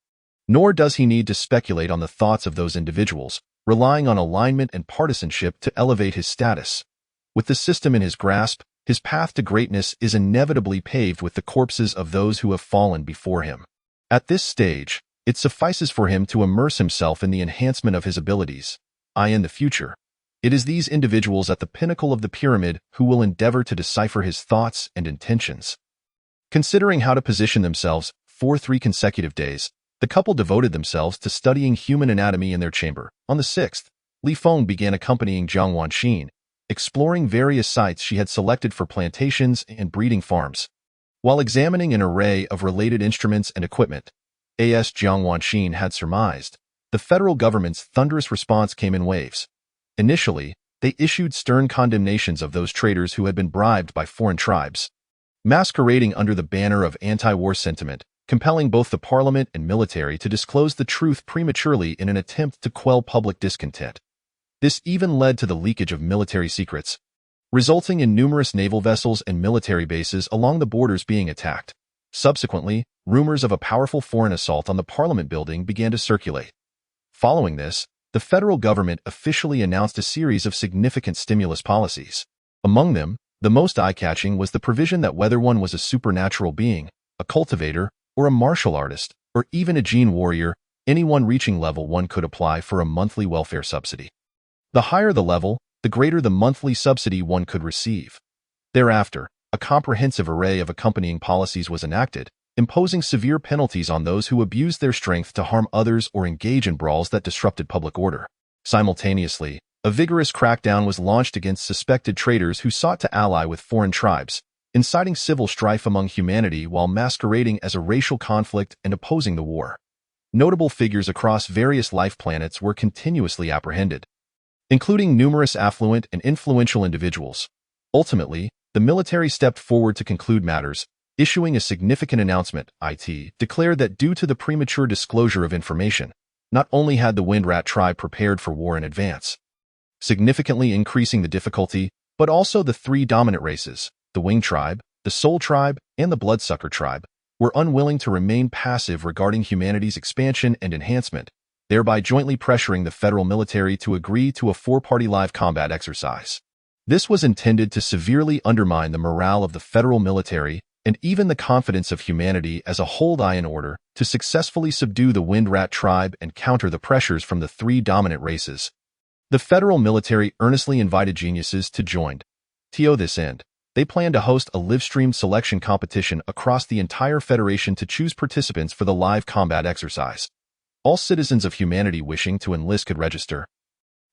Nor does he need to speculate on the thoughts of those individuals, relying on alignment and partisanship to elevate his status. With the system in his grasp, his path to greatness is inevitably paved with the corpses of those who have fallen before him. At this stage, it suffices for him to immerse himself in the enhancement of his abilities. In the future, it is these individuals at the pinnacle of the pyramid who will endeavor to decipher his thoughts and intentions. Considering how to position themselves for 3 consecutive days, the couple devoted themselves to studying human anatomy in their chamber. On the 6th, Li Feng began accompanying Jiang Wanxin, exploring various sites she had selected for plantations and breeding farms. While examining an array of related instruments and equipment, Jiang Wanxin had surmised, the federal government's thunderous response came in waves. Initially, they issued stern condemnations of those traitors who had been bribed by foreign tribes, masquerading under the banner of anti-war sentiment, compelling both the parliament and military to disclose the truth prematurely in an attempt to quell public discontent. This even led to the leakage of military secrets, resulting in numerous naval vessels and military bases along the borders being attacked. Subsequently, rumors of a powerful foreign assault on the Parliament building began to circulate. Following this, the federal government officially announced a series of significant stimulus policies. Among them, the most eye-catching was the provision that whether one was a supernatural being, a cultivator, or a martial artist, or even a gene warrior, anyone reaching level 1 could apply for a monthly welfare subsidy. The higher the level, the greater the monthly subsidy one could receive. Thereafter, a comprehensive array of accompanying policies was enacted, imposing severe penalties on those who abused their strength to harm others or engage in brawls that disrupted public order. Simultaneously, a vigorous crackdown was launched against suspected traitors who sought to ally with foreign tribes, inciting civil strife among humanity while masquerading as a racial conflict and opposing the war. Notable figures across various life planets were continuously apprehended, including numerous affluent and influential individuals. Ultimately, the military stepped forward to conclude matters, issuing a significant announcement. It declared that due to the premature disclosure of information, not only had the Windrat tribe prepared for war in advance, significantly increasing the difficulty, but also the three dominant races, the Wing tribe, the Soul tribe, and the Bloodsucker tribe, were unwilling to remain passive regarding humanity's expansion and enhancement, thereby jointly pressuring the federal military to agree to a four-party live combat exercise. This was intended to severely undermine the morale of the federal military and even the confidence of humanity as a whole in order to successfully subdue the Windrat tribe and counter the pressures from the three dominant races. The federal military earnestly invited geniuses to join. To this end, they planned to host a live-streamed selection competition across the entire Federation to choose participants for the live combat exercise. All citizens of humanity wishing to enlist could register,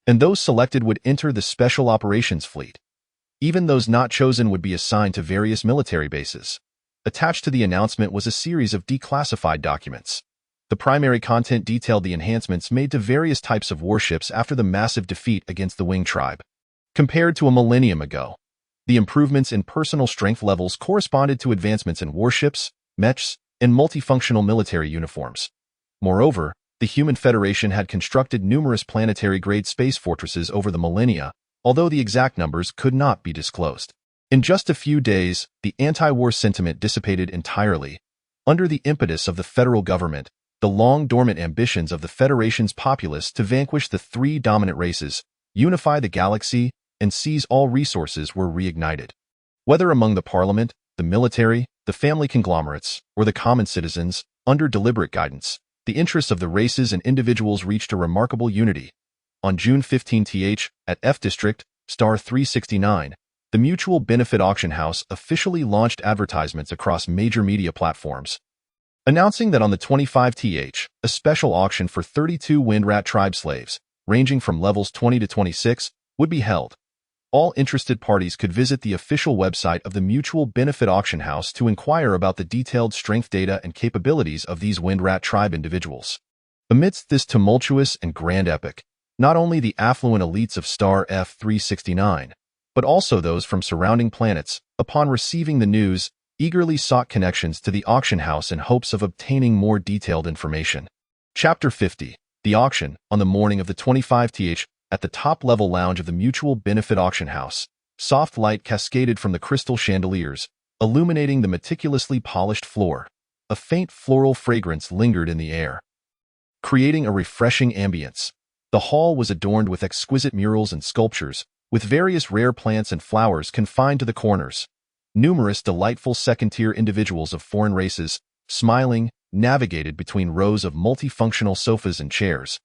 and those selected would enter the Special Operations Fleet. Even those not chosen would be assigned to various military bases. Attached to the announcement was a series of declassified documents. The primary content detailed the enhancements made to various types of warships after the massive defeat against the Wing tribe. Compared to a millennium ago, the improvements in personal strength levels corresponded to advancements in warships, mechs, and multifunctional military uniforms. Moreover, the Human Federation had constructed numerous planetary-grade space fortresses over the millennia, although the exact numbers could not be disclosed. In just a few days, the anti-war sentiment dissipated entirely. Under the impetus of the federal government, the long-dormant ambitions of the Federation's populace to vanquish the three dominant races, unify the galaxy, and seize all resources were reignited. Whether among the parliament, the military, the family conglomerates, or the common citizens, under deliberate guidance, the interests of the races and individuals reached a remarkable unity. On June 15 at F District, Star 369, the Mutual Benefit Auction House officially launched advertisements across major media platforms, announcing that on the 25 a special auction for 32 Windrat tribe slaves, ranging from levels 20 to 26, would be held. All interested parties could visit the official website of the Mutual Benefit Auction House to inquire about the detailed strength data and capabilities of these Windrat tribe individuals. Amidst this tumultuous and grand epic, not only the affluent elites of Star F369, but also those from surrounding planets, upon receiving the news, eagerly sought connections to the auction house in hopes of obtaining more detailed information. Chapter 50. The auction, on the morning of the 25 at the top-level lounge of the Mutual Benefit Auction House, soft light cascaded from the crystal chandeliers, illuminating the meticulously polished floor. A faint floral fragrance lingered in the air, creating a refreshing ambience. The hall was adorned with exquisite murals and sculptures, with various rare plants and flowers confined to the corners. Numerous delightful second-tier individuals of foreign races, smiling, navigated between rows of multifunctional sofas and chairs,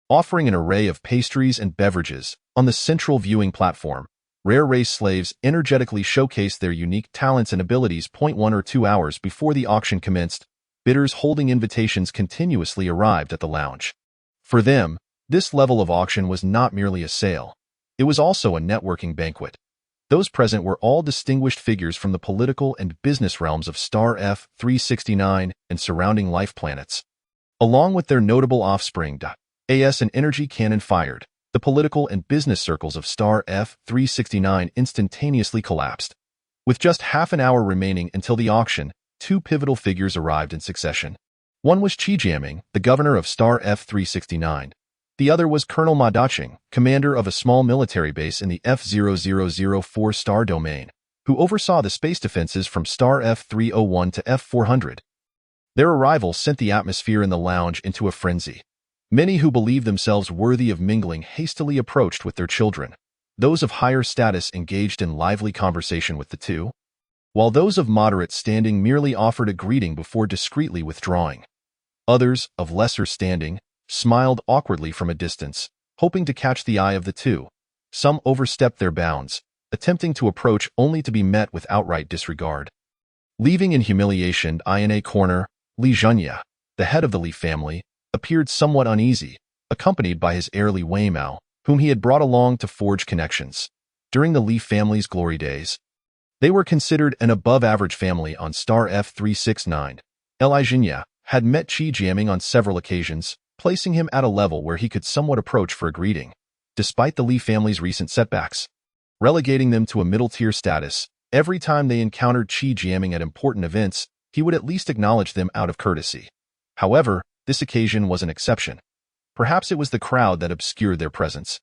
offering an array of pastries and beverages. On the central viewing platform, rare race slaves energetically showcased their unique talents and abilities. 1 or 2 hours before the auction commenced, bidders holding invitations continuously arrived at the lounge. For them, this level of auction was not merely a sale. It was also a networking banquet. Those present were all distinguished figures from the political and business realms of Star F369 and surrounding life planets, along with their notable offspring. As an energy cannon fired, The political and business circles of Star F-369 instantaneously collapsed. With just half an hour remaining until the auction, two pivotal figures arrived in succession. One was Qi Jiaming, the governor of Star F-369. The other was Colonel Ma Daqing, commander of a small military base in the F-0004 star domain, who oversaw the space defenses from Star F-301 to F-400. Their arrival sent the atmosphere in the lounge into a frenzy. Many who believed themselves worthy of mingling hastily approached with their children. Those of higher status engaged in lively conversation with the two, while those of moderate standing merely offered a greeting before discreetly withdrawing. Others, of lesser standing, smiled awkwardly from a distance, hoping to catch the eye of the two. Some overstepped their bounds, attempting to approach only to be met with outright disregard. Leaving in humiliation in a corner, Li Zhenya, the head of the Li family, appeared somewhat uneasy, accompanied by his heir Li Weimao, whom he had brought along to forge connections. During the Li family's glory days, they were considered an above-average family on Star F-369. Li Zhenya had met Qi Jiaming on several occasions, placing him at a level where he could somewhat approach for a greeting. Despite the Li family's recent setbacks, relegating them to a middle-tier status, every time they encountered Qi Jiaming at important events, he would at least acknowledge them out of courtesy. However, this occasion was an exception. Perhaps it was the crowd that obscured their presence.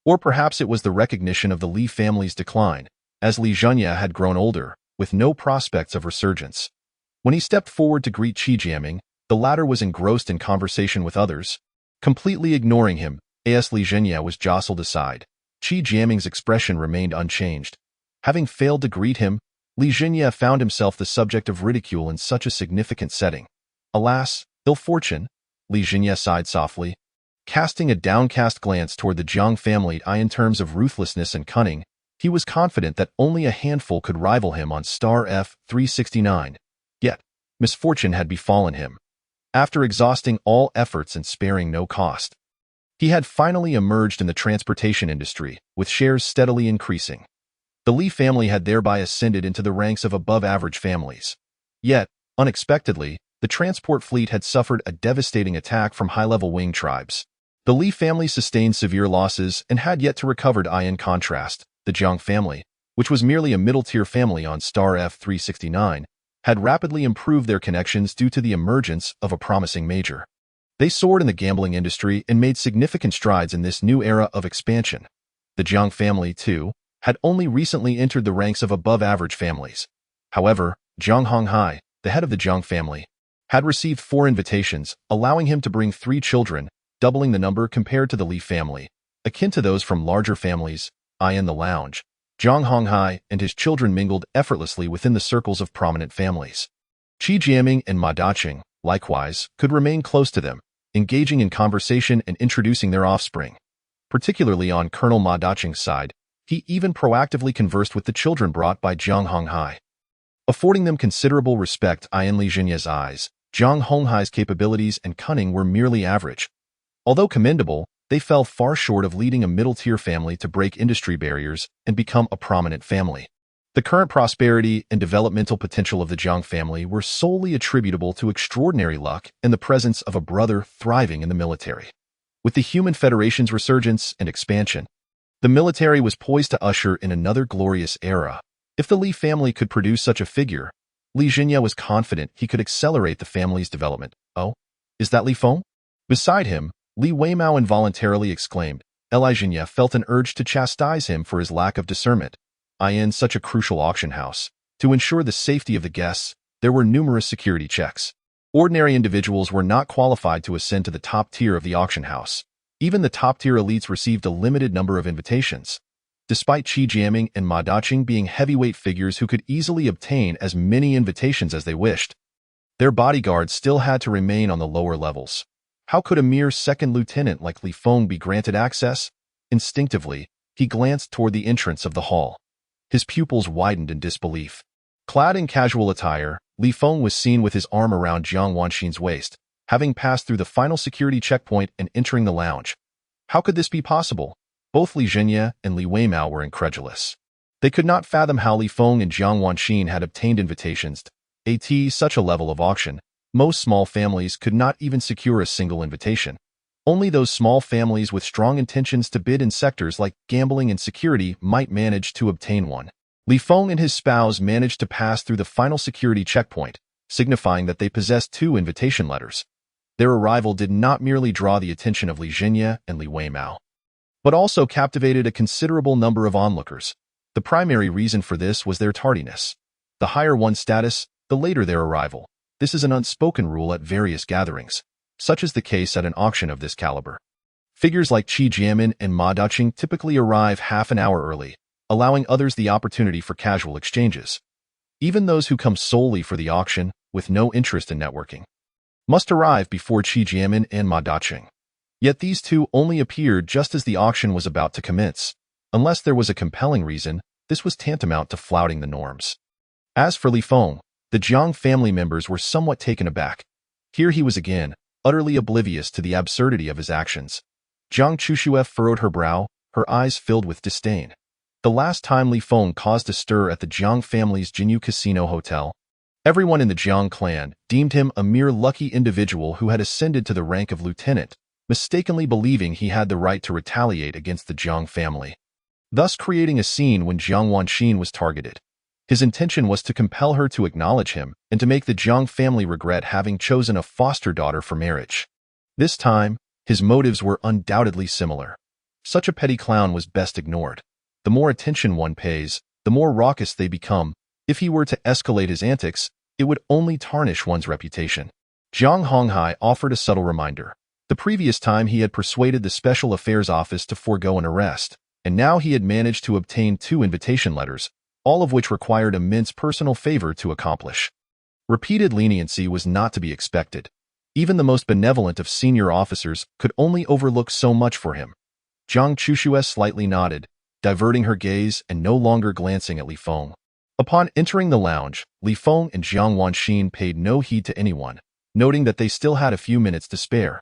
Or perhaps it was the recognition of the Li family's decline, as Li Zhenya had grown older, with no prospects of resurgence. When he stepped forward to greet Qi Jiaming, the latter was engrossed in conversation with others. Completely ignoring him, as Li Zhenya was jostled aside, Qi Jiaming's expression remained unchanged. Having failed to greet him, Li Zhenya found himself the subject of ridicule in such a significant setting. Alas, ill fortune, Li Zhenya sighed softly. Casting a downcast glance toward the Jiang family in terms of ruthlessness and cunning, he was confident that only a handful could rival him on Star F-369. Yet, misfortune had befallen him. After exhausting all efforts and sparing no cost, he had finally emerged in the transportation industry, with shares steadily increasing. The Li family had thereby ascended into the ranks of above-average families. Yet, unexpectedly, the transport fleet had suffered a devastating attack from high-level wing tribes. The Li family sustained severe losses and had yet to recover. In contrast, the Jiang family, which was merely a middle-tier family on Star F-369, had rapidly improved their connections due to the emergence of a promising major. They soared in the gambling industry and made significant strides in this new era of expansion. The Jiang family, too, had only recently entered the ranks of above-average families. However, Jiang Honghai, the head of the Jiang family, had received 4 invitations, allowing him to bring 3 children, doubling the number compared to the Li family, akin to those from larger families. In the lounge, Jiang Honghai and his children mingled effortlessly within the circles of prominent families. Qi Jiaming and Ma Daqing, likewise, could remain close to them, engaging in conversation and introducing their offspring. Particularly on Colonel Ma Daqing's side, he even proactively conversed with the children brought by Jiang Honghai. Affording them considerable respect in Li Zhenya's eyes, Jiang Honghai's capabilities and cunning were merely average. Although commendable, they fell far short of leading a middle-tier family to break industry barriers and become a prominent family. The current prosperity and developmental potential of the Jiang family were solely attributable to extraordinary luck and the presence of a brother thriving in the military. With the Human Federation's resurgence and expansion, the military was poised to usher in another glorious era. If the Li family could produce such a figure, Li Zhenya was confident he could accelerate the family's development. Oh, is that Li Feng? Beside him, Li Weimao involuntarily exclaimed. Li Zhenya felt an urge to chastise him for his lack of discernment. In such a crucial auction house, to ensure the safety of the guests, there were numerous security checks. Ordinary individuals were not qualified to ascend to the top tier of the auction house. Even the top-tier elites received a limited number of invitations. Despite Qi Jiaming and Ma Daqing being heavyweight figures who could easily obtain as many invitations as they wished, their bodyguards still had to remain on the lower levels. How could a mere second lieutenant like Li Feng be granted access? Instinctively, he glanced toward the entrance of the hall. His pupils widened in disbelief. Clad in casual attire, Li Feng was seen with his arm around Jiang Wanxin's waist, having passed through the final security checkpoint and entering the lounge. How could this be possible? Both Li Zhenya and Li Weimao were incredulous. They could not fathom how Li Feng and Jiang Wanxin had obtained invitations to such a level of auction. Most small families could not even secure a single invitation. Only those small families with strong intentions to bid in sectors like gambling and security might manage to obtain one. Li Feng and his spouse managed to pass through the final security checkpoint, signifying that they possessed 2 invitation letters. Their arrival did not merely draw the attention of Li Jinya and Li Weimao, but also captivated a considerable number of onlookers. The primary reason for this was their tardiness. The higher one's status, the later their arrival. This is an unspoken rule at various gatherings, such as the case at an auction of this caliber. Figures like Qi Jiamin and Ma Daqing typically arrive half an hour early, allowing others the opportunity for casual exchanges. Even those who come solely for the auction, with no interest in networking, must arrive before Qi Jiamin and Ma Daqing. Yet these two only appeared just as the auction was about to commence. Unless there was a compelling reason, this was tantamount to flouting the norms. As for Li Feng, the Jiang family members were somewhat taken aback. Here he was again, utterly oblivious to the absurdity of his actions. Jiang Chuxue furrowed her brow, her eyes filled with disdain. The last time Li Feng caused a stir at the Jiang family's Jinyu Casino Hotel, everyone in the Jiang clan deemed him a mere lucky individual who had ascended to the rank of lieutenant, mistakenly believing he had the right to retaliate against the Jiang family, thus creating a scene when Jiang Wanxin was targeted. His intention was to compel her to acknowledge him and to make the Jiang family regret having chosen a foster daughter for marriage. This time, his motives were undoubtedly similar. Such a petty clown was best ignored. The more attention one pays, the more raucous they become. If he were to escalate his antics, it would only tarnish one's reputation. Jiang Honghai offered a subtle reminder. The previous time he had persuaded the Special Affairs Office to forego an arrest, and now he had managed to obtain 2 invitation letters, all of which required immense personal favor to accomplish. Repeated leniency was not to be expected. Even the most benevolent of senior officers could only overlook so much for him. Jiang Chuxue slightly nodded, diverting her gaze and no longer glancing at Li Feng. Upon entering the lounge, Li Feng and Jiang Wanxin paid no heed to anyone, noting that they still had a few minutes to spare.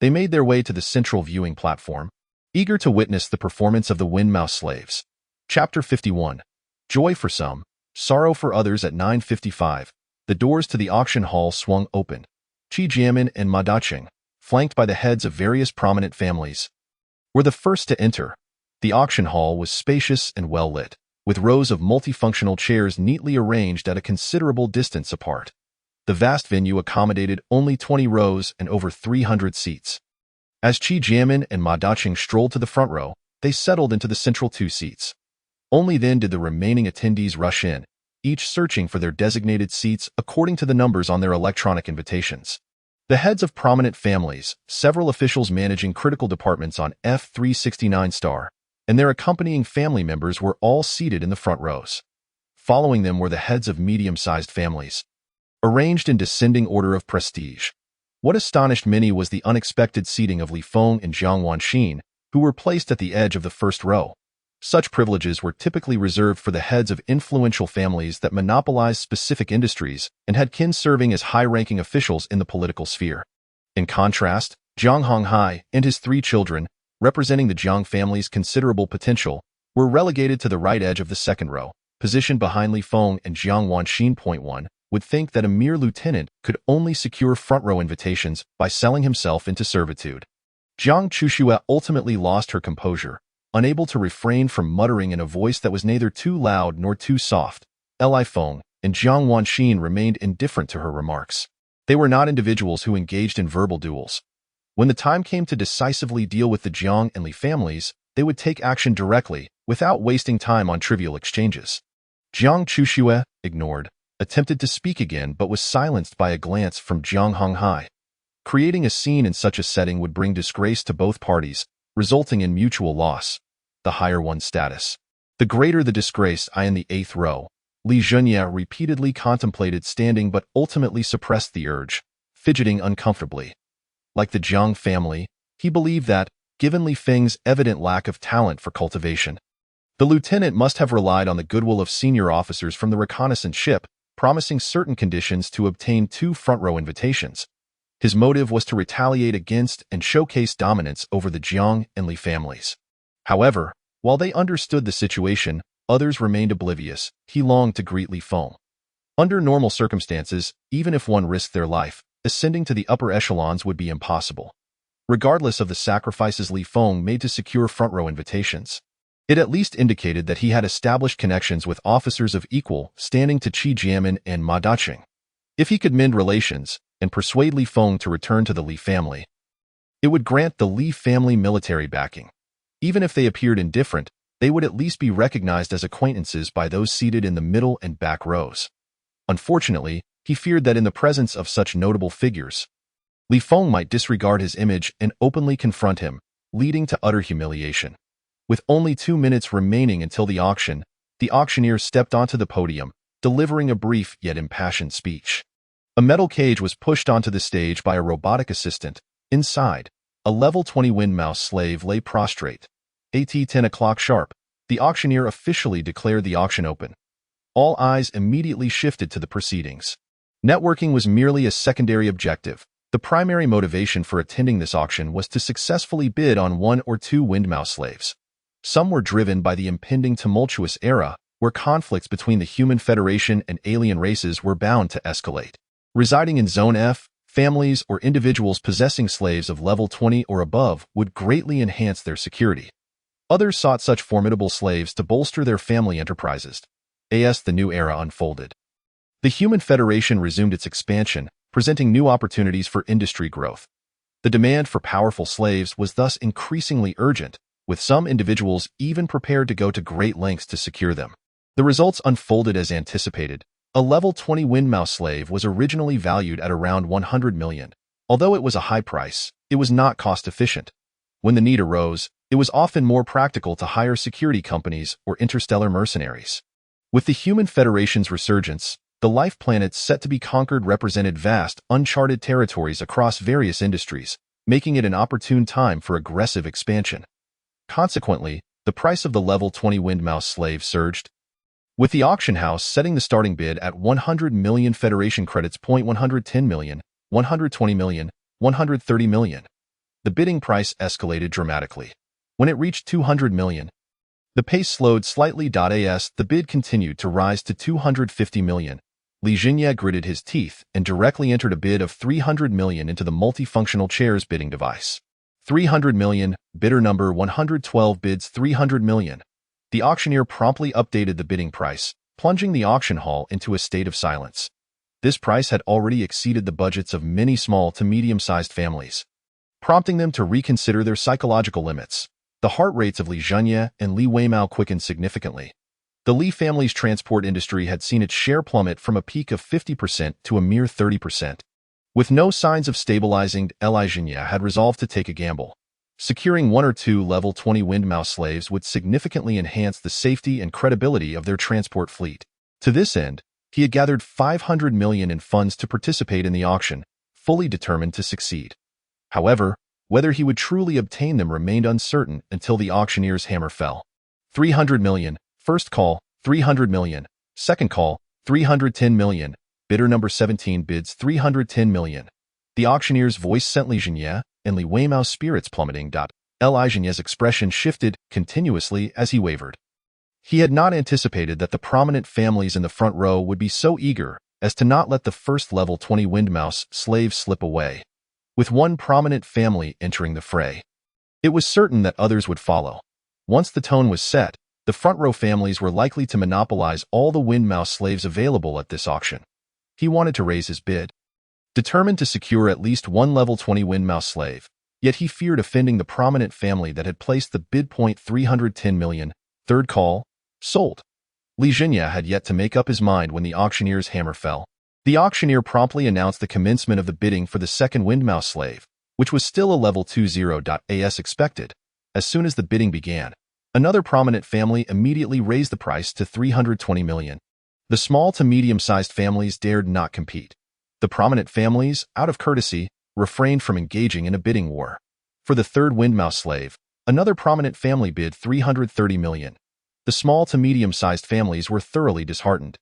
They made their way to the central viewing platform, eager to witness the performance of the Windmouse Slaves. Chapter 51. Joy for some, sorrow for others. At 9:55, the doors to the auction hall swung open. Qi Jiamin and Ma Daqing, flanked by the heads of various prominent families, were the first to enter. The auction hall was spacious and well lit, with rows of multifunctional chairs neatly arranged at a considerable distance apart. The vast venue accommodated only 20 rows and over 300 seats. As Qi Jiamin and Ma Daqing strolled to the front row, they settled into the central 2 seats. Only then did the remaining attendees rush in, each searching for their designated seats according to the numbers on their electronic invitations. The heads of prominent families, several officials managing critical departments on F369 Star, and their accompanying family members were all seated in the front rows. Following them were the heads of medium-sized families, arranged in descending order of prestige. What astonished many was the unexpected seating of Li Feng and Jiang Wanxin, who were placed at the edge of the first row. Such privileges were typically reserved for the heads of influential families that monopolized specific industries and had kin serving as high-ranking officials in the political sphere. In contrast, Jiang Honghai and his 3 children, representing the Jiang family's considerable potential, were relegated to the right edge of the second row, positioned behind Li Feng and Jiang Wanxin. One would think that a mere lieutenant could only secure front-row invitations by selling himself into servitude. Jiang Chuxue ultimately lost her composure, unable to refrain from muttering in a voice that was neither too loud nor too soft. Li Feng and Jiang Wanxin remained indifferent to her remarks. They were not individuals who engaged in verbal duels. When the time came to decisively deal with the Jiang and Li families, they would take action directly, without wasting time on trivial exchanges. Jiang Chuxue, ignored, attempted to speak again but was silenced by a glance from Jiang Honghai. Creating a scene in such a setting would bring disgrace to both parties, resulting in mutual loss. The higher one's status, the greater the disgrace. In the 8th row, Li Jinya repeatedly contemplated standing but ultimately suppressed the urge, fidgeting uncomfortably. Like the Jiang family, he believed that, given Li Feng's evident lack of talent for cultivation, the lieutenant must have relied on the goodwill of senior officers from the reconnaissance ship, promising certain conditions to obtain 2 front-row invitations. His motive was to retaliate against and showcase dominance over the Jiang and Li families. However, while they understood the situation, others remained oblivious. He longed to greet Li Feng. Under normal circumstances, even if one risked their life, ascending to the upper echelons would be impossible. regardless of the sacrifices Li Feng made to secure front-row invitations. It at least indicated that he had established connections with officers of equal standing to Qi Jianmin and Ma Daqing. If he could mend relations and persuade Li Feng to return to the Li family, it would grant the Li family military backing. Even if they appeared indifferent, they would at least be recognized as acquaintances by those seated in the middle and back rows. Unfortunately, he feared that in the presence of such notable figures, Li Feng might disregard his image and openly confront him, leading to utter humiliation. With only 2 minutes remaining until the auction, the auctioneer stepped onto the podium, delivering a brief yet impassioned speech. A metal cage was pushed onto the stage by a robotic assistant. Inside, a level 20 wind mouse slave lay prostrate. At 10 o'clock sharp, the auctioneer officially declared the auction open. All eyes immediately shifted to the proceedings. Networking was merely a secondary objective. The primary motivation for attending this auction was to successfully bid on 1 or 2 wind mouse slaves. Some were driven by the impending tumultuous era, where conflicts between the human Federation and alien races were bound to escalate. Residing in Zone F, families or individuals possessing slaves of level 20 or above would greatly enhance their security. Others sought such formidable slaves to bolster their family enterprises. As the new era unfolded, the Human Federation resumed its expansion, presenting new opportunities for industry growth. The demand for powerful slaves was thus increasingly urgent, with some individuals even prepared to go to great lengths to secure them. The results unfolded as anticipated. A level 20 wind mouse slave was originally valued at around 100 million. Although it was a high price, it was not cost-efficient. When the need arose, it was often more practical to hire security companies or interstellar mercenaries. With the Human Federation's resurgence, the life planets set to be conquered represented vast, uncharted territories across various industries, making it an opportune time for aggressive expansion. Consequently, the price of the level 20 wind mouse slave surged, with the auction house setting the starting bid at 100 million Federation credits. 110 million, 120 million, 130 million. The bidding price escalated dramatically. When it reached 200 million, the pace slowed slightly. As the bid continued to rise to 250 million, Li Jinye gritted his teeth and directly entered a bid of 300 million into the multifunctional chair's bidding device. 300 million, bidder number 112 bids 300 million. The auctioneer promptly updated the bidding price, plunging the auction hall into a state of silence. This price had already exceeded the budgets of many small to medium-sized families, prompting them to reconsider their psychological limits. The heart rates of Li Jinye and Li Weimao quickened significantly. The Li family's transport industry had seen its share plummet from a peak of 50% to a mere 30%. With no signs of stabilizing, Li Jinye had resolved to take a gamble. Securing 1 or 2 level 20 wind mouse slaves would significantly enhance the safety and credibility of their transport fleet. To this end, he had gathered 500 million in funds to participate in the auction, fully determined to succeed. However, whether he would truly obtain them remained uncertain until the auctioneer's hammer fell. 300 million, first call, 300 million, second call, 310 million. Bidder number 17 bids 310 million. The auctioneer's voice sent Li Jinye and Li Weimao's spirits plummeting. Li Jinye's expression shifted continuously as he wavered. He had not anticipated that the prominent families in the front row would be so eager as to not let the first level 20 wind mouse slave slip away. With one prominent family entering the fray, it was certain that others would follow. Once the tone was set, the front row families were likely to monopolize all the wind mouse slaves available at this auction. He wanted to raise his bid, determined to secure at least 1 level 20 wind mouse slave, yet he feared offending the prominent family that had placed the bid. 310 million, third call, sold. Li Jinye had yet to make up his mind when the auctioneer's hammer fell. The auctioneer promptly announced the commencement of the bidding for the second wind mouse slave, which was still a level 20. As expected, as soon as the bidding began, another prominent family immediately raised the price to 320 million. The small to medium-sized families dared not compete. The prominent families, out of courtesy, refrained from engaging in a bidding war. For the third wind mouse slave, another prominent family bid 330 million. The small to medium-sized families were thoroughly disheartened.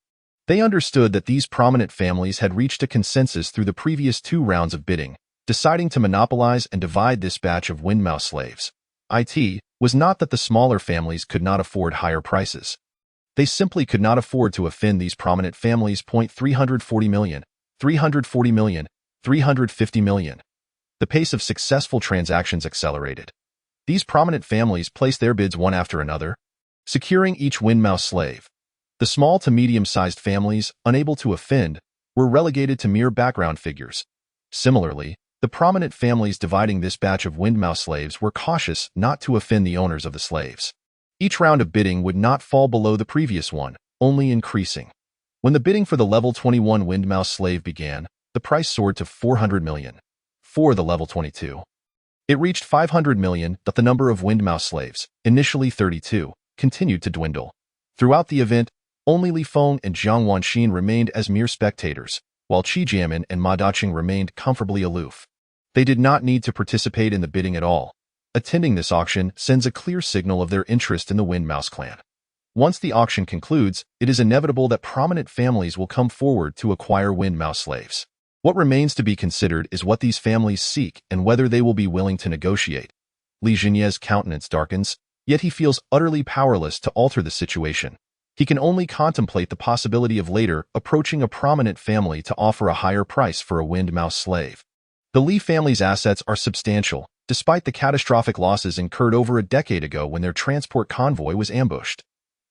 They understood that these prominent families had reached a consensus through the previous 2 rounds of bidding, deciding to monopolize and divide this batch of wind mouse slaves. It was not that the smaller families could not afford higher prices. They simply could not afford to offend these prominent families. 340 million, 340 million, 350 million. the pace of successful transactions accelerated. These prominent families placed their bids one after another, securing each Windmouse slave. The small to medium-sized families, unable to offend, were relegated to mere background figures. Similarly, the prominent families dividing this batch of Windmouse slaves were cautious not to offend the owners of the slaves. Each round of bidding would not fall below the previous one, only increasing. When the bidding for the level 21 Windmouse slave began, the price soared to 400 million. For the level 22. It reached 500 million, but the number of Windmouse slaves, initially 32, continued to dwindle. Throughout the event, only Li Feng and Jiang Wanxin remained as mere spectators, while Qi Jiamin and Ma Daqing remained comfortably aloof. They did not need to participate in the bidding at all. Attending this auction sends a clear signal of their interest in the Windmouse clan. Once the auction concludes, it is inevitable that prominent families will come forward to acquire Windmouse slaves. What remains to be considered is what these families seek and whether they will be willing to negotiate. Li Jinye's countenance darkens, yet he feels utterly powerless to alter the situation. He can only contemplate the possibility of later approaching a prominent family to offer a higher price for a Windmouse slave. The Li family's assets are substantial, despite the catastrophic losses incurred over a decade ago when their transport convoy was ambushed.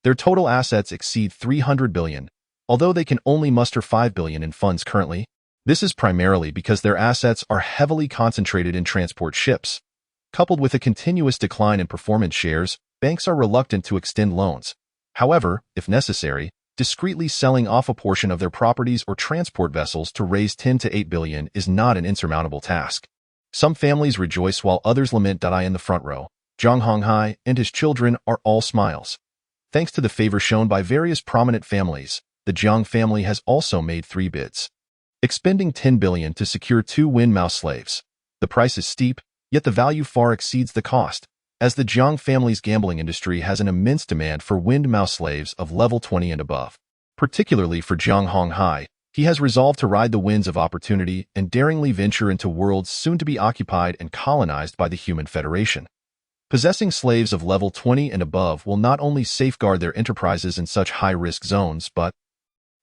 Their total assets exceed 300 billion, although they can only muster 5 billion in funds currently. This is primarily because their assets are heavily concentrated in transport ships. Coupled with a continuous decline in performance shares, banks are reluctant to extend loans. However, if necessary, discreetly selling off a portion of their properties or transport vessels to raise 10 to 8 billion is not an insurmountable task. Some families rejoice while others lament. I in the front row, Zhang Honghai and his children are all smiles. Thanks to the favor shown by various prominent families, the Jiang family has also made 3 bids, expending 10 billion to secure 2 Windmouse slaves. The price is steep, yet the value far exceeds the cost, as the Jiang family's gambling industry has an immense demand for Windmouse slaves of level 20 and above. Particularly for Zhang Honghai, he has resolved to ride the winds of opportunity and daringly venture into worlds soon to be occupied and colonized by the human Federation. Possessing slaves of level 20 and above will not only safeguard their enterprises in such high-risk zones, but,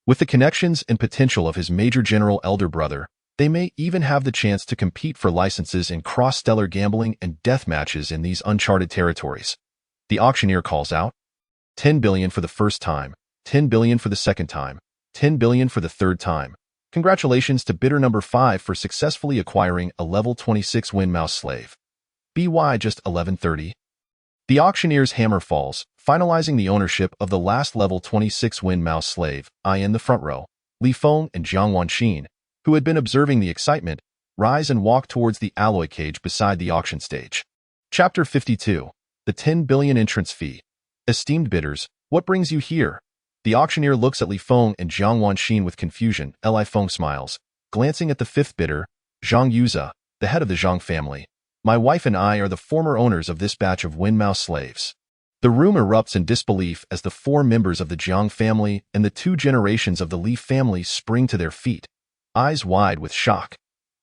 with the connections and potential of his Major General elder brother, they may even have the chance to compete for licenses in cross-stellar gambling and death matches in these uncharted territories. The auctioneer calls out, 10 billion for the first time, 10 billion for the second time, 10 billion for the third time. Congratulations to bidder number 5 for successfully acquiring a level 26 Windmouse slave. BY just 1130. The auctioneer's hammer falls, finalizing the ownership of the last level 26 Windmouse slave. I in the front row, Li Feng and Jiang Wanxin, who had been observing the excitement, rise and walk towards the alloy cage beside the auction stage. Chapter 52. The 10 billion entrance fee. Esteemed bidders, what brings you here? The auctioneer looks at Li Feng and Jiang Wanxin with confusion. Li Feng smiles, glancing at the 5th bidder, Zhang Yuza, the head of the Zhang family. My wife and I are the former owners of this batch of Windmouse slaves. The room erupts in disbelief as the 4 members of the Jiang family and the 2 generations of the Li family spring to their feet, eyes wide with shock.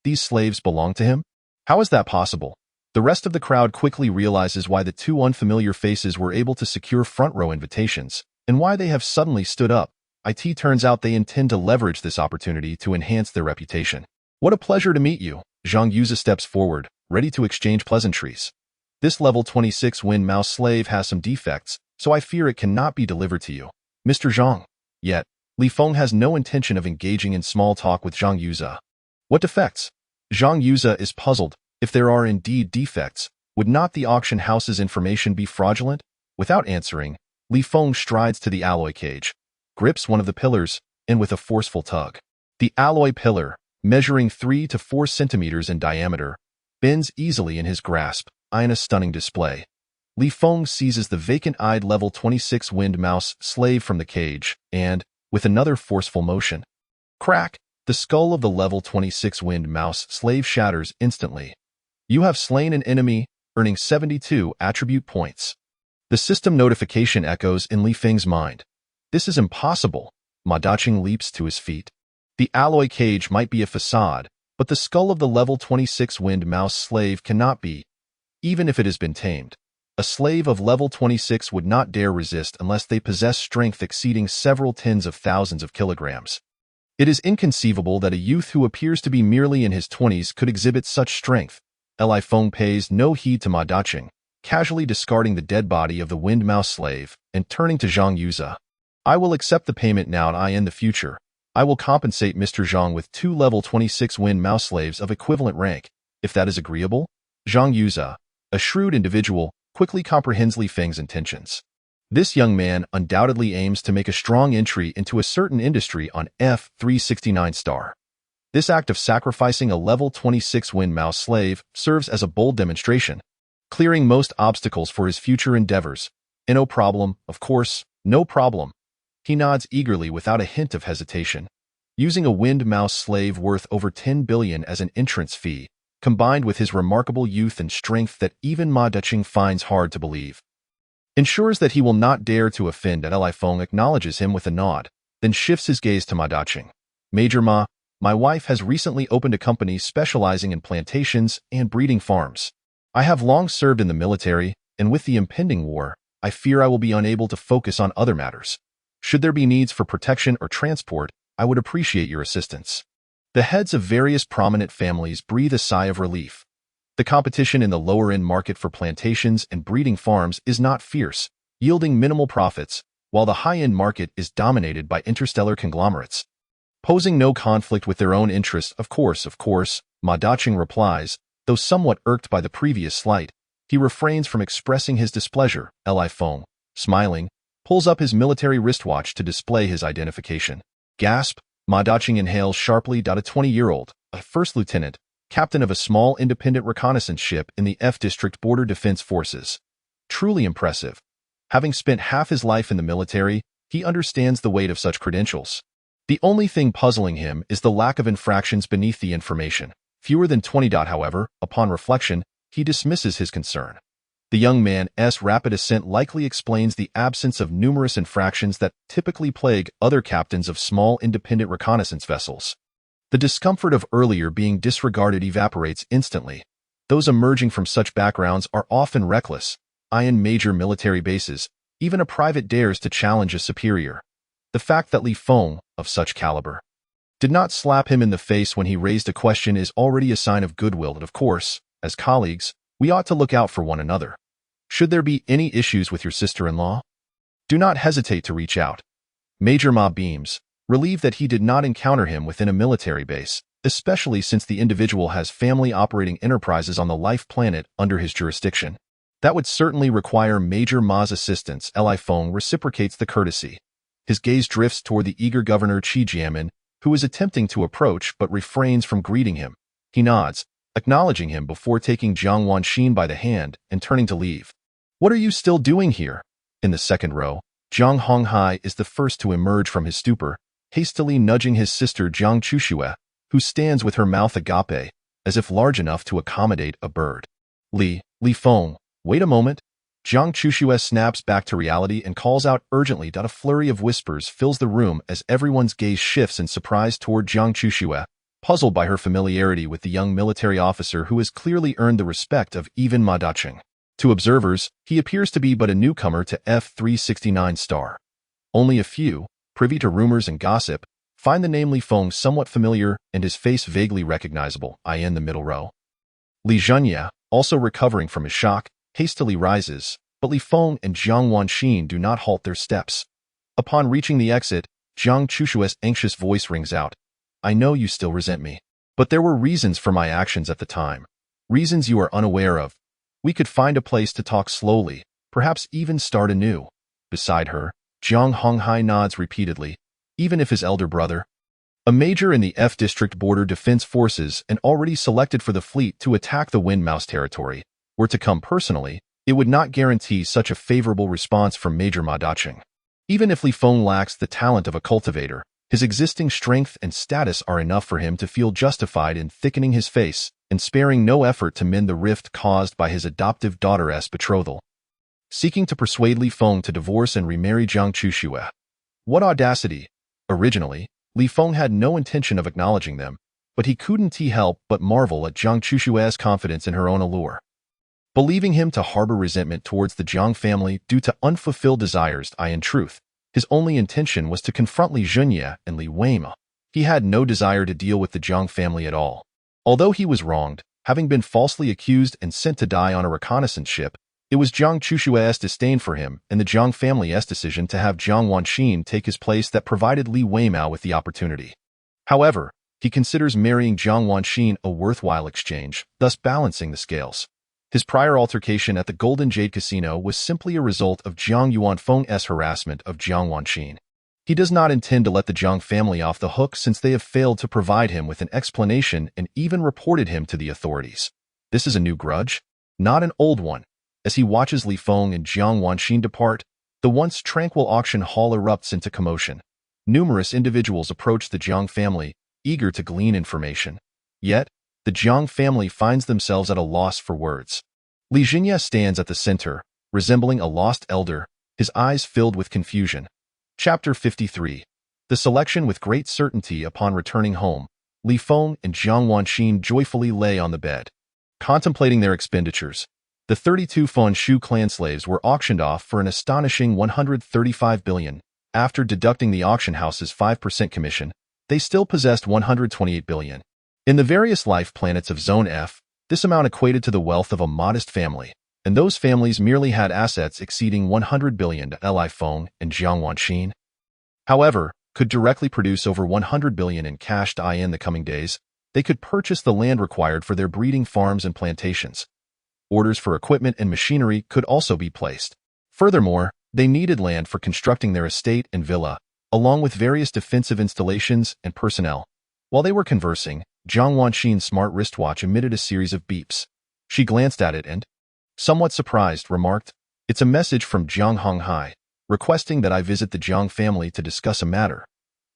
These slaves belong to him? How is that possible? The rest of the crowd quickly realizes why the 2 unfamiliar faces were able to secure front-row invitations, and why they have suddenly stood up. It turns out they intend to leverage this opportunity to enhance their reputation. What a pleasure to meet you. Zhang Yuza steps forward, ready to exchange pleasantries. This level 26 Windmouse slave has some defects, so I fear it cannot be delivered to you, Mr. Zhang. Yet, Li Feng has no intention of engaging in small talk with Zhang Yuza. What defects? Zhang Yuza is puzzled. If there are indeed defects, would not the auction house's information be fraudulent? Without answering, Li Feng strides to the alloy cage, grips one of the pillars, and with a forceful tug, the alloy pillar, measuring 3 to 4 centimeters in diameter, bends easily in his grasp. In a stunning display, Li Feng seizes the vacant-eyed level 26 Windmouse slave from the cage, and, with another forceful motion, crack, the skull of the level 26 Windmouse slave shatters instantly. You have slain an enemy, earning 72 attribute points. The system notification echoes in Li Feng's mind. This is impossible. Ma Daqing leaps to his feet. The alloy cage might be a facade, but the skull of the level 26 Windmouse slave cannot be, even if it has been tamed. A slave of level 26 would not dare resist unless they possess strength exceeding several tens of thousands of kilograms. It is inconceivable that a youth who appears to be merely in his 20s could exhibit such strength. Li Feng pays no heed to Ma Daqing, casually discarding the dead body of the Wind Mouse slave and turning to Zhang Yuze. I will accept the payment now and in the future. I will compensate Mr. Zhang with 2 level 26 Wind Mouse slaves of equivalent rank, if that is agreeable. Zhang Yuze, a shrewd individual, quickly comprehends Li Feng's intentions. This young man undoubtedly aims to make a strong entry into a certain industry on F369 star. This act of sacrificing a level 26 Wind Mouse slave serves as a bold demonstration, clearing most obstacles for his future endeavors. No problem, of course, no problem. He nods eagerly without a hint of hesitation. Using a Wind Mouse slave worth over 10 billion as an entrance fee, combined with his remarkable youth and strength that even Ma Daqing finds hard to believe, ensures that he will not dare to offend. Li Feng acknowledges him with a nod, then shifts his gaze to Ma Daqing. Major Ma, my wife has recently opened a company specializing in plantations and breeding farms. I have long served in the military, and with the impending war, I fear I will be unable to focus on other matters. Should there be needs for protection or transport, I would appreciate your assistance. The heads of various prominent families breathe a sigh of relief. The competition in the lower-end market for plantations and breeding farms is not fierce, yielding minimal profits, while the high-end market is dominated by interstellar conglomerates, posing no conflict with their own interests. Of course, Ma Daqing replies, though somewhat irked by the previous slight. He refrains from expressing his displeasure. Li Feng, smiling, pulls up his military wristwatch to display his identification. Gasp! Ma Daqing inhales sharply. A 20-year-old, a first lieutenant, captain of a small independent reconnaissance ship in the F District Border Defense Forces. Truly impressive. Having spent half his life in the military, he understands the weight of such credentials. The only thing puzzling him is the lack of infractions beneath the information. Fewer than 20. However, upon reflection, he dismisses his concern. The young man's rapid assent likely explains the absence of numerous infractions that typically plague other captains of small independent reconnaissance vessels. The discomfort of earlier being disregarded evaporates instantly. Those emerging from such backgrounds are often reckless. In major military bases, even a private dares to challenge a superior. The fact that Li Feng, of such caliber, did not slap him in the face when he raised a question is already a sign of goodwill. And of course, as colleagues, we ought to look out for one another. Should there be any issues with your sister-in-law, do not hesitate to reach out. Major Ma beams, relieved that he did not encounter him within a military base, especially since the individual has family operating enterprises on the life planet under his jurisdiction. That would certainly require Major Ma's assistance. Li Feng reciprocates the courtesy. His gaze drifts toward the eager Governor Jiang, who is attempting to approach but refrains from greeting him. He nods, acknowledging him before taking Jiang Wanxin by the hand and turning to leave. What are you still doing here? In the second row, Jiang Honghai is the first to emerge from his stupor, hastily nudging his sister Jiang Chuxue, who stands with her mouth agape, as if large enough to accommodate a bird. Li Feng, wait a moment. Jiang Chuxue snaps back to reality and calls out urgently. A flurry of whispers fills the room as everyone's gaze shifts in surprise toward Jiang Chuxue, puzzled by her familiarity with the young military officer who has clearly earned the respect of even Ma Daqing. To observers, he appears to be but a newcomer to F369 star. Only a few, privy to rumors and gossip, find the name Li Feng somewhat familiar and his face vaguely recognizable. In the middle row, Li Zhenya, also recovering from his shock, hastily rises, but Li Feng and Jiang Wanxin do not halt their steps. Upon reaching the exit, Jiang Chuxue's anxious voice rings out. I know you still resent me, but there were reasons for my actions at the time. Reasons you are unaware of. We could find a place to talk slowly, perhaps even start anew. Beside her, Jiang Honghai nods repeatedly, even if his elder brother, a major in the F District Border Defense Forces and already selected for the fleet to attack the Wind Mouse territory, were to come personally, it would not guarantee such a favorable response from Major Ma Daqing. Even if Li Feng lacks the talent of a cultivator, his existing strength and status are enough for him to feel justified in thickening his face and sparing no effort to mend the rift caused by his adoptive daughter's betrothal. Seeking to persuade Li Feng to divorce and remarry Jiang Chuxue. What audacity! Originally, Li Feng had no intention of acknowledging them, but he couldn't help but marvel at Jiang Chuxue's confidence in her own allure. Believing him to harbor resentment towards the Jiang family due to unfulfilled desires, in truth, his only intention was to confront Li Zhenya and Li Weima. He had no desire to deal with the Jiang family at all. Although he was wronged, having been falsely accused and sent to die on a reconnaissance ship, it was Jiang Chushua's disdain for him and the Jiang family's decision to have Jiang Wanxin take his place that provided Li Weimao with the opportunity. However, he considers marrying Jiang Wanxin a worthwhile exchange, thus balancing the scales. His prior altercation at the Golden Jade Casino was simply a result of Jiang Yuanfeng's harassment of Jiang Wanxin. He does not intend to let the Jiang family off the hook since they have failed to provide him with an explanation and even reported him to the authorities. This is a new grudge, not an old one. As he watches Li Feng and Jiang Wanxin depart, the once tranquil auction hall erupts into commotion. Numerous individuals approach the Jiang family, eager to glean information. Yet, the Jiang family finds themselves at a loss for words. Li Jinya stands at the center, resembling a lost elder, his eyes filled with confusion. Chapter 53. The selection. With great certainty upon returning home, Li Feng and Jiang Wanxin joyfully lay on the bed. Contemplating their expenditures, the 32 Feng Shu clan slaves were auctioned off for an astonishing 135 billion. After deducting the auction house's 5% commission, they still possessed 128 billion. In the various life planets of Zone F, this amount equated to the wealth of a modest family, and those families merely had assets exceeding 100 billion. Li Feng and Jiang Wanxin, however, could directly produce over 100 billion in cash in the coming days. They could purchase the land required for their breeding farms and plantations. Orders for equipment and machinery could also be placed. Furthermore, they needed land for constructing their estate and villa, along with various defensive installations and personnel. While they were conversing, Jiang Wanxin's smart wristwatch emitted a series of beeps. She glanced at it and, somewhat surprised, remarked, "It's a message from Jiang Honghai, requesting that I visit the Jiang family to discuss a matter.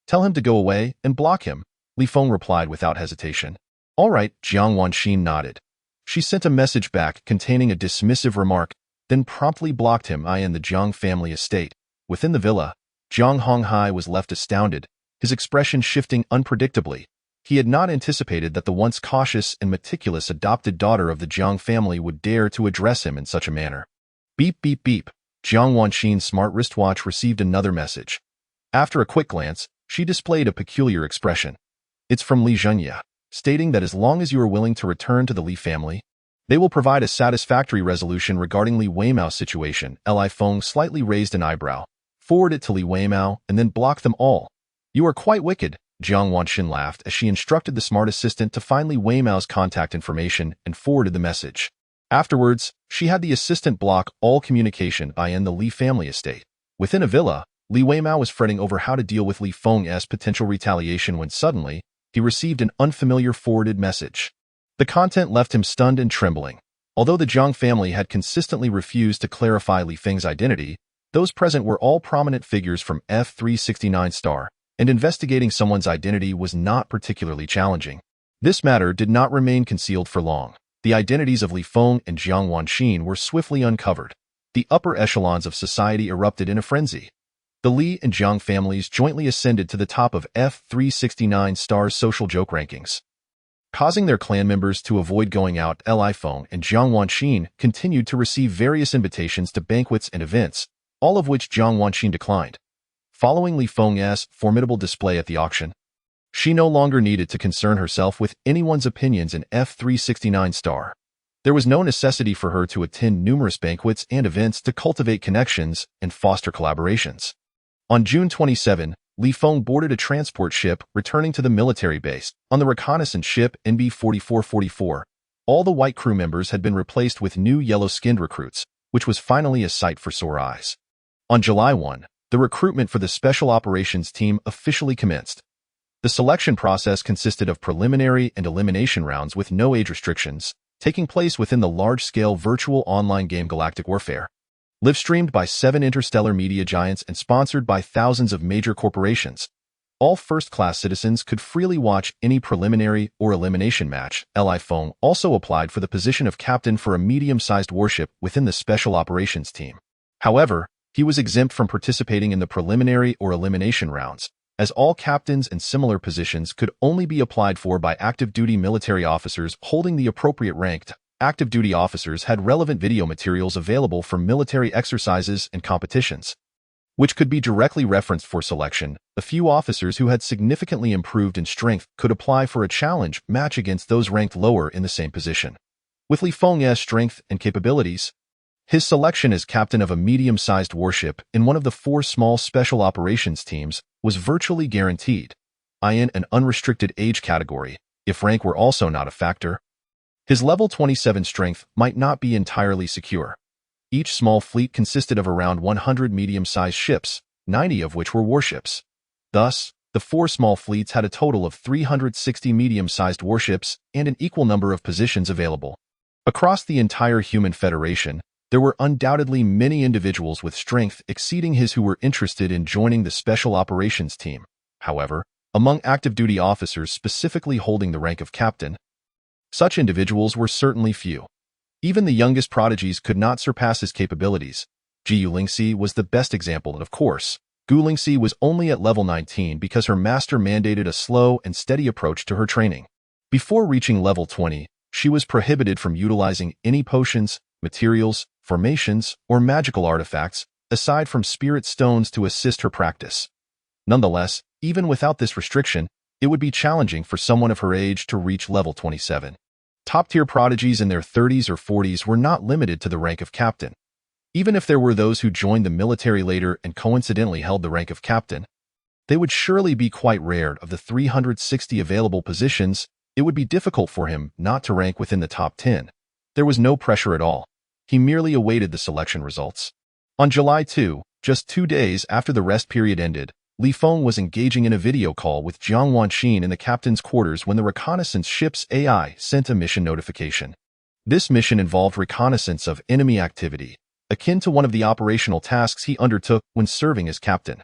Tell him to go away and block him," Li Feng replied without hesitation. "All right," Jiang Wanxin nodded. She sent a message back containing a dismissive remark, then promptly blocked him in the Jiang family estate. Within the villa, Jiang Honghai was left astounded, his expression shifting unpredictably. He had not anticipated that the once cautious and meticulous adopted daughter of the Jiang family would dare to address him in such a manner. Beep, beep, beep. Jiang Wanxin's smart wristwatch received another message. After a quick glance, she displayed a peculiar expression. It's from Li Jinya, stating that as long as you are willing to return to the Li family, they will provide a satisfactory resolution regarding Li Weimao's situation. Li Feng slightly raised an eyebrow, forwarded it to Li Weimao, and then blocked them all. "You are quite wicked," Jiang Wanxin laughed as she instructed the smart assistant to find Li Weimao's contact information and forwarded the message. Afterwards, she had the assistant block all communication in the Li family estate. Within a villa, Li Weimao was fretting over how to deal with Li Feng's potential retaliation when suddenly, he received an unfamiliar forwarded message. The content left him stunned and trembling. Although the Jiang family had consistently refused to clarify Li Feng's identity, those present were all prominent figures from F369 Star, and investigating someone's identity was not particularly challenging. This matter did not remain concealed for long. The identities of Li Feng and Jiang Wanxin were swiftly uncovered. The upper echelons of society erupted in a frenzy. The Li and Jiang families jointly ascended to the top of F369 Star's social joke rankings. Causing their clan members to avoid going out, Li Feng and Jiang Wanxin continued to receive various invitations to banquets and events, all of which Jiang Wanxin declined. Following Li Feng's formidable display at the auction, she no longer needed to concern herself with anyone's opinions in F369 Star. There was no necessity for her to attend numerous banquets and events to cultivate connections and foster collaborations. On June 27, Li Feng boarded a transport ship returning to the military base. On the reconnaissance ship NB-4444, all the white crew members had been replaced with new yellow-skinned recruits, which was finally a sight for sore eyes. On July 1, the recruitment for the Special Operations Team officially commenced. The selection process consisted of preliminary and elimination rounds with no age restrictions, taking place within the large-scale virtual online game Galactic Warfare. Live-streamed by 7 interstellar media giants and sponsored by thousands of major corporations, all first-class citizens could freely watch any preliminary or elimination match. Li Feng also applied for the position of captain for a medium-sized warship within the Special Operations Team. However, he was exempt from participating in the preliminary or elimination rounds, as all captains and similar positions could only be applied for by active-duty military officers holding the appropriate rank. Active-duty officers had relevant video materials available for military exercises and competitions. which could be directly referenced for selection. A few officers who had significantly improved in strength could apply for a challenge match against those ranked lower in the same position. With Li Feng's strength and capabilities, his selection as captain of a medium-sized warship in one of the 4 small special operations teams was virtually guaranteed, in an unrestricted age category, if rank were also not a factor. His level 27 strength might not be entirely secure. Each small fleet consisted of around 100 medium-sized ships, 90 of which were warships. Thus, the 4 small fleets had a total of 360 medium-sized warships and an equal number of positions available. Across the entire human federation, there were undoubtedly many individuals with strength exceeding his who were interested in joining the Special Operations Team. However, among active duty officers specifically holding the rank of captain, such individuals were certainly few. Even the youngest prodigies could not surpass his capabilities. Jiang Wanxin was the best example, and of course, Gu Lingxi was only at level 19 because her master mandated a slow and steady approach to her training. Before reaching level 20, she was prohibited from utilizing any potions, materials, formations, or magical artifacts, aside from spirit stones to assist her practice. Nonetheless, even without this restriction, it would be challenging for someone of her age to reach level 27. Top-tier prodigies in their 30s or 40s were not limited to the rank of captain. Even if there were those who joined the military later and coincidentally held the rank of captain, they would surely be quite rare. Of the 360 available positions, it would be difficult for him not to rank within the top 10. There was no pressure at all. He merely awaited the selection results. On July 2, just 2 days after the rest period ended, Li Feng was engaging in a video call with Jiang Wanxin in the captain's quarters when the reconnaissance ship's AI sent a mission notification. This mission involved reconnaissance of enemy activity, akin to one of the operational tasks he undertook when serving as captain.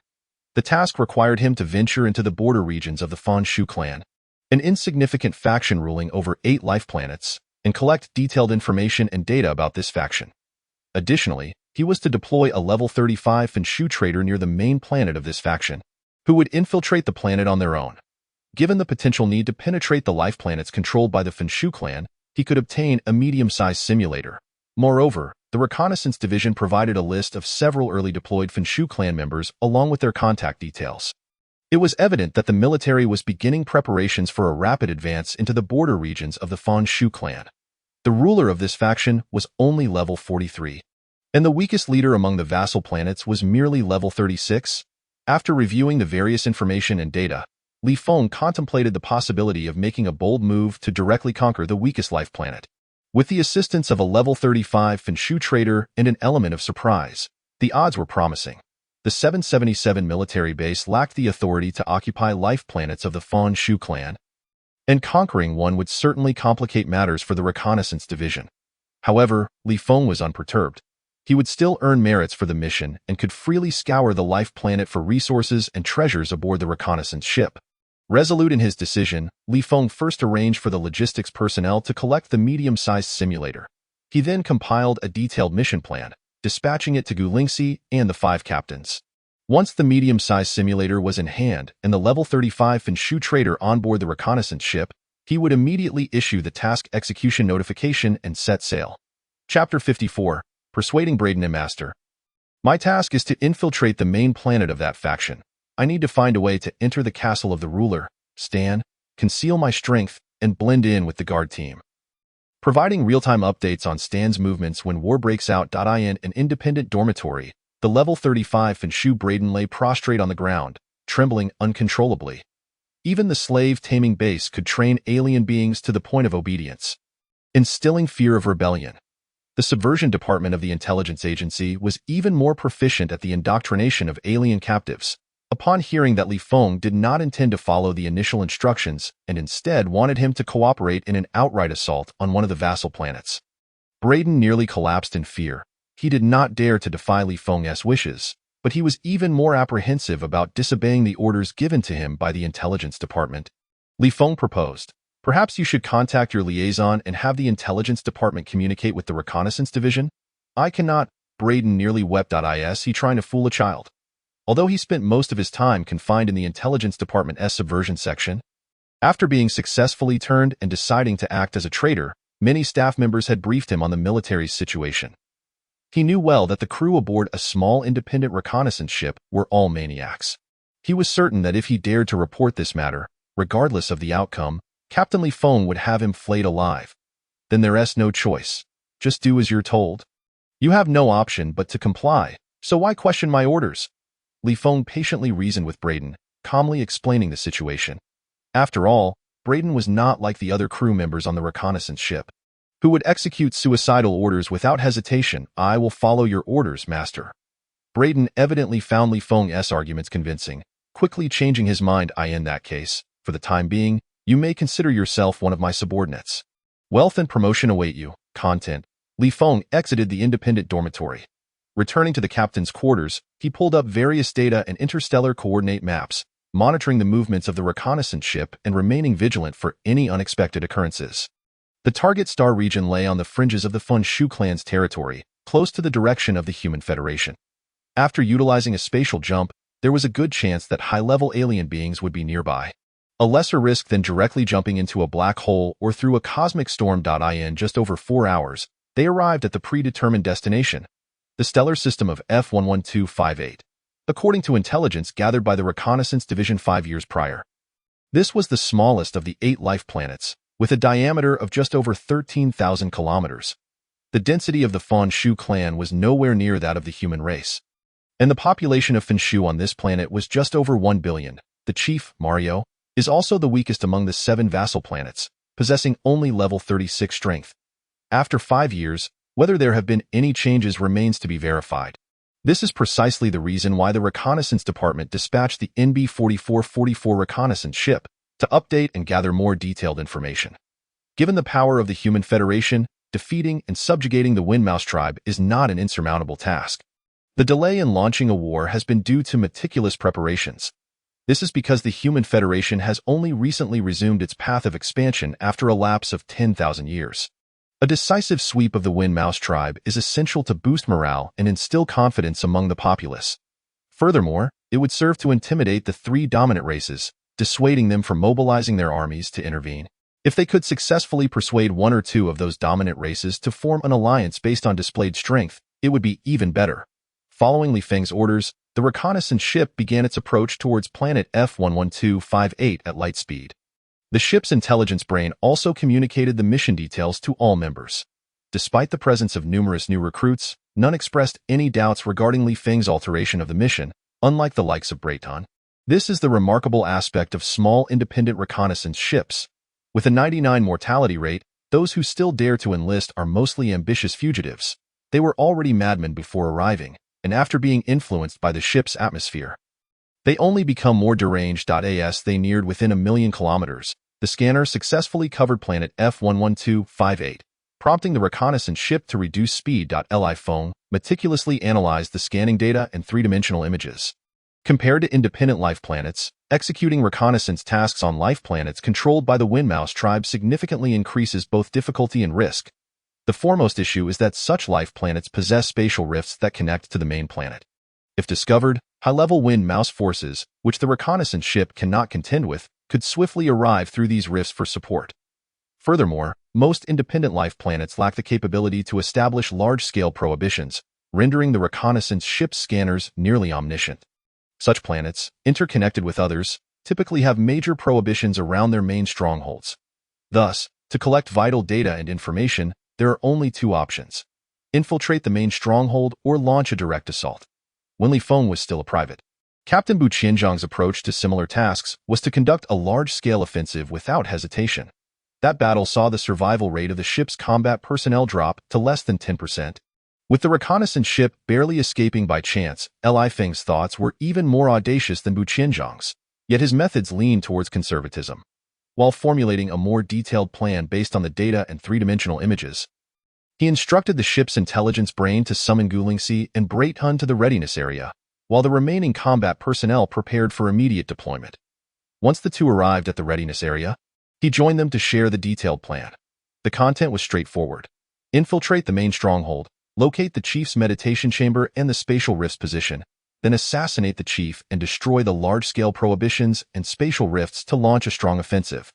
The task required him to venture into the border regions of the Fanshu clan, an insignificant faction ruling over 8 life planets, and collect detailed information and data about this faction. Additionally, he was to deploy a level 35 Fanshu trader near the main planet of this faction, who would infiltrate the planet on their own. Given the potential need to penetrate the life planets controlled by the Fanshu clan, he could obtain a medium-sized simulator. Moreover, the reconnaissance division provided a list of several early deployed Fanshu clan members along with their contact details. It was evident that the military was beginning preparations for a rapid advance into the border regions of the Fanshu clan. The ruler of this faction was only level 43, and the weakest leader among the vassal planets was merely level 36. After reviewing the various information and data, Li Feng contemplated the possibility of making a bold move to directly conquer the weakest life planet. With the assistance of a level 35 Fanshu trader and an element of surprise, the odds were promising. The 777 military base lacked the authority to occupy life planets of the Fanshu clan, and conquering one would certainly complicate matters for the reconnaissance division. However, Li Feng was unperturbed. He would still earn merits for the mission and could freely scour the life planet for resources and treasures aboard the reconnaissance ship. Resolute in his decision, Li Feng first arranged for the logistics personnel to collect the medium-sized simulator. He then compiled a detailed mission plan, dispatching it to Gu Lingxi and the 5 captains. Once the medium-sized simulator was in hand and the level 35 Fanshu trader on board the reconnaissance ship, he would immediately issue the task execution notification and set sail. Chapter 54. Persuading Braden and Master. My task is to infiltrate the main planet of that faction. I need to find a way to enter the castle of the ruler, Stan, conceal my strength, and blend in with the guard team. Providing real-time updates on Stan's movements when war breaks out. In an independent dormitory, the level 35 Fanshu Braden lay prostrate on the ground, trembling uncontrollably. Even the slave-taming base could train alien beings to the point of obedience, instilling fear of rebellion. The subversion department of the intelligence agency was even more proficient at the indoctrination of alien captives. Upon hearing that Li Feng did not intend to follow the initial instructions and instead wanted him to cooperate in an outright assault on one of the vassal planets, Braden nearly collapsed in fear. He did not dare to defy Li Feng's wishes, but he was even more apprehensive about disobeying the orders given to him by the intelligence department. Li Feng proposed, "Perhaps you should contact your liaison and have the intelligence department communicate with the reconnaissance division." "I cannot." Braden nearly wept. Is he trying to fool a child? Although he spent most of his time confined in the intelligence department's subversion section, after being successfully turned and deciding to act as a traitor, many staff members had briefed him on the military's situation. He knew well that the crew aboard a small independent reconnaissance ship were all maniacs. He was certain that if he dared to report this matter, regardless of the outcome, Captain Li Feng would have him flayed alive. Then there's no choice. Just do as you're told. You have no option but to comply, so why question my orders? Li Feng patiently reasoned with Braden, calmly explaining the situation. After all, Braden was not like the other crew members on the reconnaissance ship, who would execute suicidal orders without hesitation. I will follow your orders, master. Braden evidently found Li Feng's arguments convincing, quickly changing his mind. In that case, for the time being, you may consider yourself one of my subordinates. Wealth and promotion await you. Content. Li Feng exited the independent dormitory. Returning to the captain's quarters, he pulled up various data and interstellar coordinate maps, monitoring the movements of the reconnaissance ship and remaining vigilant for any unexpected occurrences. The target star region lay on the fringes of the Fun Shu clan's territory, close to the direction of the Human Federation. After utilizing a spatial jump, there was a good chance that high-level alien beings would be nearby. A lesser risk than directly jumping into a black hole or through a cosmic storm. In just over 4 hours, they arrived at the predetermined destination, the stellar system of F11258, according to intelligence gathered by the Reconnaissance Division 5 years prior. This was the smallest of the 8 life planets, with a diameter of just over 13,000 kilometers. The density of the Fun Shu clan was nowhere near that of the human race, and the population of Fenshu on this planet was just over 1 billion. The chief, Mario, is also the weakest among the 7 vassal planets, possessing only level 36 strength. After 5 years, whether there have been any changes remains to be verified. This is precisely the reason why the Reconnaissance Department dispatched the NB-4444 reconnaissance ship to update and gather more detailed information. Given the power of the Human Federation, defeating and subjugating the Windmouse tribe is not an insurmountable task. The delay in launching a war has been due to meticulous preparations. This is because the Human Federation has only recently resumed its path of expansion after a lapse of 10,000 years. A decisive sweep of the Windmouse tribe is essential to boost morale and instill confidence among the populace. Furthermore, it would serve to intimidate the 3 dominant races, dissuading them from mobilizing their armies to intervene. If they could successfully persuade 1 or 2 of those dominant races to form an alliance based on displayed strength, it would be even better. Following Li Feng's orders, the reconnaissance ship began its approach towards planet F11258 at light speed. The ship's intelligence brain also communicated the mission details to all members. Despite the presence of numerous new recruits, none expressed any doubts regarding Li Feng's alteration of the mission, unlike the likes of Brayton. This is the remarkable aspect of small independent reconnaissance ships. With a 99 mortality rate, those who still dare to enlist are mostly ambitious fugitives. They were already madmen before arriving, and after being influenced by the ship's atmosphere, they only become more deranged. As they neared within 1,000,000 kilometers, the scanner successfully covered planet F11258, prompting the reconnaissance ship to reduce speed. Li Feng meticulously analyzed the scanning data and 3-dimensional images. Compared to independent life planets, executing reconnaissance tasks on life planets controlled by the Windmouse tribe significantly increases both difficulty and risk. The foremost issue is that such life planets possess spatial rifts that connect to the main planet. If discovered, high-level Windmouse forces, which the reconnaissance ship cannot contend with, could swiftly arrive through these rifts for support. Furthermore, most independent life planets lack the capability to establish large-scale prohibitions, rendering the reconnaissance ship's scanners nearly omniscient. Such planets, interconnected with others, typically have major prohibitions around their main strongholds. Thus, to collect vital data and information, there are only 2 options: infiltrate the main stronghold or launch a direct assault. When Li Feng was still a private, Captain Bu Qianzhang's approach to similar tasks was to conduct a large-scale offensive without hesitation. That battle saw the survival rate of the ship's combat personnel drop to less than 10%. With the reconnaissance ship barely escaping by chance, Li Feng's thoughts were even more audacious than Bu Qianzhang's, yet his methods leaned towards conservatism. While formulating a more detailed plan based on the data and 3-dimensional images, he instructed the ship's intelligence brain to summon Gulingxi and Brayton to the readiness area, while the remaining combat personnel prepared for immediate deployment. Once the 2 arrived at the readiness area, he joined them to share the detailed plan. The content was straightforward: infiltrate the main stronghold, locate the chief's meditation chamber and the spatial rift's position, then assassinate the chief and destroy the large-scale prohibitions and spatial rifts to launch a strong offensive.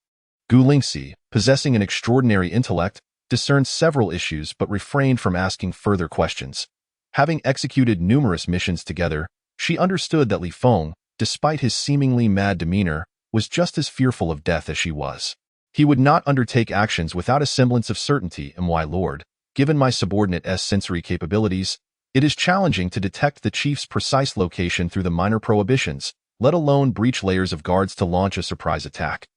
Gulingxi, possessing an extraordinary intellect, discerned several issues but refrained from asking further questions. Having executed numerous missions together, she understood that Li Feng, despite his seemingly mad demeanor, was just as fearful of death as she was. He would not undertake actions without a semblance of certainty, and why, Lord, given my subordinate's sensory capabilities, it is challenging to detect the chief's precise location through the minor prohibitions, let alone breach layers of guards to launch a surprise attack.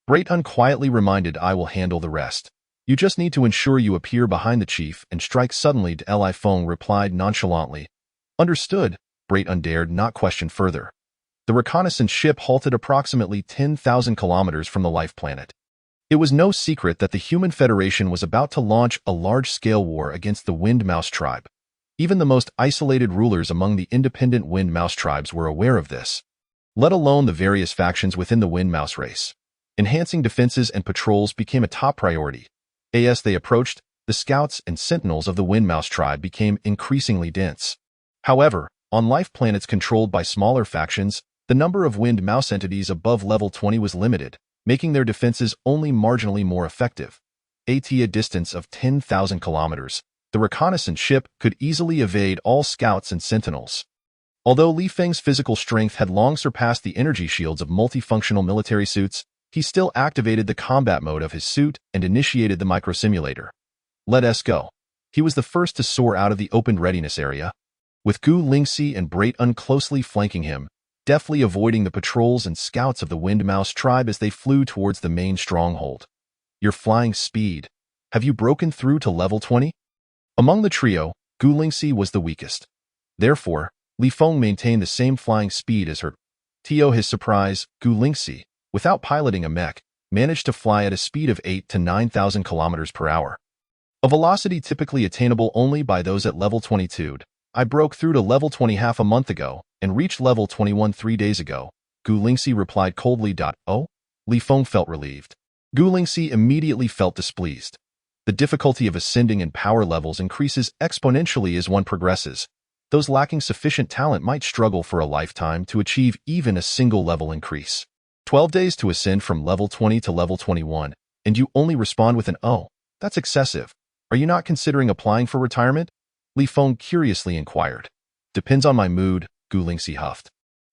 Brayton quietly reminded, I will handle the rest. You just need to ensure you appear behind the chief and strike suddenly. Li Feng replied nonchalantly. Understood, Brayton dared not question further. The reconnaissance ship halted approximately 10,000 kilometers from the life planet. It was no secret that the human Federation was about to launch a large-scale war against the Wind Mouse tribe. Even the most isolated rulers among the independent Wind Mouse tribes were aware of this, let alone the various factions within the Wind Mouse race. Enhancing defenses and patrols became a top priority. As they approached, the scouts and sentinels of the Wind Mouse tribe became increasingly dense. However, on life planets controlled by smaller factions, the number of Wind Mouse entities above level 20 was limited, making their defenses only marginally more effective. At a distance of 10,000 kilometers, the reconnaissance ship could easily evade all scouts and sentinels. Although Li Feng's physical strength had long surpassed the energy shields of multifunctional military suits, he still activated the combat mode of his suit and initiated the microsimulator. Let us go. He was the first to soar out of the opened readiness area, with Gu Lingxi and Brayton closely flanking him, deftly avoiding the patrols and scouts of the Wind Mouse tribe as they flew towards the main stronghold. Your flying speed. Have you broken through to level 20? Among the trio, Gu Lingxi was the weakest. Therefore, Li Feng maintained the same flying speed as her. To his surprise, Gu Lingxi, without piloting a mech, managed to fly at a speed of 8 to 9,000 kilometers per hour. A velocity typically attainable only by those at level 22. I broke through to level 20 half a month ago and reached level 21 3 days ago, Gu Lingxi replied coldly. Oh? Li Feng felt relieved. Gu Lingxi immediately felt displeased. The difficulty of ascending in power levels increases exponentially as one progresses. Those lacking sufficient talent might struggle for a lifetime to achieve even a single level increase. 12 days to ascend from level 20 to level 21, and you only respond with an oh, that's excessive. Are you not considering applying for retirement? Li Feng curiously inquired. Depends on my mood, Gu Lingxi huffed.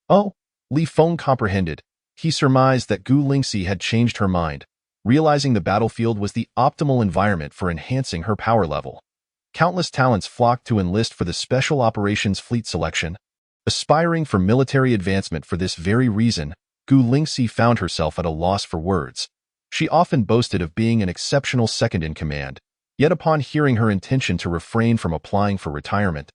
Oh, Li Feng comprehended. He surmised that Gu Lingxi had changed her mind, realizing the battlefield was the optimal environment for enhancing her power level. Countless talents flocked to enlist for the Special Operations Fleet selection. Aspiring for military advancement for this very reason, Gu Lingxi found herself at a loss for words. She often boasted of being an exceptional second-in-command, yet upon hearing her intention to refrain from applying for retirement,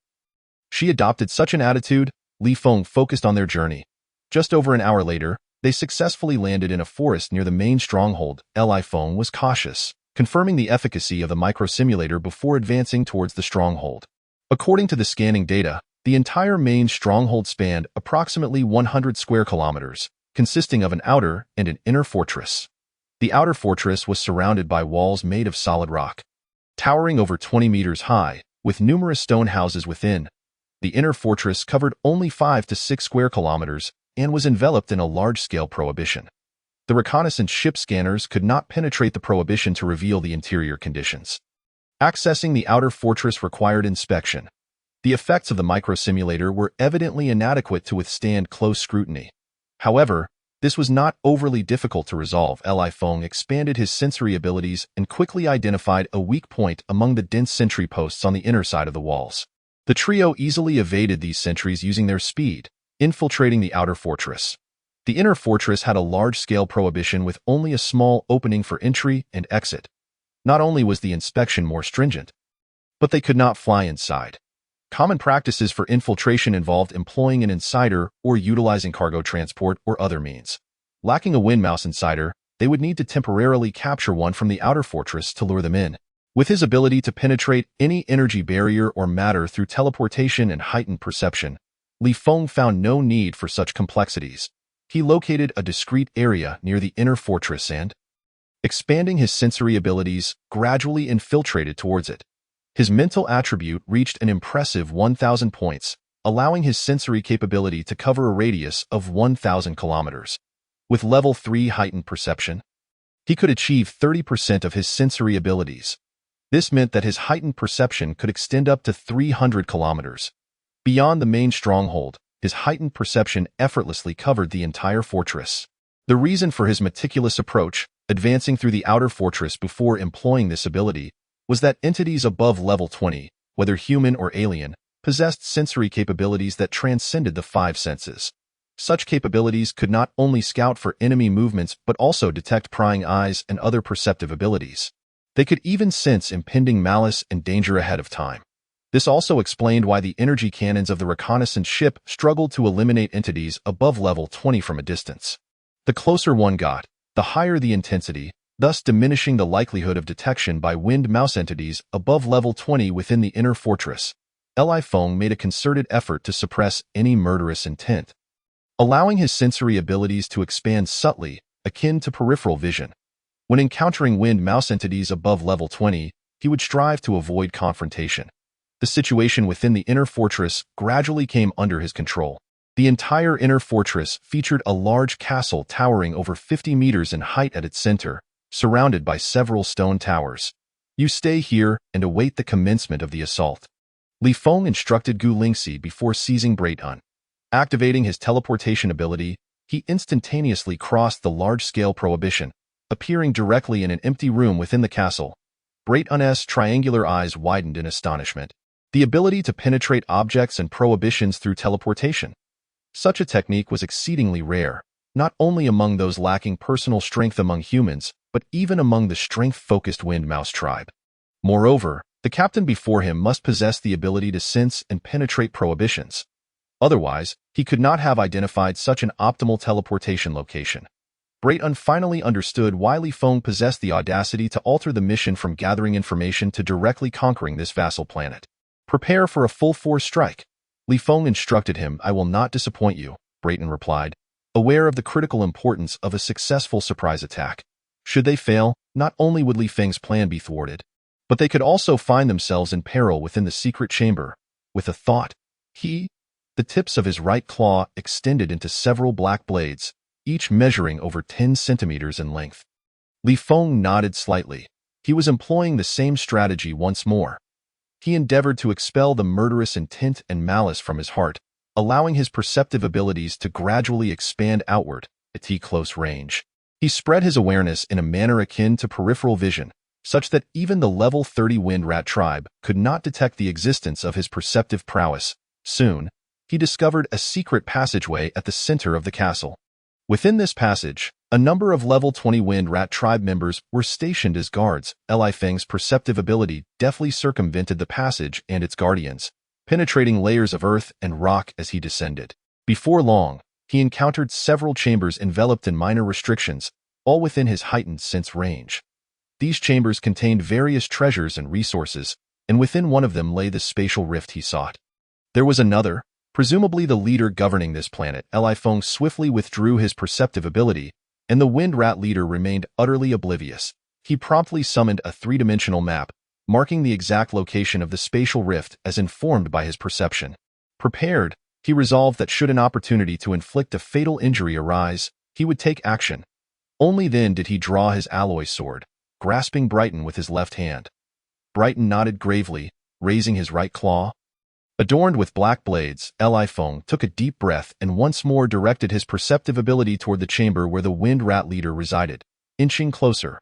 she adopted such an attitude. Li Feng focused on their journey. Just over an hour later, they successfully landed in a forest near the main stronghold. Li Feng was cautious, confirming the efficacy of the microsimulator before advancing towards the stronghold. According to the scanning data, the entire main stronghold spanned approximately 100 square kilometers, consisting of an outer and an inner fortress. The outer fortress was surrounded by walls made of solid rock, towering over 20 meters high, with numerous stone houses within. The inner fortress covered only 5 to 6 square kilometers and was enveloped in a large-scale prohibition. The reconnaissance ship scanners could not penetrate the prohibition to reveal the interior conditions. Accessing the outer fortress required inspection. The effects of the microsimulator were evidently inadequate to withstand close scrutiny. However, this was not overly difficult to resolve. Li Feng expanded his sensory abilities and quickly identified a weak point among the dense sentry posts on the inner side of the walls. The trio easily evaded these sentries using their speed, infiltrating the outer fortress. The inner fortress had a large-scale prohibition with only a small opening for entry and exit. Not only was the inspection more stringent, but they could not fly inside. Common practices for infiltration involved employing an insider or utilizing cargo transport or other means. Lacking a Wind Mouse insider, they would need to temporarily capture one from the outer fortress to lure them in. With his ability to penetrate any energy barrier or matter through teleportation and heightened perception, Li Feng found no need for such complexities. He located a discrete area near the inner fortress and, expanding his sensory abilities, gradually infiltrated towards it. His mental attribute reached an impressive 1,000 points, allowing his sensory capability to cover a radius of 1,000 kilometers. With level 3 heightened perception, he could achieve 30% of his sensory abilities. This meant that his heightened perception could extend up to 300 kilometers. Beyond the main stronghold, his heightened perception effortlessly covered the entire fortress. The reason for his meticulous approach, advancing through the outer fortress before employing this ability, was that entities above level 20, whether human or alien, possessed sensory capabilities that transcended the five senses. Such capabilities could not only scout for enemy movements but also detect prying eyes and other perceptive abilities. They could even sense impending malice and danger ahead of time. This also explained why the energy cannons of the reconnaissance ship struggled to eliminate entities above level 20 from a distance. The closer one got, the higher the intensity, thus diminishing the likelihood of detection by winged mouse entities above level 20 within the inner fortress. Li Feng made a concerted effort to suppress any murderous intent, allowing his sensory abilities to expand subtly, akin to peripheral vision. When encountering winged mouse entities above level 20, he would strive to avoid confrontation. The situation within the inner fortress gradually came under his control. The entire inner fortress featured a large castle towering over 50 meters in height at its center, surrounded by several stone towers. You stay here and await the commencement of the assault. Li Feng instructed Gu Lingxi before seizing Brayton. Activating his teleportation ability, he instantaneously crossed the large-scale prohibition, appearing directly in an empty room within the castle. Brayton's triangular eyes widened in astonishment. The ability to penetrate objects and prohibitions through teleportation. Such a technique was exceedingly rare, not only among those lacking personal strength among humans, but even among the strength-focused Wind Mouse tribe. Moreover, the captain before him must possess the ability to sense and penetrate prohibitions. Otherwise, he could not have identified such an optimal teleportation location. Brayton finally understood why Li Feng possessed the audacity to alter the mission from gathering information to directly conquering this vassal planet. Prepare for a full-force strike. Li Feng instructed him. I will not disappoint you, Brayton replied, aware of the critical importance of a successful surprise attack. Should they fail, not only would Li Feng's plan be thwarted, but they could also find themselves in peril within the secret chamber. With a thought, the tips of his right claw extended into several black blades, each measuring over 10 centimeters in length. Li Feng nodded slightly. He was employing the same strategy once more. He endeavored to expel the murderous intent and malice from his heart, allowing his perceptive abilities to gradually expand outward at close range. He spread his awareness in a manner akin to peripheral vision, such that even the level 30 Wind Rat tribe could not detect the existence of his perceptive prowess. Soon, he discovered a secret passageway at the center of the castle. Within this passage, a number of level 20 Wind Rat tribe members were stationed as guards. Li Feng's perceptive ability deftly circumvented the passage and its guardians, penetrating layers of earth and rock as he descended. Before long, he encountered several chambers enveloped in minor restrictions, all within his heightened sense range. These chambers contained various treasures and resources, and within one of them lay the spatial rift he sought. There was another, presumably the leader governing this planet. Li Feng swiftly withdrew his perceptive ability, and the Wind Rat leader remained utterly oblivious. He promptly summoned a three-dimensional map, marking the exact location of the spatial rift as informed by his perception. Prepared, he resolved that should an opportunity to inflict a fatal injury arise, he would take action. Only then did he draw his alloy sword, grasping Brayton with his left hand. Brayton nodded gravely, raising his right claw. Adorned with black blades, Li Feng took a deep breath and once more directed his perceptive ability toward the chamber where the Wind Rat leader resided, inching closer.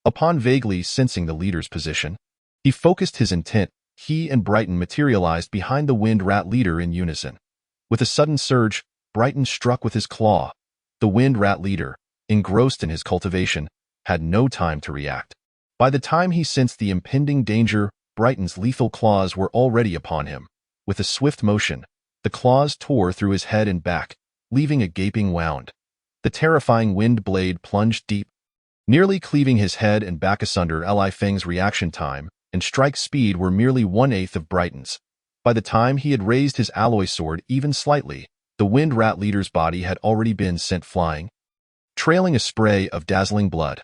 Upon vaguely sensing the leader's position, he focused his intent. He and Brayton materialized behind the Wind Rat leader in unison. With a sudden surge, Brayton struck with his claw. The Wind Rat leader, engrossed in his cultivation, had no time to react. By the time he sensed the impending danger, Brayton's lethal claws were already upon him. With a swift motion, the claws tore through his head and back, leaving a gaping wound. The terrifying wind blade plunged deep, nearly cleaving his head and back asunder. Li Feng's reaction time and strike speed were merely 1/8 of Brayton's. By the time he had raised his alloy sword even slightly, the Wind Rat leader's body had already been sent flying, trailing a spray of dazzling blood.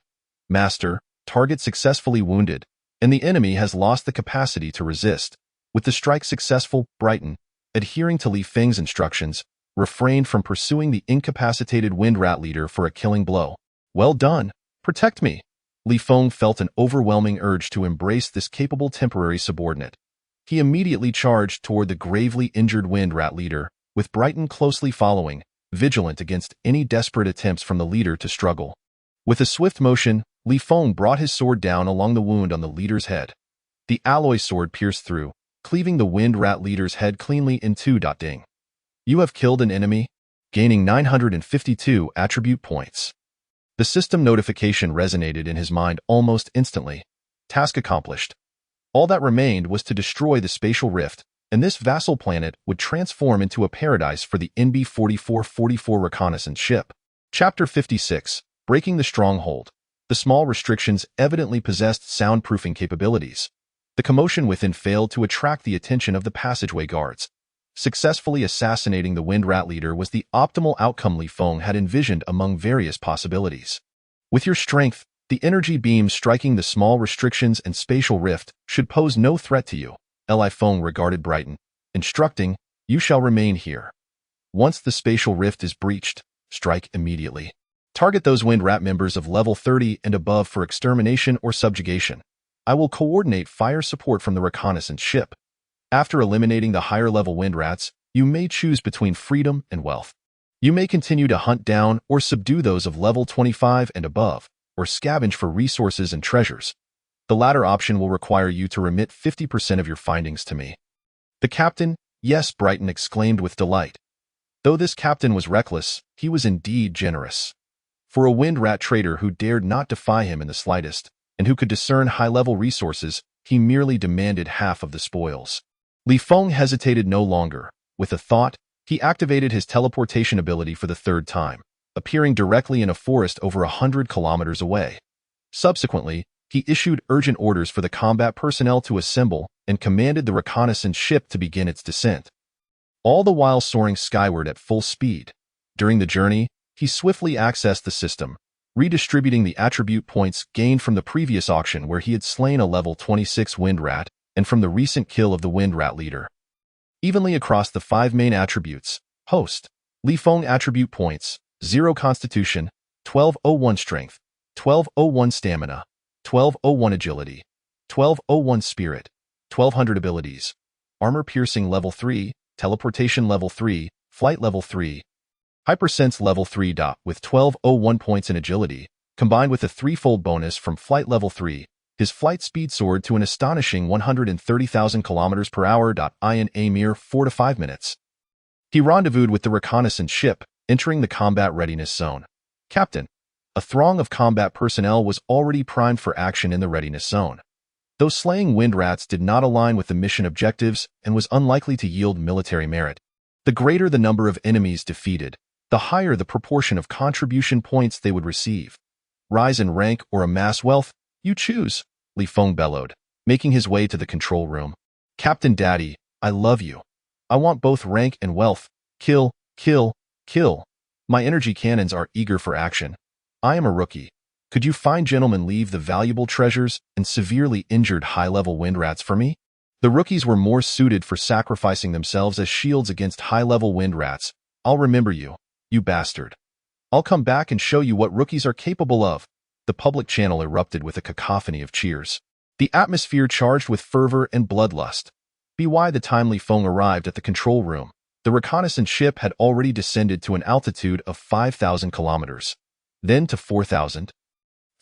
Master, target successfully wounded, and the enemy has lost the capacity to resist. With the strike successful, Brayton, adhering to Li Feng's instructions, refrained from pursuing the incapacitated Wind Rat leader for a killing blow. Well done. Protect me. Li Feng felt an overwhelming urge to embrace this capable temporary subordinate. He immediately charged toward the gravely injured Wind Rat leader, with Brighton closely following, vigilant against any desperate attempts from the leader to struggle. With a swift motion, Li Feng brought his sword down along the wound on the leader's head. The alloy sword pierced through, cleaving the Wind Rat leader's head cleanly in two. Ding. You have killed an enemy, gaining 952 attribute points. The system notification resonated in his mind almost instantly. Task accomplished. All that remained was to destroy the spatial rift, and this vassal planet would transform into a paradise for the NB-4444 reconnaissance ship. Chapter 56, Breaking the Stronghold. The small restrictions evidently possessed soundproofing capabilities. The commotion within failed to attract the attention of the passageway guards. Successfully assassinating the Wind Rat leader was the optimal outcome Li Feng had envisioned among various possibilities. With your strength, the energy beams striking the small restrictions and spatial rift should pose no threat to you. Li Feng regarded Brighton, instructing, you shall remain here. Once the spatial rift is breached, strike immediately. Target those Wind Rat members of level 30 and above for extermination or subjugation. I will coordinate fire support from the reconnaissance ship. After eliminating the higher-level Wind Rats, you may choose between freedom and wealth. You may continue to hunt down or subdue those of level 25 and above, or scavenge for resources and treasures. The latter option will require you to remit 50% of your findings to me. The captain, yes, Brighton exclaimed with delight. Though this captain was reckless, he was indeed generous. For a Wind Rat trader who dared not defy him in the slightest, and who could discern high-level resources, he merely demanded half of the spoils. Li Feng hesitated no longer. With a thought, he activated his teleportation ability for the third time, appearing directly in a forest over 100 kilometers away. Subsequently, he issued urgent orders for the combat personnel to assemble and commanded the reconnaissance ship to begin its descent. All the while soaring skyward at full speed. During the journey, he swiftly accessed the system, redistributing the attribute points gained from the previous auction where he had slain a level 26 Wind Rat, and from the recent kill of the Wind Rat leader. Evenly across the 5 main attributes, host, Li Feng attribute points, 0 constitution, 1201 strength, 1201 stamina, 1201 agility, 1201 spirit, 1200 abilities, armor piercing level 3, teleportation level 3, flight level 3, hypersense level 3. With 1201 points in agility, combined with a threefold bonus from flight level 3, his flight speed soared to an astonishing 130,000 km per hour. In a mere 4 to 5 minutes. He rendezvoused with the reconnaissance ship, entering the combat readiness zone. Captain, a throng of combat personnel was already primed for action in the readiness zone. Though slaying Wind Rats did not align with the mission objectives and was unlikely to yield military merit, the greater the number of enemies defeated, the higher the proportion of contribution points they would receive. Rise in rank or amass wealth, you choose, Li Feng bellowed, making his way to the control room. Captain Daddy, I love you. I want both rank and wealth. Kill, kill, kill. My energy cannons are eager for action. I am a rookie. Could you fine gentlemen leave the valuable treasures and severely injured high-level Wind Rats for me? The rookies were more suited for sacrificing themselves as shields against high-level Wind Rats. I'll remember you, you bastard. I'll come back and show you what rookies are capable of. The public channel erupted with a cacophony of cheers. The atmosphere charged with fervor and bloodlust. By the time Li Feng arrived at the control room, the reconnaissance ship had already descended to an altitude of 5,000 kilometers, then to 4,000,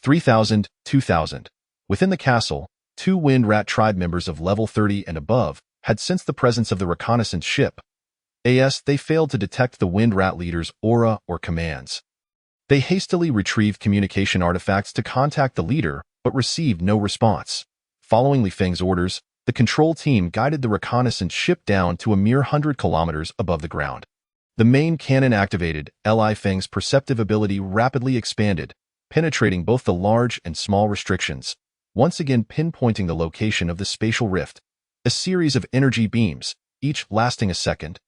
3,000, 2,000. Within the castle, 2 Wind Rat tribe members of level 30 and above had sensed the presence of the reconnaissance ship. They failed to detect the Wind Rat leader's aura or commands. They hastily retrieved communication artifacts to contact the leader, but received no response. Following Li Feng's orders, the control team guided the reconnaissance ship down to a mere 100 kilometers above the ground. The main cannon activated, Li Feng's perceptive ability rapidly expanded, penetrating both the large and small restrictions, once again pinpointing the location of the spatial rift. A series of energy beams, each lasting a second,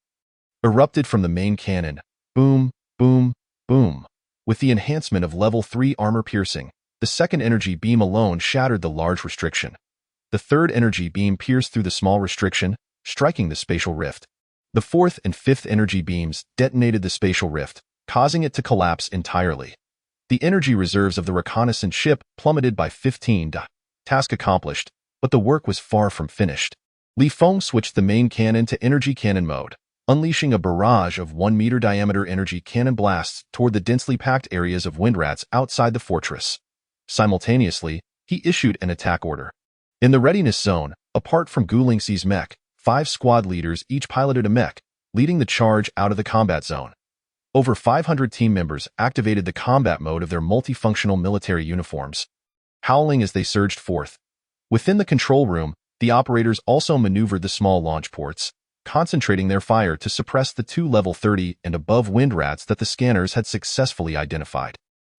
erupted from the main cannon. Boom, boom, boom. With the enhancement of level 3 armor piercing, the second energy beam alone shattered the large restriction. The third energy beam pierced through the small restriction, striking the spatial rift. The fourth and fifth energy beams detonated the spatial rift, causing it to collapse entirely. The energy reserves of the reconnaissance ship plummeted by 15. Task accomplished, but the work was far from finished. Li Feng switched the main cannon to energy cannon mode, unleashing a barrage of 1-meter diameter energy cannon blasts toward the densely packed areas of wind rats outside the fortress. Simultaneously, he issued an attack order. In the readiness zone, apart from Gu Lingxi's mech, 5 squad leaders each piloted a mech, leading the charge out of the combat zone. Over 500 team members activated the combat mode of their multifunctional military uniforms, howling as they surged forth. Within the control room, the operators also maneuvered the small launch ports, concentrating their fire to suppress the 2 level 30 and above wind rats that the scanners had successfully identified.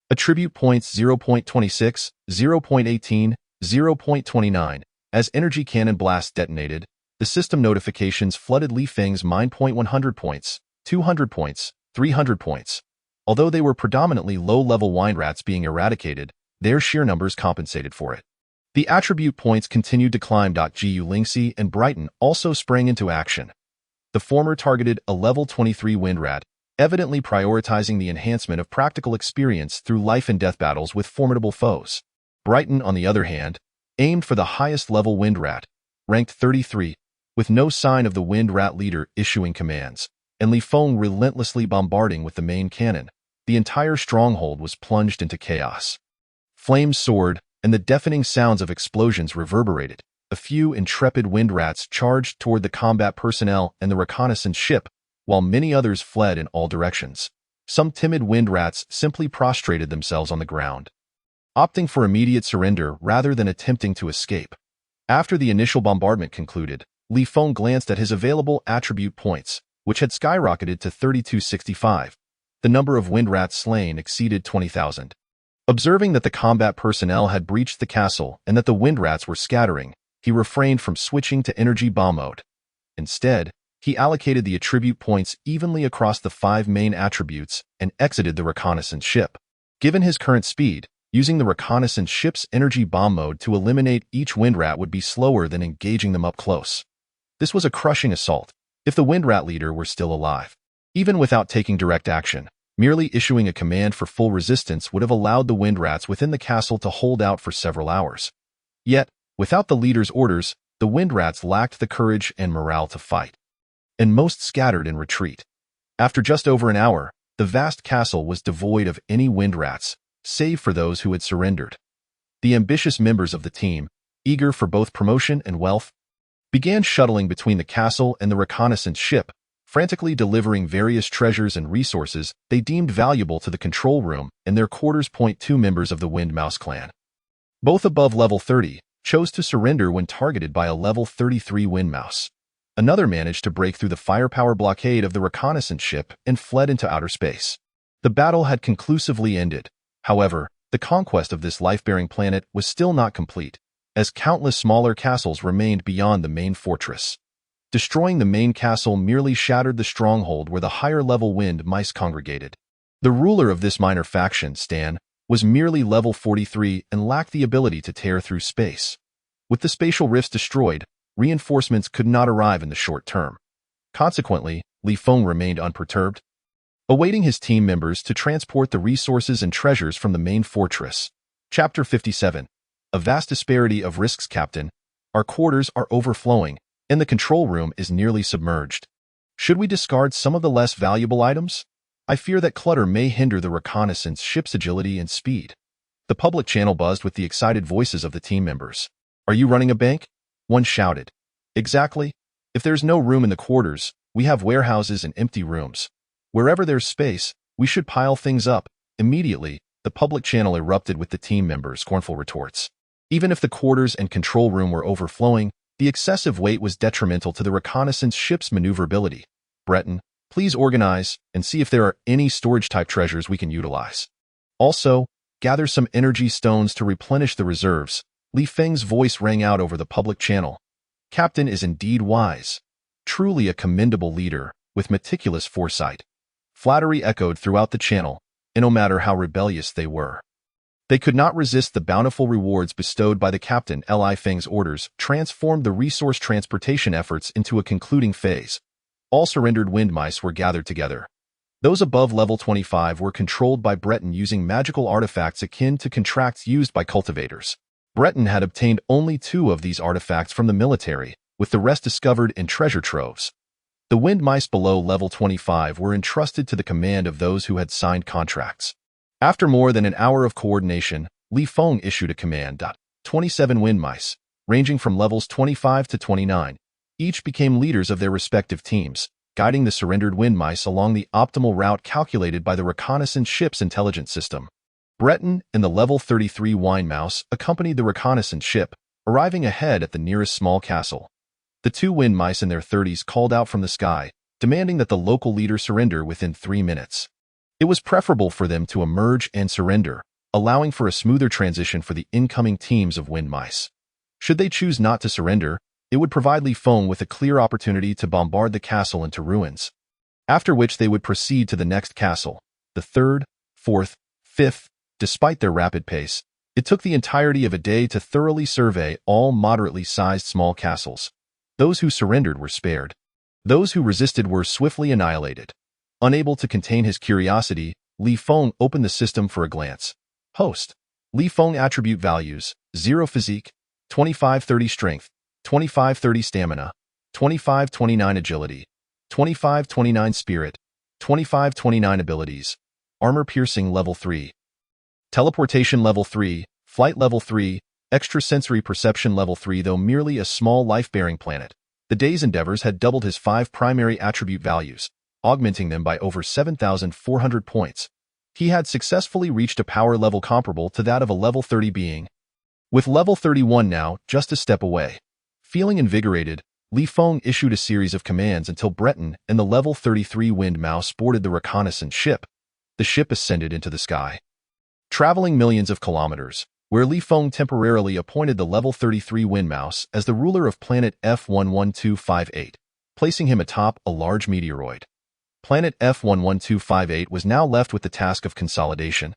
Attribute points 0.26, 0.18, 0.29. As energy cannon blasts detonated, the system notifications flooded Li Feng's mind. 100 points, 200 points, 300 points. Although they were predominantly low-level wind rats being eradicated, their sheer numbers compensated for it. The attribute points continued to climb. Gu Lingxi and Brighton also sprang into action. The former targeted a level 23 wind rat, evidently prioritizing the enhancement of practical experience through life-and-death battles with formidable foes. Brighton, on the other hand, aimed for the highest level wind rat, ranked 33, with no sign of the wind rat leader issuing commands, and Li Feng relentlessly bombarding with the main cannon. The entire stronghold was plunged into chaos. Flames soared, and the deafening sounds of explosions reverberated. A few intrepid wind rats charged toward the combat personnel and the reconnaissance ship, while many others fled in all directions. Some timid wind rats simply prostrated themselves on the ground, opting for immediate surrender rather than attempting to escape. After the initial bombardment concluded, Li Feng glanced at his available attribute points, which had skyrocketed to 3265. The number of wind rats slain exceeded 20,000. Observing that the combat personnel had breached the castle and that the wind rats were scattering, he refrained from switching to energy bomb mode. Instead, he allocated the attribute points evenly across the 5 main attributes and exited the reconnaissance ship. Given his current speed, using the reconnaissance ship's energy bomb mode to eliminate each wind rat would be slower than engaging them up close. This was a crushing assault, if the wind rat leader were still alive. Even without taking direct action, merely issuing a command for full resistance would have allowed the wind rats within the castle to hold out for several hours. Yet, without the leader's orders, the wind rats lacked the courage and morale to fight, and most scattered in retreat. After just over an hour, the vast castle was devoid of any wind rats, save for those who had surrendered. The ambitious members of the team, eager for both promotion and wealth, began shuttling between the castle and the reconnaissance ship, frantically delivering various treasures and resources they deemed valuable to the control room and their quarters. 2 members of the Wind Mouse clan, both above level 30, chose to surrender when targeted by a level 33 Wind Mouse. Another managed to break through the firepower blockade of the reconnaissance ship and fled into outer space. The battle had conclusively ended. However, the conquest of this life-bearing planet was still not complete, as countless smaller castles remained beyond the main fortress. Destroying the main castle merely shattered the stronghold where the higher-level wind mice congregated. The ruler of this minor faction, Stan, was merely level 43 and lacked the ability to tear through space. With the spatial rifts destroyed, reinforcements could not arrive in the short term. Consequently, Li Feng remained unperturbed, awaiting his team members to transport the resources and treasures from the main fortress. Chapter 57. A vast disparity of risks, Captain. Our quarters are overflowing, and the control room is nearly submerged. Should we discard some of the less valuable items? I fear that clutter may hinder the reconnaissance ship's agility and speed. The public channel buzzed with the excited voices of the team members. Are you running a bank? One shouted. Exactly. If there's no room in the quarters, we have warehouses and empty rooms. Wherever there's space, we should pile things up. Immediately, the public channel erupted with the team members' scornful retorts. Even if the quarters and control room were overflowing, the excessive weight was detrimental to the reconnaissance ship's maneuverability. Breton, please organize and see if there are any storage-type treasures we can utilize. Also, gather some energy stones to replenish the reserves. Li Feng's voice rang out over the public channel. Captain is indeed wise. Truly a commendable leader, with meticulous foresight. Flattery echoed throughout the channel, and no matter how rebellious they were, they could not resist the bountiful rewards bestowed by the captain. Li Feng's orders transformed the resource transportation efforts into a concluding phase. All surrendered wind mice were gathered together. Those above level 25 were controlled by Breton using magical artifacts akin to contracts used by cultivators. Breton had obtained only 2 of these artifacts from the military, with the rest discovered in treasure troves. The wind mice below level 25 were entrusted to the command of those who had signed contracts. After more than an hour of coordination, Li Feng issued a command. 27 wind mice, ranging from levels 25 to 29, each became leaders of their respective teams, guiding the surrendered wind mice along the optimal route calculated by the reconnaissance ship's intelligence system. Breton and the level 33 wine mouse accompanied the reconnaissance ship, arriving ahead at the nearest small castle. The 2 wind mice in their 30s called out from the sky, demanding that the local leader surrender within 3 minutes. It was preferable for them to emerge and surrender, allowing for a smoother transition for the incoming teams of wind mice. Should they choose not to surrender, it would provide Li Feng with a clear opportunity to bombard the castle into ruins, after which they would proceed to the next castle, the 3rd, 4th, 5th. Despite their rapid pace, it took the entirety of a day to thoroughly survey all moderately sized small castles. Those who surrendered were spared. Those who resisted were swiftly annihilated. Unable to contain his curiosity, Li Feng opened the system for a glance. Host. Li Feng attribute values: 0 physique, 25-30 strength, 25-30 stamina, 25-29 agility, 25-29 spirit, 25-29 abilities, armor piercing level 3, teleportation level 3, flight level 3, extrasensory perception level 3. Though merely a small life-bearing planet, the day's endeavors had doubled his 5 primary attribute values, augmenting them by over 7,400 points. He had successfully reached a power level comparable to that of a level 30 being, with level 31 now just a step away. Feeling invigorated, Li Feng issued a series of commands until Breton and the level 33 wind mouse boarded the reconnaissance ship. The ship ascended into the sky, traveling millions of kilometers, where Li Feng temporarily appointed the level 33 wind mouse as the ruler of planet F11258, placing him atop a large meteoroid. Planet F11258 was now left with the task of consolidation,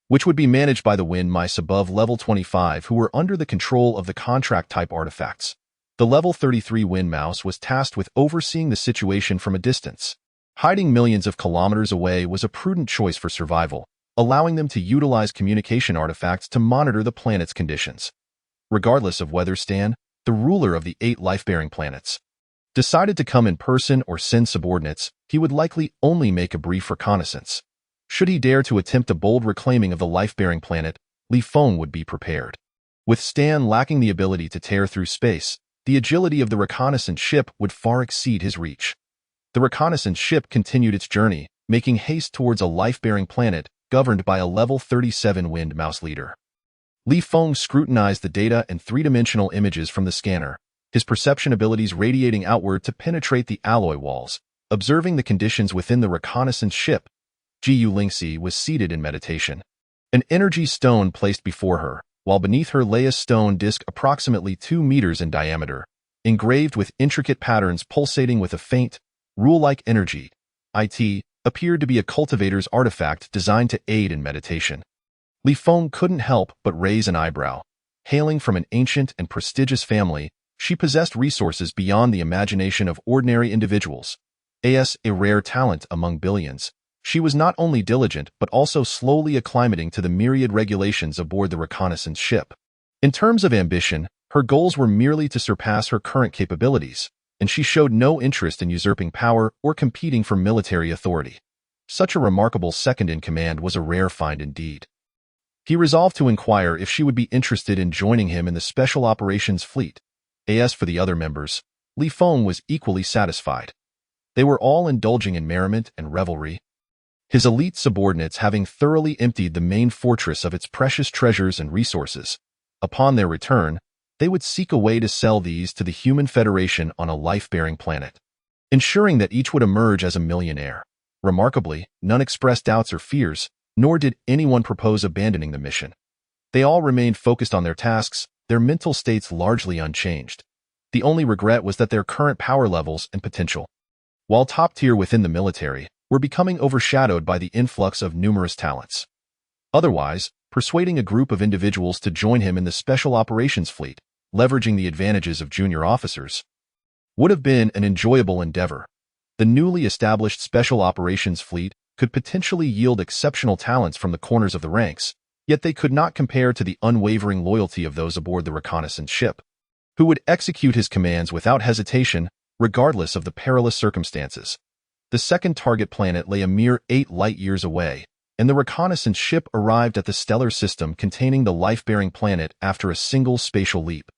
which would be managed by the wind mice above level 25 who were under the control of the contract-type artifacts. The level 33 wind mouse was tasked with overseeing the situation from a distance. Hiding millions of kilometers away was a prudent choice for survival, allowing them to utilize communication artifacts to monitor the planet's conditions. Regardless of weather stand, the ruler of the 8 life-bearing planets decided to come in person or send subordinates. He would likely only make a brief reconnaissance. Should he dare to attempt a bold reclaiming of the life-bearing planet, Li Feng would be prepared. With Stan lacking the ability to tear through space, the agility of the reconnaissance ship would far exceed his reach. The reconnaissance ship continued its journey, making haste towards a life-bearing planet governed by a level 37 wind mouse leader. Li Feng scrutinized the data and 3-dimensional images from the scanner, his perception abilities radiating outward to penetrate the alloy walls. Observing the conditions within the reconnaissance ship, Gu Lingxi was seated in meditation. An energy stone placed before her, while beneath her lay a stone disc approximately 2 meters in diameter, engraved with intricate patterns pulsating with a faint, rule-like energy. It appeared to be a cultivator's artifact designed to aid in meditation. Li Feng couldn't help but raise an eyebrow. Hailing from an ancient and prestigious family, she possessed resources beyond the imagination of ordinary individuals. As a rare talent among billions, she was not only diligent but also slowly acclimating to the myriad regulations aboard the reconnaissance ship. In terms of ambition, her goals were merely to surpass her current capabilities, and she showed no interest in usurping power or competing for military authority. Such a remarkable second-in-command was a rare find indeed. He resolved to inquire if she would be interested in joining him in the Special Operations Fleet. As for the other members, Li Feng was equally satisfied. They were all indulging in merriment and revelry, his elite subordinates having thoroughly emptied the main fortress of its precious treasures and resources. Upon their return, they would seek a way to sell these to the human Federation on a life-bearing planet, ensuring that each would emerge as a millionaire. Remarkably, none expressed doubts or fears, nor did anyone propose abandoning the mission. They all remained focused on their tasks, their mental states largely unchanged. The only regret was that their current power levels and potential, while top tier within the military, were becoming overshadowed by the influx of numerous talents. Otherwise, persuading a group of individuals to join him in the Special Operations Fleet, leveraging the advantages of junior officers, would have been an enjoyable endeavor. The newly established Special Operations Fleet could potentially yield exceptional talents from the corners of the ranks, yet they could not compare to the unwavering loyalty of those aboard the reconnaissance ship, who would execute his commands without hesitation, regardless of the perilous circumstances. The second target planet lay a mere 8 light-years away, and the reconnaissance ship arrived at the stellar system containing the life-bearing planet after a single spatial leap.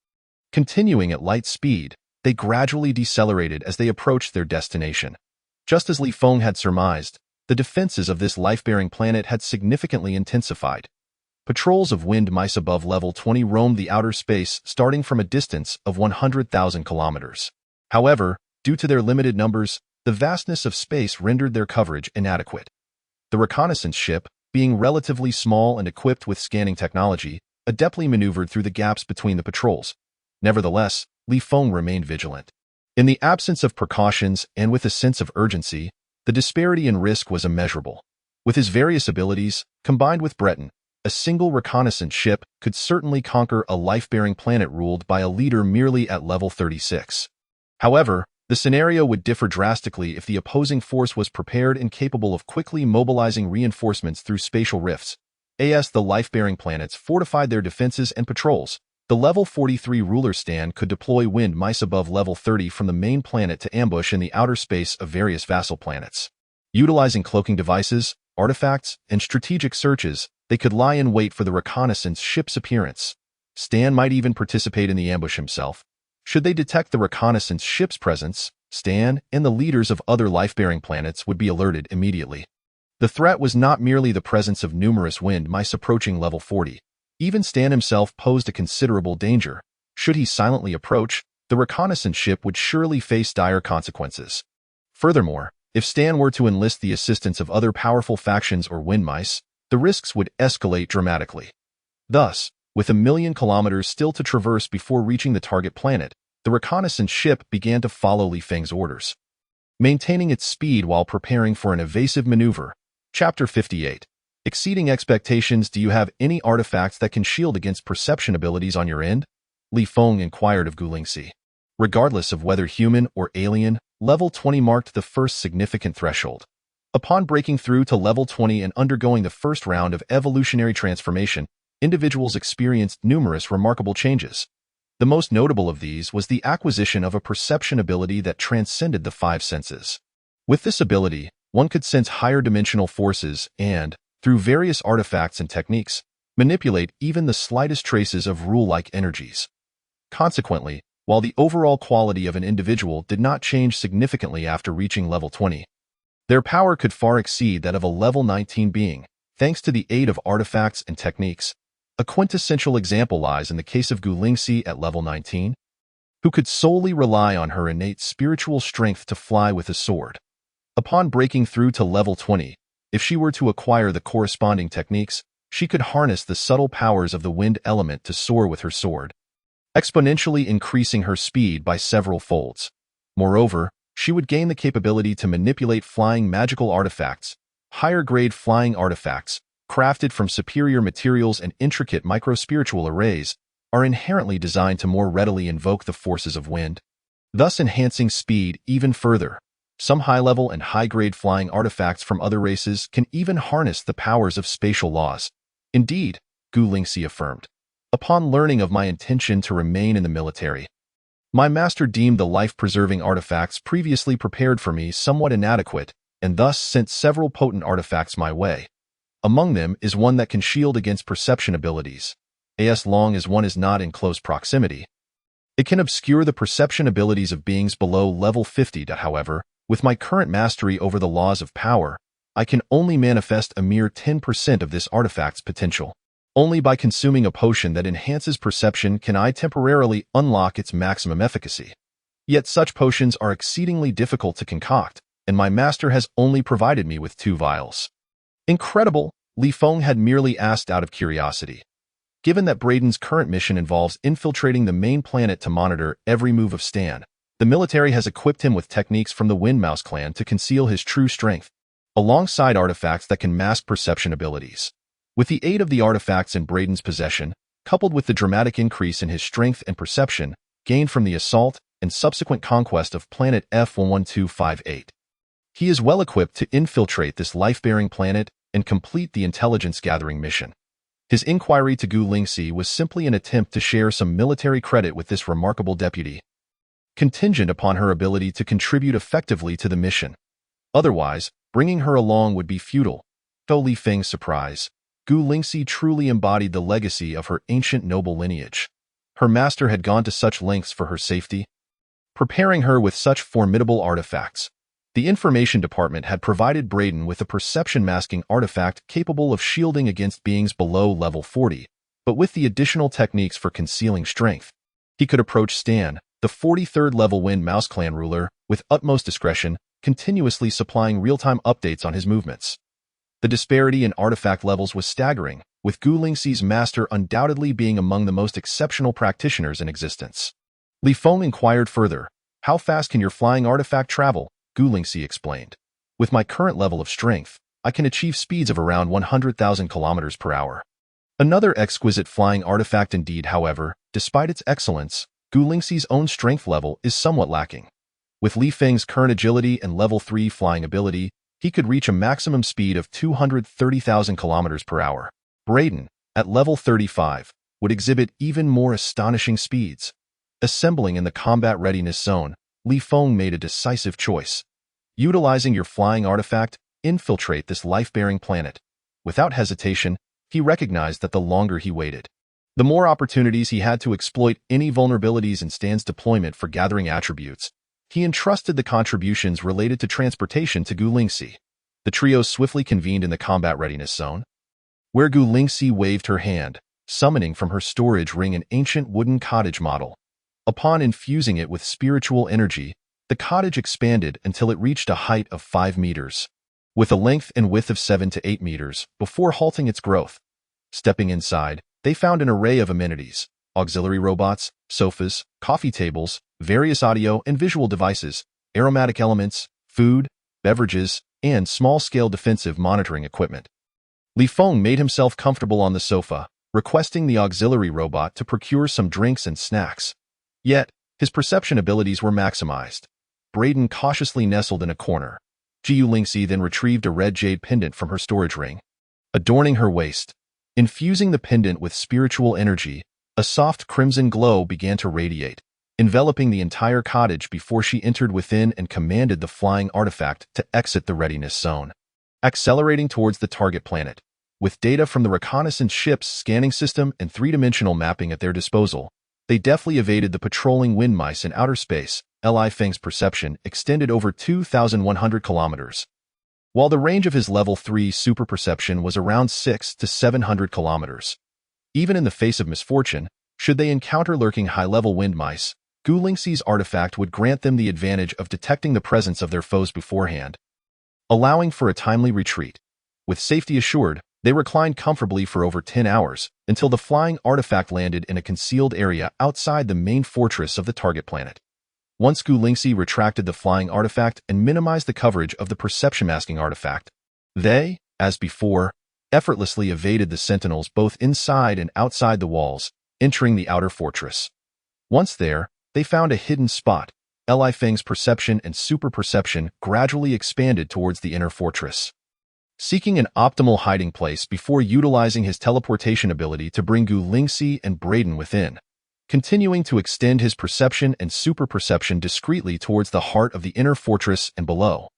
Continuing at light speed, they gradually decelerated as they approached their destination. Just as Li Feng had surmised, the defenses of this life-bearing planet had significantly intensified. Patrols of wind mice above level 20 roamed the outer space starting from a distance of 100,000 kilometers. However, due to their limited numbers, the vastness of space rendered their coverage inadequate. The reconnaissance ship, being relatively small and equipped with scanning technology, adeptly maneuvered through the gaps between the patrols. Nevertheless, Li Feng remained vigilant. In the absence of precautions and with a sense of urgency, the disparity in risk was immeasurable. With his various abilities, combined with Breton, a single reconnaissance ship could certainly conquer a life-bearing planet ruled by a leader merely at level 36. However, the scenario would differ drastically if the opposing force was prepared and capable of quickly mobilizing reinforcements through spatial rifts. As the life-bearing planets fortified their defenses and patrols, the level 43 ruler stand could deploy wind mice above level 30 from the main planet to ambush in the outer space of various vassal planets. Utilizing cloaking devices, artifacts, and strategic searches, they could lie in wait for the reconnaissance ship's appearance. Stan might even participate in the ambush himself. Should they detect the reconnaissance ship's presence, Stan and the leaders of other life-bearing planets would be alerted immediately. The threat was not merely the presence of numerous wind mice approaching level 40. Even Stan himself posed a considerable danger. Should he silently approach, the reconnaissance ship would surely face dire consequences. Furthermore, if Stan were to enlist the assistance of other powerful factions or wind mice, the risks would escalate dramatically. Thus, with 1,000,000 kilometers still to traverse before reaching the target planet, the reconnaissance ship began to follow Li Feng's orders. Maintaining its speed while preparing for an evasive maneuver. Chapter 58. Exceeding expectations. Do you have any artifacts that can shield against perception abilities on your end? Li Feng inquired of Gu Lingxi. Regardless of whether human or alien, level 20 marked the first significant threshold. Upon breaking through to level 20 and undergoing the first round of evolutionary transformation, individuals experienced numerous remarkable changes. The most notable of these was the acquisition of a perception ability that transcended the 5 senses. With this ability, one could sense higher dimensional forces and, through various artifacts and techniques, manipulate even the slightest traces of rule-like energies. Consequently, while the overall quality of an individual did not change significantly after reaching level 20, their power could far exceed that of a level 19 being, thanks to the aid of artifacts and techniques. A quintessential example lies in the case of Gu Lingxi at level 19, who could solely rely on her innate spiritual strength to fly with a sword. Upon breaking through to level 20, if she were to acquire the corresponding techniques, she could harness the subtle powers of the wind element to soar with her sword, exponentially increasing her speed by several folds. Moreover, she would gain the capability to manipulate flying magical artifacts. Higher-grade flying artifacts, crafted from superior materials and intricate microspiritual arrays, are inherently designed to more readily invoke the forces of wind, thus enhancing speed even further. Some high-level and high-grade flying artifacts from other races can even harness the powers of spatial laws. Indeed, Gu Lingxi affirmed. Upon learning of my intention to remain in the military, my master deemed the life-preserving artifacts previously prepared for me somewhat inadequate, and thus sent several potent artifacts my way. Among them is one that can shield against perception abilities, as long as one is not in close proximity. It can obscure the perception abilities of beings below level 50. However, with my current mastery over the laws of power, I can only manifest a mere 10% of this artifact's potential. Only by consuming a potion that enhances perception can I temporarily unlock its maximum efficacy. Yet such potions are exceedingly difficult to concoct, and my master has only provided me with 2 vials. Incredible, Li Feng had merely asked out of curiosity. Given that Braden's current mission involves infiltrating the main planet to monitor every move of Stan, the military has equipped him with techniques from the Windmouse clan to conceal his true strength, alongside artifacts that can mask perception abilities. With the aid of the artifacts in Braden's possession, coupled with the dramatic increase in his strength and perception gained from the assault and subsequent conquest of planet F11258, He is well equipped to infiltrate this life-bearing planet and complete the intelligence-gathering mission. His inquiry to Gu Lingxi was simply an attempt to share some military credit with this remarkable deputy, contingent upon her ability to contribute effectively to the mission. Otherwise, bringing her along would be futile. To Li Feng's surprise, Gu Lingxi truly embodied the legacy of her ancient noble lineage. Her master had gone to such lengths for her safety, preparing her with such formidable artifacts. The information department had provided Braden with a perception-masking artifact capable of shielding against beings below level 40, but with the additional techniques for concealing strength. He could approach Stan, the 43rd level Wind Mouse Clan ruler, with utmost discretion, continuously supplying real-time updates on his movements. The disparity in artifact levels was staggering, with Gu Lingxi's master undoubtedly being among the most exceptional practitioners in existence. Li Feng inquired further, "How fast can your flying artifact travel?" Gu Lingxi explained. "With my current level of strength, I can achieve speeds of around 100,000 kilometers per hour. Another exquisite flying artifact indeed, however, despite its excellence, Gu Lingxi's own strength level is somewhat lacking. With Li Feng's current agility and level 3 flying ability, he could reach a maximum speed of 230,000 kilometers per hour. Braden, at level 35, would exhibit even more astonishing speeds." Assembling in the combat readiness zone, Li Feng made a decisive choice. Utilizing your flying artifact, infiltrate this life-bearing planet. Without hesitation, he recognized that the longer he waited, the more opportunities he had to exploit any vulnerabilities in Stan's deployment for gathering attributes. He entrusted the contributions related to transportation to Gu Lingxi. The trio swiftly convened in the combat readiness zone, where Gu Lingxi waved her hand, summoning from her storage ring an ancient wooden cottage model. Upon infusing it with spiritual energy, the cottage expanded until it reached a height of 5 meters, with a length and width of 7 to 8 meters, before halting its growth. Stepping inside, they found an array of amenities: auxiliary robots, sofas, coffee tables, various audio and visual devices, aromatic elements, food, beverages, and small-scale defensive monitoring equipment. Li Feng made himself comfortable on the sofa, requesting the auxiliary robot to procure some drinks and snacks. Yet, his perception abilities were maximized. Braden cautiously nestled in a corner. Gu Lingxi then retrieved a red jade pendant from her storage ring, adorning her waist. Infusing the pendant with spiritual energy, a soft crimson glow began to radiate, enveloping the entire cottage before she entered within and commanded the flying artifact to exit the readiness zone. Accelerating towards the target planet, with data from the reconnaissance ship's scanning system and three-dimensional mapping at their disposal, they deftly evaded the patrolling wind mice in outer space. Li Feng's perception extended over 2,100 kilometers, while the range of his level 3 super perception was around 6 to 700 kilometers. Even in the face of misfortune, should they encounter lurking high-level wind mice, Gu Lingxi's artifact would grant them the advantage of detecting the presence of their foes beforehand, allowing for a timely retreat. With safety assured, they reclined comfortably for over 10 hours, until the flying artifact landed in a concealed area outside the main fortress of the target planet. Once Gu Lingxi retracted the flying artifact and minimized the coverage of the perception-masking artifact, they, as before, effortlessly evaded the sentinels both inside and outside the walls, entering the outer fortress. Once there, they found a hidden spot. Li Feng's perception and super perception gradually expanded towards the inner fortress, seeking an optimal hiding place before utilizing his teleportation ability to bring Gu Lingxi and Braden within, continuing to extend his perception and super perception discreetly towards the heart of the inner fortress and below.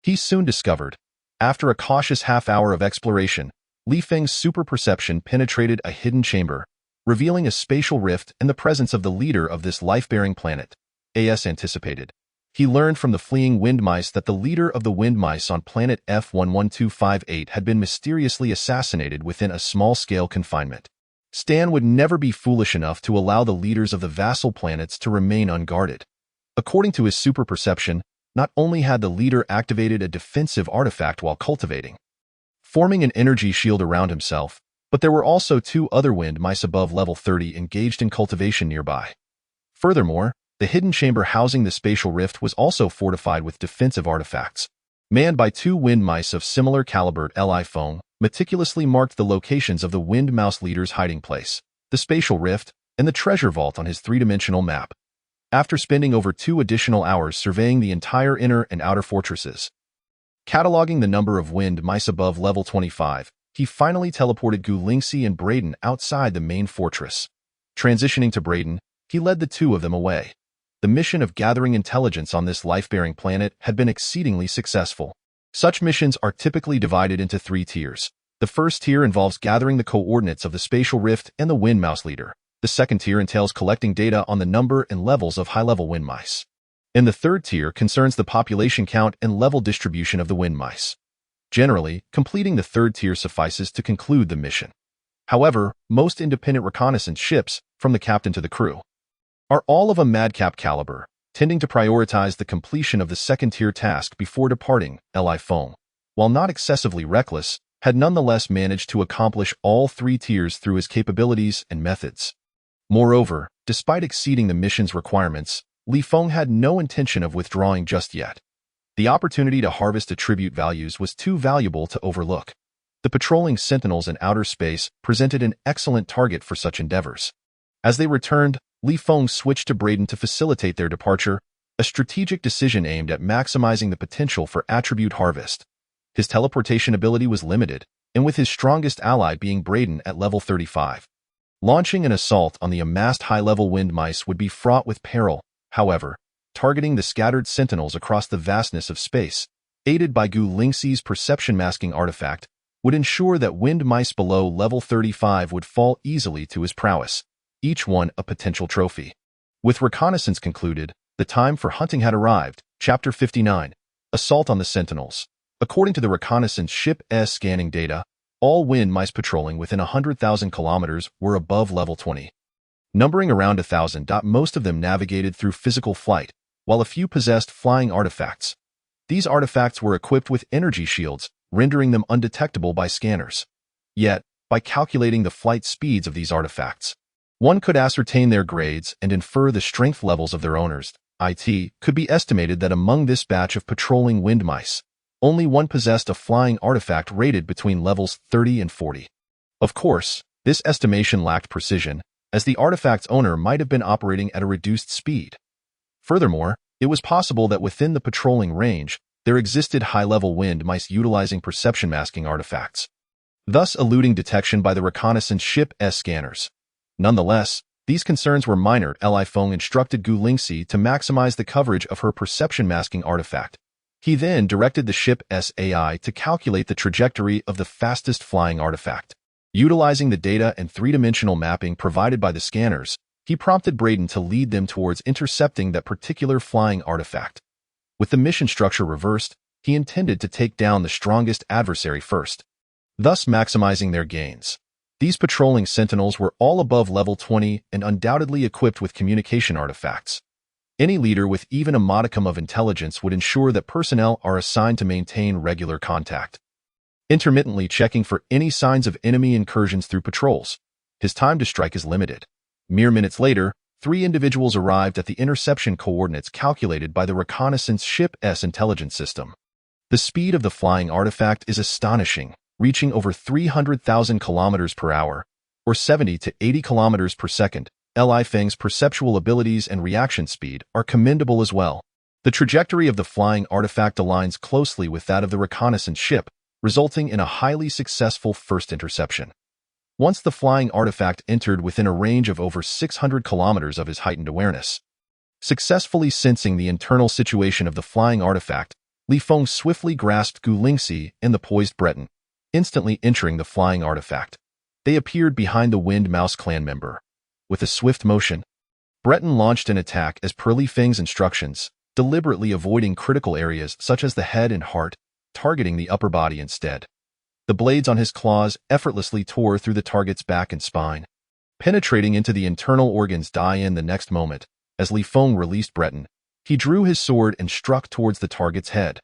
He soon discovered, after a cautious half-hour of exploration, Li Feng's super perception penetrated a hidden chamber, revealing a spatial rift and the presence of the leader of this life-bearing planet. As anticipated, he learned from the fleeing wind mice that the leader of the wind mice on planet F11258 had been mysteriously assassinated within a small-scale confinement. Stan would never be foolish enough to allow the leaders of the vassal planets to remain unguarded. According to his super perception, not only had the leader activated a defensive artifact while cultivating, forming an energy shield around himself, but there were also 2 other wind mice above level 30 engaged in cultivation nearby. Furthermore, the hidden chamber housing the spatial rift was also fortified with defensive artifacts. Manned by 2 wind mice of similar caliber, Li Feng meticulously marked the locations of the wind mouse leader's hiding place, the spatial rift, and the treasure vault on his three-dimensional map. After spending over 2 additional hours surveying the entire inner and outer fortresses, Cataloging the number of wind mice above level 25, he finally teleported Gu Lingxi and Braden outside the main fortress. Transitioning to Braden, he led the two of them away. The mission of gathering intelligence on this life-bearing planet had been exceedingly successful. Such missions are typically divided into 3 tiers. The first tier involves gathering the coordinates of the spatial rift and the wind mouse leader. The second tier entails collecting data on the number and levels of high-level wind mice. And the third tier concerns the population count and level distribution of the wind mice. Generally, completing the third tier suffices to conclude the mission. However, most independent reconnaissance ships, from the captain to the crew, are all of a madcap caliber, tending to prioritize the completion of the second-tier task before departing. Li Feng, while not excessively reckless, had nonetheless managed to accomplish all 3 tiers through his capabilities and methods. Moreover, despite exceeding the mission's requirements, Li Feng had no intention of withdrawing just yet. The opportunity to harvest attribute values was too valuable to overlook. The patrolling sentinels in outer space presented an excellent target for such endeavors. As they returned, Li Feng switched to Braden to facilitate their departure, a strategic decision aimed at maximizing the potential for attribute harvest. His teleportation ability was limited, and with his strongest ally being Braden at level 35. Launching an assault on the amassed high-level wind mice would be fraught with peril. However, targeting the scattered sentinels across the vastness of space, aided by Gu Lingxi's perception masking artifact, would ensure that wind mice below level 35 would fall easily to his prowess, each one a potential trophy. With reconnaissance concluded, the time for hunting had arrived. Chapter 59. Assault on the Sentinels. According to the reconnaissance ship's scanning data, all wind mice patrolling within 100,000 kilometers were above level 20. Numbering around 1,000, most of them navigated through physical flight, while a few possessed flying artifacts. These artifacts were equipped with energy shields, rendering them undetectable by scanners. Yet, by calculating the flight speeds of these artifacts, one could ascertain their grades and infer the strength levels of their owners. It could be estimated that among this batch of patrolling wind mice, only one possessed a flying artifact rated between levels 30 and 40. Of course, this estimation lacked precision, as the artifact's owner might have been operating at a reduced speed. Furthermore, it was possible that within the patrolling range, there existed high-level wind mice utilizing perception masking artifacts, thus eluding detection by the reconnaissance ship's scanners. Nonetheless, these concerns were minor. Li Feng instructed Gu Lingxi to maximize the coverage of her perception masking artifact. He then directed the ship's AI to calculate the trajectory of the fastest flying artifact. Utilizing the data and 3-dimensional mapping provided by the scanners, he prompted Braden to lead them towards intercepting that particular flying artifact. With the mission structure reversed, he intended to take down the strongest adversary first, thus maximizing their gains. These patrolling sentinels were all above level 20 and undoubtedly equipped with communication artifacts. Any leader with even a modicum of intelligence would ensure that personnel are assigned to maintain regular contact, intermittently checking for any signs of enemy incursions through patrols. His time to strike is limited. Mere minutes later, 3 individuals arrived at the interception coordinates calculated by the reconnaissance ship's intelligence system. The speed of the flying artifact is astonishing, reaching over 300,000 kilometers per hour, or 70 to 80 kilometers per second. Li Feng's perceptual abilities and reaction speed are commendable as well. The trajectory of the flying artifact aligns closely with that of the reconnaissance ship, resulting in a highly successful first interception. Once the flying artifact entered within a range of over 600 kilometers of his heightened awareness, successfully sensing the internal situation of the flying artifact, Li Feng swiftly grasped Gu Lingxi and the poised Breton, instantly entering the flying artifact. They appeared behind the Wind Mouse clan member. With a swift motion, Breton launched an attack as per Li Feng's instructions, deliberately avoiding critical areas such as the head and heart, targeting the upper body instead. The blades on his claws effortlessly tore through the target's back and spine, penetrating into the internal organs. In the next moment, as Li Feng released Breton, he drew his sword and struck towards the target's head.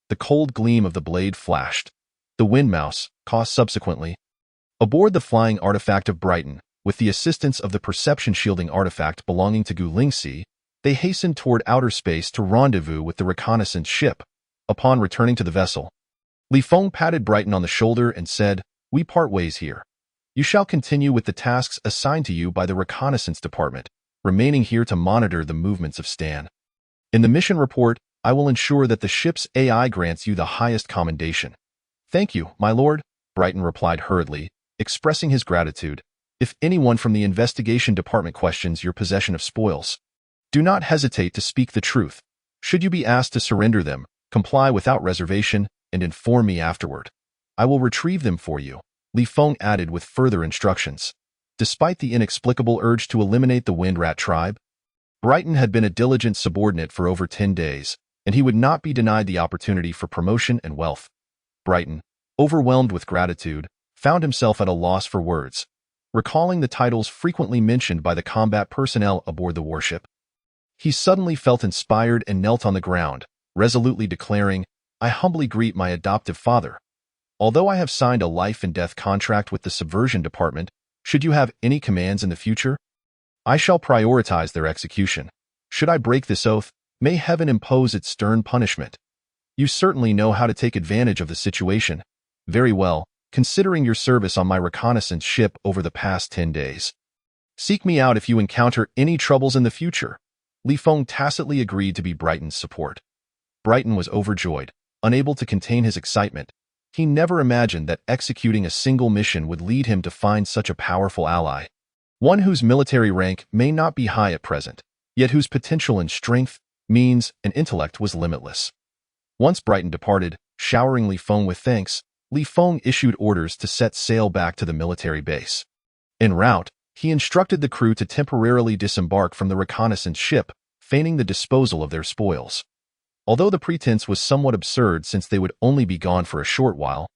The cold gleam of the blade flashed. The Wind Mouse, caught subsequently, aboard the flying artifact of Brighton, with the assistance of the perception shielding artifact belonging to Gu Lingxi, they hastened toward outer space to rendezvous with the reconnaissance ship. Upon returning to the vessel, Li Feng patted Brighton on the shoulder and said, "We part ways here. You shall continue with the tasks assigned to you by the reconnaissance department, remaining here to monitor the movements of Stan." In the mission report, I will ensure that the ship's AI grants you the highest commendation. Thank you, my lord, Brighton replied hurriedly, expressing his gratitude. If anyone from the investigation department questions your possession of spoils, do not hesitate to speak the truth. Should you be asked to surrender them, comply without reservation and inform me afterward. I will retrieve them for you, Li Feng added with further instructions. Despite the inexplicable urge to eliminate the Wind Rat tribe, Brighton had been a diligent subordinate for over 10 days, and he would not be denied the opportunity for promotion and wealth. Brighton, overwhelmed with gratitude, found himself at a loss for words, recalling the titles frequently mentioned by the combat personnel aboard the warship. He suddenly felt inspired and knelt on the ground, resolutely declaring, I humbly greet my adoptive father. Although I have signed a life-and-death contract with the Subversion Department, should you have any commands in the future, I shall prioritize their execution. Should I break this oath, may heaven impose its stern punishment. You certainly know how to take advantage of the situation. Very well, considering your service on my reconnaissance ship over the past 10 days. Seek me out if you encounter any troubles in the future. Li Feng tacitly agreed to be Brighton's support. Brighton was overjoyed, unable to contain his excitement. He never imagined that executing a single mission would lead him to find such a powerful ally. One whose military rank may not be high at present, yet whose potential in strength, means, and intellect was limitless. Once Brighton departed, showering Li Feng with thanks, Li Feng issued orders to set sail back to the military base. En route, he instructed the crew to temporarily disembark from the reconnaissance ship, feigning the disposal of their spoils. Although the pretense was somewhat absurd since they would only be gone for a short while,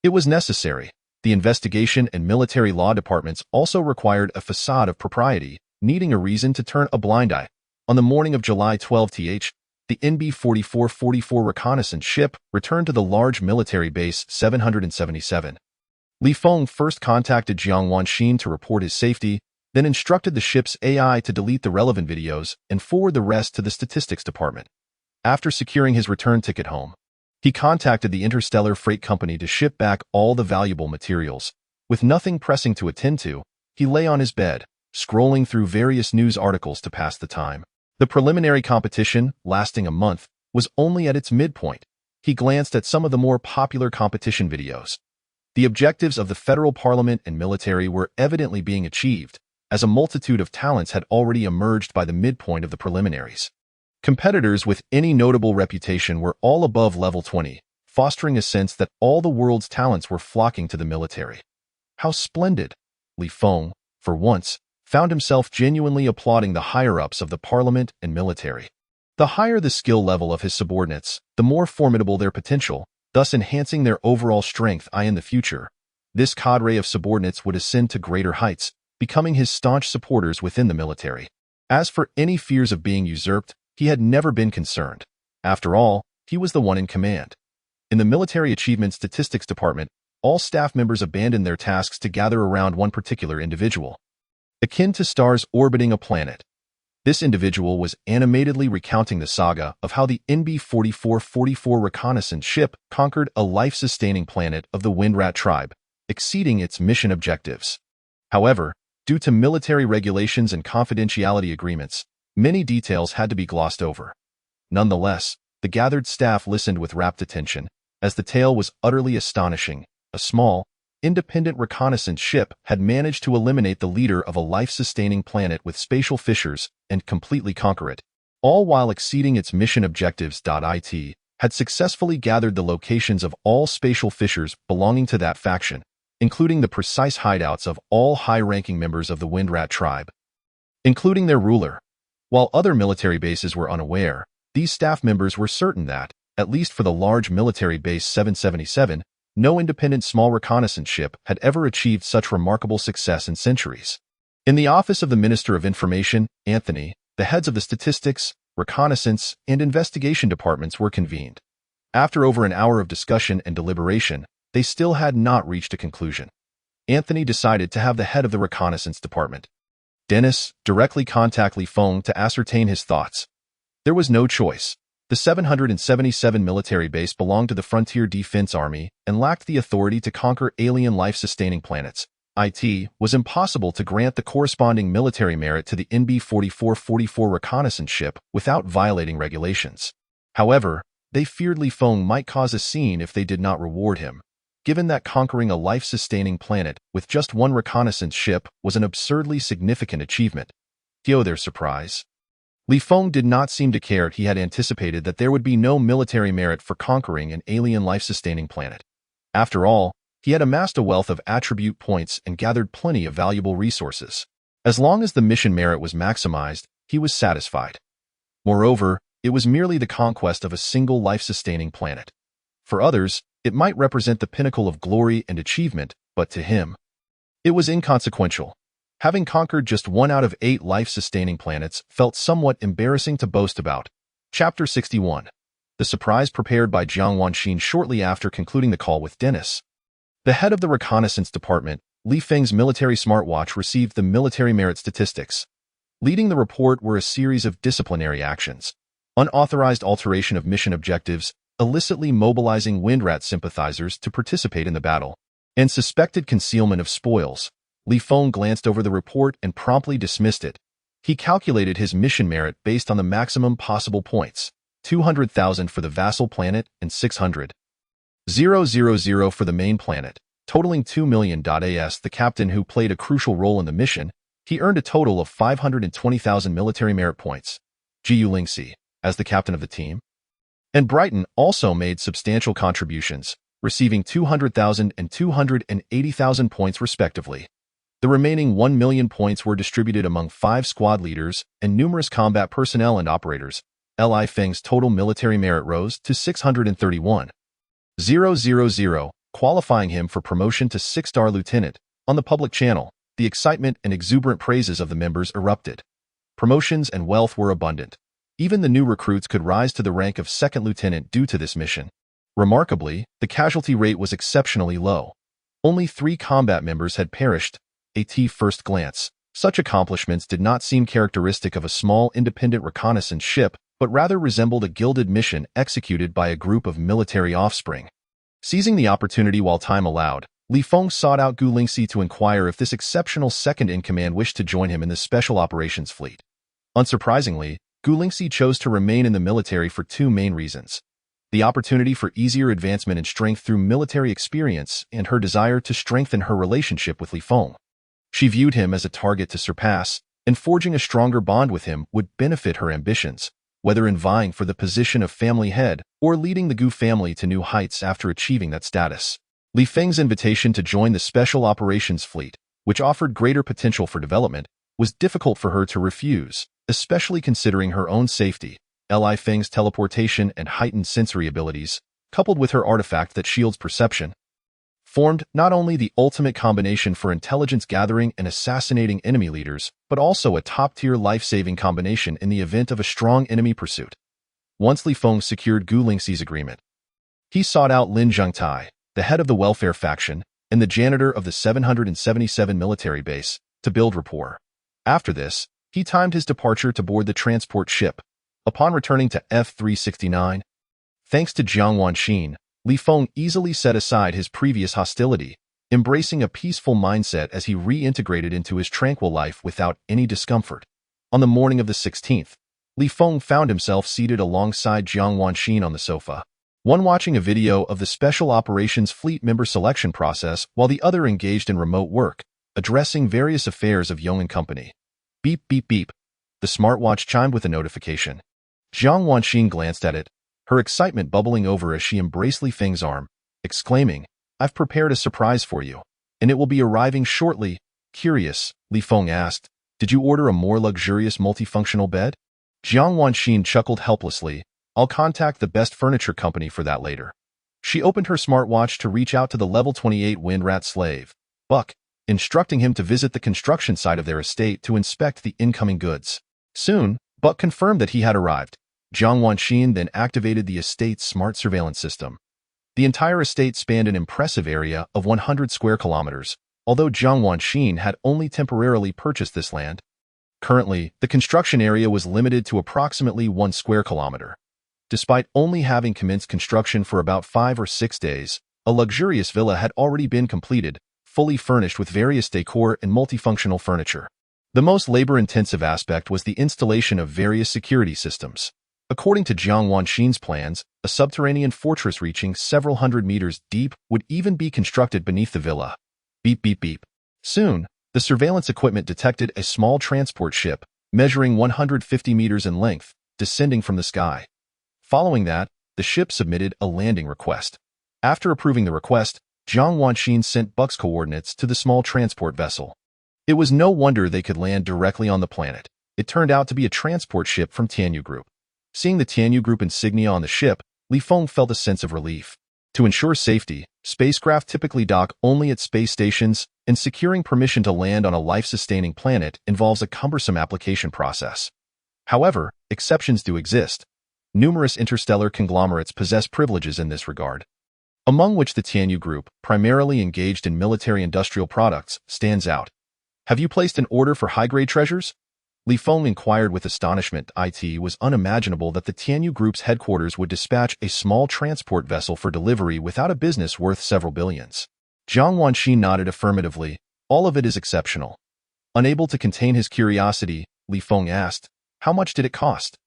it was necessary. The investigation and military law departments also required a facade of propriety, needing a reason to turn a blind eye. On the morning of July 12th, the NB-4444 reconnaissance ship returned to the large military base 777. Li Feng first contacted Jiang Wanxin to report his safety, then instructed the ship's AI to delete the relevant videos and forward the rest to the statistics department. After securing his return ticket home, he contacted the Interstellar freight company to ship back all the valuable materials. With nothing pressing to attend to, he lay on his bed, scrolling through various news articles to pass the time. The preliminary competition, lasting a month, was only at its midpoint. He glanced at some of the more popular competition videos. The objectives of the federal parliament and military were evidently being achieved, as a multitude of talents had already emerged by the midpoint of the preliminaries. Competitors with any notable reputation were all above level 20, fostering a sense that all the world's talents were flocking to the military. How splendid! Li Feng, for once, found himself genuinely applauding the higher-ups of the parliament and military. The higher the skill level of his subordinates, the more formidable their potential, thus enhancing their overall strength in the future. This cadre of subordinates would ascend to greater heights, becoming his staunch supporters within the military. As for any fears of being usurped, he had never been concerned. After all, he was the one in command. In the Military Achievement Statistics Department, all staff members abandoned their tasks to gather around one particular individual. Akin to stars orbiting a planet, this individual was animatedly recounting the saga of how the NB-4444 reconnaissance ship conquered a life-sustaining planet of the Wind Rat tribe, exceeding its mission objectives. However, due to military regulations and confidentiality agreements, many details had to be glossed over. Nonetheless, the gathered staff listened with rapt attention, as the tale was utterly astonishing. A small, independent reconnaissance ship had managed to eliminate the leader of a life-sustaining planet with spatial fissures and completely conquer it, all while exceeding its mission objectives. It had successfully gathered the locations of all spatial fissures belonging to that faction, including the precise hideouts of all high-ranking members of the Wind Rat tribe, including their ruler. While other military bases were unaware, these staff members were certain that, at least for the large military base 777, no independent small reconnaissance ship had ever achieved such remarkable success in centuries. In the office of the Minister of Information, Anthony, the heads of the statistics, reconnaissance, and investigation departments were convened. After over an hour of discussion and deliberation, they still had not reached a conclusion. Anthony decided to have the head of the reconnaissance department, Dennis, directly contact Li Feng to ascertain his thoughts. There was no choice. The 777 military base belonged to the Frontier Defense Army and lacked the authority to conquer alien life-sustaining planets. It was impossible to grant the corresponding military merit to the NB-4444 reconnaissance ship without violating regulations. However, they feared Li Feng might cause a scene if they did not reward him, given that conquering a life-sustaining planet with just one reconnaissance ship was an absurdly significant achievement. To their surprise, Li Feng did not seem to care. He had anticipated that there would be no military merit for conquering an alien life-sustaining planet. After all, he had amassed a wealth of attribute points and gathered plenty of valuable resources. As long as the mission merit was maximized, he was satisfied. Moreover, it was merely the conquest of a single life-sustaining planet. For others, it might represent the pinnacle of glory and achievement, but to him, it was inconsequential. Having conquered just 1 out of 8 life-sustaining planets felt somewhat embarrassing to boast about. Chapter 61. The surprise prepared by Jiang Wanxin shortly after concluding the call with Dennis. The head of the reconnaissance department, Li Feng's military smartwatch, received the military merit statistics. Leading the report were a series of disciplinary actions: unauthorized alteration of mission objectives, illicitly mobilizing Windrat sympathizers to participate in the battle, and suspected concealment of spoils. Li Feng glanced over the report and promptly dismissed it. He calculated his mission merit based on the maximum possible points: 200,000 for the vassal planet and 600,000 for the main planet, totaling 2 million. As the captain who played a crucial role in the mission, he earned a total of 520,000 military merit points. Jiu Lingxi, as the captain of the team, and Brighton also made substantial contributions, receiving 200,000 and 280,000 points respectively. The remaining 1 million points were distributed among 5 squad leaders and numerous combat personnel and operators. Li Feng's total military merit rose to 631,000, qualifying him for promotion to 6-star lieutenant. On the public channel, the excitement and exuberant praises of the members erupted. Promotions and wealth were abundant. Even the new recruits could rise to the rank of 2nd lieutenant due to this mission. Remarkably, the casualty rate was exceptionally low. Only 3 combat members had perished. At first glance, such accomplishments did not seem characteristic of a small independent reconnaissance ship, but rather resembled a gilded mission executed by a group of military offspring. Seizing the opportunity while time allowed, Li Feng sought out Gu Lingxi to inquire if this exceptional second-in-command wished to join him in the Special Operations Fleet. Unsurprisingly, Gu Lingxi chose to remain in the military for 2 main reasons: the opportunity for easier advancement in strength through military experience and her desire to strengthen her relationship with Li Feng. She viewed him as a target to surpass, and forging a stronger bond with him would benefit her ambitions, whether in vying for the position of family head or leading the Gu family to new heights after achieving that status. Li Feng's invitation to join the Special Operations Fleet, which offered greater potential for development, was difficult for her to refuse, especially considering her own safety. Li Feng's teleportation and heightened sensory abilities, coupled with her artifact that shields perception, formed not only the ultimate combination for intelligence gathering and assassinating enemy leaders, but also a top-tier life-saving combination in the event of a strong enemy pursuit. Once Li Feng secured Gu Lingxi's agreement, he sought out Lin Zhengtai, the head of the welfare faction and the janitor of the 777 military base, to build rapport. After this, he timed his departure to board the transport ship. Upon returning to F-369, thanks to Jiang Wanxin, Li Feng easily set aside his previous hostility, embracing a peaceful mindset as he reintegrated into his tranquil life without any discomfort. On the morning of the 16th, Li Feng found himself seated alongside Jiang Wanxin on the sofa, one watching a video of the Special Operations Fleet member selection process while the other engaged in remote work, addressing various affairs of Yong and Company. Beep, beep, beep. The smartwatch chimed with a notification. Jiang Wanxin glanced at it, her excitement bubbling over as she embraced Li Feng's arm, exclaiming, "I've prepared a surprise for you, and it will be arriving shortly." Curious, Li Feng asked, "Did you order a more luxurious multifunctional bed?" Jiang Wanxin chuckled helplessly. "I'll contact the best furniture company for that later." She opened her smartwatch to reach out to the level 28 Windrat slave, Buck, instructing him to visit the construction site of their estate to inspect the incoming goods. Soon, Buck confirmed that he had arrived. Jiang Wanxin then activated the estate's smart surveillance system. The entire estate spanned an impressive area of 100 square kilometers, although Jiang Wanxin had only temporarily purchased this land. Currently, the construction area was limited to approximately 1 square kilometer. Despite only having commenced construction for about 5 or 6 days, a luxurious villa had already been completed, fully furnished with various decor and multifunctional furniture. The most labor-intensive aspect was the installation of various security systems. According to Jiang Wanxin's plans, a subterranean fortress reaching several hundred meters deep would even be constructed beneath the villa. Beep, beep, beep. Soon, the surveillance equipment detected a small transport ship, measuring 150 meters in length, descending from the sky. Following that, the ship submitted a landing request. After approving the request, Jiang Wanxin sent Buck's coordinates to the small transport vessel. It was no wonder they could land directly on the planet. It turned out to be a transport ship from Tianyu Group. Seeing the Tianyu Group insignia on the ship, Li Feng felt a sense of relief. To ensure safety, spacecraft typically dock only at space stations, and securing permission to land on a life-sustaining planet involves a cumbersome application process. However, exceptions do exist. Numerous interstellar conglomerates possess privileges in this regard, among which the Tianyu Group, primarily engaged in military-industrial products, stands out. Have you placed an order for high-grade treasures? Li Feng inquired with astonishment. It was unimaginable that the Tianyu Group's headquarters would dispatch a small transport vessel for delivery without a business worth several billions. Jiang Wanxin nodded affirmatively. All of it is exceptional. Unable to contain his curiosity, Li Feng asked, "How much did it cost?"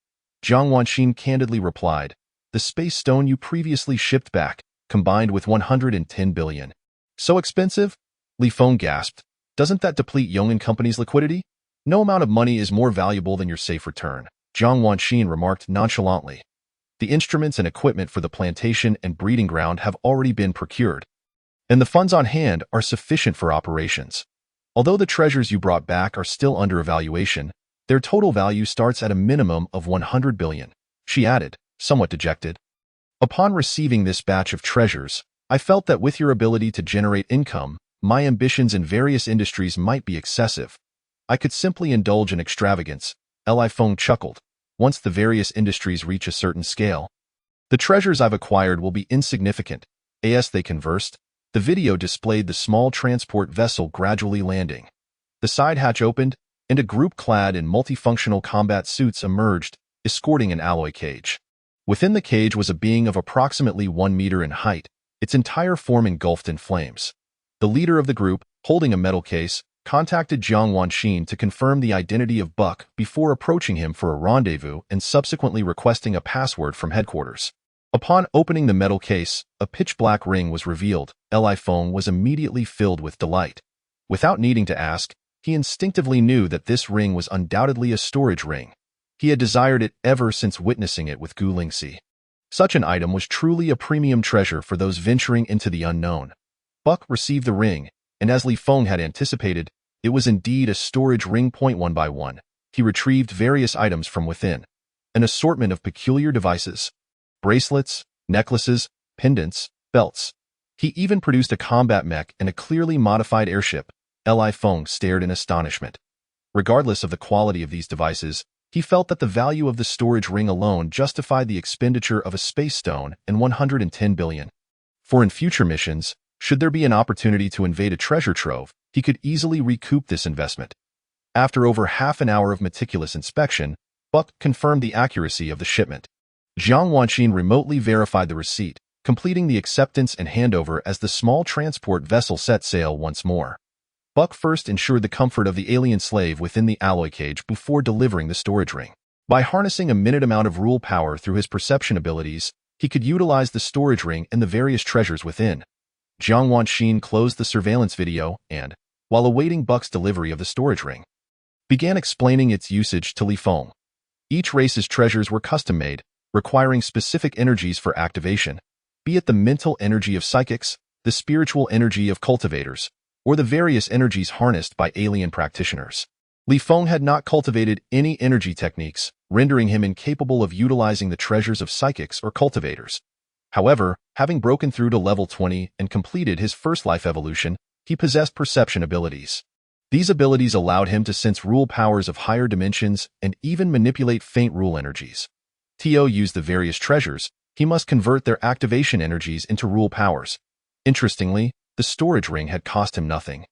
Jiang Wanxin candidly replied, "The space stone you previously shipped back, combined with 110 billion. So expensive?" Li Feng gasped. "Doesn't that deplete Yong'an Company's liquidity? No amount of money is more valuable than your safe return." Jiang Wanxin remarked nonchalantly. "The instruments and equipment for the plantation and breeding ground have already been procured, and the funds on hand are sufficient for operations. Although the treasures you brought back are still under evaluation, their total value starts at a minimum of 100 billion, she added, somewhat dejected. "Upon receiving this batch of treasures, I felt that with your ability to generate income, my ambitions in various industries might be excessive. I could simply indulge in extravagance," Li Feng chuckled. "Once the various industries reach a certain scale, the treasures I've acquired will be insignificant." As they conversed, the video displayed the small transport vessel gradually landing. The side hatch opened, and a group clad in multifunctional combat suits emerged, escorting an alloy cage. Within the cage was a being of approximately 1 meter in height, its entire form engulfed in flames. The leader of the group, holding a metal case, contacted Jiang Wanxin to confirm the identity of Buck before approaching him for a rendezvous and subsequently requesting a password from headquarters. Upon opening the metal case, a pitch-black ring was revealed. Li Feng was immediately filled with delight. Without needing to ask, he instinctively knew that this ring was undoubtedly a storage ring. He had desired it ever since witnessing it with Gu Lingxi. Such an item was truly a premium treasure for those venturing into the unknown. Buck received the ring, and as Li Feng had anticipated, it was indeed a storage ring. One by one, he retrieved various items from within. An assortment of peculiar devices, bracelets, necklaces, pendants, belts. He even produced a combat mech and a clearly modified airship. Li Feng stared in astonishment. Regardless of the quality of these devices, he felt that the value of the storage ring alone justified the expenditure of a space stone and 110 billion. For in future missions, should there be an opportunity to invade a treasure trove, he could easily recoup this investment. After over half an hour of meticulous inspection, Buck confirmed the accuracy of the shipment. Jiang Wanxin remotely verified the receipt, completing the acceptance and handover as the small transport vessel set sail once more. Buck first ensured the comfort of the alien slave within the alloy cage before delivering the storage ring. By harnessing a minute amount of rule power through his perception abilities, he could utilize the storage ring and the various treasures within. Jiang Wanxin closed the surveillance video and, while awaiting Buck's delivery of the storage ring, began explaining its usage to Li Feng. Each race's treasures were custom-made, requiring specific energies for activation, be it the mental energy of psychics, the spiritual energy of cultivators, or the various energies harnessed by alien practitioners. Li Feng had not cultivated any energy techniques, rendering him incapable of utilizing the treasures of psychics or cultivators. However, having broken through to level 20 and completed his first life evolution, he possessed perception abilities. These abilities allowed him to sense rule powers of higher dimensions and even manipulate faint rule energies. To use the various treasures, he must convert their activation energies into rule powers. Interestingly, the storage ring had cost him nothing.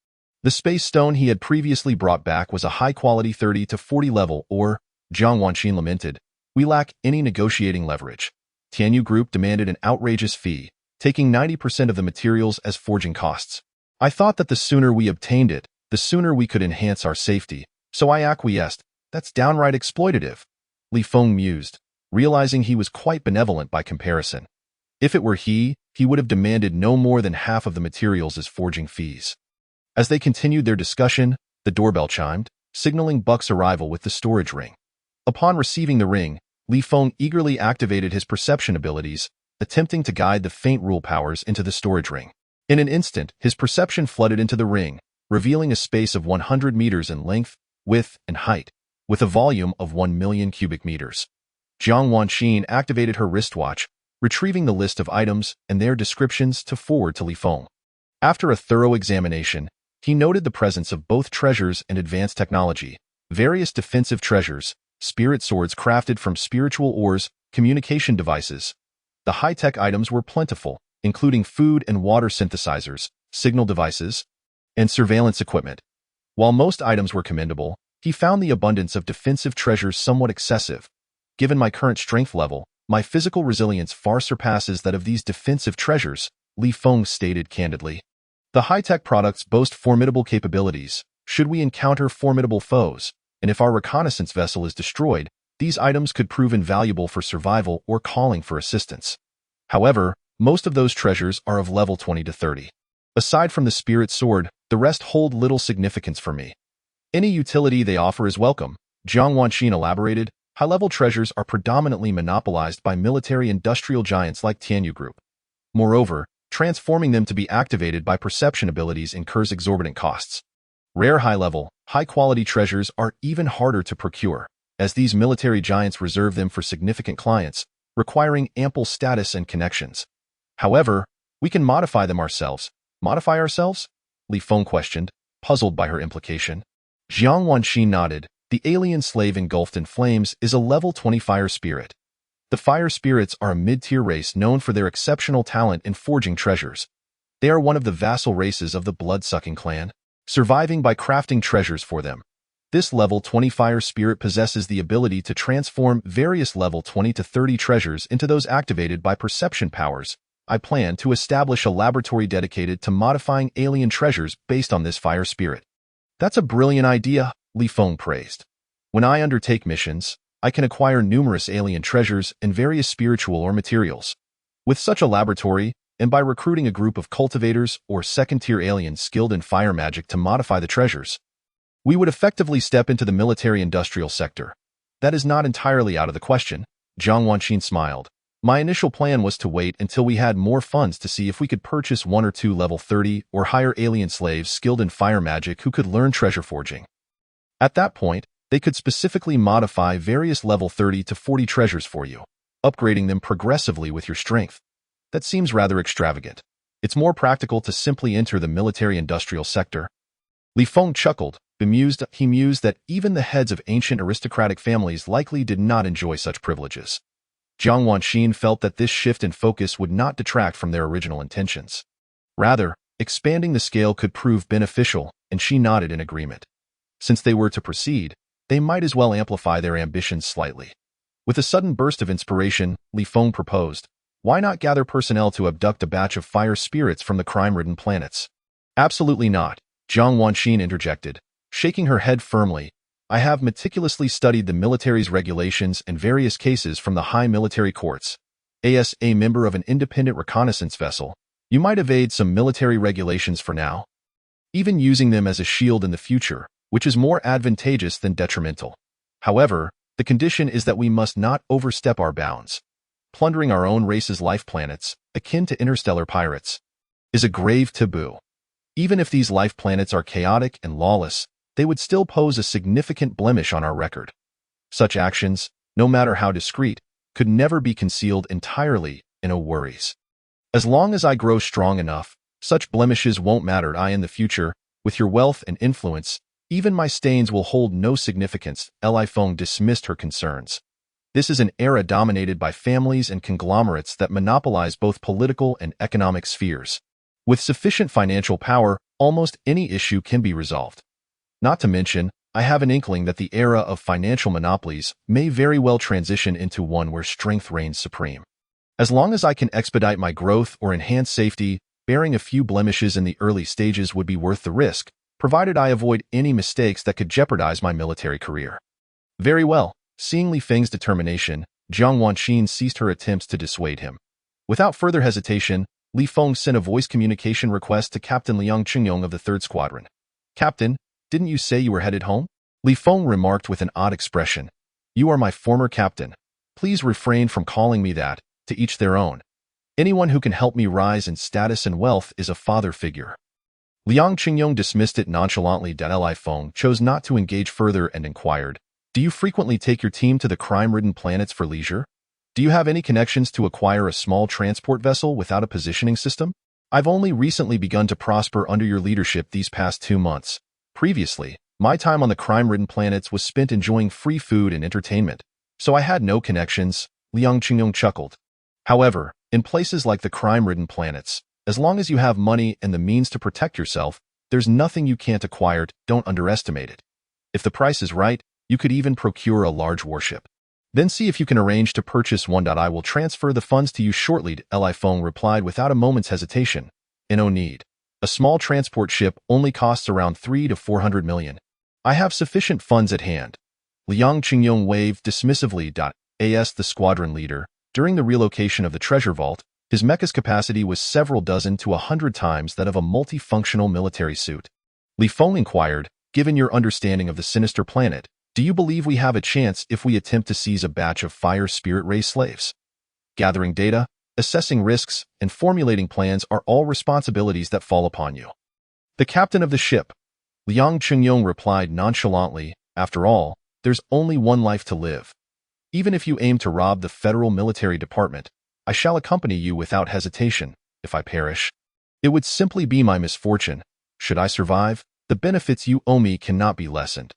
The space stone he had previously brought back was a high-quality 30 to 40 level, or, Jiang Wanxin lamented, "We lack any negotiating leverage." Tianyu Group demanded an outrageous fee, taking 90% of the materials as forging costs. "I thought that the sooner we obtained it, the sooner we could enhance our safety, so I acquiesced. That's downright exploitative," Li Feng mused. realizing he was quite benevolent by comparison. If it were he would have demanded no more than half of the materials as forging fees. As they continued their discussion, the doorbell chimed, signaling Buck's arrival with the storage ring. Upon receiving the ring, Li Feng eagerly activated his perception abilities, attempting to guide the faint rule powers into the storage ring. In an instant, his perception flooded into the ring, revealing a space of 100 meters in length, width, and height, with a volume of 1 million cubic meters. Jiang Wanxin activated her wristwatch, retrieving the list of items and their descriptions to forward to Li Feng. After a thorough examination, he noted the presence of both treasures and advanced technology, various defensive treasures, spirit swords crafted from spiritual ores, communication devices. The high-tech items were plentiful, including food and water synthesizers, signal devices, and surveillance equipment. While most items were commendable, he found the abundance of defensive treasures somewhat excessive. Given my current strength level, my physical resilience far surpasses that of these defensive treasures, Li Feng stated candidly. The high-tech products boast formidable capabilities, should we encounter formidable foes, and if our reconnaissance vessel is destroyed, these items could prove invaluable for survival or calling for assistance. However, most of those treasures are of level 20 to 30. Aside from the spirit sword, the rest hold little significance for me. Any utility they offer is welcome, Jiang Wanxin elaborated. High-level treasures are predominantly monopolized by military-industrial giants like Tianyu Group. Moreover, transforming them to be activated by perception abilities incurs exorbitant costs. Rare high-level, high-quality treasures are even harder to procure, as these military giants reserve them for significant clients, requiring ample status and connections. However, we can modify them ourselves. Modify ourselves? Li Feng questioned, puzzled by her implication. Jiang Wanxin nodded. The alien slave engulfed in flames is a level 20 fire spirit. The fire spirits are a mid-tier race known for their exceptional talent in forging treasures. They are one of the vassal races of the blood-sucking clan, surviving by crafting treasures for them. This level 20 fire spirit possesses the ability to transform various level 20 to 30 treasures into those activated by perception powers. I plan to establish a laboratory dedicated to modifying alien treasures based on this fire spirit. That's a brilliant idea, Li Feng praised. When I undertake missions, I can acquire numerous alien treasures and various spiritual or materials. With such a laboratory, and by recruiting a group of cultivators or second-tier aliens skilled in fire magic to modify the treasures, we would effectively step into the military-industrial sector. That is not entirely out of the question, Jiang Wanxin smiled. My initial plan was to wait until we had more funds to see if we could purchase 1 or 2 level 30 or higher alien slaves skilled in fire magic who could learn treasure forging. At that point, they could specifically modify various level 30 to 40 treasures for you, upgrading them progressively with your strength. That seems rather extravagant. It's more practical to simply enter the military-industrial sector. Li Feng chuckled, bemused. He mused that even the heads of ancient aristocratic families likely did not enjoy such privileges. Jiang Wanxin felt that this shift in focus would not detract from their original intentions. Rather, expanding the scale could prove beneficial, and she nodded in agreement. Since they were to proceed, they might as well amplify their ambitions slightly. With a sudden burst of inspiration, Li Feng proposed, why not gather personnel to abduct a batch of fire spirits from the crime-ridden planets? Absolutely not, Jiang Wanxin interjected, shaking her head firmly. I have meticulously studied the military's regulations and various cases from the high military courts. As a member of an independent reconnaissance vessel, you might evade some military regulations for now, even using them as a shield in the future, which is more advantageous than detrimental. However, the condition is that we must not overstep our bounds. Plundering our own race's life planets, akin to interstellar pirates, is a grave taboo. Even if these life planets are chaotic and lawless, they would still pose a significant blemish on our record. Such actions, no matter how discreet, could never be concealed entirely, no worries. As long as I grow strong enough, such blemishes won't matter. In the future, with your wealth and influence, even my stains will hold no significance. Li Feng dismissed her concerns. This is an era dominated by families and conglomerates that monopolize both political and economic spheres. With sufficient financial power, almost any issue can be resolved. Not to mention, I have an inkling that the era of financial monopolies may very well transition into one where strength reigns supreme. As long as I can expedite my growth or enhance safety, bearing a few blemishes in the early stages would be worth the risk, provided I avoid any mistakes that could jeopardize my military career. Very well. Seeing Li Feng's determination, Jiang Wanxin ceased her attempts to dissuade him. Without further hesitation, Li Feng sent a voice communication request to Captain Liang Qingyong of the 3rd Squadron. "Captain, didn't you say you were headed home?" Li Feng remarked with an odd expression. "You are my former captain. Please refrain from calling me that, to each their own. Anyone who can help me rise in status and wealth is a father figure." Liang Qingyong dismissed it nonchalantly. Li Feng chose not to engage further and inquired, "Do you frequently take your team to the crime-ridden planets for leisure? Do you have any connections to acquire a small transport vessel without a positioning system? I've only recently begun to prosper under your leadership these past 2 months. Previously, my time on the crime-ridden planets was spent enjoying free food and entertainment, so I had no connections," Liang Qingyong chuckled. "However, in places like the crime-ridden planets, as long as you have money and the means to protect yourself, there's nothing you can't acquire. Don't underestimate it. If the price is right, you could even procure a large warship. Then see if you can arrange to purchase one. I will transfer the funds to you shortly," Li Feng replied without a moment's hesitation. "No need. A small transport ship only costs around 300 to 400 million. I have sufficient funds at hand." Liang Qingyong waved dismissively. As the squadron leader, during the relocation of the treasure vault, his mecha's capacity was several dozen to 100 times that of a multifunctional military suit. Li Feng inquired, "Given your understanding of the sinister planet, do you believe we have a chance if we attempt to seize a batch of fire spirit ray slaves? Gathering data, assessing risks, and formulating plans are all responsibilities that fall upon you." "The captain of the ship," Liang Qingyong replied nonchalantly, "after all, there's only one life to live. Even if you aim to rob the Federal Military Department, I shall accompany you without hesitation. If I perish, it would simply be my misfortune. Should I survive, the benefits you owe me cannot be lessened.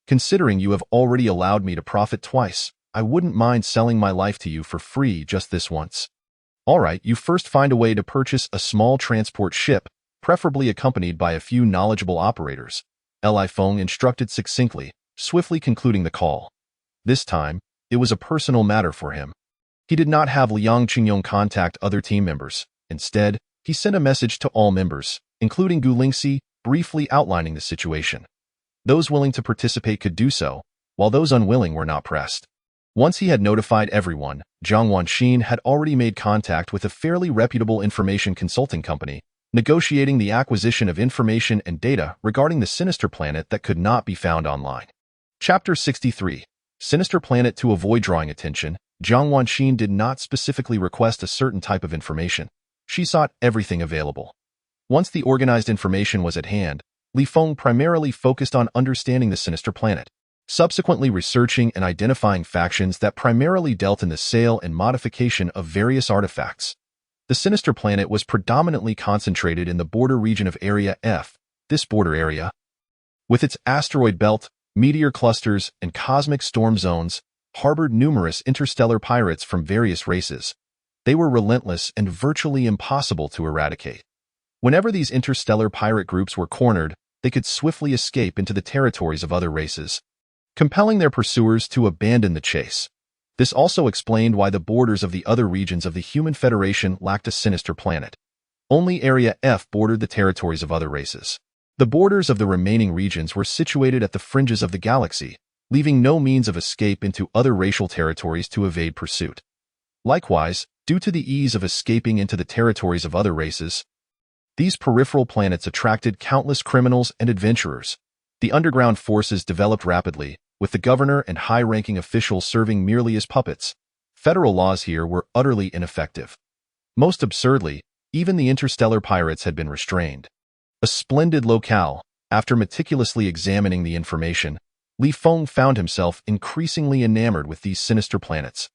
Considering you have already allowed me to profit twice, I wouldn't mind selling my life to you for free just this once." "All right, you first find a way to purchase a small transport ship, preferably accompanied by a few knowledgeable operators," Li Feng instructed succinctly, swiftly concluding the call. This time, it was a personal matter for him. He did not have Liang Qingyong contact other team members. Instead, he sent a message to all members, including Gu Lingxi, briefly outlining the situation. Those willing to participate could do so, while those unwilling were not pressed. Once he had notified everyone, Jiang Wanxin had already made contact with a fairly reputable information consulting company, negotiating the acquisition of information and data regarding the sinister planet that could not be found online. Chapter 63. Sinister Planet. To avoid drawing attention, Jiang Wanxin did not specifically request a certain type of information. She sought everything available. Once the organized information was at hand, Li Feng primarily focused on understanding the sinister planet, subsequently researching and identifying factions that primarily dealt in the sale and modification of various artifacts. The sinister planet was predominantly concentrated in the border region of Area F. This border area, with its asteroid belt, meteor clusters, and cosmic storm zones, harbored numerous interstellar pirates from various races. They were relentless and virtually impossible to eradicate. Whenever these interstellar pirate groups were cornered, they could swiftly escape into the territories of other races, compelling their pursuers to abandon the chase. This also explained why the borders of the other regions of the Human Federation lacked a sinister planet. Only Area F bordered the territories of other races. The borders of the remaining regions were situated at the fringes of the galaxy, leaving no means of escape into other racial territories to evade pursuit. Likewise, due to the ease of escaping into the territories of other races, these peripheral planets attracted countless criminals and adventurers. The underground forces developed rapidly, with the governor and high-ranking officials serving merely as puppets. Federal laws here were utterly ineffective. Most absurdly, even the interstellar pirates had been restrained. A splendid locale. After meticulously examining the information, Li Feng found himself increasingly enamored with these sinister planets.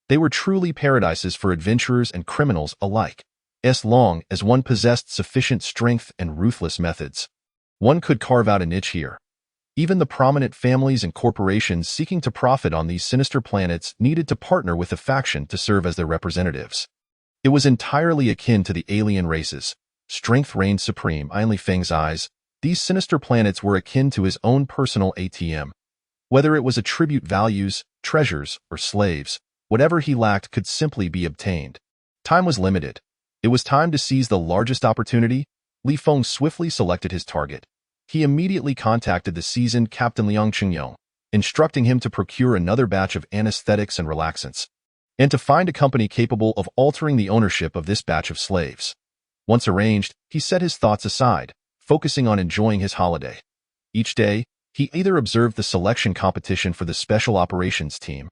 They were truly paradises for adventurers and criminals alike. As long as one possessed sufficient strength and ruthless methods, one could carve out a niche here. Even the prominent families and corporations seeking to profit on these sinister planets needed to partner with a faction to serve as their representatives. It was entirely akin to the alien races. Strength reigned supreme in Li Feng's eyes. These sinister planets were akin to his own personal ATM. Whether it was attribute values, treasures, or slaves, whatever he lacked could simply be obtained. Time was limited. It was time to seize the largest opportunity. Li Feng swiftly selected his target. He immediately contacted the seasoned Captain Liang Qingyong, instructing him to procure another batch of anesthetics and relaxants. and to find a company capable of altering the ownership of this batch of slaves. Once arranged, he set his thoughts aside, focusing on enjoying his holiday. Each day, he either observed the selection competition for the Special Operations team,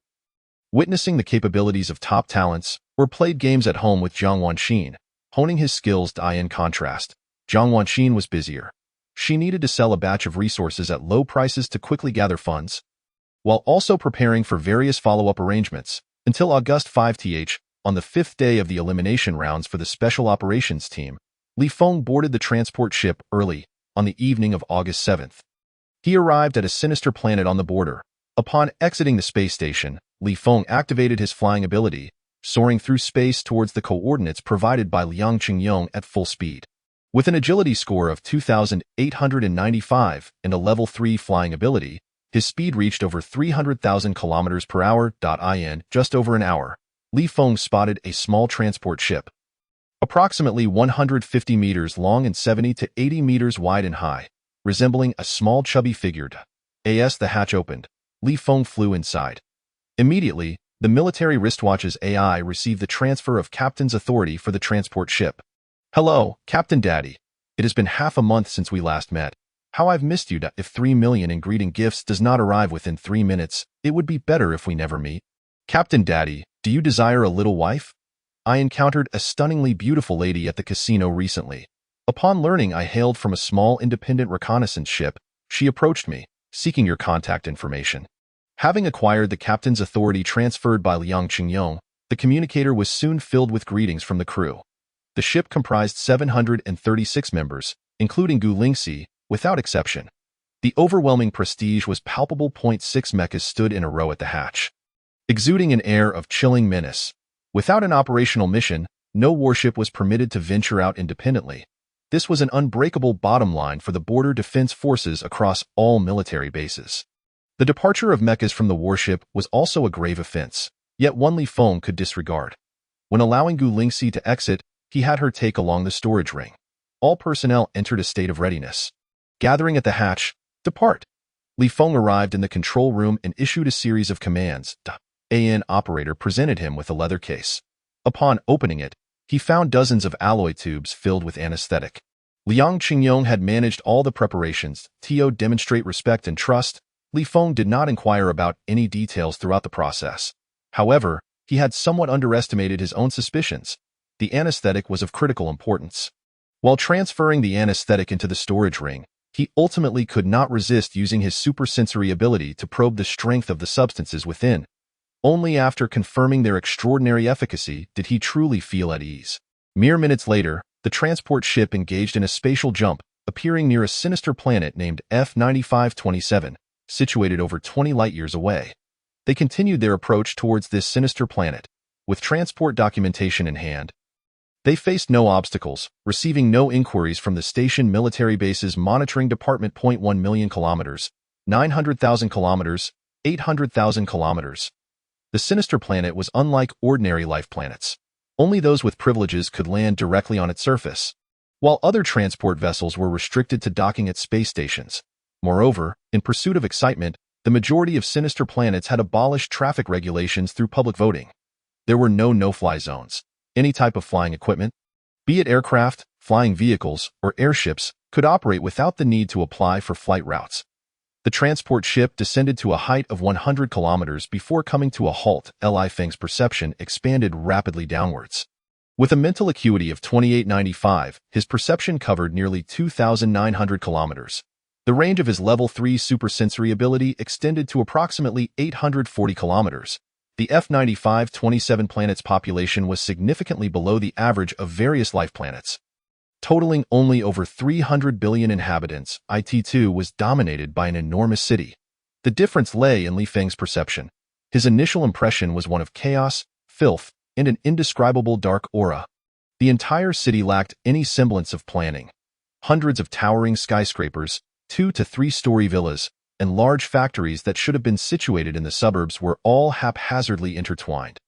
witnessing the capabilities of top talents, or played games at home with Jiang Wanxin, honing his skills. In contrast, Jiang Wanxin was busier. She needed to sell a batch of resources at low prices to quickly gather funds, while also preparing for various follow-up arrangements, until August 5th. On the 5th day of the elimination rounds for the Special Operations team, Li Feng boarded the transport ship early, on the evening of August 7th. He arrived at a sinister planet on the border. Upon exiting the space station, Li Feng activated his flying ability, soaring through space towards the coordinates provided by Liang Qingyong at full speed. With an agility score of 2,895 and a level 3 flying ability, his speed reached over 300,000 km per hour. In just over an hour, Li Feng spotted a small transport ship, approximately 150 meters long and 70 to 80 meters wide and high, resembling a small chubby figure. As the hatch opened, Li Feng flew inside. Immediately, the military wristwatch's AI received the transfer of captain's authority for the transport ship. "Hello, Captain Daddy. It has been half a month since we last met. How I've missed you. If 3 million in greeting gifts does not arrive within 3 minutes, it would be better if we never meet. Captain Daddy, do you desire a little wife? I encountered a stunningly beautiful lady at the casino recently. Upon learning I hailed from a small independent reconnaissance ship, she approached me, seeking your contact information." Having acquired the captain's authority transferred by Liang Qingyong, the communicator was soon filled with greetings from the crew. The ship comprised 736 members, including Gu Lingxi, without exception. The overwhelming prestige was palpable. 6 mechas stood in a row at the hatch, exuding an air of chilling menace. Without an operational mission, no warship was permitted to venture out independently. This was an unbreakable bottom line for the border defense forces across all military bases. The departure of mechas from the warship was also a grave offense, yet one Li Feng could disregard. When allowing Gu Lingxi to exit, he had her take along the storage ring. All personnel entered a state of readiness. Gathering at the hatch, "Depart." Li Feng arrived in the control room and issued a series of commands. An operator presented him with a leather case. Upon opening it, he found dozens of alloy tubes filled with anesthetic. Liang Qingyong had managed all the preparations. To demonstrate respect and trust, Li Feng did not inquire about any details throughout the process. However, he had somewhat underestimated his own suspicions. The anesthetic was of critical importance. While transferring the anesthetic into the storage ring, he ultimately could not resist using his supersensory ability to probe the strength of the substances within. Only after confirming their extraordinary efficacy did he truly feel at ease. Mere minutes later, the transport ship engaged in a spatial jump, appearing near a sinister planet named F9527, situated over 20 light-years away. They continued their approach towards this sinister planet. With transport documentation in hand, they faced no obstacles, receiving no inquiries from the station military base's monitoring department. 1 million kilometers, 900,000 kilometers, 800,000 kilometers. The sinister planet was unlike ordinary life planets. Only those with privileges could land directly on its surface, while other transport vessels were restricted to docking at space stations. Moreover, in pursuit of excitement, the majority of sinister planets had abolished traffic regulations through public voting. There were no no-fly zones. Any type of flying equipment, be it aircraft, flying vehicles, or airships, could operate without the need to apply for flight routes. The transport ship descended to a height of 100 kilometers before coming to a halt. Li Feng's perception expanded rapidly downwards. With a mental acuity of 2895, his perception covered nearly 2,900 kilometers. The range of his level 3 supersensory ability extended to approximately 840 kilometers. The F9527 planet's population was significantly below the average of various life planets. Totaling only over 300 billion inhabitants, IT2 was dominated by an enormous city. The difference lay in Li Feng's perception. His initial impression was one of chaos, filth, and an indescribable dark aura. The entire city lacked any semblance of planning. Hundreds of towering skyscrapers, 2- to 3-story villas, and large factories that should have been situated in the suburbs were all haphazardly intertwined.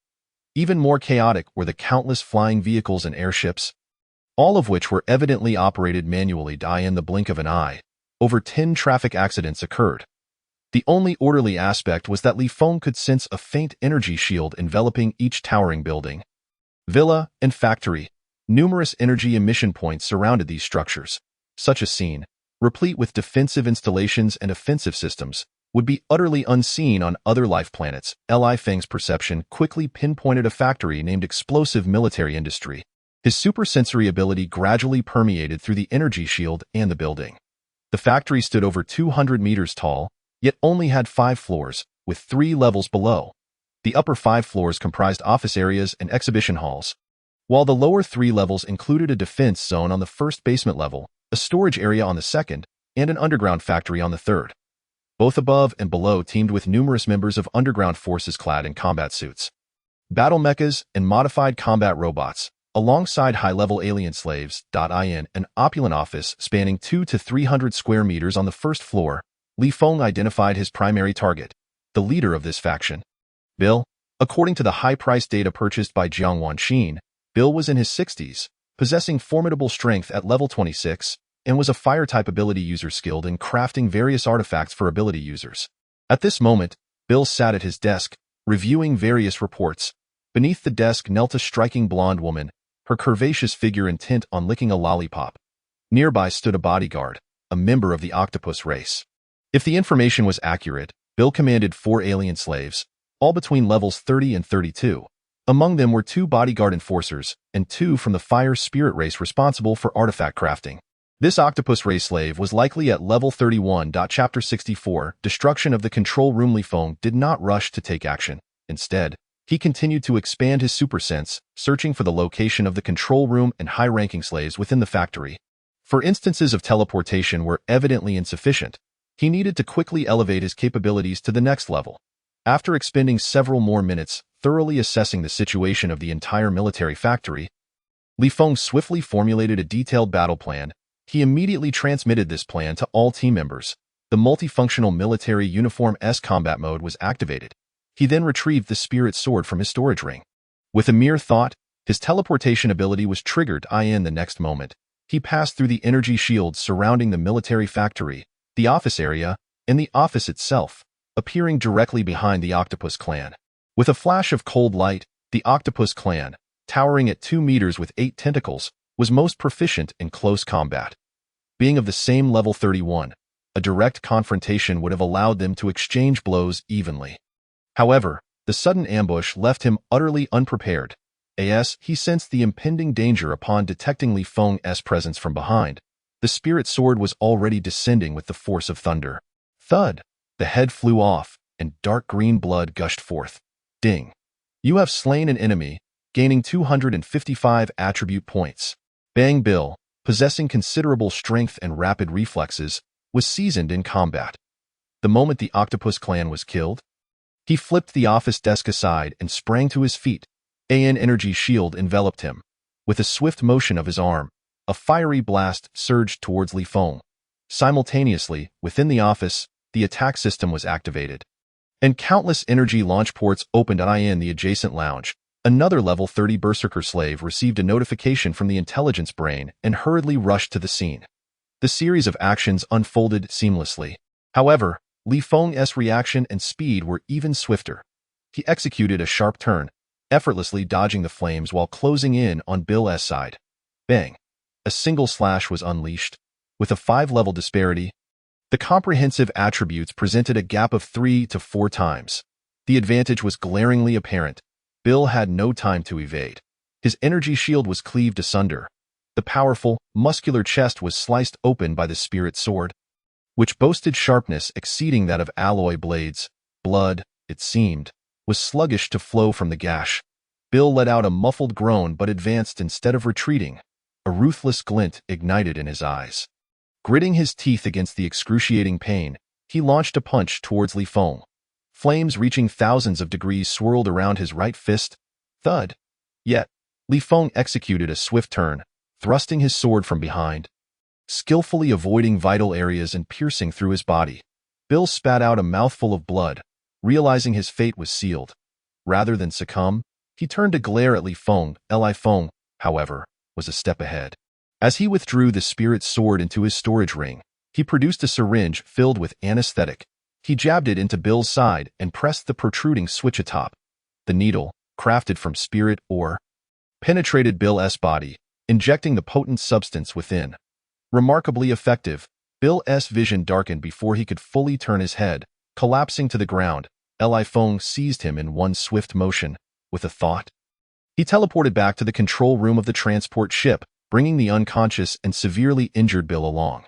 Even more chaotic were the countless flying vehicles and airships, all of which were evidently operated manually. In the blink of an eye, over 10 traffic accidents occurred. The only orderly aspect was that Li Feng could sense a faint energy shield enveloping each towering building. Villa and factory. Numerous energy emission points surrounded these structures. Such a scene, replete with defensive installations and offensive systems, would be utterly unseen on other life planets. Li Feng's perception quickly pinpointed a factory named Explosive Military Industry. His supersensory ability gradually permeated through the energy shield and the building. The factory stood over 200 meters tall, yet only had 5 floors, with 3 levels below. The upper 5 floors comprised office areas and exhibition halls, while the lower 3 levels included a defense zone on the first basement level, a storage area on the second, and an underground factory on the third. Both above and below teamed with numerous members of underground forces clad in combat suits, battle mechas, and modified combat robots, alongside high-level alien slaves. In an opulent office spanning 200 to 300 square meters on the first floor, Li Feng identified his primary target, the leader of this faction. Bill. According to the high-priced data purchased by Jiang Wanxin, Bill was in his 60s, possessing formidable strength at level 26, and was a fire-type ability user skilled in crafting various artifacts for ability users. At this moment, Bill sat at his desk, reviewing various reports. Beneath the desk knelt a striking blonde woman, her curvaceous figure intent on licking a lollipop. Nearby stood a bodyguard, a member of the octopus race. If the information was accurate, Bill commanded 4 alien slaves, all between levels 30 and 32. Among them were 2 bodyguard enforcers, and 2 from the fire spirit race responsible for artifact crafting. This octopus race slave was likely at level 31. Chapter 64, Destruction of the Control Room. Li Feng did not rush to take action. Instead, he continued to expand his supersense, searching for the location of the control room and high-ranking slaves within the factory. For instances of teleportation were evidently insufficient, he needed to quickly elevate his capabilities to the next level. After expending several more minutes thoroughly assessing the situation of the entire military factory, Li Feng swiftly formulated a detailed battle plan. He immediately transmitted this plan to all team members. The multifunctional military uniform S combat mode was activated. He then retrieved the spirit sword from his storage ring. With a mere thought, his teleportation ability was triggered. In the next moment, he passed through the energy shields surrounding the military factory, the office area, and the office itself, appearing directly behind the Octopus Clan. With a flash of cold light, the Octopus Clan, towering at 2 meters with 8 tentacles, was most proficient in close combat. Being of the same level 31, a direct confrontation would have allowed them to exchange blows evenly. However, the sudden ambush left him utterly unprepared. He sensed the impending danger upon detecting Li Feng's presence from behind. The spirit sword was already descending with the force of thunder. Thud! The head flew off, and dark green blood gushed forth. Ding! You have slain an enemy, gaining 255 attribute points. Bang! Bill, possessing considerable strength and rapid reflexes, was seasoned in combat. The moment the Octopus Clan was killed, he flipped the office desk aside and sprang to his feet. An energy shield enveloped him. With a swift motion of his arm, a fiery blast surged towards Li Feng. Simultaneously, within the office, the attack system was activated, and countless energy launch ports opened in the adjacent lounge. Another level 30 berserker slave received a notification from the intelligence brain and hurriedly rushed to the scene. The series of actions unfolded seamlessly. However, Li Feng's reaction and speed were even swifter. He executed a sharp turn, effortlessly dodging the flames while closing in on Bill's side. Bang! A single slash was unleashed. With a 5-level disparity, the comprehensive attributes presented a gap of 3 to 4 times. The advantage was glaringly apparent. Bill had no time to evade. His energy shield was cleaved asunder. The powerful, muscular chest was sliced open by the spirit sword, which boasted sharpness exceeding that of alloy blades. Blood, it seemed, was sluggish to flow from the gash. Bill let out a muffled groan but advanced instead of retreating. A ruthless glint ignited in his eyes. Gritting his teeth against the excruciating pain, he launched a punch towards Li Feng. Flames reaching thousands of degrees swirled around his right fist. Thud! Yet, Li Feng executed a swift turn, thrusting his sword from behind, skillfully avoiding vital areas and piercing through his body. Bill spat out a mouthful of blood, realizing his fate was sealed. Rather than succumb, he turned to glare at Li Feng. Li Feng, however, was a step ahead. As he withdrew the spirit sword into his storage ring, he produced a syringe filled with anesthetic. He jabbed it into Bill's side and pressed the protruding switch atop. The needle, crafted from spirit ore, penetrated Bill's body, injecting the potent substance within. Remarkably effective, Bill's vision darkened before he could fully turn his head, collapsing to the ground. Li Feng seized him in one swift motion, with a thought. He teleported back to the control room of the transport ship, bringing the unconscious and severely injured Bill along.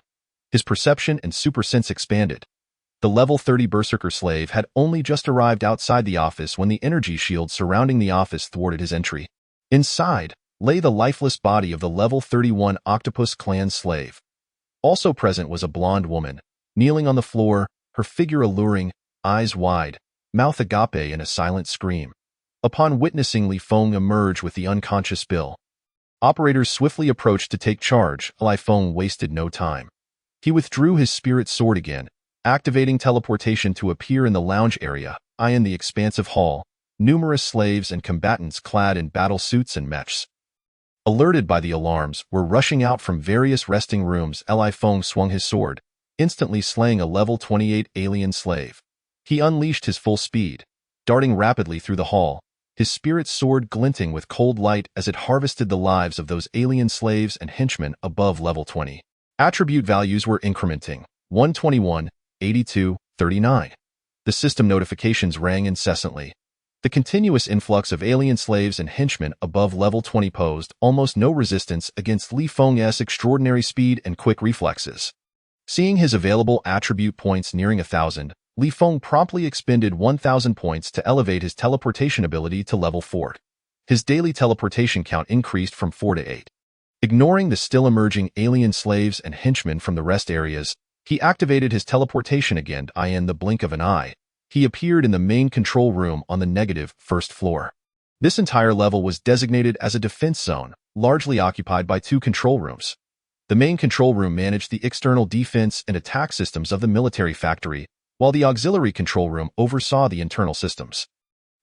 His perception and supersense expanded. The level 30 Berserker slave had only just arrived outside the office when the energy shield surrounding the office thwarted his entry. Inside lay the lifeless body of the level 31 Octopus Clan slave. Also present was a blonde woman, kneeling on the floor, her figure alluring, eyes wide, mouth agape in a silent scream. Upon witnessing Li Feng emerge with the unconscious Bill, operators swiftly approached to take charge. Li Feng wasted no time. He withdrew his spirit sword again, activating teleportation to appear in the lounge area, in the expansive hall, numerous slaves and combatants clad in battle suits and mechs. Alerted by the alarms, were rushing out from various resting rooms. Li Feng swung his sword, instantly slaying a level 28 alien slave. He unleashed his full speed, darting rapidly through the hall, his spirit sword glinting with cold light as it harvested the lives of those alien slaves and henchmen above level 20. Attribute values were incrementing, 121, 82, 39. The system notifications rang incessantly. The continuous influx of alien slaves and henchmen above level 20 posed almost no resistance against Li Feng's extraordinary speed and quick reflexes. Seeing his available attribute points nearing 1,000, Li Feng promptly expended 1,000 points to elevate his teleportation ability to level 4. His daily teleportation count increased from 4 to 8. Ignoring the still emerging alien slaves and henchmen from the rest areas, he activated his teleportation again. In the blink of an eye, he appeared in the main control room on the negative first floor. This entire level was designated as a defense zone, largely occupied by 2 control rooms. The main control room managed the external defense and attack systems of the military factory, while the auxiliary control room oversaw the internal systems.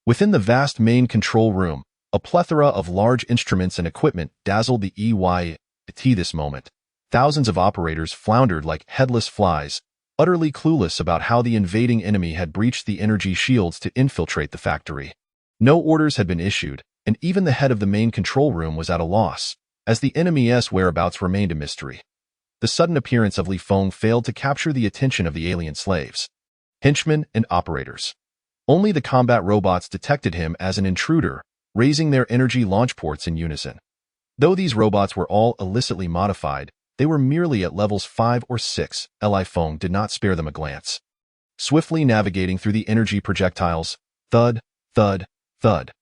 Within the vast main control room, a plethora of large instruments and equipment dazzled the EYT. This moment, thousands of operators floundered like headless flies, utterly clueless about how the invading enemy had breached the energy shields to infiltrate the factory. No orders had been issued, and even the head of the main control room was at a loss, as the enemy's whereabouts remained a mystery. The sudden appearance of Li Feng failed to capture the attention of the alien slaves, henchmen, and operators. Only the combat robots detected him as an intruder, raising their energy launch ports in unison. Though these robots were all illicitly modified, they were merely at levels 5 or 6. Li Feng did not spare them a glance. Swiftly navigating through the energy projectiles, thud, thud, thud.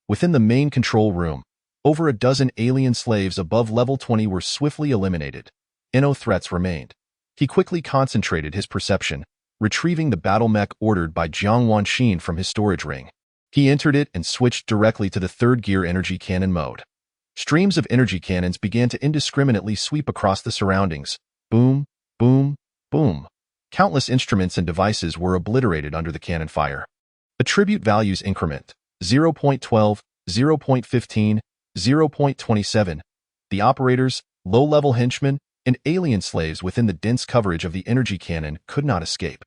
Within the main control room, over a dozen alien slaves above level 20 were swiftly eliminated. No threats remained. He quickly concentrated his perception, retrieving the battle mech ordered by Jiang Wanxin from his storage ring. He entered it and switched directly to the third-gear energy cannon mode. Streams of energy cannons began to indiscriminately sweep across the surroundings. Boom, boom, boom. Countless instruments and devices were obliterated under the cannon fire. Attribute values increment, 0.12, 0.15, 0.27. The operators, low-level henchmen, and alien slaves within the dense coverage of the energy cannon could not escape.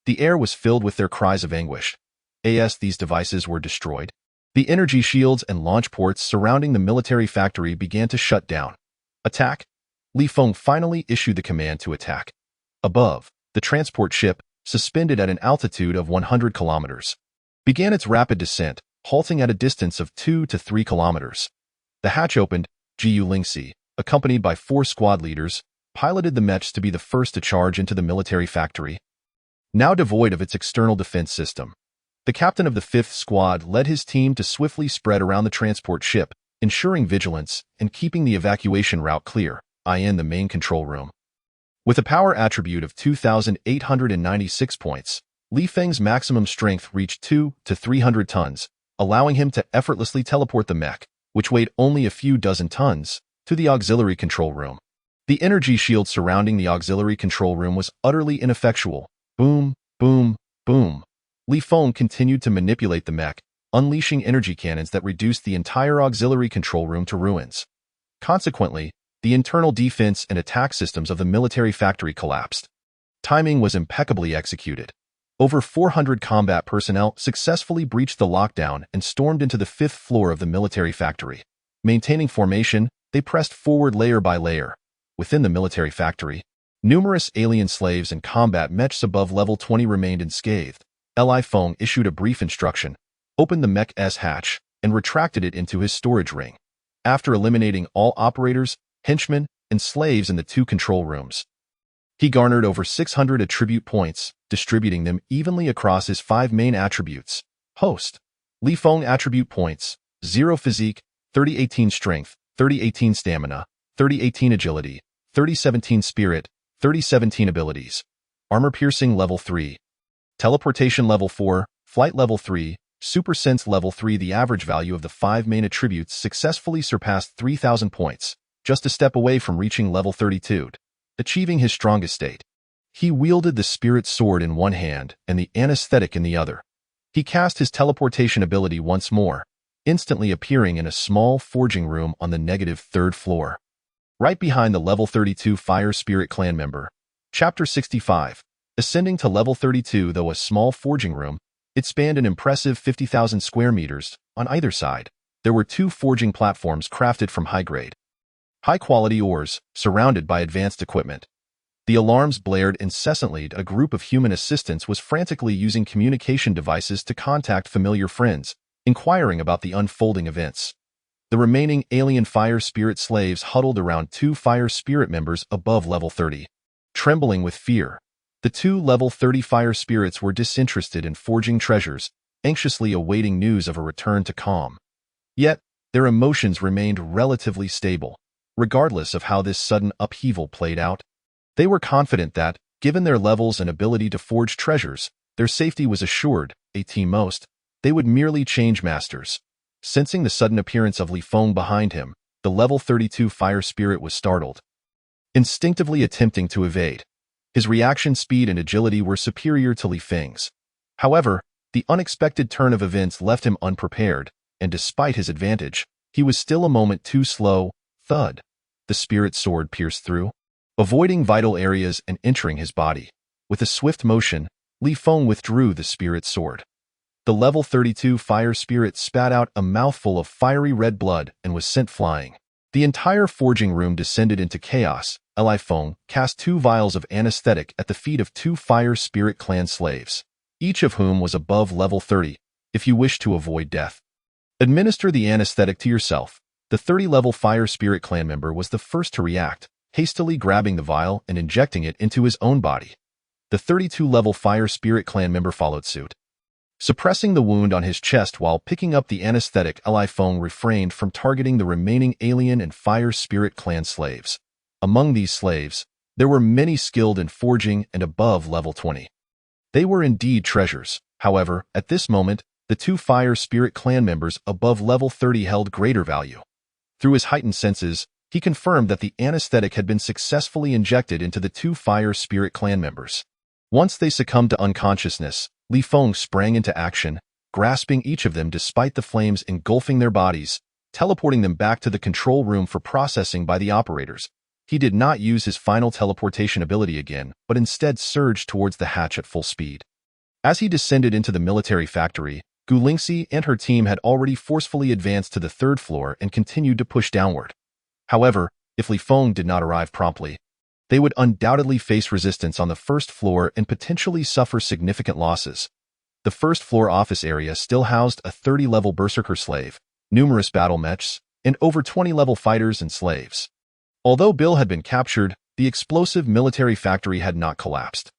The air was filled with their cries of anguish. As these devices were destroyed, the energy shields and launch ports surrounding the military factory began to shut down. Attack! Li Feng finally issued the command to attack. Above, the transport ship, suspended at an altitude of 100 kilometers, began its rapid descent, halting at a distance of 2 to 3 kilometers. The hatch opened. Jiu Lingxi, accompanied by 4 squad leaders, piloted the mechs to be the first to charge into the military factory. Now devoid of its external defense system, the captain of the 5th Squad led his team to swiftly spread around the transport ship, ensuring vigilance and keeping the evacuation route clear. In the main control room. With a power attribute of 2,896 points, Li Feng's maximum strength reached 2 to 300 tons, allowing him to effortlessly teleport the mech, which weighed only a few dozen tons, to the auxiliary control room. The energy shield surrounding the auxiliary control room was utterly ineffectual. Boom, boom, boom. Li Feng continued to manipulate the mech, unleashing energy cannons that reduced the entire auxiliary control room to ruins. Consequently, the internal defense and attack systems of the military factory collapsed. Timing was impeccably executed. Over 400 combat personnel successfully breached the lockdown and stormed into the 5th floor of the military factory. Maintaining formation, they pressed forward layer by layer. Within the military factory, numerous alien slaves and combat mechs above level 20 remained unscathed. Li Feng issued a brief instruction, opened the mech's hatch, and retracted it into his storage ring. After eliminating all operators, henchmen, and slaves in the 2 control rooms, he garnered over 600 attribute points, distributing them evenly across his 5 main attributes. Host. Li Feng attribute points: 0 physique, 30-18 strength, 30-18 stamina, 30-18 agility, 30-17 spirit, 30-17 abilities. Armor piercing level 3. Teleportation level 4, flight level 3, super sense level 3. The average value of the 5 main attributes successfully surpassed 3,000 points, just a step away from reaching level 32. Achieving his strongest state. He wielded the spirit sword in one hand and the anesthetic in the other. He cast his teleportation ability once more, instantly appearing in a small forging room on the -3rd floor, right behind the level 32 Fire Spirit clan member. Chapter 65. Ascending to level 32. Though a small forging room, it spanned an impressive 50,000 square meters. On either side, there were 2 forging platforms crafted from high-grade, high-quality ores, surrounded by advanced equipment. The alarms blared incessantly. A group of human assistants was frantically using communication devices to contact familiar friends, inquiring about the unfolding events. The remaining alien Fire Spirit slaves huddled around 2 Fire Spirit members above level 30, trembling with fear. The 2 level 30 Fire Spirits were disinterested in forging treasures, anxiously awaiting news of a return to calm. Yet, their emotions remained relatively stable, regardless of how this sudden upheaval played out. They were confident that, given their levels and ability to forge treasures, their safety was assured. At most, they would merely change masters. Sensing the sudden appearance of Li Feng behind him, the level 32 Fire Spirit was startled, instinctively attempting to evade. His reaction speed and agility were superior to Li Feng's. However, the unexpected turn of events left him unprepared, and despite his advantage, he was still a moment too slow. Thud. The spirit sword pierced through, avoiding vital areas and entering his body. With a swift motion, Li Feng withdrew the spirit sword. The level 32 Fire Spirit spat out a mouthful of fiery red blood and was sent flying. The entire forging room descended into chaos. Li Feng cast 2 vials of anesthetic at the feet of 2 Fire Spirit clan slaves, each of whom was above level 30. If you wish to avoid death, administer the anesthetic to yourself. The 30-level Fire Spirit clan member was the first to react, hastily grabbing the vial and injecting it into his own body. The 32-level Fire Spirit clan member followed suit, suppressing the wound on his chest while picking up the anesthetic. Li Feng refrained from targeting the remaining alien and Fire Spirit clan slaves. Among these slaves, there were many skilled in forging and above level 20. They were indeed treasures. However, at this moment, the 2 Fire Spirit clan members above level 30 held greater value. Through his heightened senses, he confirmed that the anesthetic had been successfully injected into the 2 Fire Spirit clan members. Once they succumbed to unconsciousness, Li Feng sprang into action, grasping each of them despite the flames engulfing their bodies, teleporting them back to the control room for processing by the operators. He did not use his final teleportation ability again, but instead surged towards the hatch at full speed. As he descended into the military factory, Guilingxi and her team had already forcefully advanced to the 3rd floor and continued to push downward. However, if Li Feng did not arrive promptly, they would undoubtedly face resistance on the 1st floor and potentially suffer significant losses. The 1st floor office area still housed a 30-level berserker slave, numerous battle mechs, and over 20-level fighters and slaves. Although Bill had been captured, the explosive military factory had not collapsed.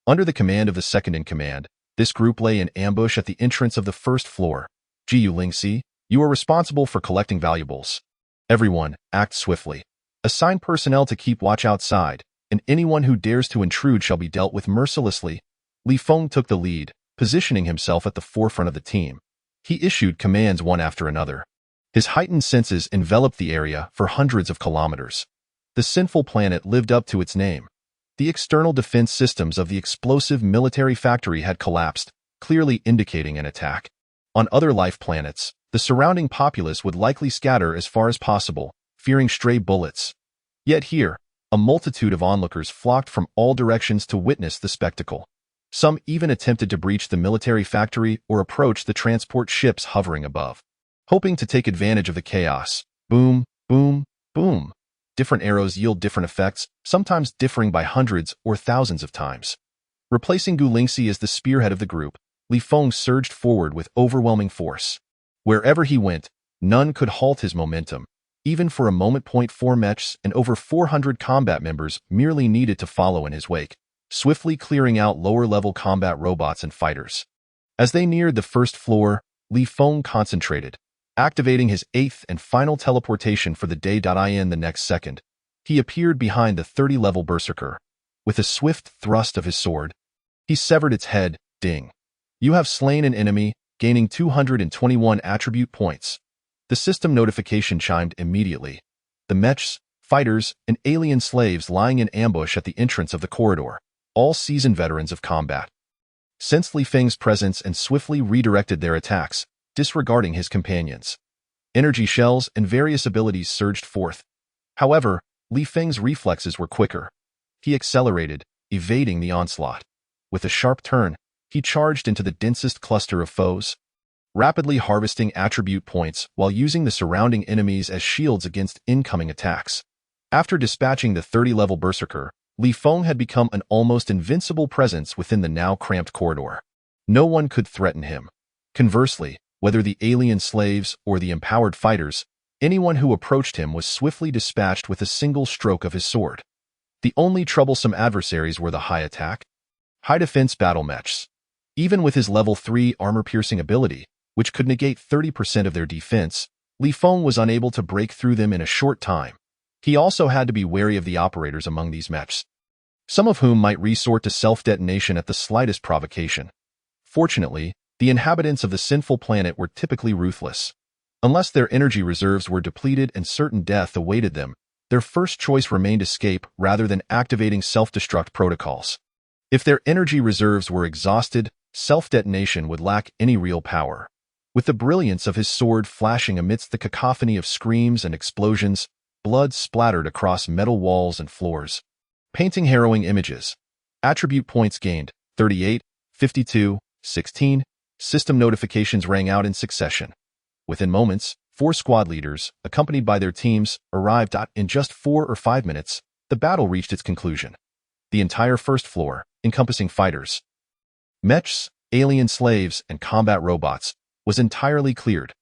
Under the command of the second-in-command, this group lay in ambush at the entrance of the 1st floor. Guilingxi, you are responsible for collecting valuables. Everyone, act swiftly. Assign personnel to keep watch outside, and anyone who dares to intrude shall be dealt with mercilessly. Li Feng took the lead, positioning himself at the forefront of the team. He issued commands one after another. His heightened senses enveloped the area for hundreds of kilometers. The sinful planet lived up to its name. The external defense systems of the explosive military factory had collapsed, clearly indicating an attack. On other life planets, the surrounding populace would likely scatter as far as possible, fearing stray bullets. Yet here, a multitude of onlookers flocked from all directions to witness the spectacle. Some even attempted to breach the military factory or approach the transport ships hovering above, hoping to take advantage of the chaos. Boom, boom, boom. Different arrows yield different effects, sometimes differing by hundreds or thousands of times. Replacing Gu Lingxi as the spearhead of the group, Li Feng surged forward with overwhelming force. Wherever he went, none could halt his momentum. Even for a moment. 4 mechs and over 400 combat members merely needed to follow in his wake, swiftly clearing out lower-level combat robots and fighters. As they neared the first floor, Li Feng concentrated, activating his 8th and final teleportation for the day. In the next second, he appeared behind the 30-level berserker. With a swift thrust of his sword, he severed its head. Ding. You have slain an enemy, gaining 221 attribute points. The system notification chimed immediately. The mechs, fighters, and alien slaves lying in ambush at the entrance of the corridor, all seasoned veterans of combat, sensed Li Feng's presence and swiftly redirected their attacks, disregarding his companions. Energy shells and various abilities surged forth. However, Li Feng's reflexes were quicker. He accelerated, evading the onslaught. With a sharp turn, he charged into the densest cluster of foes, rapidly harvesting attribute points while using the surrounding enemies as shields against incoming attacks. After dispatching the 30-level berserker, Li Feng had become an almost invincible presence within the now cramped corridor. No one could threaten him. Conversely, whether the alien slaves or the empowered fighters, anyone who approached him was swiftly dispatched with a single stroke of his sword. The only troublesome adversaries were the high-attack, high-defense battle mechs. Even with his level 3 armor-piercing ability, which could negate 30% of their defense, Li Feng was unable to break through them in a short time. He also had to be wary of the operators among these mechs, some of whom might resort to self-detonation at the slightest provocation. Fortunately, the inhabitants of the sinful planet were typically ruthless. Unless their energy reserves were depleted and certain death awaited them, their first choice remained escape rather than activating self-destruct protocols. If their energy reserves were exhausted, self-detonation would lack any real power. With the brilliance of his sword flashing amidst the cacophony of screams and explosions, blood splattered across metal walls and floors, painting harrowing images. Attribute points gained, 38, 52, 16. System notifications rang out in succession. Within moments, 4 squad leaders, accompanied by their teams, arrived. In just 4 or 5 minutes, the battle reached its conclusion. The entire first floor, encompassing fighters, mechs, alien slaves, and combat robots, was entirely cleared.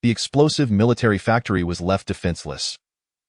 The explosive military factory was left defenseless.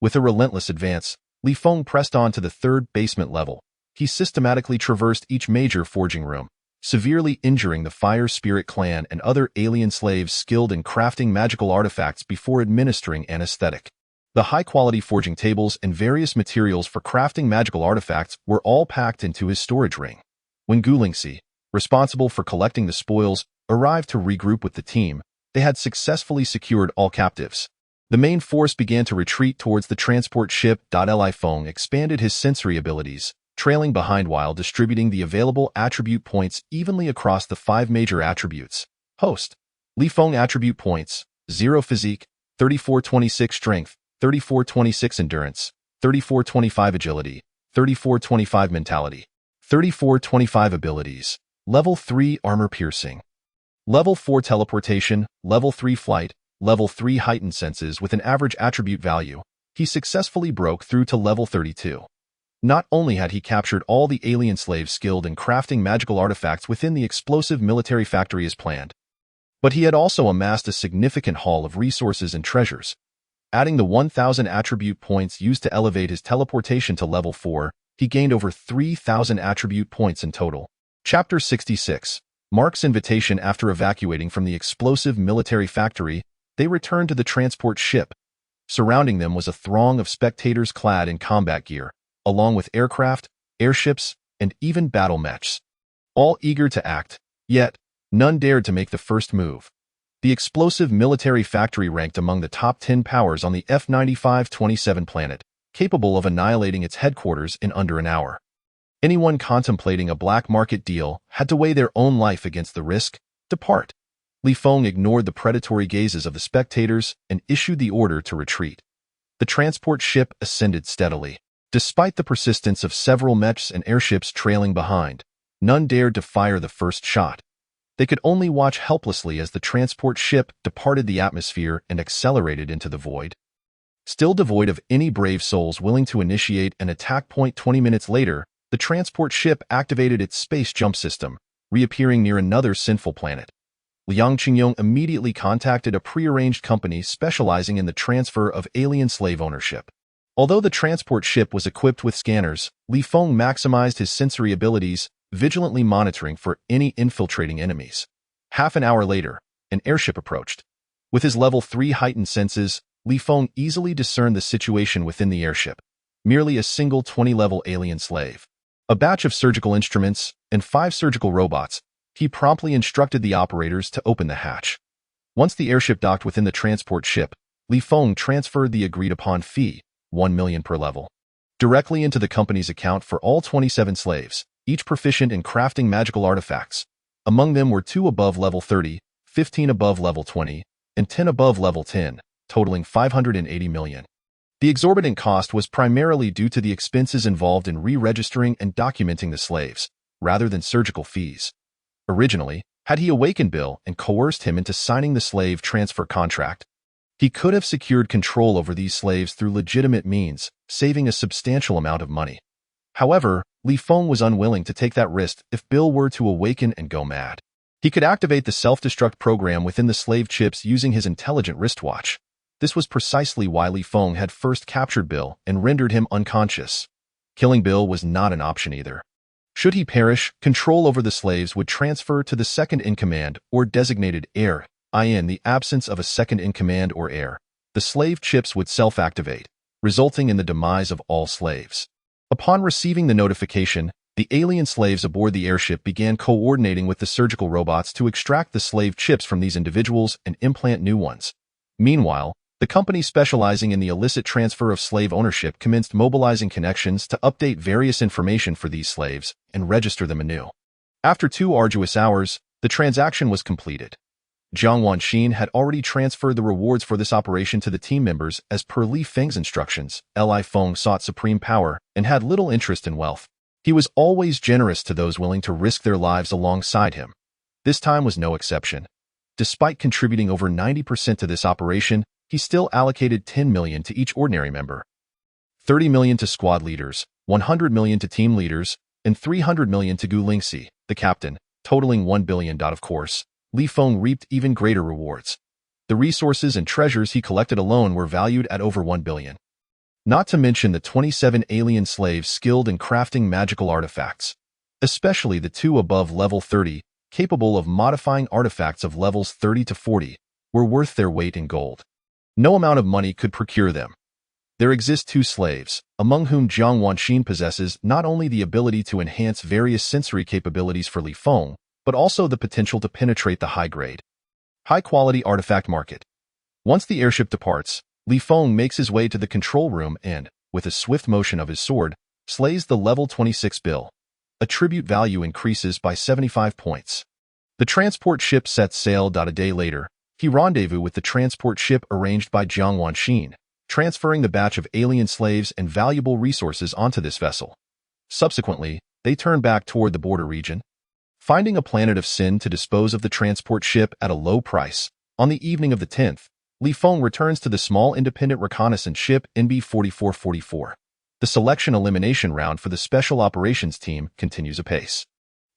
With a relentless advance, Li Feng pressed on to the 3rd basement level. He systematically traversed each major forging room, severely injuring the Fire Spirit clan and other alien slaves skilled in crafting magical artifacts before administering anesthetic. The high-quality forging tables and various materials for crafting magical artifacts were all packed into his storage ring. When Gu Lingxi, responsible for collecting the spoils, arrived to regroup with the team, they had successfully secured all captives. The main force began to retreat towards the transport ship. Li Feng expanded his sensory abilities, trailing behind while distributing the available attribute points evenly across the 5 major attributes. Host. Li Feng attribute points: 0 physique, 3426 strength, 3426 endurance, 3425 agility, 3425 mentality, 3425 abilities, level 3 armor piercing, level 4 teleportation, level 3 flight, level 3 heightened senses with an average attribute value. He successfully broke through to level 32. Not only had he captured all the alien slaves skilled in crafting magical artifacts within the explosive military factory as planned, but he had also amassed a significant haul of resources and treasures. Adding the 1,000 attribute points used to elevate his teleportation to level 4, he gained over 3,000 attribute points in total. Chapter 66. Mark's invitation. After evacuating from the explosive military factory, they returned to the transport ship. Surrounding them was a throng of spectators clad in combat gear, along with aircraft, airships, and even battle mechs. All eager to act, yet none dared to make the first move. The explosive military factory ranked among the top 10 powers on the F-9527 planet, capable of annihilating its headquarters in under an hour. Anyone contemplating a black market deal had to weigh their own life against the risk. Depart. Li Feng ignored the predatory gazes of the spectators and issued the order to retreat. The transport ship ascended steadily. Despite the persistence of several mechs and airships trailing behind, None dared to fire the first shot. They could only watch helplessly as the transport ship departed the atmosphere and accelerated into the void. Still devoid of any brave souls willing to initiate an attack point 20 minutes later, the transport ship activated its space jump system, reappearing near another sinful planet. Liang Qingyong immediately contacted a prearranged company specializing in the transfer of alien slave ownership. Although the transport ship was equipped with scanners, Li Feng maximized his sensory abilities, vigilantly monitoring for any infiltrating enemies. Half an hour later, an airship approached. With his level 3 heightened senses, Li Feng easily discerned the situation within the airship. Merely a single 20-level alien slave. A batch of surgical instruments and 5 surgical robots. He promptly instructed the operators to open the hatch. Once the airship docked within the transport ship, Li Feng transferred the agreed-upon fee, 1 million per level, directly into the company's account for all 27 slaves, each proficient in crafting magical artifacts. Among them were 2 above level 30, 15 above level 20, and 10 above level 10, totaling 580 million. The exorbitant cost was primarily due to the expenses involved in re-registering and documenting the slaves, rather than surgical fees. Originally, had he awakened Bill and coerced him into signing the slave transfer contract, he could have secured control over these slaves through legitimate means, saving a substantial amount of money. However, Li Feng was unwilling to take that risk if Bill were to awaken and go mad. He could activate the self-destruct program within the slave chips using his intelligent wristwatch. This was precisely why Li Feng had first captured Bill and rendered him unconscious. Killing Bill was not an option either. Should he perish, control over the slaves would transfer to the second-in-command or designated heir, in the absence of a second-in-command or heir. The slave chips would self-activate, resulting in the demise of all slaves. Upon receiving the notification, the alien slaves aboard the airship began coordinating with the surgical robots to extract the slave chips from these individuals and implant new ones. Meanwhile, the company specializing in the illicit transfer of slave ownership commenced mobilizing connections to update various information for these slaves and register them anew. After 2 arduous hours, the transaction was completed. Jiang Wanxin had already transferred the rewards for this operation to the team members as per Li Feng's instructions. Li Feng sought supreme power and had little interest in wealth. He was always generous to those willing to risk their lives alongside him. This time was no exception. Despite contributing over 90% to this operation, he still allocated 10 million to each ordinary member, 30 million to squad leaders, 100 million to team leaders, and 300 million to Gu Lingxi, the captain, totaling 1 billion. Of course, Li Feng reaped even greater rewards. The resources and treasures he collected alone were valued at over 1 billion. Not to mention the 27 alien slaves skilled in crafting magical artifacts, especially the 2 above level 30, capable of modifying artifacts of levels 30 to 40, were worth their weight in gold. No amount of money could procure them. There exist 2 slaves, among whom Jiang Wanxin possesses not only the ability to enhance various sensory capabilities for Li Feng, but also the potential to penetrate the high-grade, high-quality artifact market. Once the airship departs, Li Feng makes his way to the control room and, with a swift motion of his sword, slays the level 26 Bill. Attribute value increases by 75 points. The transport ship sets sail. A day later, he rendezvoused with the transport ship arranged by Jiang Wanxin, transferring the batch of alien slaves and valuable resources onto this vessel. Subsequently, they turned back toward the border region. Finding a planet of sin to dispose of the transport ship at a low price, on the evening of the 10th, Li Feng returns to the small independent reconnaissance ship NB-4444. The selection-elimination round for the Special Operations Team continues apace.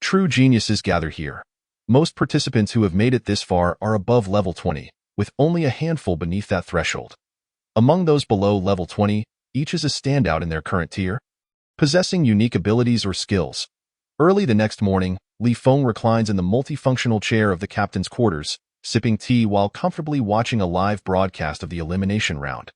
True geniuses gather here. Most participants who have made it this far are above level 20, with only a handful beneath that threshold. Among those below level 20, each is a standout in their current tier, possessing unique abilities or skills. Early the next morning, Li Feng reclines in the multifunctional chair of the captain's quarters, sipping tea while comfortably watching a live broadcast of the elimination round.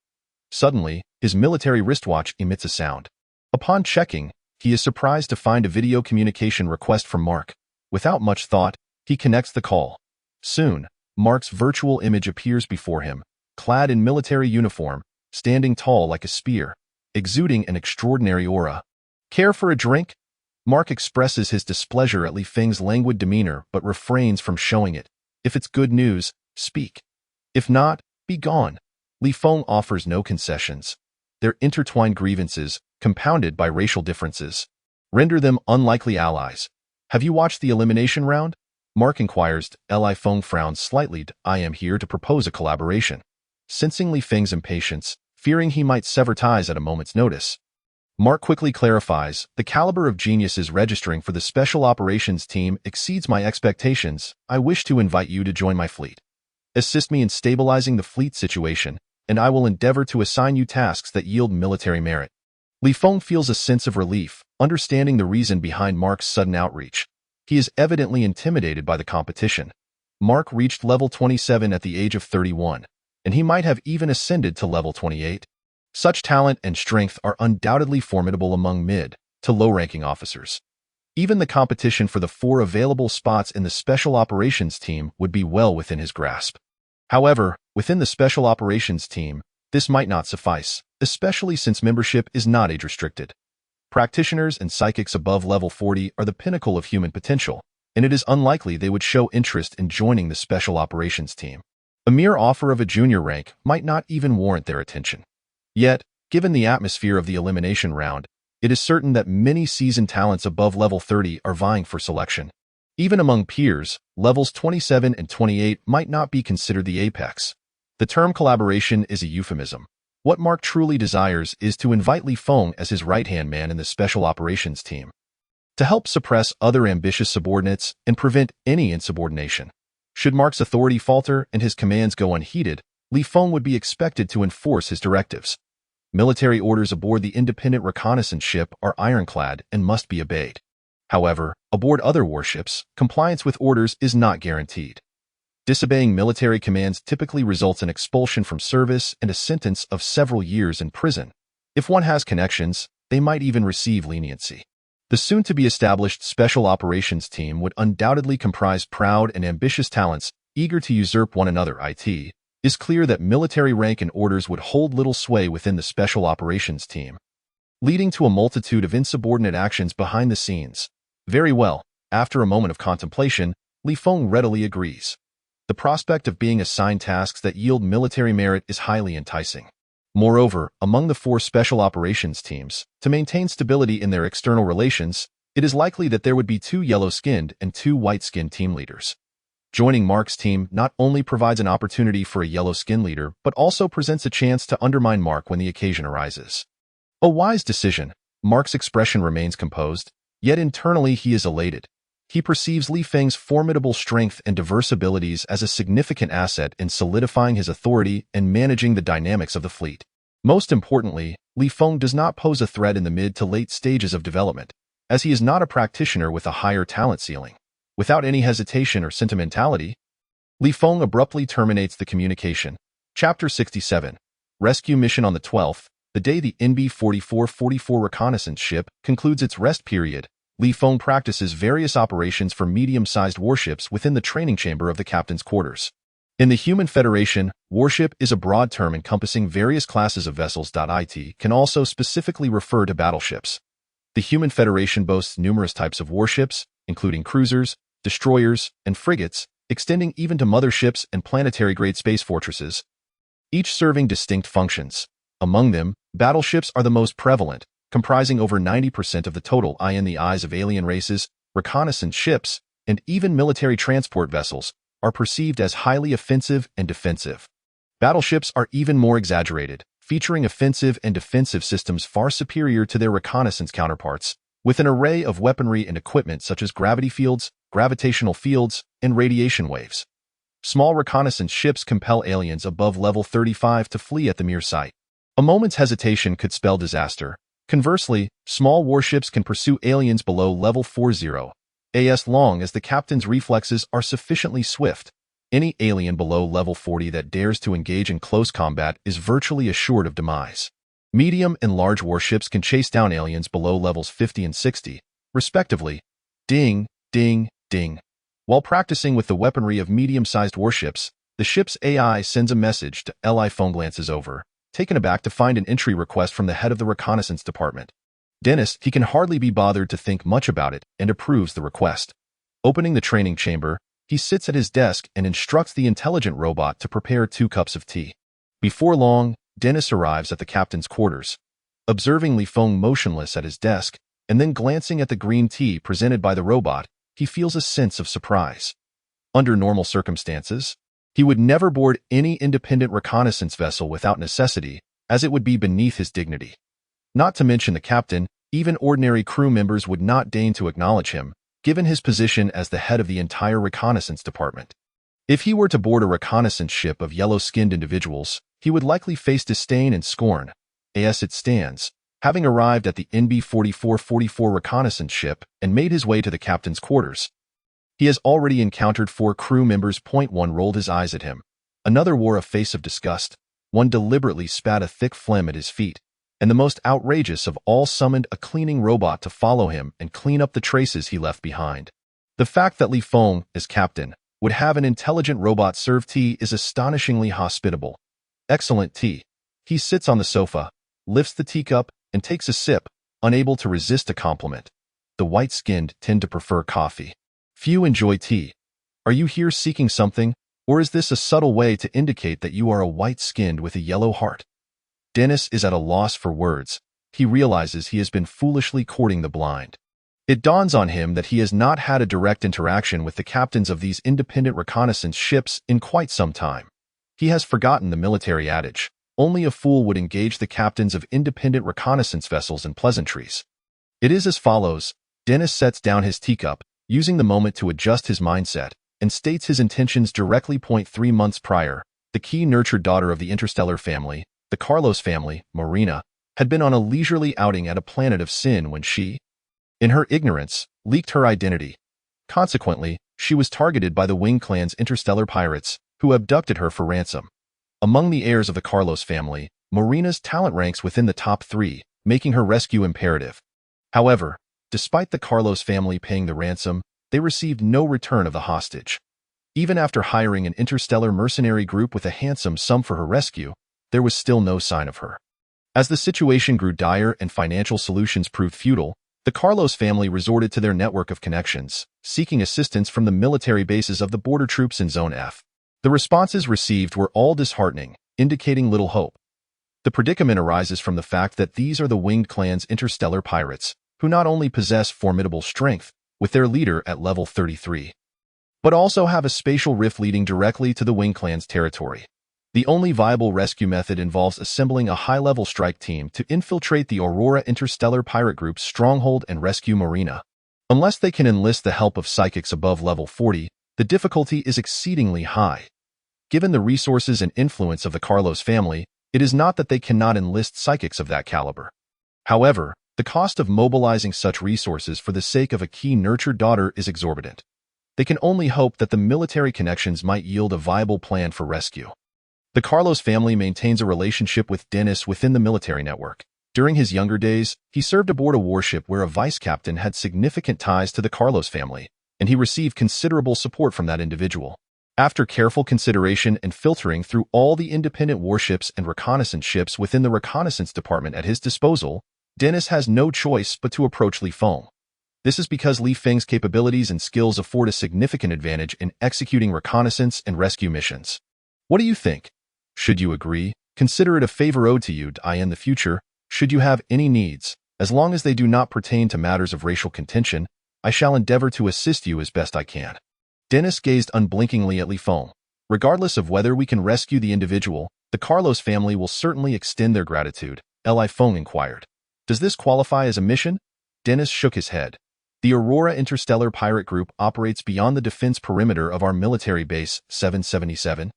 Suddenly, his military wristwatch emits a sound. Upon checking, he is surprised to find a video communication request from Mark. Without much thought, he connects the call. Soon, Mark's virtual image appears before him, clad in military uniform, standing tall like a spear, exuding an extraordinary aura. Care for a drink? Mark expresses his displeasure at Li Feng's languid demeanor but refrains from showing it. If it's good news, speak. If not, be gone. Li Feng offers no concessions. Their intertwined grievances, compounded by racial differences, render them unlikely allies. Have you watched the elimination round? Mark inquires. Li Feng frowns slightly. I am here to propose a collaboration. Sensing Li Feng's impatience, fearing he might sever ties at a moment's notice, Mark quickly clarifies, the caliber of geniuses registering for the Special Operations Team exceeds my expectations. I wish to invite you to join my fleet. Assist me in stabilizing the fleet situation, and I will endeavor to assign you tasks that yield military merit. Li Feng feels a sense of relief, understanding the reason behind Mark's sudden outreach. He is evidently intimidated by the competition. Mark reached level 27 at the age of 31, and he might have even ascended to level 28. Such talent and strength are undoubtedly formidable among mid to low-ranking officers. Even the competition for the 4 available spots in the Special Operations Team would be well within his grasp. However, within the Special Operations Team, this might not suffice, especially since membership is not age-restricted. Practitioners and psychics above level 40 are the pinnacle of human potential, and it is unlikely they would show interest in joining the Special Operations Team. A mere offer of a junior rank might not even warrant their attention. Yet, given the atmosphere of the elimination round, it is certain that many seasoned talents above level 30 are vying for selection. Even among peers, levels 27 and 28 might not be considered the apex. The term collaboration is a euphemism. What Mark truly desires is to invite Li Feng as his right-hand man in the Special Operations Team, to help suppress other ambitious subordinates and prevent any insubordination. Should Mark's authority falter and his commands go unheeded, Li Feng would be expected to enforce his directives. Military orders aboard the independent reconnaissance ship are ironclad and must be obeyed. However, aboard other warships, compliance with orders is not guaranteed. Disobeying military commands typically results in expulsion from service and a sentence of several years in prison. If one has connections, they might even receive leniency. The soon-to-be-established Special Operations Team would undoubtedly comprise proud and ambitious talents eager to usurp one another. It is clear that military rank and orders would hold little sway within the Special Operations Team, leading to a multitude of insubordinate actions behind the scenes. Very well, after a moment of contemplation, Li Feng readily agrees. The prospect of being assigned tasks that yield military merit is highly enticing. Moreover, among the 4 Special Operations Teams, to maintain stability in their external relations, it is likely that there would be 2 yellow-skinned and 2 white-skinned team leaders. Joining Mark's team not only provides an opportunity for a yellow-skin leader, but also presents a chance to undermine Mark when the occasion arises. A wise decision. Mark's expression remains composed, yet internally he is elated. He perceives Li Feng's formidable strength and diverse abilities as a significant asset in solidifying his authority and managing the dynamics of the fleet. Most importantly, Li Feng does not pose a threat in the mid to late stages of development, as he is not a practitioner with a higher talent ceiling. Without any hesitation or sentimentality, Li Feng abruptly terminates the communication. Chapter 67. Rescue Mission on the 12th, the day the NB-4444 reconnaissance ship concludes its rest period, Li Feng practices various operations for medium-sized warships within the training chamber of the captain's quarters. In the Human Federation, warship is a broad term encompassing various classes of vessels. It can also specifically refer to battleships. The Human Federation boasts numerous types of warships, including cruisers, destroyers, and frigates, extending even to motherships and planetary-grade space fortresses, each serving distinct functions. Among them, battleships are the most prevalent, comprising over 90% of the total. In the eyes of alien races, reconnaissance ships, and even military transport vessels, are perceived as highly offensive and defensive. Battleships are even more exaggerated, featuring offensive and defensive systems far superior to their reconnaissance counterparts, with an array of weaponry and equipment such as gravity fields, gravitational fields, and radiation waves. Small reconnaissance ships compel aliens above level 35 to flee at the mere sight. A moment's hesitation could spell disaster. Conversely, small warships can pursue aliens below level 40, as long as the captain's reflexes are sufficiently swift. Any alien below level 40 that dares to engage in close combat is virtually assured of demise. Medium and large warships can chase down aliens below levels 50 and 60, respectively. Ding, ding, ding. While practicing with the weaponry of medium-sized warships, the ship's AI sends a message to Li Feng. Glances over, taken aback to find an entry request from the head of the reconnaissance department. Dennis, he can hardly be bothered to think much about it, and approves the request. Opening the training chamber, he sits at his desk and instructs the intelligent robot to prepare 2 cups of tea. Before long, Dennis arrives at the captain's quarters. Observing Li Feng motionless at his desk, and then glancing at the green tea presented by the robot, he feels a sense of surprise. Under normal circumstances, he would never board any independent reconnaissance vessel without necessity, as it would be beneath his dignity. Not to mention the captain, even ordinary crew members would not deign to acknowledge him, given his position as the head of the entire reconnaissance department. If he were to board a reconnaissance ship of yellow-skinned individuals, he would likely face disdain and scorn. As it stands, having arrived at the NB-4444 reconnaissance ship and made his way to the captain's quarters, he has already encountered 4 crew members. One rolled his eyes at him. Another wore a face of disgust. One deliberately spat a thick phlegm at his feet. And the most outrageous of all summoned a cleaning robot to follow him and clean up the traces he left behind. The fact that Li Feng, as captain, would have an intelligent robot serve tea is astonishingly hospitable. Excellent tea. He sits on the sofa, lifts the teacup, and takes a sip, unable to resist a compliment. The white-skinned tend to prefer coffee. Few enjoy tea. Are you here seeking something, or is this a subtle way to indicate that you are a white-skinned with a yellow heart? Dennis is at a loss for words. He realizes he has been foolishly courting the blind. It dawns on him that he has not had a direct interaction with the captains of these independent reconnaissance ships in quite some time. He has forgotten the military adage, only a fool would engage the captains of independent reconnaissance vessels in pleasantries. It is as follows. Dennis sets down his teacup, using the moment to adjust his mindset, and states his intentions directly. 3 months prior, the key nurtured daughter of the Interstellar family, the Carlos family, Marina, had been on a leisurely outing at a planet of sin when she, in her ignorance, leaked her identity. Consequently, she was targeted by the Wing Clan's interstellar pirates, who abducted her for ransom. Among the heirs of the Carlos family, Marina's talent ranks within the top 3, making her rescue imperative. However, despite the Carlos family paying the ransom, they received no return of the hostage. Even after hiring an interstellar mercenary group with a handsome sum for her rescue, there was still no sign of her. As the situation grew dire and financial solutions proved futile, the Carlos family resorted to their network of connections, seeking assistance from the military bases of the border troops in Zone F. The responses received were all disheartening, indicating little hope. The predicament arises from the fact that these are the Winged Clan's interstellar pirates, who not only possess formidable strength, with their leader at level 33, but also have a spatial rift leading directly to the Wing Clan's territory. The only viable rescue method involves assembling a high-level strike team to infiltrate the Aurora Interstellar Pirate Group's stronghold and rescue Marina. Unless they can enlist the help of psychics above level 40, the difficulty is exceedingly high. Given the resources and influence of the Carlos family, it is not that they cannot enlist psychics of that caliber. However, the cost of mobilizing such resources for the sake of a key nurtured daughter is exorbitant. They can only hope that the military connections might yield a viable plan for rescue. The Carlos family maintains a relationship with Dennis within the military network. During his younger days, he served aboard a warship where a vice-captain had significant ties to the Carlos family, and he received considerable support from that individual. After careful consideration and filtering through all the independent warships and reconnaissance ships within the reconnaissance department at his disposal, Dennis has no choice but to approach Li Feng. This is because Li Feng's capabilities and skills afford a significant advantage in executing reconnaissance and rescue missions. What do you think? Should you agree, consider it a favor owed to you in the future. Should you have any needs, as long as they do not pertain to matters of racial contention, I shall endeavor to assist you as best I can. Dennis gazed unblinkingly at Li Feng. Regardless of whether we can rescue the individual, the Carlos family will certainly extend their gratitude, Li Feng inquired. Does this qualify as a mission? Dennis shook his head. The Aurora Interstellar Pirate Group operates beyond the defense perimeter of our military base, 777.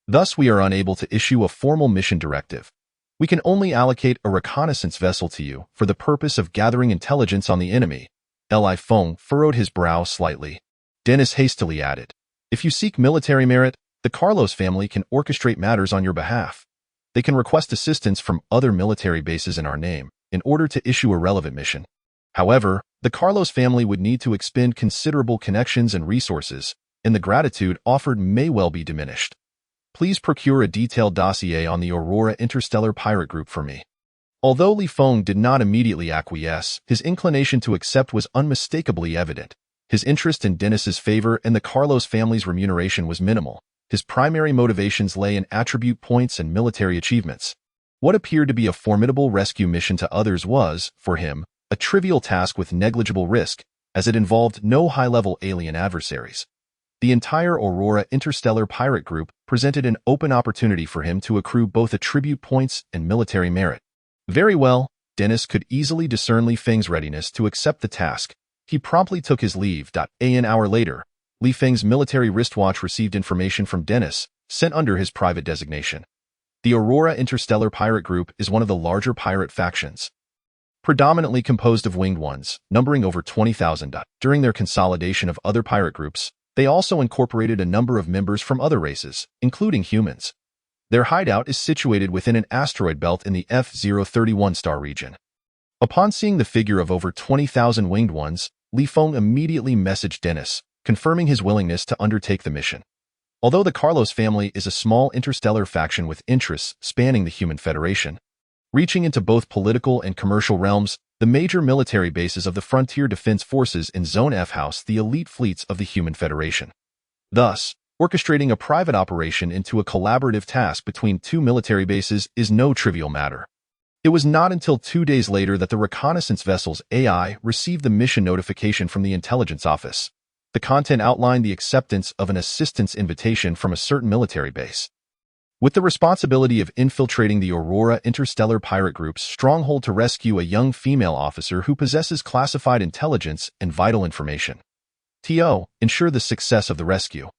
Thus, we are unable to issue a formal mission directive. We can only allocate a reconnaissance vessel to you for the purpose of gathering intelligence on the enemy. Li Feng furrowed his brow slightly. Dennis hastily added, if you seek military merit, the Carlos family can orchestrate matters on your behalf. They can request assistance from other military bases in our name in order to issue a relevant mission. However, the Carlos family would need to expend considerable connections and resources, and the gratitude offered may well be diminished. Please procure a detailed dossier on the Aurora Interstellar Pirate Group for me. Although Li Feng did not immediately acquiesce, his inclination to accept was unmistakably evident. His interest in Dennis's favor and the Carlos family's remuneration was minimal. His primary motivations lay in attribute points and military achievements. What appeared to be a formidable rescue mission to others was, for him, a trivial task with negligible risk, as it involved no high-level alien adversaries. The entire Aurora Interstellar pirate group presented an open opportunity for him to accrue both attribute points and military merit. Very well, Dennis could easily discern Li Feng's readiness to accept the task. He promptly took his leave. An hour later, Li Feng's military wristwatch received information from Dennis, sent under his private designation. The Aurora Interstellar pirate group is one of the larger pirate factions, predominantly composed of winged ones, numbering over 20,000. During their consolidation of other pirate groups, they also incorporated a number of members from other races, including humans. Their hideout is situated within an asteroid belt in the F031 star region. Upon seeing the figure of over 20,000 winged ones, Li Feng immediately messaged Dennis, confirming his willingness to undertake the mission. Although the Carlos family is a small interstellar faction with interests spanning the human Federation, reaching into both political and commercial realms, the major military bases of the Frontier Defense Forces in Zone F house the elite fleets of the human Federation. Thus, orchestrating a private operation into a collaborative task between two military bases is no trivial matter. It was not until 2 days later that the reconnaissance vessel's AI received the mission notification from the intelligence office. The content outlined the acceptance of an assistance invitation from a certain military base, with the responsibility of infiltrating the Aurora Interstellar pirate group's stronghold to rescue a young female officer who possesses classified intelligence and vital information. To ensure the success of the rescue,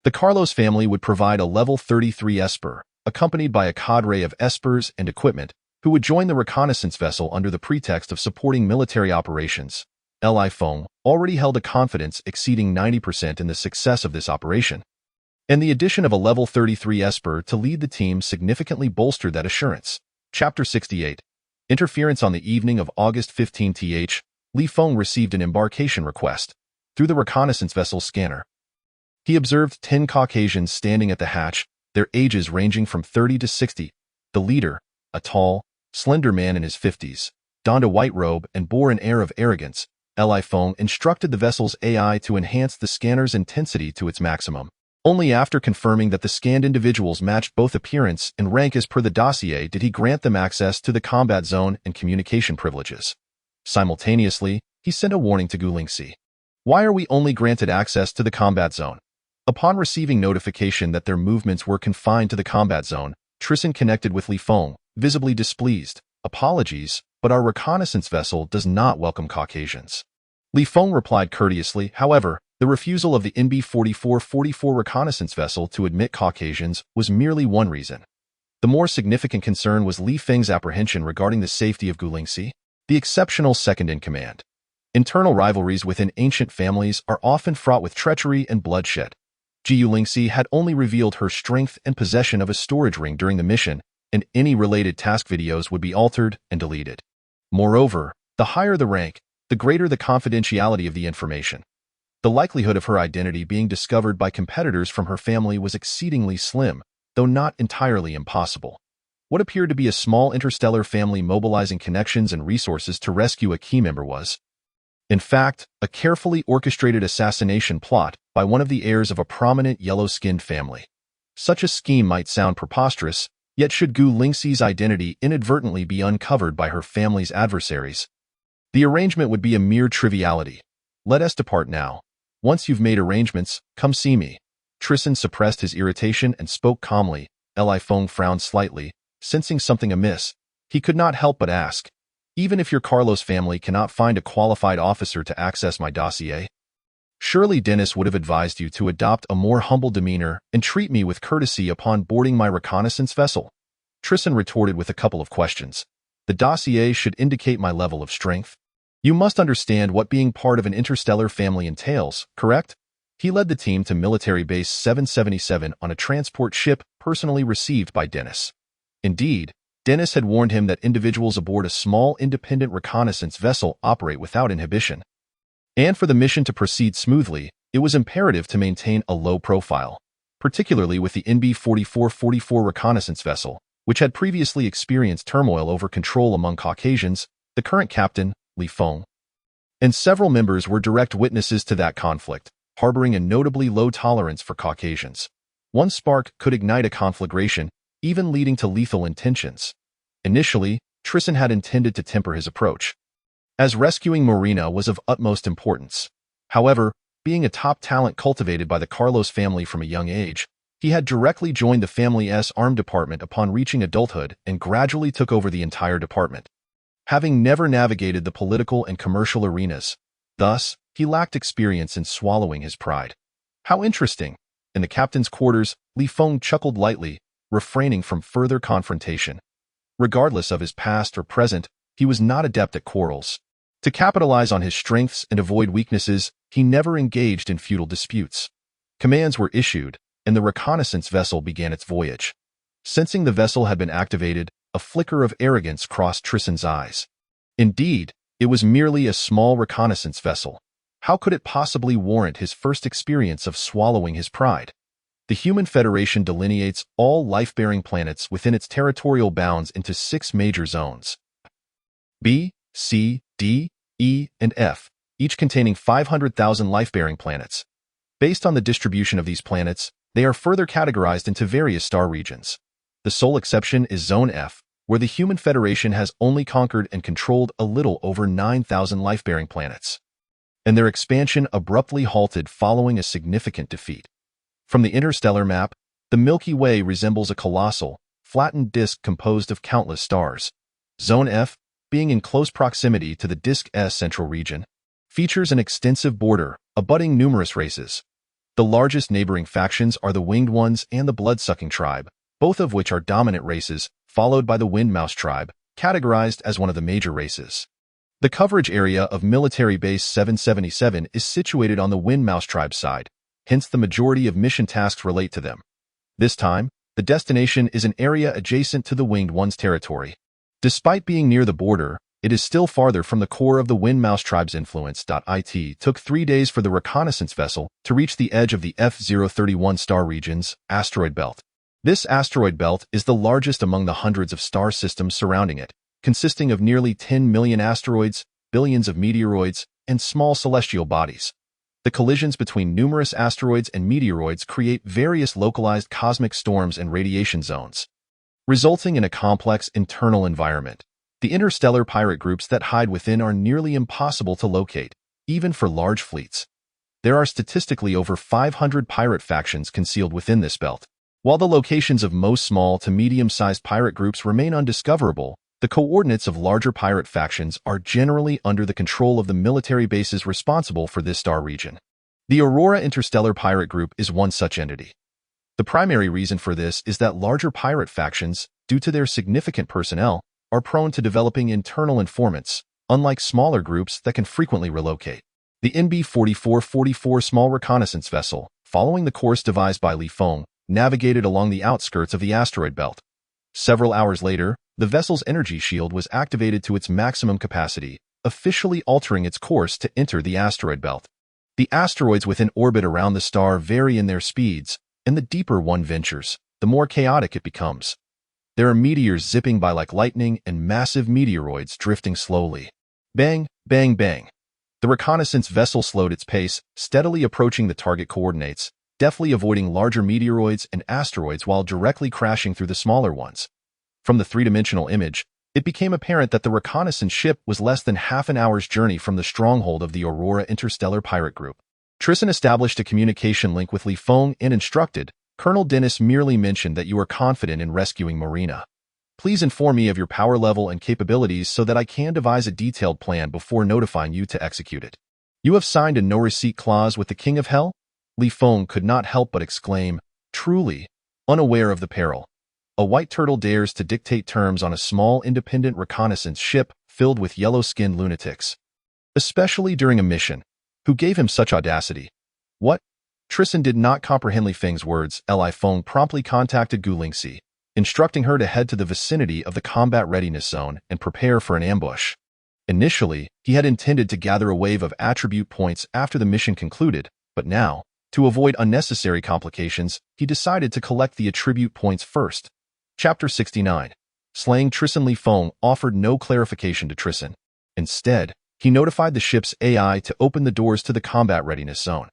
the Carlos family would provide a level 33 Esper, accompanied by a cadre of Espers and equipment, who would join the reconnaissance vessel under the pretext of supporting military operations. Li Feng already held a confidence exceeding 90% in the success of this operation, and the addition of a level 33 Esper to lead the team significantly bolstered that assurance. Chapter 68. Interference. On the evening of August 15, Li Feng received an embarkation request through the reconnaissance vessel's scanner. He observed 10 Caucasians standing at the hatch, their ages ranging from 30 to 60. The leader, a tall, slender man in his 50s, donned a white robe and bore an air of arrogance. Li Feng instructed the vessel's AI to enhance the scanner's intensity to its maximum. Only after confirming that the scanned individuals matched both appearance and rank as per the dossier did he grant them access to the combat zone and communication privileges. Simultaneously, he sent a warning to Gu Lingxi. Why are we only granted access to the combat zone? Upon receiving notification that their movements were confined to the combat zone, Tristan connected with Li Feng, visibly displeased. Apologies, but our reconnaissance vessel does not welcome Caucasians. Li Feng replied courteously. However, the refusal of the NB-4444 reconnaissance vessel to admit Caucasians was merely one reason. The more significant concern was Li Feng's apprehension regarding the safety of Gu Lingxi, the exceptional second-in-command. Internal rivalries within ancient families are often fraught with treachery and bloodshed. Gu Lingxi had only revealed her strength and possession of a storage ring during the mission, and any related task videos would be altered and deleted. Moreover, the higher the rank, the greater the confidentiality of the information. The likelihood of her identity being discovered by competitors from her family was exceedingly slim, though not entirely impossible. What appeared to be a small interstellar family mobilizing connections and resources to rescue a key member was, in fact, a carefully orchestrated assassination plot by one of the heirs of a prominent yellow-skinned family. Such a scheme might sound preposterous, yet should Gu Lingxi's identity inadvertently be uncovered by her family's adversaries, the arrangement would be a mere triviality. Let us depart now. Once you've made arrangements, come see me. Tristan suppressed his irritation and spoke calmly. Li Feng frowned slightly, sensing something amiss. He could not help but ask, even if your Carlos family cannot find a qualified officer to access my dossier, surely Dennis would have advised you to adopt a more humble demeanor and treat me with courtesy upon boarding my reconnaissance vessel. Tristan retorted with a couple of questions. The dossier should indicate my level of strength. You must understand what being part of an interstellar family entails, correct? He led the team to Military Base 777 on a transport ship personally received by Dennis. Indeed, Dennis had warned him that individuals aboard a small independent reconnaissance vessel operate without inhibition. And for the mission to proceed smoothly, it was imperative to maintain a low profile, particularly with the NB-4444 reconnaissance vessel, which had previously experienced turmoil over control among Caucasians. The current captain, Li Feng, and several members were direct witnesses to that conflict, harboring a notably low tolerance for Caucasians. One spark could ignite a conflagration, even leading to lethal intentions. Initially, Tristan had intended to temper his approach. as rescuing Marina was of utmost importance. However, being a top talent cultivated by the Carlos family from a young age, he had directly joined the family's armed department upon reaching adulthood and gradually took over the entire department. Having never navigated the political and commercial arenas, thus, he lacked experience in swallowing his pride. How interesting! In the captain's quarters, Li Feng chuckled lightly, refraining from further confrontation. Regardless of his past or present, he was not adept at quarrels. To capitalize on his strengths and avoid weaknesses, he never engaged in futile disputes. Commands were issued, and the reconnaissance vessel began its voyage. Sensing the vessel had been activated, a flicker of arrogance crossed Tristan's eyes. Indeed, it was merely a small reconnaissance vessel. How could it possibly warrant his first experience of swallowing his pride? The Human Federation delineates all life-bearing planets within its territorial bounds into 6 major zones: B, C, D, E, and F, each containing 500,000 life-bearing planets. Based on the distribution of these planets, they are further categorized into various star regions. The sole exception is Zone F, where the Human Federation has only conquered and controlled a little over 9,000 life-bearing planets, and their expansion abruptly halted following a significant defeat. From the interstellar map, the Milky Way resembles a colossal, flattened disk composed of countless stars. Zone F, being in close proximity to the disk's central region, features an extensive border, abutting numerous races. The largest neighboring factions are the Winged Ones and the Blood-Sucking Tribe, both of which are dominant races, followed by the Wind Mouse Tribe, categorized as one of the major races. The coverage area of Military Base 777 is situated on the Wind Mouse Tribe side, hence the majority of mission tasks relate to them. This time, the destination is an area adjacent to the Winged One's territory. Despite being near the border, it is still farther from the core of the Wind Mouse Tribe's influence. It took 3 days for the reconnaissance vessel to reach the edge of the F031 star region's asteroid belt. This asteroid belt is the largest among the hundreds of star systems surrounding it, consisting of nearly 10 million asteroids, billions of meteoroids, and small celestial bodies. The collisions between numerous asteroids and meteoroids create various localized cosmic storms and radiation zones, resulting in a complex internal environment. The interstellar pirate groups that hide within are nearly impossible to locate, even for large fleets. There are statistically over 500 pirate factions concealed within this belt. While the locations of most small to medium-sized pirate groups remain undiscoverable, the coordinates of larger pirate factions are generally under the control of the military bases responsible for this star region. The Aurora Interstellar Pirate Group is one such entity. The primary reason for this is that larger pirate factions, due to their significant personnel, are prone to developing internal informants, unlike smaller groups that can frequently relocate. The NB-4444 small reconnaissance vessel, following the course devised by Li Feng, navigated along the outskirts of the asteroid belt. Several hours later, the vessel's energy shield was activated to its maximum capacity, officially altering its course to enter the asteroid belt. The asteroids within orbit around the star vary in their speeds, and the deeper one ventures, the more chaotic it becomes. There are meteors zipping by like lightning and massive meteoroids drifting slowly. Bang, bang, bang. The reconnaissance vessel slowed its pace, steadily approaching the target coordinates, deftly avoiding larger meteoroids and asteroids while directly crashing through the smaller ones. From the three-dimensional image, it became apparent that the reconnaissance ship was less than half an hour's journey from the stronghold of the Aurora Interstellar Pirate Group. Tristan established a communication link with Li Feng and instructed, "Colonel Dennis merely mentioned that you are confident in rescuing Marina. Please inform me of your power level and capabilities so that I can devise a detailed plan before notifying you to execute it. You have signed a no-receipt clause with the King of Hell?" Li Feng could not help but exclaim, truly unaware of the peril. A white turtle dares to dictate terms on a small independent reconnaissance ship filled with yellow-skinned lunatics. Especially during a mission. Who gave him such audacity? What? Tristan did not comprehend Li Feng's words. Li Feng promptly contacted Gu Lingxi, instructing her to head to the vicinity of the combat readiness zone and prepare for an ambush. Initially, he had intended to gather a wave of attribute points after the mission concluded, but now, to avoid unnecessary complications, he decided to collect the attribute points first. Chapter 69. Slaying Tristan. Li Feng offered no clarification to Tristan. Instead, he notified the ship's AI to open the doors to the combat readiness zone.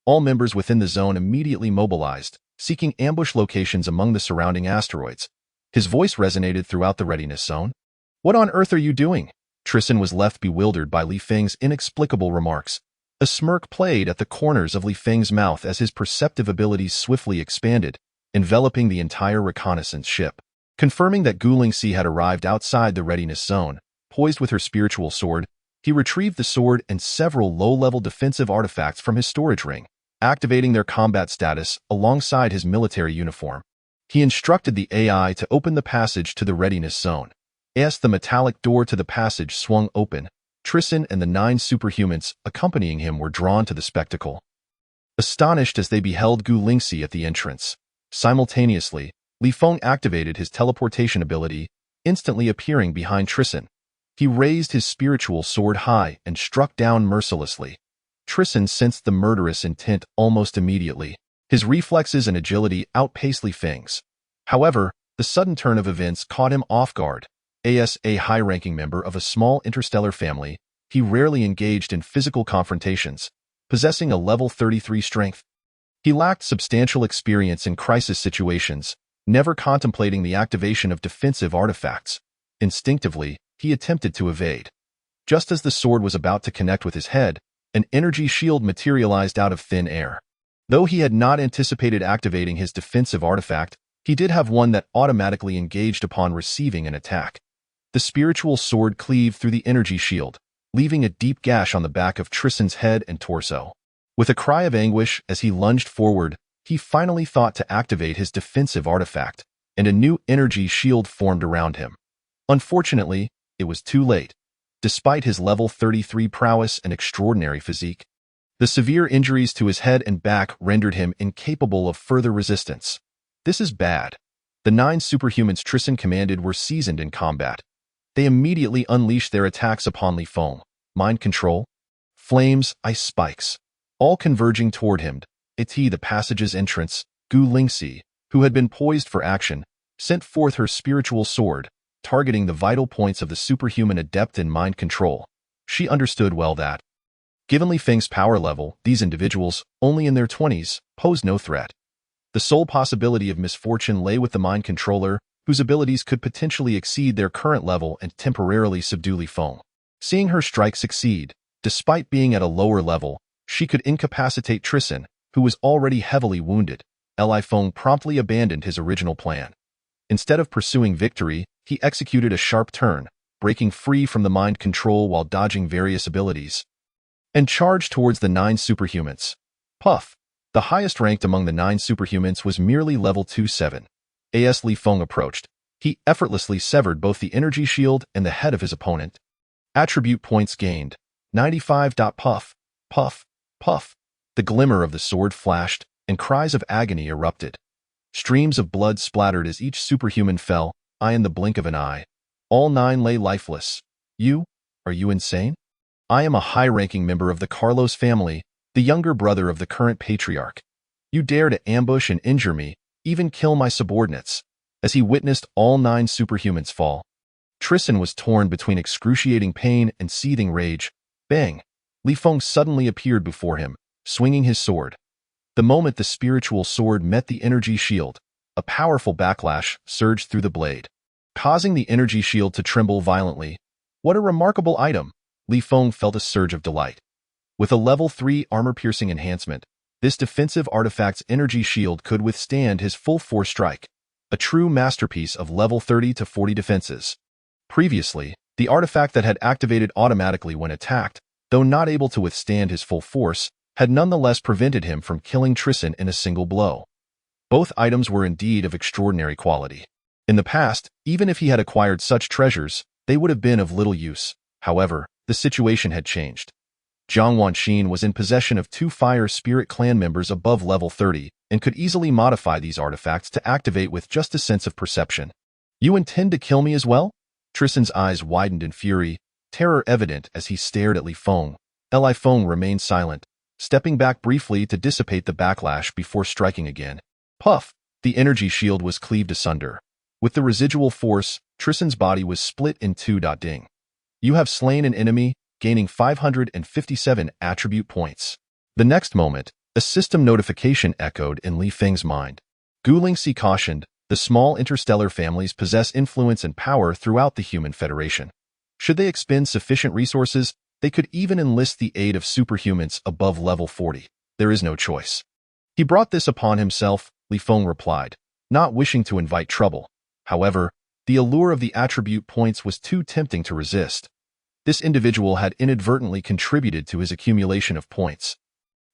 All members within the zone immediately mobilized, seeking ambush locations among the surrounding asteroids. His voice resonated throughout the readiness zone. "What on earth are you doing? Tristan was left bewildered by Li Feng's inexplicable remarks. A smirk played at the corners of Li Feng's mouth as his perceptive abilities swiftly expanded, enveloping the entire reconnaissance ship. Confirming that Gu Lingxi had arrived outside the readiness zone, poised with her spiritual sword, he retrieved the sword and several low-level defensive artifacts from his storage ring, activating their combat status alongside his military uniform. He instructed the AI to open the passage to the readiness zone. As the metallic door to the passage swung open, Tristan and the 9 superhumans accompanying him were drawn to the spectacle. Astonished as they beheld Gu Lingxi at the entrance. Simultaneously, Li Feng activated his teleportation ability, instantly appearing behind Tristan. He raised his spiritual sword high and struck down mercilessly. Tristan sensed the murderous intent almost immediately. His reflexes and agility outpaced Li Feng's. However, the sudden turn of events caught him off guard. As a high-ranking member of a small interstellar family, he rarely engaged in physical confrontations, possessing a level 33 strength. He lacked substantial experience in crisis situations, never contemplating the activation of defensive artifacts. Instinctively, he attempted to evade. Just as the sword was about to connect with his head, an energy shield materialized out of thin air. Though he had not anticipated activating his defensive artifact, he did have one that automatically engaged upon receiving an attack. The spiritual sword cleaved through the energy shield, leaving a deep gash on the back of Tristan's head and torso. With a cry of anguish as he lunged forward, he finally thought to activate his defensive artifact, and a new energy shield formed around him. Unfortunately, it was too late. Despite his level 33 prowess and extraordinary physique, the severe injuries to his head and back rendered him incapable of further resistance. This is bad. The 9 superhumans Tristan commanded were seasoned in combat. They immediately unleashed their attacks upon Li Feng. Mind control, flames, ice spikes, all converging toward him. The passage's entrance, Gu Lingxi, who had been poised for action, sent forth her spiritual sword, targeting the vital points of the superhuman adept in mind control. She understood well that, given Li Feng's power level, these individuals, only in their 20s, posed no threat. The sole possibility of misfortune lay with the mind controller, whose abilities could potentially exceed their current level and temporarily subdue Li Feng. Seeing her strike succeed, despite being at a lower level, she could incapacitate Tristan, who was already heavily wounded. Li Feng promptly abandoned his original plan. Instead of pursuing victory, he executed a sharp turn, breaking free from the mind control while dodging various abilities, and charged towards the 9 superhumans. Puff! The highest ranked among the 9 superhumans was merely level 27. As Li Feng approached, he effortlessly severed both the energy shield and the head of his opponent. Attribute points gained. 95. Puff, puff, puff. The glimmer of the sword flashed, and cries of agony erupted. Streams of blood splattered as each superhuman fell, in the blink of an eye. All 9 lay lifeless. Are you insane? I am a high-ranking member of the Carlos family, the younger brother of the current patriarch. You dare to ambush and injure me, even kill my subordinates. As he witnessed all 9 superhumans fall, Tristan was torn between excruciating pain and seething rage. Bang! Li Feng suddenly appeared before him, swinging his sword. The moment the spiritual sword met the energy shield, a powerful backlash surged through the blade, causing the energy shield to tremble violently. What a remarkable item! Li Feng felt a surge of delight. With a level 3 armor-piercing enhancement, this defensive artifact's energy shield could withstand his full force strike, a true masterpiece of level 30 to 40 defenses. Previously, the artifact that had activated automatically when attacked, though not able to withstand his full force, had nonetheless prevented him from killing Tristan in a single blow. Both items were indeed of extraordinary quality. In the past, even if he had acquired such treasures, they would have been of little use. However, the situation had changed. Jiang Wanxin was in possession of 2 Fire Spirit clan members above level 30 and could easily modify these artifacts to activate with just a sense of perception. You intend to kill me as well? Tristan's eyes widened in fury, terror evident as he stared at Li Feng. Li Feng remained silent, stepping back briefly to dissipate the backlash before striking again. Puff! The energy shield was cleaved asunder. With the residual force, Tristan's body was split in 2. Ding. You have slain an enemy, gaining 557 attribute points. The next moment, a system notification echoed in Li Feng's mind. Gu Lingxi cautioned, the small interstellar families possess influence and power throughout the human Federation. Should they expend sufficient resources, they could even enlist the aid of superhumans above level 40. There is no choice. He brought this upon himself, Li Feng replied, not wishing to invite trouble. However, the allure of the attribute points was too tempting to resist. This individual had inadvertently contributed to his accumulation of points,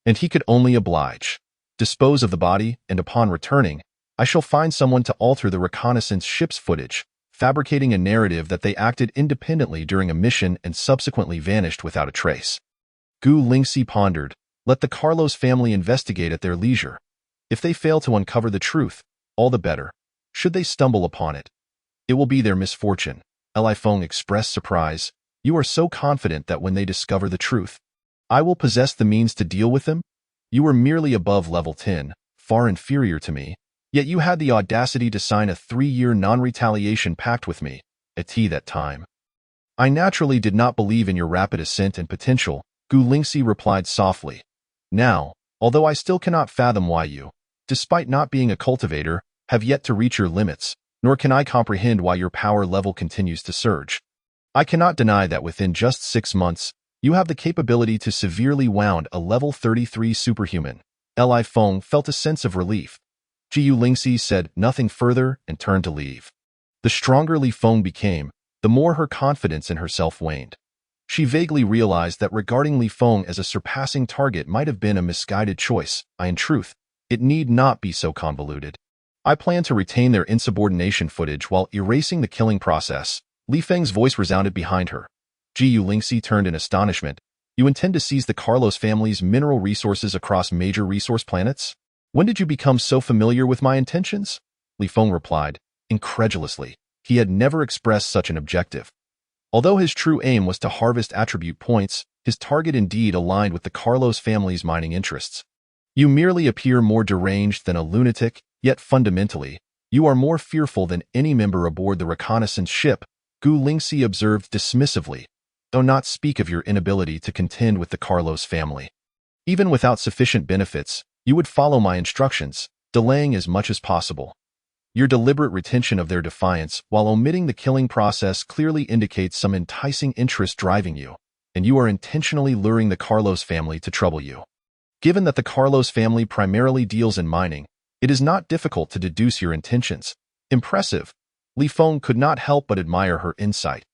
and he could only oblige. Dispose of the body, and upon returning, I shall find someone to alter the reconnaissance ship's footage, fabricating a narrative that they acted independently during a mission and subsequently vanished without a trace. Gu Lingxi pondered, let the Carlos family investigate at their leisure. If they fail to uncover the truth, all the better. Should they stumble upon it, it will be their misfortune. Li Feng expressed surprise. You are so confident that when they discover the truth, I will possess the means to deal with them? You were merely above level 10, far inferior to me, yet you had the audacity to sign a 3-year non-retaliation pact with me, at that time. I naturally did not believe in your rapid ascent and potential, Gu Lingxi replied softly. Now, although I still cannot fathom why you, despite not being a cultivator, have yet to reach your limits, nor can I comprehend why your power level continues to surge. I cannot deny that within just 6 months, you have the capability to severely wound a level 33 superhuman. Li Feng felt a sense of relief. Gu Lingxi said nothing further and turned to leave. The stronger Li Feng became, the more her confidence in herself waned. She vaguely realized that regarding Li Feng as a surpassing target might have been a misguided choice. In truth, it need not be so convoluted. I plan to retain their insubordination footage while erasing the killing process. Li Feng's voice resounded behind her. Gu Lingxi turned in astonishment. You intend to seize the Carlos family's mineral resources across major resource planets? When did you become so familiar with my intentions? Li Feng replied, incredulously. He had never expressed such an objective. Although his true aim was to harvest attribute points, his target indeed aligned with the Carlos family's mining interests. You merely appear more deranged than a lunatic, yet fundamentally, you are more fearful than any member aboard the reconnaissance ship, Gu Lingxi observed dismissively. Do not speak of your inability to contend with the Carlos family. Even without sufficient benefits, you would follow my instructions, delaying as much as possible. Your deliberate retention of their defiance while omitting the killing process clearly indicates some enticing interest driving you, and you are intentionally luring the Carlos family to trouble you. Given that the Carlos family primarily deals in mining, it is not difficult to deduce your intentions. Impressive. Li Feng could not help but admire her insight.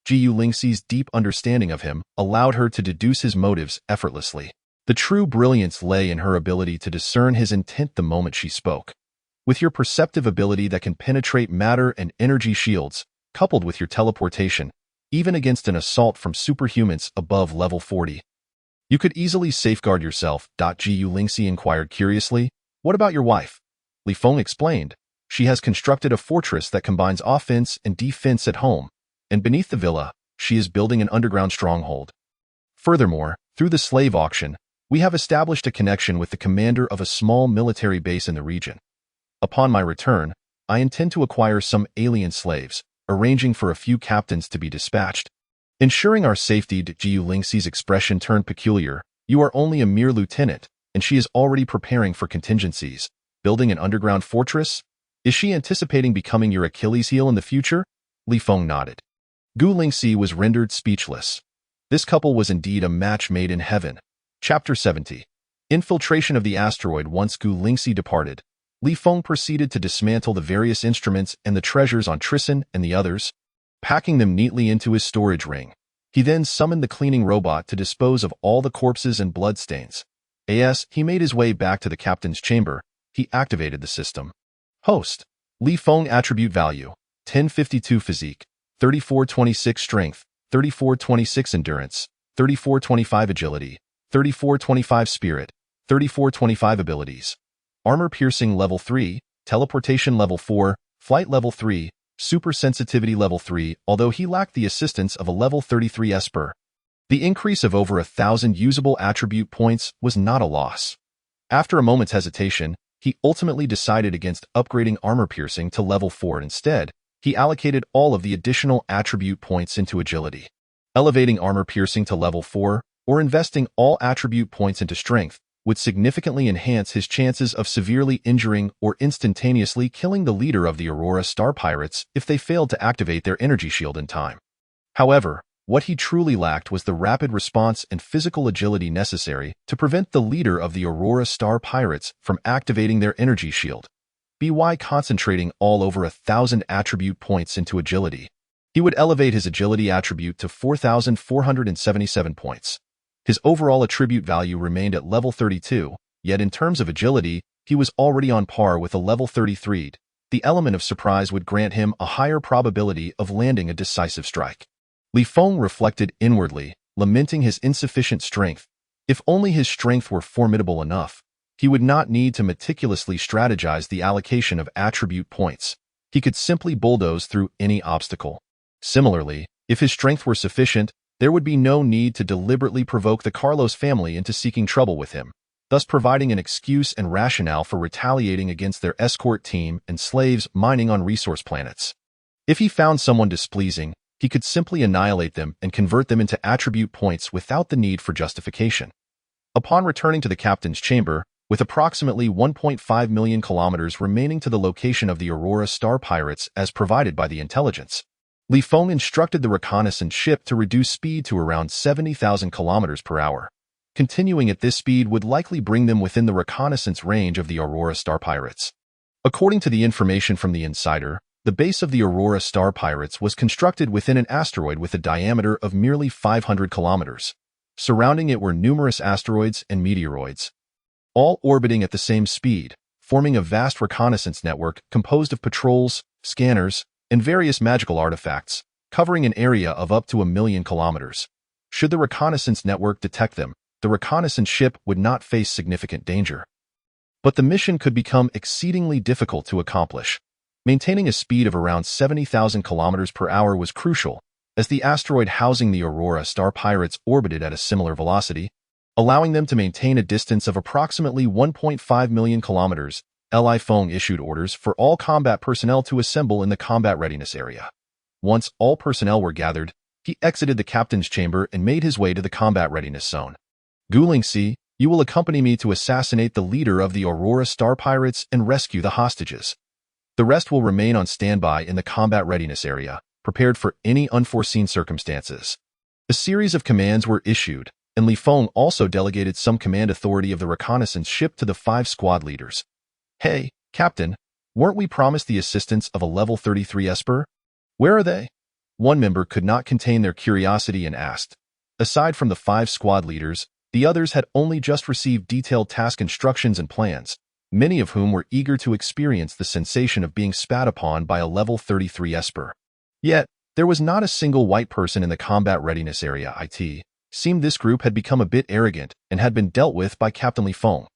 Gu Lingxi's deep understanding of him allowed her to deduce his motives effortlessly. The true brilliance lay in her ability to discern his intent the moment she spoke. With your perceptive ability that can penetrate matter and energy shields, coupled with your teleportation, even against an assault from superhumans above level 40, you could easily safeguard yourself. Gu Lingxi inquired curiously. What about your wife? Li Feng explained. She has constructed a fortress that combines offense and defense at home, and beneath the villa, she is building an underground stronghold. Furthermore, through the slave auction, we have established a connection with the commander of a small military base in the region. Upon my return, I intend to acquire some alien slaves, arranging for a few captains to be dispatched. Ensuring our safety. Gu Lingxi's expression turned peculiar. You are only a mere lieutenant, and she is already preparing for contingencies. Building an underground fortress? Is she anticipating becoming your Achilles heel in the future? Li Feng nodded. Gu Lingxi was rendered speechless. This couple was indeed a match made in heaven. Chapter 70. Infiltration of the asteroid. Once Gu Lingxi departed, Li Feng proceeded to dismantle the various instruments and the treasures on Tristan and the others, packing them neatly into his storage ring. He then summoned the cleaning robot to dispose of all the corpses and bloodstains. As he made his way back to the captain's chamber, he activated the system. Host. Li Feng attribute value, 1052 physique, 3426 strength, 3426 endurance, 3425 agility, 3425 spirit, 3425 abilities. Armor piercing level 3, teleportation level 4, flight level 3, super sensitivity level 3, although he lacked the assistance of a level 33 Esper. The increase of over 1,000 usable attribute points was not a loss. After a moment's hesitation, he ultimately decided against upgrading armor piercing to level 4 instead. He allocated all of the additional attribute points into agility. Elevating armor piercing to level 4, or investing all attribute points into strength, would significantly enhance his chances of severely injuring or instantaneously killing the leader of the Aurora Star Pirates if they failed to activate their energy shield in time. However, what he truly lacked was the rapid response and physical agility necessary to prevent the leader of the Aurora Star Pirates from activating their energy shield, by concentrating all over 1,000 attribute points into agility. He would elevate his agility attribute to 4,477 points. His overall attribute value remained at level 32, yet in terms of agility, he was already on par with a level 33. The element of surprise would grant him a higher probability of landing a decisive strike. Li Feng reflected inwardly, lamenting his insufficient strength. If only his strength were formidable enough, he would not need to meticulously strategize the allocation of attribute points. He could simply bulldoze through any obstacle. Similarly, if his strength were sufficient, there would be no need to deliberately provoke the Carlos family into seeking trouble with him, thus providing an excuse and rationale for retaliating against their escort team and slaves mining on resource planets. If he found someone displeasing, he could simply annihilate them and convert them into attribute points without the need for justification. Upon returning to the captain's chamber, with approximately 1.5 million kilometers remaining to the location of the Aurora Star Pirates as provided by the intelligence, Li Feng instructed the reconnaissance ship to reduce speed to around 70,000 kilometers per hour. Continuing at this speed would likely bring them within the reconnaissance range of the Aurora Star Pirates. According to the information from the insider, the base of the Aurora Star Pirates was constructed within an asteroid with a diameter of merely 500 kilometers. Surrounding it were numerous asteroids and meteoroids, all orbiting at the same speed, forming a vast reconnaissance network composed of patrols, scanners, and various magical artifacts, covering an area of up to 1 million kilometers. Should the reconnaissance network detect them, the reconnaissance ship would not face significant danger. But the mission could become exceedingly difficult to accomplish. Maintaining a speed of around 70,000 kilometers per hour was crucial, as the asteroid housing the Aurora Star Pirates orbited at a similar velocity, allowing them to maintain a distance of approximately 1.5 million kilometers. Li Feng issued orders for all combat personnel to assemble in the combat readiness area. Once all personnel were gathered, he exited the captain's chamber and made his way to the combat readiness zone. Guilingxi, you will accompany me to assassinate the leader of the Aurora Star Pirates and rescue the hostages. The rest will remain on standby in the combat readiness area, prepared for any unforeseen circumstances. A series of commands were issued, and Li Feng also delegated some command authority of the reconnaissance ship to the 5 squad leaders. Hey, Captain, weren't we promised the assistance of a level 33 Esper? Where are they? One member could not contain their curiosity and asked. Aside from the 5 squad leaders, the others had only just received detailed task instructions and plans, many of whom were eager to experience the sensation of being spat upon by a level 33 Esper. Yet, there was not a single white person in the combat readiness area. It seemed this group had become a bit arrogant and had been dealt with by Captain Li Feng.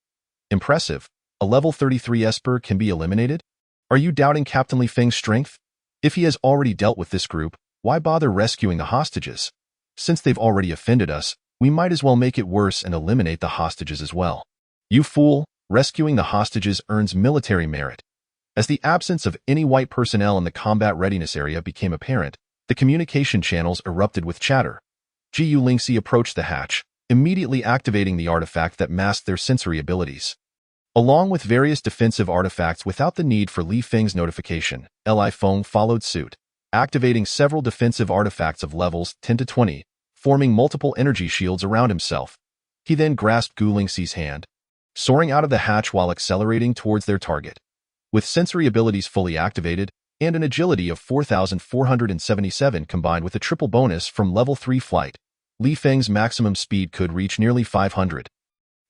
Impressive. A level 33 Esper can be eliminated? Are you doubting Captain Li Feng's strength? If he has already dealt with this group, why bother rescuing the hostages? Since they've already offended us, we might as well make it worse and eliminate the hostages as well. You fool! Rescuing the hostages earns military merit. As the absence of any white personnel in the combat readiness area became apparent, the communication channels erupted with chatter. Guilingxi approached the hatch, immediately activating the artifact that masked their sensory abilities. Along with various defensive artifacts without the need for Li Feng's notification, Li Feng followed suit, activating several defensive artifacts of levels 10 to 20, forming multiple energy shields around himself. He then grasped Guilingxi's hand, soaring out of the hatch while accelerating towards their target. With sensory abilities fully activated, and an agility of 4,477 combined with a triple bonus from level 3 flight, Li Feng's maximum speed could reach nearly 500.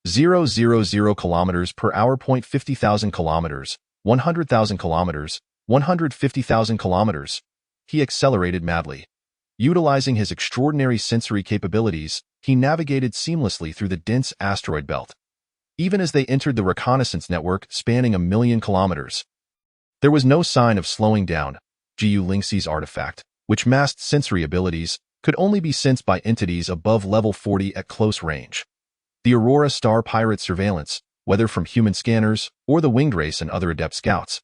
000 kilometers per hour. 50,000 kilometers, 100,000 kilometers, 150,000 kilometers. He accelerated madly. Utilizing his extraordinary sensory capabilities, he navigated seamlessly through the dense asteroid belt. Even as they entered the reconnaissance network spanning 1 million kilometers, there was no sign of slowing down. Guilingxi's artifact, which masked sensory abilities, could only be sensed by entities above level 40 at close range. The Aurora Star Pirate surveillance, whether from human scanners or the winged race and other adept scouts,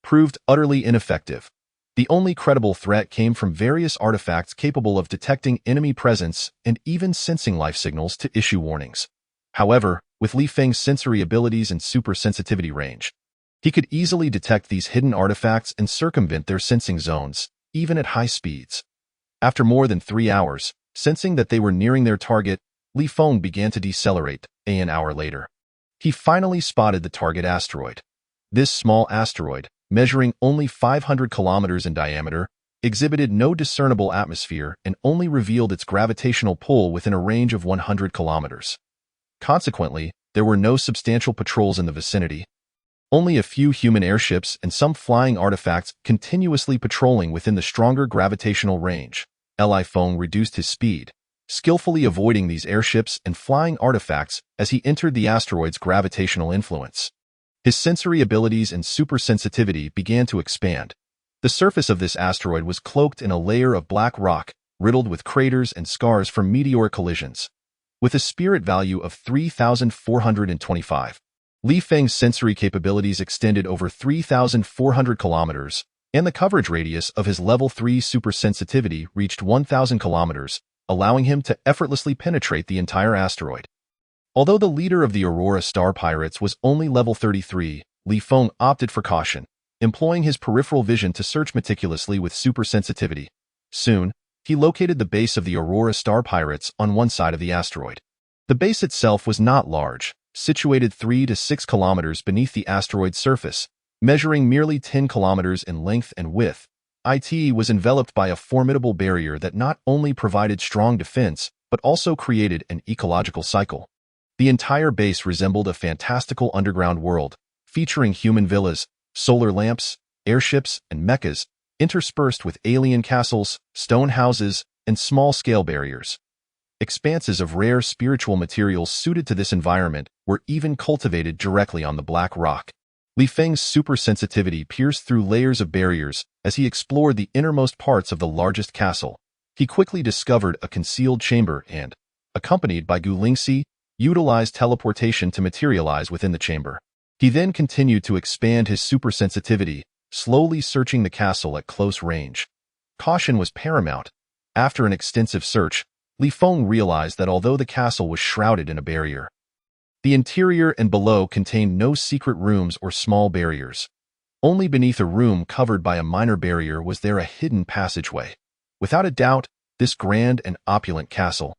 proved utterly ineffective. The only credible threat came from various artifacts capable of detecting enemy presence and even sensing life signals to issue warnings. However, with Li Feng's sensory abilities and super sensitivity range, he could easily detect these hidden artifacts and circumvent their sensing zones, even at high speeds. After more than 3 hours, sensing that they were nearing their target, Li Feng began to decelerate. An hour later, he finally spotted the target asteroid. This small asteroid, measuring only 500 kilometers in diameter, exhibited no discernible atmosphere and only revealed its gravitational pull within a range of 100 kilometers. Consequently, there were no substantial patrols in the vicinity. Only a few human airships and some flying artifacts continuously patrolling within the stronger gravitational range. Li Feng reduced his speed, skillfully avoiding these airships and flying artifacts as he entered the asteroid's gravitational influence. His sensory abilities and supersensitivity began to expand. The surface of this asteroid was cloaked in a layer of black rock, riddled with craters and scars from meteoric collisions. With a spirit value of 3,425, Li Feng's sensory capabilities extended over 3,400 kilometers, and the coverage radius of his level 3 supersensitivity reached 1,000 kilometers, allowing him to effortlessly penetrate the entire asteroid. Although the leader of the Aurora Star Pirates was only level 33, Li Feng opted for caution, employing his peripheral vision to search meticulously with supersensitivity. Soon, he located the base of the Aurora Star Pirates on one side of the asteroid. The base itself was not large, situated 3 to 6 kilometers beneath the asteroid's surface, measuring merely 10 kilometers in length and width. It was enveloped by a formidable barrier that not only provided strong defense, but also created an ecological cycle. The entire base resembled a fantastical underground world, featuring human villas, solar lamps, airships, and mechas, interspersed with alien castles, stone houses, and small-scale barriers. Expanses of rare spiritual materials suited to this environment were even cultivated directly on the black rock. Li Feng's supersensitivity pierced through layers of barriers as he explored the innermost parts of the largest castle. He quickly discovered a concealed chamber and, accompanied by Gu Lingxi, utilized teleportation to materialize within the chamber. He then continued to expand his supersensitivity, slowly searching the castle at close range. Caution was paramount. After an extensive search, Li Feng realized that although the castle was shrouded in a barrier, the interior and below contained no secret rooms or small barriers. Only beneath a room covered by a minor barrier was there a hidden passageway. Without a doubt, this grand and opulent castle,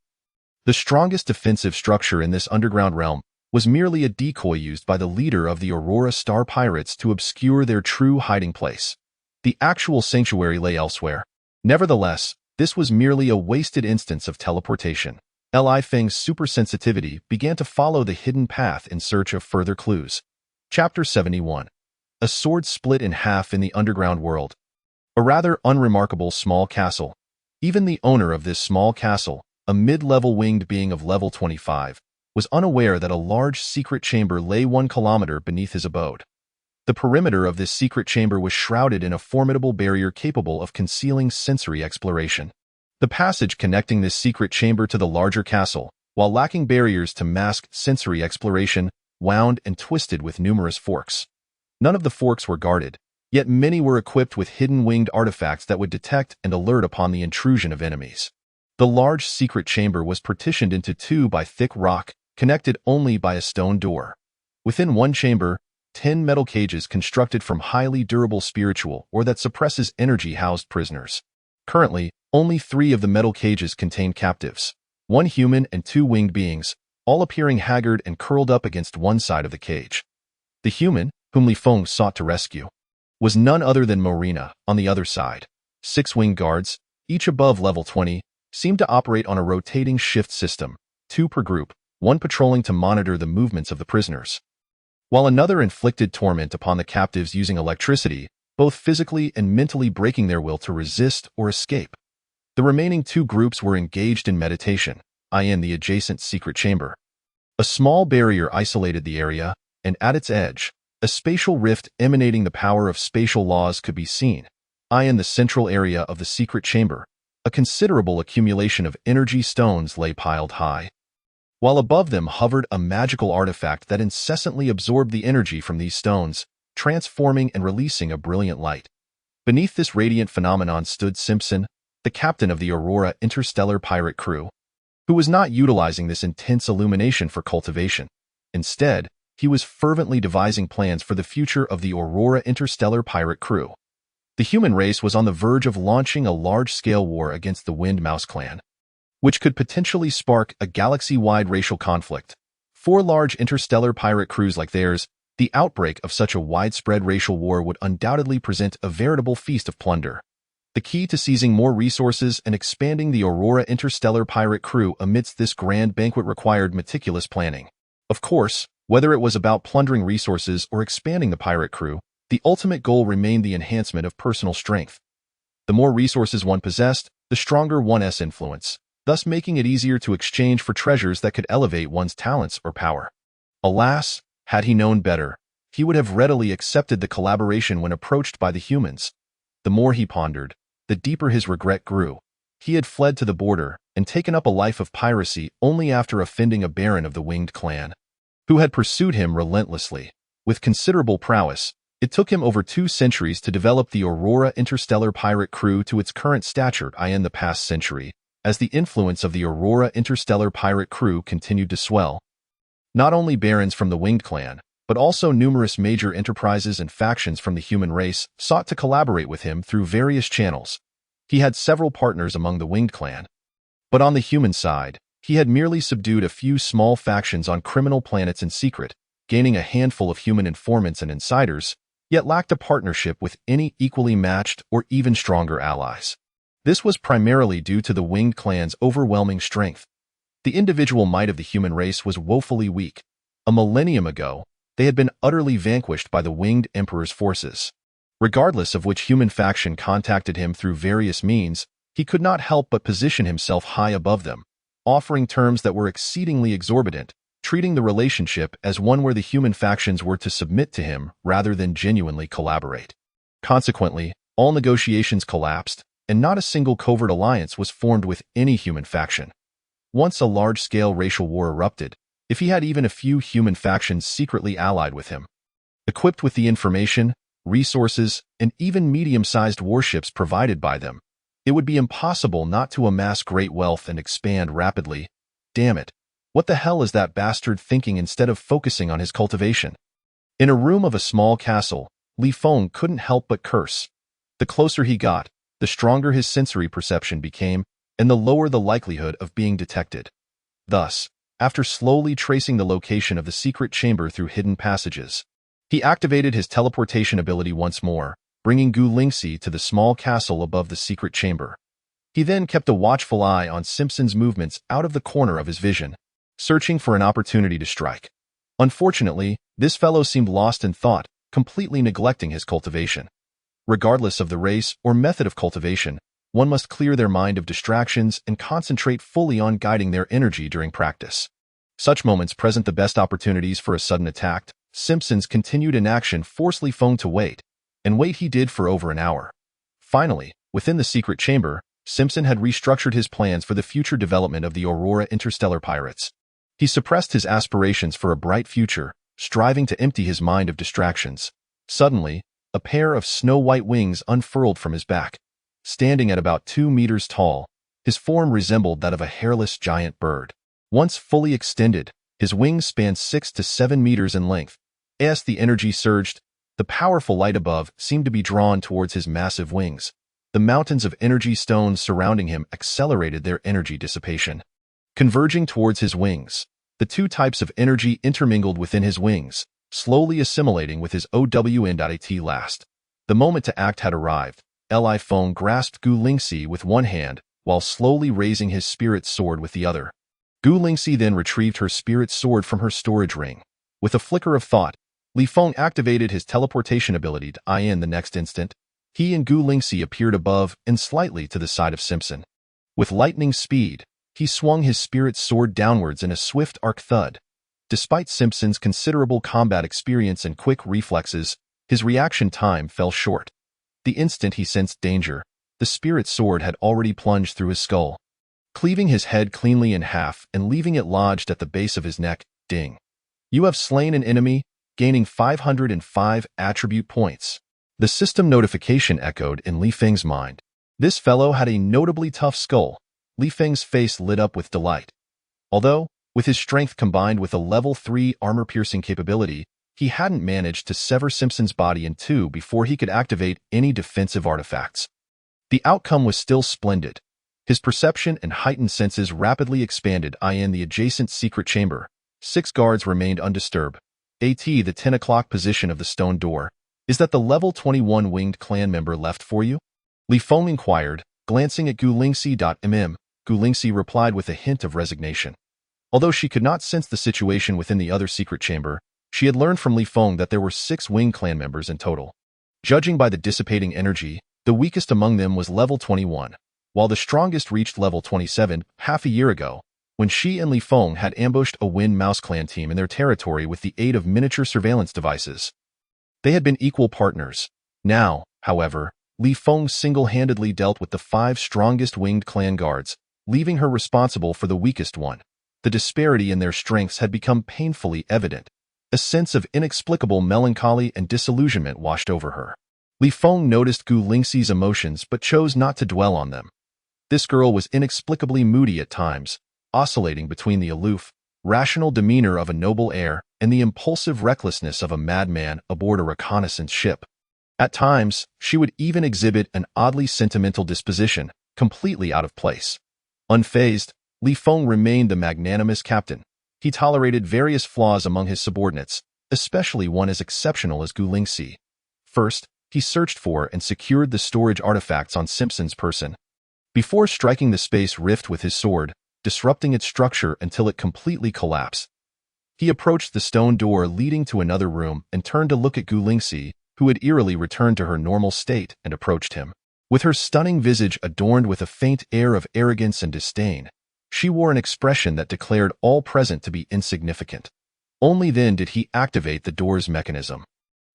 the strongest defensive structure in this underground realm, was merely a decoy used by the leader of the Aurora Star Pirates to obscure their true hiding place. The actual sanctuary lay elsewhere. Nevertheless, this was merely a wasted instance of teleportation. Li Feng's supersensitivity began to follow the hidden path in search of further clues. Chapter 71. A sword split in half in the underground world. A rather unremarkable small castle. Even the owner of this small castle, a mid-level winged being of level 25, was unaware that a large secret chamber lay 1 kilometer beneath his abode. The perimeter of this secret chamber was shrouded in a formidable barrier capable of concealing sensory exploration. The passage connecting this secret chamber to the larger castle, while lacking barriers to mask sensory exploration, wound and twisted with numerous forks. None of the forks were guarded, yet many were equipped with hidden winged artifacts that would detect and alert upon the intrusion of enemies. The large secret chamber was partitioned into 2 by thick rock, connected only by a stone door. Within one chamber, 10 metal cages constructed from highly durable spiritual or that suppresses energy housed prisoners. Currently, only 3 of the metal cages contain captives, 1 human and 2 winged beings, all appearing haggard and curled up against one side of the cage. The human, whom Li Feng sought to rescue, was none other than Marina. On the other side, 6 winged guards, each above level 20, seemed to operate on a rotating shift system, 2 per group, 1 patrolling to monitor the movements of the prisoners, while another inflicted torment upon the captives using electricity, both physically and mentally breaking their will to resist or escape. The remaining 2 groups were engaged in meditation, in the adjacent secret chamber. A small barrier isolated the area, and at its edge, a spatial rift emanating the power of spatial laws could be seen. In the central area of the secret chamber, a considerable accumulation of energy stones lay piled high, while above them hovered a magical artifact that incessantly absorbed the energy from these stones, transforming and releasing a brilliant light. Beneath this radiant phenomenon stood Simpson, the captain of the Aurora Interstellar pirate crew, who was not utilizing this intense illumination for cultivation. Instead, he was fervently devising plans for the future of the Aurora Interstellar pirate crew. The human race was on the verge of launching a large-scale war against the Winged Mouse clan, which could potentially spark a galaxy-wide racial conflict. For large interstellar pirate crews like theirs, the outbreak of such a widespread racial war would undoubtedly present a veritable feast of plunder. The key to seizing more resources and expanding the Aurora interstellar pirate crew amidst this grand banquet required meticulous planning. Of course, whether it was about plundering resources or expanding the pirate crew, the ultimate goal remained the enhancement of personal strength. The more resources one possessed, the stronger one's influence, thus making it easier to exchange for treasures that could elevate one's talents or power. Alas, had he known better, he would have readily accepted the collaboration when approached by the humans. The more he pondered, the deeper his regret grew. He had fled to the border and taken up a life of piracy only after offending a baron of the Winged clan, who had pursued him relentlessly. With considerable prowess, it took him over 2 centuries to develop the Aurora interstellar pirate crew to its current stature in the past century. As the influence of the Aurora interstellar pirate crew continued to swell, not only barons from the Winged clan, but also numerous major enterprises and factions from the human race sought to collaborate with him through various channels. He had several partners among the Winged clan, but on the human side, he had merely subdued a few small factions on criminal planets in secret, gaining a handful of human informants and insiders, yet lacked a partnership with any equally matched or even stronger allies. This was primarily due to the Winged clan's overwhelming strength. The individual might of the human race was woefully weak. A millennium ago, they had been utterly vanquished by the Winged Emperor's forces. Regardless of which human faction contacted him through various means, he could not help but position himself high above them, offering terms that were exceedingly exorbitant, treating the relationship as one where the human factions were to submit to him rather than genuinely collaborate. Consequently, all negotiations collapsed, and not a single covert alliance was formed with any human faction. Once a large-scale racial war erupted, if he had even a few human factions secretly allied with him, equipped with the information, resources, and even medium-sized warships provided by them, it would be impossible not to amass great wealth and expand rapidly. Damn it, what the hell is that bastard thinking instead of focusing on his cultivation? In a room of a small castle, Li Feng couldn't help but curse. The closer he got, the stronger his sensory perception became, and the lower the likelihood of being detected. Thus, after slowly tracing the location of the secret chamber through hidden passages, he activated his teleportation ability once more, bringing Gu Lingxi to the small castle above the secret chamber. He then kept a watchful eye on Simpson's movements out of the corner of his vision, searching for an opportunity to strike. Unfortunately, this fellow seemed lost in thought, completely neglecting his cultivation. Regardless of the race or method of cultivation, one must clear their mind of distractions and concentrate fully on guiding their energy during practice. Such moments present the best opportunities for a sudden attack. Simpson's continued inaction forced Li Feng to wait, and wait he did for over an hour. Finally, within the secret chamber, Simpson had restructured his plans for the future development of the Aurora interstellar pirates. He suppressed his aspirations for a bright future, striving to empty his mind of distractions. Suddenly, a pair of snow-white wings unfurled from his back. Standing at about 2 meters tall, his form resembled that of a hairless giant bird. Once fully extended, his wings spanned 6 to 7 meters in length. As the energy surged, the powerful light above seemed to be drawn towards his massive wings. The mountains of energy stones surrounding him accelerated their energy dissipation. Converging towards his wings, the two types of energy intermingled within his wings, slowly assimilating with his OWN at last. The moment to act had arrived. Li Feng grasped Gu Lingxi with one hand, while slowly raising his spirit sword with the other. Gu Lingxi then retrieved her spirit sword from her storage ring. With a flicker of thought, Li Feng activated his teleportation ability to in the next instant. He and Gu Lingxi appeared above and slightly to the side of Simpson. With lightning speed, he swung his spirit sword downwards in a swift arc thud. Despite Simpson's considerable combat experience and quick reflexes, his reaction time fell short. The instant he sensed danger, the spirit sword had already plunged through his skull, cleaving his head cleanly in half and leaving it lodged at the base of his neck. Ding. You have slain an enemy, gaining 505 attribute points. The system notification echoed in Li Feng's mind. This fellow had a notably tough skull. Li Feng's face lit up with delight. Although, with his strength combined with a level 3 armor-piercing capability, he hadn't managed to sever Simpson's body in two before he could activate any defensive artifacts. The outcome was still splendid. His perception and heightened senses rapidly expanded in the adjacent secret chamber. 6 guards remained undisturbed. The 10 o'clock position of the stone door. Is that the level 21 winged clan member left for you? Li Feng inquired, glancing at Gu Lingxi. Gu Lingxi replied with a hint of resignation. Although she could not sense the situation within the other secret chamber, she had learned from Li Feng that there were 6 winged clan members in total. Judging by the dissipating energy, the weakest among them was level 21, while the strongest reached level 27 half a year ago, when she and Li Feng had ambushed a Wind Mouse clan team in their territory with the aid of miniature surveillance devices. They had been equal partners. Now, however, Li Feng single-handedly dealt with the 5 strongest winged clan guards, leaving her responsible for the weakest one. The disparity in their strengths had become painfully evident. A sense of inexplicable melancholy and disillusionment washed over her. Li Feng noticed Gu Lingxi's emotions but chose not to dwell on them. This girl was inexplicably moody at times, oscillating between the aloof, rational demeanor of a noble heir and the impulsive recklessness of a madman aboard a reconnaissance ship. At times, she would even exhibit an oddly sentimental disposition, completely out of place. Unfazed, Li Feng remained the magnanimous captain. He tolerated various flaws among his subordinates, especially one as exceptional as Gu Lingxi. First, he searched for and secured the storage artifacts on Simpson's person. Before striking the space rift with his sword, disrupting its structure until it completely collapsed, he approached the stone door leading to another room and turned to look at Gu Lingxi, who had eerily returned to her normal state, and approached him. With her stunning visage adorned with a faint air of arrogance and disdain, she wore an expression that declared all present to be insignificant. Only then did he activate the door's mechanism.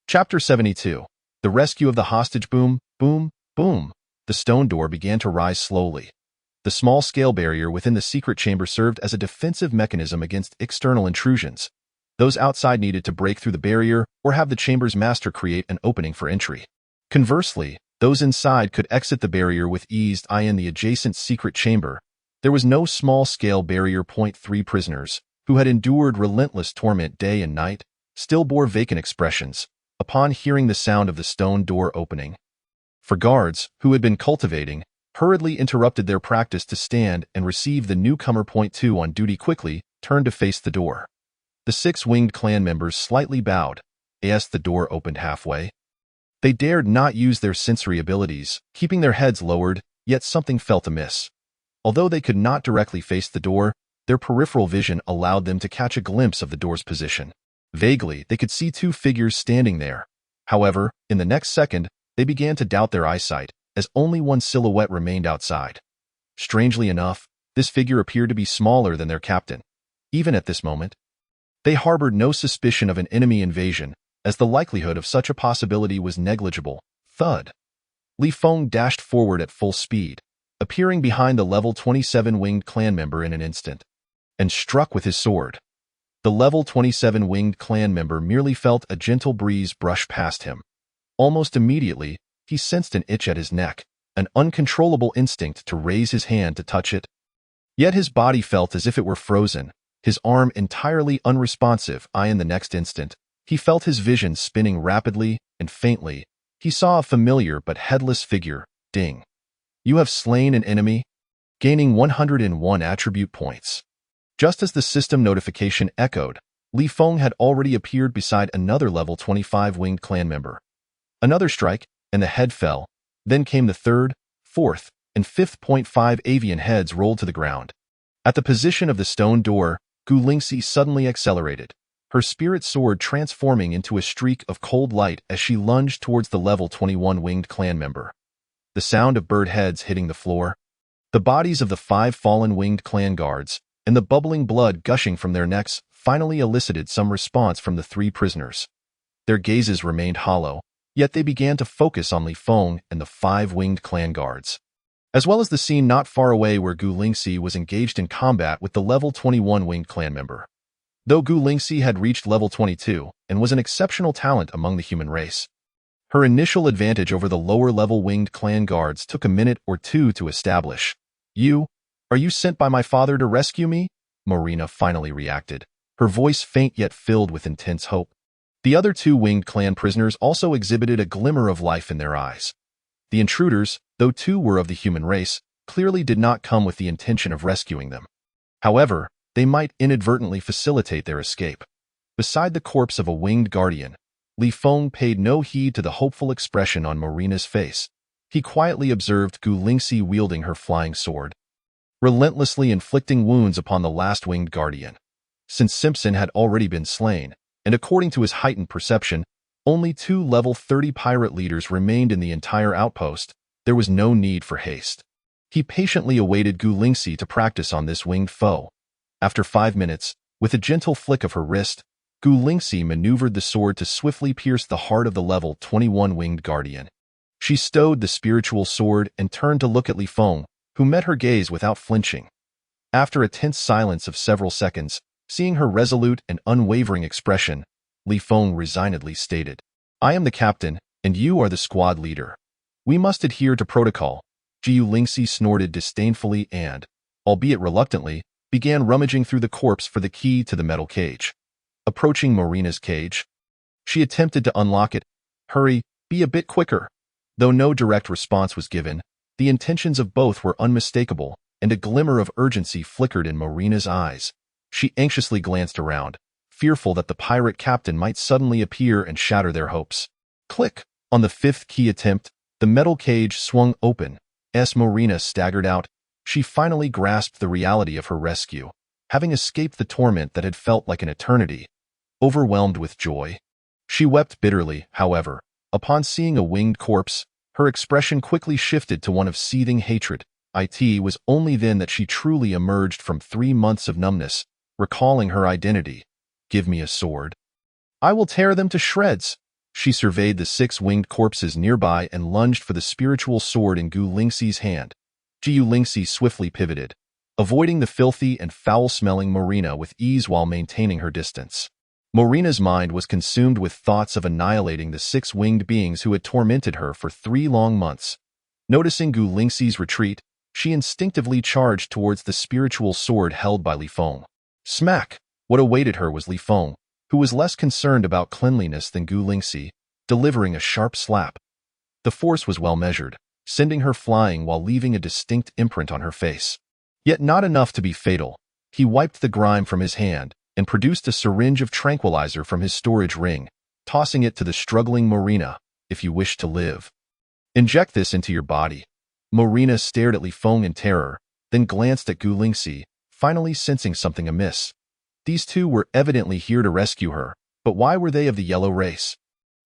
Chapter 72. The Rescue of the Hostage. Boom, boom, boom. The stone door began to rise slowly. The small-scale barrier within the secret chamber served as a defensive mechanism against external intrusions. Those outside needed to break through the barrier or have the chamber's master create an opening for entry. Conversely, those inside could exit the barrier with ease. In the adjacent secret chamber, there was no small-scale barrier. 3 prisoners, who had endured relentless torment day and night, still bore vacant expressions upon hearing the sound of the stone door opening. For guards, who had been cultivating, hurriedly interrupted their practice to stand and receive the newcomer. 2 on duty quickly turned to face the door. The 6 winged clan members slightly bowed as the door opened halfway. They dared not use their sensory abilities, keeping their heads lowered, yet something felt amiss. Although they could not directly face the door, their peripheral vision allowed them to catch a glimpse of the door's position. Vaguely, they could see 2 figures standing there. However, in the next second, they began to doubt their eyesight, as only one silhouette remained outside. Strangely enough, this figure appeared to be smaller than their captain. Even at this moment, they harbored no suspicion of an enemy invasion, as the likelihood of such a possibility was negligible. Thud. Li Feng dashed forward at full speed, appearing behind the level 27 winged clan member in an instant, and struck with his sword. The level 27 winged clan member merely felt a gentle breeze brush past him. Almost immediately, he sensed an itch at his neck, an uncontrollable instinct to raise his hand to touch it. Yet his body felt as if it were frozen, his arm entirely unresponsive. In the next instant, he felt his vision spinning rapidly and faintly. He saw a familiar but headless figure. Ding. You have slain an enemy, gaining 101 attribute points. Just as the system notification echoed, Li Feng had already appeared beside another level 25 winged clan member. Another strike, and the head fell. Then came the 3rd, 4th, and 5th. 5 heads rolled to the ground. At the position of the stone door, Gu Lingxi suddenly accelerated, her spirit sword transforming into a streak of cold light as she lunged towards the level 21 winged clan member. The sound of bird heads hitting the floor, the bodies of the 5 fallen winged clan guards, and the bubbling blood gushing from their necks finally elicited some response from the 3 prisoners. Their gazes remained hollow, yet they began to focus on Li Feng and the 5 winged clan guards, as well as the scene not far away where Gu Lingxi was engaged in combat with the level 21 winged clan member. Though Gu Lingxi had reached level 22 and was an exceptional talent among the human race, her initial advantage over the lower-level winged clan guards took a minute or 2 to establish. Are you sent by my father to rescue me? Marina finally reacted, her voice faint yet filled with intense hope. The other two winged clan prisoners also exhibited a glimmer of life in their eyes. The intruders, though two were of the human race, clearly did not come with the intention of rescuing them. However, they might inadvertently facilitate their escape. Beside the corpse of a winged guardian, Li Feng paid no heed to the hopeful expression on Marina's face. He quietly observed Gu Lingxi wielding her flying sword, relentlessly inflicting wounds upon the last winged guardian. Since Simpson had already been slain, and according to his heightened perception, only 2 level 30 pirate leaders remained in the entire outpost, there was no need for haste. He patiently awaited Gu Lingxi to practice on this winged foe. After 5 minutes, with a gentle flick of her wrist, Gu Lingxi maneuvered the sword to swiftly pierce the heart of the level 21 winged guardian. She stowed the spiritual sword and turned to look at Li Feng, who met her gaze without flinching. After a tense silence of several seconds, seeing her resolute and unwavering expression, Li Feng resignedly stated, "I am the captain, and you are the squad leader. We must adhere to protocol." Gu Lingxi snorted disdainfully and, albeit reluctantly, began rummaging through the corpse for the key to the metal cage. Approaching Marina's cage, she attempted to unlock it. "Hurry, be a bit quicker." Though no direct response was given, the intentions of both were unmistakable, and a glimmer of urgency flickered in Marina's eyes. She anxiously glanced around, fearful that the pirate captain might suddenly appear and shatter their hopes. Click! On the 5th key attempt, the metal cage swung open. As Marina staggered out, she finally grasped the reality of her rescue, having escaped the torment that had felt like an eternity. Overwhelmed with joy, she wept bitterly. However, upon seeing a winged corpse, her expression quickly shifted to one of seething hatred. It was only then that she truly emerged from 3 months of numbness, recalling her identity. "Give me a sword. I will tear them to shreds." She surveyed the 6 winged corpses nearby and lunged for the spiritual sword in Gu Lingxi's hand. Gu Lingxi swiftly pivoted, avoiding the filthy and foul-smelling Marina with ease while maintaining her distance. Marina's mind was consumed with thoughts of annihilating the 6 winged beings who had tormented her for 3 long months. Noticing Gu Lingxi's retreat, she instinctively charged towards the spiritual sword held by Li Feng. Smack! What awaited her was Li Feng, who was less concerned about cleanliness than Gu Lingxi, delivering a sharp slap. The force was well measured, sending her flying while leaving a distinct imprint on her face. Yet not enough to be fatal. He wiped the grime from his hand and produced a syringe of tranquilizer from his storage ring, tossing it to the struggling Marina. "If you wish to live, inject this into your body." Marina stared at Li Feng in terror, then glanced at Gu Lingxi, finally sensing something amiss. These two were evidently here to rescue her, but why were they of the yellow race?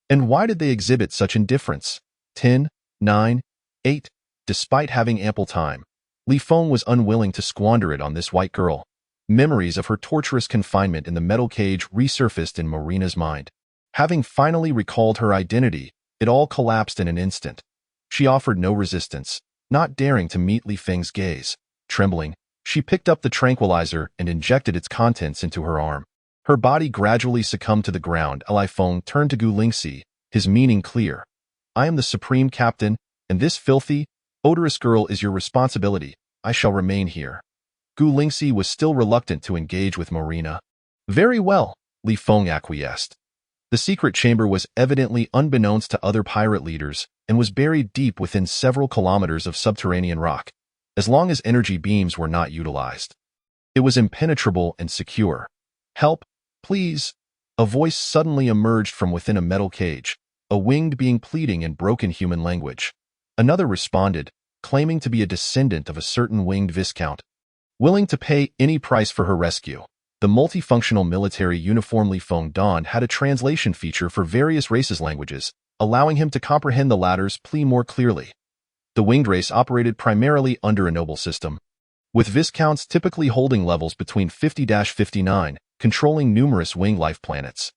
And why did they exhibit such indifference? 10, 9, 8. Despite having ample time, Li Feng was unwilling to squander it on this white girl. Memories of her torturous confinement in the metal cage resurfaced in Marina's mind. Having finally recalled her identity, it all collapsed in an instant. She offered no resistance, not daring to meet Li Feng's gaze. Trembling, she picked up the tranquilizer and injected its contents into her arm. Her body gradually succumbed to the ground. Li Feng turned to Gu Lingxi, his meaning clear. "I am the supreme captain, and this filthy, odorous girl is your responsibility. I shall remain here." Gu Lingxi was still reluctant to engage with Marina. "Very well," Li Feng acquiesced. The secret chamber was evidently unbeknownst to other pirate leaders and was buried deep within several kilometers of subterranean rock. As long as energy beams were not utilized, it was impenetrable and secure. "Help, please!" A voice suddenly emerged from within a metal cage, a winged being pleading in broken human language. Another responded, claiming to be a descendant of a certain winged viscount, willing to pay any price for her rescue. The multifunctional military uniform Li Feng donned had a translation feature for various races' languages, allowing him to comprehend the latter's plea more clearly. The winged race operated primarily under a noble system, with viscounts typically holding levels between 50-59, controlling numerous wing life planets.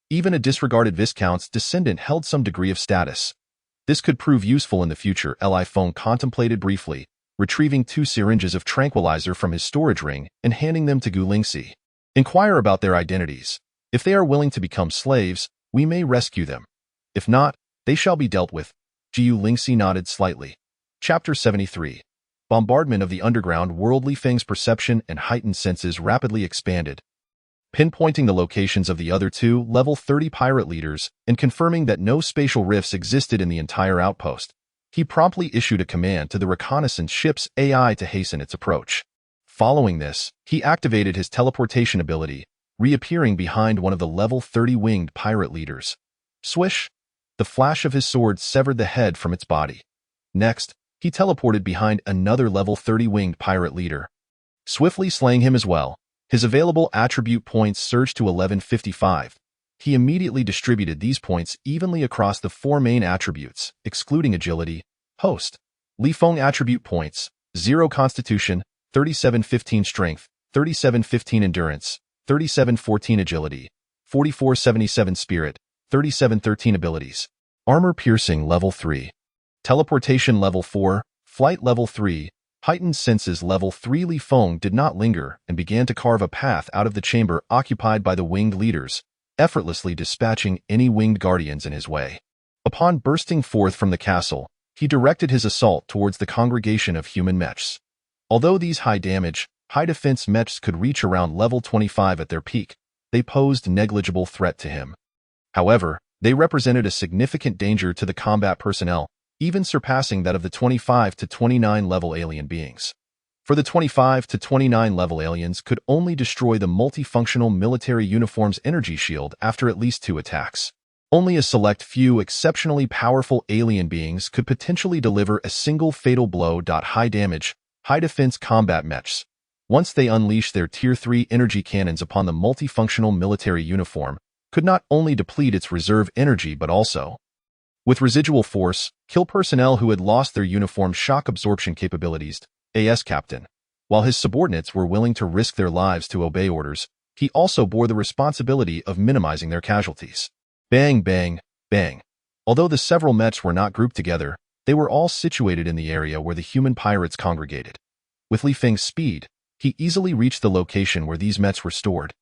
Even a disregarded viscount's descendant held some degree of status. This could prove useful in the future. Li Feng contemplated briefly, retrieving 2 syringes of tranquilizer from his storage ring and handing them to Gu Lingxi. "Inquire about their identities. If they are willing to become slaves, we may rescue them. If not, they shall be dealt with." Gu Lingxi nodded slightly. Chapter 73. Bombardment of the underground world. Li Feng's perception and heightened senses rapidly expanded. pinpointing the locations of the other two level 30 pirate leaders and confirming that no spatial rifts existed in the entire outpost. He promptly issued a command to the reconnaissance ship's AI to hasten its approach. Following this, he activated his teleportation ability, reappearing behind one of the level 30 winged pirate leaders. Swish! The flash of his sword severed the head from its body. Next, he teleported behind another level 30 winged pirate leader, swiftly slaying him as well. His available attribute points surged to 1155. He immediately distributed these points evenly across the four main attributes, excluding agility. Host. Li Feng attribute points: 0 constitution, 3715 strength, 3715 endurance, 3714 agility, 4477 spirit, 3713 abilities. Armor piercing level 3. Teleportation level 4, flight level 3, heightened senses level 3. Li Feng did not linger and began to carve a path out of the chamber occupied by the winged leaders, effortlessly dispatching any winged guardians in his way. Upon bursting forth from the castle, he directed his assault towards the congregation of human mechs. Although these high-damage, high-defense mechs could reach around level 25 at their peak, they posed negligible threat to him. However, they represented a significant danger to the combat personnel, even surpassing that of the 25 to 29 level alien beings. For the 25 to 29 level aliens could only destroy the multifunctional military uniform's energy shield after at least 2 attacks. Only a select few exceptionally powerful alien beings could potentially deliver a single fatal blow. High damage, high defense combat mechs. Once they unleashed their Tier 3 energy cannons upon the multifunctional military uniform, could not only deplete its reserve energy but also, with residual force, kill personnel who had lost their uniform shock absorption capabilities. AS Captain. While his subordinates were willing to risk their lives to obey orders, he also bore the responsibility of minimizing their casualties. Bang, bang, bang. Although the several mechs were not grouped together, they were all situated in the area where the human pirates congregated. With Li Feng's speed, he easily reached the location where these mechs were stored.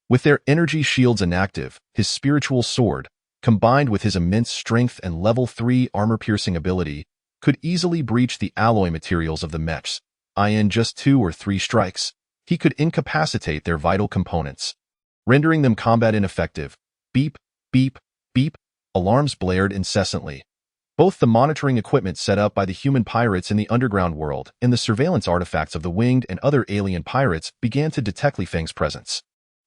With their energy shields inactive, his spiritual sword, combined with his immense strength and level 3 armor-piercing ability, could easily breach the alloy materials of the mechs. In just 2 or 3 strikes, he could incapacitate their vital components, rendering them combat ineffective. Beep, beep, beep, alarms blared incessantly. Both the monitoring equipment set up by the human pirates in the underground world and the surveillance artifacts of the winged and other alien pirates began to detect Li Feng's presence.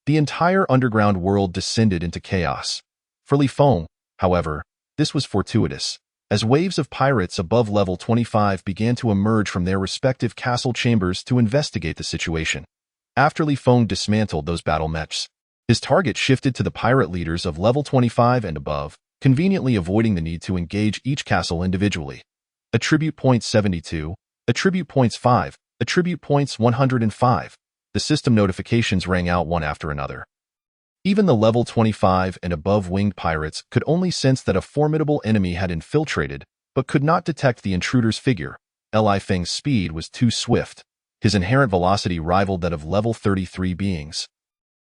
The entire underground world descended into chaos. For Li Feng, however, this was fortuitous, as waves of pirates above level 25 began to emerge from their respective castle chambers to investigate the situation. After Li Feng dismantled those battle mechs, his target shifted to the pirate leaders of level 25 and above, conveniently avoiding the need to engage each castle individually. Attribute points 72, attribute points 5, attribute points 105. The system notifications rang out one after another. Even the level 25 and above winged pirates could only sense that a formidable enemy had infiltrated, but could not detect the intruder's figure. Li Feng's speed was too swift. His inherent velocity rivaled that of level 33 beings,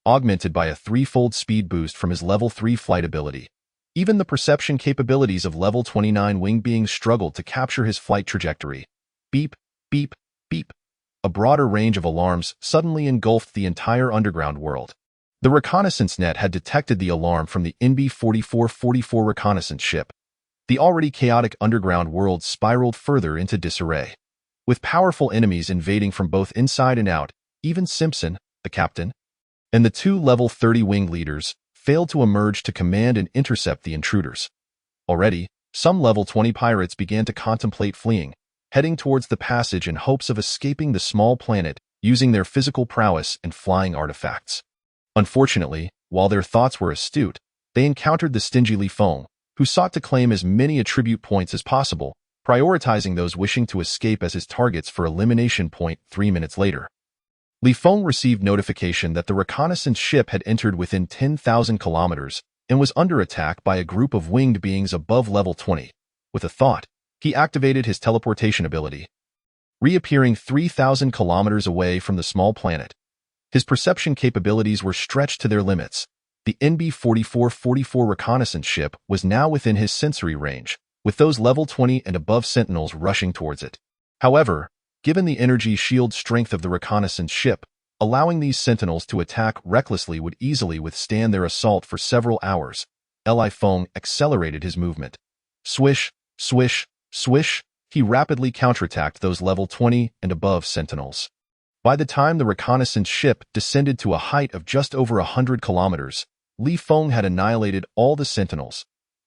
augmented by a 3-fold speed boost from his level 3 flight ability. Even the perception capabilities of level 29 winged beings struggled to capture his flight trajectory. Beep, beep, beep. A broader range of alarms suddenly engulfed the entire underground world. The reconnaissance net had detected the alarm from the NB-4444 reconnaissance ship. The already chaotic underground world spiraled further into disarray. With powerful enemies invading from both inside and out, even Simpson, the captain, and the 2 level 30 winged leaders failed to emerge to command and intercept the intruders. Already, some level 20 pirates began to contemplate fleeing, heading towards the passage in hopes of escaping the small planet using their physical prowess and flying artifacts. Unfortunately, while their thoughts were astute, they encountered the stingy Li Feng, who sought to claim as many attribute points as possible, prioritizing those wishing to escape as his targets for elimination point. 3 minutes later, Li Feng received notification that the reconnaissance ship had entered within 10,000 kilometers and was under attack by a group of winged beings above level 20. With a thought, he activated his teleportation ability, reappearing 3,000 kilometers away from the small planet. His perception capabilities were stretched to their limits. The NB-4444 reconnaissance ship was now within his sensory range, with those level 20 and above sentinels rushing towards it. However, given the energy shield strength of the reconnaissance ship, Allowing these sentinels to attack recklessly would easily withstand their assault for several hours. Li Feng accelerated his movement. Swish, swish, swish, he rapidly counterattacked those level 20 and above sentinels. By the time the reconnaissance ship descended to a height of just over 100 kilometers, Li Feng had annihilated all the sentinels.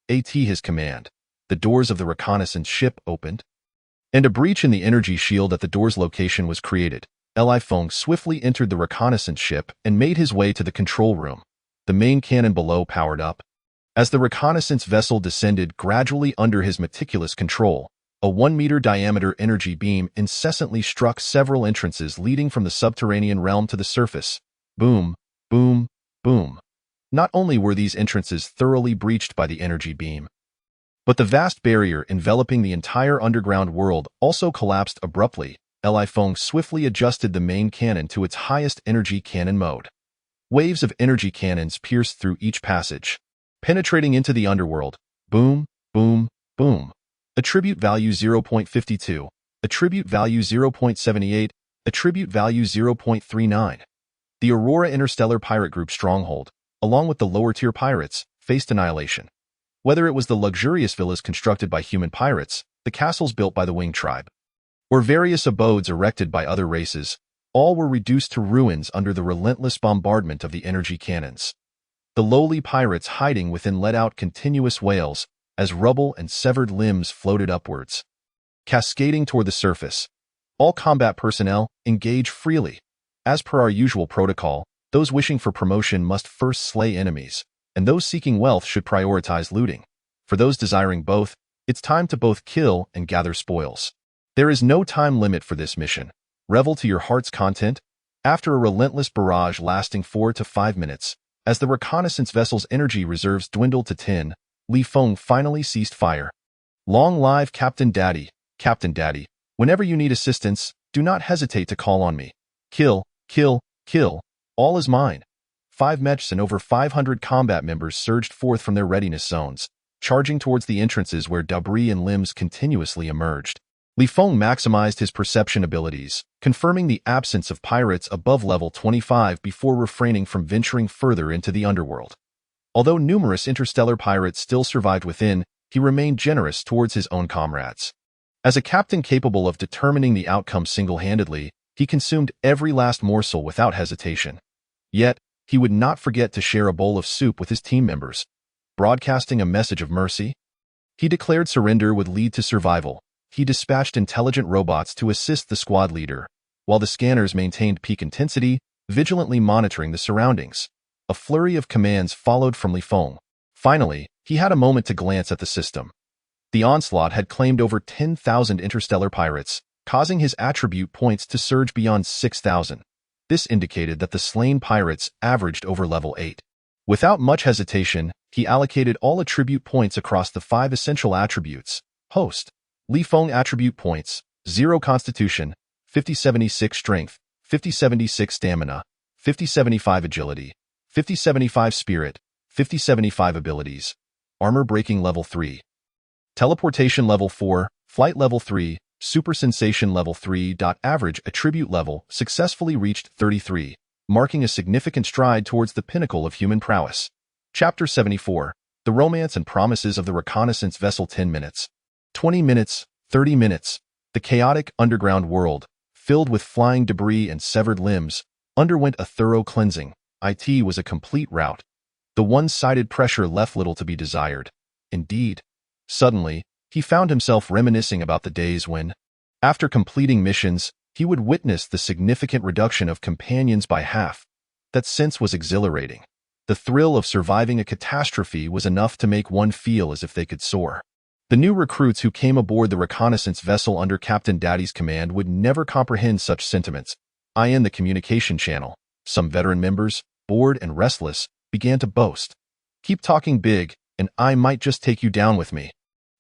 At his command, the doors of the reconnaissance ship opened, and a breach in the energy shield at the door's location was created. Li Feng swiftly entered the reconnaissance ship and made his way to the control room. The main cannon below powered up. As the reconnaissance vessel descended gradually under his meticulous control, a 1-meter diameter energy beam incessantly struck several entrances leading from the subterranean realm to the surface. Boom, boom, boom. Not only were these entrances thoroughly breached by the energy beam, but the vast barrier enveloping the entire underground world also collapsed abruptly. Li Feng swiftly adjusted the main cannon to its highest energy cannon mode. Waves of energy cannons pierced through each passage, penetrating into the underworld. Boom, boom, boom. Attribute value 0.52, attribute value 0.78, attribute value 0.39. The Aurora Interstellar Pirate Group stronghold, along with the lower-tier pirates, faced annihilation. Whether it was the luxurious villas constructed by human pirates, the castles built by the Wing tribe, or various abodes erected by other races, all were reduced to ruins under the relentless bombardment of the energy cannons. The lowly pirates hiding within let out continuous wails as rubble and severed limbs floated upwards, cascading toward the surface. All combat personnel engage freely. As per our usual protocol, those wishing for promotion must first slay enemies, and those seeking wealth should prioritize looting. For those desiring both, it's time to both kill and gather spoils. There is no time limit for this mission. Revel to your heart's content. After a relentless barrage lasting 4 to 5 minutes, as the reconnaissance vessel's energy reserves dwindled to 10, Li Feng finally ceased fire. Long live Captain Daddy. Captain Daddy, whenever you need assistance, do not hesitate to call on me. Kill, kill, kill. All is mine. 5 mechs and over 500 combat members surged forth from their readiness zones, charging towards the entrances where debris and limbs continuously emerged. Li Feng maximized his perception abilities, confirming the absence of pirates above level 25 before refraining from venturing further into the underworld. Although numerous interstellar pirates still survived within, he remained generous towards his own comrades. As a captain capable of determining the outcome single-handedly, he consumed every last morsel without hesitation. Yet, he would not forget to share a bowl of soup with his team members. Broadcasting a message of mercy, he declared surrender would lead to survival. He dispatched intelligent robots to assist the squad leader, while the scanners maintained peak intensity, vigilantly monitoring the surroundings. A flurry of commands followed from Li Feng. Finally, he had a moment to glance at the system. The onslaught had claimed over 10,000 interstellar pirates, causing his attribute points to surge beyond 6,000. This indicated that the slain pirates averaged over level 8. Without much hesitation, he allocated all attribute points across the 5 essential attributes. Host. Li Feng attribute points: 0 Constitution, 50-76 Strength, 50-76 Stamina, 50-75 Agility, 50-75 Spirit, 50-75 Abilities. Armor Breaking Level 3. Teleportation Level 4, Flight Level 3, Super Sensation Level 3. Average attribute level successfully reached 33, marking a significant stride towards the pinnacle of human prowess. Chapter 74. The Romance and Promises of the Reconnaissance Vessel. 10 minutes. 20 minutes, 30 minutes. The chaotic underground world, filled with flying debris and severed limbs, underwent a thorough cleansing. It was a complete rout. The one-sided pressure left little to be desired. Indeed. Suddenly, he found himself reminiscing about the days when, after completing missions, he would witness the significant reduction of companions by half. That sense was exhilarating. The thrill of surviving a catastrophe was enough to make one feel as if they could soar. The new recruits who came aboard the reconnaissance vessel under Captain Daddy's command would never comprehend such sentiments. In the communication channel, some veteran members, bored and restless, began to boast. Keep talking big, and I might just take you down with me.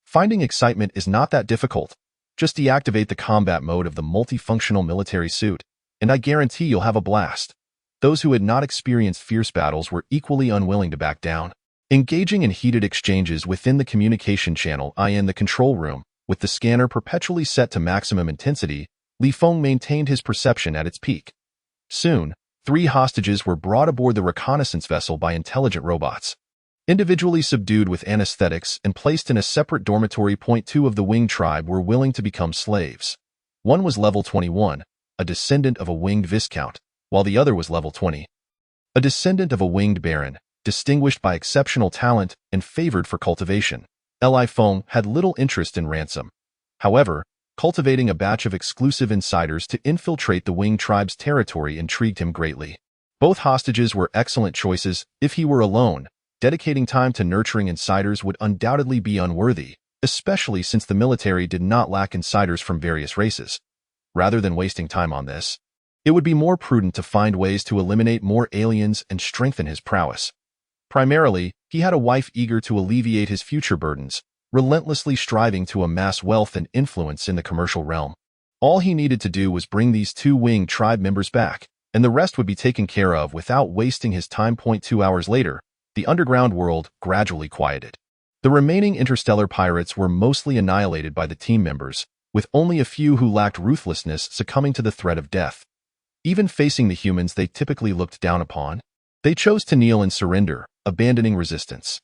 Finding excitement is not that difficult. Just deactivate the combat mode of the multifunctional military suit, and I guarantee you'll have a blast. Those who had not experienced fierce battles were equally unwilling to back down. Engaging in heated exchanges within the communication channel in the control room, with the scanner perpetually set to maximum intensity, Li Feng maintained his perception at its peak. Soon, 3 hostages were brought aboard the reconnaissance vessel by intelligent robots. Individually subdued with anesthetics and placed in a separate dormitory. 2 of the winged tribe were willing to become slaves. One was level 21, a descendant of a winged viscount, while the other was level 20. A descendant of a winged baron, distinguished by exceptional talent and favored for cultivation. Li Feng had little interest in ransom. However, cultivating a batch of exclusive insiders to infiltrate the winged tribe's territory intrigued him greatly. Both hostages were excellent choices. If he were alone, dedicating time to nurturing insiders would undoubtedly be unworthy, especially since the military did not lack insiders from various races. Rather than wasting time on this, it would be more prudent to find ways to eliminate more aliens and strengthen his prowess. Primarily, he had a wife eager to alleviate his future burdens, relentlessly striving to amass wealth and influence in the commercial realm. All he needed to do was bring these 2 winged tribe members back, and the rest would be taken care of without wasting his time. 2 hours later, the underground world gradually quieted. The remaining interstellar pirates were mostly annihilated by the team members, with only a few who lacked ruthlessness succumbing to the threat of death. Even facing the humans they typically looked down upon, they chose to kneel and surrender, abandoning resistance.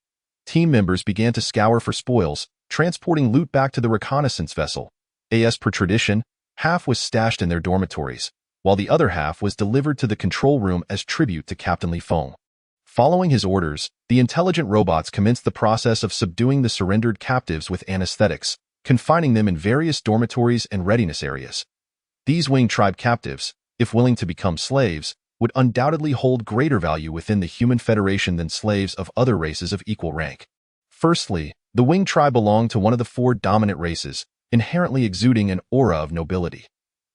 Team members began to scour for spoils, transporting loot back to the reconnaissance vessel. As per tradition, half was stashed in their dormitories, while the other half was delivered to the control room as tribute to Captain Li Feng. Following his orders, the intelligent robots commenced the process of subduing the surrendered captives with anesthetics, confining them in various dormitories and readiness areas. These winged tribe captives, if willing to become slaves, would undoubtedly hold greater value within the human federation than slaves of other races of equal rank. Firstly, the winged tribe belonged to one of the 4 dominant races, inherently exuding an aura of nobility.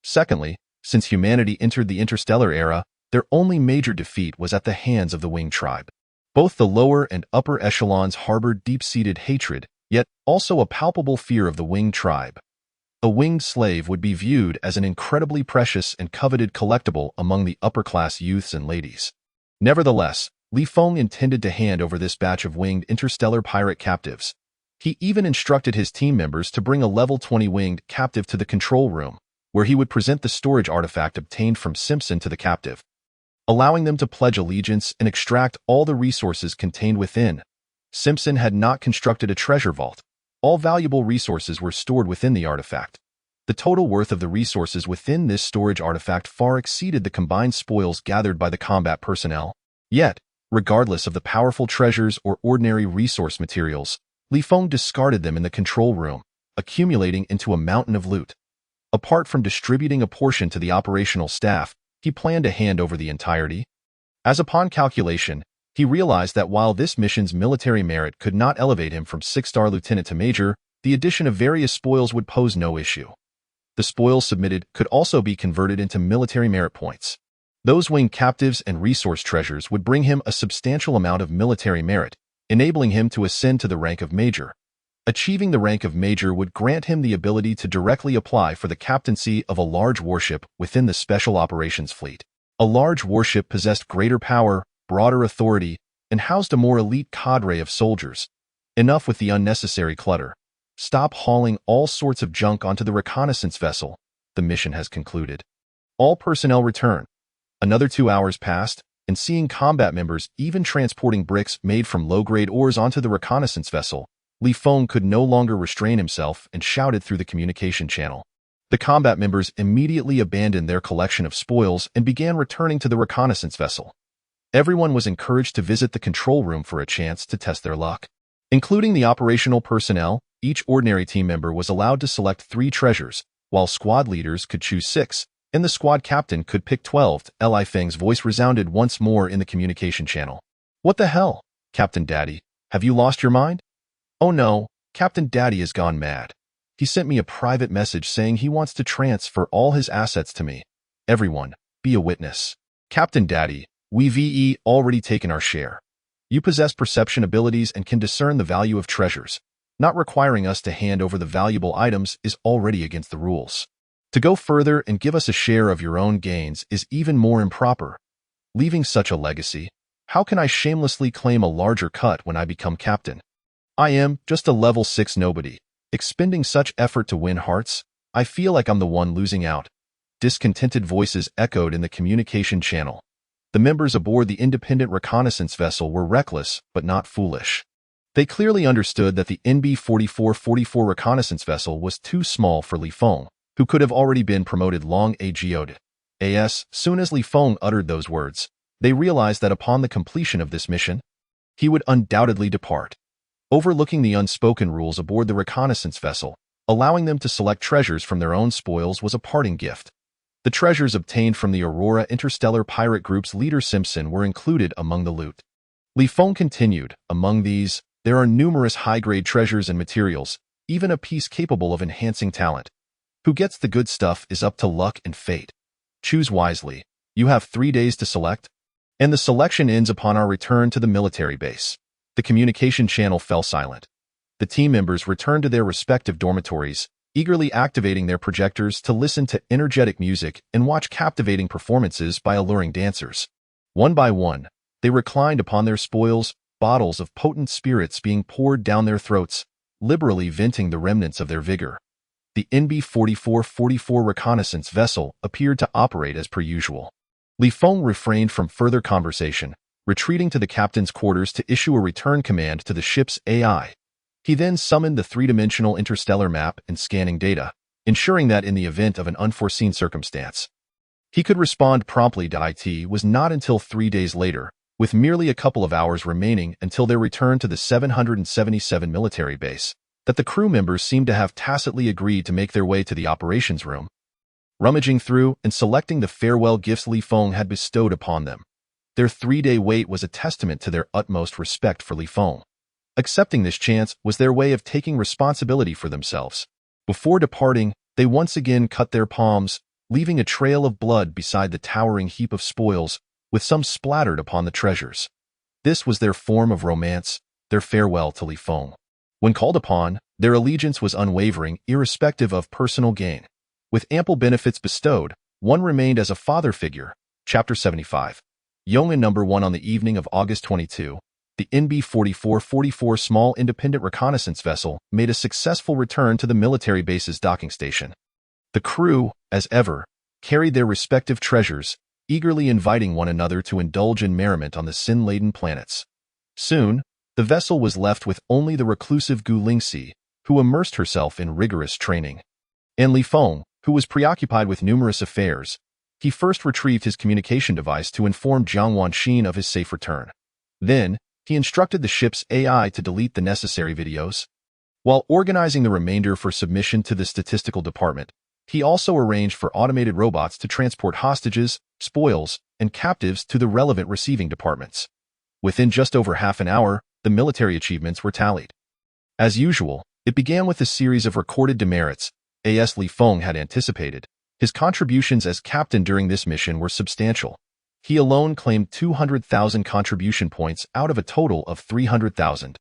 Secondly, since humanity entered the interstellar era, their only major defeat was at the hands of the winged tribe. Both the lower and upper echelons harbored deep-seated hatred, yet also a palpable fear of the winged tribe. A winged slave would be viewed as an incredibly precious and coveted collectible among the upper-class youths and ladies. Nevertheless, Li Feng intended to hand over this batch of winged interstellar pirate captives. He even instructed his team members to bring a level 20 winged captive to the control room, where he would present the storage artifact obtained from Simpson to the captive, allowing them to pledge allegiance and extract all the resources contained within. Simpson had not constructed a treasure vault. All valuable resources were stored within the artifact. The total worth of the resources within this storage artifact far exceeded the combined spoils gathered by the combat personnel. Yet, regardless of the powerful treasures or ordinary resource materials, Li Feng discarded them in the control room, accumulating into a mountain of loot. Apart from distributing a portion to the operational staff, he planned to hand over the entirety. As upon calculation, he realized that while this mission's military merit could not elevate him from 6-star lieutenant to major, the addition of various spoils would pose no issue. The spoils submitted could also be converted into military merit points. Those winged captives and resource treasures would bring him a substantial amount of military merit, enabling him to ascend to the rank of major. Achieving the rank of major would grant him the ability to directly apply for the captaincy of a large warship within the Special Operations Fleet. A large warship possessed greater power, broader authority, and housed a more elite cadre of soldiers. Enough with the unnecessary clutter. Stop hauling all sorts of junk onto the reconnaissance vessel. The mission has concluded. All personnel return. Another 2 hours passed, and seeing combat members even transporting bricks made from low-grade ores onto the reconnaissance vessel, Li Feng could no longer restrain himself and shouted through the communication channel. The combat members immediately abandoned their collection of spoils and began returning to the reconnaissance vessel. Everyone was encouraged to visit the control room for a chance to test their luck. Including the operational personnel, each ordinary team member was allowed to select 3 treasures, while squad leaders could choose 6, and the squad captain could pick 12. Li Feng's voice resounded once more in the communication channel. "What the hell, Captain Daddy? Have you lost your mind?" "Oh no, Captain Daddy has gone mad. He sent me a private message saying he wants to transfer all his assets to me. Everyone, be a witness. Captain Daddy, we've already taken our share. You possess perception abilities and can discern the value of treasures. Not requiring us to hand over the valuable items is already against the rules. To go further and give us a share of your own gains is even more improper. Leaving such a legacy, how can I shamelessly claim a larger cut when I become captain? I am just a level 6 nobody. Expending such effort to win hearts, I feel like I'm the one losing out." Discontented voices echoed in the communication channel. The members aboard the independent reconnaissance vessel were reckless, but not foolish. They clearly understood that the NB-4444 reconnaissance vessel was too small for Li Feng, who could have already been promoted long ago'd. Soon as Li Feng uttered those words, they realized that upon the completion of this mission, he would undoubtedly depart. Overlooking the unspoken rules aboard the reconnaissance vessel, allowing them to select treasures from their own spoils was a parting gift. The treasures obtained from the Aurora Interstellar pirate group's leader Simpson were included among the loot. Li Feng continued, among these, there are numerous high-grade treasures and materials, even a piece capable of enhancing talent. Who gets the good stuff is up to luck and fate. Choose wisely. You have 3 days to select, and the selection ends upon our return to the military base. The communication channel fell silent. The team members returned to their respective dormitories, eagerly activating their projectors to listen to energetic music and watch captivating performances by alluring dancers. One by one, they reclined upon their spoils, bottles of potent spirits being poured down their throats, liberally venting the remnants of their vigor. The NB-4444 reconnaissance vessel appeared to operate as per usual. Li Feng refrained from further conversation, retreating to the captain's quarters to issue a return command to the ship's AI. He then summoned the three-dimensional interstellar map and scanning data, ensuring that in the event of an unforeseen circumstance, he could respond promptly. It was not until 3 days later, with merely a couple of hours remaining until their return to the 777 military base, that the crew members seemed to have tacitly agreed to make their way to the operations room. Rummaging through and selecting the farewell gifts Li Feng had bestowed upon them, their 3-day wait was a testament to their utmost respect for Li Feng. Accepting this chance was their way of taking responsibility for themselves. Before departing, they once again cut their palms, leaving a trail of blood beside the towering heap of spoils, with some splattered upon the treasures. This was their form of romance, their farewell to Li Feng. When called upon, their allegiance was unwavering, irrespective of personal gain. With ample benefits bestowed, one remained as a father figure. Chapter 75. Yong'an No. 1 On the evening of August 22, the NB-4444 small independent reconnaissance vessel made a successful return to the military base's docking station. The crew, as ever, carried their respective treasures, eagerly inviting one another to indulge in merriment on the sin-laden planets. Soon, the vessel was left with only the reclusive Gu Lingxi, who immersed herself in rigorous training, and Li Feng, who was preoccupied with numerous affairs. He first retrieved his communication device to inform Jiang Wanxin of his safe return. Then, he instructed the ship's AI to delete the necessary videos. While organizing the remainder for submission to the statistical department, he also arranged for automated robots to transport hostages, spoils, and captives to the relevant receiving departments. Within just over half an hour, the military achievements were tallied. As usual, it began with a series of recorded demerits, as Li Feng had anticipated. His contributions as captain during this mission were substantial. He alone claimed 200,000 contribution points out of a total of 300,000.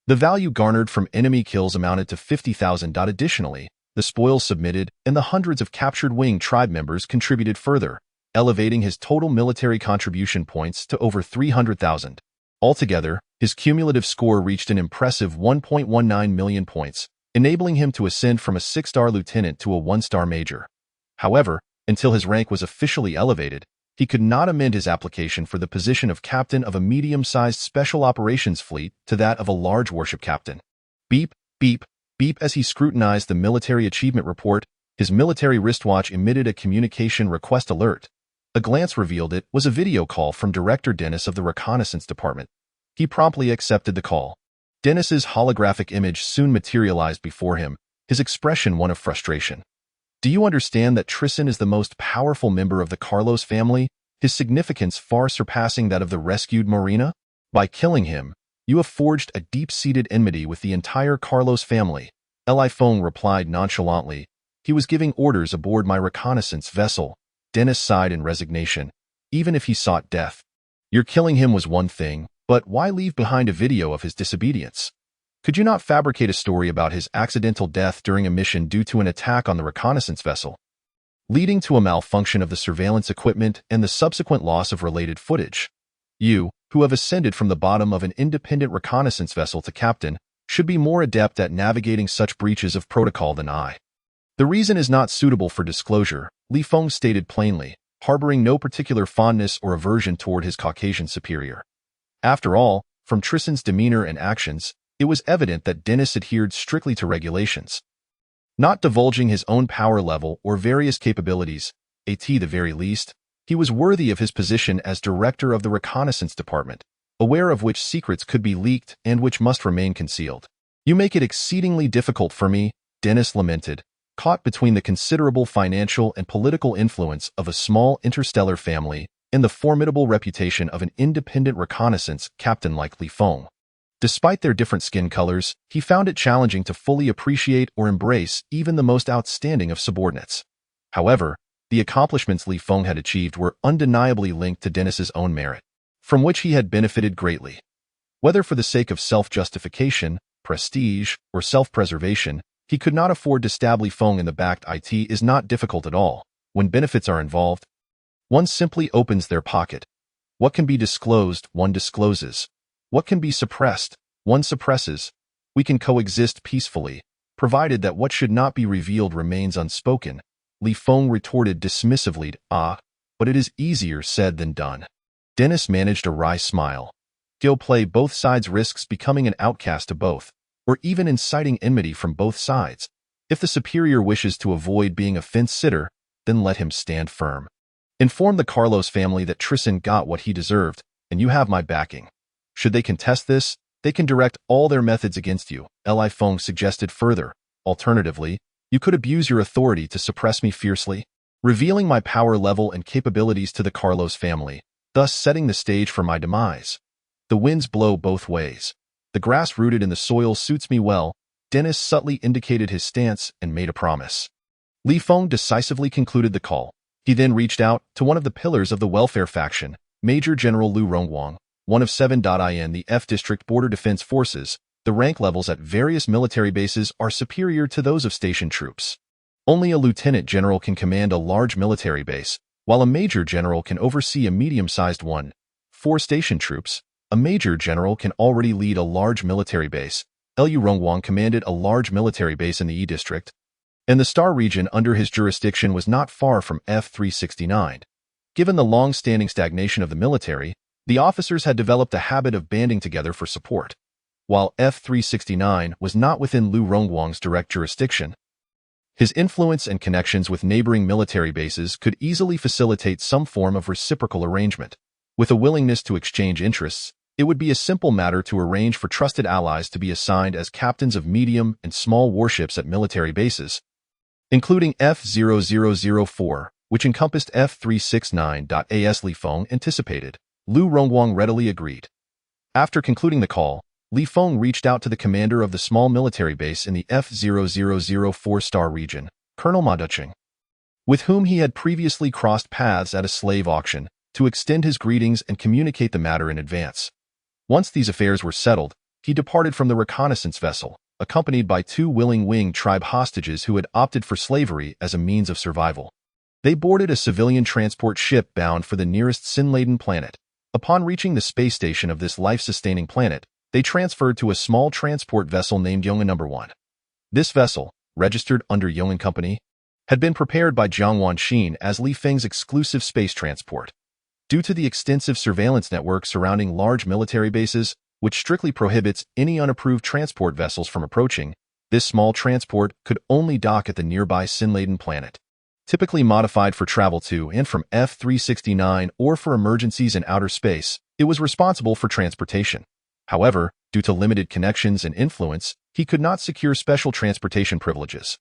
The value garnered from enemy kills amounted to 50,000. Additionally, the spoils submitted and the hundreds of captured Wing tribe members contributed further, elevating his total military contribution points to over 300,000. Altogether, his cumulative score reached an impressive 1.19 million points, enabling him to ascend from a 6-star lieutenant to a 1-star major. However, until his rank was officially elevated, he could not amend his application for the position of captain of a medium-sized special operations fleet to that of a large warship captain. Beep, beep, beep. As he scrutinized the military achievement report, his military wristwatch emitted a communication request alert. A glance revealed it was a video call from Director Dennis of the Reconnaissance Department. He promptly accepted the call. Dennis's holographic image soon materialized before him, his expression one of frustration. Do you understand that Tristan is the most powerful member of the Carlos family, his significance far surpassing that of the rescued Marina? By killing him, you have forged a deep-seated enmity with the entire Carlos family. Li Feng replied nonchalantly. He was giving orders aboard my reconnaissance vessel. Dennis sighed in resignation. Even if he sought death, your killing him was one thing, but why leave behind a video of his disobedience? Could you not fabricate a story about his accidental death during a mission due to an attack on the reconnaissance vessel, leading to a malfunction of the surveillance equipment and the subsequent loss of related footage? You, who have ascended from the bottom of an independent reconnaissance vessel to captain, should be more adept at navigating such breaches of protocol than I. The reason is not suitable for disclosure, Li Feng stated plainly. harboring no particular fondness or aversion toward his Caucasian superior. After all, from Tristan's demeanor and actions, it was evident that Dennis adhered strictly to regulations, not divulging his own power level or various capabilities. At the very least, he was worthy of his position as director of the reconnaissance department, aware of which secrets could be leaked and which must remain concealed. "You make it exceedingly difficult for me," Dennis lamented, caught between the considerable financial and political influence of a small interstellar family and the formidable reputation of an independent reconnaissance captain like Li Feng. Despite their different skin colors, he found it challenging to fully appreciate or embrace even the most outstanding of subordinates. However, the accomplishments Li Feng had achieved were undeniably linked to Dennis's own merit, from which he had benefited greatly. Whether for the sake of self-justification, prestige, or self-preservation, he could not afford to stab Li Feng in the back. It is not difficult at all. When benefits are involved, one simply opens their pocket. What can be disclosed, one discloses. What can be suppressed, one suppresses. We can coexist peacefully, provided that what should not be revealed remains unspoken. Li Feng retorted dismissively, but it is easier said than done. Dennis managed a wry smile. Go play both sides risks becoming an outcast to both, or even inciting enmity from both sides. If the superior wishes to avoid being a fence-sitter, then let him stand firm. Inform the Carlos family that Tristan got what he deserved, and you have my backing. Should they contest this, they can direct all their methods against you, Li Feng suggested further. Alternatively, you could abuse your authority to suppress me fiercely, revealing my power level and capabilities to the Carlos family, thus setting the stage for my demise. The winds blow both ways. The grass rooted in the soil suits me well. Dennis subtly indicated his stance and made a promise. Li Feng decisively concluded the call. He then reached out to one of the pillars of the welfare faction, Major General Lu Ronguang, one of 7. In the F District Border Defense Forces. The rank levels at various military bases are superior to those of station troops. Only a lieutenant general can command a large military base, while a major general can oversee a medium-sized one. For station troops, a major general can already lead a large military base. Lu Ronguang commanded a large military base in the E District, and the Star region under his jurisdiction was not far from F-369. Given the long-standing stagnation of the military, the officers had developed a habit of banding together for support. While F-369 was not within Lu Ronguang's direct jurisdiction, his influence and connections with neighboring military bases could easily facilitate some form of reciprocal arrangement. With a willingness to exchange interests, it would be a simple matter to arrange for trusted allies to be assigned as captains of medium and small warships at military bases, including F-0004, which encompassed F-369. As Li Feng anticipated, Lu Ronguang readily agreed. After concluding the call, Li Feng reached out to the commander of the small military base in the F-0004 Star region, Colonel Ma Ducheng, with whom he had previously crossed paths at a slave auction, to extend his greetings and communicate the matter in advance. Once these affairs were settled, he departed from the reconnaissance vessel, accompanied by 2 willing Wing tribe hostages who had opted for slavery as a means of survival. They boarded a civilian transport ship bound for the nearest sin-laden planet. Upon reaching the space station of this life-sustaining planet, they transferred to a small transport vessel named Yongan No. 1. This vessel, registered under Yongan Company, had been prepared by Jiang Wanxin as Li Feng's exclusive space transport. Due to the extensive surveillance network surrounding large military bases, which strictly prohibits any unapproved transport vessels from approaching, this small transport could only dock at the nearby sin-laden planet. Typically modified for travel to and from F-369 or for emergencies in outer space, it was responsible for transportation. However, due to limited connections and influence, he could not secure special transportation privileges.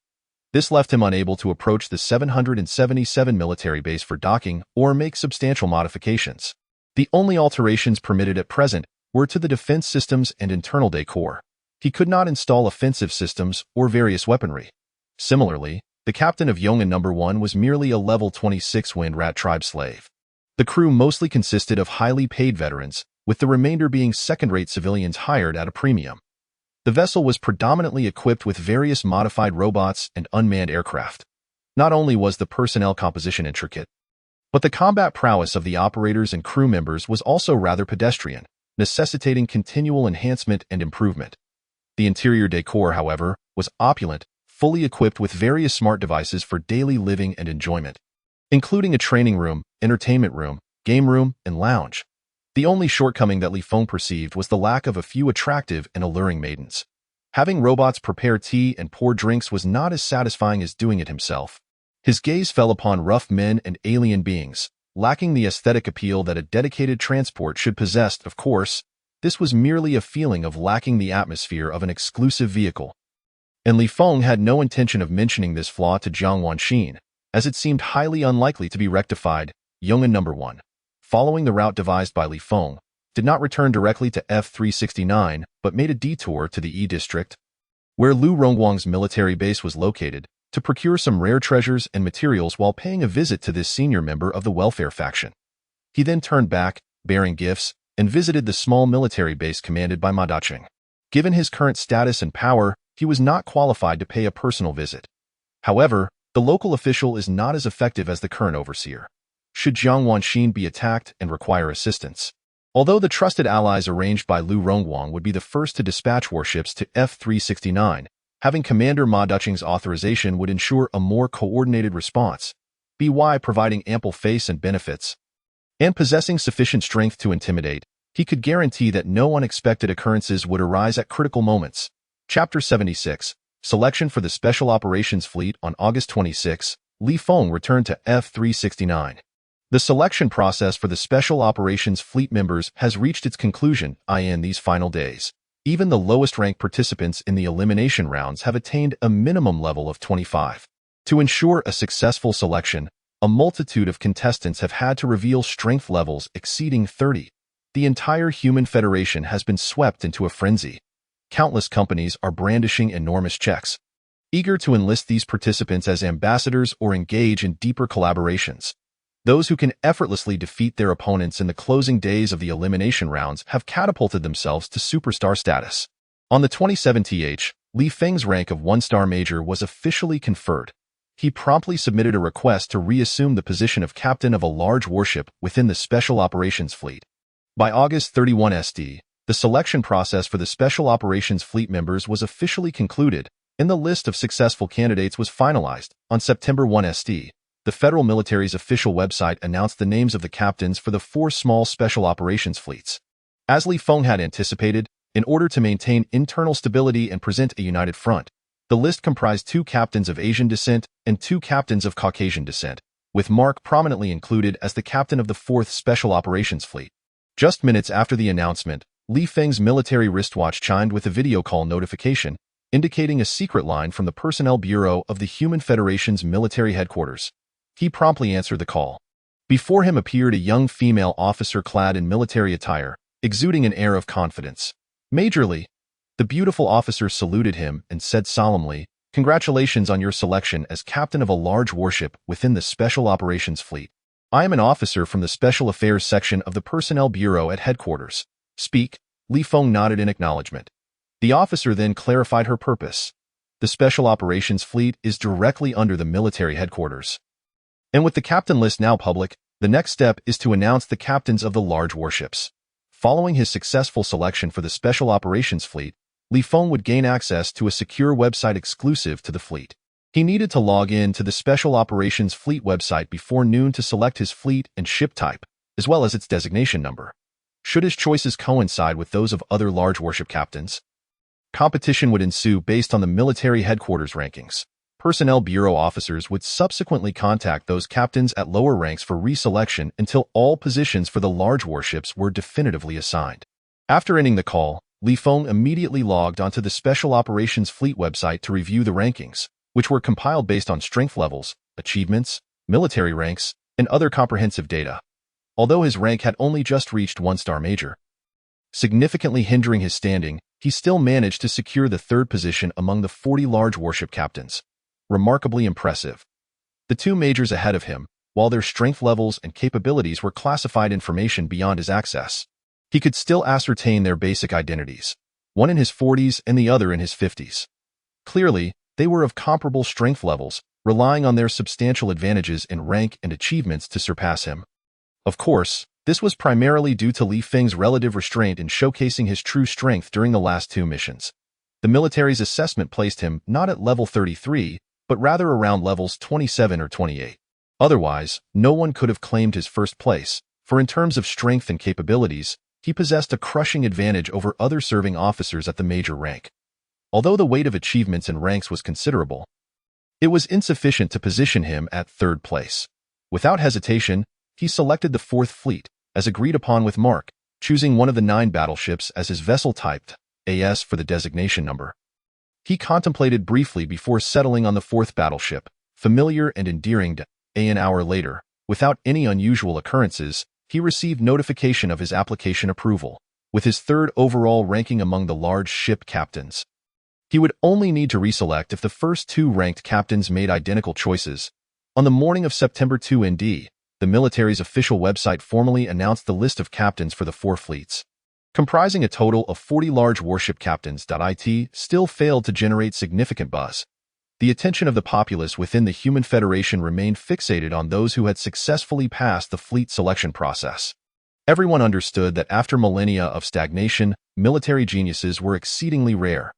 This left him unable to approach the 777 military base for docking or make substantial modifications. The only alterations permitted at present were to the defense systems and internal decor. He could not install offensive systems or various weaponry. Similarly, the captain of Yongan No. 1 was merely a level 26 Wind Rat tribe slave. The crew mostly consisted of highly paid veterans, with the remainder being second-rate civilians hired at a premium. The vessel was predominantly equipped with various modified robots and unmanned aircraft. Not only was the personnel composition intricate, but the combat prowess of the operators and crew members was also rather pedestrian, necessitating continual enhancement and improvement. The interior decor, however, was opulent, fully equipped with various smart devices for daily living and enjoyment. including a training room, entertainment room, game room, and lounge. The only shortcoming that Li Feng perceived was the lack of a few attractive and alluring maidens. Having robots prepare tea and pour drinks was not as satisfying as doing it himself. His gaze fell upon rough men and alien beings, lacking the aesthetic appeal that a dedicated transport should possess. Of course, this was merely a feeling of lacking the atmosphere of an exclusive vehicle. And Li Feng had no intention of mentioning this flaw to Jiang Wanxin, as it seemed highly unlikely to be rectified. Yong'an No. 1, following the route devised by Li Feng, did not return directly to F-369 but made a detour to the E District, where Lu Rongguang's military base was located, to procure some rare treasures and materials while paying a visit to this senior member of the welfare faction. He then turned back, bearing gifts, and visited the small military base commanded by Ma Daqing. Given his current status and power, he was not qualified to pay a personal visit. However, the local official is not as effective as the current overseer, should Jiang Wanxin be attacked and require assistance. Although the trusted allies arranged by Lu Rongguang would be the first to dispatch warships to F-369, having Commander Ma Daqing's authorization would ensure a more coordinated response, by providing ample face and benefits, and possessing sufficient strength to intimidate, he could guarantee that no unexpected occurrences would arise at critical moments. Chapter 76, Selection for the Special Operations Fleet. On August 26, Li Feng returned to F-369. The selection process for the Special Operations Fleet members has reached its conclusion in these final days. Even the lowest-ranked participants in the elimination rounds have attained a minimum level of 25. To ensure a successful selection, a multitude of contestants have had to reveal strength levels exceeding 30. The entire human federation has been swept into a frenzy. Countless companies are brandishing enormous checks, eager to enlist these participants as ambassadors or engage in deeper collaborations. Those who can effortlessly defeat their opponents in the closing days of the elimination rounds have catapulted themselves to superstar status. On the 27th, Li Feng's rank of 1-star major was officially conferred. He promptly submitted a request to reassume the position of captain of a large warship within the Special Operations Fleet. By August 31 SD, the selection process for the Special Operations Fleet members was officially concluded, and the list of successful candidates was finalized. On September 1 SD, the Federal Military's official website announced the names of the captains for the 4 small Special Operations Fleets. As Li Feng had anticipated, in order to maintain internal stability and present a united front, the list comprised 2 captains of Asian descent and 2 captains of Caucasian descent, with Mark prominently included as the captain of the 4th Special Operations Fleet. Just minutes after the announcement, Li Feng's military wristwatch chimed with a video call notification, indicating a secret line from the Personnel Bureau of the Human Federation's military headquarters. He promptly answered the call. Before him appeared a young female officer clad in military attire, exuding an air of confidence. "Major Li." The beautiful officer saluted him and said solemnly, "Congratulations on your selection as captain of a large warship within the Special Operations Fleet. I am an officer from the Special Affairs section of the Personnel Bureau at headquarters." "Speak." Li Feng nodded in acknowledgement. The officer then clarified her purpose. The Special Operations Fleet is directly under the military headquarters. And with the captain list now public, the next step is to announce the captains of the large warships. Following his successful selection for the Special Operations Fleet, Li Feng would gain access to a secure website exclusive to the fleet. He needed to log in to the Special Operations Fleet website before noon to select his fleet and ship type, as well as its designation number. Should his choices coincide with those of other large warship captains, competition would ensue based on the military headquarters rankings. Personnel Bureau officers would subsequently contact those captains at lower ranks for reselection until all positions for the large warships were definitively assigned. After ending the call, Li Feng immediately logged onto the Special Operations Fleet website to review the rankings, which were compiled based on strength levels, achievements, military ranks, and other comprehensive data. Although his rank had only just reached 1-star major, significantly hindering his standing, he still managed to secure the 3rd position among the 40 large warship captains. Remarkably impressive. The 2 majors ahead of him, while their strength levels and capabilities were classified information beyond his access, he could still ascertain their basic identities, one in his 40s and the other in his 50s. Clearly, they were of comparable strength levels, relying on their substantial advantages in rank and achievements to surpass him. Of course, this was primarily due to Li Feng's relative restraint in showcasing his true strength during the last 2 missions. The military's assessment placed him not at level 33, but rather around levels 27 or 28. Otherwise, no one could have claimed his first place, for in terms of strength and capabilities, he possessed a crushing advantage over other serving officers at the major rank. Although the weight of achievements and ranks was considerable, it was insufficient to position him at third place. Without hesitation, he selected the 4th Fleet, as agreed upon with Mark, choosing one of the 9 battleships as his vessel type, AS for the designation number. He contemplated briefly before settling on the 4th battleship, familiar and endearing. An hour later, without any unusual occurrences, he received notification of his application approval, with his 3rd overall ranking among the large ship captains. He would only need to reselect if the first 2 ranked captains made identical choices. On the morning of September 2 ND, the military's official website formally announced the list of captains for the 4 fleets. Comprising a total of 40 large warship captains. It still failed to generate significant buzz. The attention of the populace within the human Federation remained fixated on those who had successfully passed the fleet selection process. Everyone understood that after millennia of stagnation, military geniuses were exceedingly rare.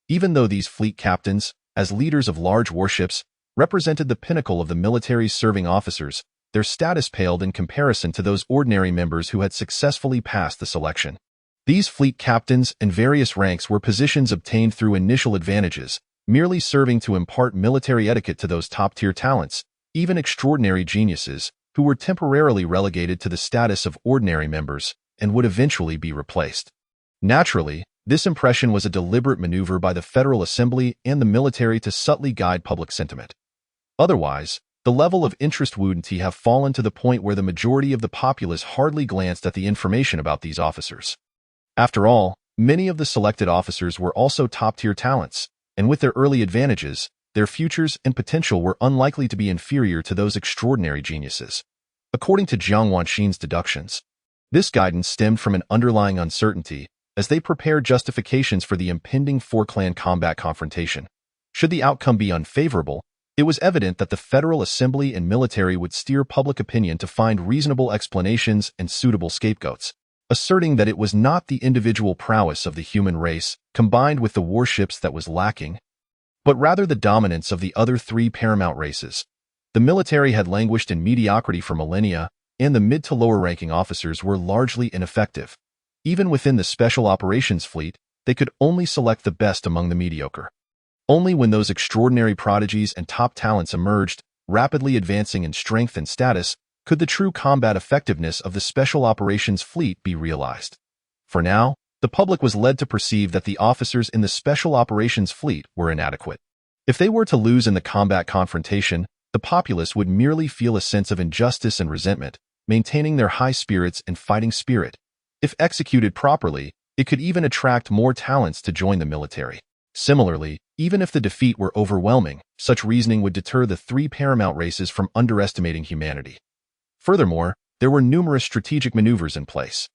Even though these fleet captains, as leaders of large warships, represented the pinnacle of the military's serving officers, their status paled in comparison to those ordinary members who had successfully passed the selection. These fleet captains and various ranks were positions obtained through initial advantages, merely serving to impart military etiquette to those top-tier talents, even extraordinary geniuses, who were temporarily relegated to the status of ordinary members and would eventually be replaced. Naturally, this impression was a deliberate maneuver by the Federal Assembly and the military to subtly guide public sentiment. Otherwise, the level of interest wouldn't have fallen to the point where the majority of the populace hardly glanced at the information about these officers. After all, many of the selected officers were also top-tier talents, and with their early advantages, their futures and potential were unlikely to be inferior to those extraordinary geniuses. According to Jiang Wanxin's deductions, this guidance stemmed from an underlying uncertainty as they prepared justifications for the impending 4-clan combat confrontation. Should the outcome be unfavorable, it was evident that the Federal Assembly and military would steer public opinion to find reasonable explanations and suitable scapegoats, asserting that it was not the individual prowess of the human race, combined with the warships, that was lacking, but rather the dominance of the other 3 paramount races. The military had languished in mediocrity for millennia, and the mid to lower-ranking officers were largely ineffective. Even within the Special Operations Fleet, they could only select the best among the mediocre. Only when those extraordinary prodigies and top talents emerged, rapidly advancing in strength and status, could the true combat effectiveness of the Special Operations Fleet be realized. For now, the public was led to perceive that the officers in the Special Operations Fleet were inadequate. If they were to lose in the combat confrontation, the populace would merely feel a sense of injustice and resentment, maintaining their high spirits and fighting spirit. If executed properly, it could even attract more talents to join the military. Similarly, even if the defeat were overwhelming, such reasoning would deter the 3 paramount races from underestimating humanity. Furthermore, there were numerous strategic maneuvers in place.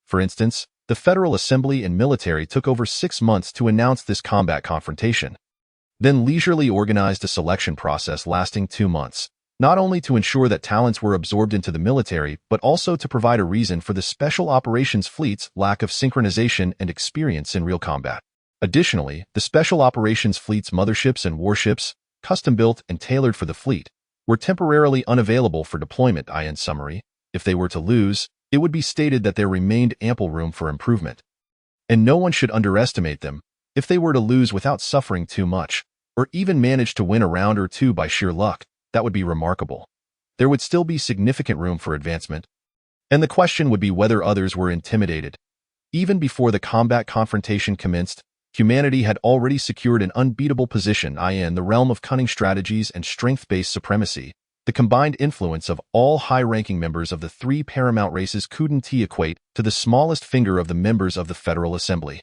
For instance, the Federal Assembly and military took over 6 months to announce this combat confrontation, then leisurely organized a selection process lasting 2 months, not only to ensure that talents were absorbed into the military, but also to provide a reason for the Special Operations Fleet's lack of synchronization and experience in real combat. Additionally, the Special Operations Fleet's motherships and warships, custom-built and tailored for the fleet, were temporarily unavailable for deployment. In summary, if they were to lose, it would be stated that there remained ample room for improvement. And no one should underestimate them. If they were to lose without suffering too much, or even manage to win a round or 2 by sheer luck, that would be remarkable. There would still be significant room for advancement. And the question would be whether others were intimidated. Even before the combat confrontation commenced, humanity had already secured an unbeatable position in the realm of cunning strategies and strength-based supremacy. The combined influence of all high-ranking members of the 3 paramount races couldn't equate to the smallest finger of the members of the Federal Assembly.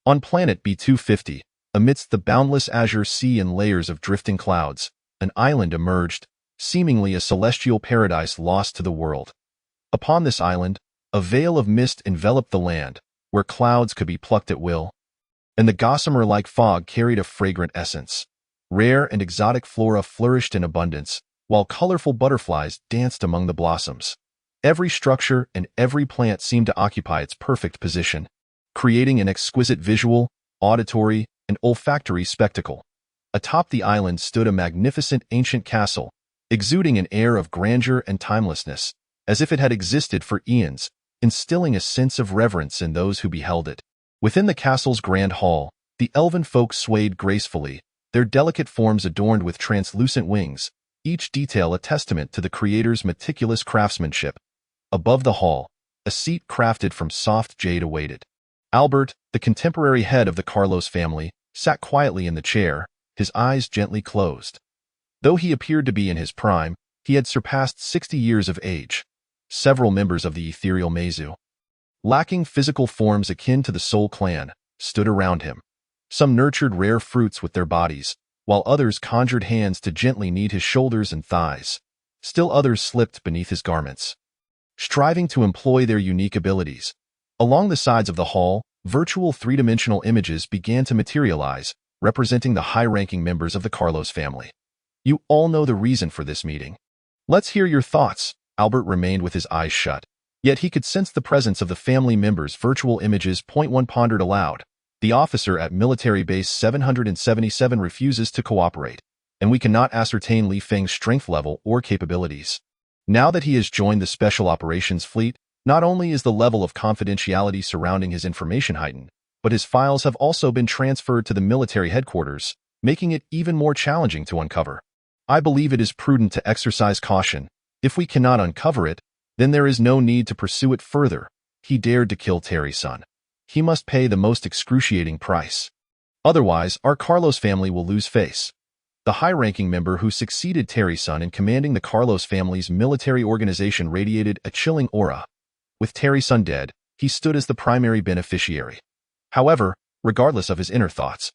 On planet B250, amidst the boundless azure sea and layers of drifting clouds, an island emerged, seemingly a celestial paradise lost to the world. Upon this island, a veil of mist enveloped the land, where clouds could be plucked at will, and the gossamer-like fog carried a fragrant essence. Rare and exotic flora flourished in abundance, while colorful butterflies danced among the blossoms. Every structure and every plant seemed to occupy its perfect position, creating an exquisite visual, auditory, and olfactory spectacle. Atop the island stood a magnificent ancient castle, exuding an air of grandeur and timelessness, as if it had existed for eons, instilling a sense of reverence in those who beheld it. Within the castle's grand hall, the elven folk swayed gracefully, their delicate forms adorned with translucent wings, each detail a testament to the creator's meticulous craftsmanship. Above the hall, a seat crafted from soft jade awaited. Albert, the contemporary head of the Carlos family, sat quietly in the chair, his eyes gently closed. Though he appeared to be in his prime, he had surpassed 60 years of age. Several members of the ethereal Meizu, lacking physical forms akin to the Soul Clan, stood around him. Some nurtured rare fruits with their bodies, while others conjured hands to gently knead his shoulders and thighs. Still others slipped beneath his garments, striving to employ their unique abilities. Along the sides of the hall, virtual three-dimensional images began to materialize, representing the high-ranking members of the Carlos family. You all know the reason for this meeting. Let's hear your thoughts. Albert remained with his eyes shut. Yet he could sense the presence of the family members' virtual images. Point one pondered aloud. The officer at Military Base 777 refuses to cooperate, and we cannot ascertain Li Feng's strength level or capabilities. Now that he has joined the Special Operations Fleet, not only is the level of confidentiality surrounding his information heightened, but his files have also been transferred to the military headquarters, making it even more challenging to uncover. I believe it is prudent to exercise caution. If we cannot uncover it, then there is no need to pursue it further. He dared to kill Terry's son. He must pay the most excruciating price. Otherwise, our Carlos family will lose face. The high-ranking member who succeeded Terry's son in commanding the Carlos family's military organization radiated a chilling aura. With Terry's son dead, he stood as the primary beneficiary. However, regardless of his inner thoughts,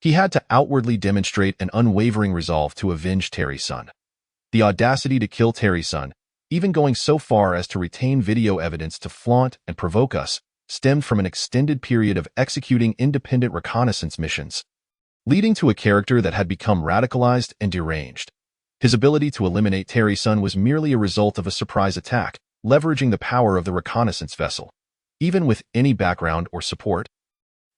he had to outwardly demonstrate an unwavering resolve to avenge Terry's son. The audacity to kill Terry's son, even going so far as to retain video evidence to flaunt and provoke us, stemmed from an extended period of executing independent reconnaissance missions, leading to a character that had become radicalized and deranged. His ability to eliminate Terry's son was merely a result of a surprise attack, leveraging the power of the reconnaissance vessel. Even with any background or support,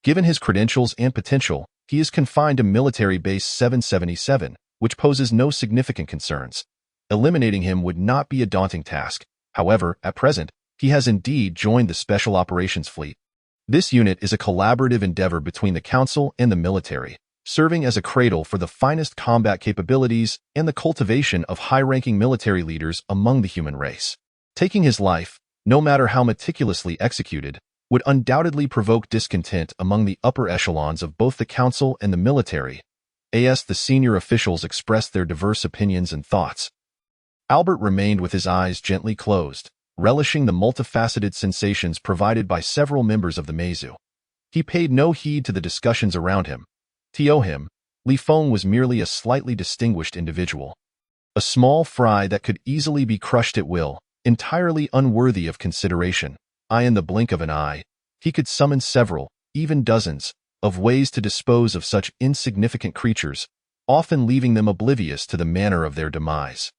given his credentials and potential, he is confined to Military Base 777, which poses no significant concerns. Eliminating him would not be a daunting task. However, at present, he has indeed joined the Special Operations Fleet. This unit is a collaborative endeavor between the Council and the military, serving as a cradle for the finest combat capabilities and the cultivation of high-ranking military leaders among the human race. Taking his life, no matter how meticulously executed, would undoubtedly provoke discontent among the upper echelons of both the Council and the military. As the senior officials expressed their diverse opinions and thoughts, Albert remained with his eyes gently closed, relishing the multifaceted sensations provided by several members of the Meizu. He paid no heed to the discussions around him. To him, Li Feng was merely a slightly distinguished individual. A small fry that could easily be crushed at will, entirely unworthy of consideration. In the blink of an eye, he could summon several, even dozens, of ways to dispose of such insignificant creatures, often leaving them oblivious to the manner of their demise.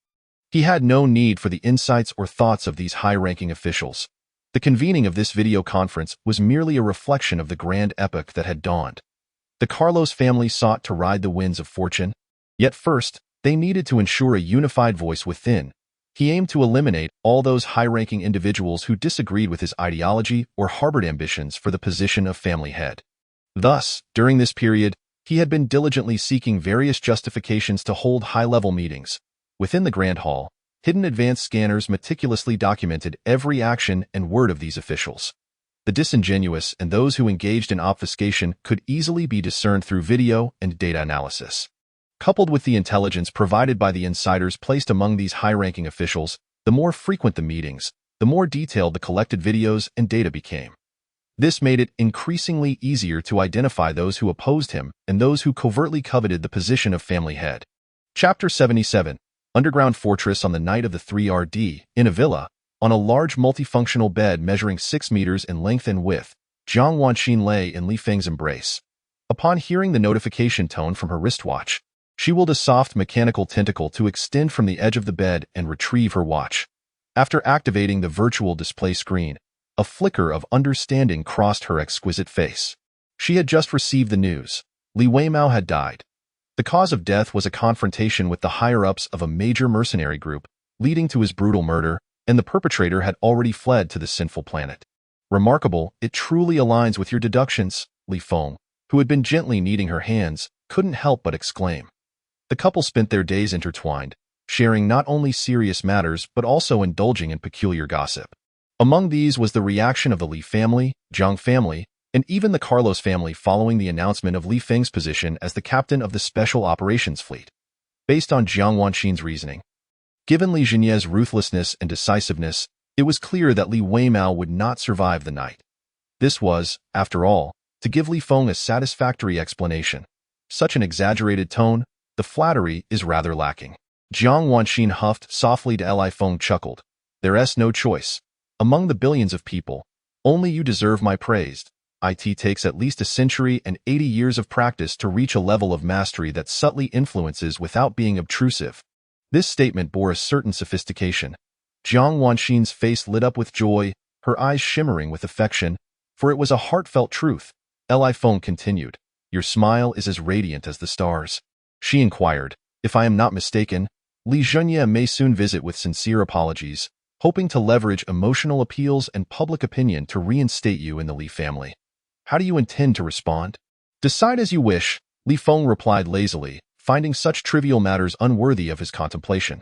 He had no need for the insights or thoughts of these high-ranking officials. The convening of this video conference was merely a reflection of the grand epoch that had dawned. The Carlos family sought to ride the winds of fortune, yet first, they needed to ensure a unified voice within. He aimed to eliminate all those high-ranking individuals who disagreed with his ideology or harbored ambitions for the position of family head. Thus, during this period, he had been diligently seeking various justifications to hold high-level meetings. Within the Grand Hall, hidden advanced scanners meticulously documented every action and word of these officials. The disingenuous and those who engaged in obfuscation could easily be discerned through video and data analysis. Coupled with the intelligence provided by the insiders placed among these high-ranking officials, the more frequent the meetings, the more detailed the collected videos and data became. This made it increasingly easier to identify those who opposed him and those who covertly coveted the position of family head. Chapter 77. Underground Fortress. On the night of the 3RD, in a villa, on a large multifunctional bed measuring 6 meters in length and width, Jiang Wanxin lay in Li Feng's embrace. Upon hearing the notification tone from her wristwatch, she willed a soft mechanical tentacle to extend from the edge of the bed and retrieve her watch. After activating the virtual display screen, a flicker of understanding crossed her exquisite face. She had just received the news. Li Weimao had died. The cause of death was a confrontation with the higher-ups of a major mercenary group, leading to his brutal murder, and the perpetrator had already fled to the sinful planet. Remarkable, it truly aligns with your deductions, Li Feng, who had been gently kneading her hands, couldn't help but exclaim. The couple spent their days intertwined, sharing not only serious matters but also indulging in peculiar gossip. Among these was the reaction of the Li family, Jiang family, and even the Carlos family following the announcement of Li Feng's position as the captain of the Special Operations Fleet. Based on Jiang Wanxin's reasoning, given Li Jianye's ruthlessness and decisiveness, it was clear that Li Weimao would not survive the night. This was, after all, to give Li Feng a satisfactory explanation. Such an exaggerated tone, the flattery is rather lacking. Jiang Wanxin huffed softly to Li Feng chuckled. There's no choice. Among the billions of people, only you deserve my praise. It takes at least a century and 80 years of practice to reach a level of mastery that subtly influences without being obtrusive. This statement bore a certain sophistication. Jiang Wanxin's face lit up with joy, her eyes shimmering with affection, for it was a heartfelt truth. Li Feng continued, your smile is as radiant as the stars. She inquired, if I am not mistaken, Li Jianye may soon visit with sincere apologies, hoping to leverage emotional appeals and public opinion to reinstate you in the Li family. How do you intend to respond? Decide as you wish, Li Feng replied lazily, finding such trivial matters unworthy of his contemplation.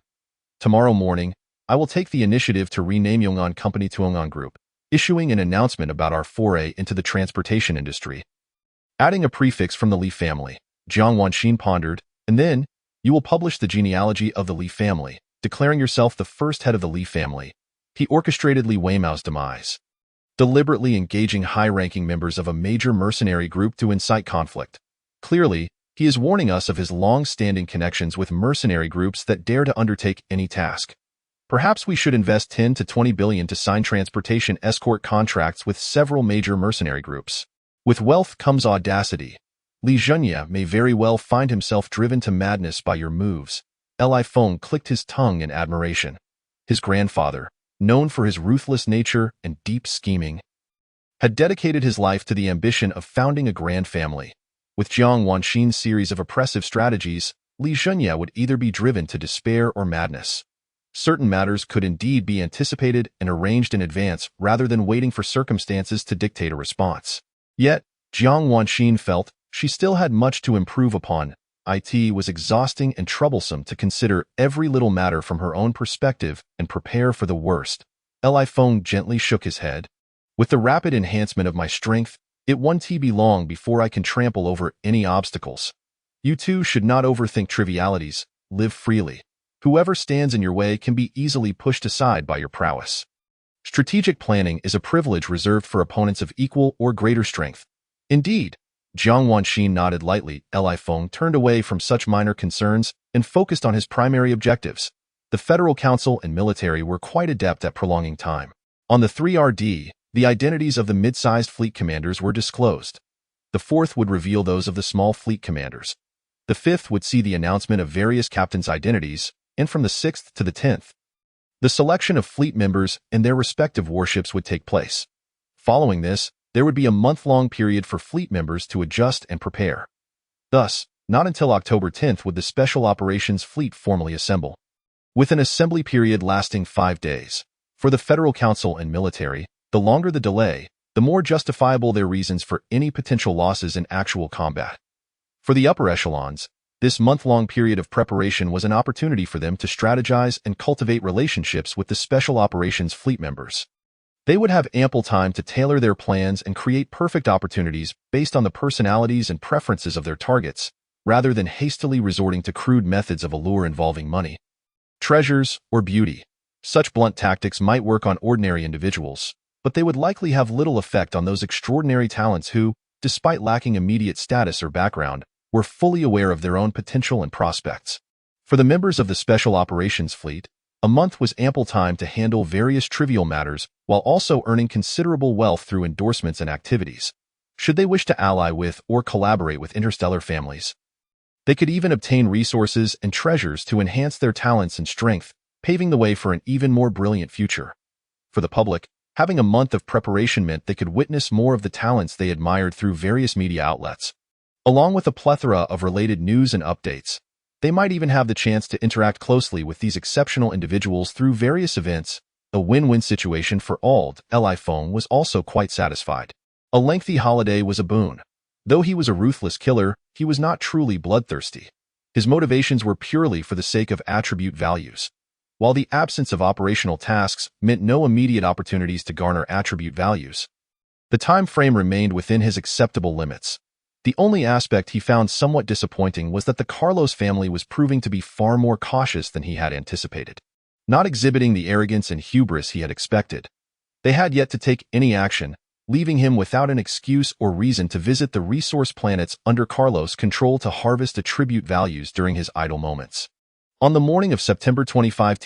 Tomorrow morning, I will take the initiative to rename Yong'an Company to Yong'an Group, issuing an announcement about our foray into the transportation industry. Adding a prefix from the Li family, Jiang Wanxin pondered, and then, you will publish the genealogy of the Li family, declaring yourself the first head of the Li family. He orchestrated Li Weimao's demise, deliberately engaging high-ranking members of a major mercenary group to incite conflict. Clearly, he is warning us of his long-standing connections with mercenary groups that dare to undertake any task. Perhaps we should invest 10 to 20 billion to sign transportation escort contracts with several major mercenary groups. With wealth comes audacity. Li Jianye may very well find himself driven to madness by your moves. Li Feng clicked his tongue in admiration. His grandfather, known for his ruthless nature and deep scheming, had dedicated his life to the ambition of founding a grand family. With Jiang Wanxin's series of oppressive strategies, Li Jianye would either be driven to despair or madness. Certain matters could indeed be anticipated and arranged in advance rather than waiting for circumstances to dictate a response. Yet, Jiang Wanxin felt she still had much to improve upon. It was exhausting and troublesome to consider every little matter from her own perspective and prepare for the worst. Li Feng gently shook his head. With the rapid enhancement of my strength, it won't be long before I can trample over any obstacles. You too should not overthink trivialities, live freely. Whoever stands in your way can be easily pushed aside by your prowess. Strategic planning is a privilege reserved for opponents of equal or greater strength. Indeed, Jiang Wanxin nodded lightly. Li Feng turned away from such minor concerns and focused on his primary objectives. The Federal Council and military were quite adept at prolonging time. On the 3RD, the identities of the mid-sized fleet commanders were disclosed. The fourth would reveal those of the small fleet commanders. The fifth would see the announcement of various captains' identities, and from the 6th to the 10th, the selection of fleet members and their respective warships would take place. Following this, there would be a month-long period for fleet members to adjust and prepare. Thus, not until October 10th would the Special Operations Fleet formally assemble, with an assembly period lasting 5 days. For the Federal Council and military, the longer the delay, the more justifiable their reasons for any potential losses in actual combat. For the upper echelons, this month-long period of preparation was an opportunity for them to strategize and cultivate relationships with the Special Operations Fleet members. They would have ample time to tailor their plans and create perfect opportunities based on the personalities and preferences of their targets, rather than hastily resorting to crude methods of allure involving money, treasures, or beauty. Such blunt tactics might work on ordinary individuals, but they would likely have little effect on those extraordinary talents who, despite lacking immediate status or background, were fully aware of their own potential and prospects. For the members of the Special Operations Fleet, a month was ample time to handle various trivial matters while also earning considerable wealth through endorsements and activities. Should they wish to ally with or collaborate with interstellar families, they could even obtain resources and treasures to enhance their talents and strength, paving the way for an even more brilliant future. For the public, having a month of preparation meant they could witness more of the talents they admired through various media outlets. along with a plethora of related news and updates. They might even have the chance to interact closely with these exceptional individuals through various events, a win-win situation for all. Li Feng was also quite satisfied. A lengthy holiday was a boon. Though he was a ruthless killer, he was not truly bloodthirsty. His motivations were purely for the sake of attribute values. While the absence of operational tasks meant no immediate opportunities to garner attribute values, the time frame remained within his acceptable limits. The only aspect he found somewhat disappointing was that the Carlos family was proving to be far more cautious than he had anticipated, not exhibiting the arrogance and hubris he had expected. They had yet to take any action, leaving him without an excuse or reason to visit the resource planets under Carlos' control to harvest attribute values during his idle moments. On the morning of September 25,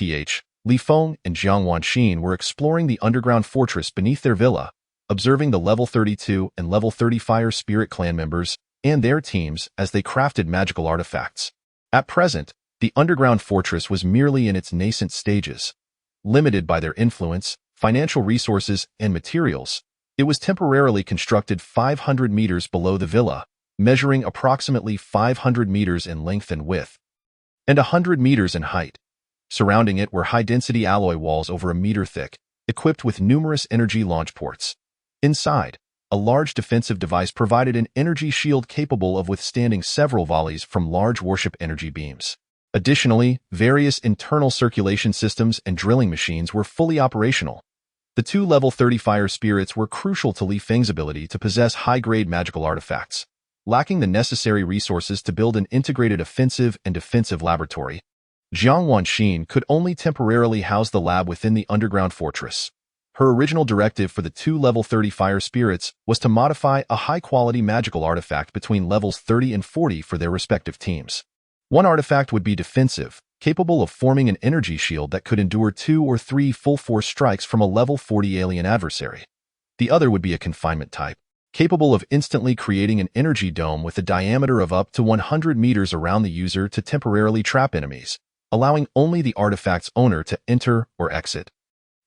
Li Feng and Jiang Wanxin were exploring the underground fortress beneath their villa, observing the level 32 and level 30 Fire Spirit clan members and their teams as they crafted magical artifacts. At present, the underground fortress was merely in its nascent stages. Limited by their influence, financial resources, and materials, it was temporarily constructed 500 meters below the villa, measuring approximately 500 meters in length and width, and 100 meters in height. Surrounding it were high-density alloy walls over a meter thick, equipped with numerous energy launch ports. Inside, a large defensive device provided an energy shield capable of withstanding several volleys from large warship energy beams. Additionally, various internal circulation systems and drilling machines were fully operational. The two level 30 fire spirits were crucial to Li Feng's ability to possess high-grade magical artifacts. Lacking the necessary resources to build an integrated offensive and defensive laboratory, Jiang Wanxin could only temporarily house the lab within the underground fortress. Her original directive for the two level 30 fire spirits was to modify a high-quality magical artifact between levels 30 and 40 for their respective teams. One artifact would be defensive, capable of forming an energy shield that could endure 2 or 3 full-force strikes from a level 40 alien adversary. The other would be a confinement type, capable of instantly creating an energy dome with a diameter of up to 100 meters around the user to temporarily trap enemies, allowing only the artifact's owner to enter or exit,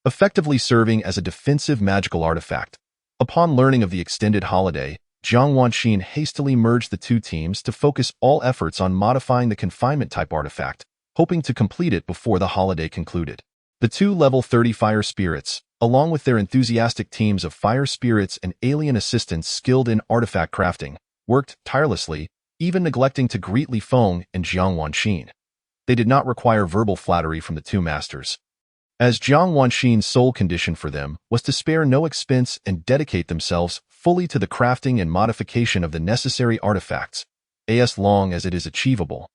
effectively serving as a defensive magical artifact. Upon learning of the extended holiday, Jiang Wanxin hastily merged the two teams to focus all efforts on modifying the confinement-type artifact, hoping to complete it before the holiday concluded. The two level 30 fire spirits, along with their enthusiastic teams of fire spirits and alien assistants skilled in artifact crafting, worked tirelessly, even neglecting to greet Li Feng and Jiang Wanxin. They did not require verbal flattery from the two masters, as Jiang Wanxin's sole condition for them was to spare no expense and dedicate themselves fully to the crafting and modification of the necessary artifacts, as long as it is achievable.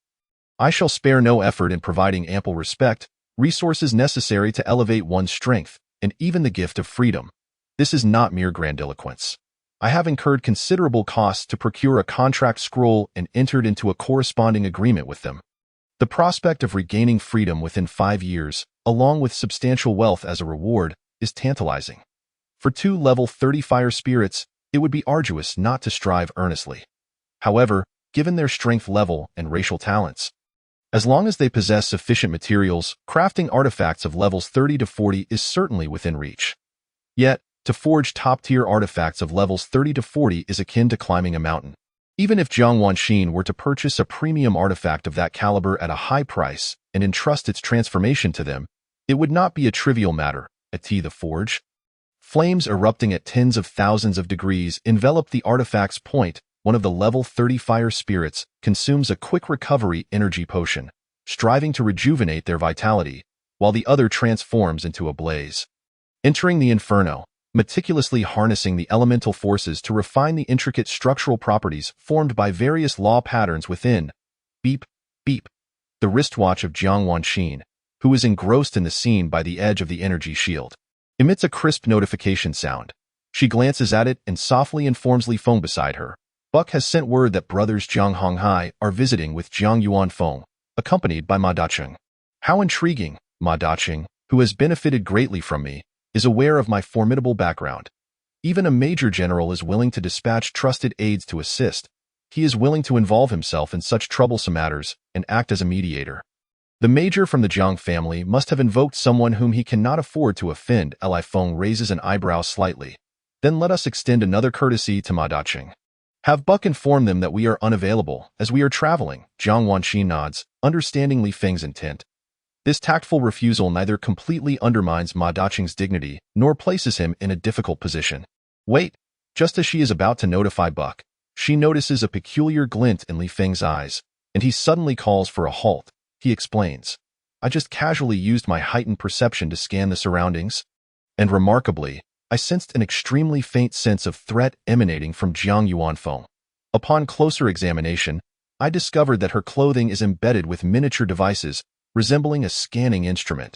I shall spare no effort in providing ample respect, resources necessary to elevate one's strength, and even the gift of freedom. This is not mere grandiloquence. I have incurred considerable costs to procure a contract scroll and entered into a corresponding agreement with them. The prospect of regaining freedom within 5 years, along with substantial wealth as a reward, is tantalizing. For two level 30 fire spirits, it would be arduous not to strive earnestly. However, given their strength level and racial talents, as long as they possess sufficient materials, crafting artifacts of levels 30 to 40 is certainly within reach. Yet, to forge top-tier artifacts of levels 30 to 40 is akin to climbing a mountain. Even if Jiang Wanxin were to purchase a premium artifact of that caliber at a high price and entrust its transformation to them, it would not be a trivial matter. At the forge, flames erupting at tens of thousands of degrees envelop the artifact's point. One of the level 30 fire spirits consumes a quick recovery energy potion, striving to rejuvenate their vitality, while the other transforms into a blaze, entering the inferno, meticulously harnessing the elemental forces to refine the intricate structural properties formed by various law patterns within. Beep, beep. The wristwatch of Jiang Wanxin, who is engrossed in the scene by the edge of the energy shield, emits a crisp notification sound. She glances at it and softly informs Li Feng beside her. Buck has sent word that brothers Jiang Honghai are visiting with Jiang Yuanfeng, accompanied by Ma Dacheng. How intriguing! Ma Dacheng, who has benefited greatly from me, is aware of my formidable background. Even a major general is willing to dispatch trusted aides to assist. He is willing to involve himself in such troublesome matters and act as a mediator. The major from the Jiang family must have invoked someone whom he cannot afford to offend. Li Feng raises an eyebrow slightly. Then let us extend another courtesy to Ma Dacheng. Have Buck inform them that we are unavailable, as we are traveling. Jiang Wanxin nods, understanding Li Feng's intent. This tactful refusal neither completely undermines Ma Daqing's dignity, nor places him in a difficult position. Wait, just as she is about to notify Buck, she notices a peculiar glint in Li Feng's eyes, and he suddenly calls for a halt. He explains, I just casually used my heightened perception to scan the surroundings, and remarkably, I sensed an extremely faint sense of threat emanating from Jiang Wanfeng. Upon closer examination, I discovered that her clothing is embedded with miniature devices resembling a scanning instrument.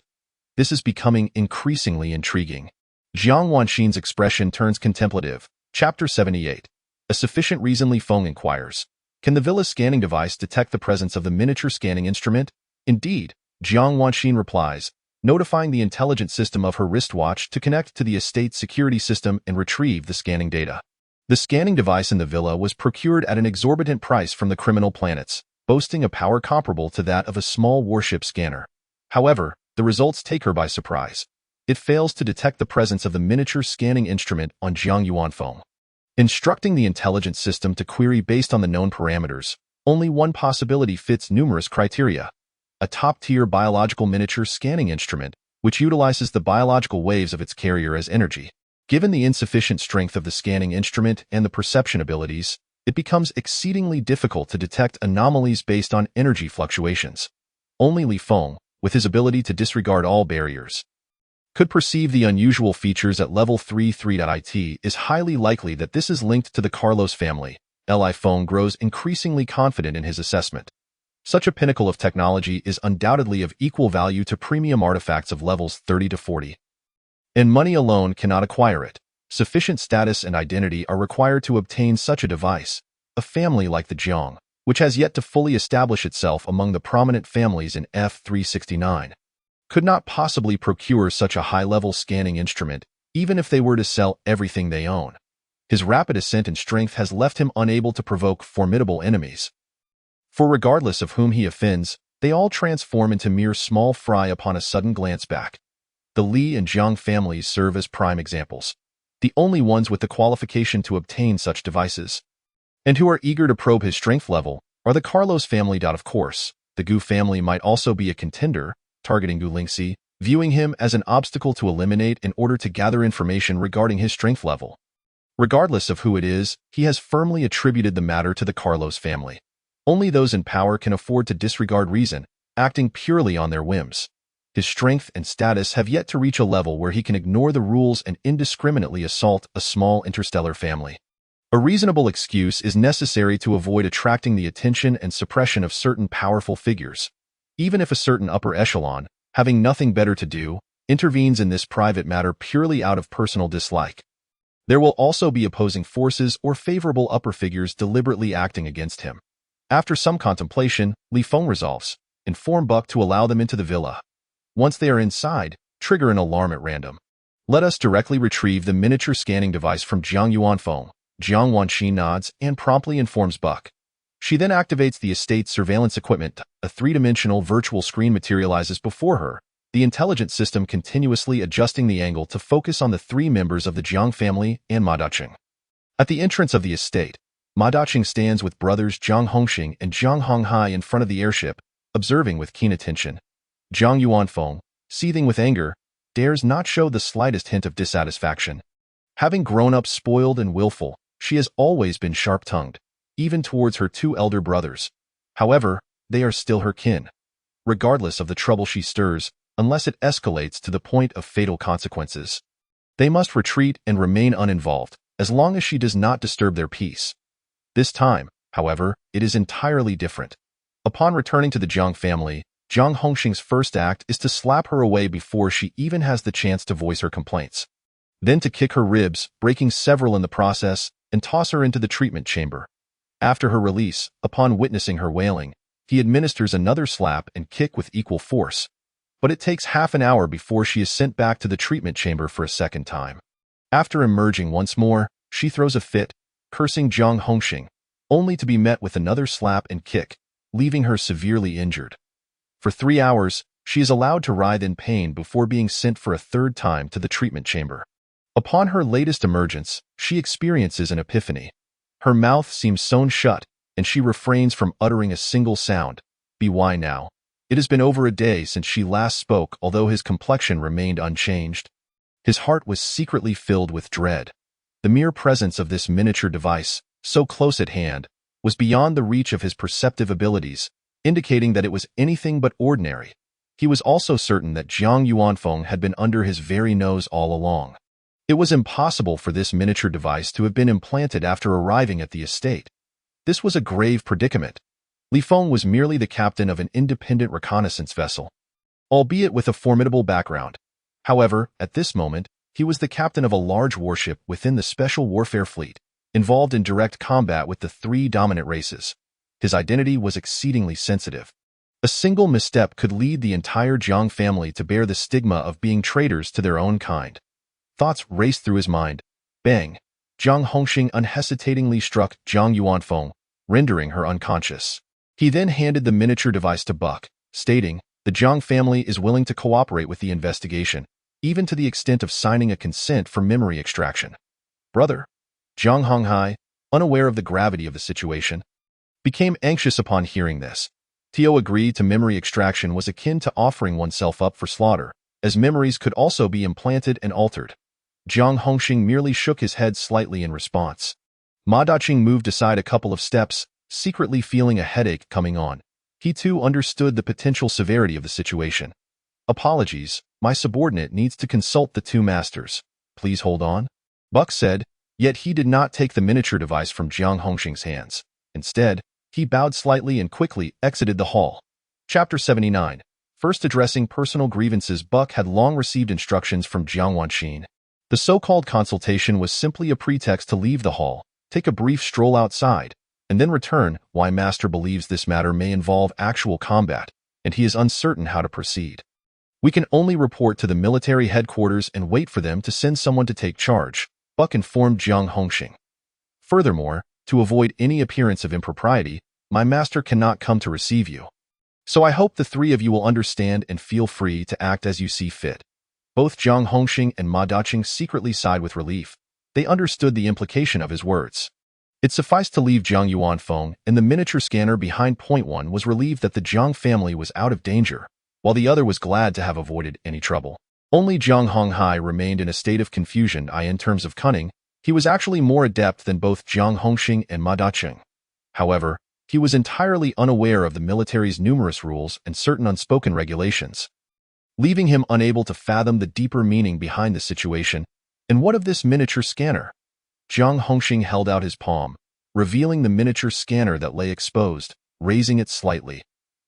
This is becoming increasingly intriguing. Jiang Wanxin's expression turns contemplative. Chapter 78. A sufficient reason. Li Feng inquires, can the villa's scanning device detect the presence of the miniature scanning instrument? Indeed, Jiang Wanxin replies, notifying the intelligent system of her wristwatch to connect to the estate security system and retrieve the scanning data. The scanning device in the villa was procured at an exorbitant price from the criminal planets, boasting a power comparable to that of a small warship scanner. However, the results take her by surprise. It fails to detect the presence of the miniature scanning instrument on Jiang Wanfeng. Instructing the intelligence system to query based on the known parameters, only one possibility fits numerous criteria. A top-tier biological miniature scanning instrument, which utilizes the biological waves of its carrier as energy. Given the insufficient strength of the scanning instrument and the perception abilities, it becomes exceedingly difficult to detect anomalies based on energy fluctuations. Only Li Feng, with his ability to disregard all barriers, could perceive the unusual features at level 3.3.it. Is highly likely that this is linked to the Carlos family. Li Feng grows increasingly confident in his assessment. Such a pinnacle of technology is undoubtedly of equal value to premium artifacts of levels 30 to 40. And money alone cannot acquire it. Sufficient status and identity are required to obtain such a device. A family like the Jiang, which has yet to fully establish itself among the prominent families in F369, could not possibly procure such a high-level scanning instrument, even if they were to sell everything they own. His rapid ascent in strength has left him unable to provoke formidable enemies. For regardless of whom he offends, they all transform into mere small fry upon a sudden glance back. The Li and Jiang families serve as prime examples, the only ones with the qualification to obtain such devices, and who are eager to probe his strength level, are the Carlos family. Of course, the Gu family might also be a contender, targeting Gu Lingxi, viewing him as an obstacle to eliminate in order to gather information regarding his strength level. Regardless of who it is, he has firmly attributed the matter to the Carlos family. Only those in power can afford to disregard reason, acting purely on their whims. His strength and status have yet to reach a level where he can ignore the rules and indiscriminately assault a small interstellar family. A reasonable excuse is necessary to avoid attracting the attention and suppression of certain powerful figures, even if a certain upper echelon, having nothing better to do, intervenes in this private matter purely out of personal dislike. There will also be opposing forces or favorable upper figures deliberately acting against him. After some contemplation, Li Feng resolves, inform Buck to allow them into the villa. Once they are inside, trigger an alarm at random. Let us directly retrieve the miniature scanning device from Jiang Wanfeng. Jiang Wanxin nods and promptly informs Buck. She then activates the estate's surveillance equipment. A three-dimensional virtual screen materializes before her, the intelligent system continuously adjusting the angle to focus on the three members of the Jiang family and Ma Daqing. At the entrance of the estate, Ma Daqing stands with brothers Jiang Hongxing and Jiang Honghai in front of the airship, observing with keen attention. Jiang Wanfeng, seething with anger, dares not show the slightest hint of dissatisfaction. Having grown up spoiled and willful, she has always been sharp-tongued, even towards her two elder brothers. However, they are still her kin. Regardless of the trouble she stirs, unless it escalates to the point of fatal consequences, they must retreat and remain uninvolved, as long as she does not disturb their peace. This time, however, it is entirely different. Upon returning to the Jiang family, Jiang Hongxing's first act is to slap her away before she even has the chance to voice her complaints. Then to kick her ribs, breaking several in the process, and toss her into the treatment chamber. After her release, upon witnessing her wailing, he administers another slap and kick with equal force. But it takes half an hour before she is sent back to the treatment chamber for a second time. After emerging once more, she throws a fit, cursing Jiang Hongxing, only to be met with another slap and kick, leaving her severely injured. For 3 hours, she is allowed to writhe in pain before being sent for a third time to the treatment chamber. Upon her latest emergence, she experiences an epiphany. Her mouth seems sewn shut, and she refrains from uttering a single sound. Why now? It has been over a day since she last spoke, although his complexion remained unchanged. His heart was secretly filled with dread. The mere presence of this miniature device, so close at hand, was beyond the reach of his perceptive abilities, indicating that it was anything but ordinary. He was also certain that Jiang Wanxin had been under his very nose all along. It was impossible for this miniature device to have been implanted after arriving at the estate. This was a grave predicament. Li Feng was merely the captain of an independent reconnaissance vessel, albeit with a formidable background. However, at this moment, he was the captain of a large warship within the Special Warfare Fleet, involved in direct combat with the three dominant races. His identity was exceedingly sensitive. A single misstep could lead the entire Jiang family to bear the stigma of being traitors to their own kind. Thoughts raced through his mind. Bang! Jiang Wanxin unhesitatingly struck Jiang Wanxin, rendering her unconscious. He then handed the miniature device to Buck, stating, "The Jiang family is willing to cooperate with the investigation, even to the extent of signing a consent for memory extraction." Brother, Jiang Honghai, unaware of the gravity of the situation, became anxious upon hearing this. Tio agreed to memory extraction was akin to offering oneself up for slaughter, as memories could also be implanted and altered. Jiang Wanxin merely shook his head slightly in response. Ma Daqing moved aside a couple of steps, secretly feeling a headache coming on. He too understood the potential severity of the situation. "Apologies, my subordinate needs to consult the two masters. Please hold on," Buck said, yet he did not take the miniature device from Jiang Hongxing's hands. Instead, he bowed slightly and quickly exited the hall. Chapter 79. First addressing personal grievances. Buck had long received instructions from Jiang Wanxin. The so-called consultation was simply a pretext to leave the hall, take a brief stroll outside, and then return. Why Master believes this matter may involve actual combat, and he is uncertain how to proceed. "We can only report to the military headquarters and wait for them to send someone to take charge," Buck informed Jiang Hongxing. "Furthermore, to avoid any appearance of impropriety, my master cannot come to receive you. So I hope the three of you will understand and feel free to act as you see fit." Both Jiang Hongxing and Ma Daqing secretly sighed with relief. They understood the implication of his words. It sufficed to leave Jiang Wanfeng, and the miniature scanner behind Point One was relieved that the Jiang family was out of danger, while the other was glad to have avoided any trouble. Only Jiang Honghai remained in a state of confusion. In terms of cunning, he was actually more adept than both Jiang Hongxing and Ma Daqing. However, he was entirely unaware of the military's numerous rules and certain unspoken regulations, leaving him unable to fathom the deeper meaning behind the situation. And what of this miniature scanner? Jiang Hongxing held out his palm, revealing the miniature scanner that lay exposed, raising it slightly.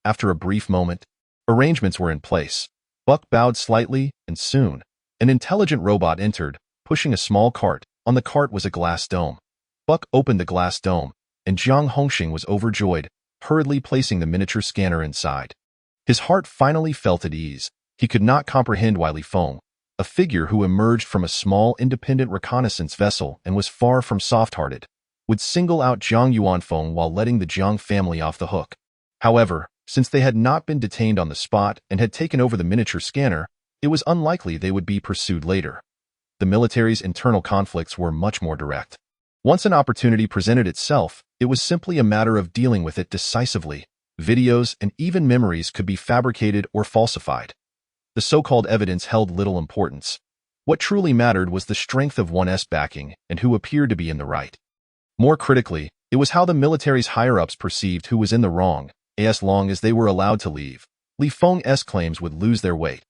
After a brief moment, arrangements were in place. Buck bowed slightly, and soon, an intelligent robot entered, pushing a small cart. On the cart was a glass dome. Buck opened the glass dome, and Jiang Hongxing was overjoyed, hurriedly placing the miniature scanner inside. His heart finally felt at ease. He could not comprehend why Li Feng, a figure who emerged from a small independent reconnaissance vessel and was far from soft-hearted, would single out Jiang Wanfeng while letting the Jiang family off the hook. However, since they had not been detained on the spot and had taken over the miniature scanner, it was unlikely they would be pursued later. The military's internal conflicts were much more direct. Once an opportunity presented itself, it was simply a matter of dealing with it decisively. Videos and even memories could be fabricated or falsified. The so-called evidence held little importance. What truly mattered was the strength of one's backing and who appeared to be in the right. More critically, it was how the military's higher-ups perceived who was in the wrong. As long as they were allowed to leave, Li Feng's claims would lose their weight.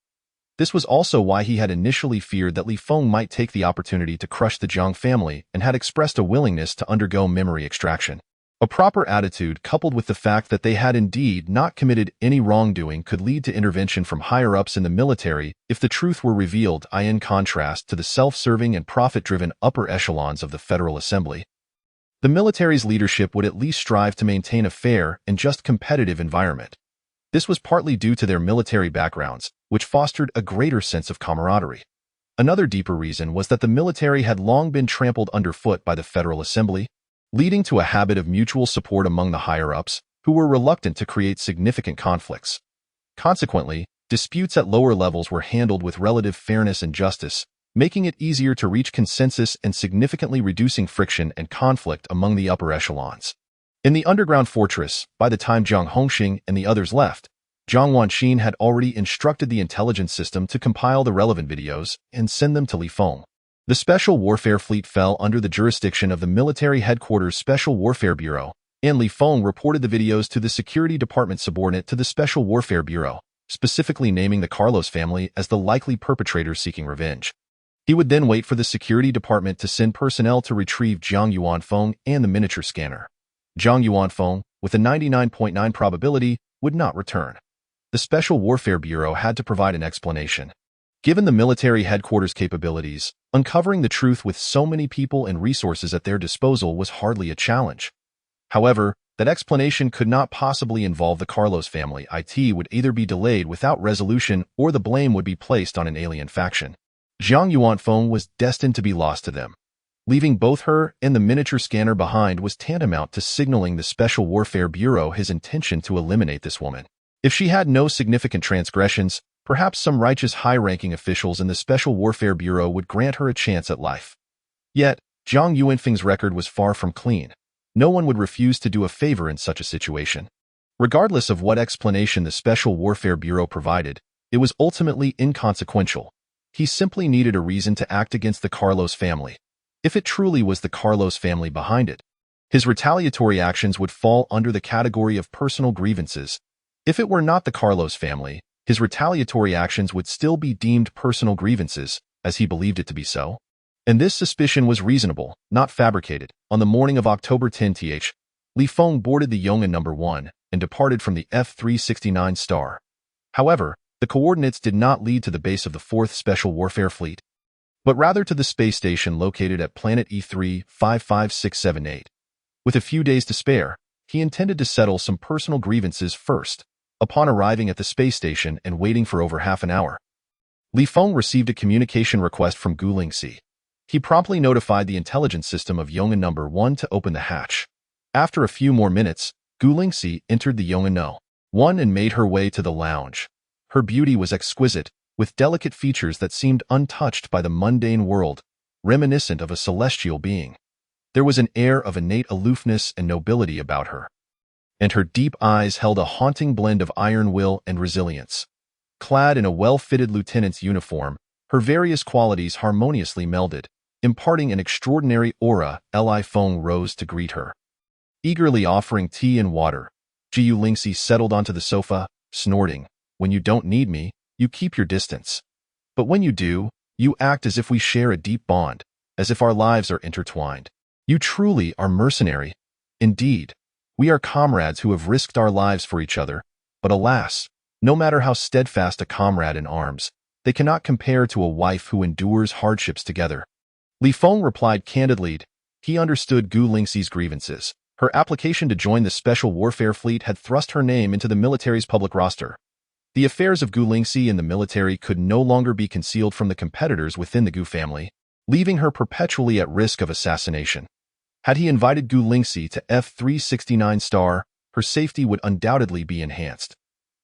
This was also why he had initially feared that Li Feng might take the opportunity to crush the Jiang family and had expressed a willingness to undergo memory extraction. A proper attitude coupled with the fact that they had indeed not committed any wrongdoing could lead to intervention from higher-ups in the military if the truth were revealed, in contrast to the self-serving and profit-driven upper echelons of the Federal Assembly. The military's leadership would at least strive to maintain a fair and just competitive environment. This was partly due to their military backgrounds, which fostered a greater sense of camaraderie. Another deeper reason was that the military had long been trampled underfoot by the Federal Assembly, leading to a habit of mutual support among the higher-ups, who were reluctant to create significant conflicts. Consequently, disputes at lower levels were handled with relative fairness and justice, making it easier to reach consensus and significantly reducing friction and conflict among the upper echelons. In the underground fortress, by the time Jiang Wanxin and the others left, Jiang Wanxin had already instructed the intelligence system to compile the relevant videos and send them to Li Feng. The Special Warfare Fleet fell under the jurisdiction of the Military Headquarters Special Warfare Bureau, and Li Feng reported the videos to the Security Department subordinate to the Special Warfare Bureau, specifically naming the Carlos family as the likely perpetrators seeking revenge. He would then wait for the Security Department to send personnel to retrieve Jiang Wanfeng and the miniature scanner. Jiang Wanfeng, with a 99.9% probability, would not return. The Special Warfare Bureau had to provide an explanation. Given the military headquarters' capabilities, uncovering the truth with so many people and resources at their disposal was hardly a challenge. However, that explanation could not possibly involve the Carlos family. It would either be delayed without resolution or the blame would be placed on an alien faction. Jiang Wanfeng was destined to be lost to them. Leaving both her and the miniature scanner behind was tantamount to signaling the Special Warfare Bureau his intention to eliminate this woman. If she had no significant transgressions, perhaps some righteous high-ranking officials in the Special Warfare Bureau would grant her a chance at life. Yet, Jiang Wanfeng's record was far from clean. No one would refuse to do a favor in such a situation. Regardless of what explanation the Special Warfare Bureau provided, it was ultimately inconsequential. He simply needed a reason to act against the Carlos family. If it truly was the Carlos family behind it, his retaliatory actions would fall under the category of personal grievances. If it were not the Carlos family, his retaliatory actions would still be deemed personal grievances, as he believed it to be so. And this suspicion was reasonable, not fabricated. On the morning of October 10th, Li Feng boarded the Yong'an No. 1 and departed from the F-369 Star. However, the coordinates did not lead to the base of the 4th Special Warfare Fleet, but rather to the space station located at planet E3 55678. With a few days to spare, he intended to settle some personal grievances first. Upon arriving at the space station and waiting for over half an hour, Li Feng received a communication request from Gu Lingxi. He promptly notified the intelligence system of Yong'an No. 1 to open the hatch. After a few more minutes, Gu Lingxi entered the Yong'an No. 1 and made her way to the lounge. Her beauty was exquisite, with delicate features that seemed untouched by the mundane world, reminiscent of a celestial being. There was an air of innate aloofness and nobility about her, and her deep eyes held a haunting blend of iron will and resilience. Clad in a well-fitted lieutenant's uniform, her various qualities harmoniously melded, imparting an extraordinary aura. Li Feng rose to greet her. Eagerly offering tea and water, Gu Lingxi settled onto the sofa, snorting, "When you don't need me, you keep your distance. But when you do, you act as if we share a deep bond, as if our lives are intertwined. You truly are mercenary. Indeed, we are comrades who have risked our lives for each other, but alas, no matter how steadfast a comrade in arms, they cannot compare to a wife who endures hardships together." Li Feng replied candidly. He understood Gu Lingxi's grievances. Her application to join the Special Warfare Fleet had thrust her name into the military's public roster. The affairs of Gu Lingxi in the military could no longer be concealed from the competitors within the Gu family, leaving her perpetually at risk of assassination. Had he invited Gu Lingxi to F-369 Star, her safety would undoubtedly be enhanced.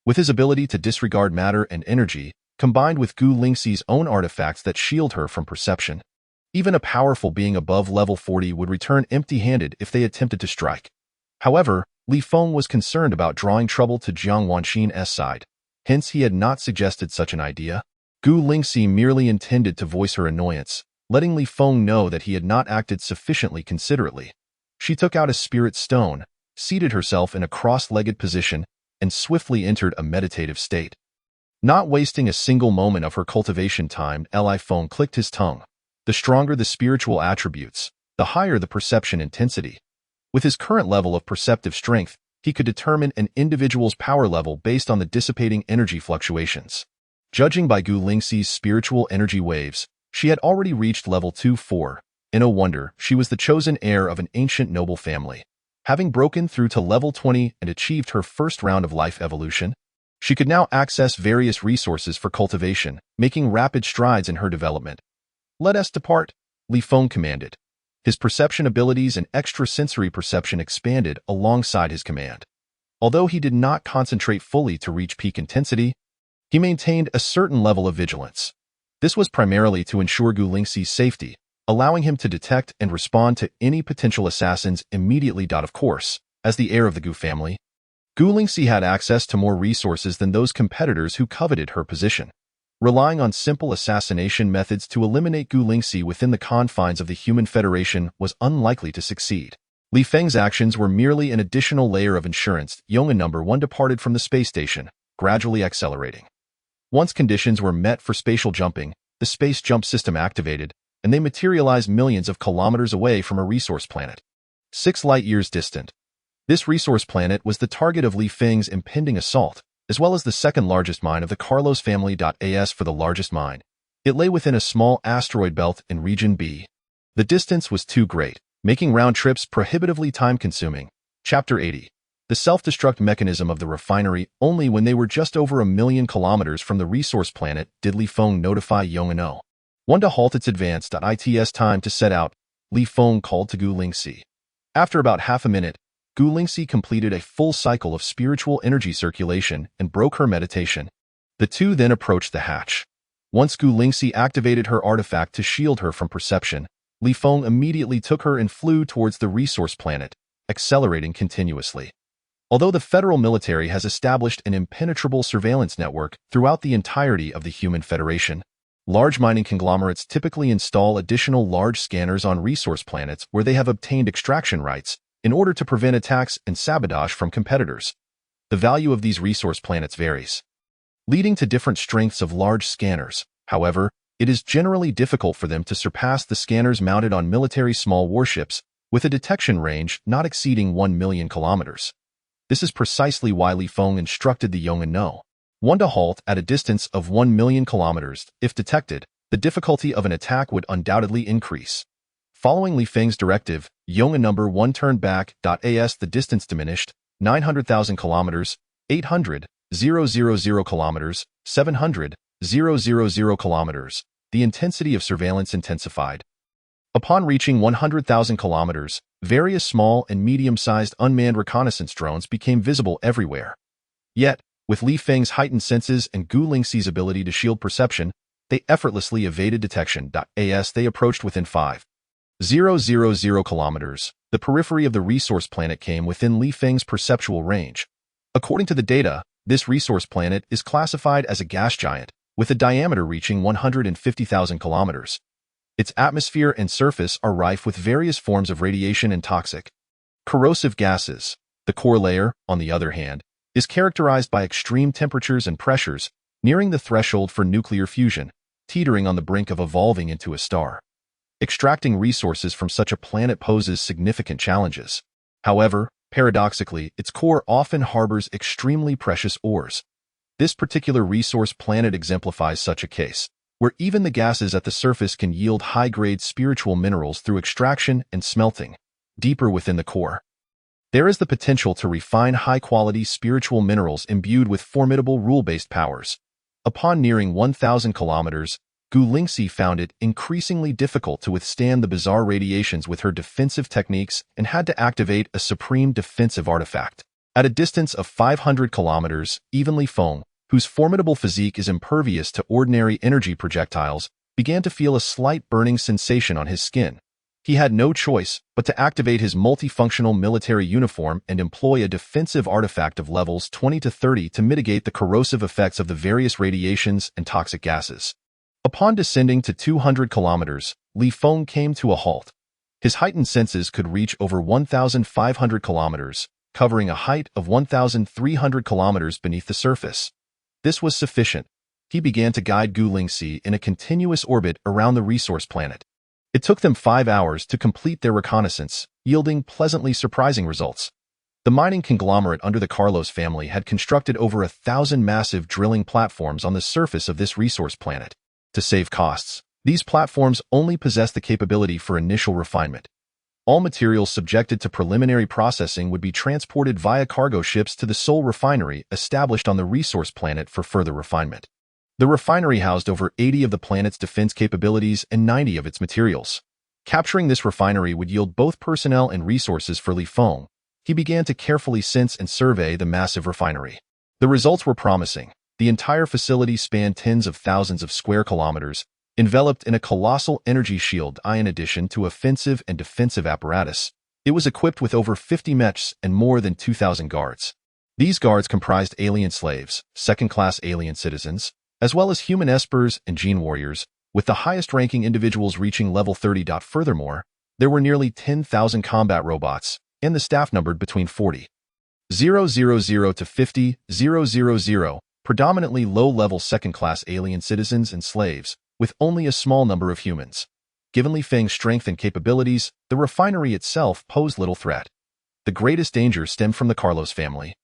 With his ability to disregard matter and energy, combined with Gu Lingxi's own artifacts that shield her from perception, even a powerful being above level 40 would return empty-handed if they attempted to strike. However, Li Feng was concerned about drawing trouble to Jiang Wanxin's side. Hence, he had not suggested such an idea. Gu Lingxi merely intended to voice her annoyance, letting Li Feng know that he had not acted sufficiently considerately. She took out a spirit stone, seated herself in a cross-legged position, and swiftly entered a meditative state. Not wasting a single moment of her cultivation time, Li Feng clicked his tongue. The stronger the spiritual attributes, the higher the perception intensity. With his current level of perceptive strength, he could determine an individual's power level based on the dissipating energy fluctuations. Judging by Gu Lingxi's spiritual energy waves, she had already reached level 2-4. In no wonder, she was the chosen heir of an ancient noble family. Having broken through to level 20 and achieved her first round of life evolution, she could now access various resources for cultivation, making rapid strides in her development. "Let us depart," Li Feng commanded. His perception abilities and extrasensory perception expanded alongside his command. Although he did not concentrate fully to reach peak intensity, he maintained a certain level of vigilance. This was primarily to ensure Gu Lingxi's safety, allowing him to detect and respond to any potential assassins immediately. Of course, as the heir of the Gu family, Gu Lingxi had access to more resources than those competitors who coveted her position. Relying on simple assassination methods to eliminate Gu Lingxi within the confines of the Human Federation was unlikely to succeed. Li Feng's actions were merely an additional layer of insurance. Yong'an Number 1 departed from the space station, gradually accelerating. Once conditions were met for spatial jumping, the space jump system activated, and they materialized millions of kilometers away from a resource planet. 6 light-years distant. This resource planet was the target of Li Feng's impending assault, as well as the second-largest mine of the Carlos family. As for the largest mine, it lay within a small asteroid belt in Region B. The distance was too great, making round trips prohibitively time-consuming. Chapter 80. The self-destruct mechanism of the refinery. Only when they were just over 1,000,000 kilometers from the resource planet did Li Feng notify Yong'an 1 to halt its advance. It's time to set out, Li Feng called to Gu Lingxi. After about half a minute, Gu Lingxi completed a full cycle of spiritual energy circulation and broke her meditation. The two then approached the hatch. Once Gu Lingxi activated her artifact to shield her from perception, Li Feng immediately took her and flew towards the resource planet, accelerating continuously. Although the federal military has established an impenetrable surveillance network throughout the entirety of the Human Federation, large mining conglomerates typically install additional large scanners on resource planets where they have obtained extraction rights in order to prevent attacks and sabotage from competitors. The value of these resource planets varies, leading to different strengths of large scanners. However, it is generally difficult for them to surpass the scanners mounted on military small warships with a detection range not exceeding 1,000,000 kilometers. This is precisely why Li Feng instructed the Yong'an 1 to halt at a distance of 1,000,000 kilometers. If detected, the difficulty of an attack would undoubtedly increase. Following Li Feng's directive, Yong'an Number 1 turned back. As the distance diminished, 900,000 kilometers, 800,000 kilometers, 700,000 kilometers, the intensity of surveillance intensified. Upon reaching 100,000 kilometers, various small and medium-sized unmanned reconnaissance drones became visible everywhere. Yet, with Li Feng's heightened senses and Gu Lingxi's ability to shield perception, they effortlessly evaded detection. As they approached within 5,000 kilometers, the periphery of the resource planet came within Li Feng's perceptual range. According to the data, this resource planet is classified as a gas giant, with a diameter reaching 150,000 kilometers. Its atmosphere and surface are rife with various forms of radiation and toxic, corrosive gases. The core layer, on the other hand, is characterized by extreme temperatures and pressures, nearing the threshold for nuclear fusion, teetering on the brink of evolving into a star. Extracting resources from such a planet poses significant challenges. However, paradoxically, its core often harbors extremely precious ores. This particular resource planet exemplifies such a case, where even the gases at the surface can yield high-grade spiritual minerals through extraction and smelting. Deeper within the core, there is the potential to refine high-quality spiritual minerals imbued with formidable rule-based powers. Upon nearing 1,000 kilometers, Gu Lingxi found it increasingly difficult to withstand the bizarre radiations with her defensive techniques and had to activate a supreme defensive artifact. At a distance of 500 kilometers, even Li Feng, whose formidable physique is impervious to ordinary energy projectiles, began to feel a slight burning sensation on his skin. He had no choice but to activate his multifunctional military uniform and employ a defensive artifact of levels 20 to 30 to mitigate the corrosive effects of the various radiations and toxic gases. Upon descending to 200 kilometers, Li Feng came to a halt. His heightened senses could reach over 1,500 kilometers, covering a height of 1,300 kilometers beneath the surface. This was sufficient. He began to guide Gu Lingxi in a continuous orbit around the resource planet. It took them 5 hours to complete their reconnaissance, yielding pleasantly surprising results. The mining conglomerate under the Carlos family had constructed over 1,000 massive drilling platforms on the surface of this resource planet. To save costs, these platforms only possess the capability for initial refinement. All materials subjected to preliminary processing would be transported via cargo ships to the sole refinery established on the resource planet for further refinement. The refinery housed over 80 of the planet's defense capabilities and 90 of its materials. Capturing this refinery would yield both personnel and resources for Li Feng. He began to carefully sense and survey the massive refinery. The results were promising. The entire facility spanned tens of thousands of square kilometers, enveloped in a colossal energy shield. In addition to offensive and defensive apparatus, it was equipped with over 50 mechs and more than 2,000 guards. These guards comprised alien slaves, second-class alien citizens, as well as human espers and gene warriors, with the highest-ranking individuals reaching level 30. Furthermore, there were nearly 10,000 combat robots, and the staff numbered between 40,000 to 50,000, predominantly low-level second-class alien citizens and slaves, with only a small number of humans. Given Li Feng's strength and capabilities, the refinery itself posed little threat. The greatest danger stemmed from the Carlos family.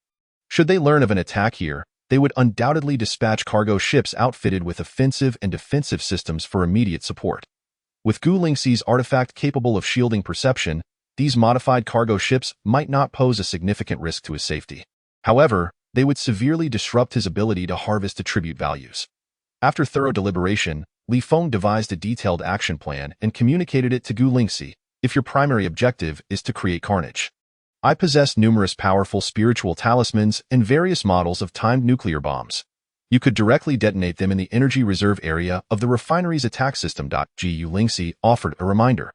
Should they learn of an attack here, they would undoubtedly dispatch cargo ships outfitted with offensive and defensive systems for immediate support. With Gu Lingxi's artifact capable of shielding perception, these modified cargo ships might not pose a significant risk to his safety. However, they would severely disrupt his ability to harvest attribute values. After thorough deliberation, Li Feng devised a detailed action plan and communicated it to Gu Lingxi. If your primary objective is to create carnage, I possess numerous powerful spiritual talismans and various models of timed nuclear bombs. You could directly detonate them in the energy reserve area of the refinery's attack system. Gu Lingxi offered a reminder.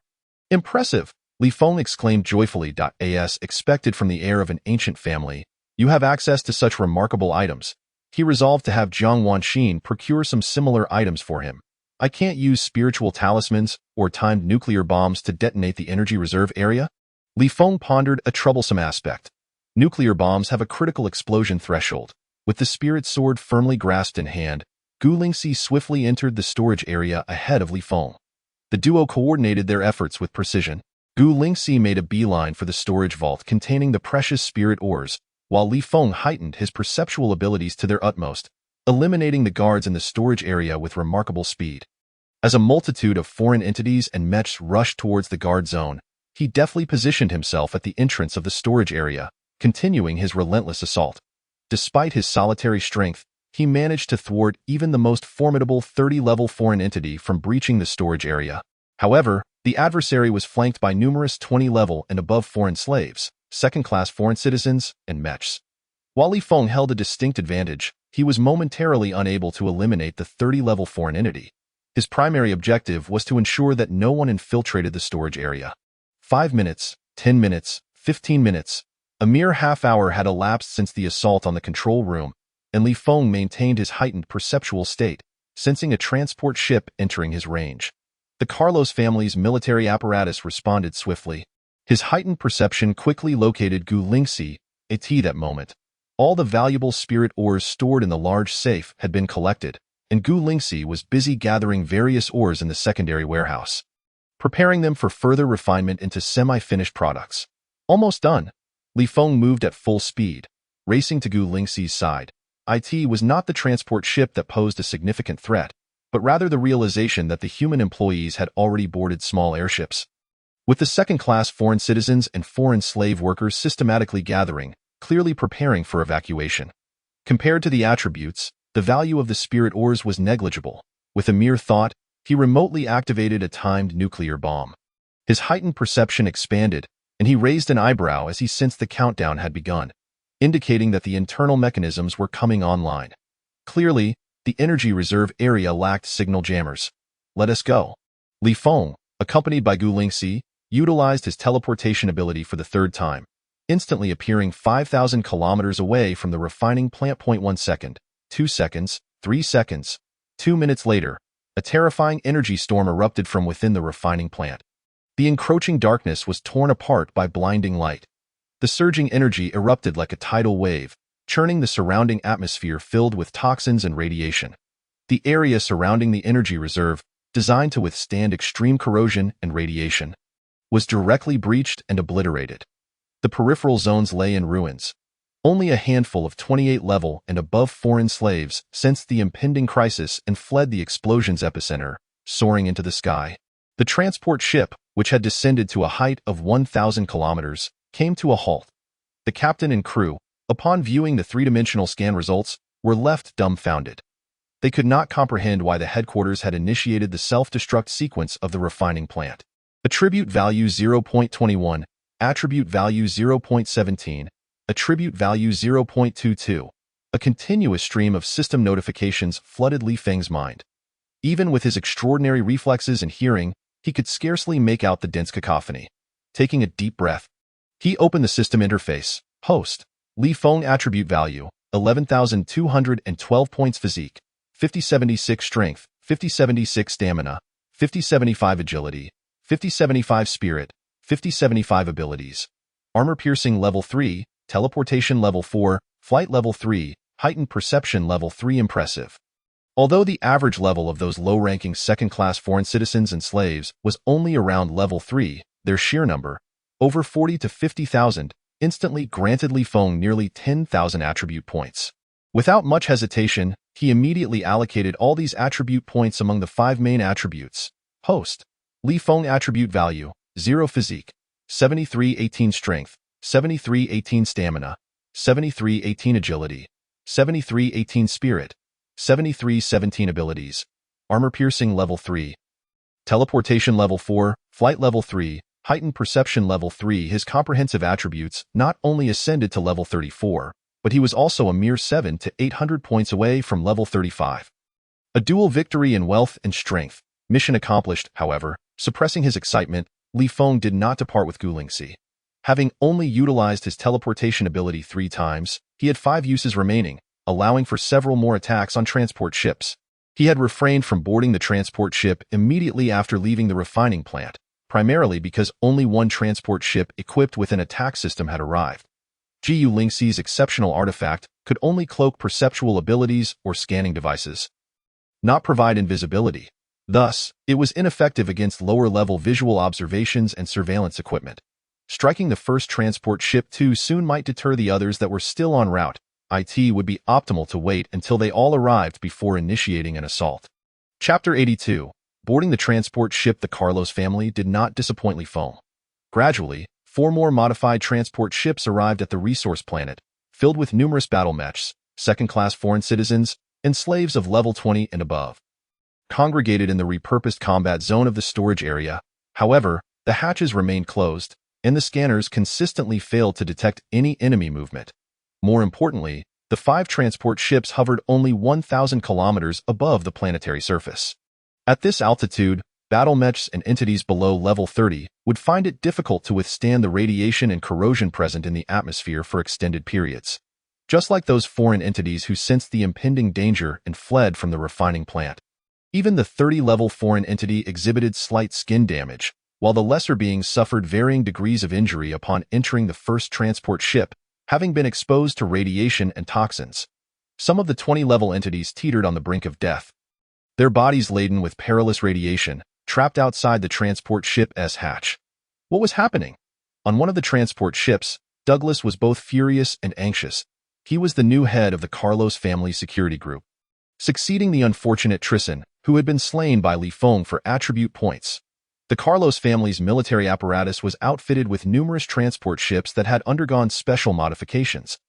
Impressive, Li Feng exclaimed joyfully. As expected from the heir of an ancient family, you have access to such remarkable items. He resolved to have Jiang Wanxin procure some similar items for him. I can't use spiritual talismans or timed nuclear bombs to detonate the energy reserve area? Li Feng pondered a troublesome aspect. Nuclear bombs have a critical explosion threshold. With the spirit sword firmly grasped in hand, Gu Lingxi swiftly entered the storage area ahead of Li Feng. The duo coordinated their efforts with precision. Gu Lingxi made a beeline for the storage vault containing the precious spirit ores, while Li Feng heightened his perceptual abilities to their utmost, eliminating the guards in the storage area with remarkable speed. As a multitude of foreign entities and mechs rushed towards the guard zone, he deftly positioned himself at the entrance of the storage area, continuing his relentless assault. Despite his solitary strength, he managed to thwart even the most formidable 30-level foreign entity from breaching the storage area. However, the adversary was flanked by numerous 20-level and above foreign slaves, second-class foreign citizens, and mechs. While Li Feng held a distinct advantage, he was momentarily unable to eliminate the 30-level foreign entity. His primary objective was to ensure that no one infiltrated the storage area. 5 minutes, 10 minutes, 15 minutes. A mere half-hour had elapsed since the assault on the control room, and Li Feng maintained his heightened perceptual state, sensing a transport ship entering his range. The Carlos family's military apparatus responded swiftly. His heightened perception quickly located Gu Lingxi. At that moment, all the valuable spirit ores stored in the large safe had been collected, and Gu Lingxi was busy gathering various ores in the secondary warehouse, preparing them for further refinement into semi-finished products. Almost done, Li Feng moved at full speed, racing to Gu Lingxi's side. It was not the transport ship that posed a significant threat, but rather the realization that the human employees had already boarded small airships. With the second-class foreign citizens and foreign slave workers systematically gathering, clearly preparing for evacuation. Compared to the attributes, the value of the spirit ores was negligible. With a mere thought, he remotely activated a timed nuclear bomb. His heightened perception expanded, and he raised an eyebrow as he sensed the countdown had begun, indicating that the internal mechanisms were coming online. Clearly, the energy reserve area lacked signal jammers. Let us go. Li Feng, accompanied by Gu Lingxi, utilized his teleportation ability for the third time, instantly appearing 5,000 kilometers away from the refining plant. 1 second, 2 seconds, 3 seconds. 2 minutes later, a terrifying energy storm erupted from within the refining plant. The encroaching darkness was torn apart by blinding light. The surging energy erupted like a tidal wave, churning the surrounding atmosphere filled with toxins and radiation. The area surrounding the energy reserve, designed to withstand extreme corrosion and radiation, was directly breached and obliterated. The peripheral zones lay in ruins. Only a handful of 28-level and above foreign slaves sensed the impending crisis and fled the explosion's epicenter, soaring into the sky. The transport ship, which had descended to a height of 1,000 kilometers, came to a halt. The captain and crew, upon viewing the three-dimensional scan results, were left dumbfounded. They could not comprehend why the headquarters had initiated the self-destruct sequence of the refining plant. Attribute value 0.21, attribute value 0.17, attribute value 0.22. A continuous stream of system notifications flooded Li Feng's mind. Even with his extraordinary reflexes and hearing, he could scarcely make out the dense cacophony. Taking a deep breath, he opened the system interface. Host. Li Feng attribute value, 11,212 points physique, 5076 strength, 5076 stamina, 5075 agility, 5075 spirit, 5075 abilities. Armor piercing level 3, teleportation level 4, flight level 3, heightened perception level 3 impressive. Although the average level of those low-ranking second-class foreign citizens and slaves was only around level 3, their sheer number, over 40 to 50,000, instantly granted Li Feng nearly 10,000 attribute points. Without much hesitation, he immediately allocated all these attribute points among the 5 main attributes. Host. Li Feng attribute value, 0 physique, 7318 strength, 7318 stamina, 7318 agility, 7318 spirit, 7317 abilities. Armor piercing level 3. Teleportation level 4, flight level 3, heightened perception level 3. His comprehensive attributes not only ascended to level 34, but he was also a mere 7 to 800 points away from level 35. A dual victory in wealth and strength. Mission accomplished, however. Suppressing his excitement, Li Feng did not depart with Gulingxi. Having only utilized his teleportation ability 3 times, he had 5 uses remaining, allowing for several more attacks on transport ships. He had refrained from boarding the transport ship immediately after leaving the refining plant, primarily because only one transport ship equipped with an attack system had arrived. Gulingxi's exceptional artifact could only cloak perceptual abilities or scanning devices, not provide invisibility. Thus, it was ineffective against lower-level visual observations and surveillance equipment. Striking the first transport ship too soon might deter the others that were still en route. It would be optimal to wait until they all arrived before initiating an assault. Chapter 82. Boarding the transport ship. The Carlos family did not disappoint Li Feng. Gradually, 4 more modified transport ships arrived at the resource planet, filled with numerous battle mechs, second-class foreign citizens, and slaves of level 20 and above. Congregated in the repurposed combat zone of the storage area, however, the hatches remained closed, and the scanners consistently failed to detect any enemy movement. More importantly, the 5 transport ships hovered only 1,000 kilometers above the planetary surface. At this altitude, battle mechs and entities below level 30 would find it difficult to withstand the radiation and corrosion present in the atmosphere for extended periods. Just like those foreign entities who sensed the impending danger and fled from the refining plant. Even the 30-level foreign entity exhibited slight skin damage, while the lesser beings suffered varying degrees of injury upon entering the first transport ship, having been exposed to radiation and toxins. Some of the 20-level entities teetered on the brink of death, their bodies laden with perilous radiation, trapped outside the transport ship's hatch. What was happening? On one of the transport ships, Douglas was both furious and anxious. He was the new head of the Carlos family security group, succeeding the unfortunate Tristan, who had been slain by Li Feng for attribute points. The Carlos family's military apparatus was outfitted with numerous transport ships that had undergone special modifications.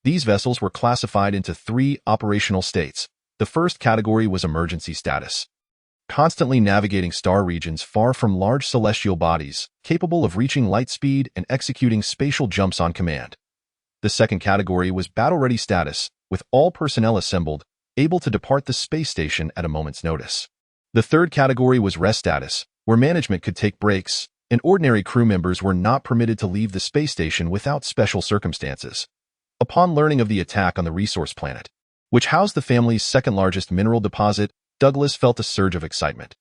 These vessels were classified into 3 operational states. The first category was emergency status, constantly navigating star regions far from large celestial bodies, capable of reaching light speed and executing spatial jumps on command. The second category was battle-ready status, with all personnel assembled, able to depart the space station at a moment's notice. The third category was rest status, where management could take breaks, and ordinary crew members were not permitted to leave the space station without special circumstances. Upon learning of the attack on the resource planet, which housed the family's second-largest mineral deposit, Douglas felt a surge of excitement.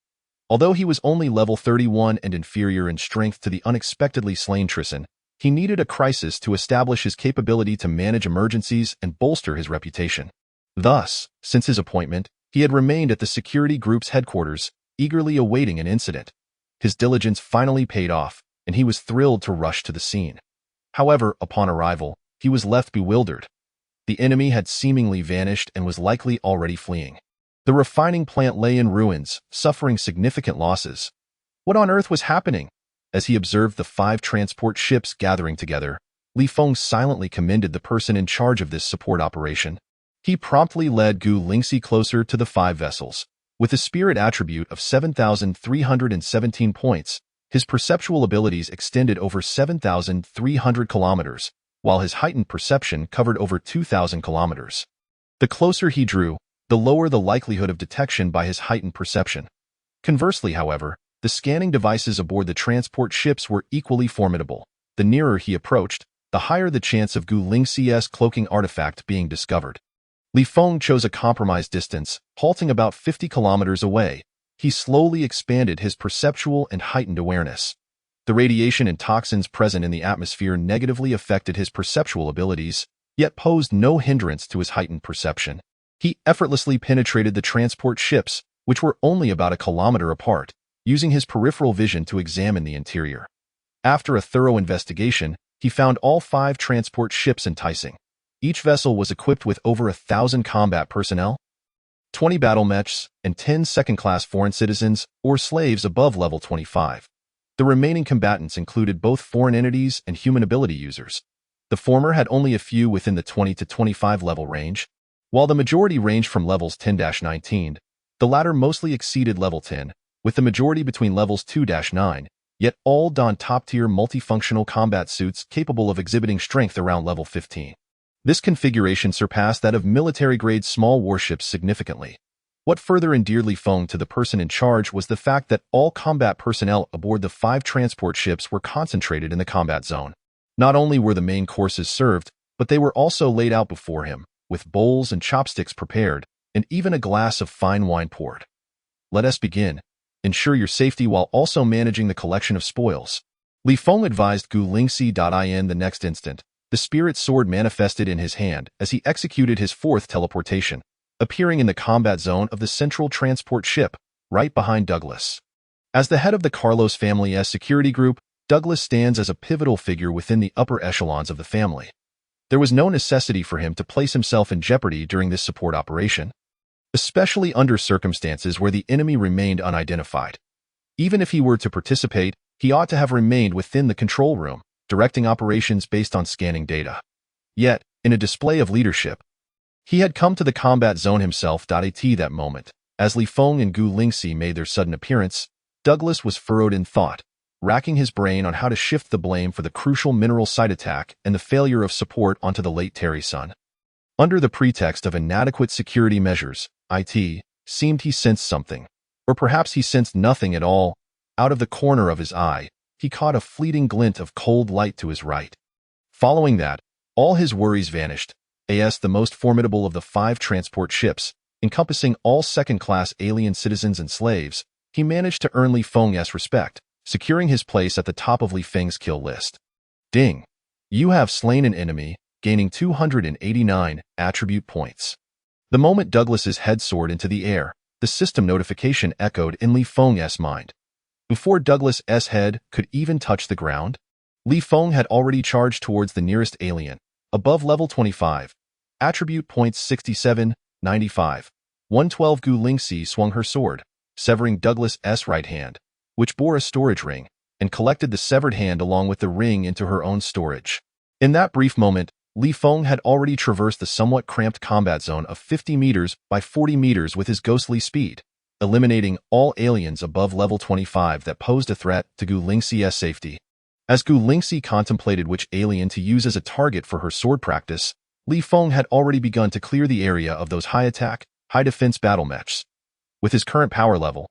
Although he was only level 31 and inferior in strength to the unexpectedly slain Tristan, he needed a crisis to establish his capability to manage emergencies and bolster his reputation. Thus, since his appointment, he had remained at the security group's headquarters, eagerly awaiting an incident. His diligence finally paid off, and he was thrilled to rush to the scene. However, upon arrival, he was left bewildered. The enemy had seemingly vanished and was likely already fleeing. The refining plant lay in ruins, suffering significant losses. What on earth was happening? As he observed the 5 transport ships gathering together, Li Feng silently commended the person in charge of this support operation. He promptly led Gulingxi closer to the 5 vessels. With a spirit attribute of 7,317 points, his perceptual abilities extended over 7,300 kilometers, while his heightened perception covered over 2,000 kilometers. The closer he drew, the lower the likelihood of detection by his heightened perception. Conversely, however, the scanning devices aboard the transport ships were equally formidable. The nearer he approached, the higher the chance of Gu Lingxi's cloaking artifact being discovered. Li Feng chose a compromised distance, halting about 50 kilometers away. He slowly expanded his perceptual and heightened awareness. The radiation and toxins present in the atmosphere negatively affected his perceptual abilities, yet posed no hindrance to his heightened perception. He effortlessly penetrated the transport ships, which were only about a kilometer apart, using his peripheral vision to examine the interior. After a thorough investigation, he found all 5 transport ships enticing. Each vessel was equipped with over 1,000 combat personnel, 20 battle mechs, and 10 second-class foreign citizens or slaves above level 25. The remaining combatants included both foreign entities and human ability users. The former had only a few within the 20 to 25 level range, while the majority ranged from levels 10-19. The latter mostly exceeded level 10, with the majority between levels 2-9, yet all donned top-tier multifunctional combat suits capable of exhibiting strength around level 15. This configuration surpassed that of military-grade small warships significantly. What further endeared Li Feng to the person in charge was the fact that all combat personnel aboard the 5 transport ships were concentrated in the combat zone. Not only were the main courses served, but they were also laid out before him, with bowls and chopsticks prepared, and even a glass of fine wine poured. Let us begin. Ensure your safety while also managing the collection of spoils. Li Feng advised Gu Lingxi. The next instant, the spirit sword manifested in his hand as he executed his 4th teleportation, appearing in the combat zone of the central transport ship, right behind Douglas. As the head of the Carlos family's security group, Douglas stands as a pivotal figure within the upper echelons of the family. There was no necessity for him to place himself in jeopardy during this support operation, especially under circumstances where the enemy remained unidentified. Even if he were to participate, he ought to have remained within the control room, directing operations based on scanning data. Yet, in a display of leadership, he had come to the combat zone himself. At that moment, as Li Feng and Gu Lingxi made their sudden appearance, Douglas was furrowed in thought, racking his brain on how to shift the blame for the crucial mineral site attack and the failure of support onto the late Terry Sun. Under the pretext of inadequate security measures, it seemed he sensed something, or perhaps he sensed nothing at all. Out of the corner of his eye, he caught a fleeting glint of cold light to his right. Following that, all his worries vanished. As the most formidable of the 5 transport ships, encompassing all second-class alien citizens and slaves, he managed to earn Li Feng's respect, securing his place at the top of Li Feng's kill list. Ding! You have slain an enemy, gaining 289 attribute points. The moment Douglas's head soared into the air, the system notification echoed in Li Feng's mind. Before Douglas's head could even touch the ground, Li Feng had already charged towards the nearest alien, above level 25. Attribute points 67, 95. 112. Gu Lingxi swung her sword, severing Douglas's right hand, which bore a storage ring, and collected the severed hand along with the ring into her own storage. In that brief moment, Li Feng had already traversed the somewhat cramped combat zone of 50 meters by 40 meters with his ghostly speed, eliminating all aliens above level 25 that posed a threat to Gu Lingxi's safety. As Gu Lingxi contemplated which alien to use as a target for her sword practice, Li Feng had already begun to clear the area of those high-attack, high-defense battle mechs. With his current power level,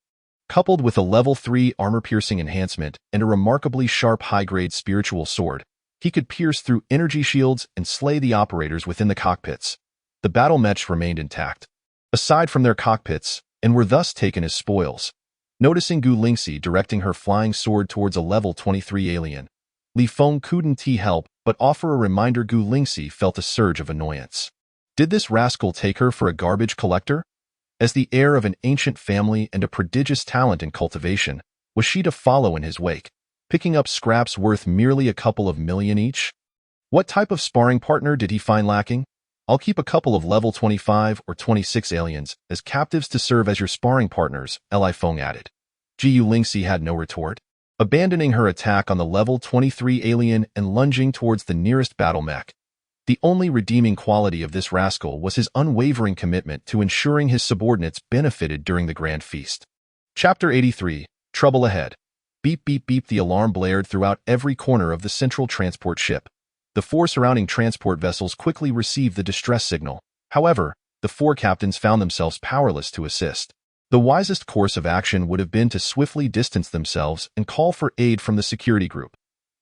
coupled with a level 3 armor-piercing enhancement and a remarkably sharp high-grade spiritual sword, he could pierce through energy shields and slay the operators within the cockpits. The battle mechs remained intact, aside from their cockpits, and were thus taken as spoils. Noticing Gu Lingxi directing her flying sword towards a level 23 alien, Li Feng couldn't help but offer a reminder. Gu Lingxi felt a surge of annoyance. Did this rascal take her for a garbage collector? As the heir of an ancient family and a prodigious talent in cultivation, was she to follow in his wake, picking up scraps worth merely a couple of million each? What type of sparring partner did he find lacking? I'll keep a couple of level 25 or 26 aliens as captives to serve as your sparring partners, Li Feng added. Gu Lingxi had no retort, abandoning her attack on the level 23 alien and lunging towards the nearest battle mech. The only redeeming quality of this rascal was his unwavering commitment to ensuring his subordinates benefited during the grand feast. Chapter 83, Trouble Ahead. Beep beep beep. The alarm blared throughout every corner of the central transport ship. The 4 surrounding transport vessels quickly received the distress signal. However, the four captains found themselves powerless to assist. The wisest course of action would have been to swiftly distance themselves and call for aid from the security group.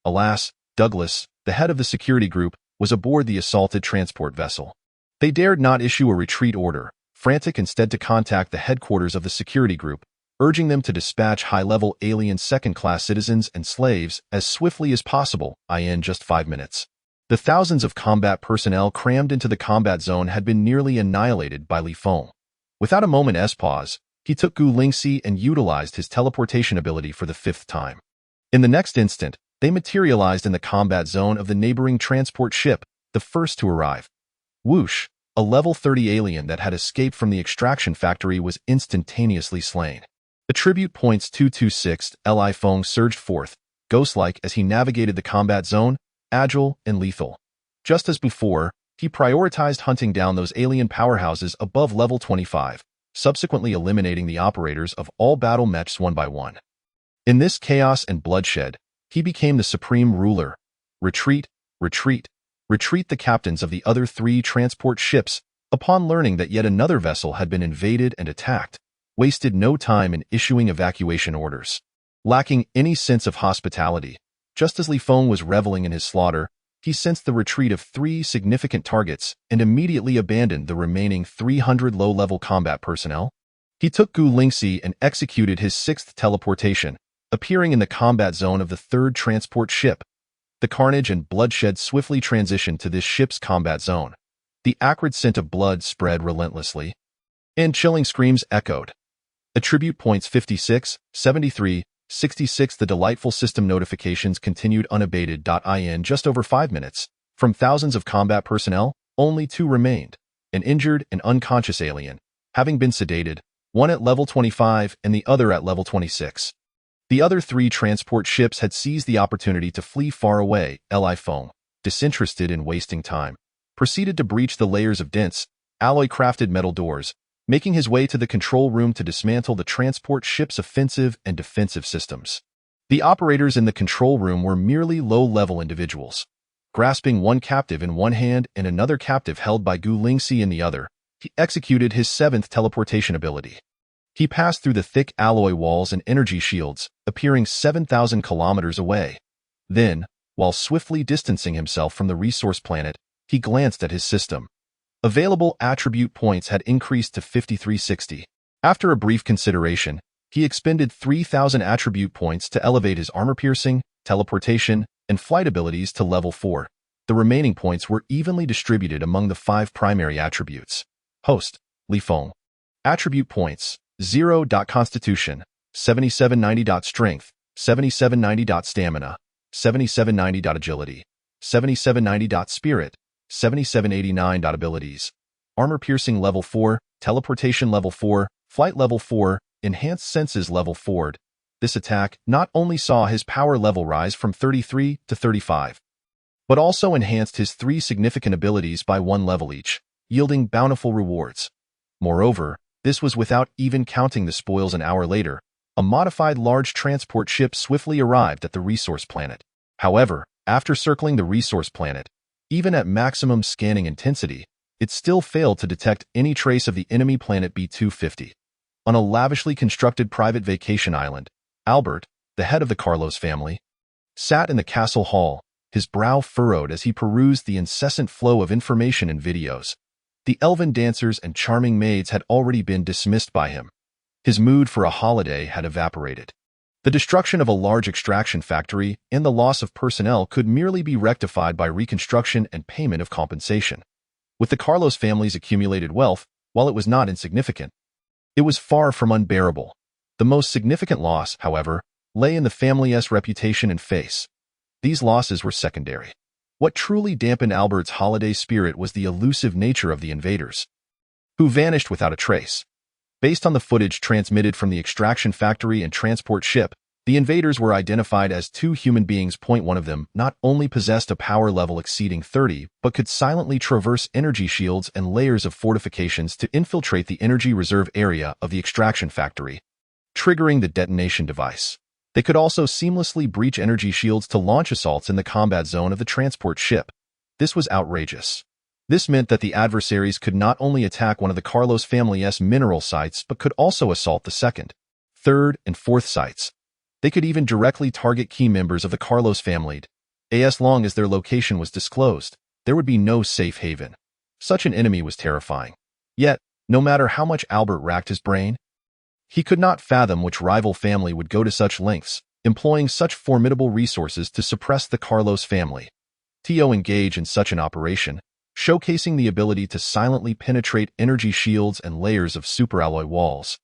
Alas, Douglas, the head of the security group, was aboard the assaulted transport vessel. They dared not issue a retreat order, frantic instead to contact the headquarters of the security group, urging them to dispatch high-level alien second-class citizens and slaves as swiftly as possible, in just 5 minutes. The thousands of combat personnel crammed into the combat zone had been nearly annihilated by Li Feng. Without a moment's pause, he took Gu Lingxi and utilized his teleportation ability for the 5th time. In the next instant, they materialized in the combat zone of the neighboring transport ship, the first to arrive. Whoosh! A level 30 alien that had escaped from the extraction factory was instantaneously slain. Attribute points 226, Li Feng surged forth, ghost-like as he navigated the combat zone, agile and lethal. Just as before, he prioritized hunting down those alien powerhouses above level 25, subsequently eliminating the operators of all battle mechs one by one. In this chaos and bloodshed, he became the supreme ruler. Retreat, retreat, retreat. The captains of the other 3 transport ships, upon learning that yet another vessel had been invaded and attacked, wasted no time in issuing evacuation orders. Lacking any sense of hospitality, just as Li Feng was reveling in his slaughter, he sensed the retreat of 3 significant targets and immediately abandoned the remaining 300 low-level combat personnel. He took Gu Lingxi and executed his 6th teleportation, appearing in the combat zone of the 3rd transport ship. The carnage and bloodshed swiftly transitioned to this ship's combat zone. The acrid scent of blood spread relentlessly, and chilling screams echoed. Attribute points 56, 73, 66. The delightful system notifications continued unabated. In just over 5 minutes, from thousands of combat personnel, only 2 remained, an injured and unconscious alien, having been sedated, one at level 25 and the other at level 26. The other 3 transport ships had seized the opportunity to flee far away. Li Feng, disinterested in wasting time, proceeded to breach the layers of dense, alloy-crafted metal doors, making his way to the control room to dismantle the transport ship's offensive and defensive systems. The operators in the control room were merely low-level individuals. Grasping one captive in one hand and another captive held by Gu Lingxi in the other, he executed his 7th teleportation ability. He passed through the thick alloy walls and energy shields, appearing 7,000 kilometers away. Then, while swiftly distancing himself from the resource planet, he glanced at his system. Available attribute points had increased to 5360. After a brief consideration, he expended 3,000 attribute points to elevate his armor-piercing, teleportation, and flight abilities to level 4. The remaining points were evenly distributed among the 5 primary attributes. Host, Li Feng. Attribute points, 0. Constitution, 7790. Strength, 7790. Stamina, 7790. Agility, 7790. Spirit, 7789. Abilities. Armor-piercing level 4, teleportation level 4, flight level 4, enhanced senses level 4. This attack not only saw his power level rise from 33 to 35, but also enhanced his 3 significant abilities by 1 level each, yielding bountiful rewards. Moreover, this was without even counting the spoils. An hour later, a modified large transport ship swiftly arrived at the resource planet. However, after circling the resource planet, even at maximum scanning intensity, it still failed to detect any trace of the enemy planet B-250. On a lavishly constructed private vacation island, Albert, the head of the Carlos family, sat in the castle hall, his brow furrowed as he perused the incessant flow of information and videos. The elven dancers and charming maids had already been dismissed by him. His mood for a holiday had evaporated. The destruction of a large extraction factory and the loss of personnel could merely be rectified by reconstruction and payment of compensation. With the Carlos family's accumulated wealth, while it was not insignificant, it was far from unbearable. The most significant loss, however, lay in the family's reputation and face. These losses were secondary. What truly dampened Albert's holiday spirit was the elusive nature of the invaders, who vanished without a trace. Based on the footage transmitted from the extraction factory and transport ship, the invaders were identified as 2 human beings. One of them not only possessed a power level exceeding 30, but could silently traverse energy shields and layers of fortifications to infiltrate the energy reserve area of the extraction factory, triggering the detonation device. They could also seamlessly breach energy shields to launch assaults in the combat zone of the transport ship. This was outrageous. This meant that the adversaries could not only attack one of the Carlos family's mineral sites but could also assault the second, third, and fourth sites. They could even directly target key members of the Carlos family. As long as their location was disclosed, there would be no safe haven. Such an enemy was terrifying. Yet, no matter how much Albert racked his brain, he could not fathom which rival family would go to such lengths, employing such formidable resources to suppress the Carlos family. To engage in such an operation, showcasing the ability to silently penetrate energy shields and layers of superalloy walls,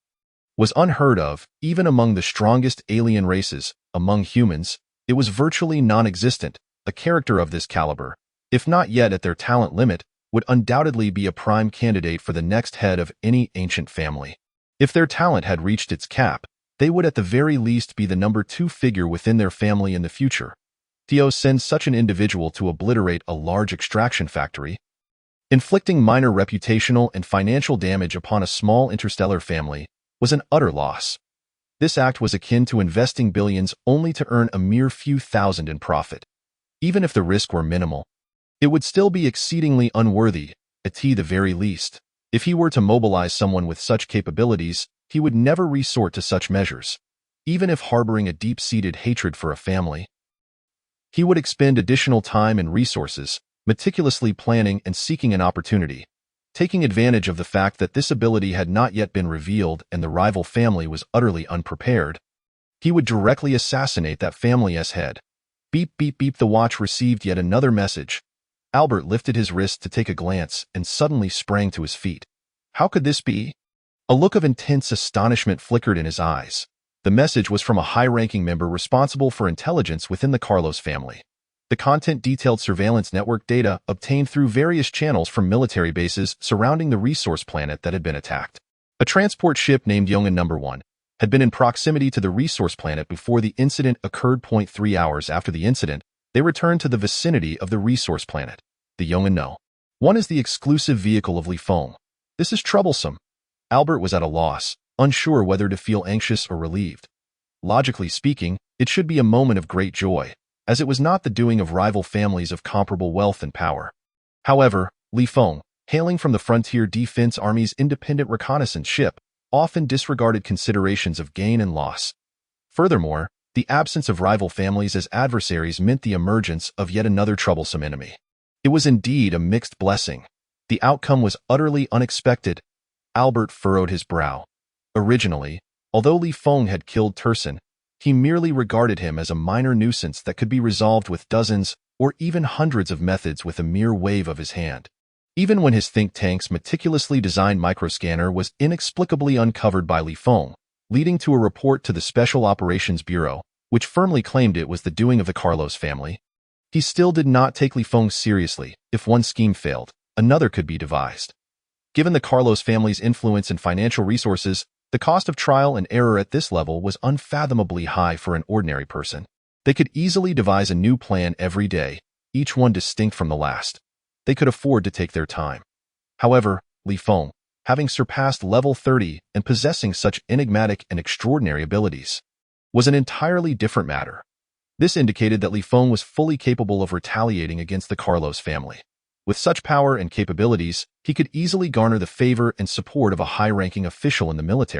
was unheard of, even among the strongest alien races. Among humans, it was virtually non-existent. A character of this caliber, if not yet at their talent limit, would undoubtedly be a prime candidate for the next head of any ancient family. If their talent had reached its cap, they would at the very least be the number 2 figure within their family in the future. To send such an individual to obliterate a large extraction factory, inflicting minor reputational and financial damage upon a small interstellar family, was an utter loss. This act was akin to investing billions only to earn a mere few thousand in profit. Even if the risk were minimal, it would still be exceedingly unworthy, at the very least. If he were to mobilize someone with such capabilities, he would never resort to such measures. Even if harboring a deep-seated hatred for a family, he would expend additional time and resources, meticulously planning and seeking an opportunity. Taking advantage of the fact that this ability had not yet been revealed and the rival family was utterly unprepared, he would directly assassinate that family's head. Beep, beep, beep. The watch received yet another message. Albert lifted his wrist to take a glance and suddenly sprang to his feet. How could this be? A look of intense astonishment flickered in his eyes. The message was from a high-ranking member responsible for intelligence within the Carlos family. The content detailed surveillance network data obtained through various channels from military bases surrounding the resource planet that had been attacked. A transport ship named Yongan No. 1 had been in proximity to the resource planet before the incident occurred. 3 hours after the incident, they returned to the vicinity of the resource planet. The Yongan No. 1 is the exclusive vehicle of Li Feng. This is troublesome. Albert was at a loss, unsure whether to feel anxious or relieved. Logically speaking, it should be a moment of great joy, as it was not the doing of rival families of comparable wealth and power. However, Li Feng, hailing from the Frontier Defense Army's independent reconnaissance ship, often disregarded considerations of gain and loss. Furthermore, the absence of rival families as adversaries meant the emergence of yet another troublesome enemy. It was indeed a mixed blessing. The outcome was utterly unexpected. Albert furrowed his brow. Originally, although Li Feng had killed Tursin, he merely regarded him as a minor nuisance that could be resolved with dozens or even hundreds of methods with a mere wave of his hand. Even when his think tank's meticulously designed microscanner was inexplicably uncovered by Li Feng, leading to a report to the Special Operations Bureau, which firmly claimed it was the doing of the Carlos family, he still did not take Li Feng seriously. If one scheme failed, another could be devised. Given the Carlos family's influence and financial resources, the cost of trial and error at this level was unfathomably high for an ordinary person. They could easily devise a new plan every day, each one distinct from the last. They could afford to take their time. However, Li Feng, having surpassed level 30 and possessing such enigmatic and extraordinary abilities, was an entirely different matter. This indicated that Li Feng was fully capable of retaliating against the Carlos family. With such power and capabilities, he could easily garner the favor and support of a high-ranking official in the military.